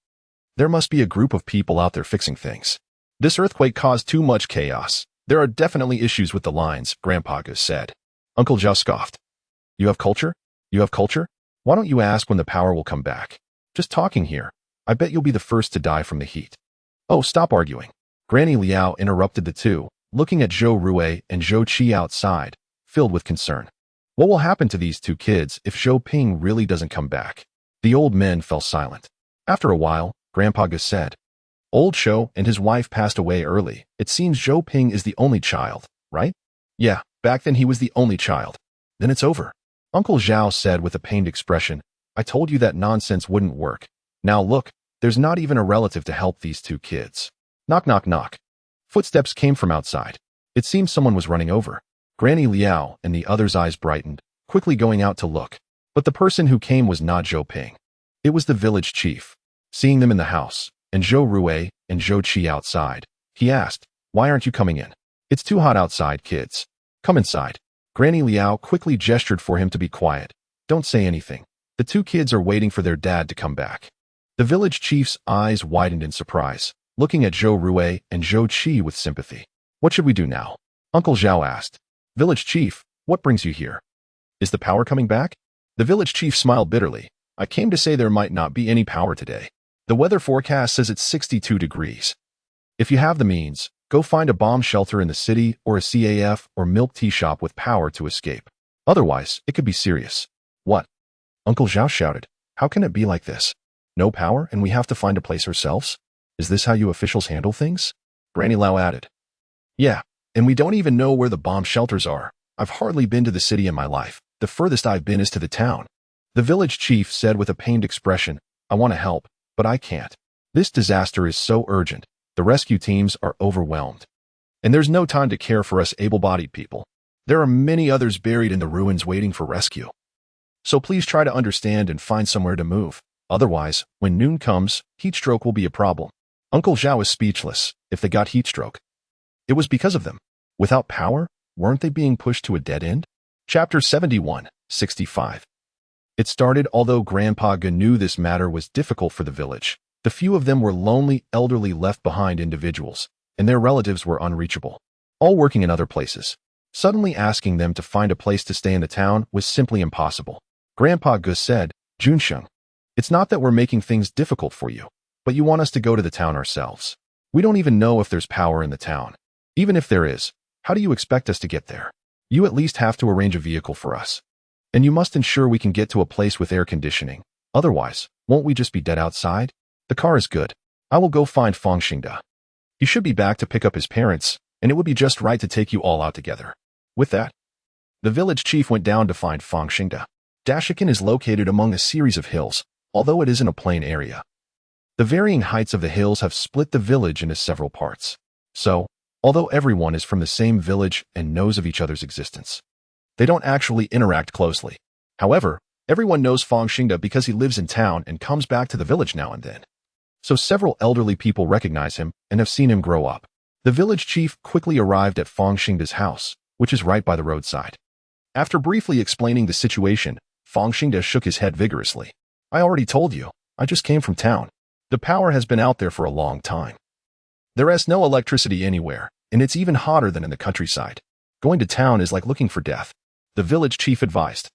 There must be a group of people out there fixing things. This earthquake caused too much chaos. There are definitely issues with the lines, Grandpa Gus said. Uncle Zhao scoffed. You have culture? You have culture? Why don't you ask when the power will come back? Just talking here. I bet you'll be the first to die from the heat. Oh, stop arguing. Granny Liao interrupted the two, looking at Zhou Rui and Zhou Qi outside, filled with concern. What will happen to these two kids if Zhou Ping really doesn't come back? The old men fell silent. After a while, Grandpa Gus said, Old Zhou and his wife passed away early. It seems Zhou Ping is the only child, right? Yeah, back then he was the only child. Then it's over. Uncle Zhao said with a pained expression, I told you that nonsense wouldn't work. Now look, there's not even a relative to help these two kids. Knock, knock, knock. Footsteps came from outside. It seemed someone was running over. Granny Liao and the others' eyes brightened, quickly going out to look. But the person who came was not Zhou Ping. It was the village chief. Seeing them in the house, and Zhou Rui and Zhou Qi outside, he asked, Why aren't you coming in? It's too hot outside, kids. Come inside. Granny Liao quickly gestured for him to be quiet. Don't say anything. The two kids are waiting for their dad to come back. The village chief's eyes widened in surprise, looking at Zhou Rui and Zhou Qi with sympathy. What should we do now? Uncle Zhao asked. Village chief, what brings you here? Is the power coming back? The village chief smiled bitterly. I came to say there might not be any power today. The weather forecast says it's 62 degrees. If you have the means, go find a bomb shelter in the city or a CAF or milk tea shop with power to escape. Otherwise, it could be serious. What? Uncle Zhao shouted. How can it be like this? No power and we have to find a place ourselves? Is this how you officials handle things? Granny Liao added. Yeah, and we don't even know where the bomb shelters are. I've hardly been to the city in my life. The furthest I've been is to the town. The village chief said with a pained expression, I want to help, but I can't. This disaster is so urgent. The rescue teams are overwhelmed. And there's no time to care for us able-bodied people. There are many others buried in the ruins waiting for rescue. So please try to understand and find somewhere to move. Otherwise, when noon comes, heatstroke will be a problem. Uncle Zhao is speechless. If they got heatstroke, it was because of them. Without power, weren't they being pushed to a dead end? Chapter 71, 65. It started although Grandpa Ga knew this matter was difficult for the village. The few of them were lonely, elderly, left-behind individuals, and their relatives were unreachable, all working in other places. Suddenly asking them to find a place to stay in the town was simply impossible. Grandpa Ga said, Junsheng, it's not that we're making things difficult for you, but you want us to go to the town ourselves. We don't even know if there's power in the town. Even if there is, how do you expect us to get there? You at least have to arrange a vehicle for us. And you must ensure we can get to a place with air conditioning. Otherwise, won't we just be dead outside? The car is good. I will go find Fang Xingda. He should be back to pick up his parents, and it would be just right to take you all out together. With that, the village chief went down to find Fang Xingda. Dashikan is located among a series of hills, although it isn't a plain area. The varying heights of the hills have split the village into several parts. So, although everyone is from the same village and knows of each other's existence, they don't actually interact closely. However, everyone knows Fang Xingda because he lives in town and comes back to the village now and then. So several elderly people recognize him and have seen him grow up. The village chief quickly arrived at Fang Xingda's house, which is right by the roadside. After briefly explaining the situation, Fang Xingda shook his head vigorously. I already told you, I just came from town. The power has been out there for a long time. There is no electricity anywhere, and it's even hotter than in the countryside. Going to town is like looking for death. The village chief advised.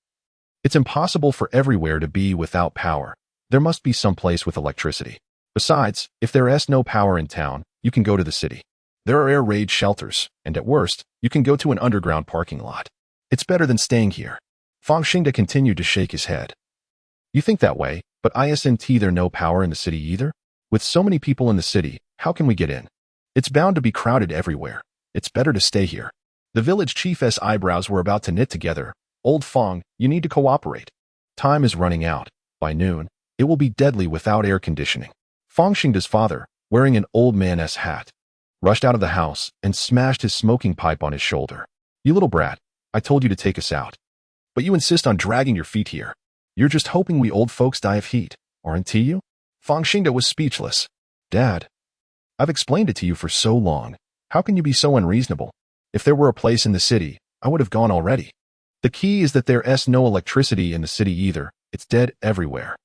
It's impossible for everywhere to be without power. There must be some place with electricity. Besides, if there is no power in town, you can go to the city. There are air raid shelters, and at worst, you can go to an underground parking lot. It's better than staying here. Fang Xingda continued to shake his head. You think that way, but isn't there no power in the city either? With so many people in the city, how can we get in? It's bound to be crowded everywhere. It's better to stay here. The village chief's eyebrows were about to knit together. Old Fang, you need to cooperate. Time is running out. By noon, it will be deadly without air conditioning. Fang Xingda's father, wearing an old man's hat, rushed out of the house and smashed his smoking pipe on his shoulder. You little brat, I told you to take us out. But you insist on dragging your feet here. You're just hoping we old folks die of heat, aren't you? Fang Xingda was speechless. Dad, I've explained it to you for so long. How can you be so unreasonable? If there were a place in the city, I would have gone already. The key is that there is no electricity in the city either. It's dead everywhere.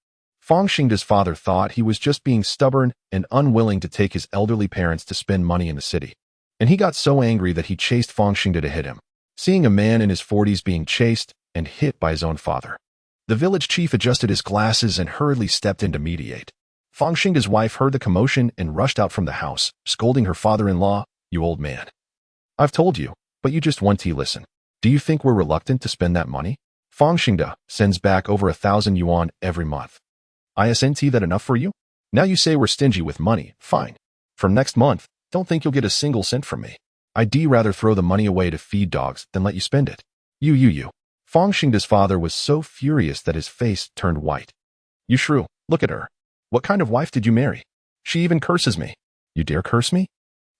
Fang Xingda's father thought he was just being stubborn and unwilling to take his elderly parents to spend money in the city. And he got so angry that he chased Fang Xingda to hit him. Seeing a man in his 40s being chased and hit by his own father, the village chief adjusted his glasses and hurriedly stepped in to mediate. Fang Xingda's wife heard the commotion and rushed out from the house, scolding her father-in-law, You old man. I've told you, but you just won't listen. Do you think we're reluctant to spend that money? Fang Xingda sends back over 1,000 yuan every month. Isn't that enough for you? Now you say we're stingy with money. Fine. From next month, don't think you'll get a single cent from me. I'd rather throw the money away to feed dogs than let you spend it. You. Fang Xingda's father was so furious that his face turned white. You shrew, look at her. What kind of wife did you marry? She even curses me. You dare curse me?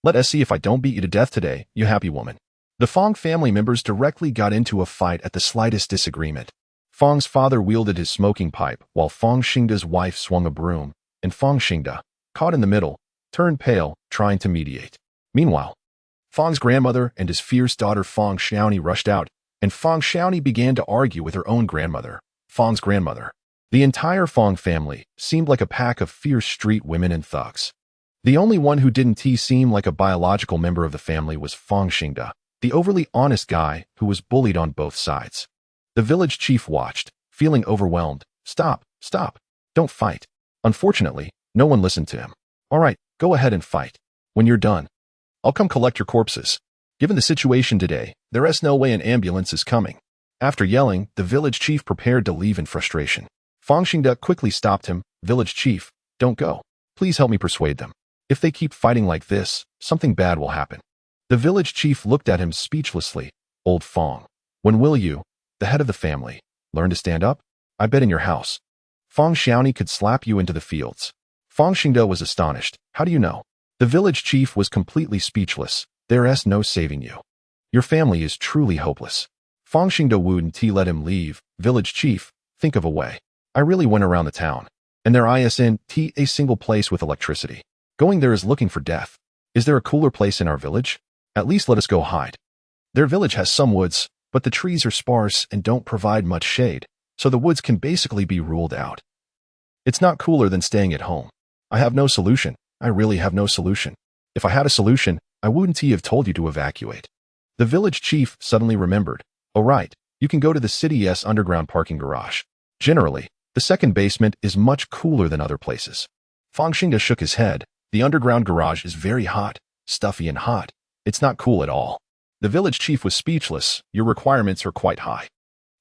Let us see if I don't beat you to death today, you happy woman. The Fang family members directly got into a fight at the slightest disagreement. Fang's father wielded his smoking pipe while Fang Xingda's wife swung a broom, and Fang Xingda, caught in the middle, turned pale, trying to mediate. Meanwhile, Fang's grandmother and his fierce daughter Fang Xiaoni rushed out, and Fang Xiaoni began to argue with her own grandmother, Fang's grandmother. The entire Fang family seemed like a pack of fierce street women and thugs. The only one who didn't seem like a biological member of the family was Fang Xingda, the overly honest guy who was bullied on both sides. The village chief watched, feeling overwhelmed. Stop. Don't fight. Unfortunately, no one listened to him. All right, go ahead and fight. When you're done, I'll come collect your corpses. Given the situation today, there is no way an ambulance is coming. After yelling, the village chief prepared to leave in frustration. Fang Xingda quickly stopped him. Village chief, don't go. Please help me persuade them. If they keep fighting like this, something bad will happen. The village chief looked at him speechlessly. Old Fang, when will you, the head of the family, learn to stand up? I bet in your house. Fang Xiaoni could slap you into the fields. Fang Xingda was astonished. How do you know? The village chief was completely speechless. There is no saving you. Your family is truly hopeless. Fang Xingde wouldn't let him leave. Village chief, think of a way. I really went around the town, and there isn't a single place with electricity. Going there is looking for death. Is there a cooler place in our village? At least let us go hide. Their village has some woods, but the trees are sparse and don't provide much shade, so the woods can basically be ruled out. It's not cooler than staying at home. I have no solution. I really have no solution. If I had a solution, I wouldn't have told you to evacuate. The village chief suddenly remembered. Oh right, you can go to the city's underground parking garage. Generally, the second basement is much cooler than other places. Fang Xingde shook his head. The underground garage is very hot, stuffy and hot. It's not cool at all. The village chief was speechless. Your requirements are quite high.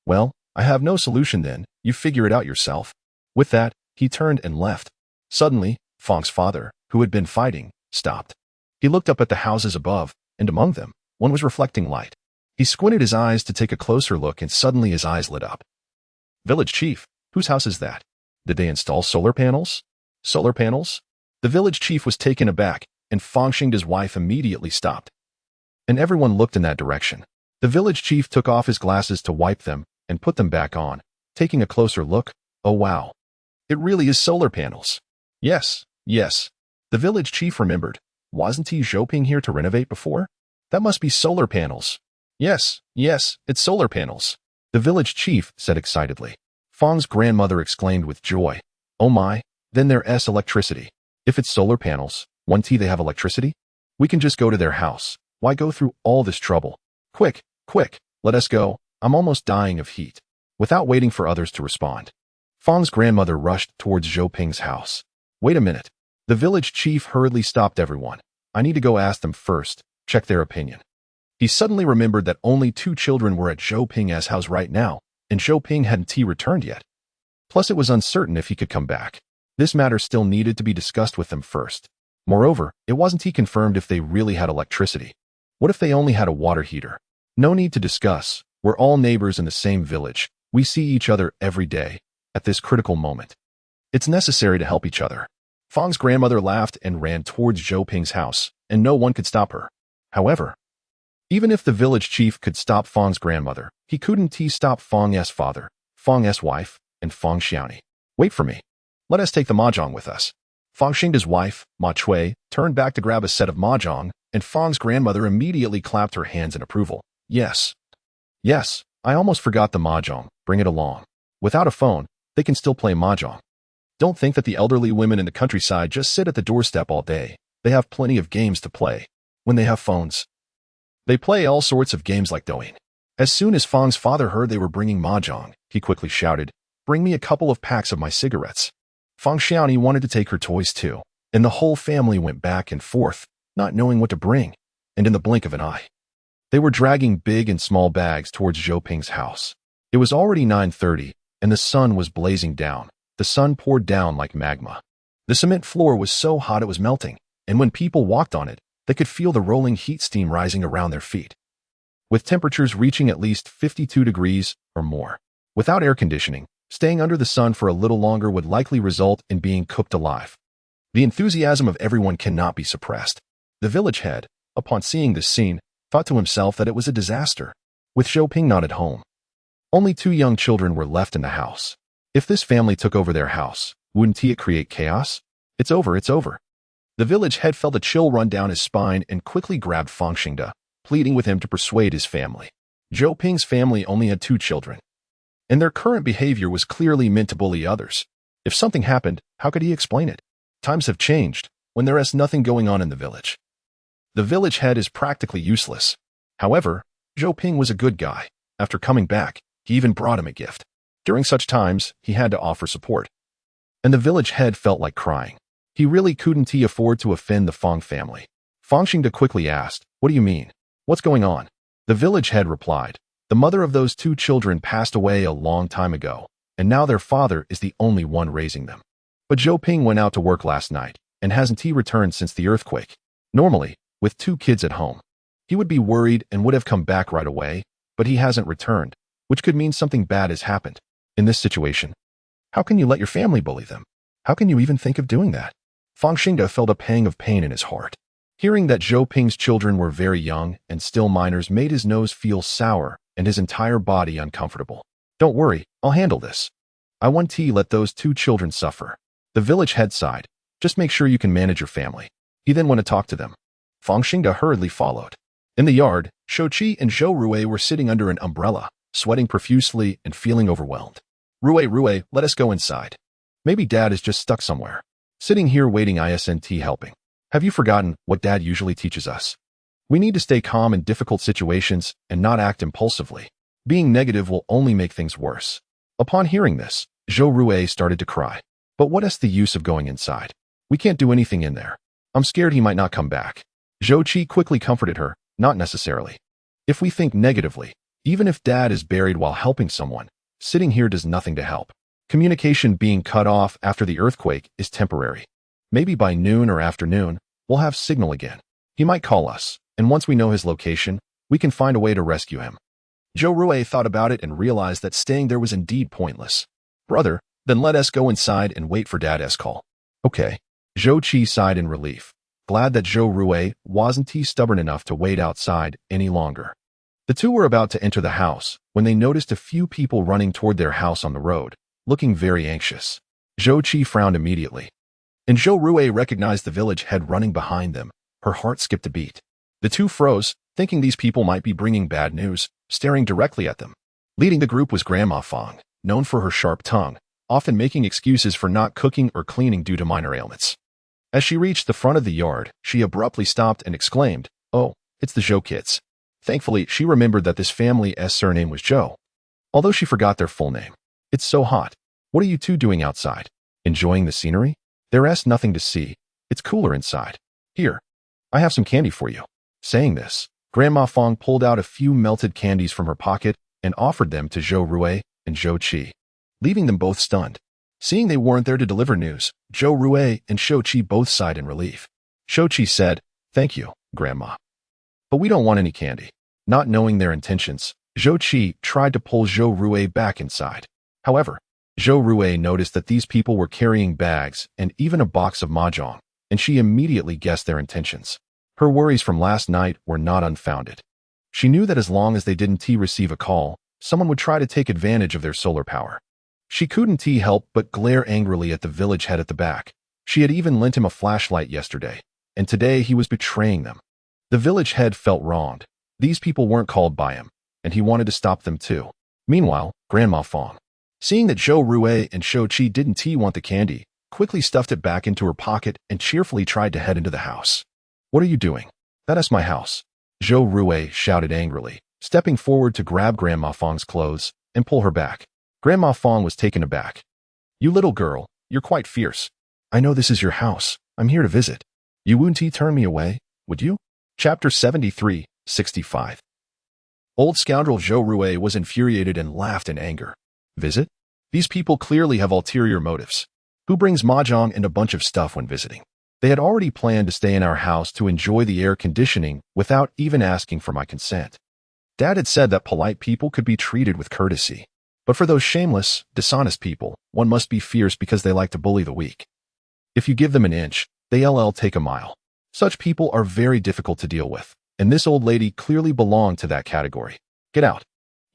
Well, I have no solution then. You figure it out yourself. With that, he turned and left. Suddenly, Fang's father, who had been fighting, stopped. He looked up at the houses above, and among them, one was reflecting light. He squinted his eyes to take a closer look, and suddenly his eyes lit up. Village chief, whose house is that? Did they install solar panels? Solar panels? The village chief was taken aback, and Fang Xingde's wife immediately stopped. And everyone looked in that direction. The village chief took off his glasses to wipe them and put them back on. Taking a closer look, oh wow. It really is solar panels. Yes, yes. The village chief remembered. Wasn't Zhou Ping here to renovate before? That must be solar panels. Yes, yes, it's solar panels. The village chief said excitedly. Fang's grandmother exclaimed with joy. Oh my, then there's electricity. If it's solar panels, they have electricity? We can just go to their house. Why go through all this trouble? Quick, quick, let us go. I'm almost dying of heat. Without waiting for others to respond, Fang's grandmother rushed towards Zhou Ping's house. Wait a minute. The village chief hurriedly stopped everyone. I need to go ask them first, check their opinion. He suddenly remembered that only 2 children were at Zhou Ping's house right now, and Zhou Ping hadn't returned yet. Plus it was uncertain if he could come back. This matter still needed to be discussed with them first. Moreover, it wasn't confirmed if they really had electricity. What if they only had a water heater? No need to discuss. We're all neighbors in the same village. We see each other every day. At this critical moment, it's necessary to help each other. Fang's grandmother laughed and ran towards Zhou Ping's house, and no one could stop her. However, even if the village chief could stop Fang's grandmother, he couldn't stop Fang's father, Fang's wife, and Fang Xiaoni. Wait for me. Let us take the mahjong with us. Fang Xingde's wife, Ma Chui, turned back to grab a set of mahjong, and Fang's grandmother immediately clapped her hands in approval. Yes. Yes, I almost forgot the mahjong. Bring it along. Without a phone, they can still play mahjong. Don't think that the elderly women in the countryside just sit at the doorstep all day. They have plenty of games to play. When they have phones, they play all sorts of games like doing. As soon as Fang's father heard they were bringing mahjong, he quickly shouted, "Bring me a couple of packs of my cigarettes." Fang Xiaoni wanted to take her toys too, and the whole family went back and forth, not knowing what to bring, and in the blink of an eye, they were dragging big and small bags towards Zhou Ping's house. It was already 9:30, and the sun was blazing down. The sun poured down like magma. The cement floor was so hot it was melting, and when people walked on it, they could feel the rolling heat steam rising around their feet. With temperatures reaching at least 52 degrees or more. Without air conditioning, staying under the sun for a little longer would likely result in being cooked alive. The enthusiasm of everyone cannot be suppressed. The village head, upon seeing this scene, thought to himself that it was a disaster. With Zhou Ping not at home, only 2 young children were left in the house. If this family took over their house, wouldn't it create chaos? It's over, it's over. The village head felt a chill run down his spine and quickly grabbed Fang Xingde, pleading with him to persuade his family. Zhou Ping's family only had 2 children, and their current behavior was clearly meant to bully others. If something happened, how could he explain it? Times have changed, when there is nothing going on in the village. The village head is practically useless. However, Zhou Ping was a good guy. After coming back, he even brought him a gift. During such times, he had to offer support. And the village head felt like crying. He really couldn't afford to offend the Fang family. Fang Xingde quickly asked, "What do you mean? What's going on?" The village head replied, "The mother of those 2 children passed away a long time ago, and now their father is the only one raising them. But Zhou Ping went out to work last night, and hasn't returned since the earthquake. Normally, with 2 kids at home, he would be worried and would have come back right away, but he hasn't returned, which could mean something bad has happened. In this situation, how can you let your family bully them? How can you even think of doing that?" Fang Xingde felt a pang of pain in his heart. Hearing that Zhou Ping's children were very young and still minors made his nose feel sour and his entire body uncomfortable. Don't worry, I'll handle this. I won't let those 2 children suffer. The village head sighed. Just make sure you can manage your family. He then went to talk to them. Fang Xingde hurriedly followed. In the yard, Shou Qi and Zhou Rui were sitting under an umbrella, sweating profusely and feeling overwhelmed. Rui, let us go inside. Maybe Dad is just stuck somewhere. Sitting here waiting isn't helping. Have you forgotten what Dad usually teaches us? We need to stay calm in difficult situations and not act impulsively. Being negative will only make things worse. Upon hearing this, Zhou Rui started to cry. But what is the use of going inside? We can't do anything in there. I'm scared he might not come back. Zhou Qi quickly comforted her, not necessarily. If we think negatively, even if Dad is buried while helping someone, sitting here does nothing to help. Communication being cut off after the earthquake is temporary. Maybe by noon or afternoon, we'll have signal again. He might call us, and once we know his location, we can find a way to rescue him. Zhou Rui thought about it and realized that staying there was indeed pointless. Brother, then let us go inside and wait for Dad's call. Okay. Zhou Qi sighed in relief, glad that Zhou Rui wasn't stubborn enough to wait outside any longer. The 2 were about to enter the house when they noticed a few people running toward their house on the road, looking very anxious. Zhou Qi frowned immediately. And Zhou Rui recognized the village head running behind them. Her heart skipped a beat. The 2 froze, thinking these people might be bringing bad news, staring directly at them. Leading the group was Grandma Fang, known for her sharp tongue, often making excuses for not cooking or cleaning due to minor ailments. As she reached the front of the yard, she abruptly stopped and exclaimed, "Oh, it's the Zhou kids." Thankfully, she remembered that this family's surname was Zhou, although she forgot their full name. "It's so hot. What are you 2 doing outside? Enjoying the scenery? There's nothing to see. It's cooler inside. Here, I have some candy for you." Saying this, Grandma Fang pulled out a few melted candies from her pocket and offered them to Zhou Rui and Zhou Qi, leaving them both stunned. Seeing they weren't there to deliver news, Zhou Rui and Shou Qi both sighed in relief. Shou Qi said, "Thank you, Grandma. But we don't want any candy." Not knowing their intentions, Zhou Qi tried to pull Zhou Rui back inside. However, Zhou Rui noticed that these people were carrying bags and even a box of mahjong, and she immediately guessed their intentions. Her worries from last night were not unfounded. She knew that as long as they didn't receive a call, someone would try to take advantage of their solar power. She couldn't help but glare angrily at the village head at the back. She had even lent him a flashlight yesterday, and today he was betraying them. The village head felt wronged. These people weren't called by him, and he wanted to stop them too. Meanwhile, Grandma Fang, seeing that Zhou Rui and Shou Qi didn't want the candy, quickly stuffed it back into her pocket and cheerfully tried to head into the house. "What are you doing? That's my house," Zhou Rui shouted angrily, stepping forward to grab Grandma Fang's clothes and pull her back. Grandma Fang was taken aback. "You little girl, you're quite fierce. I know this is your house. I'm here to visit. You wouldn't turn me away, would you?" Chapter 73:65. Old scoundrel Zhou Rui was infuriated and laughed in anger. "Visit? These people clearly have ulterior motives. Who brings mahjong and a bunch of stuff when visiting? They had already planned to stay in our house to enjoy the air conditioning without even asking for my consent. Dad had said that polite people could be treated with courtesy. But for those shameless, dishonest people, one must be fierce because they like to bully the weak. If you give them an inch, they'll take a mile. Such people are very difficult to deal with, and this old lady clearly belonged to that category. Get out.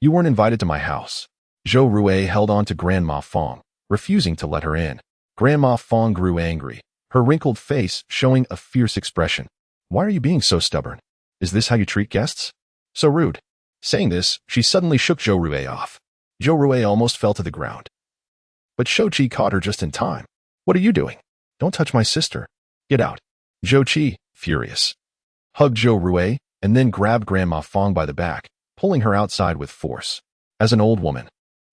You weren't invited to my house." Zhou Rui held on to Grandma Fang, refusing to let her in. Grandma Fang grew angry, her wrinkled face showing a fierce expression. "Why are you being so stubborn? Is this how you treat guests? So rude." Saying this, she suddenly shook Zhou Rui off. Zhou Rui almost fell to the ground. But Shou Qi caught her just in time. "What are you doing? Don't touch my sister. Get out." Zhou Qi, furious, hugged Zhou Rui and then grabbed Grandma Fang by the back, pulling her outside with force. As an old woman,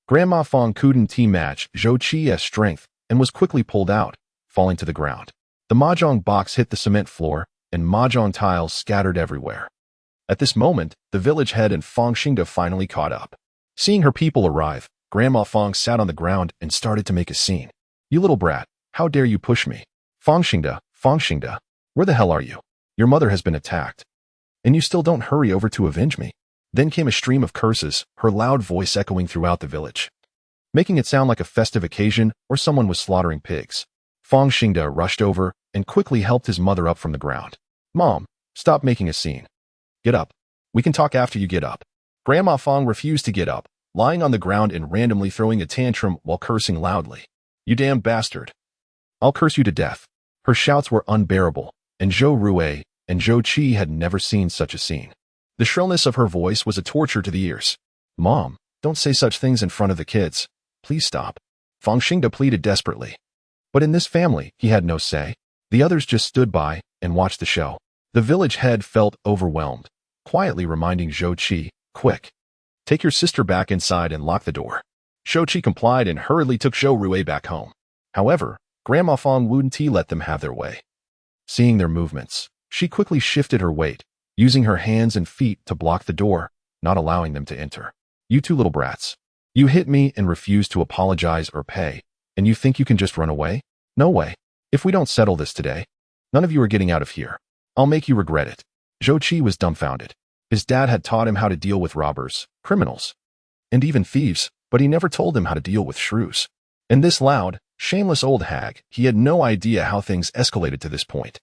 Grandma Fang couldn't match Zhou Qi's strength and was quickly pulled out, falling to the ground. The mahjong box hit the cement floor and mahjong tiles scattered everywhere. At this moment, the village head and Fang Xingde finally caught up. Seeing her people arrive, Grandma Fang sat on the ground and started to make a scene. "You little brat, how dare you push me? Fang Xingde, where the hell are you? Your mother has been attacked. And you still don't hurry over to avenge me." Then came a stream of curses, her loud voice echoing throughout the village, making it sound like a festive occasion or someone was slaughtering pigs. Fang Xingde rushed over and quickly helped his mother up from the ground. Mom, stop making a scene. Get up. We can talk after you get up. Grandma Fong refused to get up, lying on the ground and randomly throwing a tantrum while cursing loudly. You damn bastard. I'll curse you to death. Her shouts were unbearable, and Zhou Rui and Zhou Qi had never seen such a scene. The shrillness of her voice was a torture to the ears. Mom, don't say such things in front of the kids. Please stop. Fang Xingde pleaded desperately. But in this family, he had no say. The others just stood by and watched the show. The village head felt overwhelmed, quietly reminding Zhou Qi, quick. Take your sister back inside and lock the door. Zhou Qi complied and hurriedly took Zhou Rui back home. However, Grandma Fong wouldn't let them have their way. Seeing their movements, she quickly shifted her weight, using her hands and feet to block the door, not allowing them to enter. You two little brats. You hit me and refuse to apologize or pay, and you think you can just run away? No way. If we don't settle this today, none of you are getting out of here. I'll make you regret it. Zhou Qi was dumbfounded. His dad had taught him how to deal with robbers, criminals, and even thieves, but he never told him how to deal with shrews. And this loud, shameless old hag, he had no idea how things escalated to this point.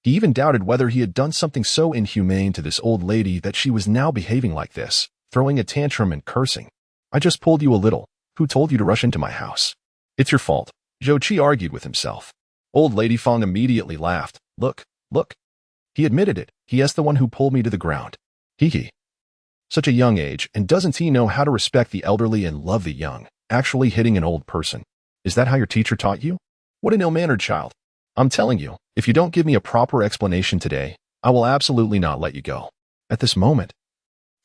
He even doubted whether he had done something so inhumane to this old lady that she was now behaving like this, throwing a tantrum and cursing. I just pulled you a little. Who told you to rush into my house? It's your fault. Zhou Qi argued with himself. Old Lady Fong immediately laughed. Look. He admitted it. He's the one who pulled me to the ground. Hee. Such a young age, and doesn't he know how to respect the elderly and love the young, actually hitting an old person? Is that how your teacher taught you? What an ill-mannered child. I'm telling you, if you don't give me a proper explanation today, I will absolutely not let you go. At this moment,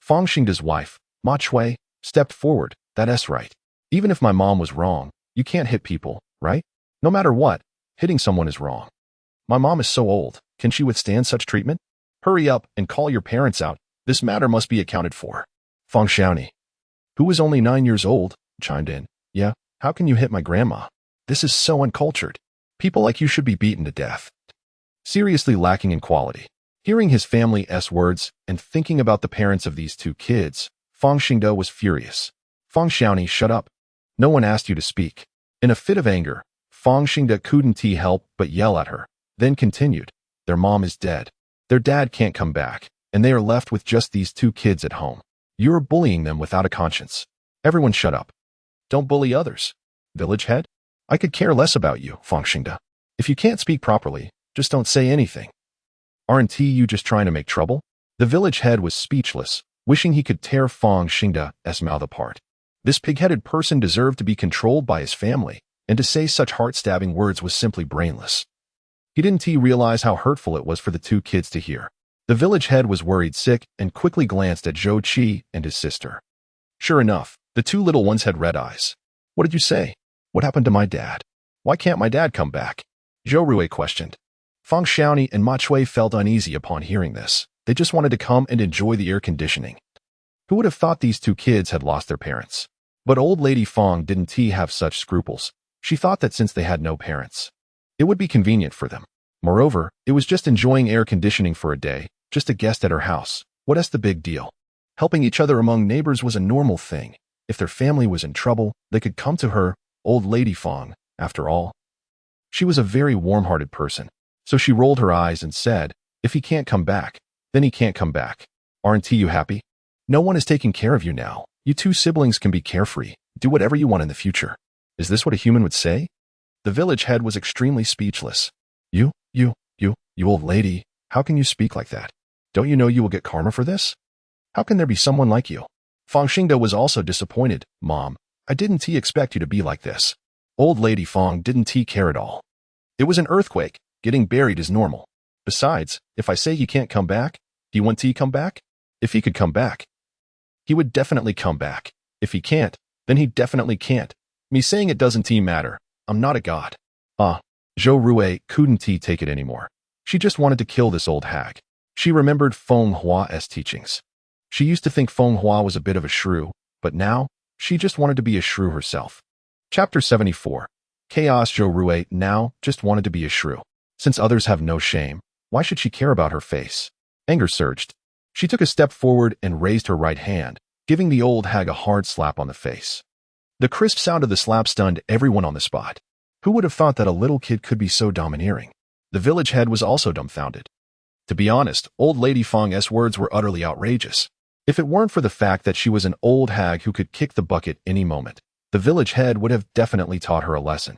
Fang Xingde's wife, Ma Chui, stepped forward. That's right. Even if my mom was wrong, you can't hit people, right? No matter what, hitting someone is wrong. My mom is so old. Can she withstand such treatment? Hurry up and call your parents out. This matter must be accounted for. Fang Xiaoni, who was only 9 years old, chimed in. Yeah, how can you hit my grandma? This is so uncultured. People like you should be beaten to death. Seriously lacking in quality. Hearing his family's words and thinking about the parents of these two kids, Fang Xingde was furious. Fang Xiaoni, shut up. No one asked you to speak. In a fit of anger, Fang Xingde couldn't help but yell at her, then continued. Their mom is dead. Their dad can't come back, and they are left with just these two kids at home. You're bullying them without a conscience. Everyone shut up. Don't bully others. Village head? I could care less about you, Fang Xingde. If you can't speak properly, just don't say anything. Aren't you just trying to make trouble? The village head was speechless, wishing he could tear Fang Xingde's mouth apart. This pig-headed person deserved to be controlled by his family, and to say such heart-stabbing words was simply brainless. He didn't realize how hurtful it was for the two kids to hear. The village head was worried sick and quickly glanced at Zhou Qi and his sister. Sure enough, the two little ones had red eyes. What did you say? What happened to my dad? Why can't my dad come back? Zhou Rui questioned. Fang Xiaoni and Ma Chui felt uneasy upon hearing this. They just wanted to come and enjoy the air conditioning. Who would have thought these two kids had lost their parents? But old lady Fang didn't have such scruples. She thought that since they had no parents, it would be convenient for them. Moreover, it was just enjoying air conditioning for a day, just a guest at her house. What's the big deal? Helping each other among neighbors was a normal thing. If their family was in trouble, they could come to her, old lady Fang, after all. She was a very warm-hearted person, so she rolled her eyes and said, if he can't come back, then he can't come back. Aren't you happy? No one is taking care of you now. You two siblings can be carefree, do whatever you want in the future. Is this what a human would say? The village head was extremely speechless. You old lady, how can you speak like that? Don't you know you will get karma for this? How can there be someone like you? Fang Xingde was also disappointed. Mom, I didn't expect you to be like this. Old lady Fang didn't care at all. It was an earthquake. Getting buried is normal. Besides, if I say he can't come back, do you want to come back? If he could come back, he would definitely come back. If he can't, then he definitely can't. Me saying it doesn't matter. I'm not a god. Zhou Rui couldn't take it anymore. She just wanted to kill this old hag. She remembered Feng Hua's teachings. She used to think Feng Hua was a bit of a shrew, but now, she just wanted to be a shrew herself. Chapter 74. Chaos. Zhou Rui now just wanted to be a shrew. Since others have no shame, why should she care about her face? Anger surged. She took a step forward and raised her right hand, giving the old hag a hard slap on the face. The crisp sound of the slap stunned everyone on the spot. Who would have thought that a little kid could be so domineering? The village head was also dumbfounded. To be honest, old lady Fong's words were utterly outrageous. If it weren't for the fact that she was an old hag who could kick the bucket any moment, the village head would have definitely taught her a lesson.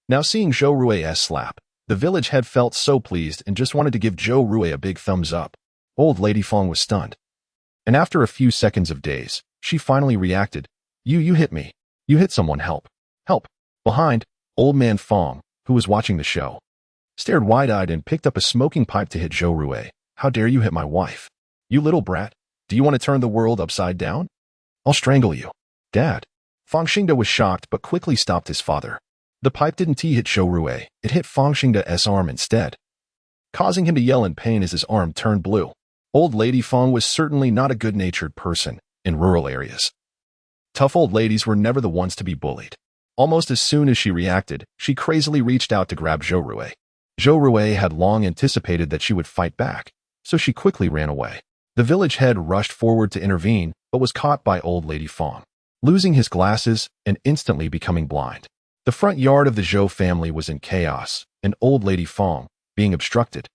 Now seeing Zhou Rui's slap, the village head felt so pleased and just wanted to give Zhou Rui a big thumbs up. Old lady Fong was stunned. And after a few seconds of daze, she finally reacted. You hit me. You hit someone, help. Help. Behind, old man Fong, who was watching the show, stared wide-eyed and picked up a smoking pipe to hit Zhou Rui. How dare you hit my wife? You little brat. Do you want to turn the world upside down? I'll strangle you. Dad. Fong Xingde was shocked but quickly stopped his father. The pipe didn't hit Zhou Rui, it hit Fong Xingde's arm instead, causing him to yell in pain as his arm turned blue. Old lady Fong was certainly not a good-natured person in rural areas. Tough old ladies were never the ones to be bullied. Almost as soon as she reacted, she crazily reached out to grab Zhou Rui. Zhou Rui had long anticipated that she would fight back, so she quickly ran away. The village head rushed forward to intervene, but was caught by old lady Fong, losing his glasses and instantly becoming blind. The front yard of the Zhou family was in chaos, and old lady Fong, being obstructed,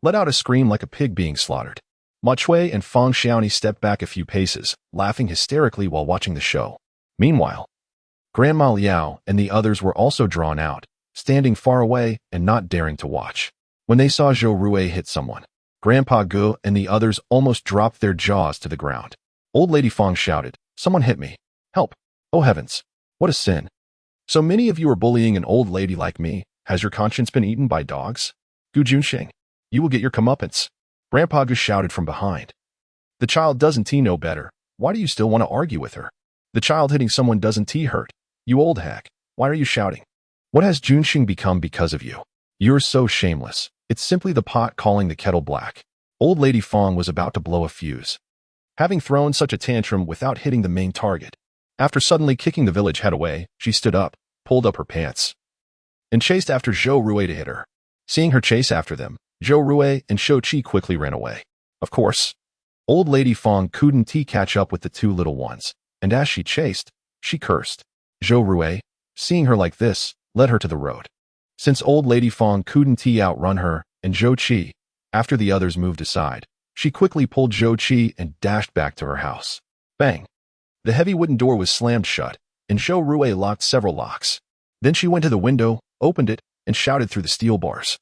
let out a scream like a pig being slaughtered. Ma Chui and Fong Xiaoni stepped back a few paces, laughing hysterically while watching the show. Meanwhile, Grandma Liao and the others were also drawn out, standing far away and not daring to watch. When they saw Zhou Rui hit someone, Grandpa Gu and the others almost dropped their jaws to the ground. Old lady Fong shouted, "Someone hit me. Help. Oh heavens. What a sin. So many of you are bullying an old lady like me. Has your conscience been eaten by dogs? Gu Junxing, you will get your comeuppance." Grandpa Gu shouted from behind. The child doesn't know better. Why do you still want to argue with her? The child hitting someone doesn't hurt. You old hack. Why are you shouting? What has Junxing become because of you? You're so shameless. It's simply the pot calling the kettle black. Old lady Fong was about to blow a fuse, having thrown such a tantrum without hitting the main target. After suddenly kicking the village head away, she stood up, pulled up her pants, and chased after Zhou Rui to hit her. Seeing her chase after them, Zhou Rui and Shou Qi quickly ran away. Of course, old lady Fong couldn't catch up with the two little ones, and as she chased, she cursed. Zhou Rui, seeing her like this, led her to the road. Since old lady Fong couldn't outrun her and Zhou Qi, after the others moved aside, she quickly pulled Zhou Qi and dashed back to her house. Bang! The heavy wooden door was slammed shut, and Zhou Rui locked several locks. Then she went to the window, opened it, and shouted through the steel bars.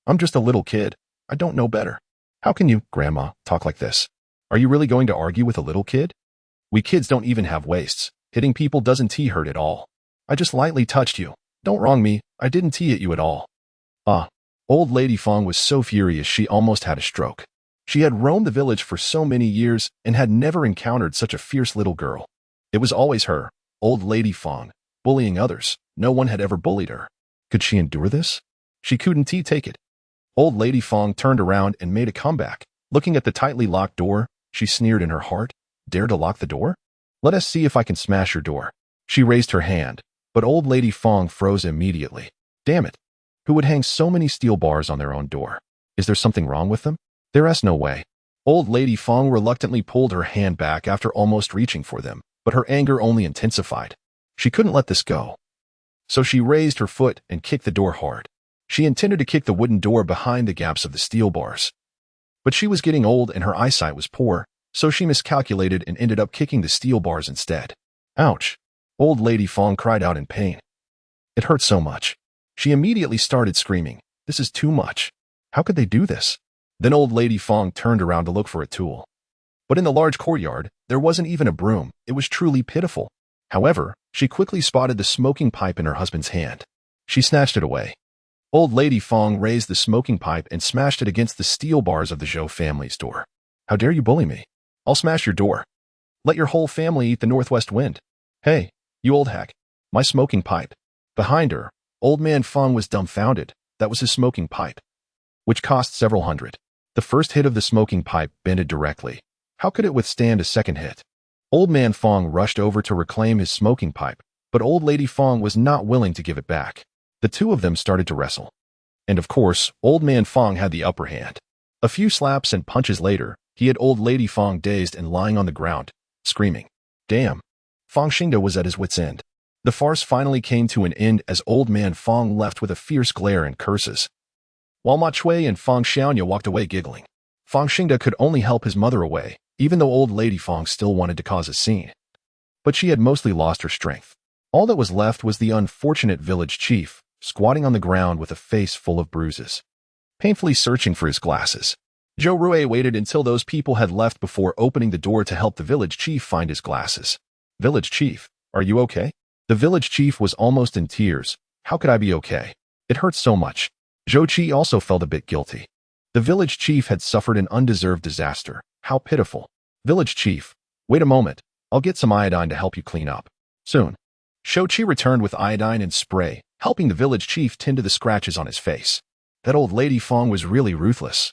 "I'm just a little kid. I don't know better." "How can you, Grandma, talk like this? Are you really going to argue with a little kid? We kids don't even have waists. Hitting people doesn't hurt at all. I just lightly touched you. Don't wrong me, I didn't hit you at all." Old lady Fong was so furious she almost had a stroke. She had roamed the village for so many years and had never encountered such a fierce little girl. It was always her, old lady Fong, bullying others. No one had ever bullied her. Could she endure this? She couldn't take it. Old lady Fong turned around and made a comeback. Looking at the tightly locked door, she sneered in her heart. "Dare to lock the door? Let us see if I can smash your door." She raised her hand, but old lady Fong froze immediately. Damn it. Who would hang so many steel bars on their own door? Is there something wrong with them? There's no way. Old lady Fong reluctantly pulled her hand back after almost reaching for them, but her anger only intensified. She couldn't let this go. So she raised her foot and kicked the door hard. She intended to kick the wooden door behind the gaps of the steel bars. But she was getting old and her eyesight was poor, so she miscalculated and ended up kicking the steel bars instead. Ouch! Old lady Fong cried out in pain. It hurt so much. She immediately started screaming, "This is too much. How could they do this?" Then old lady Fong turned around to look for a tool. But in the large courtyard, there wasn't even a broom. It was truly pitiful. However, she quickly spotted the smoking pipe in her husband's hand. She snatched it away. Old lady Fong raised the smoking pipe and smashed it against the steel bars of the Zhou family's door. "How dare you bully me? I'll smash your door. Let your whole family eat the northwest wind. Hey, you old hack, my smoking pipe." Behind her, old man Fong was dumbfounded. That was his smoking pipe, which cost several hundred. The first hit of the smoking pipe bended directly. How could it withstand a second hit? Old man Fong rushed over to reclaim his smoking pipe, but old lady Fong was not willing to give it back. The two of them started to wrestle. And of course, old man Fong had the upper hand. A few slaps and punches later, he had old lady Fong dazed and lying on the ground, screaming. Damn. Fong Xingde was at his wit's end. The farce finally came to an end as old man Fong left with a fierce glare and curses. while Ma Chui and Fang Xiaonya walked away giggling. Fang Xingda could only help his mother away, even though old lady Fang still wanted to cause a scene. But she had mostly lost her strength. All that was left was the unfortunate village chief, squatting on the ground with a face full of bruises, painfully searching for his glasses. Zhou Rui waited until those people had left before opening the door to help the village chief find his glasses. Village chief, are you okay? The village chief was almost in tears. How could I be okay? It hurts so much. Zhou Qi also felt a bit guilty. The village chief had suffered an undeserved disaster. How pitiful. Village chief, wait a moment. I'll get some iodine to help you clean up. Soon. Zhou Qi returned with iodine and spray, helping the village chief tend to the scratches on his face. That old lady Fang was really ruthless.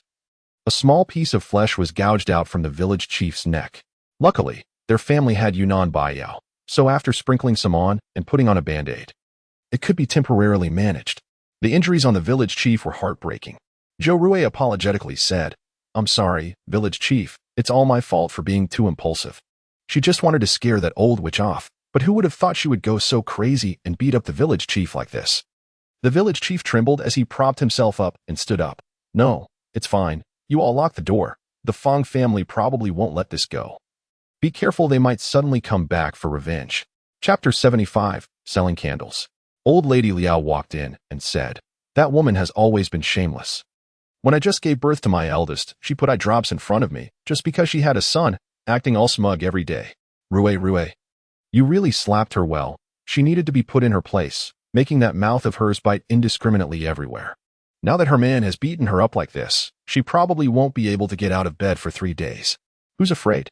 A small piece of flesh was gouged out from the village chief's neck. Luckily, their family had Yunnan Baiyao, so after sprinkling some on and putting on a band-aid, it could be temporarily managed. The injuries on the village chief were heartbreaking. Zhou Rui apologetically said, I'm sorry, village chief, it's all my fault for being too impulsive. She just wanted to scare that old witch off, but who would have thought she would go so crazy and beat up the village chief like this? The village chief trembled as he propped himself up and stood up. No, it's fine. You all lock the door. The Fang family probably won't let this go. Be careful, they might suddenly come back for revenge. Chapter 75, Selling Candles. Old Lady Liao walked in and said, that woman has always been shameless. When I just gave birth to my eldest, she put eye drops in front of me, just because she had a son, acting all smug every day. Rui, you really slapped her well. She needed to be put in her place, making that mouth of hers bite indiscriminately everywhere. Now that her man has beaten her up like this, she probably won't be able to get out of bed for 3 days. Who's afraid?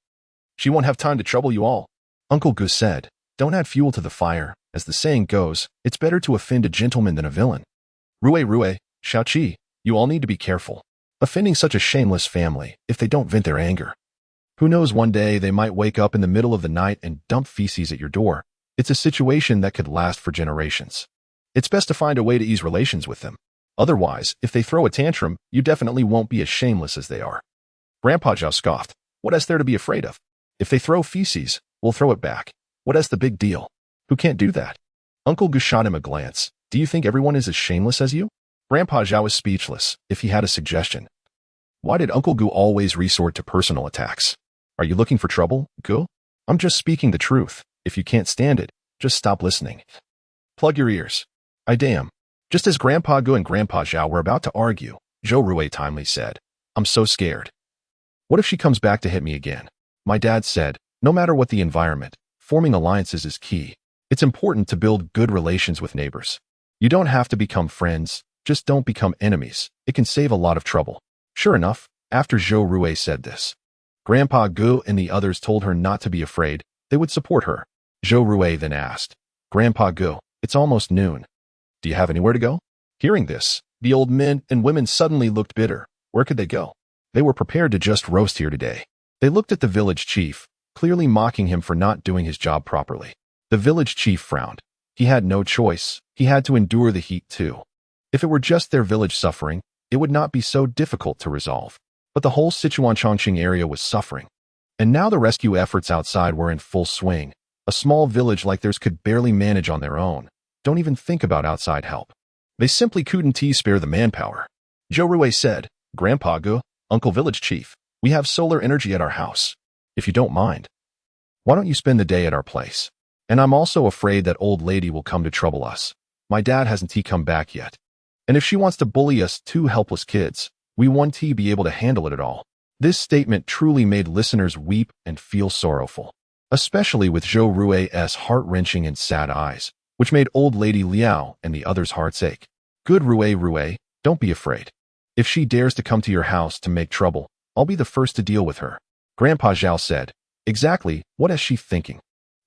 She won't have time to trouble you all. Uncle Gu said, don't add fuel to the fire. As the saying goes, it's better to offend a gentleman than a villain. Rui, Xiaoqi, you all need to be careful. Offending such a shameless family, if they don't vent their anger. Who knows, one day they might wake up in the middle of the night and dump feces at your door. It's a situation that could last for generations. It's best to find a way to ease relations with them. Otherwise, if they throw a tantrum, you definitely won't be as shameless as they are. Grandpa Zhao scoffed. What is there to be afraid of? If they throw feces, we'll throw it back. What is the big deal? Who can't do that? Uncle Gu shot him a glance. Do you think everyone is as shameless as you? Grandpa Zhao was speechless. If he had a suggestion. Why did Uncle Gu always resort to personal attacks? Are you looking for trouble, Gu? I'm just speaking the truth. If you can't stand it, just stop listening. Plug your ears. I damn. Just as Grandpa Gu and Grandpa Zhao were about to argue, Zhou Rui timely said, I'm so scared. What if she comes back to hit me again? My dad said, no matter what the environment, forming alliances is key. It's important to build good relations with neighbors. You don't have to become friends, just don't become enemies. It can save a lot of trouble. Sure enough, after Zhou Rui said this, Grandpa Gu and the others told her not to be afraid. They would support her. Zhou Rui then asked, Grandpa Gu, it's almost noon. Do you have anywhere to go? Hearing this, the old men and women suddenly looked bitter. Where could they go? They were prepared to just roast here today. They looked at the village chief, clearly mocking him for not doing his job properly. The village chief frowned. He had no choice. He had to endure the heat too. If it were just their village suffering, it would not be so difficult to resolve. But the whole Sichuan Chongqing area was suffering. And now the rescue efforts outside were in full swing. A small village like theirs could barely manage on their own. Don't even think about outside help. They simply couldn't spare the manpower. Zhou Rui said, Grandpa Gu, Uncle Village Chief, we have solar energy at our house. If you don't mind, why don't you spend the day at our place? And I'm also afraid that old lady will come to trouble us. My dad hasn't come back yet. And if she wants to bully us 2 helpless kids, we won't be able to handle it at all. This statement truly made listeners weep and feel sorrowful, especially with Zhou Rui's heart-wrenching and sad eyes, which made old lady Liao and the others' hearts ache. Good Rui, don't be afraid. If she dares to come to your house to make trouble, I'll be the first to deal with her. Grandpa Zhao said, exactly, what is she thinking?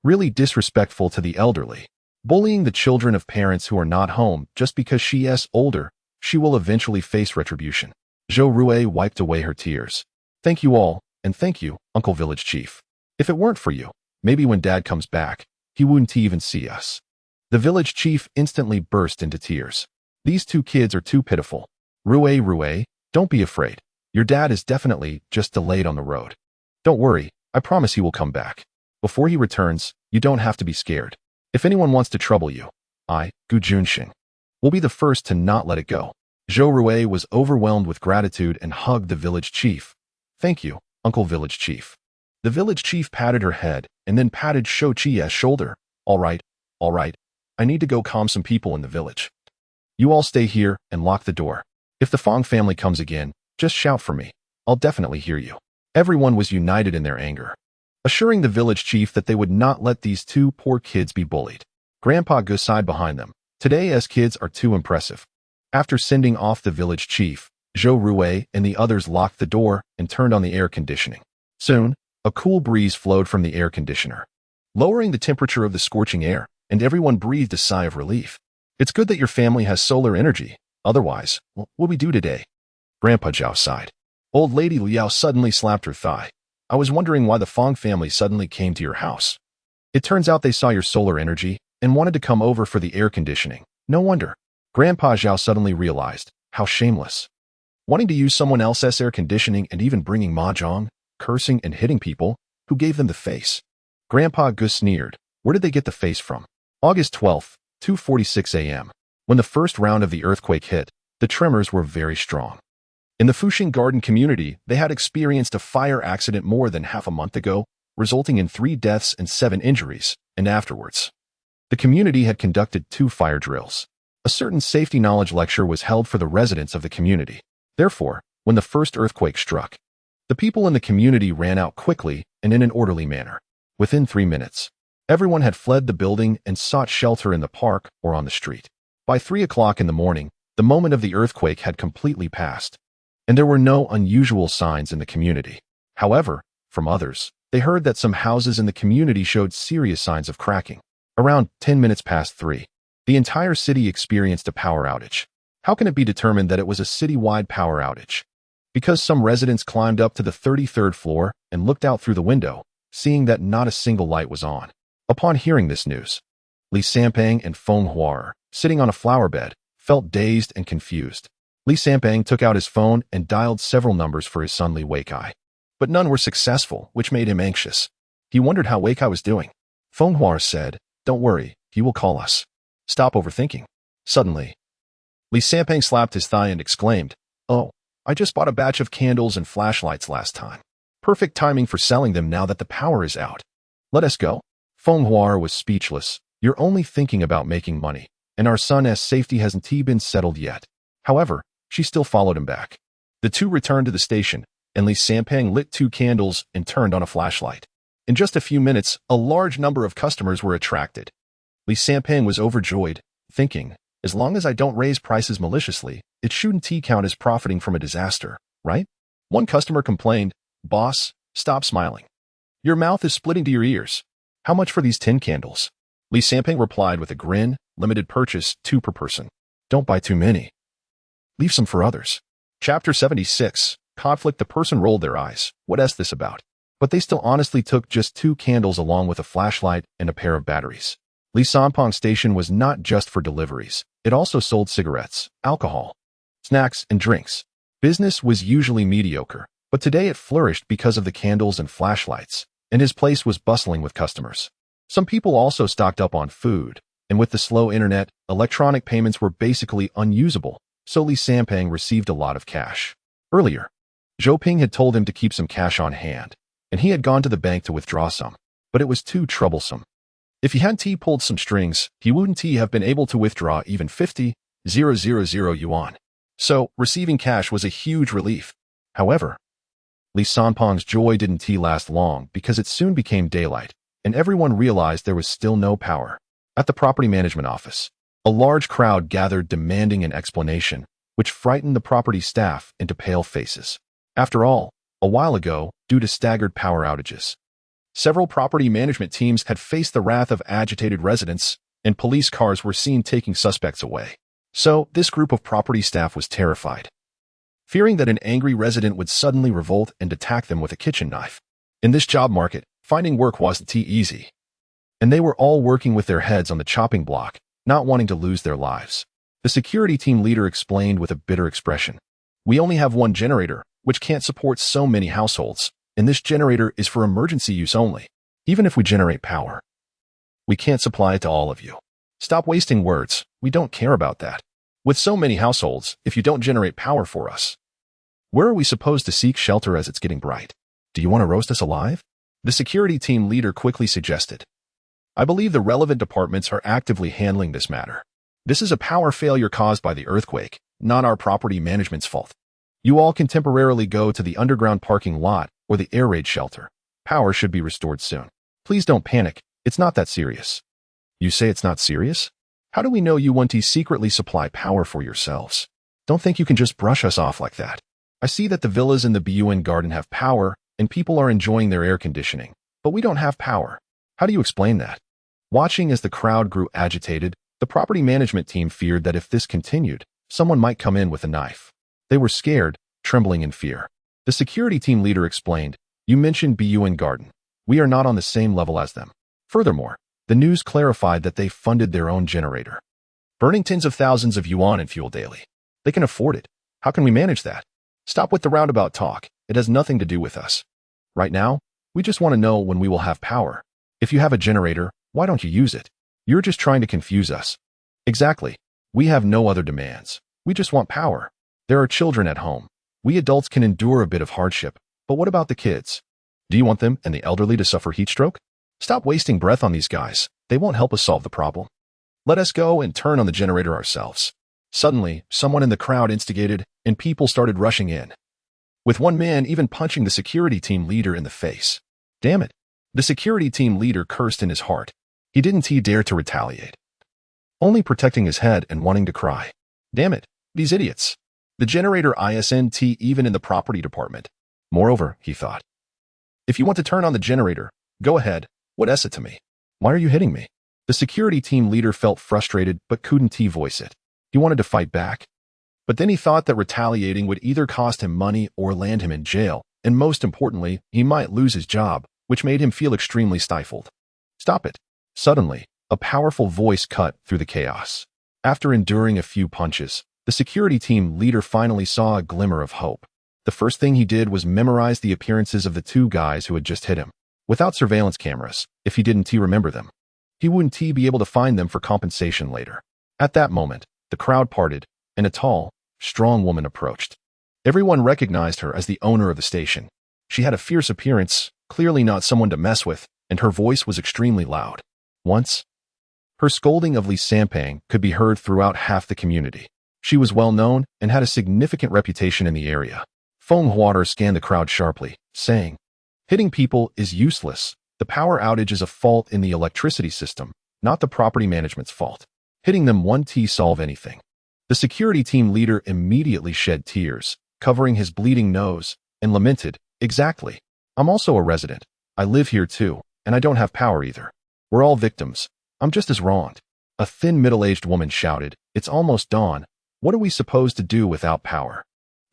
Really disrespectful to the elderly. Bullying the children of parents who are not home just because she is older, she will eventually face retribution. Zhou Rui wiped away her tears. Thank you all, and thank you, Uncle Village Chief. If it weren't for you, maybe when Dad comes back, he wouldn't even see us. The village chief instantly burst into tears. These 2 kids are too pitiful. Rui, don't be afraid. Your dad is definitely just delayed on the road. Don't worry, I promise he will come back. Before he returns, you don't have to be scared. If anyone wants to trouble you, I, Gu Junxing, will be the first to not let it go. Zhou Rui was overwhelmed with gratitude and hugged the village chief. "Thank you, Uncle Village Chief." The village chief patted her head and then patted Shou Chi's shoulder. All right. I need to go calm some people in the village. You all stay here and lock the door. If the Fong family comes again, just shout for me. I'll definitely hear you." Everyone was united in their anger, assuring the village chief that they would not let these two poor kids be bullied. Grandpa Gus sighed behind them. "Today's kids are too impressive." After sending off the village chief, Zhou Rui and the others locked the door and turned on the air conditioning. Soon, a cool breeze flowed from the air conditioner, lowering the temperature of the scorching air, and everyone breathed a sigh of relief. "It's good that your family has solar energy. Otherwise, what would we do today?" Grandpa Zhao sighed. Old Lady Liao suddenly slapped her thigh. "I was wondering why the Fong family suddenly came to your house. It turns out they saw your solar energy and wanted to come over for the air conditioning. No wonder." Grandpa Zhao suddenly realized how shameless. Wanting to use someone else's air conditioning and even bringing mahjong, cursing and hitting people, who gave them the face. Grandpa Gus sneered. Where did they get the face from? August 12th, 2:46 a.m. When the first round of the earthquake hit, the tremors were very strong. In the Fuxing Garden community, they had experienced a fire accident more than half a month ago, resulting in 3 deaths and 7 injuries, and afterwards, the community had conducted 2 fire drills. A certain safety knowledge lecture was held for the residents of the community. Therefore, when the first earthquake struck, the people in the community ran out quickly and in an orderly manner. Within 3 minutes, everyone had fled the building and sought shelter in the park or on the street. By 3 o'clock in the morning, the moment of the earthquake had completely passed, and there were no unusual signs in the community. However, from others, they heard that some houses in the community showed serious signs of cracking. Around 10 minutes past 3, the entire city experienced a power outage. How can it be determined that it was a citywide power outage? Because some residents climbed up to the 33rd floor and looked out through the window, seeing that not a single light was on. Upon hearing this news, Li Sampang and Feng Huar, sitting on a flower bed, felt dazed and confused. Li Sampang took out his phone and dialed several numbers for his son Li Weikai. But none were successful, which made him anxious. He wondered how Weikai was doing. Feng Huar said, "Don't worry, he will call us. Stop overthinking." Suddenly, Li Sampang slapped his thigh and exclaimed, "Oh, I just bought a batch of candles and flashlights last time. Perfect timing for selling them now that the power is out. Let us go." Feng Huar was speechless. "You're only thinking about making money, and our son's safety hasn't been settled yet." However, she still followed him back. The two returned to the station, and Li Sampang lit 2 candles and turned on a flashlight. In just a few minutes, a large number of customers were attracted. Li Sampang was overjoyed, thinking, as long as I don't raise prices maliciously, it shouldn't count as profiting from a disaster, right? One customer complained, "Boss, stop smiling. Your mouth is splitting to your ears. How much for these 10 candles? Li Sampang replied with a grin, "Limited purchase, 2 per person. Don't buy too many. Leave some for others." Chapter 76, Conflict. The person rolled their eyes. What is this about? But they still honestly took just 2 candles along with a flashlight and a pair of batteries. Li Sampang Station was not just for deliveries. It also sold cigarettes, alcohol, snacks, and drinks. Business was usually mediocre, but today it flourished because of the candles and flashlights, and his place was bustling with customers. Some people also stocked up on food, and with the slow internet, electronic payments were basically unusable, so Li Sampang received a lot of cash. Earlier, Zhou Ping had told him to keep some cash on hand, and he had gone to the bank to withdraw some, but it was too troublesome. If he hadn't pulled some strings, he wouldn't have been able to withdraw even 50,000 yuan. So, receiving cash was a huge relief. However, Li Sampang's joy didn't last long because it soon became daylight, and everyone realized there was still no power. At the property management office, a large crowd gathered demanding an explanation, which frightened the property staff into pale faces. After all, a while ago, due to staggered power outages, several property management teams had faced the wrath of agitated residents, and police cars were seen taking suspects away. So, this group of property staff was terrified, fearing that an angry resident would suddenly revolt and attack them with a kitchen knife. In this job market, finding work wasn't easy, and they were all working with their heads on the chopping block, not wanting to lose their lives. The security team leader explained with a bitter expression, "We only have 1 generator, which can't support so many households. And this generator is for emergency use only. Even if we generate power, we can't supply it to all of you. Stop wasting words. We don't care about that." With so many households, if you don't generate power for us, where are we supposed to seek shelter as it's getting bright? Do you want to roast us alive? The security team leader quickly suggested. I believe the relevant departments are actively handling this matter. This is a power failure caused by the earthquake, not our property management's fault. You all can temporarily go to the underground parking lot or the air raid shelter. Power should be restored soon. Please don't panic. It's not that serious. You say it's not serious? How do we know you want to secretly supply power for yourselves? Don't think you can just brush us off like that. I see that the villas in the BUN garden have power and people are enjoying their air conditioning, but we don't have power. How do you explain that? Watching as the crowd grew agitated, the property management team feared that if this continued, someone might come in with a knife. They were scared, trembling in fear. The security team leader explained, you mentioned BUN garden. We are not on the same level as them. Furthermore, the news clarified that they funded their own generator, burning tens of thousands of yuan in fuel daily. They can afford it. How can we manage that? Stop with the roundabout talk. It has nothing to do with us. Right now, we just want to know when we will have power. If you have a generator, why don't you use it? You're just trying to confuse us. Exactly. We have no other demands. We just want power. There are children at home. We adults can endure a bit of hardship, but what about the kids? Do you want them and the elderly to suffer heat stroke? Stop wasting breath on these guys. They won't help us solve the problem. Let us go and turn on the generator ourselves. Suddenly, someone in the crowd instigated, and people started rushing in, with one man even punching the security team leader in the face. Damn it. The security team leader cursed in his heart. He didn't dare to retaliate, only protecting his head and wanting to cry. Damn it, these idiots. The generator isn't even in the property department. Moreover, he thought, if you want to turn on the generator, go ahead. What is it to me? Why are you hitting me? The security team leader felt frustrated but couldn't voice it. He wanted to fight back. But then he thought that retaliating would either cost him money or land him in jail, and most importantly, he might lose his job, which made him feel extremely stifled. Stop it. Suddenly, a powerful voice cut through the chaos. After enduring a few punches, the security team leader finally saw a glimmer of hope. The first thing he did was memorize the appearances of the two guys who had just hit him. Without surveillance cameras, if he didn't remember them, he wouldn't be able to find them for compensation later. At that moment, the crowd parted, and a tall, strong woman approached. Everyone recognized her as the owner of the station. She had a fierce appearance, clearly not someone to mess with, and her voice was extremely loud. Once, her scolding of Li Sampang could be heard throughout half the community. She was well known and had a significant reputation in the area. Feng Huater scanned the crowd sharply, saying, hitting people is useless. The power outage is a fault in the electricity system, not the property management's fault. Hitting them won't solve anything. The security team leader immediately shed tears, covering his bleeding nose, and lamented, exactly. I'm also a resident. I live here too, and I don't have power either. We're all victims. I'm just as wronged. A thin middle-aged woman shouted, it's almost dawn. What are we supposed to do without power?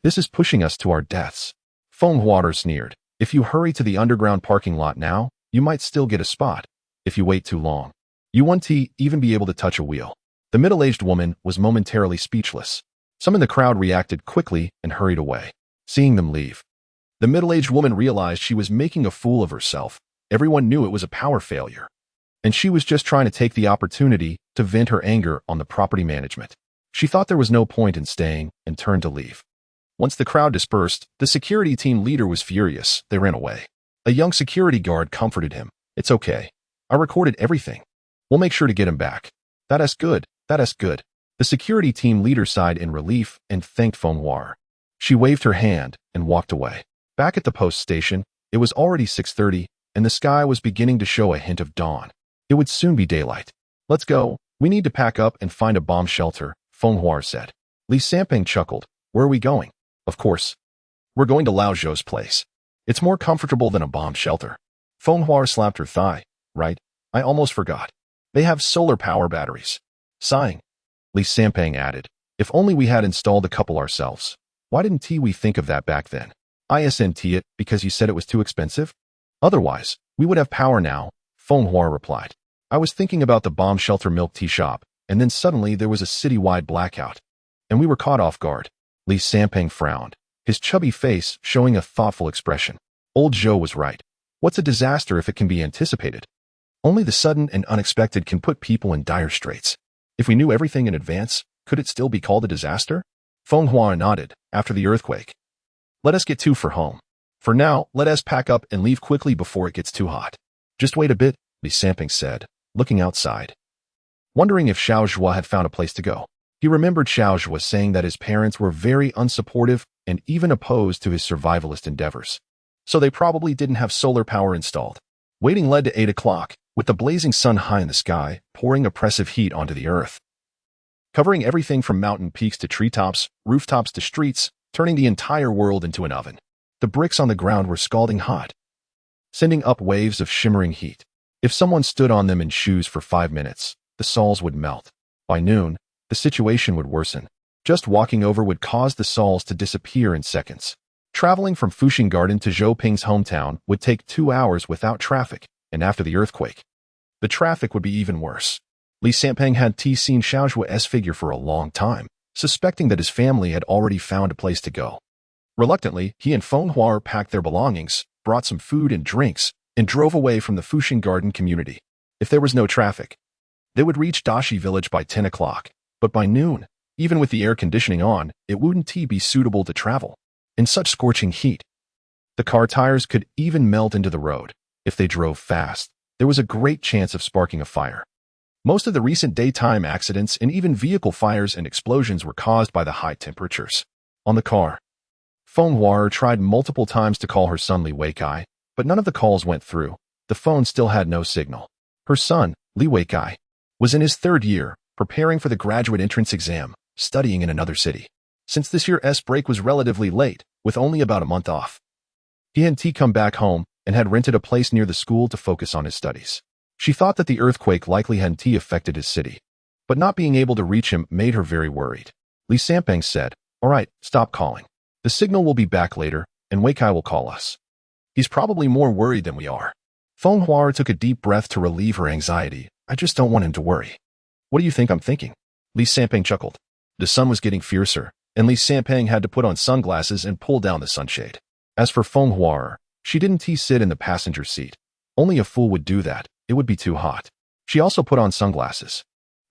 This is pushing us to our deaths. Feng Huater sneered. If you hurry to the underground parking lot now, you might still get a spot. If you wait too long, you won't even be able to touch a wheel. The middle-aged woman was momentarily speechless. Some in the crowd reacted quickly and hurried away. Seeing them leave, the middle-aged woman realized she was making a fool of herself. Everyone knew it was a power failure, and she was just trying to take the opportunity to vent her anger on the property management. She thought there was no point in staying and turned to leave. Once the crowd dispersed, the security team leader was furious. They ran away. A young security guard comforted him. It's okay. I recorded everything. We'll make sure to get him back. That is good. That is good. The security team leader sighed in relief and thanked Feng Huater. She waved her hand and walked away. Back at the post station, it was already 6:30, and the sky was beginning to show a hint of dawn. It would soon be daylight. Let's go. We need to pack up and find a bomb shelter, Feng Huater said. Li Sampang chuckled. Where are we going? Of course. We're going to Lao Zhou's place. It's more comfortable than a bomb shelter. Feng Huater slapped her thigh. Right? I almost forgot. They have solar power batteries. Sighing, Li Sampang added, if only we had installed a couple ourselves. Why didn't we think of that back then? Isn't it because you said it was too expensive? Otherwise, we would have power now, Feng Huater replied. I was thinking about the bomb shelter milk tea shop, and then suddenly there was a citywide blackout, and we were caught off guard. Li Sampang frowned, his chubby face showing a thoughtful expression. Old Zhou was right. What's a disaster if it can be anticipated? Only the sudden and unexpected can put people in dire straits. If we knew everything in advance, Could it still be called a disaster? Feng Hua nodded. After the earthquake. Let us get to for home. For now, let us pack up and leave quickly before it gets too hot. Just wait a bit, Li Samping said, looking outside. Wondering if Xiao Zhua had found a place to go. He remembered Xiao Zhua saying that his parents were very unsupportive and even opposed to his survivalist endeavors. So they probably didn't have solar power installed. Waiting led to 8 o'clock, with the blazing sun high in the sky, pouring oppressive heat onto the earth. Covering everything from mountain peaks to treetops, rooftops to streets, turning the entire world into an oven. The bricks on the ground were scalding hot, sending up waves of shimmering heat. If someone stood on them in shoes for 5 minutes, the soles would melt. By noon, the situation would worsen. Just walking over would cause the soles to disappear in seconds. Traveling from Fuxing Garden to Zhou Ping's hometown would take 2 hours without traffic, and after the earthquake, the traffic would be even worse. Li Samping had seen Xiao Zhua's figure for a long time, suspecting that his family had already found a place to go. Reluctantly, he and Feng Hua packed their belongings, brought some food and drinks, and drove away from the Fuxing Garden community. If there was no traffic, they would reach Dashi village by 10 o'clock, but by noon, even with the air conditioning on, it wouldn't be suitable to travel. In such scorching heat, the car tires could even melt into the road. If they drove fast, there was a great chance of sparking a fire. Most of the recent daytime accidents and even vehicle fires and explosions were caused by the high temperatures. On the car, Feng Hua tried multiple times to call her son Li Weikai, but none of the calls went through. The phone still had no signal. Her son, Li Weikai, was in his 3rd year, preparing for the graduate entrance exam, studying in another city. Since this year's break was relatively late, with only about a month off, he had come back home and had rented a place near the school to focus on his studies. She thought that the earthquake likely hadn't affected his city, but not being able to reach him made her very worried. Li Samping said, "All right, stop calling. The signal will be back later, and Weikai will call us. He's probably more worried than we are." Feng Hua took a deep breath to relieve her anxiety. "I just don't want him to worry." "What do you think I'm thinking?" Li Samping chuckled. The sun was getting fiercer, and Li Samping had to put on sunglasses and pull down the sunshade. As for Feng Hua, she didn't sit in the passenger seat. Only a fool would do that. It would be too hot. She also put on sunglasses.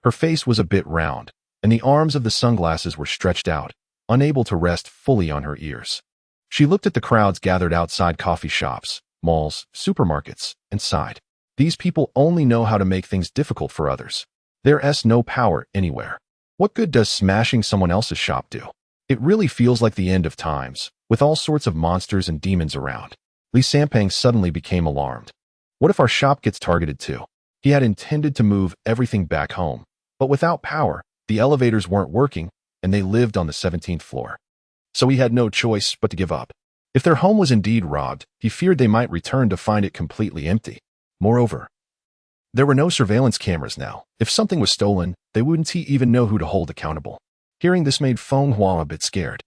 Her face was a bit round, and the arms of the sunglasses were stretched out, unable to rest fully on her ears. She looked at the crowds gathered outside coffee shops, malls, supermarkets, and sighed. These people only know how to make things difficult for others. There's no power anywhere. What good does smashing someone else's shop do? It really feels like the end of times, with all sorts of monsters and demons around. Li Samping suddenly became alarmed. What if our shop gets targeted too? He had intended to move everything back home, but without power, the elevators weren't working, and they lived on the 17th floor. So he had no choice but to give up. If their home was indeed robbed, he feared they might return to find it completely empty. Moreover, there were no surveillance cameras now. If something was stolen, they wouldn't even know who to hold accountable. Hearing this made Feng Hua a bit scared.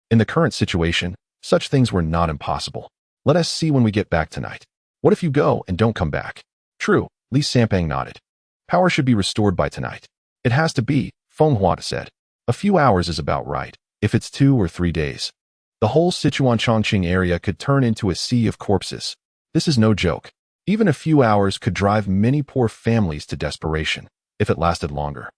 In the current situation, such things were not impossible. Let us see when we get back tonight. What if you go and don't come back? True, Li Samping nodded. Power should be restored by tonight. It has to be, Feng Hua said. A few hours is about right. If it's 2 or 3 days, the whole Sichuan Chongqing area could turn into a sea of corpses. This is no joke. Even a few hours could drive many poor families to desperation. If it lasted longer,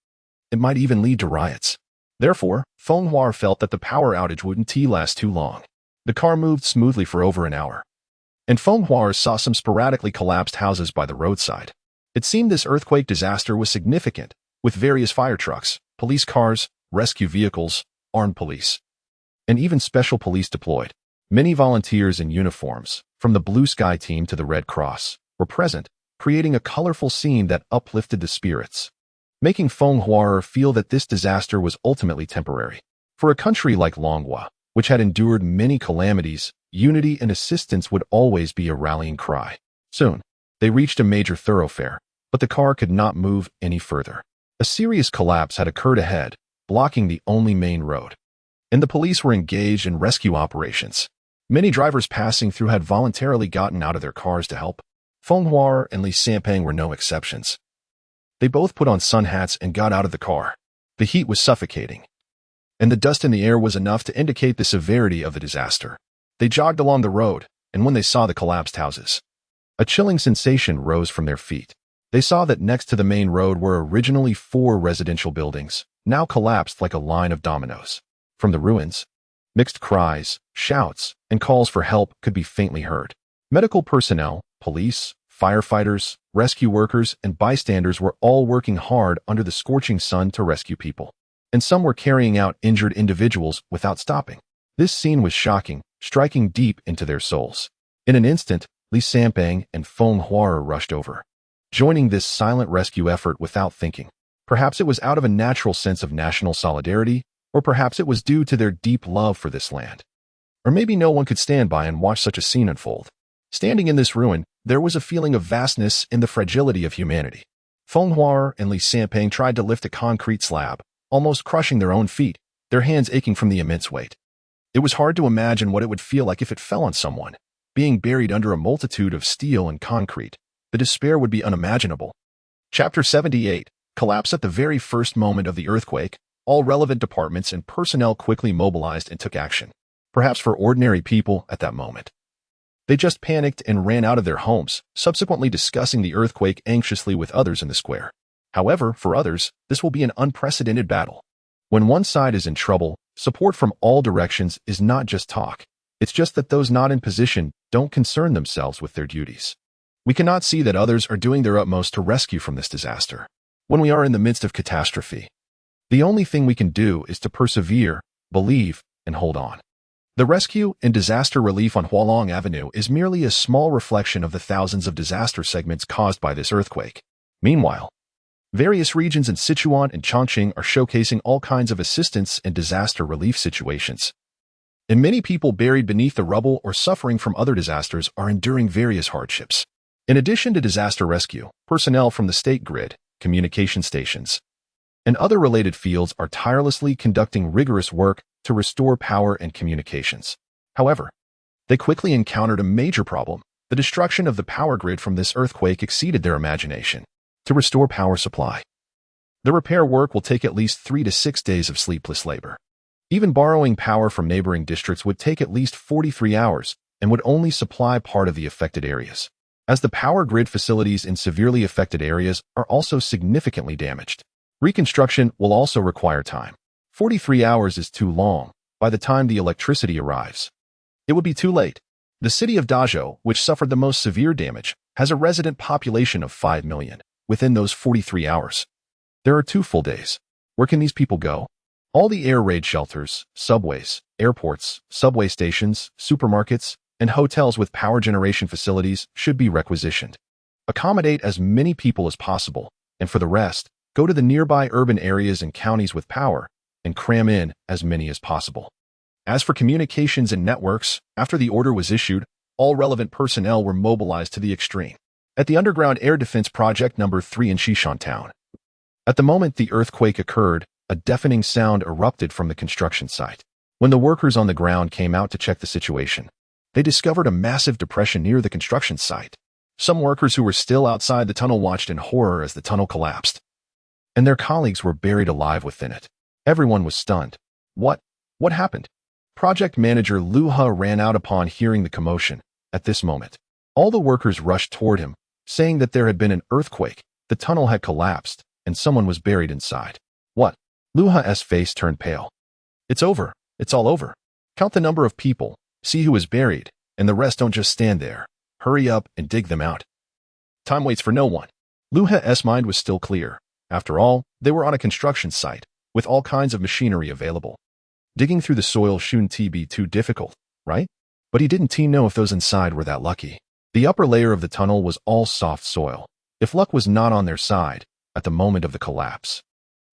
it might even lead to riots. Therefore, Feng Hua felt that the power outage wouldn't last too long. The car moved smoothly for over an hour, and Feng Hua saw some sporadically collapsed houses by the roadside. It seemed this earthquake disaster was significant, with various fire trucks, police cars, rescue vehicles, armed police, and even special police deployed. Many volunteers in uniforms, from the Blue Sky team to the Red Cross, were present, creating a colorful scene that uplifted the spirits, making Feng Hua feel that this disaster was ultimately temporary. For a country like Longhua, which had endured many calamities, unity and assistance would always be a rallying cry. Soon, they reached a major thoroughfare, but the car could not move any further. A serious collapse had occurred ahead, blocking the only main road, and the police were engaged in rescue operations. Many drivers passing through had voluntarily gotten out of their cars to help. Feng Hua and Li Samping were no exceptions. They both put on sun hats and got out of the car. The heat was suffocating, and the dust in the air was enough to indicate the severity of the disaster. They jogged along the road, and when they saw the collapsed houses, a chilling sensation rose from their feet. They saw that next to the main road were originally 4 residential buildings, now collapsed like a line of dominoes. From the ruins, mixed cries, shouts, and calls for help could be faintly heard. Medical personnel, police, firefighters, rescue workers, and bystanders were all working hard under the scorching sun to rescue people. And some were carrying out injured individuals without stopping. This scene was shocking, striking deep into their souls. In an instant, Li Sanpeng and Feng Huara rushed over, joining this silent rescue effort without thinking. Perhaps it was out of a natural sense of national solidarity, or perhaps it was due to their deep love for this land. Or maybe no one could stand by and watch such a scene unfold. Standing in this ruin, there was a feeling of vastness in the fragility of humanity. Feng Huara and Li Sanpeng tried to lift a concrete slab, almost crushing their own feet, their hands aching from the immense weight. It was hard to imagine what it would feel like if it fell on someone. Being buried under a multitude of steel and concrete, the despair would be unimaginable. Chapter 78. Collapse. At the very first moment of the earthquake, all relevant departments and personnel quickly mobilized and took action. Perhaps for ordinary people at that moment, they just panicked and ran out of their homes, subsequently discussing the earthquake anxiously with others in the square. However, for others, this will be an unprecedented battle. When one side is in trouble, support from all directions is not just talk. It's just that those not in position don't concern themselves with their duties. We cannot see that others are doing their utmost to rescue from this disaster. When we are in the midst of catastrophe, the only thing we can do is to persevere, believe, and hold on. The rescue and disaster relief on Hualong Avenue is merely a small reflection of the thousands of disaster segments caused by this earthquake. Meanwhile, various regions in Sichuan and Chongqing are showcasing all kinds of assistance and disaster relief situations. And many people buried beneath the rubble or suffering from other disasters are enduring various hardships. In addition to disaster rescue, personnel from the state grid, communication stations, and other related fields are tirelessly conducting rigorous work to restore power and communications. However, they quickly encountered a major problem. The destruction of the power grid from this earthquake exceeded their imagination. To restore power supply, the repair work will take at least 3 to 6 days of sleepless labor. Even borrowing power from neighboring districts would take at least 43 hours and would only supply part of the affected areas, as the power grid facilities in severely affected areas are also significantly damaged. Reconstruction will also require time. 43 hours is too long. By the time the electricity arrives, it would be too late. The city of Dazhou, which suffered the most severe damage, has a resident population of 5 million. Within those 43 hours, there are 2 full days. Where can these people go? All the air raid shelters, subways, airports, subway stations, supermarkets, and hotels with power generation facilities should be requisitioned. Accommodate as many people as possible, and for the rest, go to the nearby urban areas and counties with power, and cram in as many as possible. As for communications and networks, after the order was issued, all relevant personnel were mobilized to the extreme. At the Underground Air Defense Project No. 3 in Xishan Town, at the moment the earthquake occurred, a deafening sound erupted from the construction site. When the workers on the ground came out to check the situation, they discovered a massive depression near the construction site. Some workers who were still outside the tunnel watched in horror as the tunnel collapsed, and their colleagues were buried alive within it. Everyone was stunned. What happened? Project manager Lu He ran out upon hearing the commotion. At this moment, all the workers rushed toward him, saying that there had been an earthquake, the tunnel had collapsed, and someone was buried inside. What? Lu He's face turned pale. It's over. It's all over. Count the number of people, see who is buried, and the rest don't just stand there. Hurry up and dig them out. Time waits for no one. Lu He's mind was still clear. After all, they were on a construction site, with all kinds of machinery available. Digging through the soil shouldn't be too difficult, right? But he didn't know if those inside were that lucky. The upper layer of the tunnel was all soft soil. If luck was not on their side, at the moment of the collapse,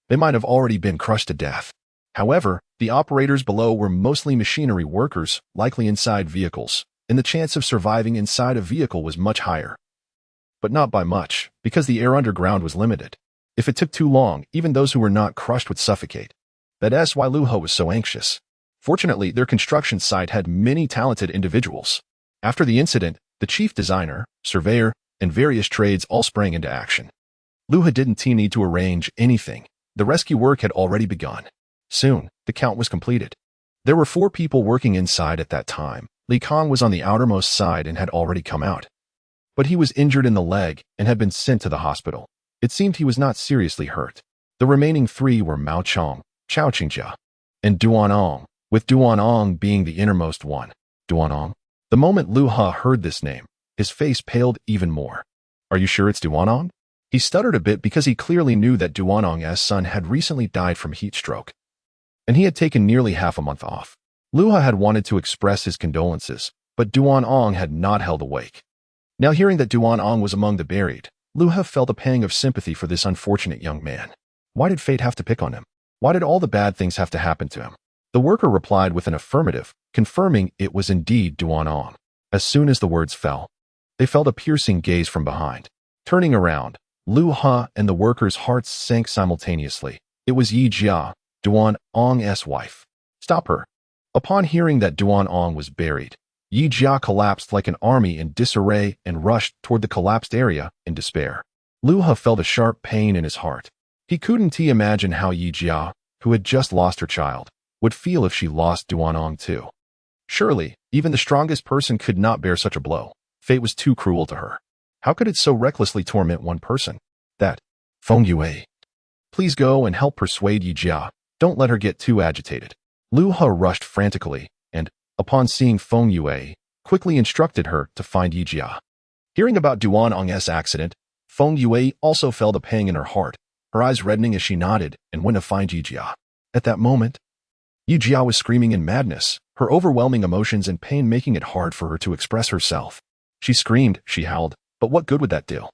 they might have already been crushed to death. However, the operators below were mostly machinery workers, likely inside vehicles, and the chance of surviving inside a vehicle was much higher. But not by much, because the air underground was limited. If it took too long, even those who were not crushed would suffocate. That's why Lu He was so anxious. Fortunately, their construction site had many talented individuals. After the incident, the chief designer, surveyor, and various trades all sprang into action. Lu He didn't need to arrange anything. The rescue work had already begun. Soon, the count was completed. There were 4 people working inside at that time. Li Kong was on the outermost side and had already come out. but he was injured in the leg and had been sent to the hospital. It seemed he was not seriously hurt. The remaining three were Mao Chong, Chao Qingjia, and Duanong, with Duanong being the innermost one. Duanong? The moment Lu He heard this name, his face paled even more. Are you sure it's Duanong? He stuttered a bit because he clearly knew that Duanong's son had recently died from heat stroke, and he had taken nearly half a month off. Lu He had wanted to express his condolences, but Duanong had not held awake. Now hearing that Duanong was among the buried, Lu He felt a pang of sympathy for this unfortunate young man. Why did fate have to pick on him? Why did all the bad things have to happen to him? The worker replied with an affirmative, confirming it was indeed Duanong. As soon as the words fell, they felt a piercing gaze from behind. Turning around, Lu He and the worker's hearts sank simultaneously. It was Yi Jia, Duanong's wife. Stop her. Upon hearing that Duanong was buried, Yi Jia collapsed like an army in disarray and rushed toward the collapsed area in despair. Lu He felt a sharp pain in his heart. He couldn't imagine how Yi Jia, who had just lost her child, would feel if she lost Duanong too. Surely, even the strongest person could not bear such a blow. Fate was too cruel to her. How could it so recklessly torment one person? That Feng Yue. Please go and help persuade Yi Jia. Don't let her get too agitated. Lu He rushed frantically and, upon seeing Feng Yue, quickly instructed her to find Yi Jia. Hearing about Duanong's accident, Feng Yue also felt a pang in her heart, her eyes reddening as she nodded and went to find Yi Jia. At that moment, Yi Jia was screaming in madness, her overwhelming emotions and pain making it hard for her to express herself. She screamed, she howled, but what good would that do?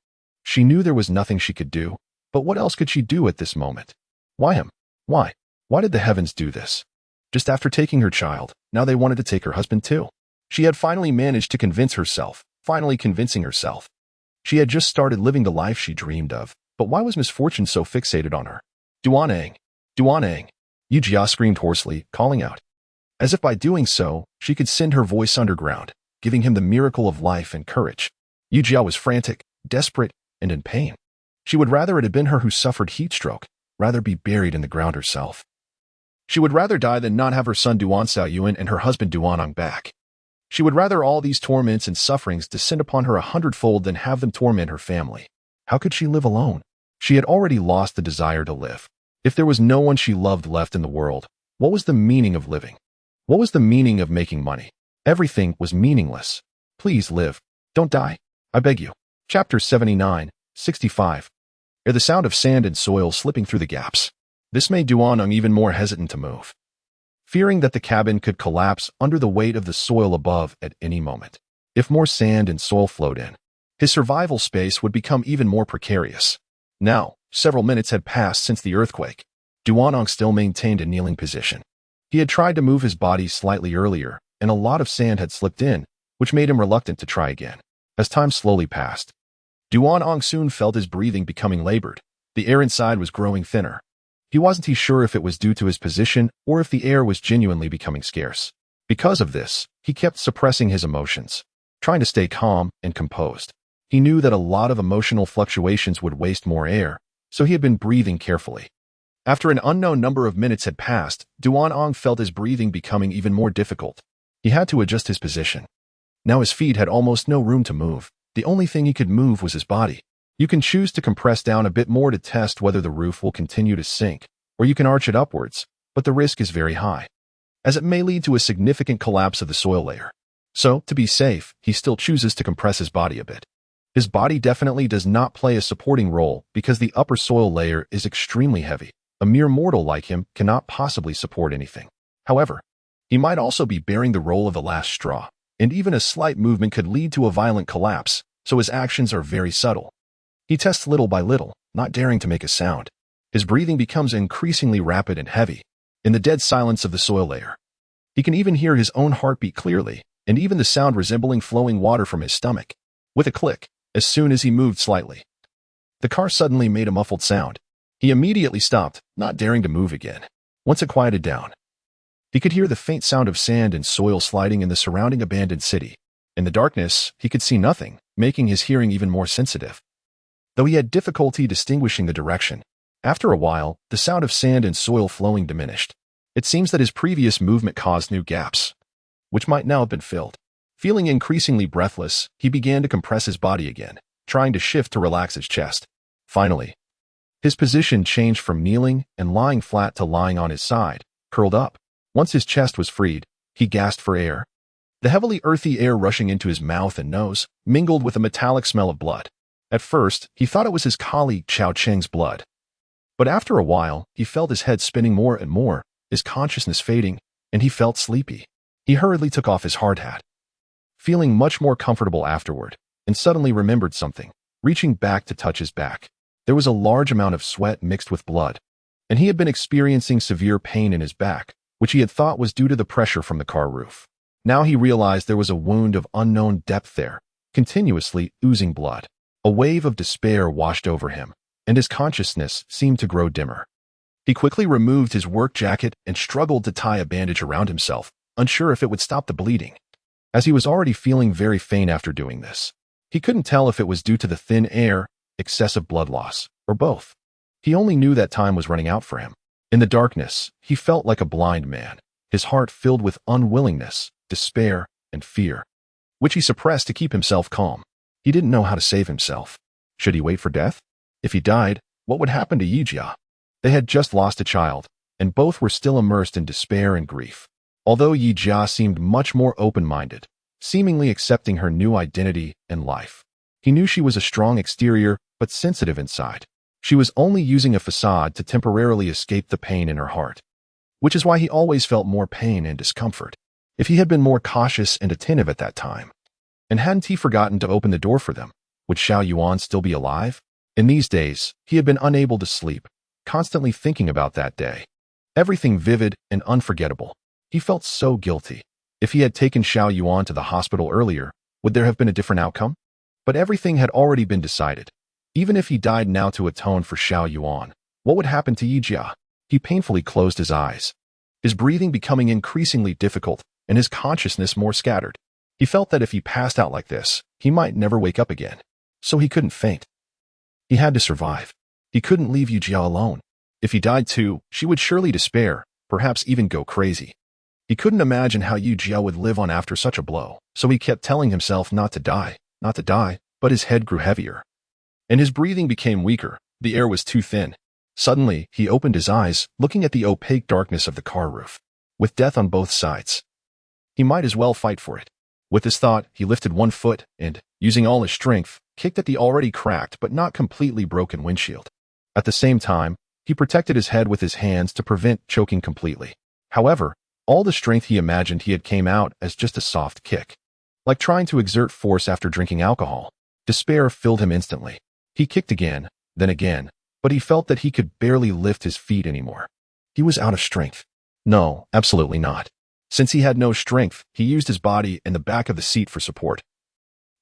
She knew there was nothing she could do, but what else could she do at this moment? Why him? Why? Why did the heavens do this? Just after taking her child, now they wanted to take her husband too. She had finally managed to convince herself, finally convincing herself. She had just started living the life she dreamed of, but why was misfortune so fixated on her? Duanong! Duanong! Yi Jia screamed hoarsely, calling out. As if by doing so, she could send her voice underground, giving him the miracle of life and courage. Yi Jia was frantic, desperate, and in pain. She would rather it had been her who suffered heat stroke, rather be buried in the ground herself. She would rather die than not have her son Duan Xiaoyuan and her husband Duanong back. She would rather all these torments and sufferings descend upon her 100-fold than have them torment her family. How could she live alone? She had already lost the desire to live. If there was no one she loved left in the world, what was the meaning of living? What was the meaning of making money? Everything was meaningless. Please live. Don't die. I beg you. Chapter 79, 65. Hear the sound of sand and soil slipping through the gaps. This made Duanong even more hesitant to move, fearing that the cabin could collapse under the weight of the soil above at any moment. If more sand and soil flowed in, his survival space would become even more precarious. Now, several minutes had passed since the earthquake. Duanong still maintained a kneeling position. He had tried to move his body slightly earlier, and a lot of sand had slipped in, which made him reluctant to try again. As time slowly passed, Duanong soon felt his breathing becoming labored. The air inside was growing thinner. He wasn't sure if it was due to his position or if the air was genuinely becoming scarce. Because of this, he kept suppressing his emotions, trying to stay calm and composed. He knew that a lot of emotional fluctuations would waste more air, so he had been breathing carefully. After an unknown number of minutes had passed, Duanong felt his breathing becoming even more difficult. He had to adjust his position. Now his feet had almost no room to move. The only thing he could move was his body. You can choose to compress down a bit more to test whether the roof will continue to sink, or you can arch it upwards, but the risk is very high, as it may lead to a significant collapse of the soil layer. So, to be safe, he still chooses to compress his body a bit. His body definitely does not play a supporting role because the upper soil layer is extremely heavy. A mere mortal like him cannot possibly support anything. However, he might also be bearing the role of the last straw, and even a slight movement could lead to a violent collapse, so his actions are very subtle. He tests little by little, not daring to make a sound. His breathing becomes increasingly rapid and heavy, in the dead silence of the soil layer. He can even hear his own heartbeat clearly, and even the sound resembling flowing water from his stomach. With a click, as soon as he moved slightly, the car suddenly made a muffled sound. He immediately stopped, not daring to move again. Once it quieted down, he could hear the faint sound of sand and soil sliding in the surrounding abandoned city. In the darkness, he could see nothing, making his hearing even more sensitive. Though he had difficulty distinguishing the direction, after a while, the sound of sand and soil flowing diminished. It seems that his previous movement caused new gaps, which might now have been filled. Feeling increasingly breathless, he began to compress his body again, trying to shift to relax his chest. Finally, his position changed from kneeling and lying flat to lying on his side, curled up. Once his chest was freed, he gasped for air. The heavily earthy air rushing into his mouth and nose mingled with a metallic smell of blood. At first, he thought it was his colleague Chao Cheng's blood. But after a while, he felt his head spinning more and more, his consciousness fading, and he felt sleepy. He hurriedly took off his hard hat, feeling much more comfortable afterward, and suddenly remembered something, reaching back to touch his back. There was a large amount of sweat mixed with blood, and he had been experiencing severe pain in his back, which he had thought was due to the pressure from the car roof. Now he realized there was a wound of unknown depth there, continuously oozing blood. A wave of despair washed over him, and his consciousness seemed to grow dimmer. He quickly removed his work jacket and struggled to tie a bandage around himself, unsure if it would stop the bleeding. As he was already feeling very faint after doing this, he couldn't tell if it was due to the thin air, excessive blood loss, or both. He only knew that time was running out for him. In the darkness, he felt like a blind man, his heart filled with unwillingness, despair, and fear, which he suppressed to keep himself calm. He didn't know how to save himself. Should he wait for death? If he died, what would happen to Yijia? They had just lost a child, and both were still immersed in despair and grief. Although Yijia seemed much more open-minded, seemingly accepting her new identity and life, he knew she was a strong exterior but sensitive inside. She was only using a facade to temporarily escape the pain in her heart, which is why he always felt more pain and discomfort. If he had been more cautious and attentive at that time, and hadn't he forgotten to open the door for them, would Xiao Yuan still be alive? In these days, he had been unable to sleep, constantly thinking about that day. Everything vivid and unforgettable. He felt so guilty. If he had taken Xiao Yuan to the hospital earlier, would there have been a different outcome? But everything had already been decided. Even if he died now to atone for Xiao Yuan, what would happen to Yijia? He painfully closed his eyes, his breathing becoming increasingly difficult and his consciousness more scattered. He felt that if he passed out like this, he might never wake up again. So he couldn't faint. He had to survive. He couldn't leave Yujia alone. If he died too, she would surely despair, perhaps even go crazy. He couldn't imagine how Yujia would live on after such a blow, so he kept telling himself not to die, but his head grew heavier. And his breathing became weaker. The air was too thin. Suddenly, he opened his eyes, looking at the opaque darkness of the car roof. With death on both sides, he might as well fight for it. With this thought, he lifted one foot and, using all his strength, kicked at the already cracked but not completely broken windshield. At the same time, he protected his head with his hands to prevent choking completely. However, all the strength he imagined he had came out as just a soft kick. Like trying to exert force after drinking alcohol. Despair filled him instantly. He kicked again, then again, but he felt that he could barely lift his feet anymore. He was out of strength. No, absolutely not. Since he had no strength, he used his body and the back of the seat for support,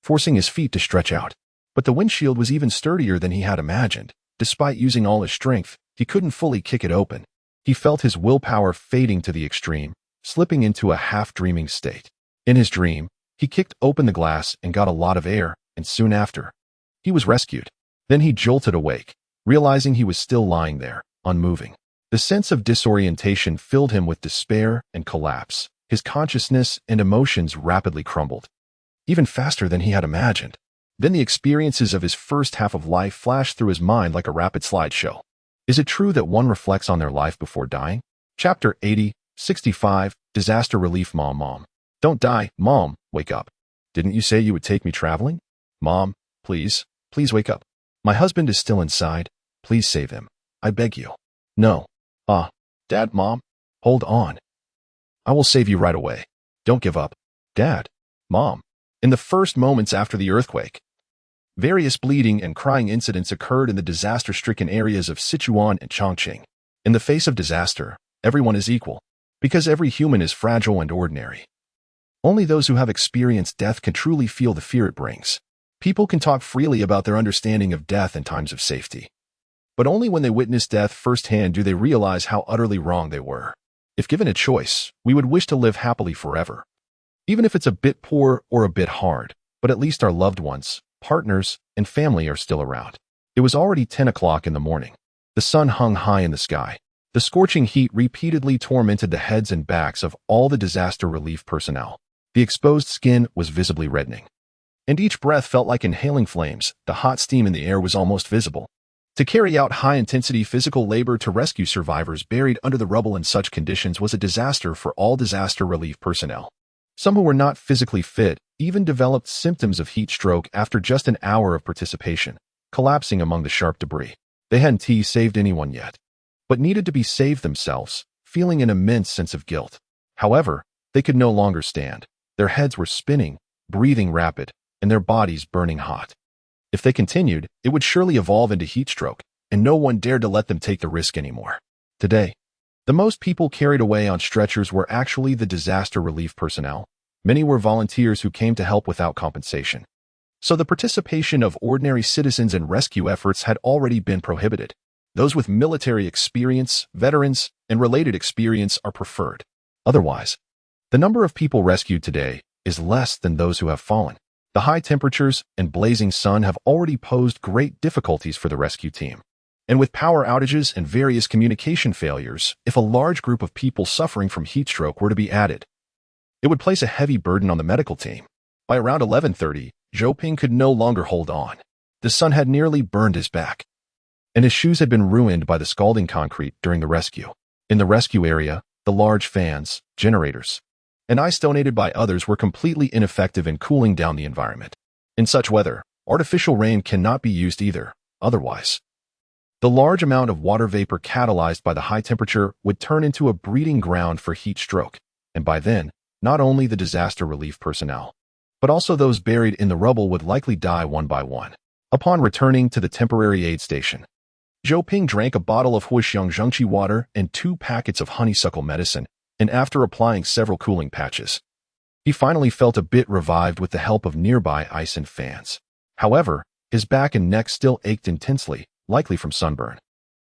forcing his feet to stretch out. But the windshield was even sturdier than he had imagined. Despite using all his strength, he couldn't fully kick it open. He felt his willpower fading to the extreme, slipping into a half-dreaming state. In his dream, he kicked open the glass and got a lot of air, and soon after, he was rescued. Then he jolted awake, realizing he was still lying there, unmoving. The sense of disorientation filled him with despair and collapse. His consciousness and emotions rapidly crumbled, even faster than he had imagined. Then the experiences of his first half of life flashed through his mind like a rapid slideshow. Is it true that one reflects on their life before dying? Chapter 80, 65, Disaster Relief. Mom. Don't die, Mom, wake up. Didn't you say you would take me traveling? Mom, please wake up. My husband is still inside. Please save him. I beg you. No. Dad, Mom, hold on. I will save you right away. Don't give up. Dad, Mom. In the first moments after the earthquake, various bleeding and crying incidents occurred in the disaster-stricken areas of Sichuan and Chongqing. In the face of disaster, everyone is equal, because every human is fragile and ordinary. Only those who have experienced death can truly feel the fear it brings. People can talk freely about their understanding of death in times of safety, but only when they witness death firsthand do they realize how utterly wrong they were. If given a choice, we would wish to live happily forever, even if it's a bit poor or a bit hard, but at least our loved ones, partners, and family are still around. It was already 10 o'clock in the morning. The sun hung high in the sky. The scorching heat repeatedly tormented the heads and backs of all the disaster relief personnel. The exposed skin was visibly reddening, and each breath felt like inhaling flames. The hot steam in the air was almost visible. To carry out high-intensity physical labor to rescue survivors buried under the rubble in such conditions was a disaster for all disaster relief personnel. Some who were not physically fit even developed symptoms of heat stroke after just an hour of participation, collapsing among the sharp debris. They hadn't saved anyone yet, but needed to be saved themselves, feeling an immense sense of guilt. However, they could no longer stand. Their heads were spinning, breathing rapid, and their bodies burning hot. If they continued, it would surely evolve into heat stroke, and no one dared to let them take the risk anymore. Today, the most people carried away on stretchers were actually the disaster relief personnel. Many were volunteers who came to help without compensation. So the participation of ordinary citizens in rescue efforts had already been prohibited. Those with military experience, veterans, and related experience are preferred. Otherwise, the number of people rescued today is less than those who have fallen. The high temperatures and blazing sun have already posed great difficulties for the rescue team. And with power outages and various communication failures, if a large group of people suffering from heat stroke were to be added, it would place a heavy burden on the medical team. By around 11:30, Zhou Ping could no longer hold on. The sun had nearly burned his back, and his shoes had been ruined by the scalding concrete during the rescue. In the rescue area, the large fans, generators, and ice donated by others were completely ineffective in cooling down the environment. In such weather, artificial rain cannot be used either. Otherwise, the large amount of water vapor catalyzed by the high temperature would turn into a breeding ground for heat stroke, and by then, not only the disaster relief personnel, but also those buried in the rubble would likely die one by one. Upon returning to the temporary aid station, Zhou Ping drank a bottle of Huixiang Zhengqi water and 2 packets of honeysuckle medicine, and after applying several cooling patches, he finally felt a bit revived with the help of nearby ice and fans. However, his back and neck still ached intensely, likely from sunburn.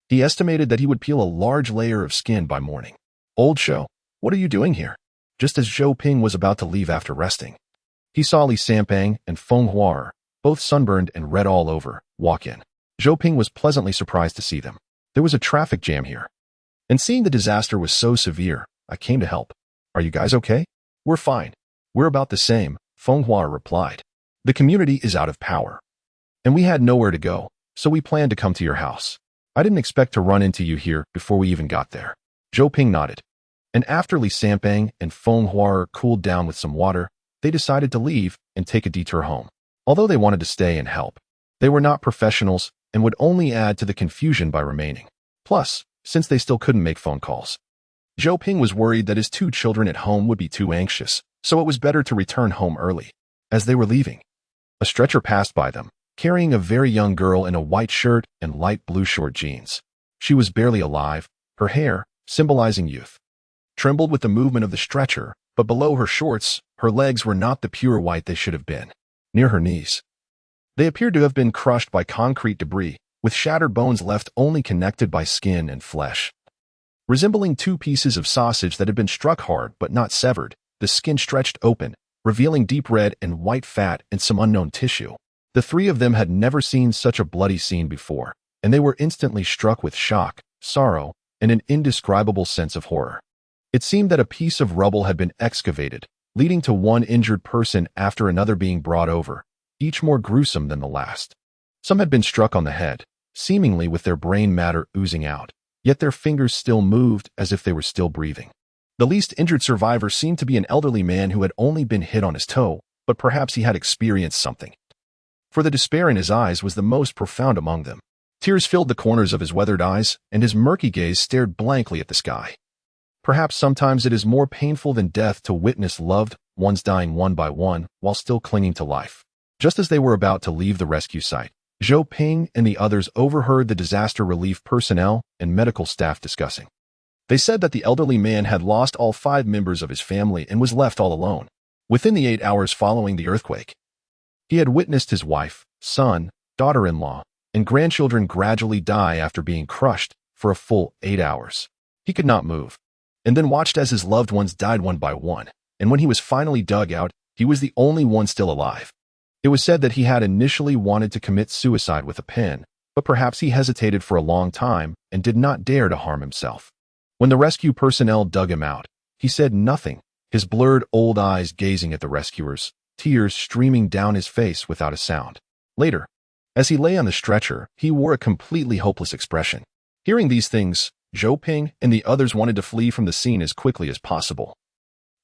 He estimated that he would peel a large layer of skin by morning. "Old Shou, what are you doing here?" Just as Zhou Ping was about to leave after resting, he saw Li Sanpang and Feng Huar, both sunburned and red all over, walk in. Zhou Ping was pleasantly surprised to see them. There was a traffic jam here, and seeing the disaster was so severe, I came to help. "Are you guys okay?" "We're fine. We're about the same," Feng Huar replied. "The community is out of power, and we had nowhere to go, so we planned to come to your house. I didn't expect to run into you here before we even got there." Zhou Ping nodded, and after Li Sanpang and Feng Huar cooled down with some water, they decided to leave and take a detour home. Although they wanted to stay and help, they were not professionals and would only add to the confusion by remaining. Plus, since they still couldn't make phone calls, Zhou Ping was worried that his 2 children at home would be too anxious, so it was better to return home early. As they were leaving, a stretcher passed by them, carrying a very young girl in a white shirt and light blue short jeans. She was barely alive, her hair, symbolizing youth, trembled with the movement of the stretcher, but below her shorts, her legs were not the pure white they should have been. Near her knees, they appeared to have been crushed by concrete debris, with shattered bones left only connected by skin and flesh. Resembling 2 pieces of sausage that had been struck hard but not severed, the skin stretched open, revealing deep red and white fat and some unknown tissue. The 3 of them had never seen such a bloody scene before, and they were instantly struck with shock, sorrow, and an indescribable sense of horror. It seemed that a piece of rubble had been excavated, leading to one injured person after another being brought over, each more gruesome than the last. Some had been struck on the head, seemingly with their brain matter oozing out, yet their fingers still moved as if they were still breathing. The least injured survivor seemed to be an elderly man who had only been hit on his toe, but perhaps he had experienced something. For the despair in his eyes was the most profound among them. Tears filled the corners of his weathered eyes, and his murky gaze stared blankly at the sky. Perhaps sometimes it is more painful than death to witness loved ones dying one by one while still clinging to life. Just as they were about to leave the rescue site, Zhou Ping and the others overheard the disaster relief personnel and medical staff discussing. They said that the elderly man had lost all 5 members of his family and was left all alone. Within the 8 hours following the earthquake, he had witnessed his wife, son, daughter-in-law, and grandchildren gradually die after being crushed for a full 8 hours. He could not move, and then watched as his loved ones died one by one, and when he was finally dug out, he was the only one still alive. It was said that he had initially wanted to commit suicide with a pen, but perhaps he hesitated for a long time and did not dare to harm himself. When the rescue personnel dug him out, he said nothing, his blurred old eyes gazing at the rescuers, tears streaming down his face without a sound. Later, as he lay on the stretcher, he wore a completely hopeless expression. Hearing these things, Zhou Ping and the others wanted to flee from the scene as quickly as possible.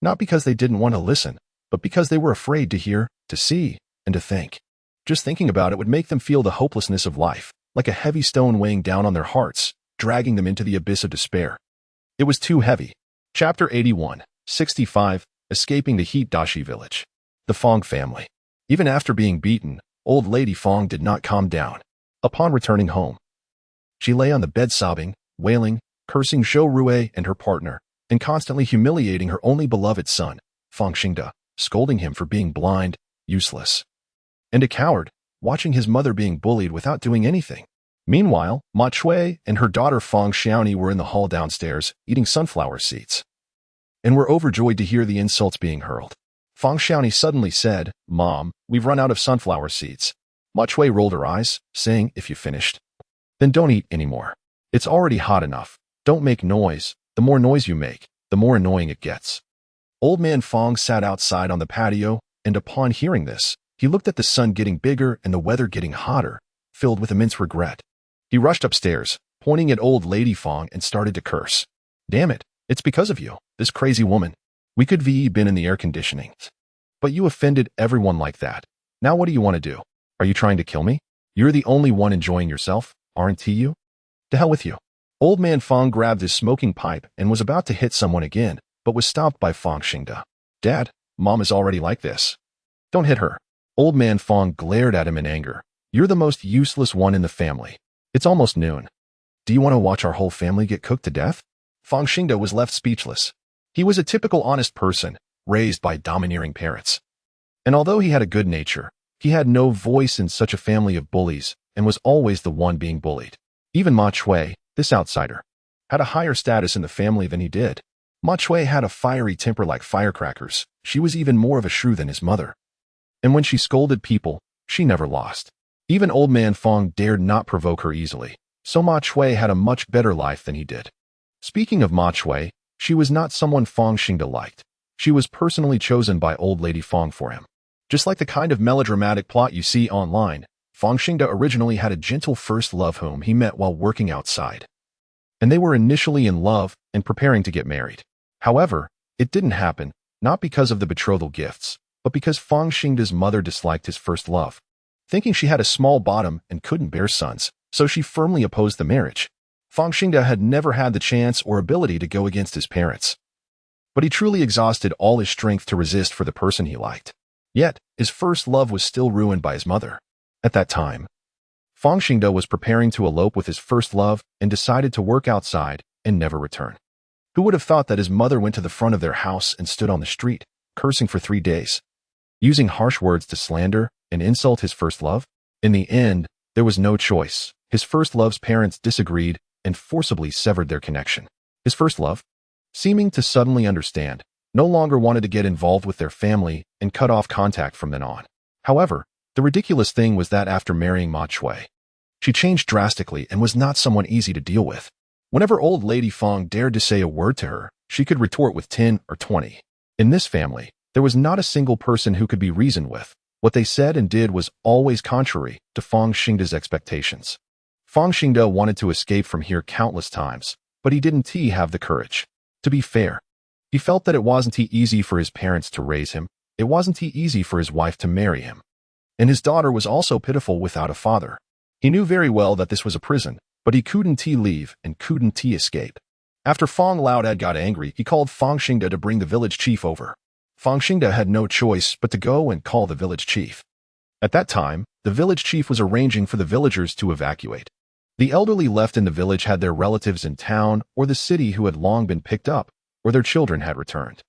Not because they didn't want to listen, but because they were afraid to hear, to see, and to think. Just thinking about it would make them feel the hopelessness of life, like a heavy stone weighing down on their hearts, dragging them into the abyss of despair. It was too heavy. Chapter 81, 65, Escaping the Heat Dashi Village. The Fong family. Even after being beaten, old lady Fong did not calm down. Upon returning home, she lay on the bed sobbing, wailing, cursing Zhou Rui and her partner, and constantly humiliating her only beloved son, Fong Xingde, scolding him for being blind, useless, and a coward, watching his mother being bullied without doing anything. Meanwhile, Ma Chui and her daughter Fong Xiaoni were in the hall downstairs, eating sunflower seeds, and were overjoyed to hear the insults being hurled. Fong Xiaoni suddenly said, "Mom, we've run out of sunflower seeds." Ma Chui rolled her eyes, saying, "If you finished, then don't eat anymore. It's already hot enough. Don't make noise. The more noise you make, the more annoying it gets." Old man Fong sat outside on the patio, and upon hearing this, he looked at the sun getting bigger and the weather getting hotter, filled with immense regret. He rushed upstairs, pointing at old lady Fong, and started to curse. "Damn it, it's because of you, this crazy woman. We could been in the air conditioning. But you offended everyone like that. Now what do you want to do? Are you trying to kill me? You're the only one enjoying yourself, aren't you? To hell with you." Old man Fong grabbed his smoking pipe and was about to hit someone again, but was stopped by Fong Xingde. "Dad, Mom is already like this. Don't hit her." Old man Fong glared at him in anger. "You're the most useless one in the family. It's almost noon. Do you want to watch our whole family get cooked to death?" Fong Xingde was left speechless. He was a typical honest person, raised by domineering parents. And although he had a good nature, he had no voice in such a family of bullies and was always the one being bullied. Even Ma Chui, this outsider, had a higher status in the family than he did. Ma Chui had a fiery temper like firecrackers. She was even more of a shrew than his mother. And when she scolded people, she never lost. Even old man Fong dared not provoke her easily, so Ma Chui had a much better life than he did. Speaking of Ma Chui, she was not someone Fong Xingde liked. She was personally chosen by old lady Fong for him. Just like the kind of melodramatic plot you see online, Fong Xingde originally had a gentle first love whom he met while working outside. And they were initially in love and preparing to get married. However, it didn't happen, not because of the betrothal gifts, but because Fong Xingde's mother disliked his first love, thinking she had a small bottom and couldn't bear sons, so she firmly opposed the marriage. Fong Xingde had never had the chance or ability to go against his parents, but he truly exhausted all his strength to resist for the person he liked. Yet, his first love was still ruined by his mother. At that time, Fong Xingde was preparing to elope with his first love and decided to work outside and never return. Who would have thought that his mother went to the front of their house and stood on the street, cursing for 3 days, using harsh words to slander and insult his first love? In the end, there was no choice. His first love's parents disagreed and forcibly severed their connection. His first love, seeming to suddenly understand, no longer wanted to get involved with their family and cut off contact from then on. However, the ridiculous thing was that after marrying Ma Chui, she changed drastically and was not someone easy to deal with. Whenever old lady Fong dared to say a word to her, she could retort with 10 or 20. In this family, there was not a single person who could be reasoned with. What they said and did was always contrary to Fong Xingde's expectations. Fong Xingde wanted to escape from here countless times, but he didn't have the courage. To be fair, he felt that it wasn't easy for his parents to raise him, it wasn't easy for his wife to marry him. And his daughter was also pitiful without a father. He knew very well that this was a prison, but he couldn't leave and couldn't escape. After Fong Laodad got angry, he called Fong Xingde to bring the village chief over. Fong Xingde had no choice but to go and call the village chief. At that time, the village chief was arranging for the villagers to evacuate. The elderly left in the village had their relatives in town or the city who had long been picked up, or their children had returned.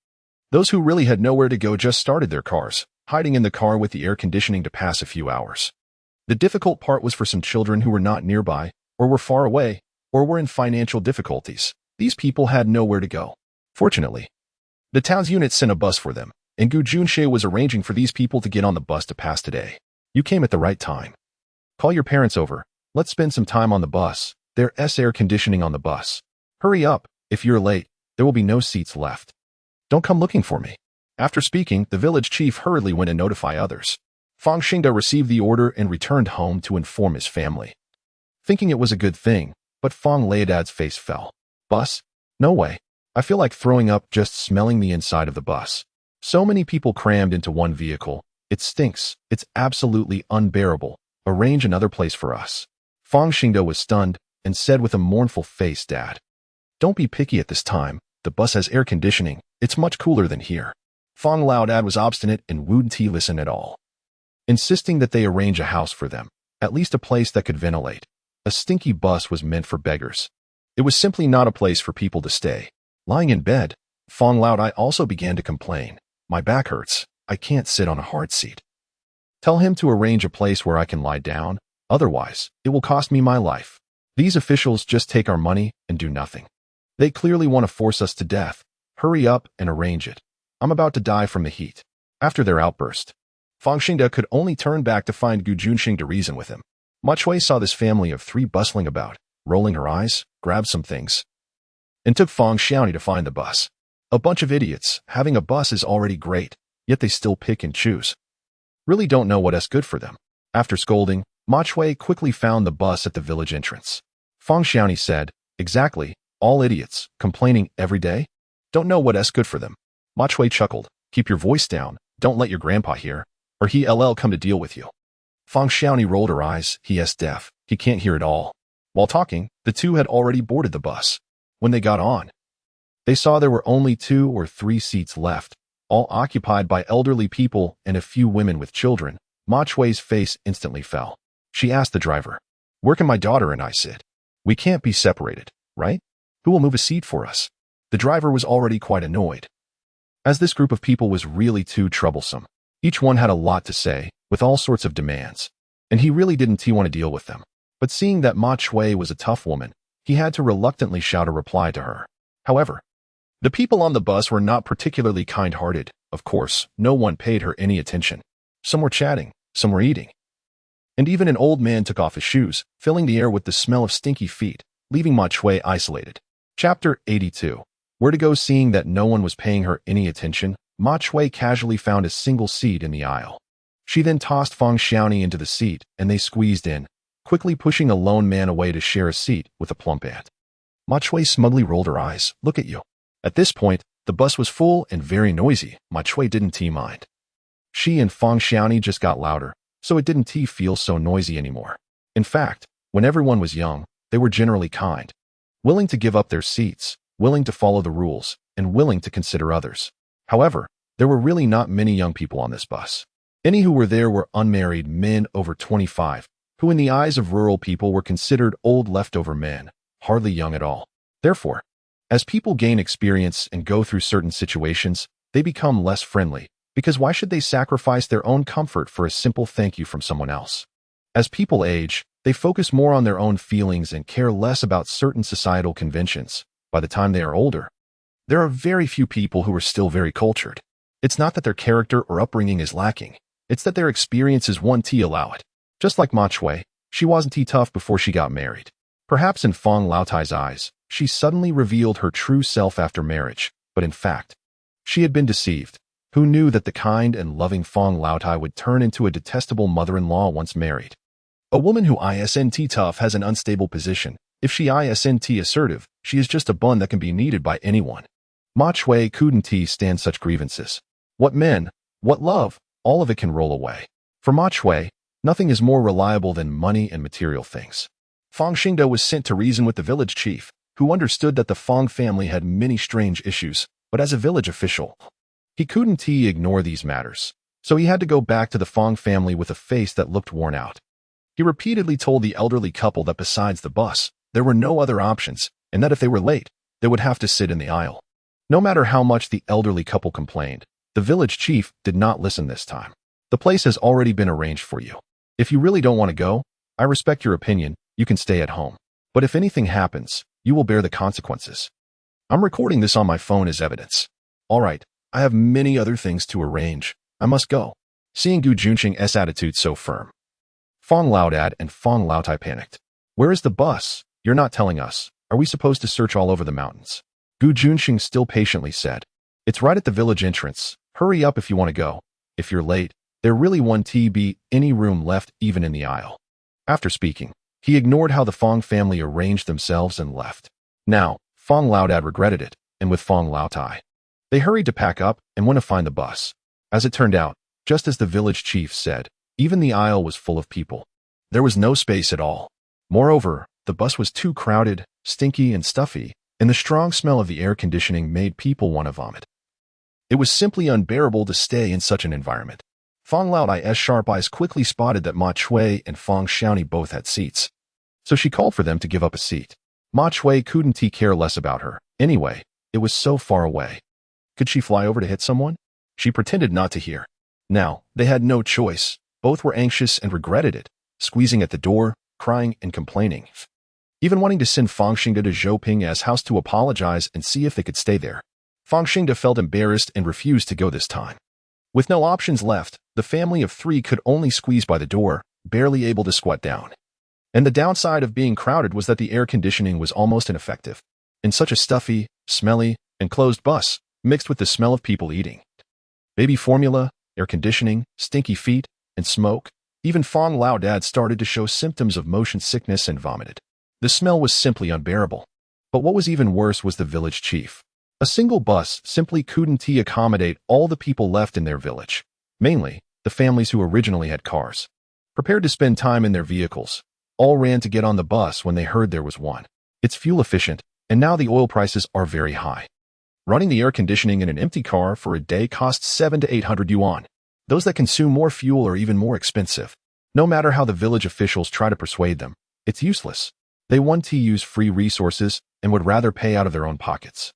Those who really had nowhere to go just started their cars, hiding in the car with the air conditioning to pass a few hours. The difficult part was for some children who were not nearby, or were far away, or were in financial difficulties. These people had nowhere to go. Fortunately, the town's unit sent a bus for them, and Gu Junshe was arranging for these people to get on the bus to pass today. You came at the right time. Call your parents over. Let's spend some time on the bus. There's air conditioning on the bus. Hurry up. If you're late, there will be no seats left. Don't come looking for me. After speaking, the village chief hurriedly went and notified others. Fang Xingda received the order and returned home to inform his family. Thinking it was a good thing, but Fang Laodad's face fell. Bus? No way. I feel like throwing up just smelling the inside of the bus. So many people crammed into one vehicle. It stinks. It's absolutely unbearable. Arrange another place for us. Fang Xingda was stunned and said with a mournful face, Dad, don't be picky at this time. The bus has air conditioning. It's much cooler than here. Fang Laodad was obstinate and wouldn't listen at all, insisting that they arrange a house for them, at least a place that could ventilate. A stinky bus was meant for beggars. It was simply not a place for people to stay. Lying in bed, Fang Laodai also began to complain. My back hurts. I can't sit on a hard seat. Tell him to arrange a place where I can lie down. Otherwise, it will cost me my life. These officials just take our money and do nothing. They clearly want to force us to death. Hurry up and arrange it. I'm about to die from the heat. After their outburst, Fang Xingda could only turn back to find Gu Junxing to reason with him. Ma Chui saw this family of three bustling about, rolling her eyes, grabbed some things, and took Fang Xiaoni to find the bus. A bunch of idiots. Having a bus is already great, yet they still pick and choose. Really don't know what's good for them. After scolding, Ma Chui quickly found the bus at the village entrance. Fang Xiaoni said, exactly, all idiots, complaining every day? Don't know what's good for them. Ma Chui chuckled, keep your voice down, don't let your grandpa hear, or he'll come to deal with you. Fang Xiaoni rolled her eyes, he is deaf, he can't hear at all. While talking, the two had already boarded the bus. When they got on, they saw there were only 2 or 3 seats left, all occupied by elderly people and a few women with children. Ma Chui's face instantly fell. She asked the driver, where can my daughter and I sit? We can't be separated, right? Who will move a seat for us? The driver was already quite annoyed, as this group of people was really too troublesome. Each one had a lot to say, with all sorts of demands, and he really didn't want to deal with them. But seeing that Ma Chui was a tough woman, he had to reluctantly shout a reply to her. However, the people on the bus were not particularly kind-hearted. Of course, no one paid her any attention. Some were chatting, some were eating, and even an old man took off his shoes, filling the air with the smell of stinky feet, leaving Ma Chui isolated. Chapter 82. Where to go? Seeing that no one was paying her any attention, Ma Chui casually found a single seat in the aisle. She then tossed Fang Xiaoni into the seat, and they squeezed in, quickly pushing a lone man away to share a seat with a plump aunt. Ma Chui smugly rolled her eyes. Look at you. At this point, the bus was full and very noisy. Ma Chui didn't mind. She and Fang Xiaoni just got louder, so it didn't feel so noisy anymore. In fact, when everyone was young, they were generally kind, willing to give up their seats, willing to follow the rules, and willing to consider others. However, there were really not many young people on this bus. Any who were there were unmarried men over 25, who in the eyes of rural people were considered old leftover men, hardly young at all. Therefore, as people gain experience and go through certain situations, they become less friendly, because why should they sacrifice their own comfort for a simple thank you from someone else? As people age, they focus more on their own feelings and care less about certain societal conventions. By the time they are older, there are very few people who are still very cultured. It's not that their character or upbringing is lacking, it's that their experiences won't allow it. Just like Ma Chui, she wasn't tough before she got married. Perhaps in Fang Laotai's eyes, she suddenly revealed her true self after marriage, but in fact, she had been deceived. Who knew that the kind and loving Fang Laotai would turn into a detestable mother-in-law once married? A woman who isn't tough has an unstable position. If she isn't assertive, she is just a bun that can be needed by anyone. Ma Chui couldn't stand such grievances. What men, what love, all of it can roll away. For Ma Chui, nothing is more reliable than money and material things. Fang Xingda was sent to reason with the village chief, who understood that the Fang family had many strange issues, but as a village official, he couldn't ignore these matters. So he had to go back to the Fang family with a face that looked worn out. He repeatedly told the elderly couple that besides the bus, there were no other options, and that if they were late, they would have to sit in the aisle. No matter how much the elderly couple complained, the village chief did not listen this time. The place has already been arranged for you. If you really don't want to go, I respect your opinion, you can stay at home. But if anything happens, you will bear the consequences. I'm recording this on my phone as evidence. All right, I have many other things to arrange. I must go. Seeing Gu Junxing's attitude so firm, Fang Laodad and Fang Laotai panicked. Where is the bus? You're not telling us. Are we supposed to search all over the mountains? Gu Junxing still patiently said. It's right at the village entrance. Hurry up if you want to go. If you're late, there really won't be any room left even in the aisle." After speaking, he ignored how the Fong family arranged themselves and left. Now, Fong Laodad regretted it, and with Fong Laotai, they hurried to pack up and went to find the bus. As it turned out, just as the village chief said, even the aisle was full of people. There was no space at all. Moreover, the bus was too crowded, stinky, and stuffy, and the strong smell of the air conditioning made people want to vomit. It was simply unbearable to stay in such an environment. Fong Laodai's sharp eyes quickly spotted that Ma Chui and Fong Xiaoni both had seats, so she called for them to give up a seat. Ma Chui couldn't care less about her. Anyway, it was so far away. Could she fly over to hit someone? She pretended not to hear. Now, they had no choice. Both were anxious and regretted it, squeezing at the door, crying and complaining, even wanting to send Fang Xingde to Zhou Ping's house to apologize and see if they could stay there. Fang Xingde felt embarrassed and refused to go this time. With no options left, the family of three could only squeeze by the door, barely able to squat down. And the downside of being crowded was that the air conditioning was almost ineffective. In such a stuffy, smelly, and closed bus, mixed with the smell of people eating baby formula, air conditioning, stinky feet, and smoke, even Fong Laodad started to show symptoms of motion sickness and vomited. The smell was simply unbearable. But what was even worse was the village chief. A single bus simply couldn't accommodate all the people left in their village, mainly the families who originally had cars. Prepared to spend time in their vehicles, all ran to get on the bus when they heard there was one. It's fuel efficient, and now the oil prices are very high. Running the air conditioning in an empty car for a day costs 700 to 800 yuan. Those that consume more fuel are even more expensive. No matter how the village officials try to persuade them, it's useless. They want to use free resources and would rather pay out of their own pockets,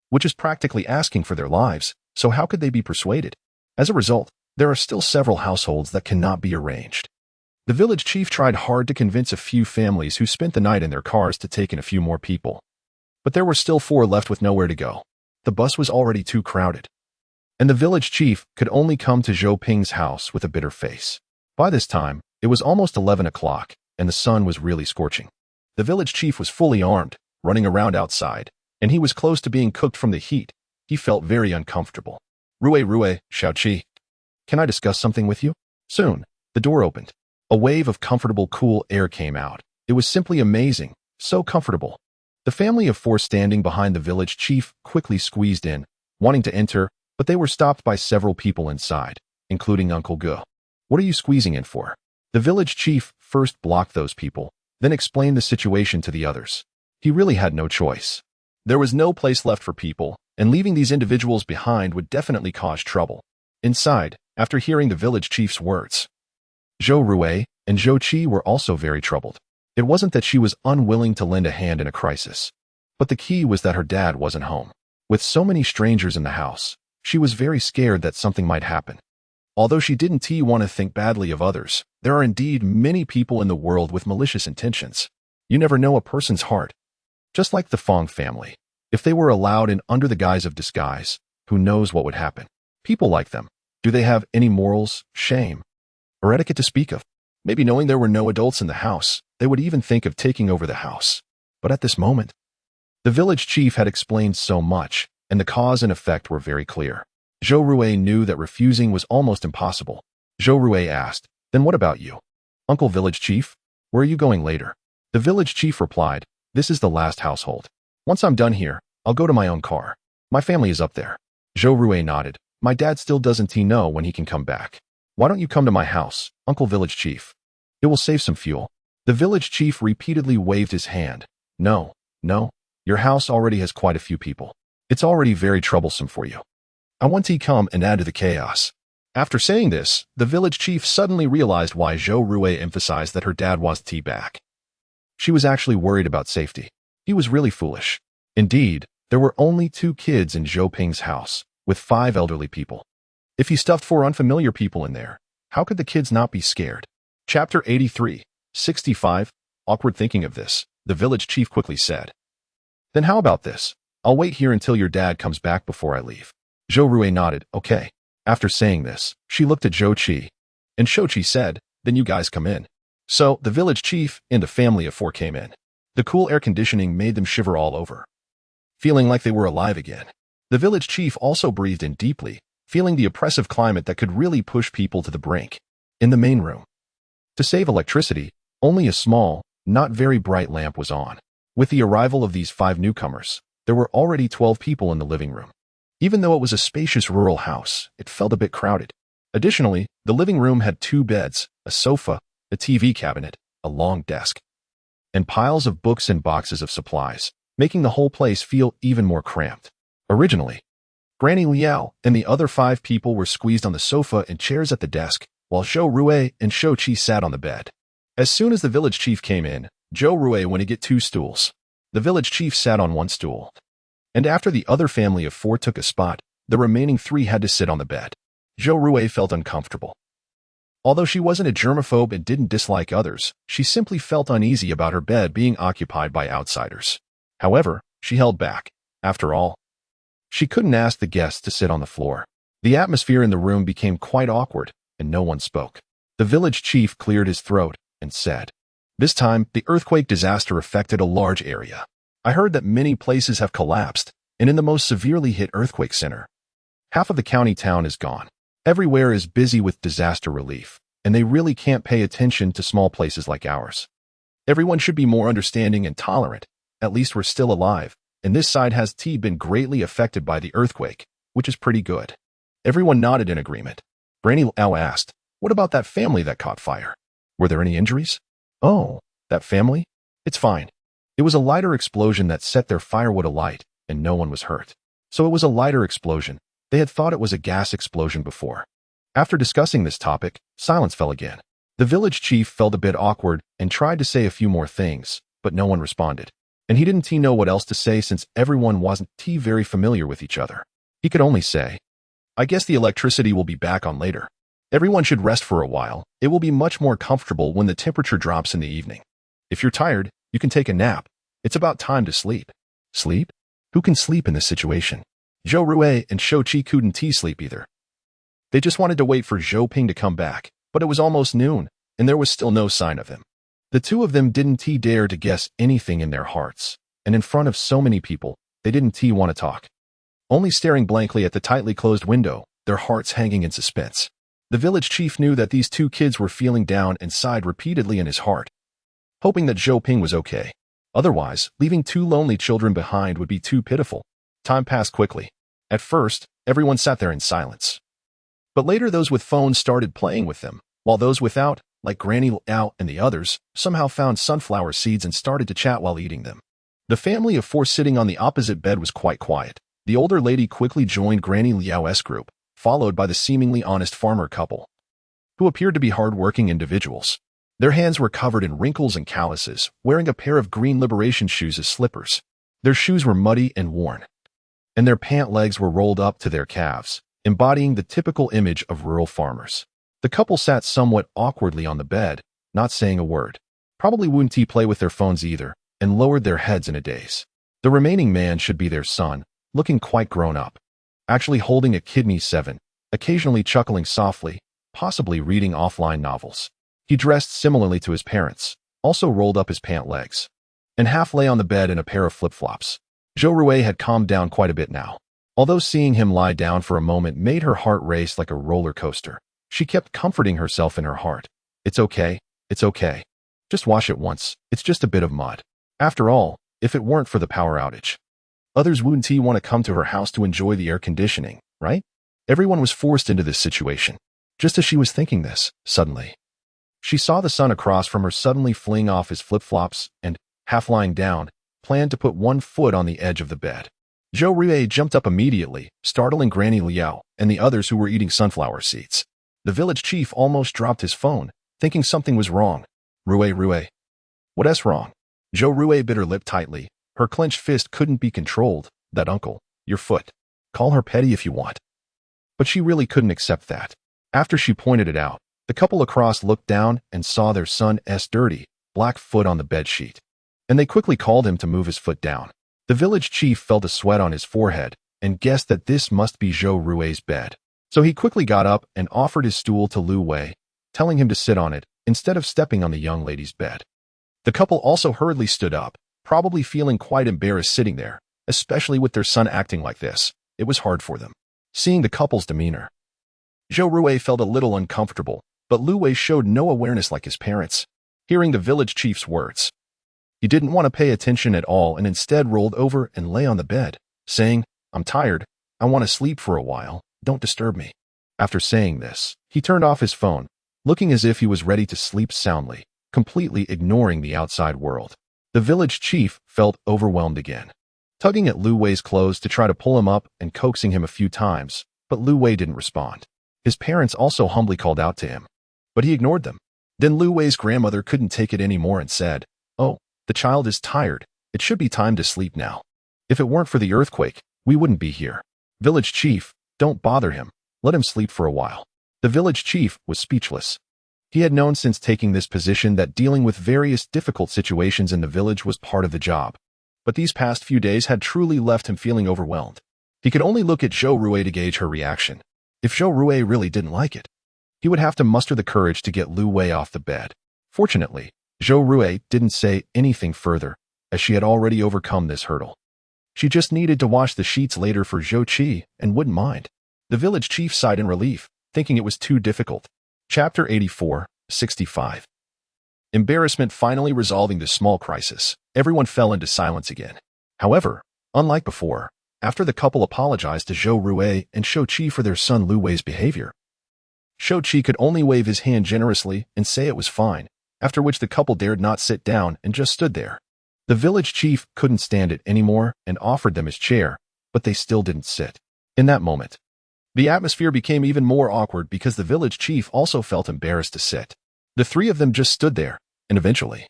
which is practically asking for their lives, so how could they be persuaded? As a result, there are still several households that cannot be arranged. The village chief tried hard to convince a few families who spent the night in their cars to take in a few more people. But there were still 4 left with nowhere to go. The bus was already too crowded. And the village chief could only come to Zhou Ping's house with a bitter face. By this time, it was almost 11 o'clock, and the sun was really scorching. The village chief was fully armed, running around outside, and he was close to being cooked from the heat. He felt very uncomfortable. Rue, Xiaoqi. Can I discuss something with you? Soon, the door opened. A wave of comfortable, cool air came out. It was simply amazing, so comfortable. The family of 4 standing behind the village chief quickly squeezed in, wanting to enter, but they were stopped by several people inside, including Uncle Ge. What are you squeezing in for? The village chief first blocked those people, then explained the situation to the others. He really had no choice. There was no place left for people, and leaving these individuals behind would definitely cause trouble. Inside, after hearing the village chief's words, Zhou Rue and Zhou Qi were also very troubled. It wasn't that she was unwilling to lend a hand in a crisis, but the key was that her dad wasn't home. With so many strangers in the house, she was very scared that something might happen. Although she didn't want to think badly of others, there are indeed many people in the world with malicious intentions. You never know a person's heart. Just like the Fong family, if they were allowed in under the guise of disguise, who knows what would happen? People like them, do they have any morals, shame, or etiquette to speak of? Maybe knowing there were no adults in the house, they would even think of taking over the house. But at this moment, the village chief had explained so much, and the cause and effect were very clear. Zhou Rue knew that refusing was almost impossible. Zhou Rue asked, "Then what about you? Uncle Village Chief, where are you going later?" The village chief replied, "This is the last household. Once I'm done here, I'll go to my own car. My family is up there." Zhou Rue nodded. "My dad still doesn't know when he can come back. Why don't you come to my house, Uncle Village Chief? It will save some fuel." The village chief repeatedly waved his hand. No, your house already has quite a few people. It's already very troublesome for you. I want to come and add to the chaos." After saying this, the village chief suddenly realized why Zhou Rue emphasized that her dad wants tea back. She was actually worried about safety. He was really foolish. Indeed, there were only 2 kids in Zhou Ping's house, with 5 elderly people. If he stuffed 4 unfamiliar people in there, how could the kids not be scared? Chapter 83, 65, Awkward thinking of this, the village chief quickly said. "Then how about this? I'll wait here until your dad comes back before I leave." Zhou Rue nodded, "Okay." After saying this, she looked at Zhou Qi, and Zhou Qi said, "Then you guys come in." So, the village chief and a family of 4 came in. The cool air conditioning made them shiver all over, feeling like they were alive again. The village chief also breathed in deeply, feeling the oppressive climate that could really push people to the brink. In the main room, to save electricity, only a small, not very bright lamp was on. With the arrival of these 5 newcomers, there were already 12 people in the living room. Even though it was a spacious rural house, it felt a bit crowded. Additionally, the living room had 2 beds, a sofa, a TV cabinet, a long desk, and piles of books and boxes of supplies, making the whole place feel even more cramped. Originally, Granny Liao and the other 5 people were squeezed on the sofa and chairs at the desk, while Zhou Rui and Shou Qi sat on the bed. As soon as the village chief came in, Zhou Rui went to get 2 stools. The village chief sat on 1 stool. And after the other family of 4 took a spot, the remaining 3 had to sit on the bed. Zhou Rui felt uncomfortable. Although she wasn't a germaphobe and didn't dislike others, she simply felt uneasy about her bed being occupied by outsiders. However, she held back. After all, she couldn't ask the guests to sit on the floor. The atmosphere in the room became quite awkward, and no one spoke. The village chief cleared his throat and said, "This time, the earthquake disaster affected a large area. I heard that many places have collapsed, and in the most severely hit earthquake center, half of the county town is gone. Everywhere is busy with disaster relief, and they really can't pay attention to small places like ours. Everyone should be more understanding and tolerant. At least we're still alive, and this side has been greatly affected by the earthquake, which is pretty good." Everyone nodded in agreement. Granny Liao asked, "What about that family that caught fire? Were there any injuries?" "Oh, that family? It's fine. It was a lighter explosion that set their firewood alight, and no one was hurt. So it was a lighter explosion. They had thought it was a gas explosion before." After discussing this topic, silence fell again. The village chief felt a bit awkward and tried to say a few more things, but no one responded. And he didn't know what else to say since everyone wasn't very familiar with each other. He could only say, "I guess the electricity will be back on later. Everyone should rest for a while. It will be much more comfortable when the temperature drops in the evening. If you're tired, you can take a nap. It's about time to sleep." Sleep? Who can sleep in this situation? Zhou Rui and Shou Qi couldn't sleep either. They just wanted to wait for Zhou Ping to come back, but it was almost noon, and there was still no sign of him. The 2 of them didn't dare to guess anything in their hearts, and in front of so many people, they didn't want to talk. Only staring blankly at the tightly closed window, their hearts hanging in suspense. The village chief knew that these 2 kids were feeling down and sighed repeatedly in his heart, hoping that Zhou Ping was okay. Otherwise, leaving 2 lonely children behind would be too pitiful. Time passed quickly. At first, everyone sat there in silence. But later those with phones started playing with them, while those without, like Granny Liao and the others, somehow found sunflower seeds and started to chat while eating them. The family of 4 sitting on the opposite bed was quite quiet. The older lady quickly joined Granny Liao's group, followed by the seemingly honest farmer couple, who appeared to be hard-working individuals. Their hands were covered in wrinkles and calluses, wearing a pair of green liberation shoes as slippers. Their shoes were muddy and worn, and their pant legs were rolled up to their calves, embodying the typical image of rural farmers. The couple sat somewhat awkwardly on the bed, not saying a word. Probably wouldn't play with their phones either, and lowered their heads in a daze. The remaining man should be their son, looking quite grown up, actually holding a kidney 7, occasionally chuckling softly, possibly reading offline novels. He dressed similarly to his parents, also rolled up his pant legs, and half lay on the bed in a pair of flip-flops. Zhou Rui had calmed down quite a bit now. Although seeing him lie down for a moment made her heart race like a roller coaster, she kept comforting herself in her heart. "It's okay, it's okay. Just wash it once, it's just a bit of mud. After all, if it weren't for the power outage, others wouldn't want to come to her house to enjoy the air conditioning, right?" Everyone was forced into this situation. Just as she was thinking this, suddenly, she saw the son across from her suddenly fling off his flip-flops and, half lying down, planned to put 1 foot on the edge of the bed. Zhou Rui jumped up immediately, startling Granny Liao and the others who were eating sunflower seeds. The village chief almost dropped his phone, thinking something was wrong. Rui. What's wrong?" Zhou Rui bit her lip tightly. Her clenched fist couldn't be controlled. "That uncle, your foot. Call her petty if you want." But she really couldn't accept that. After she pointed it out, the couple across looked down and saw their son's dirty, black foot on the bedsheet, and they quickly called him to move his foot down. The village chief felt a sweat on his forehead and guessed that this must be Zhou Rui's bed. So he quickly got up and offered his stool to Lu Wei, telling him to sit on it instead of stepping on the young lady's bed. The couple also hurriedly stood up, probably feeling quite embarrassed sitting there, especially with their son acting like this. it was hard for them. Seeing the couple's demeanor, Zhou Rui felt a little uncomfortable, but Lu Wei showed no awareness like his parents. Hearing the village chief's words, he didn't want to pay attention at all and instead rolled over and lay on the bed, saying, "I'm tired. I want to sleep for a while. Don't disturb me." After saying this, he turned off his phone, looking as if he was ready to sleep soundly, completely ignoring the outside world. The village chief felt overwhelmed again, tugging at Lu Wei's clothes to try to pull him up and coaxing him a few times, but Lu Wei didn't respond. His parents also humbly called out to him, but he ignored them. Then Lu Wei's grandmother couldn't take it anymore and said, "Oh, the child is tired. It should be time to sleep now. If it weren't for the earthquake, we wouldn't be here. Village chief, don't bother him. Let him sleep for a while." The village chief was speechless. He had known since taking this position that dealing with various difficult situations in the village was part of the job. But these past few days had truly left him feeling overwhelmed. He could only look at Zhou Rui to gauge her reaction. If Zhou Rui really didn't like it, he would have to muster the courage to get Lu Wei off the bed. Fortunately, Zhou Rui didn't say anything further, as she had already overcome this hurdle. She just needed to wash the sheets later for Zhou Qi and wouldn't mind. The village chief sighed in relief, thinking it was too difficult. Chapter 84, 65. Embarrassment finally resolving the small crisis, everyone fell into silence again. However, unlike before, after the couple apologized to Zhou Rui and Shou Qi for their son Lu Wei's behavior, Shou Qi could only wave his hand generously and say it was fine, after which the couple dared not sit down and just stood there. The village chief couldn't stand it anymore and offered them his chair, but they still didn't sit. In that moment, the atmosphere became even more awkward because the village chief also felt embarrassed to sit. The three of them just stood there, and eventually,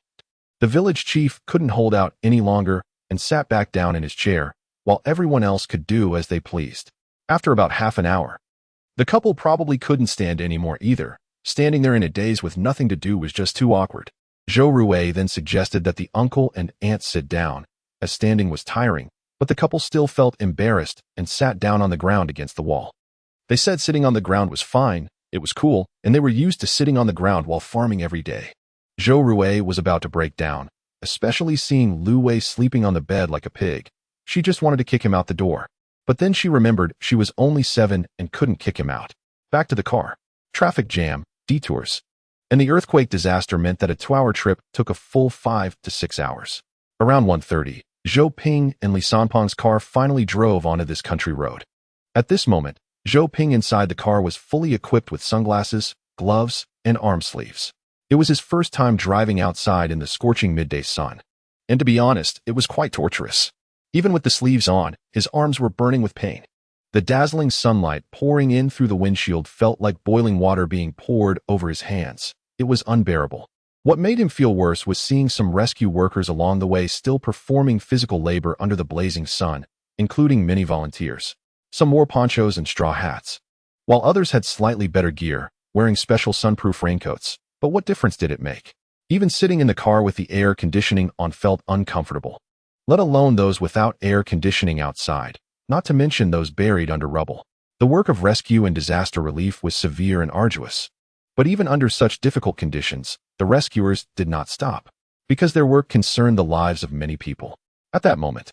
the village chief couldn't hold out any longer and sat back down in his chair, while everyone else could do as they pleased. After about half an hour, the couple probably couldn't stand anymore either. Standing there in a daze with nothing to do was just too awkward. Zhou Rui then suggested that the uncle and aunt sit down, as standing was tiring, but the couple still felt embarrassed and sat down on the ground against the wall. They said sitting on the ground was fine, it was cool, and they were used to sitting on the ground while farming every day. Zhou Rui was about to break down, especially seeing Lu Wei sleeping on the bed like a pig. She just wanted to kick him out the door. But then she remembered she was only 7 and couldn't kick him out. Back to the car. Traffic jam, detours, and the earthquake disaster meant that a 2-hour trip took a full 5 to 6 hours. Around 1:30, Zhou Ping and Li Sanpeng's car finally drove onto this country road. At this moment, Zhou Ping inside the car was fully equipped with sunglasses, gloves, and arm sleeves. It was his first time driving outside in the scorching midday sun. And to be honest, it was quite torturous. Even with the sleeves on, his arms were burning with pain. The dazzling sunlight pouring in through the windshield felt like boiling water being poured over his hands. It was unbearable. What made him feel worse was seeing some rescue workers along the way still performing physical labor under the blazing sun, including many volunteers. Some wore ponchos and straw hats, while others had slightly better gear, wearing special sunproof raincoats. But what difference did it make? Even sitting in the car with the air conditioning on felt uncomfortable, let alone those without air conditioning outside, not to mention those buried under rubble. The work of rescue and disaster relief was severe and arduous. But even under such difficult conditions, the rescuers did not stop, because their work concerned the lives of many people. At that moment,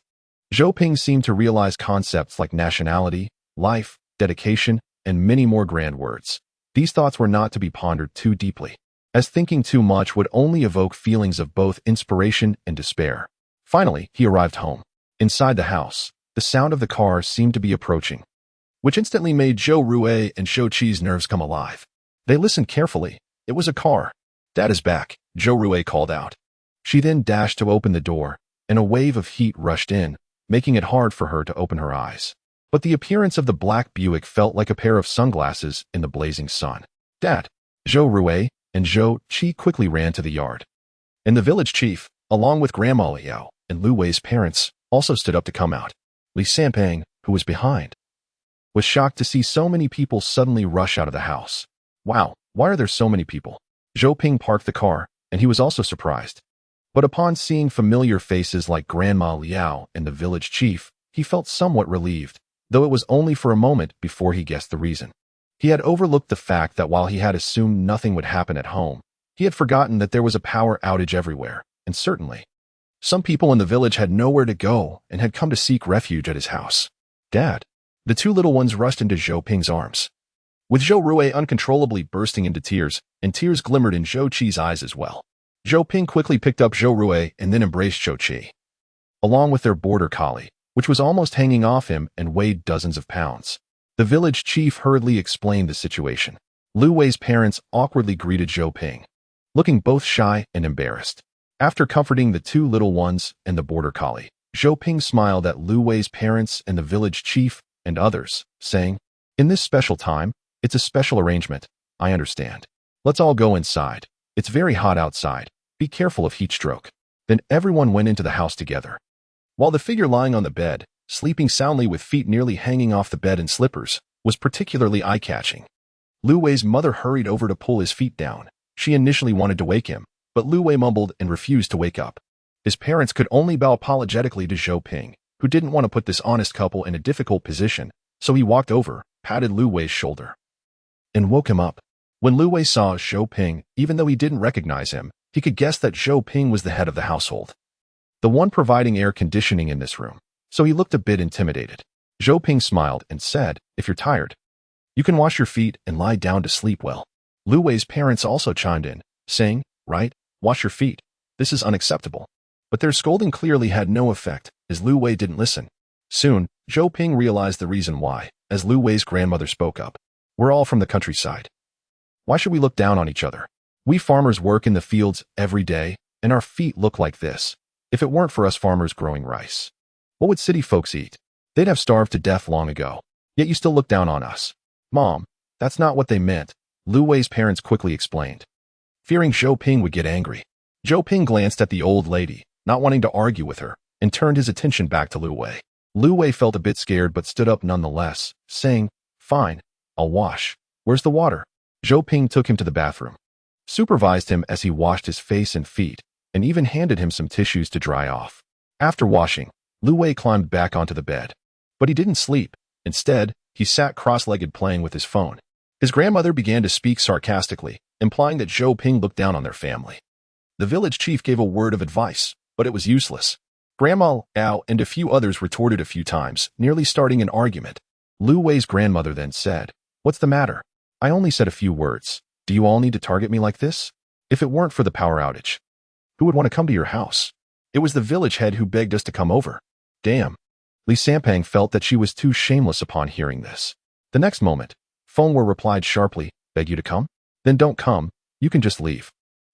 Zhou Ping seemed to realize concepts like nationality, life, dedication, and many more grand words. These thoughts were not to be pondered too deeply, as thinking too much would only evoke feelings of both inspiration and despair. Finally, he arrived home. Inside the house, the sound of the car seemed to be approaching, which instantly made Zhou Rui and Shou Qi's nerves come alive. They listened carefully. It was a car. "Dad is back," Zhou Rui called out. She then dashed to open the door, and a wave of heat rushed in, making it hard for her to open her eyes. But the appearance of the black Buick felt like a pair of sunglasses in the blazing sun. "Dad!" Zhou Rui and Zhou Qi quickly ran to the yard. And the village chief, along with Grandma Liao and Lu Wei's parents, also stood up to come out. Li Sanpeng, who was behind, was shocked to see so many people suddenly rush out of the house. "Wow, why are there so many people?" Zhou Ping parked the car, and he was also surprised. But upon seeing familiar faces like Grandma Liao and the village chief, he felt somewhat relieved, though it was only for a moment before he guessed the reason. He had overlooked the fact that while he had assumed nothing would happen at home, he had forgotten that there was a power outage everywhere, and certainly, some people in the village had nowhere to go and had come to seek refuge at his house. "Dad!" The two little ones rushed into Zhou Ping's arms, with Zhou Rui uncontrollably bursting into tears, and tears glimmered in Zhou Qi's eyes as well. Zhou Ping quickly picked up Zhou Rui and then embraced Zhou Qi, along with their border collie, which was almost hanging off him and weighed dozens of pounds. The village chief hurriedly explained the situation. Lu Wei's parents awkwardly greeted Zhou Ping, looking both shy and embarrassed. After comforting the two little ones and the border collie, Zhou Ping smiled at Lu Wei's parents and the village chief and others, saying, "In this special time, it's a special arrangement, I understand. Let's all go inside. It's very hot outside. Be careful of heat stroke." Then everyone went into the house together. While the figure lying on the bed, sleeping soundly with feet nearly hanging off the bed and slippers, was particularly eye-catching. Lu Wei's mother hurried over to pull his feet down. She initially wanted to wake him, but Lu Wei mumbled and refused to wake up. His parents could only bow apologetically to Zhou Ping, who didn't want to put this honest couple in a difficult position, so he walked over, patted Lu Wei's shoulder, and woke him up. When Lu Wei saw Zhou Ping, even though he didn't recognize him, he could guess that Zhou Ping was the head of the household, the one providing air conditioning in this room, so he looked a bit intimidated. Zhou Ping smiled and said, "If you're tired, you can wash your feet and lie down to sleep well." Lu Wei's parents also chimed in, saying, "Right, wash your feet. This is unacceptable." But their scolding clearly had no effect, as Lu Wei didn't listen. Soon, Zhou Ping realized the reason why, as Lu Wei's grandmother spoke up. "We're all from the countryside. Why should we look down on each other? We farmers work in the fields every day, and our feet look like this. If it weren't for us farmers growing rice, what would city folks eat? They'd have starved to death long ago. Yet you still look down on us." "Mom, that's not what they meant," Lu Wei's parents quickly explained, fearing Zhou Ping would get angry. Zhou Ping glanced at the old lady, not wanting to argue with her, and turned his attention back to Lu Wei. Lu Wei felt a bit scared but stood up nonetheless, saying, "Fine, I'll wash. Where's the water?" Zhou Ping took him to the bathroom, supervised him as he washed his face and feet, and even handed him some tissues to dry off. After washing, Lu Wei climbed back onto the bed. But he didn't sleep. Instead, he sat cross-legged playing with his phone. His grandmother began to speak sarcastically, implying that Zhou Ping looked down on their family. The village chief gave a word of advice, but it was useless. Grandma Ao and a few others retorted a few times, nearly starting an argument. Lu Wei's grandmother then said, "What's the matter? I only said a few words. Do you all need to target me like this? If it weren't for the power outage, who would want to come to your house? It was the village head who begged us to come over." Damn. Li Sampang felt that she was too shameless upon hearing this. The next moment, Fengwu replied sharply, "Beg you to come? Then don't come. You can just leave.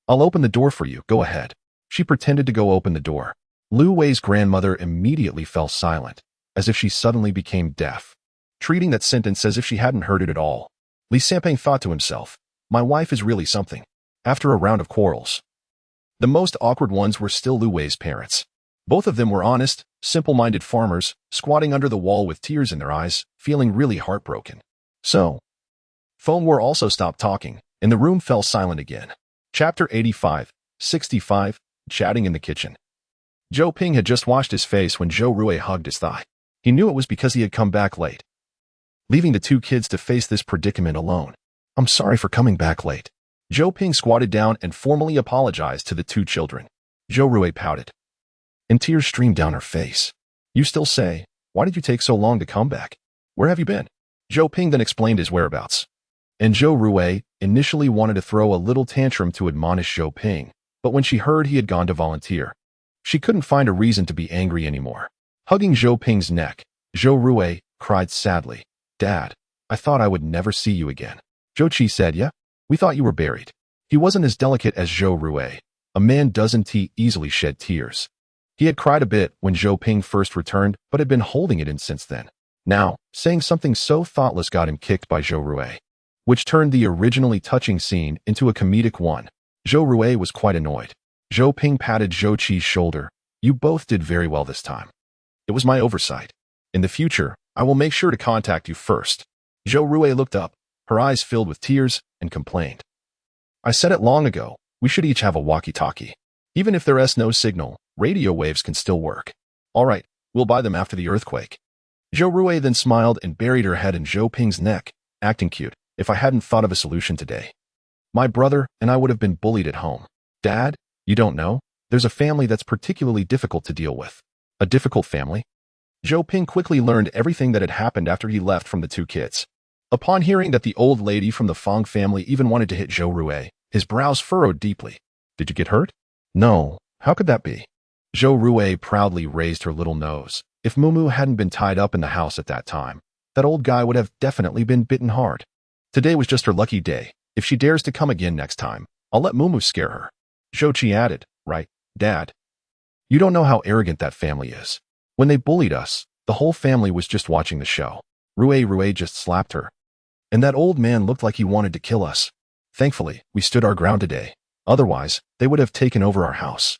I'll open the door for you. Go ahead." She pretended to go open the door. Lu Wei's grandmother immediately fell silent, as if she suddenly became deaf, treating that sentence as if she hadn't heard it at all. Li Sampang thought to himself, "My wife is really something." After a round of quarrels, the most awkward ones were still Lu Wei's parents. Both of them were honest, simple-minded farmers, squatting under the wall with tears in their eyes, feeling really heartbroken. So, Fengwu also stopped talking, and the room fell silent again. Chapter 85-65, Chatting in the Kitchen. Zhou Ping had just washed his face when Zhou Rui hugged his thigh. He knew it was because he had come back late, leaving the two kids to face this predicament alone. "I'm sorry for coming back late." Zhou Ping squatted down and formally apologized to the two children. Zhou Rui pouted, and tears streamed down her face. "You still say, why did you take so long to come back? Where have you been?" Zhou Ping then explained his whereabouts. And Zhou Rui initially wanted to throw a little tantrum to admonish Zhou Ping, but when she heard he had gone to volunteer, she couldn't find a reason to be angry anymore. Hugging Zhou Ping's neck, Zhou Rui cried sadly, "Dad, I thought I would never see you again." Zhou Qi said, "Yeah, we thought you were buried." He wasn't as delicate as Zhou Rui. A man doesn't easily shed tears. He had cried a bit when Zhou Ping first returned, but had been holding it in since then. Now, saying something so thoughtless got him kicked by Zhou Rui, which turned the originally touching scene into a comedic one. Zhou Rui was quite annoyed. Zhou Ping patted Zhou Qi's shoulder. "You both did very well this time. It was my oversight. In the future, I will make sure to contact you first." Zhou Rui looked up, her eyes filled with tears, and complained, "I said it long ago, we should each have a walkie-talkie. Even if there is no signal, radio waves can still work. All right, we'll buy them after the earthquake." Zhou Rui then smiled and buried her head in Zhou Ping's neck, acting cute. "If I hadn't thought of a solution today, my brother and I would have been bullied at home." "Dad, you don't know? There's a family that's particularly difficult to deal with." "A difficult family?" Zhou Ping quickly learned everything that had happened after he left from the two kids. Upon hearing that the old lady from the Fang family even wanted to hit Zhou Rui, his brows furrowed deeply. Did you get hurt? No. How could that be? Zhou Rui proudly raised her little nose. If Mumu hadn't been tied up in the house at that time, that old guy would have definitely been bitten hard. Today was just her lucky day. If she dares to come again next time, I'll let Mumu scare her. Zhou Qi added, right, Dad? You don't know how arrogant that family is. When they bullied us, the whole family was just watching the show. Rui just slapped her. And that old man looked like he wanted to kill us. Thankfully, we stood our ground today. Otherwise, they would have taken over our house.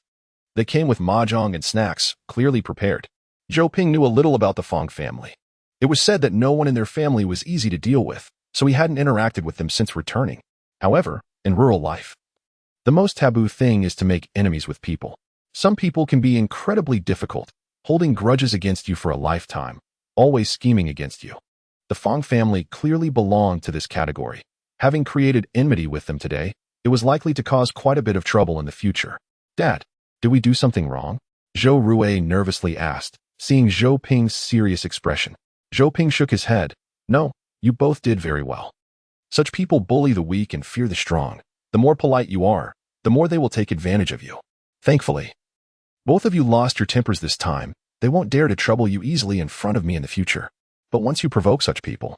They came with mahjong and snacks, clearly prepared. Zhou Ping knew a little about the Fang family. It was said that no one in their family was easy to deal with, so he hadn't interacted with them since returning. However, in rural life, the most taboo thing is to make enemies with people. Some people can be incredibly difficult, holding grudges against you for a lifetime, always scheming against you. The Fang family clearly belonged to this category. Having created enmity with them today, it was likely to cause quite a bit of trouble in the future. Dad, did we do something wrong? Zhou Rui nervously asked, seeing Zhou Ping's serious expression. Zhou Ping shook his head. No, you both did very well. Such people bully the weak and fear the strong. The more polite you are, the more they will take advantage of you. Thankfully, both of you lost your tempers this time. They won't dare to trouble you easily in front of me in the future. But once you provoke such people,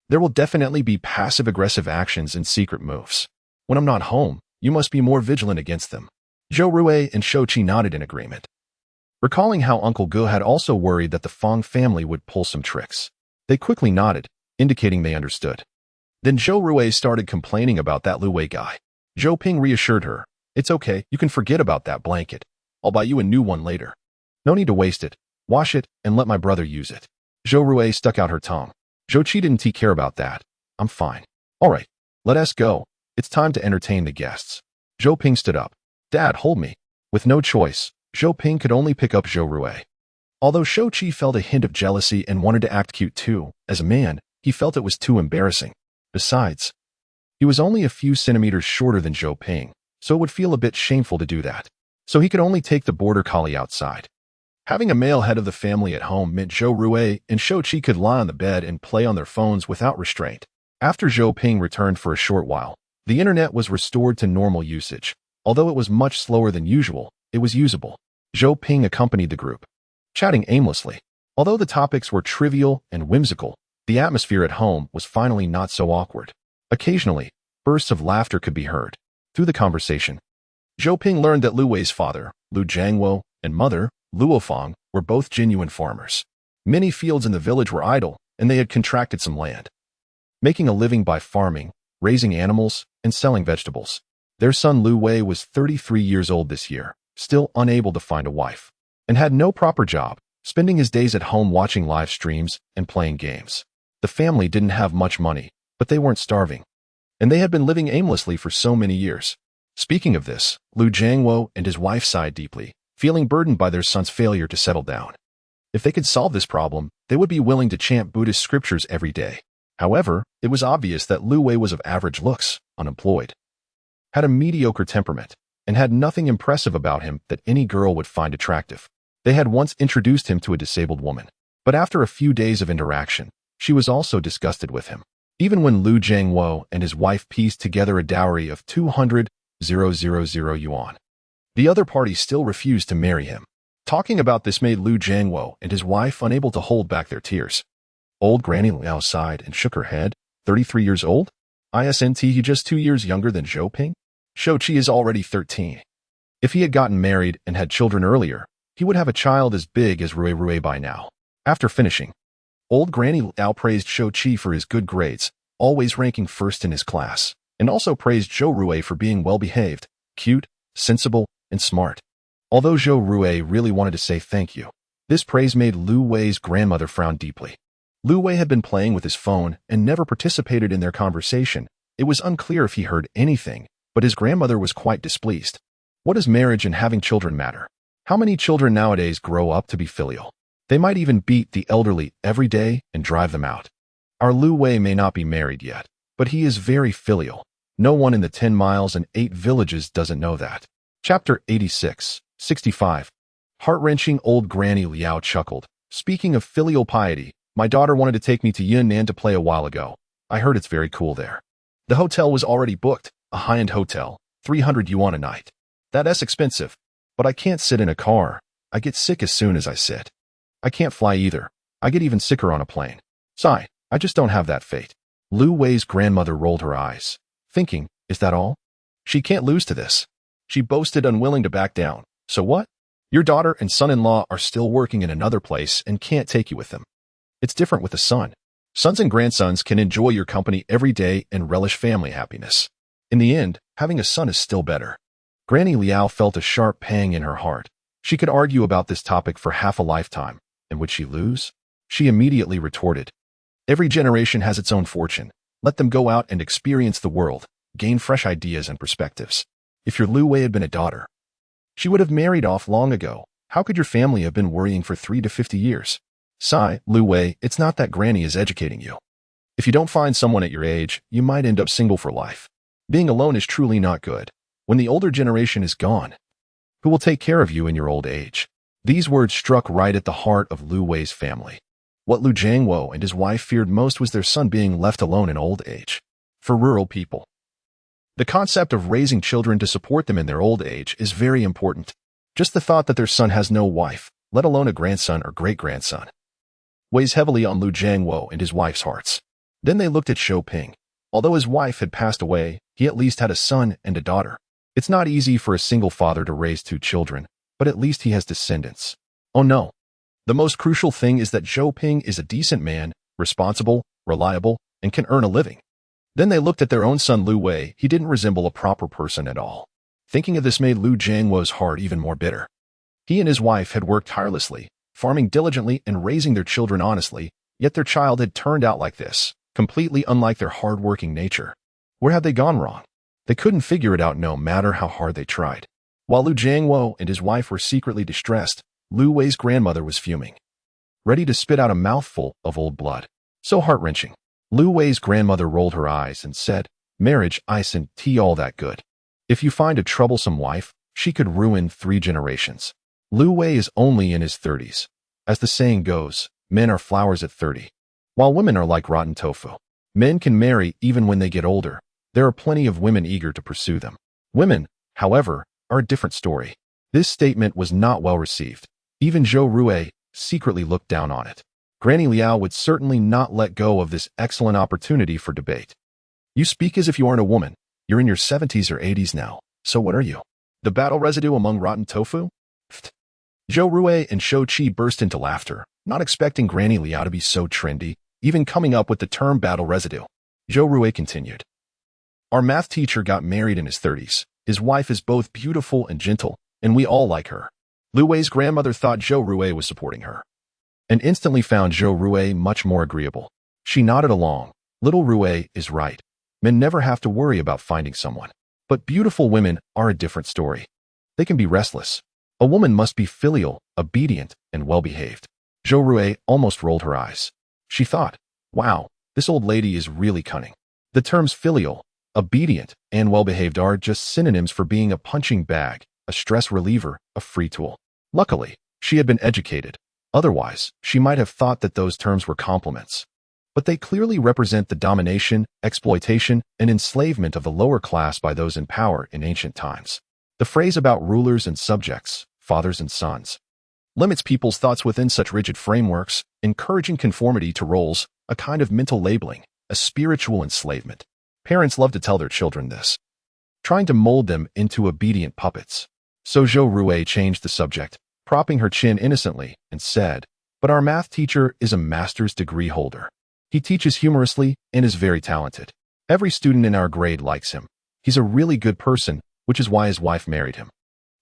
there will definitely be passive-aggressive actions and secret moves. When I'm not home, you must be more vigilant against them. Zhou Rui and Shou Qi nodded in agreement, recalling how Uncle Gu had also worried that the Fang family would pull some tricks. They quickly nodded, indicating they understood. Then Zhou Rui started complaining about that Lu Wei guy. Zhou Ping reassured her, it's okay, you can forget about that blanket. I'll buy you a new one later. No need to waste it. Wash it and let my brother use it. Zhou Rui stuck out her tongue. Zhou Qi didn't care about that. I'm fine. All right, let us go. It's time to entertain the guests. Zhou Ping stood up. Dad, hold me. With no choice, Zhou Ping could only pick up Zhou Rui. Although Shou Qi felt a hint of jealousy and wanted to act cute too, as a man, he felt it was too embarrassing. Besides, he was only a few centimeters shorter than Zhou Ping, so it would feel a bit shameful to do that. So he could only take the border collie outside. Having a male head of the family at home meant Zhou Rui and Shou Qi could lie on the bed and play on their phones without restraint. After Zhou Ping returned for a short while, the internet was restored to normal usage. Although it was much slower than usual, it was usable. Zhou Ping accompanied the group, chatting aimlessly. Although the topics were trivial and whimsical, the atmosphere at home was finally not so awkward. Occasionally, bursts of laughter could be heard. Through the conversation, Zhou Ping learned that Lu Wei's father, Lu Jiangwo, and mother, Luo Fang, were both genuine farmers. Many fields in the village were idle, and they had contracted some land, making a living by farming, raising animals, and selling vegetables. Their son Lu Wei was 33 years old this year, still unable to find a wife, and had no proper job, spending his days at home watching live streams and playing games. The family didn't have much money, but they weren't starving, and they had been living aimlessly for so many years. Speaking of this, Lu Jiangwo and his wife sighed deeply, feeling burdened by their son's failure to settle down. If they could solve this problem, they would be willing to chant Buddhist scriptures every day. However, it was obvious that Lu Wei was of average looks, unemployed, had a mediocre temperament, and had nothing impressive about him that any girl would find attractive. They had once introduced him to a disabled woman, but after a few days of interaction, she was also disgusted with him. Even when Lu Jiangwo and his wife pieced together a dowry of 200,000 yuan, the other party still refused to marry him. Talking about this made Lu Jiangwo and his wife unable to hold back their tears. Old Granny Liao sighed and shook her head. 33 years old? Isn't he just 2 years younger than Zhou Ping? Shou Qi is already 13. If he had gotten married and had children earlier, he would have a child as big as Rui by now. After finishing, old Granny Liao praised Shou Qi for his good grades, always ranking first in his class, and also praised Zhou Rui for being well-behaved, cute, sensible, and smart. Although Zhou Rui really wanted to say thank you, this praise made Lu Wei's grandmother frown deeply. Lu Wei had been playing with his phone and never participated in their conversation. It was unclear if he heard anything, but his grandmother was quite displeased. What does marriage and having children matter? How many children nowadays grow up to be filial? They might even beat the elderly every day and drive them out. Our Lu Wei may not be married yet, but he is very filial. No one in the 10 miles and 8 villages doesn't know that. Chapter 86, 65. Heart-wrenching. Old Granny Liao chuckled, Speaking of filial piety, my daughter wanted to take me to Yunnan to play a while ago. I heard it's very cool there. The hotel was already booked, a high-end hotel, 300 yuan a night. That's expensive. But I can't sit in a car. I get sick as soon as I sit. I can't fly either. I get even sicker on a plane. Sigh, I just don't have that fate. Lu Wei's grandmother rolled her eyes, thinking, is that all? She can't lose to this. She boasted, unwilling to back down. So what? Your daughter and son-in-law are still working in another place and can't take you with them. It's different with a son. Sons and grandsons can enjoy your company every day and relish family happiness. In the end, having a son is still better. Granny Liao felt a sharp pang in her heart. She could argue about this topic for half a lifetime, and would she lose? She immediately retorted, every generation has its own fortune. Let them go out and experience the world, gain fresh ideas and perspectives. If your Lu Wei had been a daughter, she would have married off long ago. How could your family have been worrying for 3 to 50 years? Sigh, Lu Wei, it's not that Granny is educating you. If you don't find someone at your age, you might end up single for life. Being alone is truly not good. When the older generation is gone, who will take care of you in your old age? These words struck right at the heart of Lu Wei's family. What Lu Jiangwo and his wife feared most was their son being left alone in old age. For rural people, the concept of raising children to support them in their old age is very important. Just the thought that their son has no wife, let alone a grandson or great-grandson, weighs heavily on Lu Jiangwo and his wife's hearts. Then they looked at Shou Ping. Although his wife had passed away, he at least had a son and a daughter. It's not easy for a single father to raise 2 children, but at least he has descendants. Oh no. The most crucial thing is that Shou Ping is a decent man, responsible, reliable, and can earn a living. Then they looked at their own son Lu Wei. He didn't resemble a proper person at all. Thinking of this made Lu Jiangwo's heart even more bitter. He and his wife had worked tirelessly, farming diligently and raising their children honestly, yet their child had turned out like this, completely unlike their hard-working nature. Where had they gone wrong? They couldn't figure it out no matter how hard they tried. While Lu Jiangwo and his wife were secretly distressed, Lu Wei's grandmother was fuming, ready to spit out a mouthful of old blood. So heart-wrenching. Lu Wei's grandmother rolled her eyes and said, marriage isn't all that good. If you find a troublesome wife, she could ruin 3 generations. Lu Wei is only in his 30s. As the saying goes, men are flowers at 30, while women are like rotten tofu. Men can marry even when they get older. There are plenty of women eager to pursue them. Women, however, are a different story. This statement was not well received. Even Zhou Rui secretly looked down on it. Granny Liao would certainly not let go of this excellent opportunity for debate. You speak as if you aren't a woman. You're in your 70s or 80s now. So what are you? The battle residue among rotten tofu? Pfft. Zhou Rui and Shou Qi burst into laughter, not expecting Granny Liao to be so trendy, even coming up with the term battle residue. Zhou Rui continued. Our math teacher got married in his 30s. His wife is both beautiful and gentle, and we all like her. Lu Wei's grandmother thought Zhou Rui was supporting her, and instantly found Zhou Rui much more agreeable. She nodded along. Little Rui is right. Men never have to worry about finding someone. But beautiful women are a different story. They can be restless. A woman must be filial, obedient, and well-behaved. Zhou Rui almost rolled her eyes. She thought, wow, this old lady is really cunning. The terms filial, obedient, and well-behaved are just synonyms for being a punching bag, a stress reliever, a free tool. Luckily, she had been educated. Otherwise, she might have thought that those terms were compliments. But they clearly represent the domination, exploitation, and enslavement of the lower class by those in power in ancient times. The phrase about rulers and subjects, fathers and sons, limits people's thoughts within such rigid frameworks, encouraging conformity to roles, a kind of mental labeling, a spiritual enslavement. Parents love to tell their children this, trying to mold them into obedient puppets. So Zhou Rui changed the subject, propping her chin innocently, and said, but our math teacher is a master's degree holder. He teaches humorously and is very talented. Every student in our grade likes him. He's a really good person, which is why his wife married him.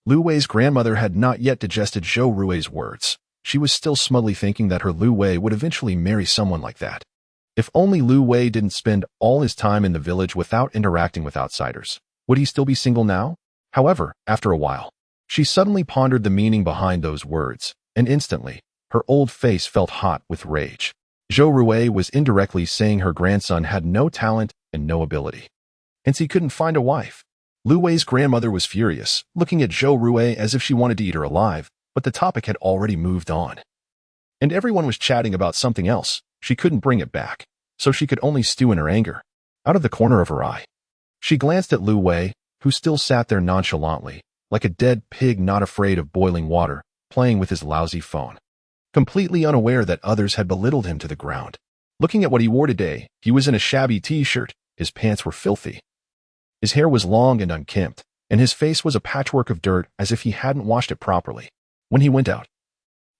Lu Wei's grandmother had not yet digested Zhou Rui's words. She was still smugly thinking that her Lu Wei would eventually marry someone like that. If only Lu Wei didn't spend all his time in the village without interacting with outsiders. Would he still be single now? However, after a while, she suddenly pondered the meaning behind those words, and instantly, her old face felt hot with rage. Zhou Rui was indirectly saying her grandson had no talent and no ability. Hence he couldn't find a wife. Lu Wei's grandmother was furious, looking at Zhou Rui as if she wanted to eat her alive, but the topic had already moved on. And everyone was chatting about something else. She couldn't bring it back, so she could only stew in her anger. Out of the corner of her eye, she glanced at Lu Wei, who still sat there nonchalantly, like a dead pig not afraid of boiling water, playing with his lousy phone, completely unaware that others had belittled him to the ground. Looking at what he wore today, he was in a shabby t-shirt, his pants were filthy. His hair was long and unkempt, and his face was a patchwork of dirt as if he hadn't washed it properly. When he went out,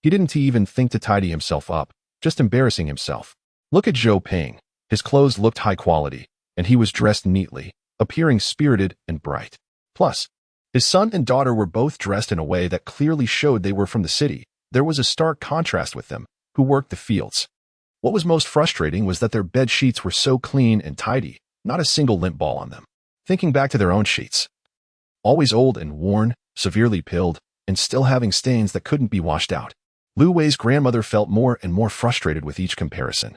he didn't even think to tidy himself up, just embarrassing himself. Look at Zhou Ping. His clothes looked high quality, and he was dressed neatly, appearing spirited and bright. Plus, his son and daughter were both dressed in a way that clearly showed they were from the city. There was a stark contrast with them, who worked the fields. What was most frustrating was that their bed sheets were so clean and tidy, not a single lint ball on them. Thinking back to their own sheets, always old and worn, severely pilled, and still having stains that couldn't be washed out. Lu Wei's grandmother felt more and more frustrated with each comparison,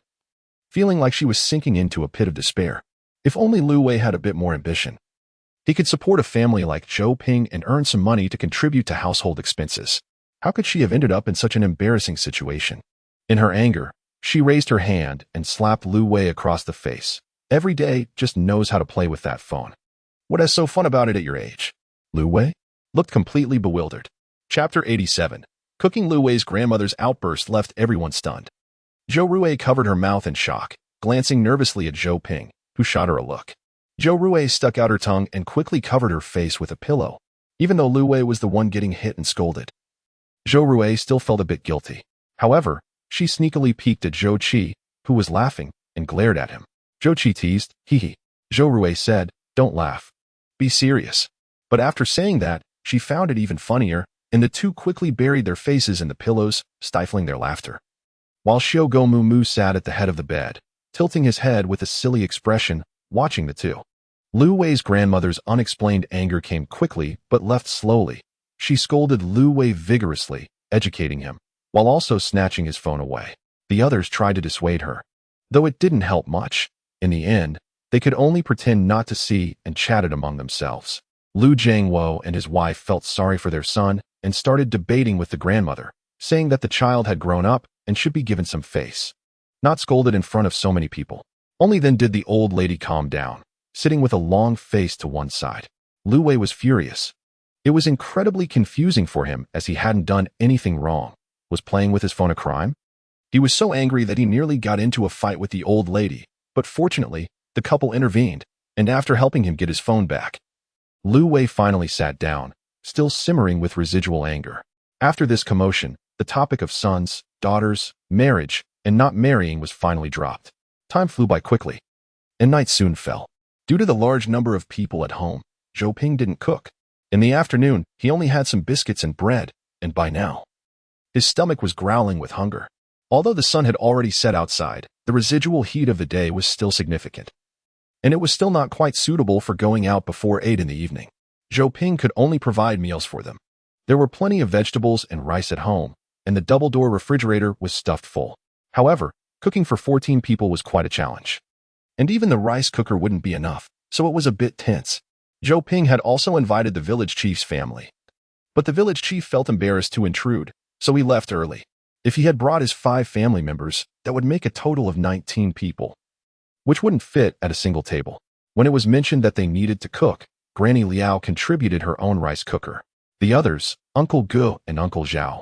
feeling like she was sinking into a pit of despair. If only Lu Wei had a bit more ambition, he could support a family like Zhou Ping and earn some money to contribute to household expenses. How could she have ended up in such an embarrassing situation? In her anger, she raised her hand and slapped Lu Wei across the face. Every day just knows how to play with that phone. What is so fun about it at your age? Lu Wei looked completely bewildered. Chapter 87. Cooking. Lu Wei's grandmother's outburst left everyone stunned. Zhou Rui covered her mouth in shock, glancing nervously at Zhou Ping, who shot her a look. Zhou Rui stuck out her tongue and quickly covered her face with a pillow, even though Lu Wei was the one getting hit and scolded. Zhou Rui still felt a bit guilty. However, she sneakily peeked at Zhou Qi, who was laughing, and glared at him. Zhou Qi teased, "Hee hee." Zhou Rui said, "Don't laugh. Be serious." But after saying that, she found it even funnier, and the two quickly buried their faces in the pillows, stifling their laughter. While Xiao Gomu sat at the head of the bed, tilting his head with a silly expression, watching the two. Lu Wei's grandmother's unexplained anger came quickly but left slowly. She scolded Lu Wei vigorously, educating him, while also snatching his phone away. The others tried to dissuade her, though it didn't help much. In the end, they could only pretend not to see and chatted among themselves. Lu Jiangwo and his wife felt sorry for their son and started debating with the grandmother, saying that the child had grown up and should be given some face, not scolded in front of so many people. Only then did the old lady calm down, sitting with a long face to one side. Lu Wei was furious. It was incredibly confusing for him as he hadn't done anything wrong. Was playing with his phone a crime? He was so angry that he nearly got into a fight with the old lady, but fortunately, the couple intervened, and after helping him get his phone back, Lu Wei finally sat down, still simmering with residual anger. After this commotion, the topic of sons, daughters, marriage, and not marrying was finally dropped. Time flew by quickly, and night soon fell. Due to the large number of people at home, Zhou Ping didn't cook. In the afternoon, he only had some biscuits and bread, and by now, his stomach was growling with hunger. Although the sun had already set outside, the residual heat of the day was still significant, and it was still not quite suitable for going out before 8 in the evening. Zhou Ping could only provide meals for them. There were plenty of vegetables and rice at home, and the double-door refrigerator was stuffed full. However, cooking for 14 people was quite a challenge. And even the rice cooker wouldn't be enough, so it was a bit tense. Zhou Ping had also invited the village chief's family, but the village chief felt embarrassed to intrude, so he left early. If he had brought his 5 family members, that would make a total of 19 people, which wouldn't fit at a single table. When it was mentioned that they needed to cook, Granny Liao contributed her own rice cooker. The others, Uncle Gu and Uncle Zhao,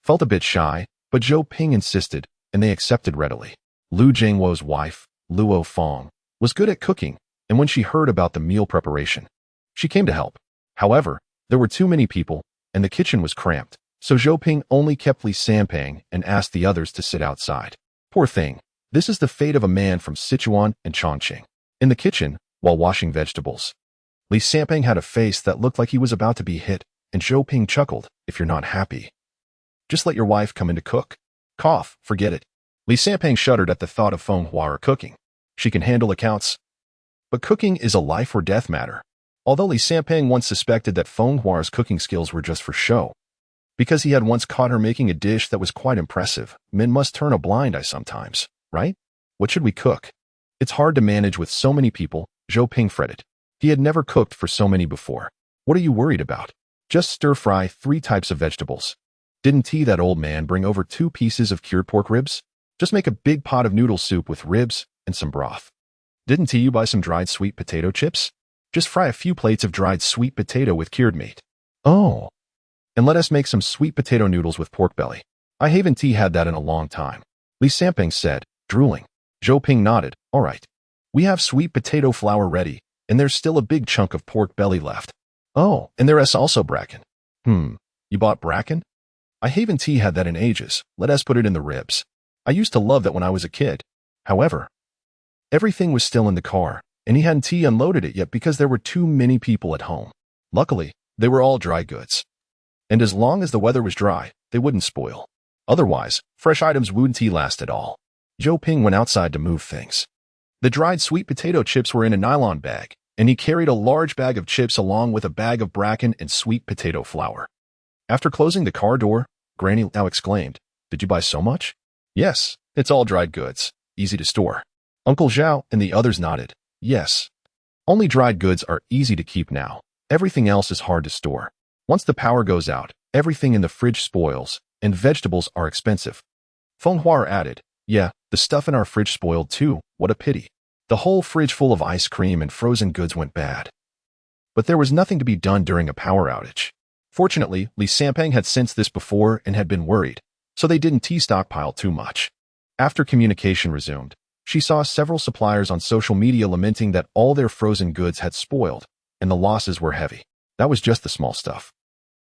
felt a bit shy, but Zhou Ping insisted, and they accepted readily. Lu Jiangwo's wife, Luo Fong, was good at cooking, and when she heard about the meal preparation, she came to help. However, there were too many people, and the kitchen was cramped, so Zhou Ping only kept Li Sampang and asked the others to sit outside. Poor thing, this is the fate of a man from Sichuan and Chongqing. In the kitchen, while washing vegetables, Li Sampang had a face that looked like he was about to be hit, and Zhou Ping chuckled, "If you're not happy, just let your wife come in to cook." Cough, forget it. Li Sampang shuddered at the thought of Feng Hua cooking. She can handle accounts, but cooking is a life or death matter. Although Li Sampang once suspected that Feng Hua's cooking skills were just for show, because he had once caught her making a dish that was quite impressive, men must turn a blind eye sometimes, right? What should we cook? It's hard to manage with so many people, Zhou Ping fretted. He had never cooked for so many before. What are you worried about? Just stir-fry 3 types of vegetables. Didn't he, that old man, bring over 2 pieces of cured pork ribs? Just make a big pot of noodle soup with ribs and some broth. Didn't you buy some dried sweet potato chips? Just fry a few plates of dried sweet potato with cured meat. Oh, and let us make some sweet potato noodles with pork belly. I haven't had that in a long time. Li Samping said, drooling. Zhou Ping nodded. All right. We have sweet potato flour ready, and there's still a big chunk of pork belly left. Oh, and there is also bracken. You bought bracken? I haven't had that in ages. Let us put it in the ribs. I used to love that when I was a kid. However, everything was still in the car, and he hadn't unloaded it yet because there were too many people at home. Luckily, they were all dry goods. And as long as the weather was dry, they wouldn't spoil. Otherwise, fresh items wouldn't last at all. Zhou Ping went outside to move things. The dried sweet potato chips were in a nylon bag, and he carried a large bag of chips along with a bag of bracken and sweet potato flour. After closing the car door, Granny now exclaimed, Did you buy so much? Yes, it's all dried goods, easy to store. Uncle Zhao and the others nodded. Yes. Only dried goods are easy to keep now. Everything else is hard to store. Once the power goes out, everything in the fridge spoils, and vegetables are expensive. Feng Huar added, Yeah, the stuff in our fridge spoiled too. What a pity. The whole fridge full of ice cream and frozen goods went bad. But there was nothing to be done during a power outage. Fortunately, Li Sampang had sensed this before and had been worried, so they didn't stockpile too much. After communication resumed, she saw several suppliers on social media lamenting that all their frozen goods had spoiled, and the losses were heavy. That was just the small stuff.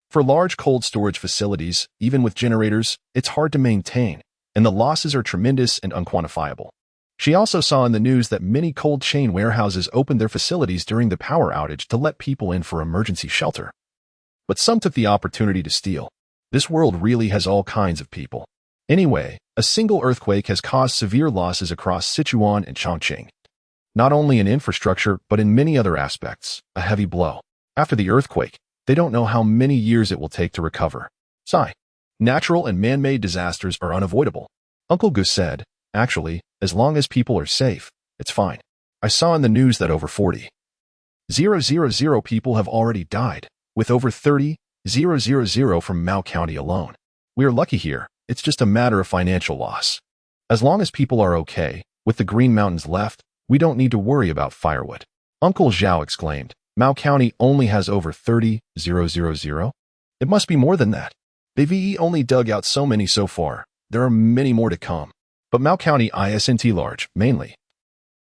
For large cold storage facilities, even with generators, it's hard to maintain, and the losses are tremendous and unquantifiable. She also saw in the news that many cold chain warehouses opened their facilities during the power outage to let people in for emergency shelter. But some took the opportunity to steal. This world really has all kinds of people. Anyway, a single earthquake has caused severe losses across Sichuan and Chongqing. Not only in infrastructure, but in many other aspects, a heavy blow. After the earthquake, they don't know how many years it will take to recover. Sigh. Natural and man-made disasters are unavoidable. Uncle Gus said, Actually, as long as people are safe, it's fine. I saw in the news that over 40,000 people have already died, with over 30,000 from Mao County alone. We are lucky here. It's just a matter of financial loss. As long as people are okay, with the Green Mountains left, we don't need to worry about firewood. Uncle Zhao exclaimed, Mao County only has over 30,000? It must be more than that. They've only dug out so many so far. There are many more to come. But Mao County isn't large, mainly.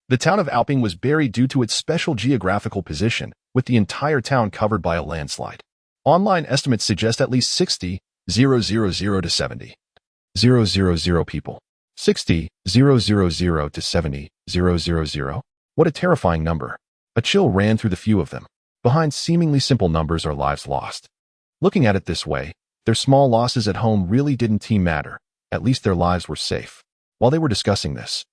The town of Alping was buried due to its special geographical position, with the entire town covered by a landslide. Online estimates suggest at least 60,000 to 70,000 people. 60,000 to 70,000. What a terrifying number. A chill ran through the few of them. Behind seemingly simple numbers are lives lost. Looking at it this way, their small losses at home really didn't matter. At least their lives were safe. While they were discussing this,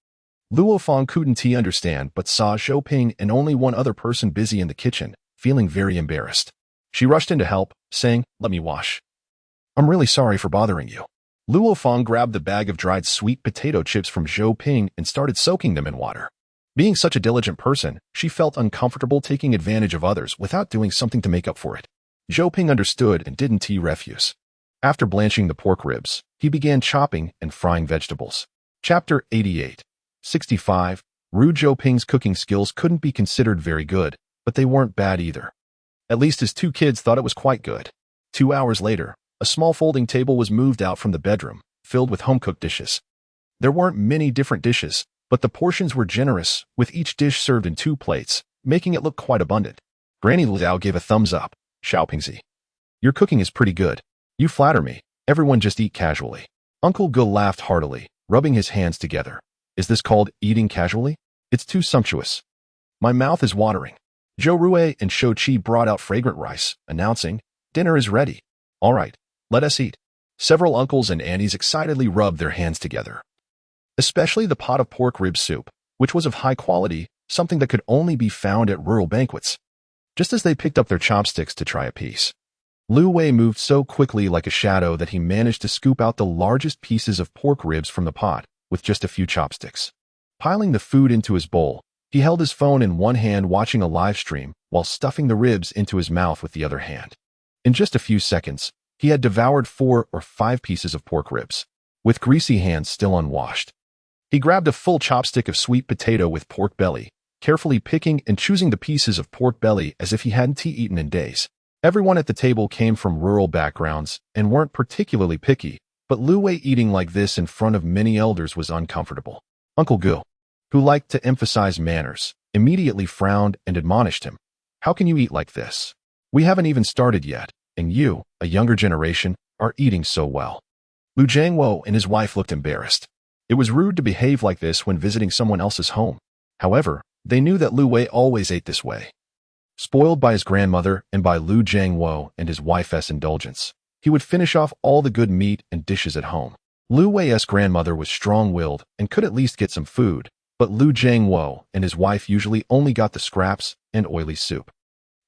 Luo Fong couldn't understand but saw Zhou Ping and only one other person busy in the kitchen, feeling very embarrassed. She rushed in to help, saying, Let me wash. I'm really sorry for bothering you. Luo Fong grabbed the bag of dried sweet potato chips from Zhou Ping and started soaking them in water. Being such a diligent person, she felt uncomfortable taking advantage of others without doing something to make up for it. Zhou Ping understood and didn't refuse. After blanching the pork ribs, he began chopping and frying vegetables. Chapter 88. 65. Ru Zhou Ping's cooking skills couldn't be considered very good, but they weren't bad either. At least his 2 kids thought it was quite good. 2 hours later, a small folding table was moved out from the bedroom, filled with home-cooked dishes. There weren't many different dishes, but the portions were generous, with each dish served in 2 plates, making it look quite abundant. Granny Liao gave a thumbs up. Xiaopingzi, your cooking is pretty good. You flatter me. Everyone just eat casually. Uncle Gu laughed heartily, rubbing his hands together. Is this called eating casually? It's too sumptuous. My mouth is watering. Zhou Rui and Shou Qi brought out fragrant rice, announcing, Dinner is ready. All right, let us eat. Several uncles and aunties excitedly rubbed their hands together. Especially the pot of pork rib soup, which was of high quality, something that could only be found at rural banquets. Just as they picked up their chopsticks to try a piece, Lu Wei moved so quickly like a shadow that he managed to scoop out the largest pieces of pork ribs from the pot with just a few chopsticks. Piling the food into his bowl, he held his phone in one hand watching a live stream while stuffing the ribs into his mouth with the other hand. In just a few seconds, He had devoured 4 or 5 pieces of pork ribs, with greasy hands still unwashed. He grabbed a full chopstick of sweet potato with pork belly, carefully picking and choosing the pieces of pork belly as if he hadn't eaten in days. Everyone at the table came from rural backgrounds and weren't particularly picky, but Lu Wei eating like this in front of many elders was uncomfortable. Uncle Gu, who liked to emphasize manners, immediately frowned and admonished him. How can you eat like this? We haven't even started yet, and you, a younger generation, are eating so well. Lu Jiangwo and his wife looked embarrassed. It was rude to behave like this when visiting someone else's home. However, they knew that Lu Wei always ate this way. Spoiled by his grandmother and by Lu Jiangwo and his wife's indulgence, he would finish off all the good meat and dishes at home. Lu Wei's grandmother was strong-willed and could at least get some food, but Lu Jiangwo and his wife usually only got the scraps and oily soup.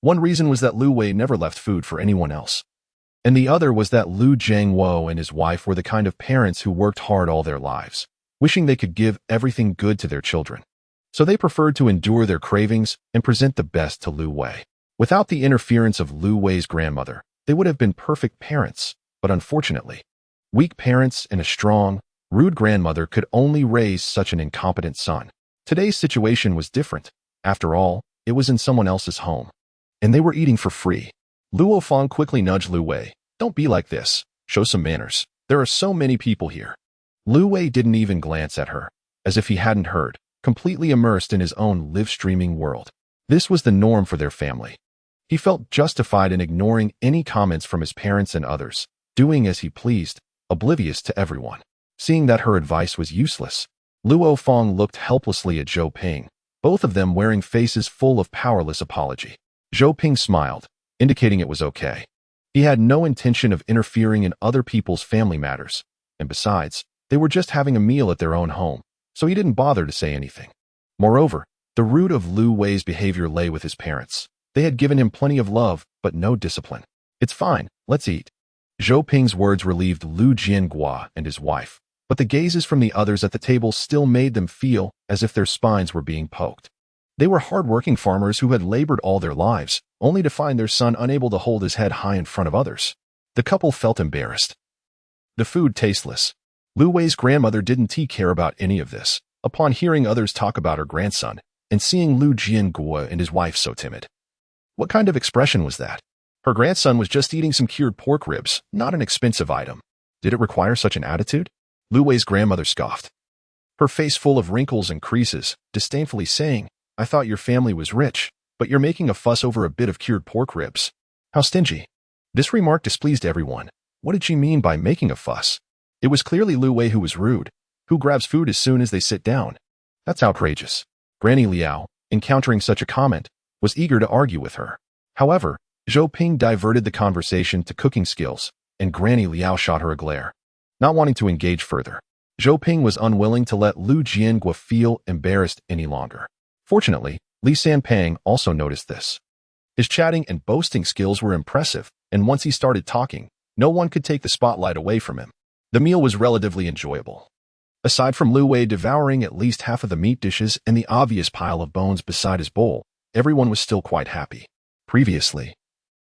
One reason was that Lu Wei never left food for anyone else. And the other was that Lu Jiangwo and his wife were the kind of parents who worked hard all their lives, wishing they could give everything good to their children. So they preferred to endure their cravings and present the best to Lu Wei. Without the interference of Lu Wei's grandmother, they would have been perfect parents, but unfortunately, weak parents and a strong, rude grandmother could only raise such an incompetent son. Today's situation was different. After all, it was in someone else's home, and they were eating for free. Luo Feng quickly nudged Lu Wei. Don't be like this. Show some manners. There are so many people here. Lu Wei didn't even glance at her, as if he hadn't heard, completely immersed in his own live-streaming world. This was the norm for their family. He felt justified in ignoring any comments from his parents and others, doing as he pleased, oblivious to everyone. Seeing that her advice was useless, Luo Feng looked helplessly at Zhou Ping, both of them wearing faces full of powerless apology. Zhou Ping smiled, indicating it was okay. He had no intention of interfering in other people's family matters, and besides, they were just having a meal at their own home, so he didn't bother to say anything. Moreover, the root of Lu Wei's behavior lay with his parents. They had given him plenty of love, but no discipline. It's fine, let's eat. Zhou Ping's words relieved Lu Jiangua and his wife, but the gazes from the others at the table still made them feel as if their spines were being poked. They were hard-working farmers who had labored all their lives, only to find their son unable to hold his head high in front of others. The couple felt embarrassed. The food tasteless. Lu Wei's grandmother didn't care about any of this, upon hearing others talk about her grandson, and seeing Lu Jiangua and his wife so timid. What kind of expression was that? Her grandson was just eating some cured pork ribs, not an expensive item. Did it require such an attitude? Lu Wei's grandmother scoffed, her face full of wrinkles and creases, disdainfully saying, I thought your family was rich, but you're making a fuss over a bit of cured pork ribs. How stingy. This remark displeased everyone. What did she mean by making a fuss? It was clearly Lu Wei who was rude, who grabs food as soon as they sit down. That's outrageous. Granny Liao, encountering such a comment, was eager to argue with her. However, Zhou Ping diverted the conversation to cooking skills, and Granny Liao shot her a glare. Not wanting to engage further, Zhou Ping was unwilling to let Lu Jiangua feel embarrassed any longer. Fortunately, Li Sanpang also noticed this. His chatting and boasting skills were impressive, and once he started talking, no one could take the spotlight away from him. The meal was relatively enjoyable. Aside from Lu Wei devouring at least half of the meat dishes and the obvious pile of bones beside his bowl, everyone was still quite happy. Previously,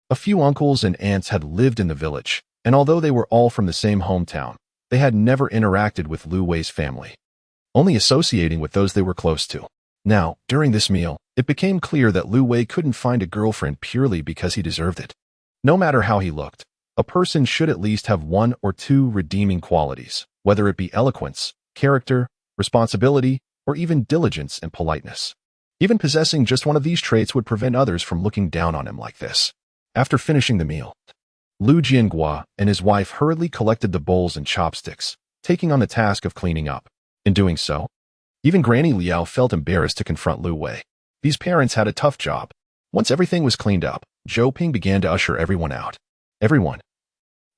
a few uncles and aunts had lived in the village, and although they were all from the same hometown, they had never interacted with Lu Wei's family, only associating with those they were close to. Now, during this meal, it became clear that Lu Wei couldn't find a girlfriend purely because he deserved it. No matter how he looked, a person should at least have 1 or 2 redeeming qualities, whether it be eloquence, character, responsibility, or even diligence and politeness. Even possessing just one of these traits would prevent others from looking down on him like this. After finishing the meal, Lu Jiangua and his wife hurriedly collected the bowls and chopsticks, taking on the task of cleaning up. In doing so, even Granny Liao felt embarrassed to confront Lu Wei. These parents had a tough job. Once everything was cleaned up, Zhou Ping began to usher everyone out. Everyone.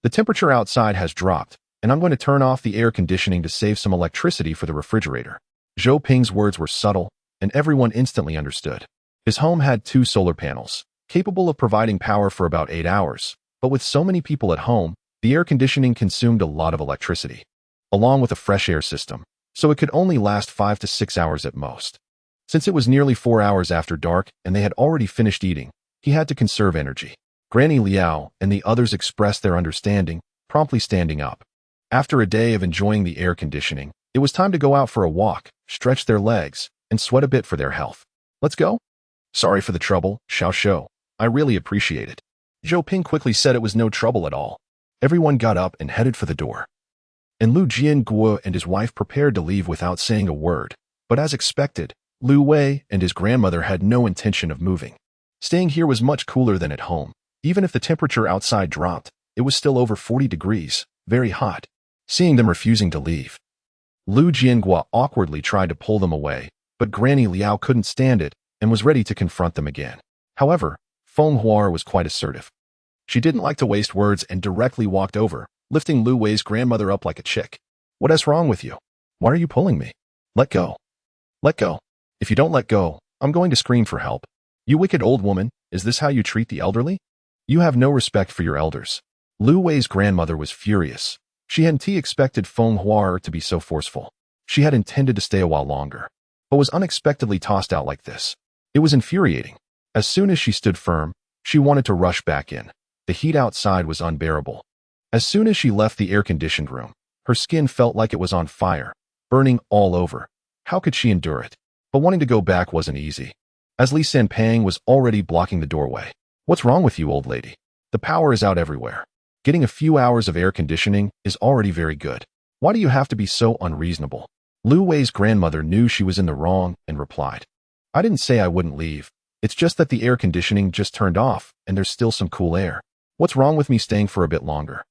The temperature outside has dropped, and I'm going to turn off the air conditioning to save some electricity for the refrigerator. Zhou Ping's words were subtle, and everyone instantly understood. His home had 2 solar panels, capable of providing power for about 8 hours, but with so many people at home, the air conditioning consumed a lot of electricity, along with a fresh air system, so it could only last 5 to 6 hours at most. Since it was nearly 4 hours after dark and they had already finished eating, he had to conserve energy. Granny Liao and the others expressed their understanding, promptly standing up. After a day of enjoying the air conditioning, it was time to go out for a walk, stretch their legs, and sweat a bit for their health. Let's go? Sorry for the trouble, Xiao Shou. I really appreciate it. Zhou Ping quickly said it was no trouble at all. Everyone got up and headed for the door. And Lu Jianguo and his wife prepared to leave without saying a word. But as expected, Lu Wei and his grandmother had no intention of moving. Staying here was much cooler than at home. Even if the temperature outside dropped, it was still over 40 degrees, very hot. Seeing them refusing to leave, Lu Jianguo awkwardly tried to pull them away, but Granny Liao couldn't stand it and was ready to confront them again. However, Feng Huar was quite assertive. She didn't like to waste words and directly walked over, lifting Lu Wei's grandmother up like a chick. What is wrong with you? Why are you pulling me? Let go. Let go. If you don't let go, I'm going to scream for help. You wicked old woman, is this how you treat the elderly? You have no respect for your elders. Lu Wei's grandmother was furious. She hadn't expected Feng Huar to be so forceful. She had intended to stay a while longer, but was unexpectedly tossed out like this. It was infuriating. As soon as she stood firm, she wanted to rush back in. The heat outside was unbearable. As soon as she left the air-conditioned room, her skin felt like it was on fire, burning all over. How could she endure it? But wanting to go back wasn't easy, as Li Sanpang was already blocking the doorway. What's wrong with you, old lady? The power is out everywhere. Getting a few hours of air conditioning is already very good. Why do you have to be so unreasonable? Lu Wei's grandmother knew she was in the wrong and replied, I didn't say I wouldn't leave. It's just that the air conditioning just turned off and there's still some cool air. What's wrong with me staying for a bit longer?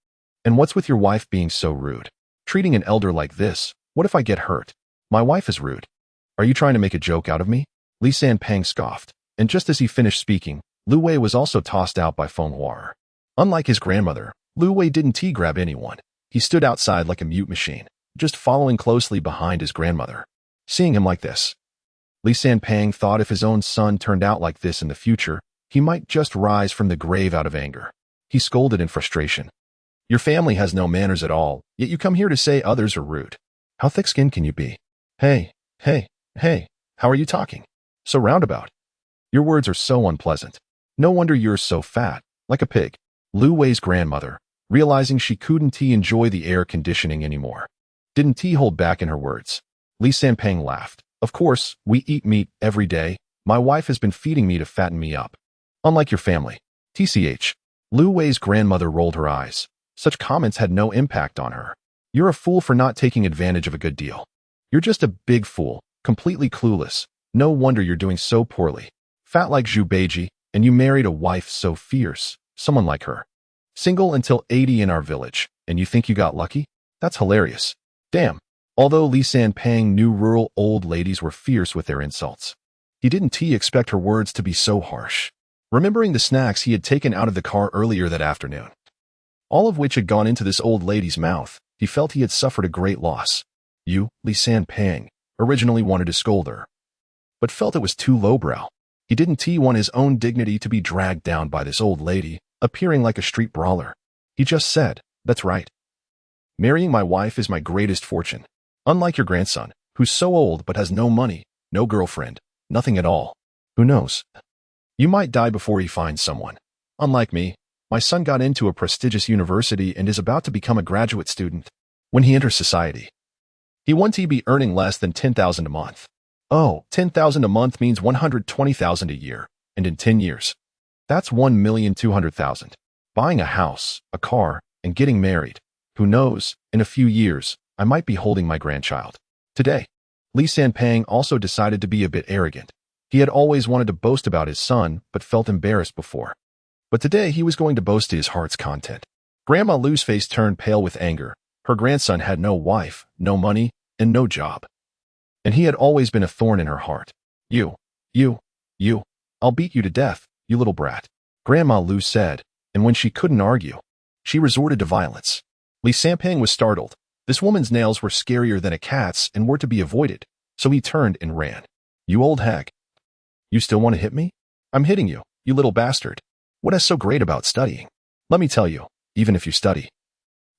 And what's with your wife being so rude? Treating an elder like this, what if I get hurt? My wife is rude. Are you trying to make a joke out of me? Li Sanpang scoffed, and just as he finished speaking, Lu Wei was also tossed out by Feng Huar. Unlike his grandmother, Lu Wei didn't grab anyone. He stood outside like a mute machine, just following closely behind his grandmother. Seeing him like this, Li Sanpang thought if his own son turned out like this in the future, he might just rise from the grave out of anger. He scolded in frustration. Your family has no manners at all, yet you come here to say others are rude. How thick-skinned can you be? Hey, how are you talking? So roundabout. Your words are so unpleasant. No wonder you're so fat, like a pig. Lu Wei's grandmother, realizing she couldn't enjoy the air conditioning anymore, didn't hold back in her words. Li Sanpang laughed. Of course, we eat meat every day. My wife has been feeding me to fatten me up. Unlike your family. TCH. Lu Wei's grandmother rolled her eyes. Such comments had no impact on her. You're a fool for not taking advantage of a good deal. You're just a big fool, completely clueless. No wonder you're doing so poorly. Fat like Zhu Beiji, and you married a wife so fierce, someone like her. Single until 80 in our village, and you think you got lucky? That's hilarious. Damn. Although Li Sanpang knew rural old ladies were fierce with their insults, he didn't expect her words to be so harsh. Remembering the snacks he had taken out of the car earlier that afternoon, all of which had gone into this old lady's mouth, he felt he had suffered a great loss. You, Li Sanpang, originally wanted to scold her, but felt it was too lowbrow. He didn't want his own dignity to be dragged down by this old lady, appearing like a street brawler. He just said, that's right. Marrying my wife is my greatest fortune. Unlike your grandson, who's so old but has no money, no girlfriend, nothing at all. Who knows? You might die before he finds someone. Unlike me, my son got into a prestigious university and is about to become a graduate student. When he enters society, he won't be earning less than 10,000 a month. Oh, 10,000 a month means 120,000 a year, and in 10 years, that's 1,200,000. Buying a house, a car, and getting married. Who knows, in a few years, I might be holding my grandchild. Today, Li Sanpang also decided to be a bit arrogant. He had always wanted to boast about his son, but felt embarrassed before. But today he was going to boast his heart's content. Grandma Lu's face turned pale with anger. Her grandson had no wife, no money, and no job. And he had always been a thorn in her heart. You, I'll beat you to death, you little brat. Grandma Lu said, and when she couldn't argue, she resorted to violence. Li Sanpang was startled. This woman's nails were scarier than a cat's and were to be avoided, so he turned and ran. You old hag. You still want to hit me? I'm hitting you, you little bastard. What is so great about studying? Let me tell you, even if you study,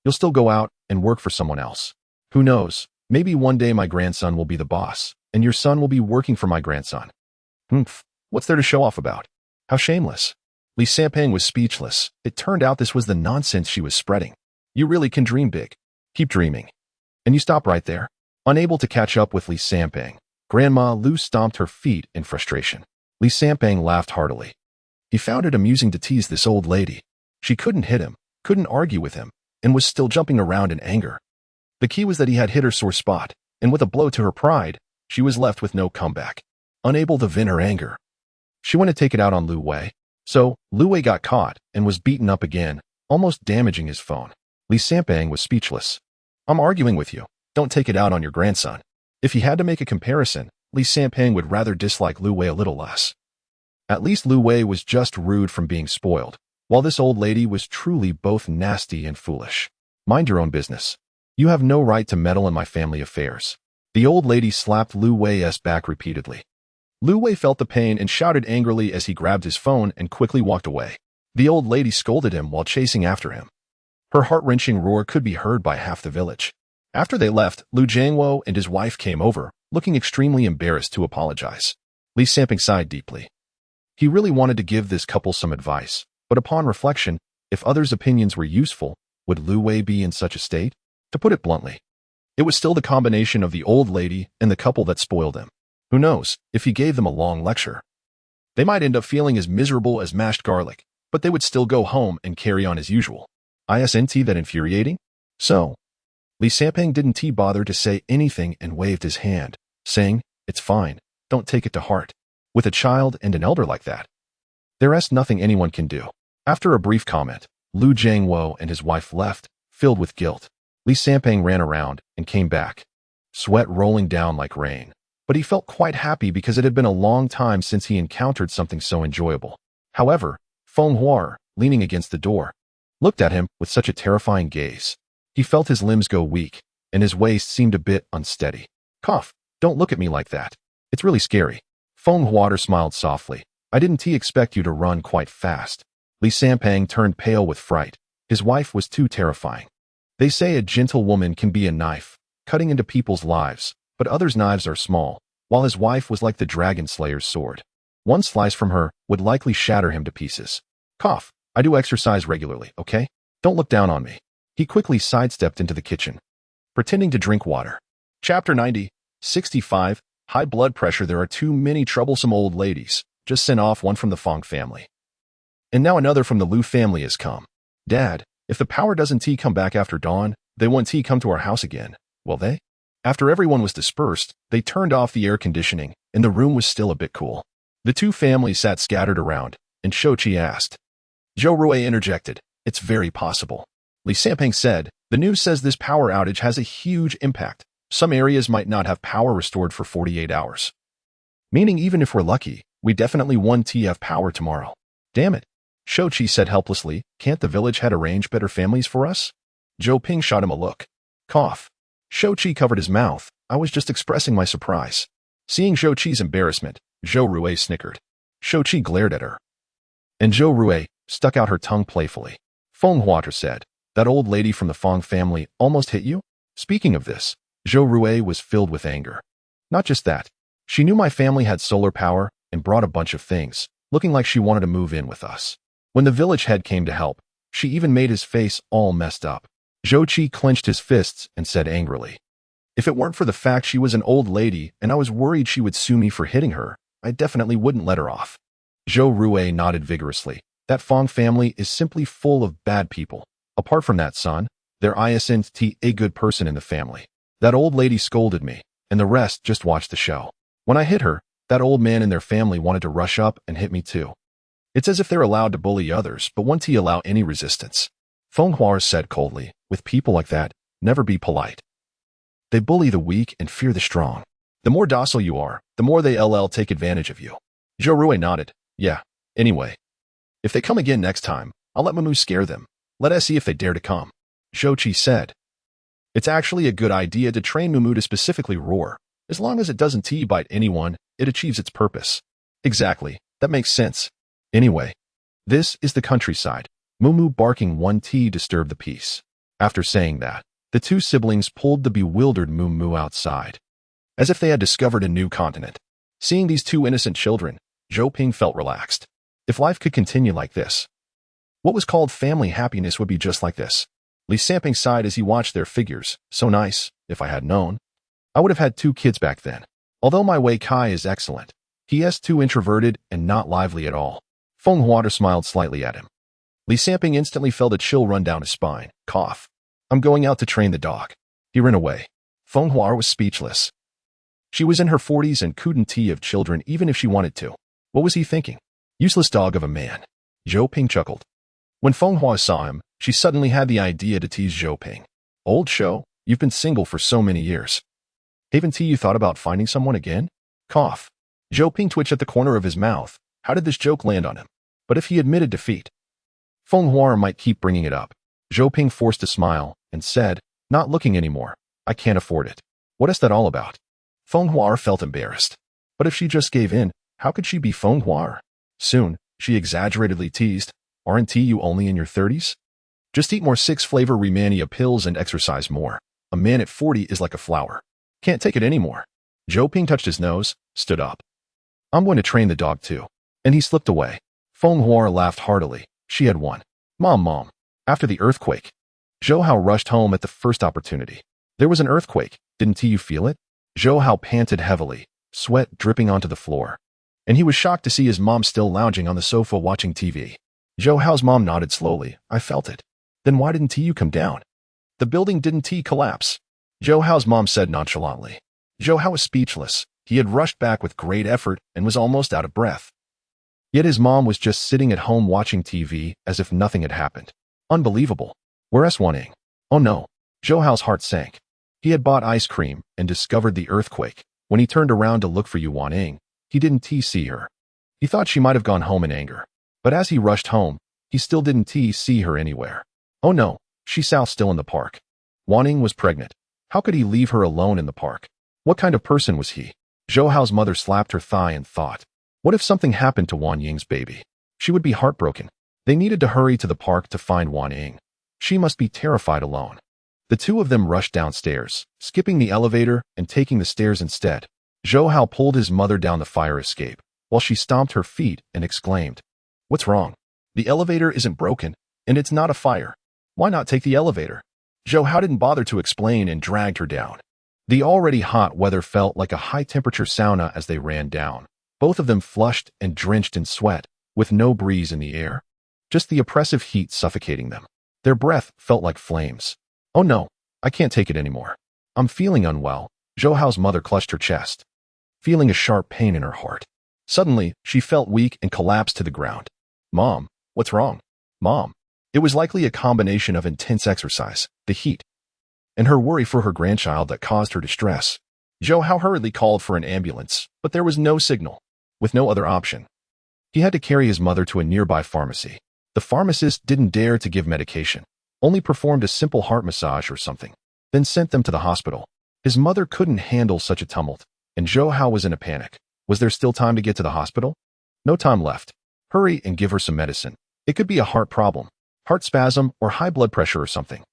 you'll still go out and work for someone else. Who knows, maybe one day my grandson will be the boss, and your son will be working for my grandson. What's there to show off about? How shameless. Li Sampang was speechless. It turned out this was the nonsense she was spreading. You really can dream big. Keep dreaming. And you stop right there. Unable to catch up with Li Sampang, Grandma Lu stomped her feet in frustration. Li Sampang laughed heartily. He found it amusing to tease this old lady. She couldn't hit him, couldn't argue with him, and was still jumping around in anger. The key was that he had hit her sore spot, and with a blow to her pride, she was left with no comeback. Unable to vent her anger, she went to take it out on Lu Wei. So, Lu Wei got caught and was beaten up again, almost damaging his phone. Li Sampang was speechless. I'm arguing with you. Don't take it out on your grandson. If he had to make a comparison, Li Sampang would rather dislike Lu Wei a little less. At least Lu Wei was just rude from being spoiled, while this old lady was truly both nasty and foolish. Mind your own business. You have no right to meddle in my family affairs. The old lady slapped Lu Wei's back repeatedly. Lu Wei felt the pain and shouted angrily as he grabbed his phone and quickly walked away. The old lady scolded him while chasing after him. Her heart-wrenching roar could be heard by half the village. After they left, Lu Jiangwo and his wife came over, looking extremely embarrassed to apologize. Li Sampang sighed deeply. He really wanted to give this couple some advice, but upon reflection, if others' opinions were useful, would Lu Wei be in such a state? To put it bluntly, it was still the combination of the old lady and the couple that spoiled him. Who knows, if he gave them a long lecture, they might end up feeling as miserable as mashed garlic, but they would still go home and carry on as usual. Isn't that infuriating? So, Li Sampang didn't bother to say anything and waved his hand, saying, It's fine, don't take it to heart. With a child and an elder like that, there's nothing anyone can do. After a brief comment, Lu Jiangwo and his wife left, filled with guilt. Li Sampang ran around and came back, sweat rolling down like rain. But he felt quite happy because it had been a long time since he encountered something so enjoyable. However, Feng Huar, leaning against the door, looked at him with such a terrifying gaze. He felt his limbs go weak, and his waist seemed a bit unsteady. Cough, don't look at me like that. It's really scary. Feng Huar smiled softly. I didn't expect you to run quite fast. Li Sampang turned pale with fright. His wife was too terrifying. They say a gentle woman can be a knife, cutting into people's lives, but others' knives are small, while his wife was like the dragon slayer's sword. One slice from her would likely shatter him to pieces. Cough, I do exercise regularly, okay? Don't look down on me. He quickly sidestepped into the kitchen, pretending to drink water. Chapter 90, 65, High blood pressure. There are too many troublesome old ladies. Just sent off one from the Fong family. And now another from the Lu family has come. Dad, if the power doesn't come back after dawn, they won't come to our house again, will they? After everyone was dispersed, they turned off the air conditioning, and the room was still a bit cool. The two families sat scattered around, and Shouqi asked. Zhou Rui interjected, It's very possible. Li Sampang said, The news says this power outage has a huge impact. Some areas might not have power restored for 48 hours. Meaning even if we're lucky, we definitely won't have power tomorrow. Damn it. Shouqi said helplessly, Can't the village head arrange better families for us? Zhou Ping shot him a look. Cough. Shouqi covered his mouth. I was just expressing my surprise. Seeing Shouqi's embarrassment, Zhou Rui snickered. Shouqi glared at her. And Zhou Rui stuck out her tongue playfully. Feng Huater said, That old lady from the Fong family almost hit you? Speaking of this, Zhou Rui was filled with anger. Not just that. She knew my family had solar power and brought a bunch of things, looking like she wanted to move in with us. When the village head came to help, she even made his face all messed up. Zhouqi clenched his fists and said angrily, If it weren't for the fact she was an old lady and I was worried she would sue me for hitting her, I definitely wouldn't let her off. Zhou Rui nodded vigorously. That Fong family is simply full of bad people. Apart from that, son, there isn't a good person in the family. That old lady scolded me, and the rest just watched the show. When I hit her, that old man and their family wanted to rush up and hit me too. It's as if they're allowed to bully others, but won't allow any resistance. Feng Huar said coldly, With people like that, never be polite. They bully the weak and fear the strong. The more docile you are, the more they take advantage of you. Zhou Rui nodded. Yeah, anyway. If they come again next time, I'll let Mumu scare them. Let us see if they dare to come. Shouqi said. It's actually a good idea to train Mumu to specifically roar. As long as it doesn't bite anyone, it achieves its purpose. Exactly, that makes sense. Anyway, this is the countryside. Mumu barking 1 disturbed the peace. After saying that, the two siblings pulled the bewildered Mumu outside, as if they had discovered a new continent. Seeing these two innocent children, Zhou Ping felt relaxed. If life could continue like this, what was called family happiness would be just like this. Lee Samping sighed as he watched their figures. So nice. If I had known, I would have had 2 kids back then. Although my Wei Kai is excellent, he is too introverted and not lively at all. Feng Huater smiled slightly at him. Lee Samping instantly felt a chill run down his spine. Cough. I'm going out to train the dog. He ran away. Feng Huater was speechless. She was in her 40s and couldn't tee of children even if she wanted to. What was he thinking? Useless dog of a man. Zhou Ping chuckled. When Feng Hua saw him, she suddenly had the idea to tease Zhou Ping. Old Shou, you've been single for so many years. Haven't you thought about finding someone again? Cough. Zhou Ping twitched at the corner of his mouth. How did this joke land on him? But if he admitted defeat, Feng Hua might keep bringing it up. Zhou Ping forced a smile and said, not looking anymore. I can't afford it. What is that all about? Feng Hua felt embarrassed. But if she just gave in, how could she be Feng Hua? Soon, she exaggeratedly teased, aren't you only in your 30s? Just eat more 6-flavor Remania pills and exercise more. A man at 40 is like a flower. Can't take it anymore. Zhou Ping touched his nose, stood up. I'm going to train the dog too. And he slipped away. Feng Hua laughed heartily. She had won. Mom. After the earthquake, Zhou Hao rushed home at the first opportunity. There was an earthquake. Didn't you feel it? Zhou Hao panted heavily, sweat dripping onto the floor. And he was shocked to see his mom still lounging on the sofa watching TV. Zhou Hao's mom nodded slowly. I felt it. Then why didn't you come down? The building didn't collapse. Zhou Hao's mom said nonchalantly. Zhou Hao was speechless. He had rushed back with great effort and was almost out of breath. Yet his mom was just sitting at home watching TV as if nothing had happened. Unbelievable. Where's Waning? Oh no. Zhou Hao's heart sank. He had bought ice cream and discovered the earthquake. When he turned around to look for Yu Waning, he didn't see her. He thought she might have gone home in anger. But as he rushed home, he still didn't see her anywhere. Oh no, she's still in the park. Waning was pregnant. How could he leave her alone in the park? What kind of person was he? Zhou Hao's mother slapped her thigh and thought, what if something happened to Wan Ying's baby? She would be heartbroken. They needed to hurry to the park to find Wan Ying. She must be terrified alone. The two of them rushed downstairs, skipping the elevator and taking the stairs instead. Zhou Hao pulled his mother down the fire escape, while she stomped her feet and exclaimed, what's wrong? The elevator isn't broken, and it's not a fire. Why not take the elevator? Zhou Hao didn't bother to explain and dragged her down. The already hot weather felt like a high-temperature sauna as they ran down. Both of them flushed and drenched in sweat, with no breeze in the air. Just the oppressive heat suffocating them. Their breath felt like flames. Oh no, I can't take it anymore. I'm feeling unwell. Zhou Hao's mother clutched her chest, feeling a sharp pain in her heart. Suddenly, she felt weak and collapsed to the ground. Mom, what's wrong? Mom. It was likely a combination of intense exercise, the heat, and her worry for her grandchild that caused her distress. Zhou Hao hurriedly called for an ambulance, but there was no signal. With no other option, he had to carry his mother to a nearby pharmacy. The pharmacist didn't dare to give medication, only performed a simple heart massage or something, then sent them to the hospital. His mother couldn't handle such a tumult, and Zhou Hao was in a panic. Was there still time to get to the hospital? No time left. Hurry and give her some medicine. It could be a heart problem, heart spasm, or high blood pressure or something.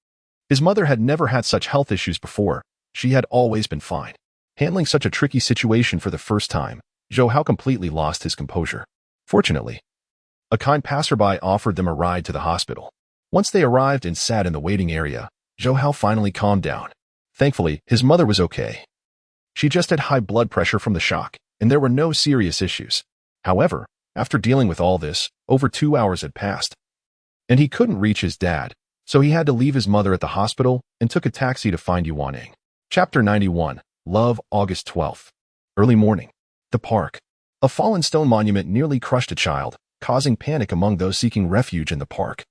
His mother had never had such health issues before. She had always been fine. Handling such a tricky situation for the first time, Zhou Hao completely lost his composure. Fortunately, a kind passerby offered them a ride to the hospital. Once they arrived and sat in the waiting area, Zhou Hao finally calmed down. Thankfully, his mother was okay. She just had high blood pressure from the shock, and there were no serious issues. However, after dealing with all this, over 2 hours had passed, and he couldn't reach his dad, so he had to leave his mother at the hospital and took a taxi to find Yu Waning. Chapter 91. Love, August 12th. Early morning. The park. A fallen stone monument nearly crushed a child, causing panic among those seeking refuge in the park,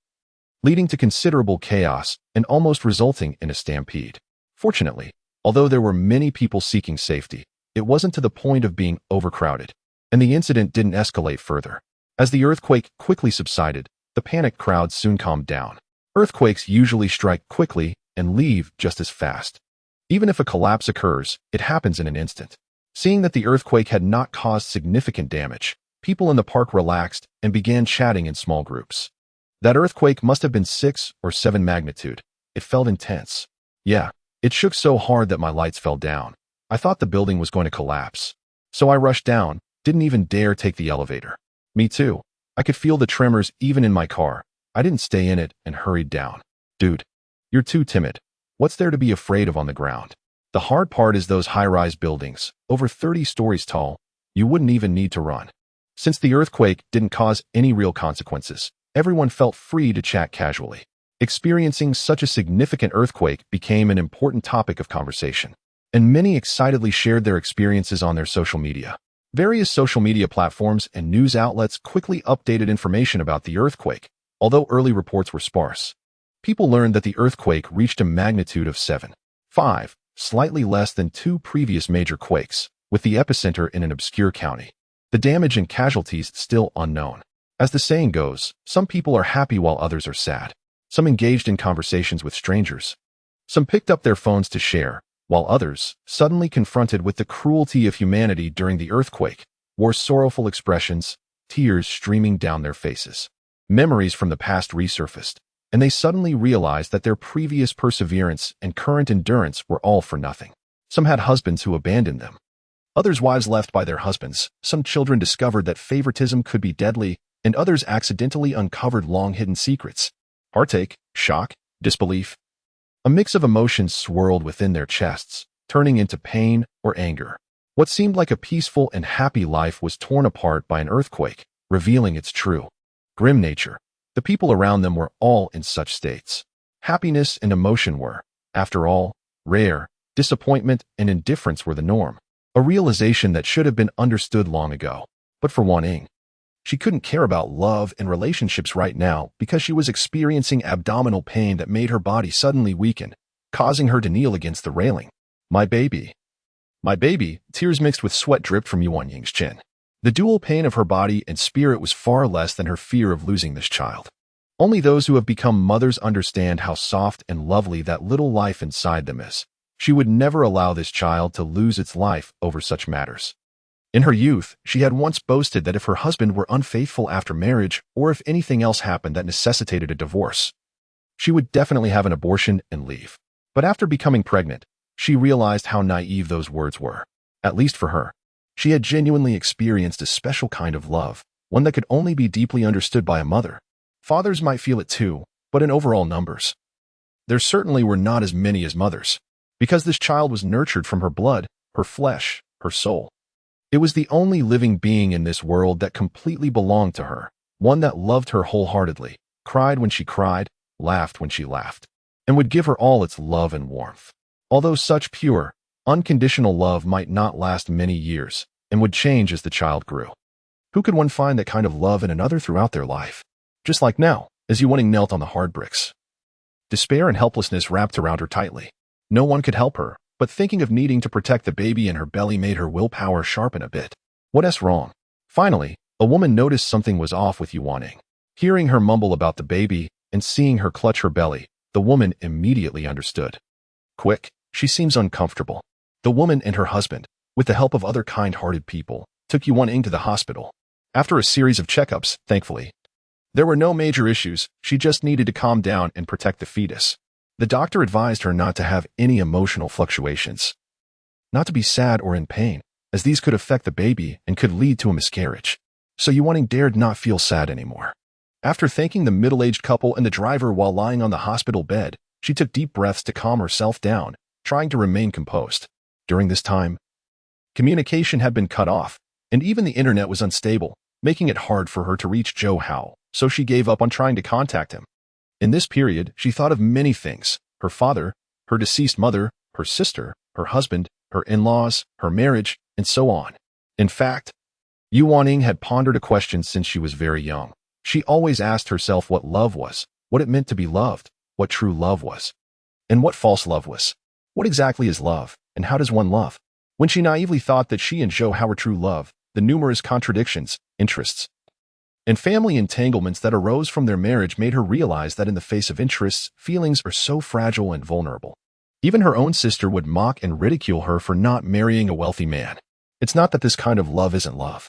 leading to considerable chaos and almost resulting in a stampede. Fortunately, although there were many people seeking safety, it wasn't to the point of being overcrowded, and the incident didn't escalate further. As the earthquake quickly subsided, the panicked crowd soon calmed down. Earthquakes usually strike quickly and leave just as fast. Even if a collapse occurs, it happens in an instant. Seeing that the earthquake had not caused significant damage, people in the park relaxed and began chatting in small groups. That earthquake must have been 6 or 7 magnitude. It felt intense. Yeah, it shook so hard that my lights fell down. I thought the building was going to collapse. So I rushed down, didn't even dare take the elevator. Me too. I could feel the tremors even in my car. I didn't stay in it and hurried down. Dude, you're too timid. What's there to be afraid of on the ground? The hard part is those high-rise buildings, over 30 stories tall. You wouldn't even need to run. Since the earthquake didn't cause any real consequences, everyone felt free to chat casually. Experiencing such a significant earthquake became an important topic of conversation, and many excitedly shared their experiences on their social media. Various social media platforms and news outlets quickly updated information about the earthquake, although early reports were sparse. People learned that the earthquake reached a magnitude of 7.5, slightly less than two previous major quakes, with the epicenter in an obscure county. The damage and casualties still unknown. As the saying goes, some people are happy while others are sad. Some engaged in conversations with strangers. Some picked up their phones to share, while others, suddenly confronted with the cruelty of humanity during the earthquake, wore sorrowful expressions, tears streaming down their faces. Memories from the past resurfaced, and they suddenly realized that their previous perseverance and current endurance were all for nothing. Some had husbands who abandoned them. Others wives left by their husbands. Some children discovered that favoritism could be deadly, and others accidentally uncovered long-hidden secrets. Heartache, shock, disbelief. A mix of emotions swirled within their chests, turning into pain or anger. What seemed like a peaceful and happy life was torn apart by an earthquake, revealing its true, grim nature. The people around them were all in such states. Happiness and emotion were, after all, rare. Disappointment and indifference were the norm. A realization that should have been understood long ago. But for Wan Ying, she couldn't care about love and relationships right now because she was experiencing abdominal pain that made her body suddenly weaken, causing her to kneel against the railing. My baby. My baby, tears mixed with sweat dripped from Wan Ying's chin. The dual pain of her body and spirit was far less than her fear of losing this child. Only those who have become mothers understand how soft and lovely that little life inside them is. She would never allow this child to lose its life over such matters. In her youth, she had once boasted that if her husband were unfaithful after marriage or if anything else happened that necessitated a divorce, she would definitely have an abortion and leave. But after becoming pregnant, she realized how naive those words were. At least for her. She had genuinely experienced a special kind of love, one that could only be deeply understood by a mother. Fathers might feel it too, but in overall numbers, there certainly were not as many as mothers. Because this child was nurtured from her blood, her flesh, her soul. It was the only living being in this world that completely belonged to her, one that loved her wholeheartedly, cried when she cried, laughed when she laughed, and would give her all its love and warmth. Although such pure, unconditional love might not last many years and would change as the child grew. Who could one find that kind of love in another throughout their life? Just like now, as Wan Ying knelt on the hard bricks. Despair and helplessness wrapped around her tightly. No one could help her, but thinking of needing to protect the baby in her belly made her willpower sharpen a bit. What's wrong? Finally, a woman noticed something was off with Wan Ying. Hearing her mumble about the baby and seeing her clutch her belly, the woman immediately understood. Quick, she seems uncomfortable. The woman and her husband, with the help of other kind-hearted people, took Wan Ying to the hospital. After a series of checkups, thankfully, there were no major issues. She just needed to calm down and protect the fetus. The doctor advised her not to have any emotional fluctuations, not to be sad or in pain, as these could affect the baby and could lead to a miscarriage. So Wan Ying dared not feel sad anymore. After thanking the middle-aged couple and the driver while lying on the hospital bed, she took deep breaths to calm herself down, trying to remain composed. During this time, communication had been cut off, and even the internet was unstable, making it hard for her to reach Joe Howe, so she gave up on trying to contact him. In this period, she thought of many things: her father, her deceased mother, her sister, her husband, her in-laws, her marriage, and so on. In fact, Wan Ying had pondered a question since she was very young. She always asked herself what love was, what it meant to be loved, what true love was, and what false love was. What exactly is love, and how does one love? When she naively thought that she and Joe Howe were true love, the numerous contradictions, interests, and family entanglements that arose from their marriage made her realize that in the face of interests, feelings are so fragile and vulnerable. Even her own sister would mock and ridicule her for not marrying a wealthy man. It's not that this kind of love isn't love.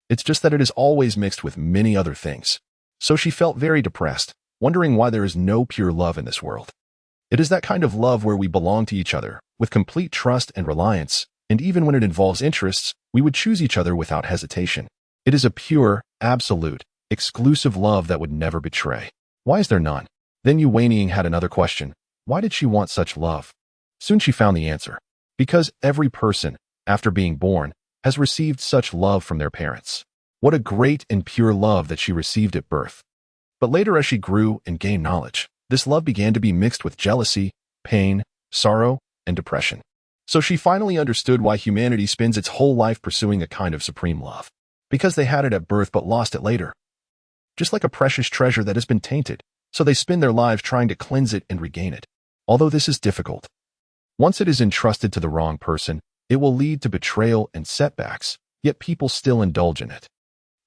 It's just that it is always mixed with many other things. So she felt very depressed, wondering why there is no pure love in this world. It is that kind of love where we belong to each other, with complete trust and reliance, and even when it involves interests, we would choose each other without hesitation. It is a pure, absolute, exclusive love that would never betray. Why is there none? Then Yu Weiniang had another question. Why did she want such love? Soon she found the answer. Because every person, after being born, has received such love from their parents. What a great and pure love that she received at birth. But later as she grew and gained knowledge, this love began to be mixed with jealousy, pain, sorrow, and depression. So she finally understood why humanity spends its whole life pursuing a kind of supreme love. Because they had it at birth but lost it later. Just like a precious treasure that has been tainted, so they spend their lives trying to cleanse it and regain it. Although this is difficult. Once it is entrusted to the wrong person, it will lead to betrayal and setbacks, yet people still indulge in it.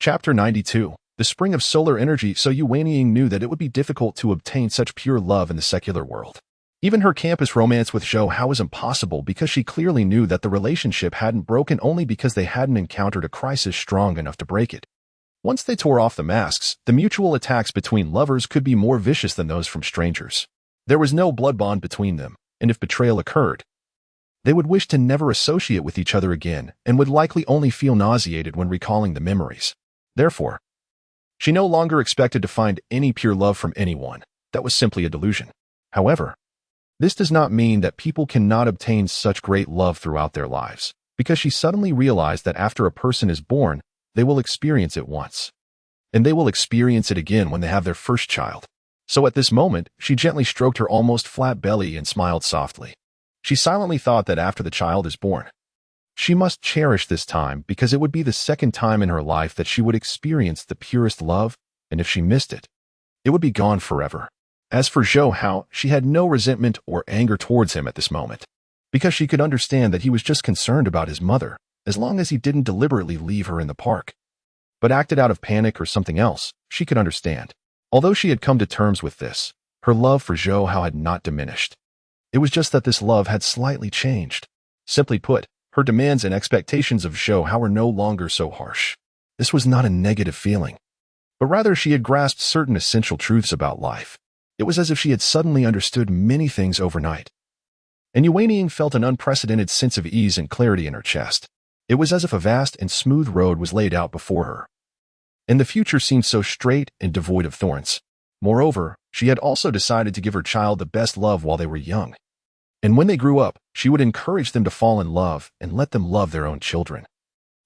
Chapter 92. The Spring of Solar Energy. So Yu Weiniang knew that it would be difficult to obtain such pure love in the secular world. Even her campus romance with Zhou Hao was impossible because she clearly knew that the relationship hadn't broken only because they hadn't encountered a crisis strong enough to break it. Once they tore off the masks, the mutual attacks between lovers could be more vicious than those from strangers. There was no blood bond between them, and if betrayal occurred, they would wish to never associate with each other again and would likely only feel nauseated when recalling the memories. Therefore, she no longer expected to find any pure love from anyone. That was simply a delusion. However, this does not mean that people cannot obtain such great love throughout their lives, because she suddenly realized that after a person is born, they will experience it once. And they will experience it again when they have their first child. So at this moment, she gently stroked her almost flat belly and smiled softly. She silently thought that after the child is born, she must cherish this time because it would be the second time in her life that she would experience the purest love, and if she missed it, it would be gone forever. As for Zhou Hao, she had no resentment or anger towards him at this moment, because she could understand that he was just concerned about his mother, as long as he didn't deliberately leave her in the park. But acted out of panic or something else, she could understand. Although she had come to terms with this, her love for Zhou Hao had not diminished. It was just that this love had slightly changed. Simply put, her demands and expectations of Zhou Hao were no longer so harsh. This was not a negative feeling, but rather she had grasped certain essential truths about life. It was as if she had suddenly understood many things overnight. And Yu Weiniang felt an unprecedented sense of ease and clarity in her chest. It was as if a vast and smooth road was laid out before her, and the future seemed so straight and devoid of thorns. Moreover, she had also decided to give her child the best love while they were young. And when they grew up, she would encourage them to fall in love and let them love their own children,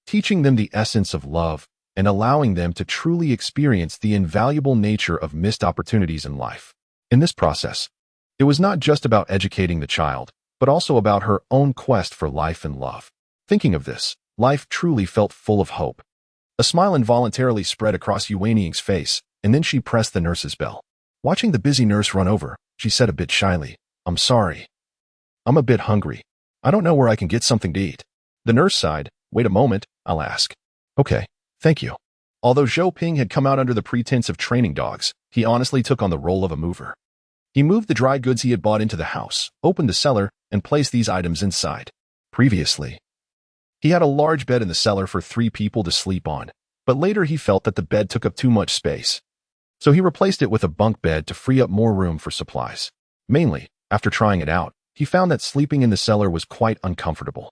teaching them the essence of love and allowing them to truly experience the invaluable nature of missed opportunities in life. In this process, it was not just about educating the child, but also about her own quest for life and love. Thinking of this, life truly felt full of hope. A smile involuntarily spread across Yu Weiniang's face, and then she pressed the nurse's bell. Watching the busy nurse run over, she said a bit shyly, "I'm sorry. I'm a bit hungry. I don't know where I can get something to eat." The nurse sighed. "Wait a moment, I'll ask." "Okay, thank you." Although Zhou Ping had come out under the pretense of training dogs, he honestly took on the role of a mover. He moved the dry goods he had bought into the house, opened the cellar, and placed these items inside. Previously, he had a large bed in the cellar for 3 people to sleep on, but later he felt that the bed took up too much space. So he replaced it with a bunk bed to free up more room for supplies. Mainly, after trying it out, he found that sleeping in the cellar was quite uncomfortable.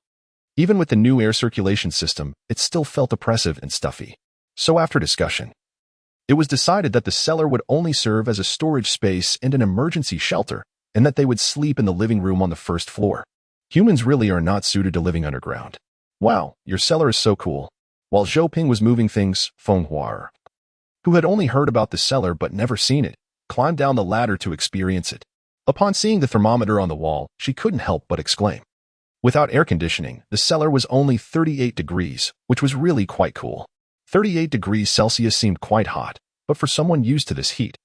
Even with the new air circulation system, it still felt oppressive and stuffy. So after discussion, it was decided that the cellar would only serve as a storage space and an emergency shelter, and that they would sleep in the living room on the first floor. Humans really are not suited to living underground. "Wow, your cellar is so cool." While Zhou Ping was moving things, Feng Hua, who had only heard about the cellar but never seen it, climbed down the ladder to experience it. Upon seeing the thermometer on the wall, she couldn't help but exclaim. Without air conditioning, the cellar was only 38 degrees, which was really quite cool. 38 degrees Celsius seemed quite hot, but for someone used to this heat,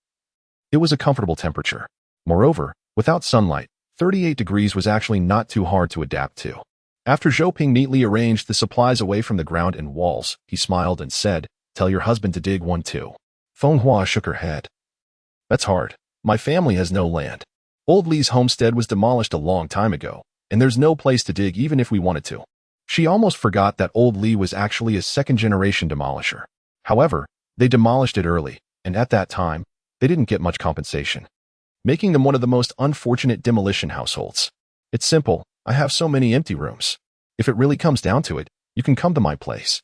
it was a comfortable temperature. Moreover, without sunlight, 38 degrees was actually not too hard to adapt to. After Zhou Ping neatly arranged the supplies away from the ground and walls, he smiled and said, "Tell your husband to dig one too." Feng Hua shook her head. "That's hard. My family has no land. Old Li's homestead was demolished a long time ago, and there's no place to dig even if we wanted to." She almost forgot that Old Li was actually a second-generation demolisher. However, they demolished it early, and at that time, they didn't get much compensation, making them one of the most unfortunate demolition households. "It's simple. I have so many empty rooms. If it really comes down to it, you can come to my place."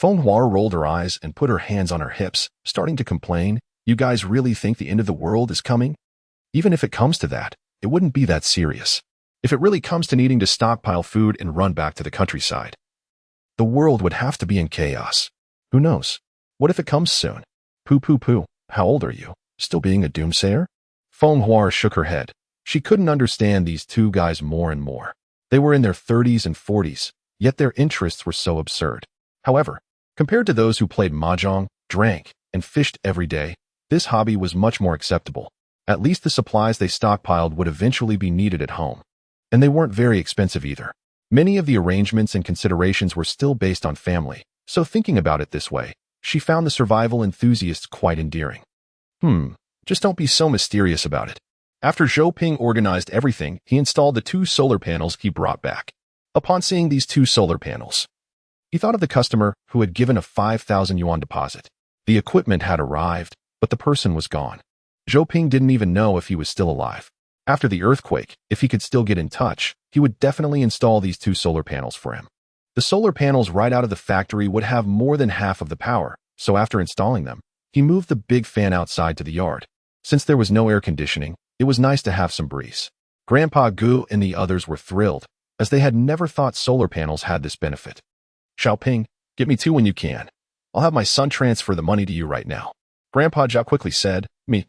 Feng Hua rolled her eyes and put her hands on her hips, starting to complain. You guys really think the end of the world is coming? Even if it comes to that, it wouldn't be that serious. If it really comes to needing to stockpile food and run back to the countryside, the world would have to be in chaos. Who knows? What if it comes soon? Poo. How old are you? Still being a doomsayer? Feng Hua shook her head. She couldn't understand these two guys more and more. They were in their 30s and 40s, yet their interests were so absurd. However, compared to those who played mahjong, drank, and fished every day, this hobby was much more acceptable. At least the supplies they stockpiled would eventually be needed at home. And they weren't very expensive either. Many of the arrangements and considerations were still based on family, so thinking about it this way, she found the survival enthusiasts quite endearing. Just don't be so mysterious about it. After Zhou Ping organized everything, he installed the 2 solar panels he brought back. Upon seeing these 2 solar panels, he thought of the customer who had given a 5,000 yuan deposit. The equipment had arrived, but the person was gone. Zhou Ping didn't even know if he was still alive. After the earthquake, if he could still get in touch, he would definitely install these 2 solar panels for him. The solar panels right out of the factory would have more than half of the power, so after installing them, he moved the big fan outside to the yard. Since there was no air conditioning, it was nice to have some breeze. Grandpa Gu and the others were thrilled, as they had never thought solar panels had this benefit. Xiaoping, get me 2 when you can. I'll have my son transfer the money to you right now. Grandpa Zhao quickly said, Me.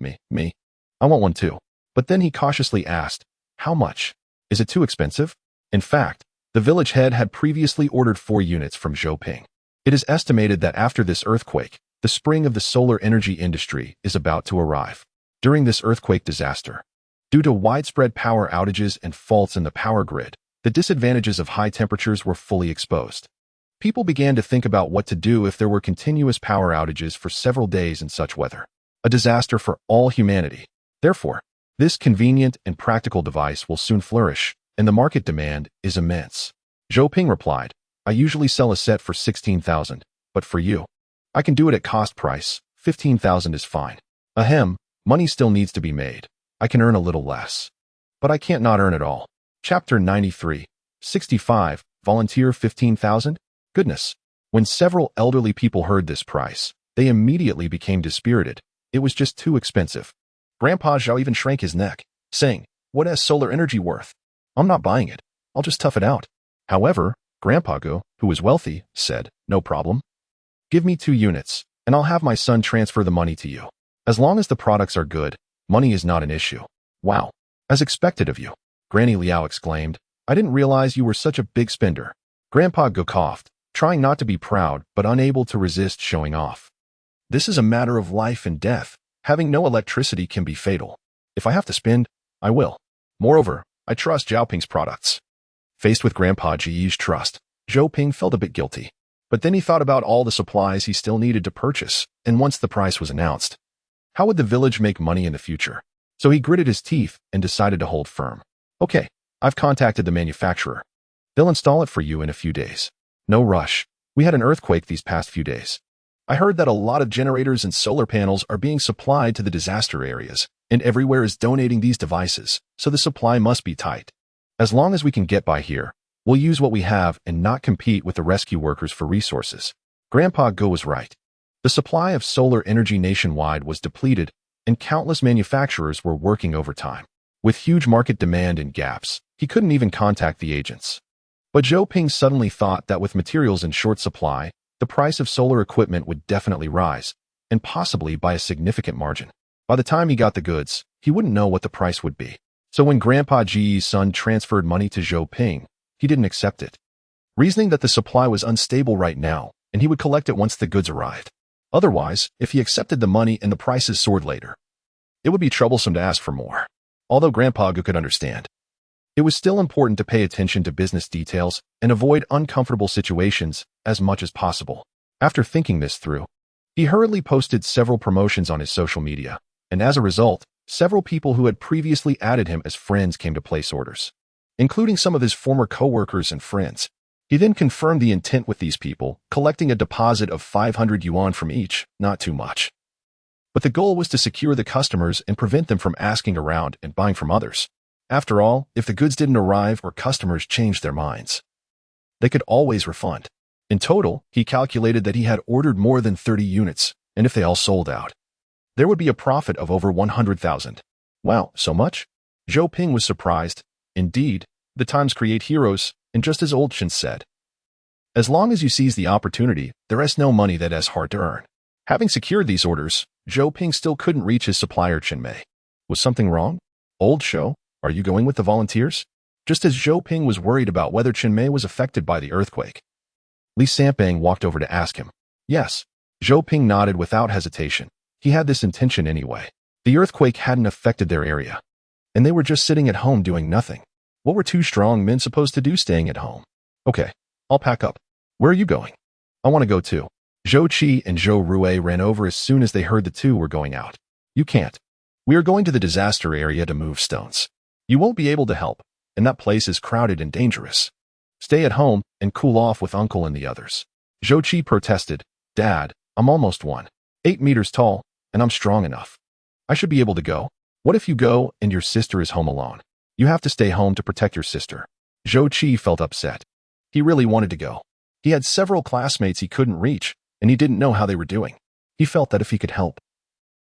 I want one too. But then he cautiously asked, how much? Is it too expensive? In fact, the village head had previously ordered 4 units from Zhou Ping. It is estimated that after this earthquake, the spring of the solar energy industry is about to arrive. During this earthquake disaster, due to widespread power outages and faults in the power grid, the disadvantages of high temperatures were fully exposed. People began to think about what to do if there were continuous power outages for several days in such weather. A disaster for all humanity. Therefore, this convenient and practical device will soon flourish, and the market demand is immense. Zhou Ping replied, I usually sell a set for 16,000, but for you, I can do it at cost price. 15,000 is fine. Ahem, money still needs to be made. I can earn a little less. But I can't not earn it all. Chapter 93, 65, volunteer 15,000? Goodness. When several elderly people heard this price, they immediately became dispirited. It was just too expensive. Grandpa Zhao even shrank his neck, saying, what is solar energy worth? I'm not buying it. I'll just tough it out. However, Grandpa Gu, who was wealthy, said, no problem. Give me 2 units, and I'll have my son transfer the money to you. As long as the products are good, money is not an issue. Wow. As expected of you. Granny Liao exclaimed, I didn't realize you were such a big spender. Grandpa Gu coughed, trying not to be proud but unable to resist showing off. This is a matter of life and death. Having no electricity can be fatal. If I have to spend, I will. Moreover, I trust Zhou Ping's products. Faced with Grandpa Ji's trust, Zhou Ping felt a bit guilty. But then he thought about all the supplies he still needed to purchase, and once the price was announced, how would the village make money in the future? So he gritted his teeth and decided to hold firm. Okay, I've contacted the manufacturer. They'll install it for you in a few days. No rush. We had an earthquake these past few days. I heard that a lot of generators and solar panels are being supplied to the disaster areas, and everywhere is donating these devices, so the supply must be tight. As long as we can get by here, we'll use what we have and not compete with the rescue workers for resources. Grandpa Gu was right. The supply of solar energy nationwide was depleted, and countless manufacturers were working overtime. With huge market demand and gaps, he couldn't even contact the agents. But Zhou Ping suddenly thought that with materials in short supply, the price of solar equipment would definitely rise, and possibly by a significant margin. By the time he got the goods, he wouldn't know what the price would be. So when Grandpa Ji's son transferred money to Zhou Ping, he didn't accept it, reasoning that the supply was unstable right now, and he would collect it once the goods arrived. Otherwise, if he accepted the money and the prices soared later, it would be troublesome to ask for more. Although Grandpa Gu could understand, it was still important to pay attention to business details and avoid uncomfortable situations as much as possible. After thinking this through, he hurriedly posted several promotions on his social media, and as a result, several people who had previously added him as friends came to place orders, including some of his former co-workers and friends. He then confirmed the intent with these people, collecting a deposit of 500 yuan from each, not too much. But the goal was to secure the customers and prevent them from asking around and buying from others. After all, if the goods didn't arrive or customers changed their minds, they could always refund. In total, he calculated that he had ordered more than 30 units, and if they all sold out, there would be a profit of over 100,000. Wow, so much? Zhou Ping was surprised. Indeed, the times create heroes, and just as Old Chen said, as long as you seize the opportunity, there is no money that is hard to earn. Having secured these orders, Zhou Ping still couldn't reach his supplier Chen Mei. Was something wrong? Old Shou, are you going with the volunteers? Just as Zhou Ping was worried about whether Chen Mei was affected by the earthquake, Li Sanping walked over to ask him. Yes. Zhou Ping nodded without hesitation. He had this intention anyway. The earthquake hadn't affected their area, and they were just sitting at home doing nothing. What were two strong men supposed to do staying at home? Okay, I'll pack up. Where are you going? I want to go too. Zhou Qi and Zhou Rui ran over as soon as they heard the two were going out. You can't. We are going to the disaster area to move stones. You won't be able to help, and that place is crowded and dangerous. Stay at home and cool off with Uncle and the others. Zhou Qi protested. Dad, I'm almost 1.8 meters tall, and I'm strong enough. I should be able to go. What if you go and your sister is home alone? You have to stay home to protect your sister. Zhou Qi felt upset. He really wanted to go. He had several classmates he couldn't reach, and he didn't know how they were doing. He felt that if he could help,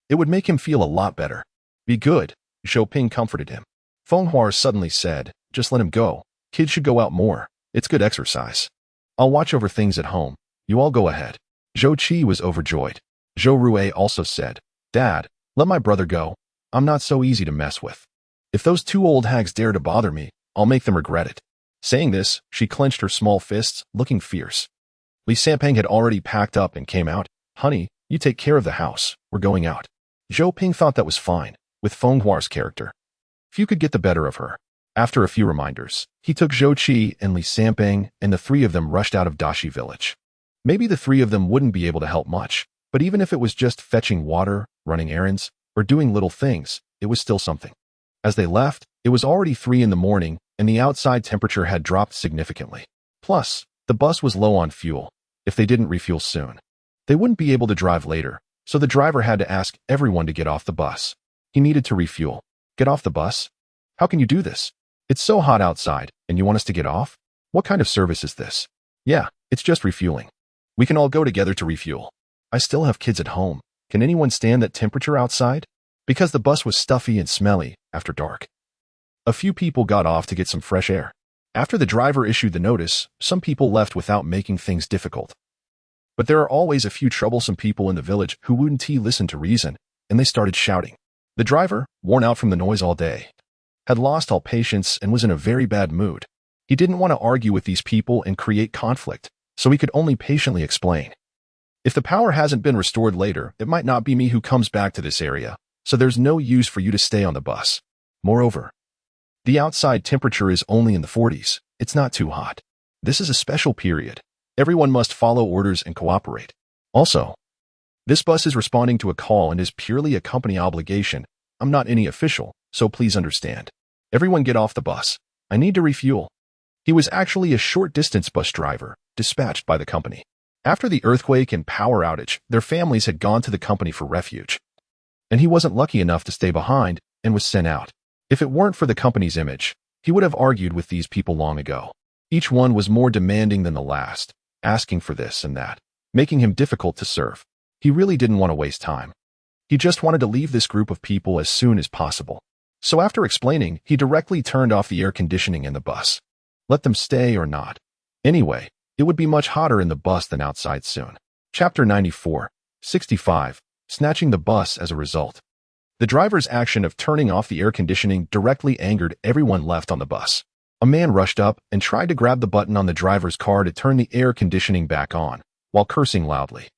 it would make him feel a lot better. Be good, Zhou Ping comforted him. Feng Hua suddenly said, just let him go. Kids should go out more. It's good exercise. I'll watch over things at home. You all go ahead. Zhou Qi was overjoyed. Zhou Rui also said, Dad, let my brother go. I'm not so easy to mess with. If those two old hags dare to bother me, I'll make them regret it. Saying this, she clenched her small fists, looking fierce. Li Sanping had already packed up and came out. Honey, you take care of the house. We're going out. Zhou Ping thought that was fine, with Feng Hua's character. Few could get the better of her. After a few reminders, he took Zhou Qi and Li Sanping, and the three of them rushed out of Dashi village. Maybe the three of them wouldn't be able to help much, but even if it was just fetching water, running errands, or doing little things, it was still something. As they left, it was already 3 in the morning, and the outside temperature had dropped significantly. Plus, the bus was low on fuel. If they didn't refuel soon, they wouldn't be able to drive later, so the driver had to ask everyone to get off the bus. He needed to refuel. Get off the bus? How can you do this? It's so hot outside, and you want us to get off? What kind of service is this? Yeah, it's just refueling. We can all go together to refuel. I still have kids at home. Can anyone stand that temperature outside? Because the bus was stuffy and smelly after dark. A few people got off to get some fresh air. After the driver issued the notice, some people left without making things difficult. But there are always a few troublesome people in the village who wouldn't listen to reason, and they started shouting. The driver, worn out from the noise all day, had lost all patience and was in a very bad mood. He didn't want to argue with these people and create conflict, so he could only patiently explain. If the power hasn't been restored later, it might not be me who comes back to this area, so there's no use for you to stay on the bus. Moreover, the outside temperature is only in the 40s. It's not too hot. This is a special period. Everyone must follow orders and cooperate. Also, this bus is responding to a call and is purely a company obligation. I'm not any official, so please understand. Everyone get off the bus. I need to refuel. He was actually a short-distance bus driver, dispatched by the company. After the earthquake and power outage, their families had gone to the company for refuge. And he wasn't lucky enough to stay behind and was sent out. If it weren't for the company's image, he would have argued with these people long ago. Each one was more demanding than the last, asking for this and that, making him difficult to serve. He really didn't want to waste time. He just wanted to leave this group of people as soon as possible. So after explaining, he directly turned off the air conditioning in the bus. Let them stay or not. Anyway, it would be much hotter in the bus than outside soon. Chapter 94, 65, snatching the bus as a result. The driver's action of turning off the air conditioning directly angered everyone left on the bus. A man rushed up and tried to grab the button on the driver's car to turn the air conditioning back on, while cursing loudly.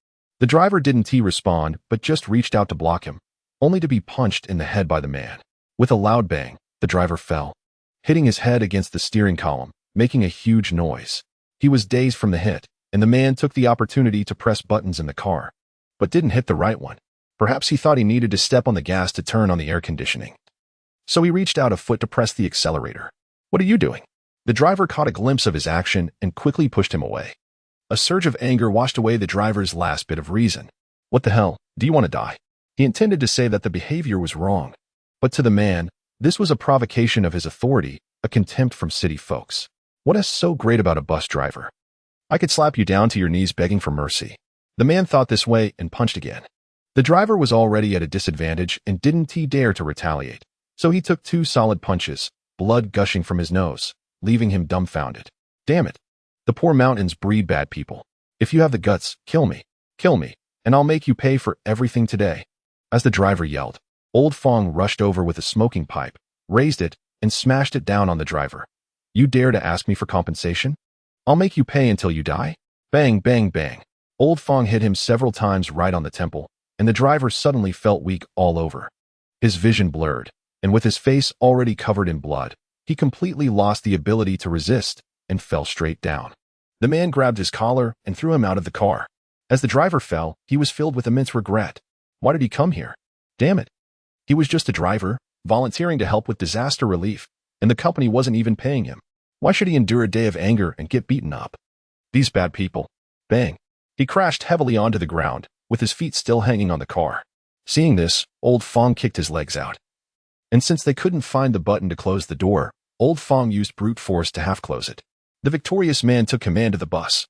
The driver didn't respond, but just reached out to block him, only to be punched in the head by the man. With a loud bang, the driver fell, hitting his head against the steering column, making a huge noise. He was dazed from the hit, and the man took the opportunity to press buttons in the car, but didn't hit the right one. Perhaps he thought he needed to step on the gas to turn on the air conditioning. So he reached out a foot to press the accelerator. What are you doing? The driver caught a glimpse of his action and quickly pushed him away. A surge of anger washed away the driver's last bit of reason. What the hell? Do you want to die? He intended to say that the behavior was wrong, but to the man, this was a provocation of his authority, a contempt from city folks. What is so great about a bus driver? I could slap you down to your knees begging for mercy. The man thought this way and punched again. The driver was already at a disadvantage and didn't dare to retaliate, so he took 2 solid punches, blood gushing from his nose, leaving him dumbfounded. Damn it. The poor mountains breed bad people. If you have the guts, kill me, and I'll make you pay for everything today. As the driver yelled, Old Fong rushed over with a smoking pipe, raised it, and smashed it down on the driver. You dare to ask me for compensation? I'll make you pay until you die. Bang, bang, bang. Old Fong hit him several times right on the temple, and the driver suddenly felt weak all over. His vision blurred, and with his face already covered in blood, he completely lost the ability to resist and fell straight down. The man grabbed his collar and threw him out of the car. As the driver fell, he was filled with immense regret. Why did he come here? Damn it. He was just a driver, volunteering to help with disaster relief, and the company wasn't even paying him. Why should he endure a day of anger and get beaten up? These bad people. Bang. He crashed heavily onto the ground, with his feet still hanging on the car. Seeing this, Old Fong kicked his legs out. And since they couldn't find the button to close the door, Old Fong used brute force to half-close it. The victorious man took command of the bus.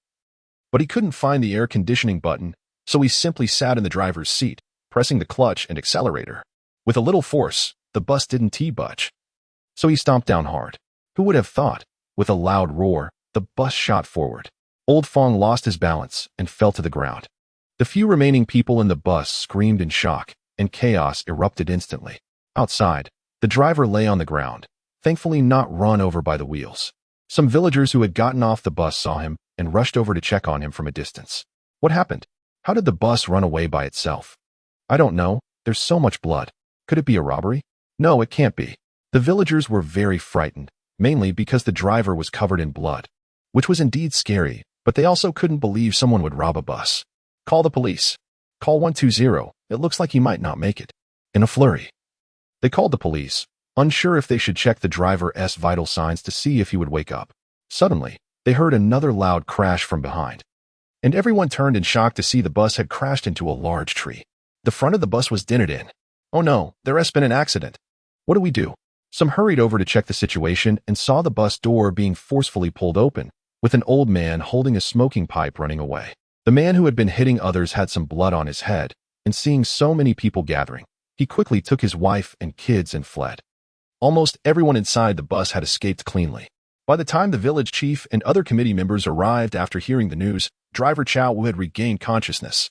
But he couldn't find the air conditioning button, so he simply sat in the driver's seat, pressing the clutch and accelerator. With a little force, the bus didn't budge. So he stomped down hard. Who would have thought? With a loud roar, the bus shot forward. Old Fong lost his balance and fell to the ground. The few remaining people in the bus screamed in shock, and chaos erupted instantly. Outside, the driver lay on the ground, thankfully not run over by the wheels. Some villagers who had gotten off the bus saw him and rushed over to check on him from a distance. What happened? How did the bus run away by itself? I don't know. There's so much blood. Could it be a robbery? No, it can't be. The villagers were very frightened, mainly because the driver was covered in blood, which was indeed scary, but they also couldn't believe someone would rob a bus. Call the police. Call 120. It looks like he might not make it. In a flurry. They called the police, unsure if they should check the driver's vital signs to see if he would wake up. Suddenly, they heard another loud crash from behind. And everyone turned in shock to see the bus had crashed into a large tree. The front of the bus was dented in. Oh no, there has been an accident. What do we do? Some hurried over to check the situation and saw the bus door being forcefully pulled open, with an old man holding a smoking pipe running away. The man who had been hitting others had some blood on his head, and seeing so many people gathering, he quickly took his wife and kids and fled. Almost everyone inside the bus had escaped cleanly. By the time the village chief and other committee members arrived after hearing the news, driver Chow Wu had regained consciousness.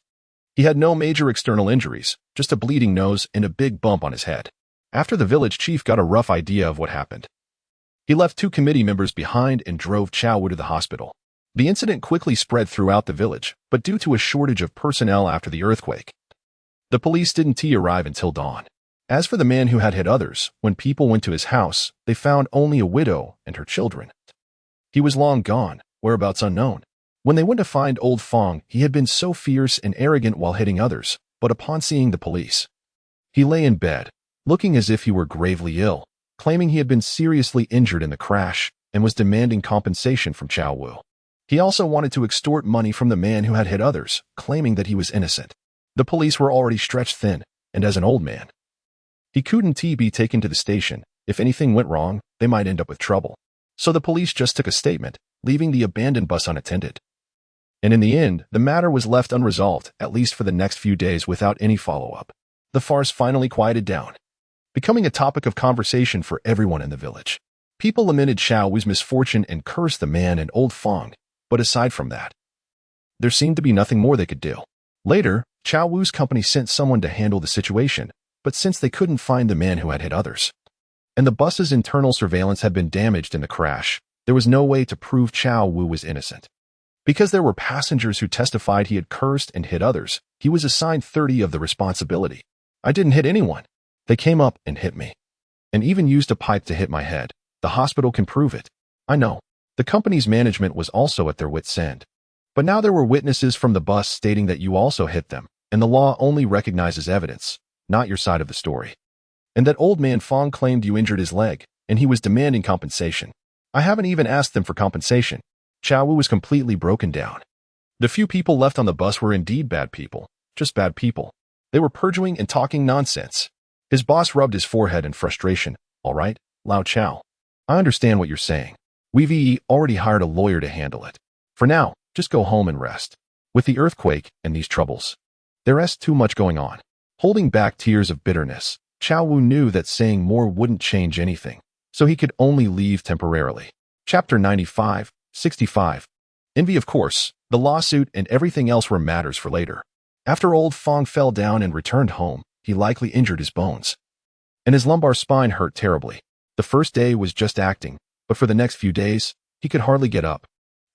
He had no major external injuries, just a bleeding nose and a big bump on his head. After the village chief got a rough idea of what happened, he left 2 committee members behind and drove Chow Wu to the hospital. The incident quickly spread throughout the village, but due to a shortage of personnel after the earthquake, the police didn't arrive until dawn. As for the man who had hit others, when people went to his house, they found only a widow and her children. He was long gone, whereabouts unknown. When they went to find Old Fong, he had been so fierce and arrogant while hitting others, but upon seeing the police, he lay in bed, looking as if he were gravely ill, claiming he had been seriously injured in the crash and was demanding compensation from Chow Wu. He also wanted to extort money from the man who had hit others, claiming that he was innocent. The police were already stretched thin, and as an old man, he couldn't be taken to the station. If anything went wrong, they might end up with trouble. So the police just took a statement, leaving the abandoned bus unattended. And in the end, the matter was left unresolved, at least for the next few days without any follow-up. The farce finally quieted down, becoming a topic of conversation for everyone in the village. People lamented Chow Wu's misfortune and cursed the man and Old Fong, but aside from that, there seemed to be nothing more they could do. Later, Chow Wu's company sent someone to handle the situation, but since they couldn't find the man who had hit others, and the bus's internal surveillance had been damaged in the crash, there was no way to prove Chow Wu was innocent. Because there were passengers who testified he had cursed and hit others, he was assigned 30 of the responsibility. I didn't hit anyone. They came up and hit me, and even used a pipe to hit my head. The hospital can prove it. I know. The company's management was also at their wits' end. But now there were witnesses from the bus stating that you also hit them, and the law only recognizes evidence, not your side of the story. And that old man Fong claimed you injured his leg, and he was demanding compensation. I haven't even asked them for compensation. Chow Wu was completely broken down. The few people left on the bus were indeed bad people, just bad people. They were perjuring and talking nonsense. His boss rubbed his forehead in frustration. All right, Lao Chow. I understand what you're saying. We've already hired a lawyer to handle it. For now, Just go home and rest. With the earthquake and these troubles, there's too much going on. Holding back tears of bitterness, Chao Wu knew that saying more wouldn't change anything, so he could only leave temporarily. Chapter 95, 65. Envy, of course, the lawsuit and everything else were matters for later. After old Fong fell down and returned home, he likely injured his bones, and his lumbar spine hurt terribly. The first day was just acting, but for the next few days, he could hardly get up.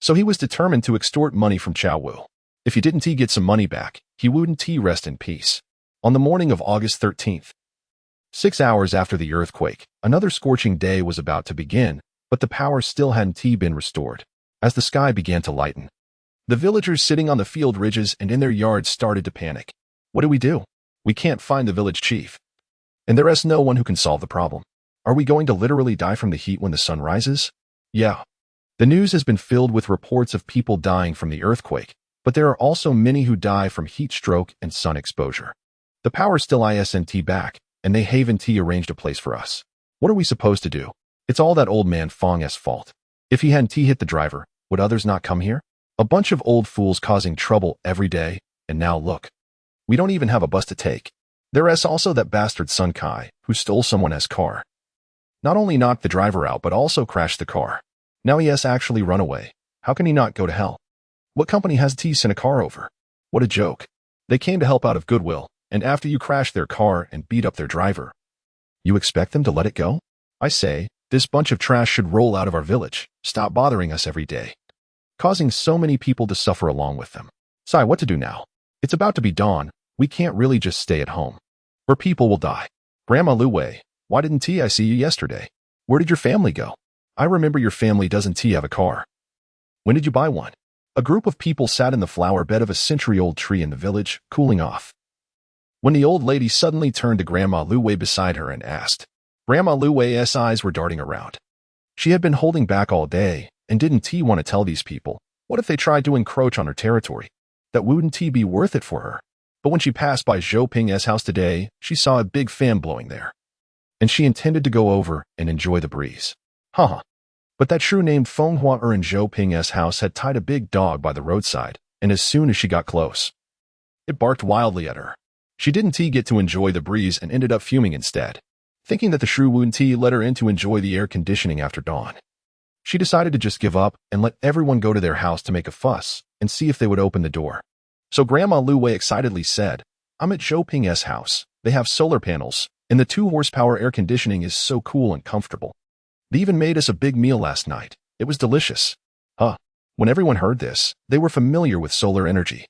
So he was determined to extort money from Chao Wu. If he didn't get some money back, he wouldn't rest in peace. On the morning of August 13th, 6 hours after the earthquake, another scorching day was about to begin, but the power still hadn't been restored. As the sky began to lighten, the villagers sitting on the field ridges and in their yards started to panic. What do? We can't find the village chief, and there is no one who can solve the problem. Are we going to literally die from the heat when the sun rises? Yeah. The news has been filled with reports of people dying from the earthquake, but there are also many who die from heat stroke and sun exposure. The power still isn't back, and they haven't arranged a place for us. What are we supposed to do? It's all that old man Fong's fault. If he hadn't hit the driver, would others not come here? A bunch of old fools causing trouble every day, and now look. We don't even have a bus to take. There is also that bastard Sun Kai, who stole someone's car. Not only knocked the driver out, but also crashed the car. Now he has actually run away. How can he not go to hell? What company has sent a car over? What a joke. They came to help out of goodwill, and after you crashed their car and beat up their driver, you expect them to let it go? I say, this bunch of trash should roll out of our village. Stop bothering us every day, causing so many people to suffer along with them. Sai, what to do now? It's about to be dawn. We can't really just stay at home, or people will die. Grandma Lu Wei, why didn't I see you yesterday? Where did your family go? I remember your family doesn't have a car. When did you buy one? A group of people sat in the flower bed of a century-old tree in the village, cooling off, when the old lady suddenly turned to Grandma Lu Wei beside her and asked. Grandma Lu Wei's eyes were darting around. She had been holding back all day, and didn't want to tell these people. What if they tried to encroach on her territory? That wouldn't be worth it for her. But when she passed by Zhou Ping's house today, she saw a big fan blowing there, and she intended to go over and enjoy the breeze. But that shrew named Feng Hua in Zhou Ping's house had tied a big dog by the roadside, and as soon as she got close, it barked wildly at her. She didn't get to enjoy the breeze and ended up fuming instead, thinking that the shrew wouldn't let her in to enjoy the air conditioning after dawn. She decided to just give up and let everyone go to their house to make a fuss and see if they would open the door. So Grandma Lu Wei excitedly said, I'm at Zhou Ping's house. They have solar panels, and the 2-horsepower air conditioning is so cool and comfortable. They even made us a big meal last night. It was delicious. When everyone heard this, they were familiar with solar energy.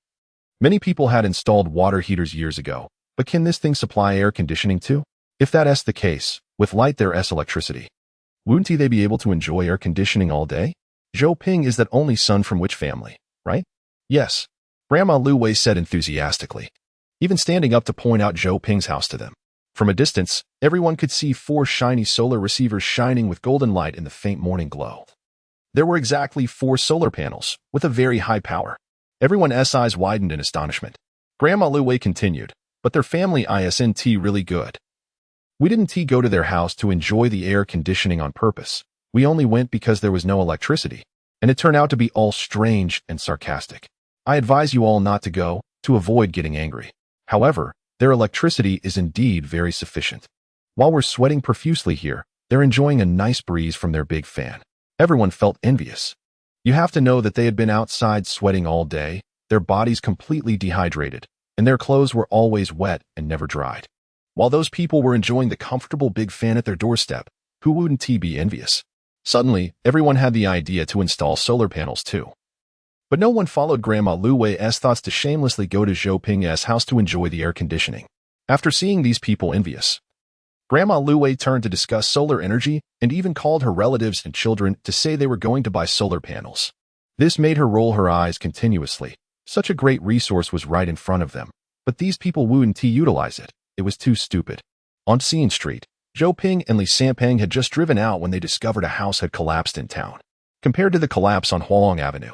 Many people had installed water heaters years ago, but can this thing supply air conditioning too? If that's the case, with light there's electricity. Wouldn't they be able to enjoy air conditioning all day? Zhou Ping is that only son from which family, right? Yes, Grandma Lu Wei said enthusiastically, even standing up to point out Zhou Ping's house to them. From a distance, everyone could see 4 shiny solar receivers shining with golden light in the faint morning glow. There were exactly 4 solar panels, with a very high power. Everyone's eyes widened in astonishment. Grandma Lu Wei continued, but their family isn't really good. We didn't go to their house to enjoy the air conditioning on purpose. We only went because there was no electricity, and it turned out to be all strange and sarcastic. I advise you all not to go, to avoid getting angry. However, their electricity is indeed very sufficient. While we're sweating profusely here, they're enjoying a nice breeze from their big fan. Everyone felt envious. You have to know that they had been outside sweating all day, their bodies completely dehydrated, and their clothes were always wet and never dried. While those people were enjoying the comfortable big fan at their doorstep, who wouldn't be envious? Suddenly, everyone had the idea to install solar panels too. But no one followed Grandma Lu Wei's thoughts to shamelessly go to Zhou Ping's house to enjoy the air conditioning. After seeing these people envious, Grandma Lu Wei turned to discuss solar energy and even called her relatives and children to say they were going to buy solar panels. This made her roll her eyes continuously. Such a great resource was right in front of them, but these people wouldn't utilize it. It was too stupid. On Sean Street, Zhou Ping and Li Sanpeng had just driven out when they discovered a house had collapsed in town. Compared to the collapse on Hualong Avenue,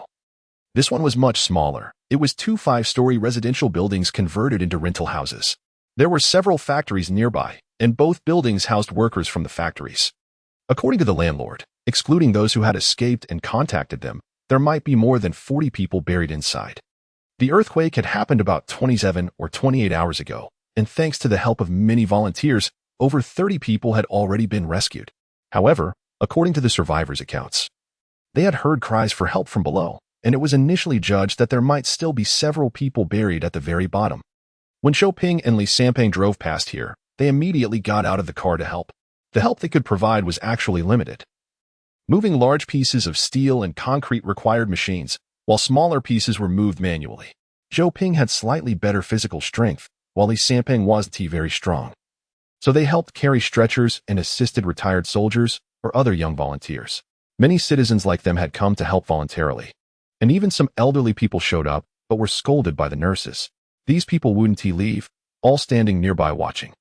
this one was much smaller. It was 2 5-story residential buildings converted into rental houses. There were several factories nearby, and both buildings housed workers from the factories. According to the landlord, excluding those who had escaped and contacted them, there might be more than 40 people buried inside. The earthquake had happened about 27 or 28 hours ago, and thanks to the help of many volunteers, over 30 people had already been rescued. However, according to the survivors' accounts, they had heard cries for help from below, and it was initially judged that there might still be several people buried at the very bottom. When Xiaoping and Li Sanping drove past here, they immediately got out of the car to help. The help they could provide was actually limited. Moving large pieces of steel and concrete required machines, while smaller pieces were moved manually. Xiaoping had slightly better physical strength, while Li Sanping wasn't very strong. So they helped carry stretchers and assisted retired soldiers or other young volunteers. Many citizens like them had come to help voluntarily. And even some elderly people showed up, but were scolded by the nurses. These people wouldn't leave, all standing nearby watching.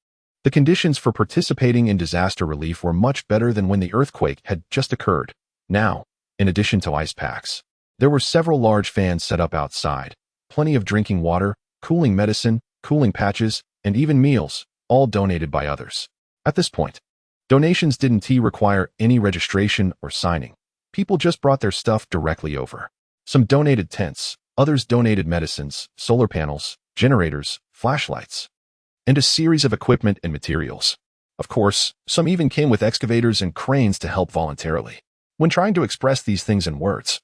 The conditions for participating in disaster relief were much better than when the earthquake had just occurred. Now, in addition to ice packs, there were several large fans set up outside, plenty of drinking water, cooling medicine, cooling patches, and even meals, all donated by others. At this point, donations didn't require any registration or signing. People just brought their stuff directly over. Some donated tents, others donated medicines, solar panels, generators, flashlights, and a series of equipment and materials. Of course, some even came with excavators and cranes to help voluntarily. When trying to express these things in words,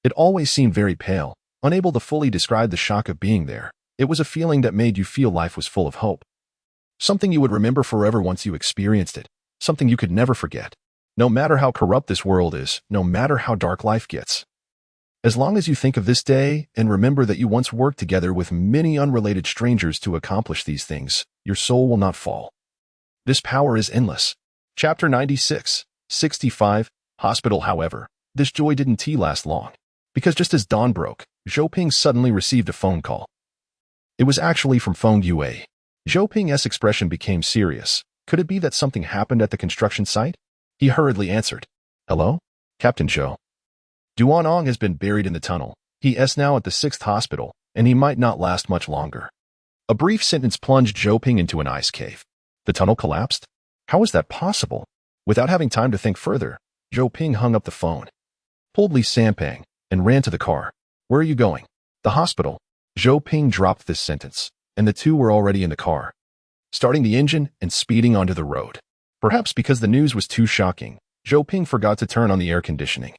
it always seemed very pale, unable to fully describe the shock of being there. It was a feeling that made you feel life was full of hope. Something you would remember forever once you experienced it. Something you could never forget. No matter how corrupt this world is, no matter how dark life gets. As long as you think of this day and remember that you once worked together with many unrelated strangers to accomplish these things, your soul will not fall. This power is endless. Chapter 96, 65, Hospital. However, this joy didn't last long. Because just as dawn broke, Xiaoping suddenly received a phone call. It was actually from Feng Yue. Xiaoping's expression became serious. Could it be that something happened at the construction site? He hurriedly answered. Hello? Captain Zhou. Duanong has been buried in the tunnel. He is now at the 6th hospital, and he might not last much longer. A brief sentence plunged Xiaoping into an ice cave. The tunnel collapsed? How is that possible? Without having time to think further, Xiaoping hung up the phone, pulled Li Sanping, and ran to the car. Where are you going? The hospital. Xiaoping dropped this sentence, and the two were already in the car, starting the engine and speeding onto the road. Perhaps because the news was too shocking, Xiaoping forgot to turn on the air conditioning.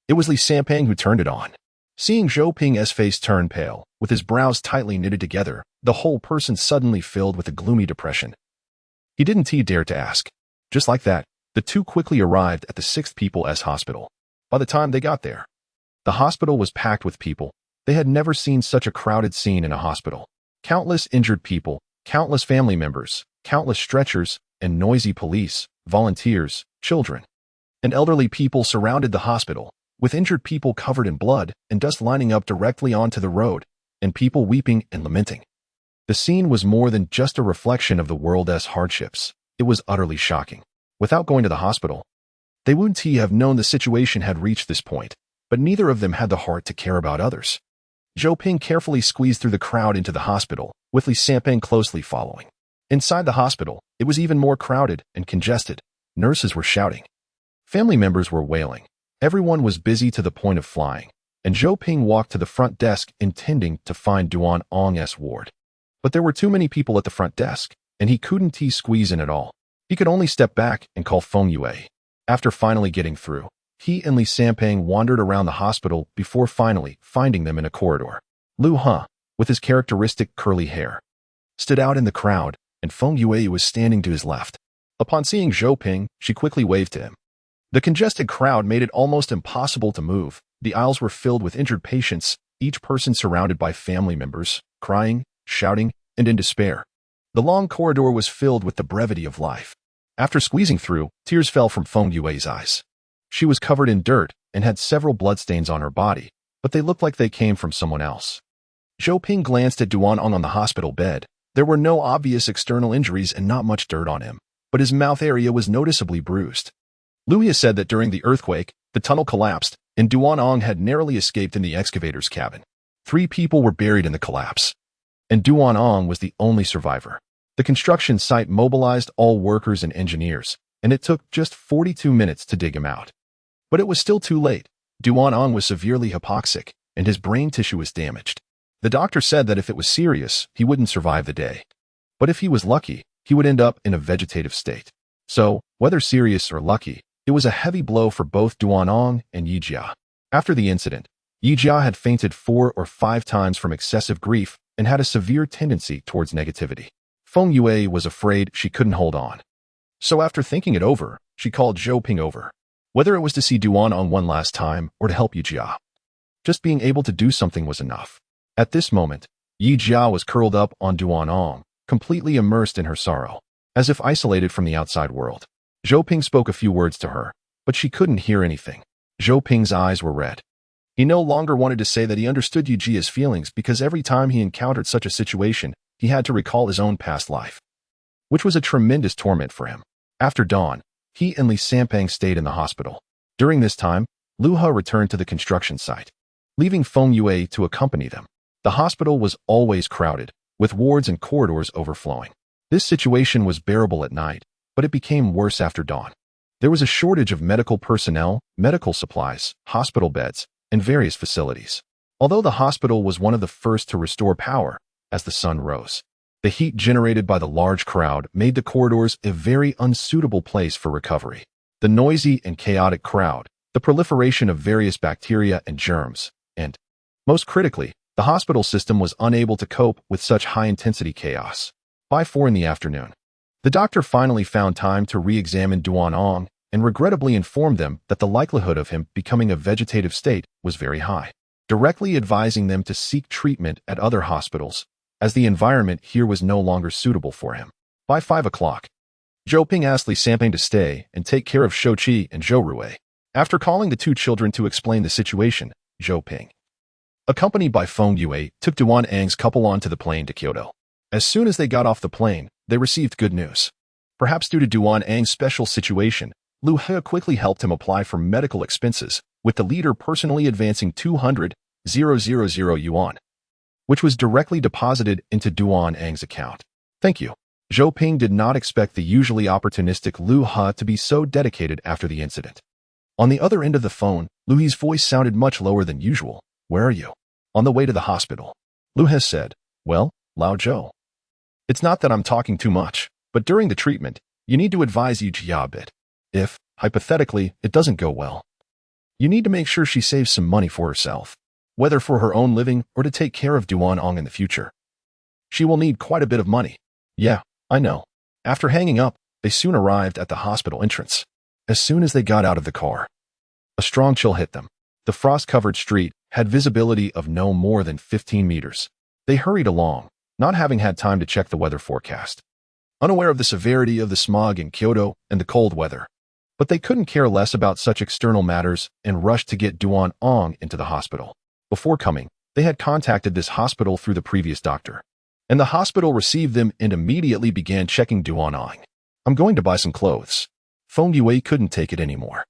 It was Li Sanping who turned it on. Seeing Xiaoping's face turn pale, with his brows tightly knitted together, the whole person suddenly filled with a gloomy depression. He didn't dare to ask. Just like that, the two quickly arrived at the 6th People's Hospital. By the time they got there, the hospital was packed with people. They had never seen such a crowded scene in a hospital. Countless injured people, countless family members, countless stretchers, and noisy police, volunteers, children, and elderly people surrounded the hospital, with injured people covered in blood and dust lining up directly onto the road, and people weeping and lamenting. The scene was more than just a reflection of the world's hardships. It was utterly shocking. Without going to the hospital, they wouldn't have known the situation had reached this point, but neither of them had the heart to care about others. Xiaoping carefully squeezed through the crowd into the hospital, with Li Sanping closely following. Inside the hospital, it was even more crowded and congested. Nurses were shouting. Family members were wailing. Everyone was busy to the point of flying, and Xiaoping walked to the front desk intending to find Duanong's ward. But there were too many people at the front desk, and he couldn't squeeze in at all. He could only step back and call Feng Yue. After finally getting through, he and Li Sanping wandered around the hospital before finally finding them in a corridor. Lu He, with his characteristic curly hair, stood out in the crowd, and Feng Yue was standing to his left. Upon seeing Xiaoping, she quickly waved to him. The congested crowd made it almost impossible to move. The aisles were filled with injured patients, each person surrounded by family members, crying, shouting, and in despair. The long corridor was filled with the brevity of life. After squeezing through, tears fell from Feng Yue's eyes. She was covered in dirt and had several bloodstains on her body, but they looked like they came from someone else. Xiaoping glanced at Duanong on the hospital bed. There were no obvious external injuries and not much dirt on him, but his mouth area was noticeably bruised. Lu He said that during the earthquake, the tunnel collapsed, and Duanong had narrowly escaped in the excavator's cabin. 3 people were buried in the collapse, and Duanong was the only survivor. The construction site mobilized all workers and engineers, and it took just 42 minutes to dig him out. But it was still too late. Duan was severely hypoxic, and his brain tissue was damaged. The doctor said that if it was serious, he wouldn't survive the day. But if he was lucky, he would end up in a vegetative state. So, whether serious or lucky, it was a heavy blow for both Duan and Yijia. After the incident, Yijia had fainted 4 or 5 times from excessive grief and had a severe tendency towards negativity. Feng Yue was afraid she couldn't hold on. So after thinking it over, she called Zhou Ping over. Whether it was to see Duan one last time or to help Yijia. Just being able to do something was enough. At this moment, Yijia was curled up on Duan, completely immersed in her sorrow, as if isolated from the outside world. Zhou Ping spoke a few words to her, but she couldn't hear anything. Zhou Ping's eyes were red. He no longer wanted to say that he understood Yijia's feelings because every time he encountered such a situation, he had to recall his own past life, which was a tremendous torment for him. After dawn, he and Li Sanpang stayed in the hospital. During this time, Lu He returned to the construction site, leaving Feng Yue to accompany them. The hospital was always crowded, with wards and corridors overflowing. This situation was bearable at night, but it became worse after dawn. There was a shortage of medical personnel, medical supplies, hospital beds, and various facilities. Although the hospital was one of the first to restore power as the sun rose, the heat generated by the large crowd made the corridors a very unsuitable place for recovery. The noisy and chaotic crowd, the proliferation of various bacteria and germs, and, most critically, the hospital system was unable to cope with such high-intensity chaos. By 4 in the afternoon, the doctor finally found time to re-examine Duan and regrettably informed them that the likelihood of him becoming a vegetative state was very high, directly advising them to seek treatment at other hospitals, as the environment here was no longer suitable for him. By 5 o'clock, Zhou Ping asked Li Sanping to stay and take care of Shou Qi and Zhou Rui. After calling the 2 children to explain the situation, Zhou Ping, accompanied by Feng Yue, took Duan's couple onto the plane to Kyoto. As soon as they got off the plane, they received good news. Perhaps due to Duan's special situation, Lu He quickly helped him apply for medical expenses, with the leader personally advancing 200,000 yuan, which was directly deposited into Duan's account. Thank you. Zhou Ping did not expect the usually opportunistic Lu He to be so dedicated after the incident. On the other end of the phone, Lu He's voice sounded much lower than usual. Where are you? On the way to the hospital. Lu He said, well, Lao Zhou. It's not that I'm talking too much, but during the treatment, you need to advise Yijia a bit. If, hypothetically, it doesn't go well, you need to make sure she saves some money for herself, whether for her own living or to take care of Duan in the future. She will need quite a bit of money. Yeah, I know. After hanging up, they soon arrived at the hospital entrance. As soon as they got out of the car, a strong chill hit them. The frost-covered street had visibility of no more than 15 meters. They hurried along, not having had time to check the weather forecast, unaware of the severity of the smog in Kyoto and the cold weather. But they couldn't care less about such external matters and rushed to get Duan into the hospital. Before coming, they had contacted this hospital through the previous doctor, and the hospital received them and immediately began checking Duan. I'm going to buy some clothes. Feng Yue couldn't take it anymore.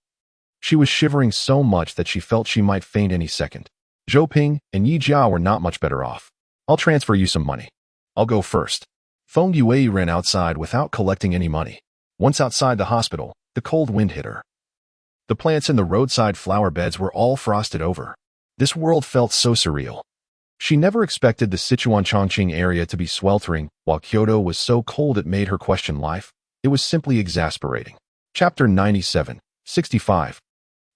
She was shivering so much that she felt she might faint any second. Zhou Ping and Yijia were not much better off. I'll transfer you some money. I'll go first. Feng Yue ran outside without collecting any money. Once outside the hospital, the cold wind hit her. The plants in the roadside flower beds were all frosted over. This world felt so surreal. She never expected the Sichuan-Chongqing area to be sweltering, while Kyoto was so cold it made her question life. It was simply exasperating. Chapter 97, 65.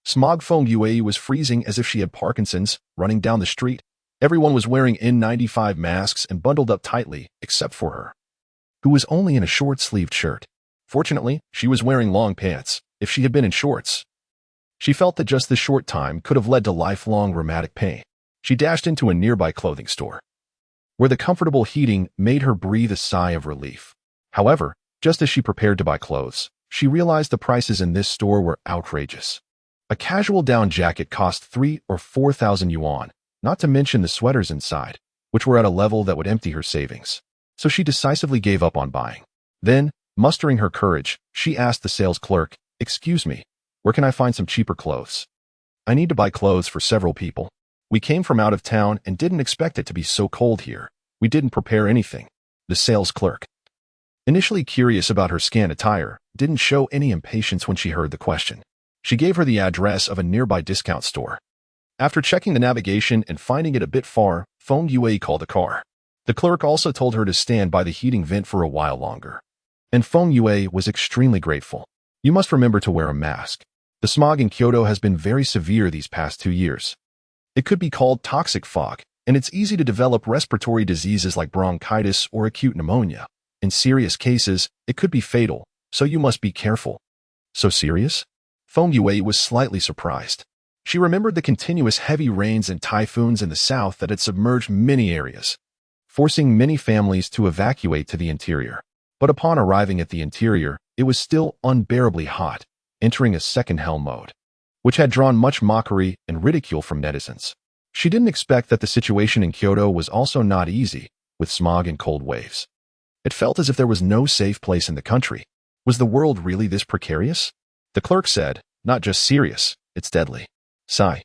Smog. Feng Yue was freezing as if she had Parkinson's, running down the street. Everyone was wearing N95 masks and bundled up tightly, except for her, who was only in a short-sleeved shirt. Fortunately, she was wearing long pants. If she had been in shorts, she felt that just this short time could have led to lifelong rheumatic pain. She dashed into a nearby clothing store, where the comfortable heating made her breathe a sigh of relief. However, just as she prepared to buy clothes, she realized the prices in this store were outrageous. A casual down jacket cost 3,000 or 4,000 yuan, not to mention the sweaters inside, which were at a level that would empty her savings. So she decisively gave up on buying. Then, mustering her courage, she asked the sales clerk, "Excuse me, where can I find some cheaper clothes? I need to buy clothes for several people. We came from out of town and didn't expect it to be so cold here. We didn't prepare anything." The sales clerk, initially curious about her scant attire, didn't show any impatience when she heard the question. She gave her the address of a nearby discount store. After checking the navigation and finding it a bit far, Feng Yue called a car. The clerk also told her to stand by the heating vent for a while longer. And Feng Yue was extremely grateful. You must remember to wear a mask. The smog in Kyoto has been very severe these past 2 years. It could be called toxic fog, and it's easy to develop respiratory diseases like bronchitis or acute pneumonia. In serious cases, it could be fatal, so you must be careful. So serious? Feng Yue was slightly surprised. She remembered the continuous heavy rains and typhoons in the south that had submerged many areas, forcing many families to evacuate to the interior. But upon arriving at the interior, it was still unbearably hot, entering a second hell mode, which had drawn much mockery and ridicule from netizens. She didn't expect that the situation in Kyoto was also not easy, with smog and cold waves. It felt as if there was no safe place in the country. Was the world really this precarious? The clerk said, not just serious, it's deadly. Sigh.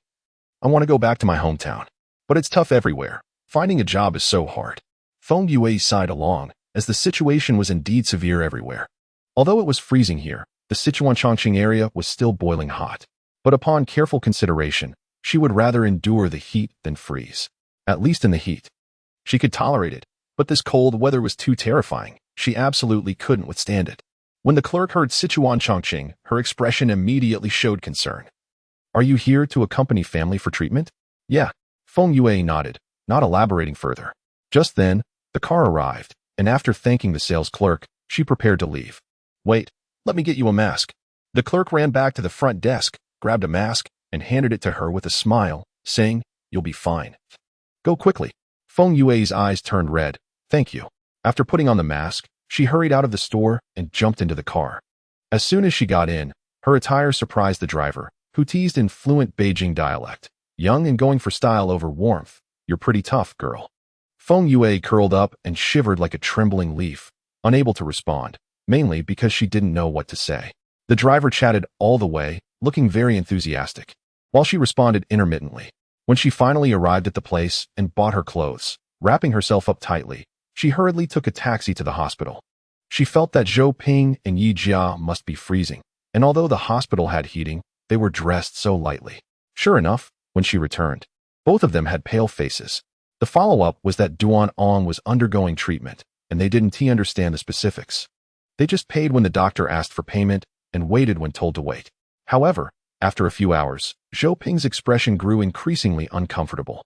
I want to go back to my hometown. But it's tough everywhere. Finding a job is so hard. Feng Yue sighed along, as the situation was indeed severe everywhere. Although it was freezing here, the Sichuan-Chongqing area was still boiling hot. But upon careful consideration, she would rather endure the heat than freeze. At least in the heat. She could tolerate it, but this cold weather was too terrifying. She absolutely couldn't withstand it. When the clerk heard Sichuan-Chongqing, her expression immediately showed concern. Are you here to accompany family for treatment? Yeah. Feng Yue nodded, not elaborating further. Just then, the car arrived, and after thanking the sales clerk, she prepared to leave. Wait, let me get you a mask. The clerk ran back to the front desk, grabbed a mask, and handed it to her with a smile, saying, You'll be fine. Go quickly. Feng Yue's eyes turned red. Thank you. After putting on the mask, she hurried out of the store and jumped into the car. As soon as she got in, her attire surprised the driver, who teased in fluent Beijing dialect. Young and going for style over warmth. You're pretty tough, girl. Feng Yue curled up and shivered like a trembling leaf, unable to respond, mainly because she didn't know what to say. The driver chatted all the way, looking very enthusiastic, while she responded intermittently. When she finally arrived at the place and bought her clothes, wrapping herself up tightly, she hurriedly took a taxi to the hospital. She felt that Zhou Ping and Yi Jia must be freezing, and although the hospital had heating, they were dressed so lightly. Sure enough, when she returned, both of them had pale faces. The follow-up was that Duan Ong was undergoing treatment, and they didn't understand the specifics. They just paid when the doctor asked for payment and waited when told to wait. However, after a few hours, Zhou Ping's expression grew increasingly uncomfortable.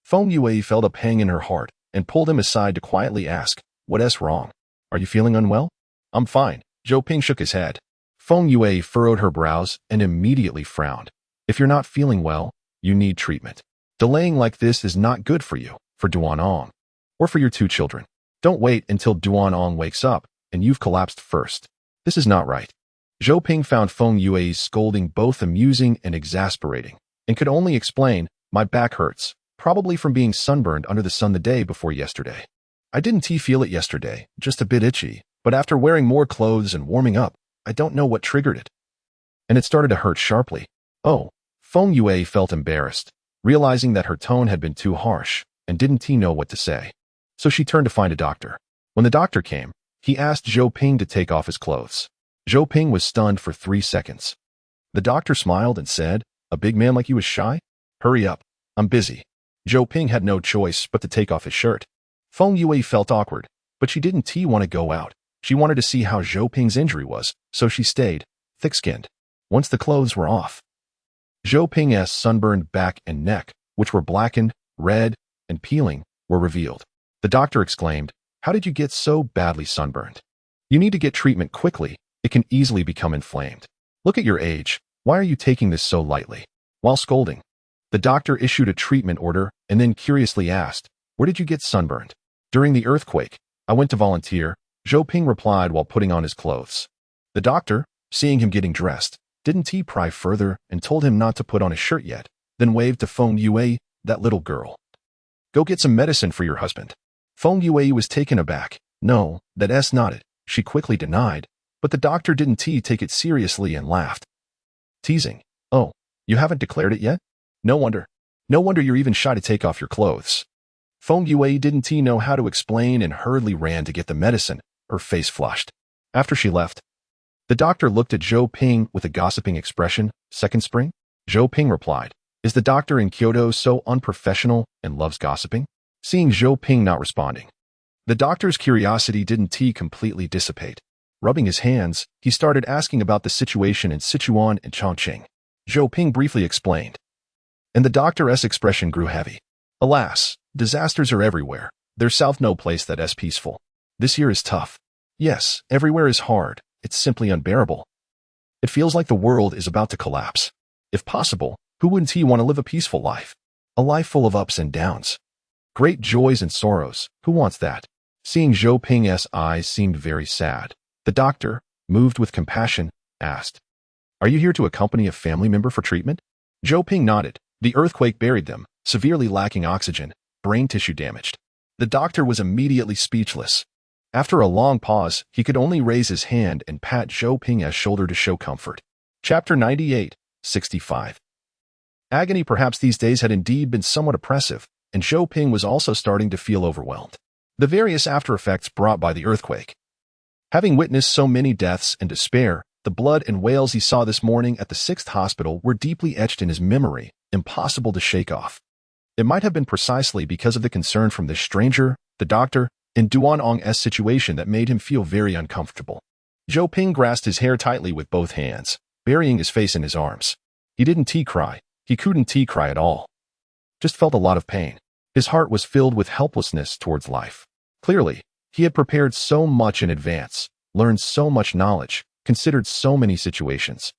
Feng Yue felt a pang in her heart and pulled him aside to quietly ask, What's wrong? Are you feeling unwell? I'm fine. Zhou Ping shook his head. Feng Yue furrowed her brows and immediately frowned. If you're not feeling well, you need treatment. Delaying like this is not good for you, for Duan Ong, or for your 2 children. Don't wait until Duan Ong wakes up and you've collapsed first. This is not right. Zhou Ping found Feng Yue's scolding both amusing and exasperating, and could only explain, my back hurts, probably from being sunburned under the sun the day before yesterday. I didn't feel it yesterday, just a bit itchy, but after wearing more clothes and warming up, I don't know what triggered it. And it started to hurt sharply. Oh, Feng Yue felt embarrassed, realizing that her tone had been too harsh, and didn't know what to say. So she turned to find a doctor. When the doctor came, he asked Zhou Ping to take off his clothes. Zhou Ping was stunned for 3 seconds. The doctor smiled and said, A big man like you is shy? Hurry up, I'm busy. Zhou Ping had no choice but to take off his shirt. Feng Yue felt awkward, but she didn't want to go out. She wanted to see how Zhou Ping's injury was, so she stayed, thick-skinned. Once the clothes were off, Zhou Ping's sunburned back and neck, which were blackened, red, and peeling, were revealed. The doctor exclaimed, How did you get so badly sunburned? You need to get treatment quickly. It can easily become inflamed. Look at your age. Why are you taking this so lightly? While scolding, the doctor issued a treatment order and then curiously asked, Where did you get sunburned? During the earthquake. I went to volunteer, Zhou Ping replied while putting on his clothes. The doctor, seeing him getting dressed, didn't pry further and told him not to put on his shirt yet, then waved to Feng Yue, that little girl. Go get some medicine for your husband. Feng Yue was taken aback. No, that's not it, she quickly denied, but the doctor didn't take it seriously and laughed. Teasing. Oh, you haven't declared it yet? No wonder you're even shy to take off your clothes. Feng Yue didn't know how to explain and hurriedly ran to get the medicine, her face flushed. After she left, The doctor looked at Zhou Ping with a gossiping expression. Second spring? Zhou Ping replied. Is the doctor in Kyoto so unprofessional and loves gossiping? Seeing Zhou Ping not responding, the doctor's curiosity didn't completely dissipate. Rubbing his hands, he started asking about the situation in Sichuan and Chongqing. Zhou Ping briefly explained, and the doctor's expression grew heavy. Alas, disasters are everywhere. There's south no place that is peaceful. This year is tough. Yes, everywhere is hard. It's simply unbearable. It feels like the world is about to collapse. If possible, who wouldn't want to live a peaceful life? A life full of ups and downs. Great joys and sorrows. Who wants that? Seeing Zhou Ping's eyes seemed very sad. The doctor, moved with compassion, asked, Are you here to accompany a family member for treatment? Zhou Ping nodded. The earthquake buried them, severely lacking oxygen, brain tissue damaged. The doctor was immediately speechless. After a long pause, he could only raise his hand and pat Zhou Ping's shoulder to show comfort. Chapter 98, 65. Agony perhaps these days had indeed been somewhat oppressive, and Zhou Ping was also starting to feel overwhelmed. The various after-effects brought by the earthquake. Having witnessed so many deaths and despair, the blood and wails he saw this morning at the 6th hospital were deeply etched in his memory, impossible to shake off. It might have been precisely because of the concern from this stranger, the doctor, and Duanong's situation that made him feel very uncomfortable. Zhou Ping grasped his hair tightly with both hands, burying his face in his arms. He didn't cry. He couldn't cry at all. Just felt a lot of pain. His heart was filled with helplessness towards life. Clearly, he had prepared so much in advance, learned so much knowledge, considered so many situations.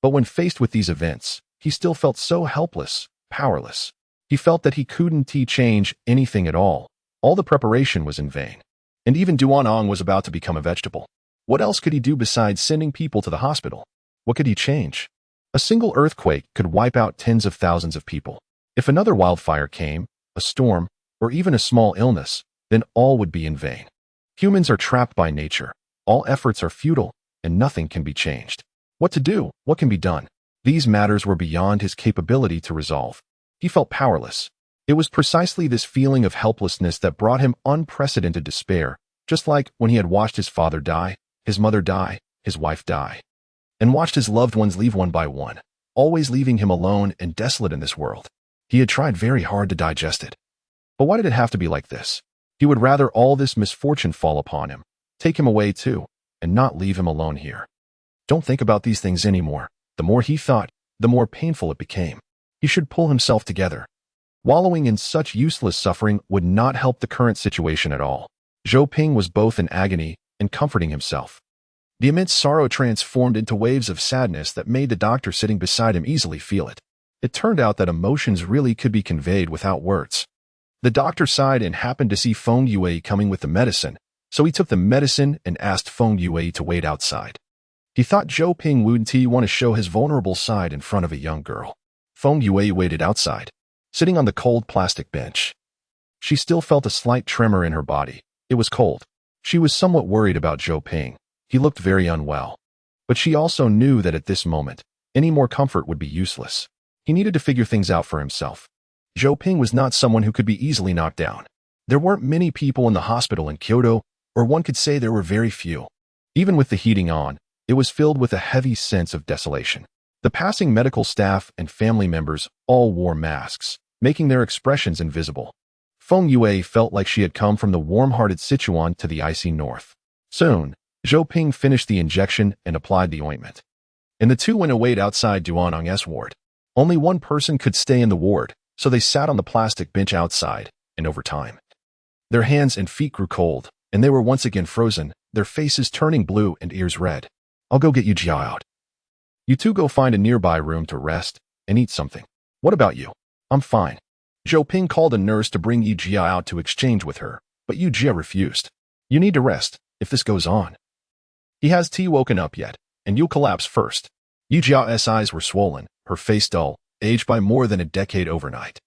But when faced with these events, he still felt so helpless, powerless. He felt that he couldn't change anything at all. All the preparation was in vain. And even Duanong was about to become a vegetable. What else could he do besides sending people to the hospital? What could he change? A single earthquake could wipe out tens of thousands of people. If another wildfire came, a storm, or even a small illness, then all would be in vain. Humans are trapped by nature. All efforts are futile, and nothing can be changed. What to do? What can be done? These matters were beyond his capability to resolve. He felt powerless. It was precisely this feeling of helplessness that brought him unprecedented despair, just like when he had watched his father die, his mother die, his wife die, and watched his loved ones leave one by one, always leaving him alone and desolate in this world. He had tried very hard to digest it. But why did it have to be like this? He would rather all this misfortune fall upon him, take him away too, and not leave him alone here. Don't think about these things anymore. The more he thought, the more painful it became. He should pull himself together. Wallowing in such useless suffering would not help the current situation at all. Zhou Ping was both in agony and comforting himself. The immense sorrow transformed into waves of sadness that made the doctor sitting beside him easily feel it. It turned out that emotions really could be conveyed without words. The doctor sighed and happened to see Feng Yue coming with the medicine, so he took the medicine and asked Feng Yue to wait outside. He thought Zhou Ping wouldn't want to show his vulnerable side in front of a young girl. Feng Yue waited outside, sitting on the cold plastic bench. She still felt a slight tremor in her body. It was cold. She was somewhat worried about Zhou Ping. He looked very unwell. But she also knew that at this moment, any more comfort would be useless. He needed to figure things out for himself. Zhou Ping was not someone who could be easily knocked down. There weren't many people in the hospital in Kyoto, or one could say there were very few. Even with the heating on, it was filled with a heavy sense of desolation. The passing medical staff and family members all wore masks, making their expressions invisible. Feng Yue felt like she had come from the warm-hearted Sichuan to the icy north. Soon, Zhou Ping finished the injection and applied the ointment. And the two went away outside Duanong's ward. Only one person could stay in the ward, so they sat on the plastic bench outside, and over time, their hands and feet grew cold, and they were once again frozen, their faces turning blue and ears red. I'll go get you Jia out. You two go find a nearby room to rest and eat something. What about you? I'm fine. Zhou Ping called a nurse to bring Yu Jia out to exchange with her, but Yu Jia refused. You need to rest, if this goes on. He has woken up yet, and you'll collapse first. Yu Jia's eyes were swollen, her face dull, aged by more than a decade overnight.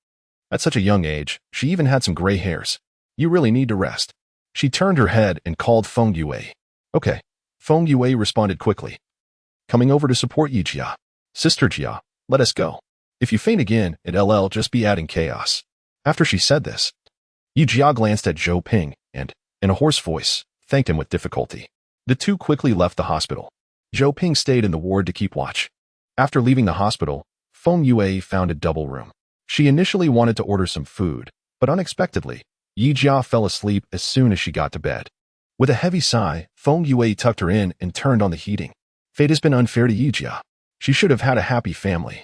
At such a young age, she even had some gray hairs. You really need to rest. She turned her head and called Feng Yue. Okay. Feng Yue responded quickly. Coming over to support Yu Jia. Sister Jia, let us go. If you faint again, it'll just be adding chaos. After she said this, Yu Jia glanced at Zhou Ping and, in a hoarse voice, thanked him with difficulty. The two quickly left the hospital. Zhou Ping stayed in the ward to keep watch. After leaving the hospital, Feng Yue found a double room. She initially wanted to order some food, but unexpectedly, Yi Jia fell asleep as soon as she got to bed. With a heavy sigh, Feng Yue tucked her in and turned on the heating. Fate has been unfair to Yi Jia. She should have had a happy family.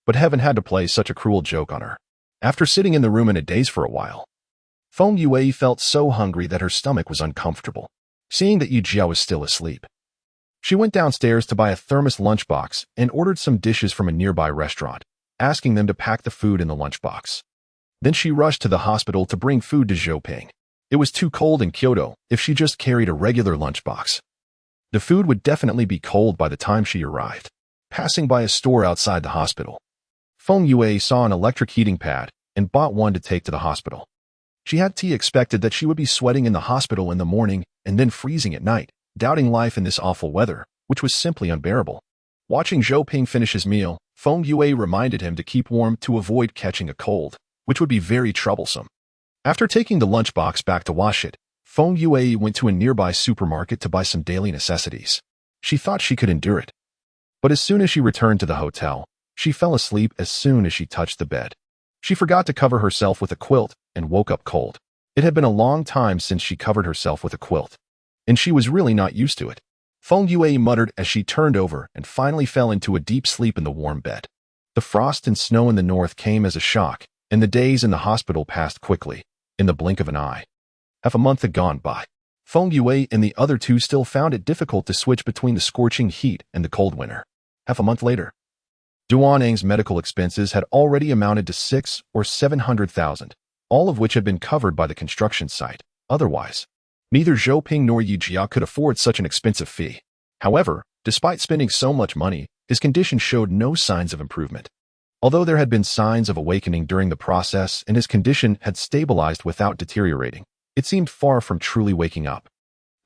But heaven had to play such a cruel joke on her. After sitting in the room in a daze for a while, Feng Yue felt so hungry that her stomach was uncomfortable. Seeing that Yi Jia was still asleep, she went downstairs to buy a thermos lunchbox and ordered some dishes from a nearby restaurant, asking them to pack the food in the lunchbox. Then she rushed to the hospital to bring food to Zhou Ping. It was too cold in Kyoto if she just carried a regular lunchbox. The food would definitely be cold by the time she arrived. Passing by a store outside the hospital, Feng Yue saw an electric heating pad and bought one to take to the hospital. She had expected that she would be sweating in the hospital in the morning and then freezing at night, doubting life in this awful weather, which was simply unbearable. Watching Zhou Ping finish his meal, Feng Yue reminded him to keep warm to avoid catching a cold, which would be very troublesome. After taking the lunchbox back to wash it, Feng Yue went to a nearby supermarket to buy some daily necessities. She thought she could endure it. But as soon as she returned to the hotel, she fell asleep as soon as she touched the bed. She forgot to cover herself with a quilt and woke up cold. It had been a long time since she covered herself with a quilt, and she was really not used to it. Feng Yue muttered as she turned over and finally fell into a deep sleep in the warm bed. The frost and snow in the north came as a shock, and the days in the hospital passed quickly, in the blink of an eye. Half a month had gone by. Feng Yue and the other two still found it difficult to switch between the scorching heat and the cold winter. Half a month later, Duanang's medical expenses had already amounted to 600,000 or 700,000, all of which had been covered by the construction site. Otherwise, neither Zhou Ping nor Yi Jia could afford such an expensive fee. However, despite spending so much money, his condition showed no signs of improvement. Although there had been signs of awakening during the process and his condition had stabilized without deteriorating, it seemed far from truly waking up.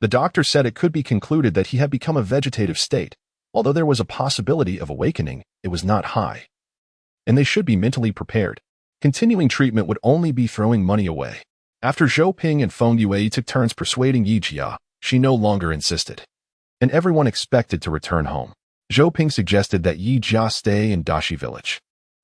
The doctor said it could be concluded that he had become a vegetative state. Although there was a possibility of awakening, it was not high. And they should be mentally prepared. Continuing treatment would only be throwing money away. After Zhou Ping and Feng Yue took turns persuading Yi Jia, she no longer insisted. And everyone expected to return home. Zhou Ping suggested that Yi Jia stay in Dashi village,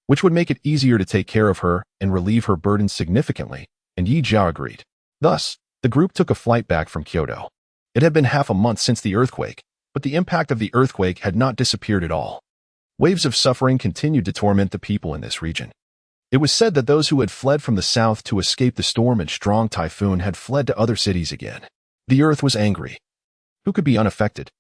which would make it easier to take care of her and relieve her burden significantly, and Yi Jia agreed. Thus, the group took a flight back from Kyoto. It had been half a month since the earthquake, but the impact of the earthquake had not disappeared at all. Waves of suffering continued to torment the people in this region. It was said that those who had fled from the south to escape the storm and strong typhoon had fled to other cities again. The earth was angry. Who could be unaffected?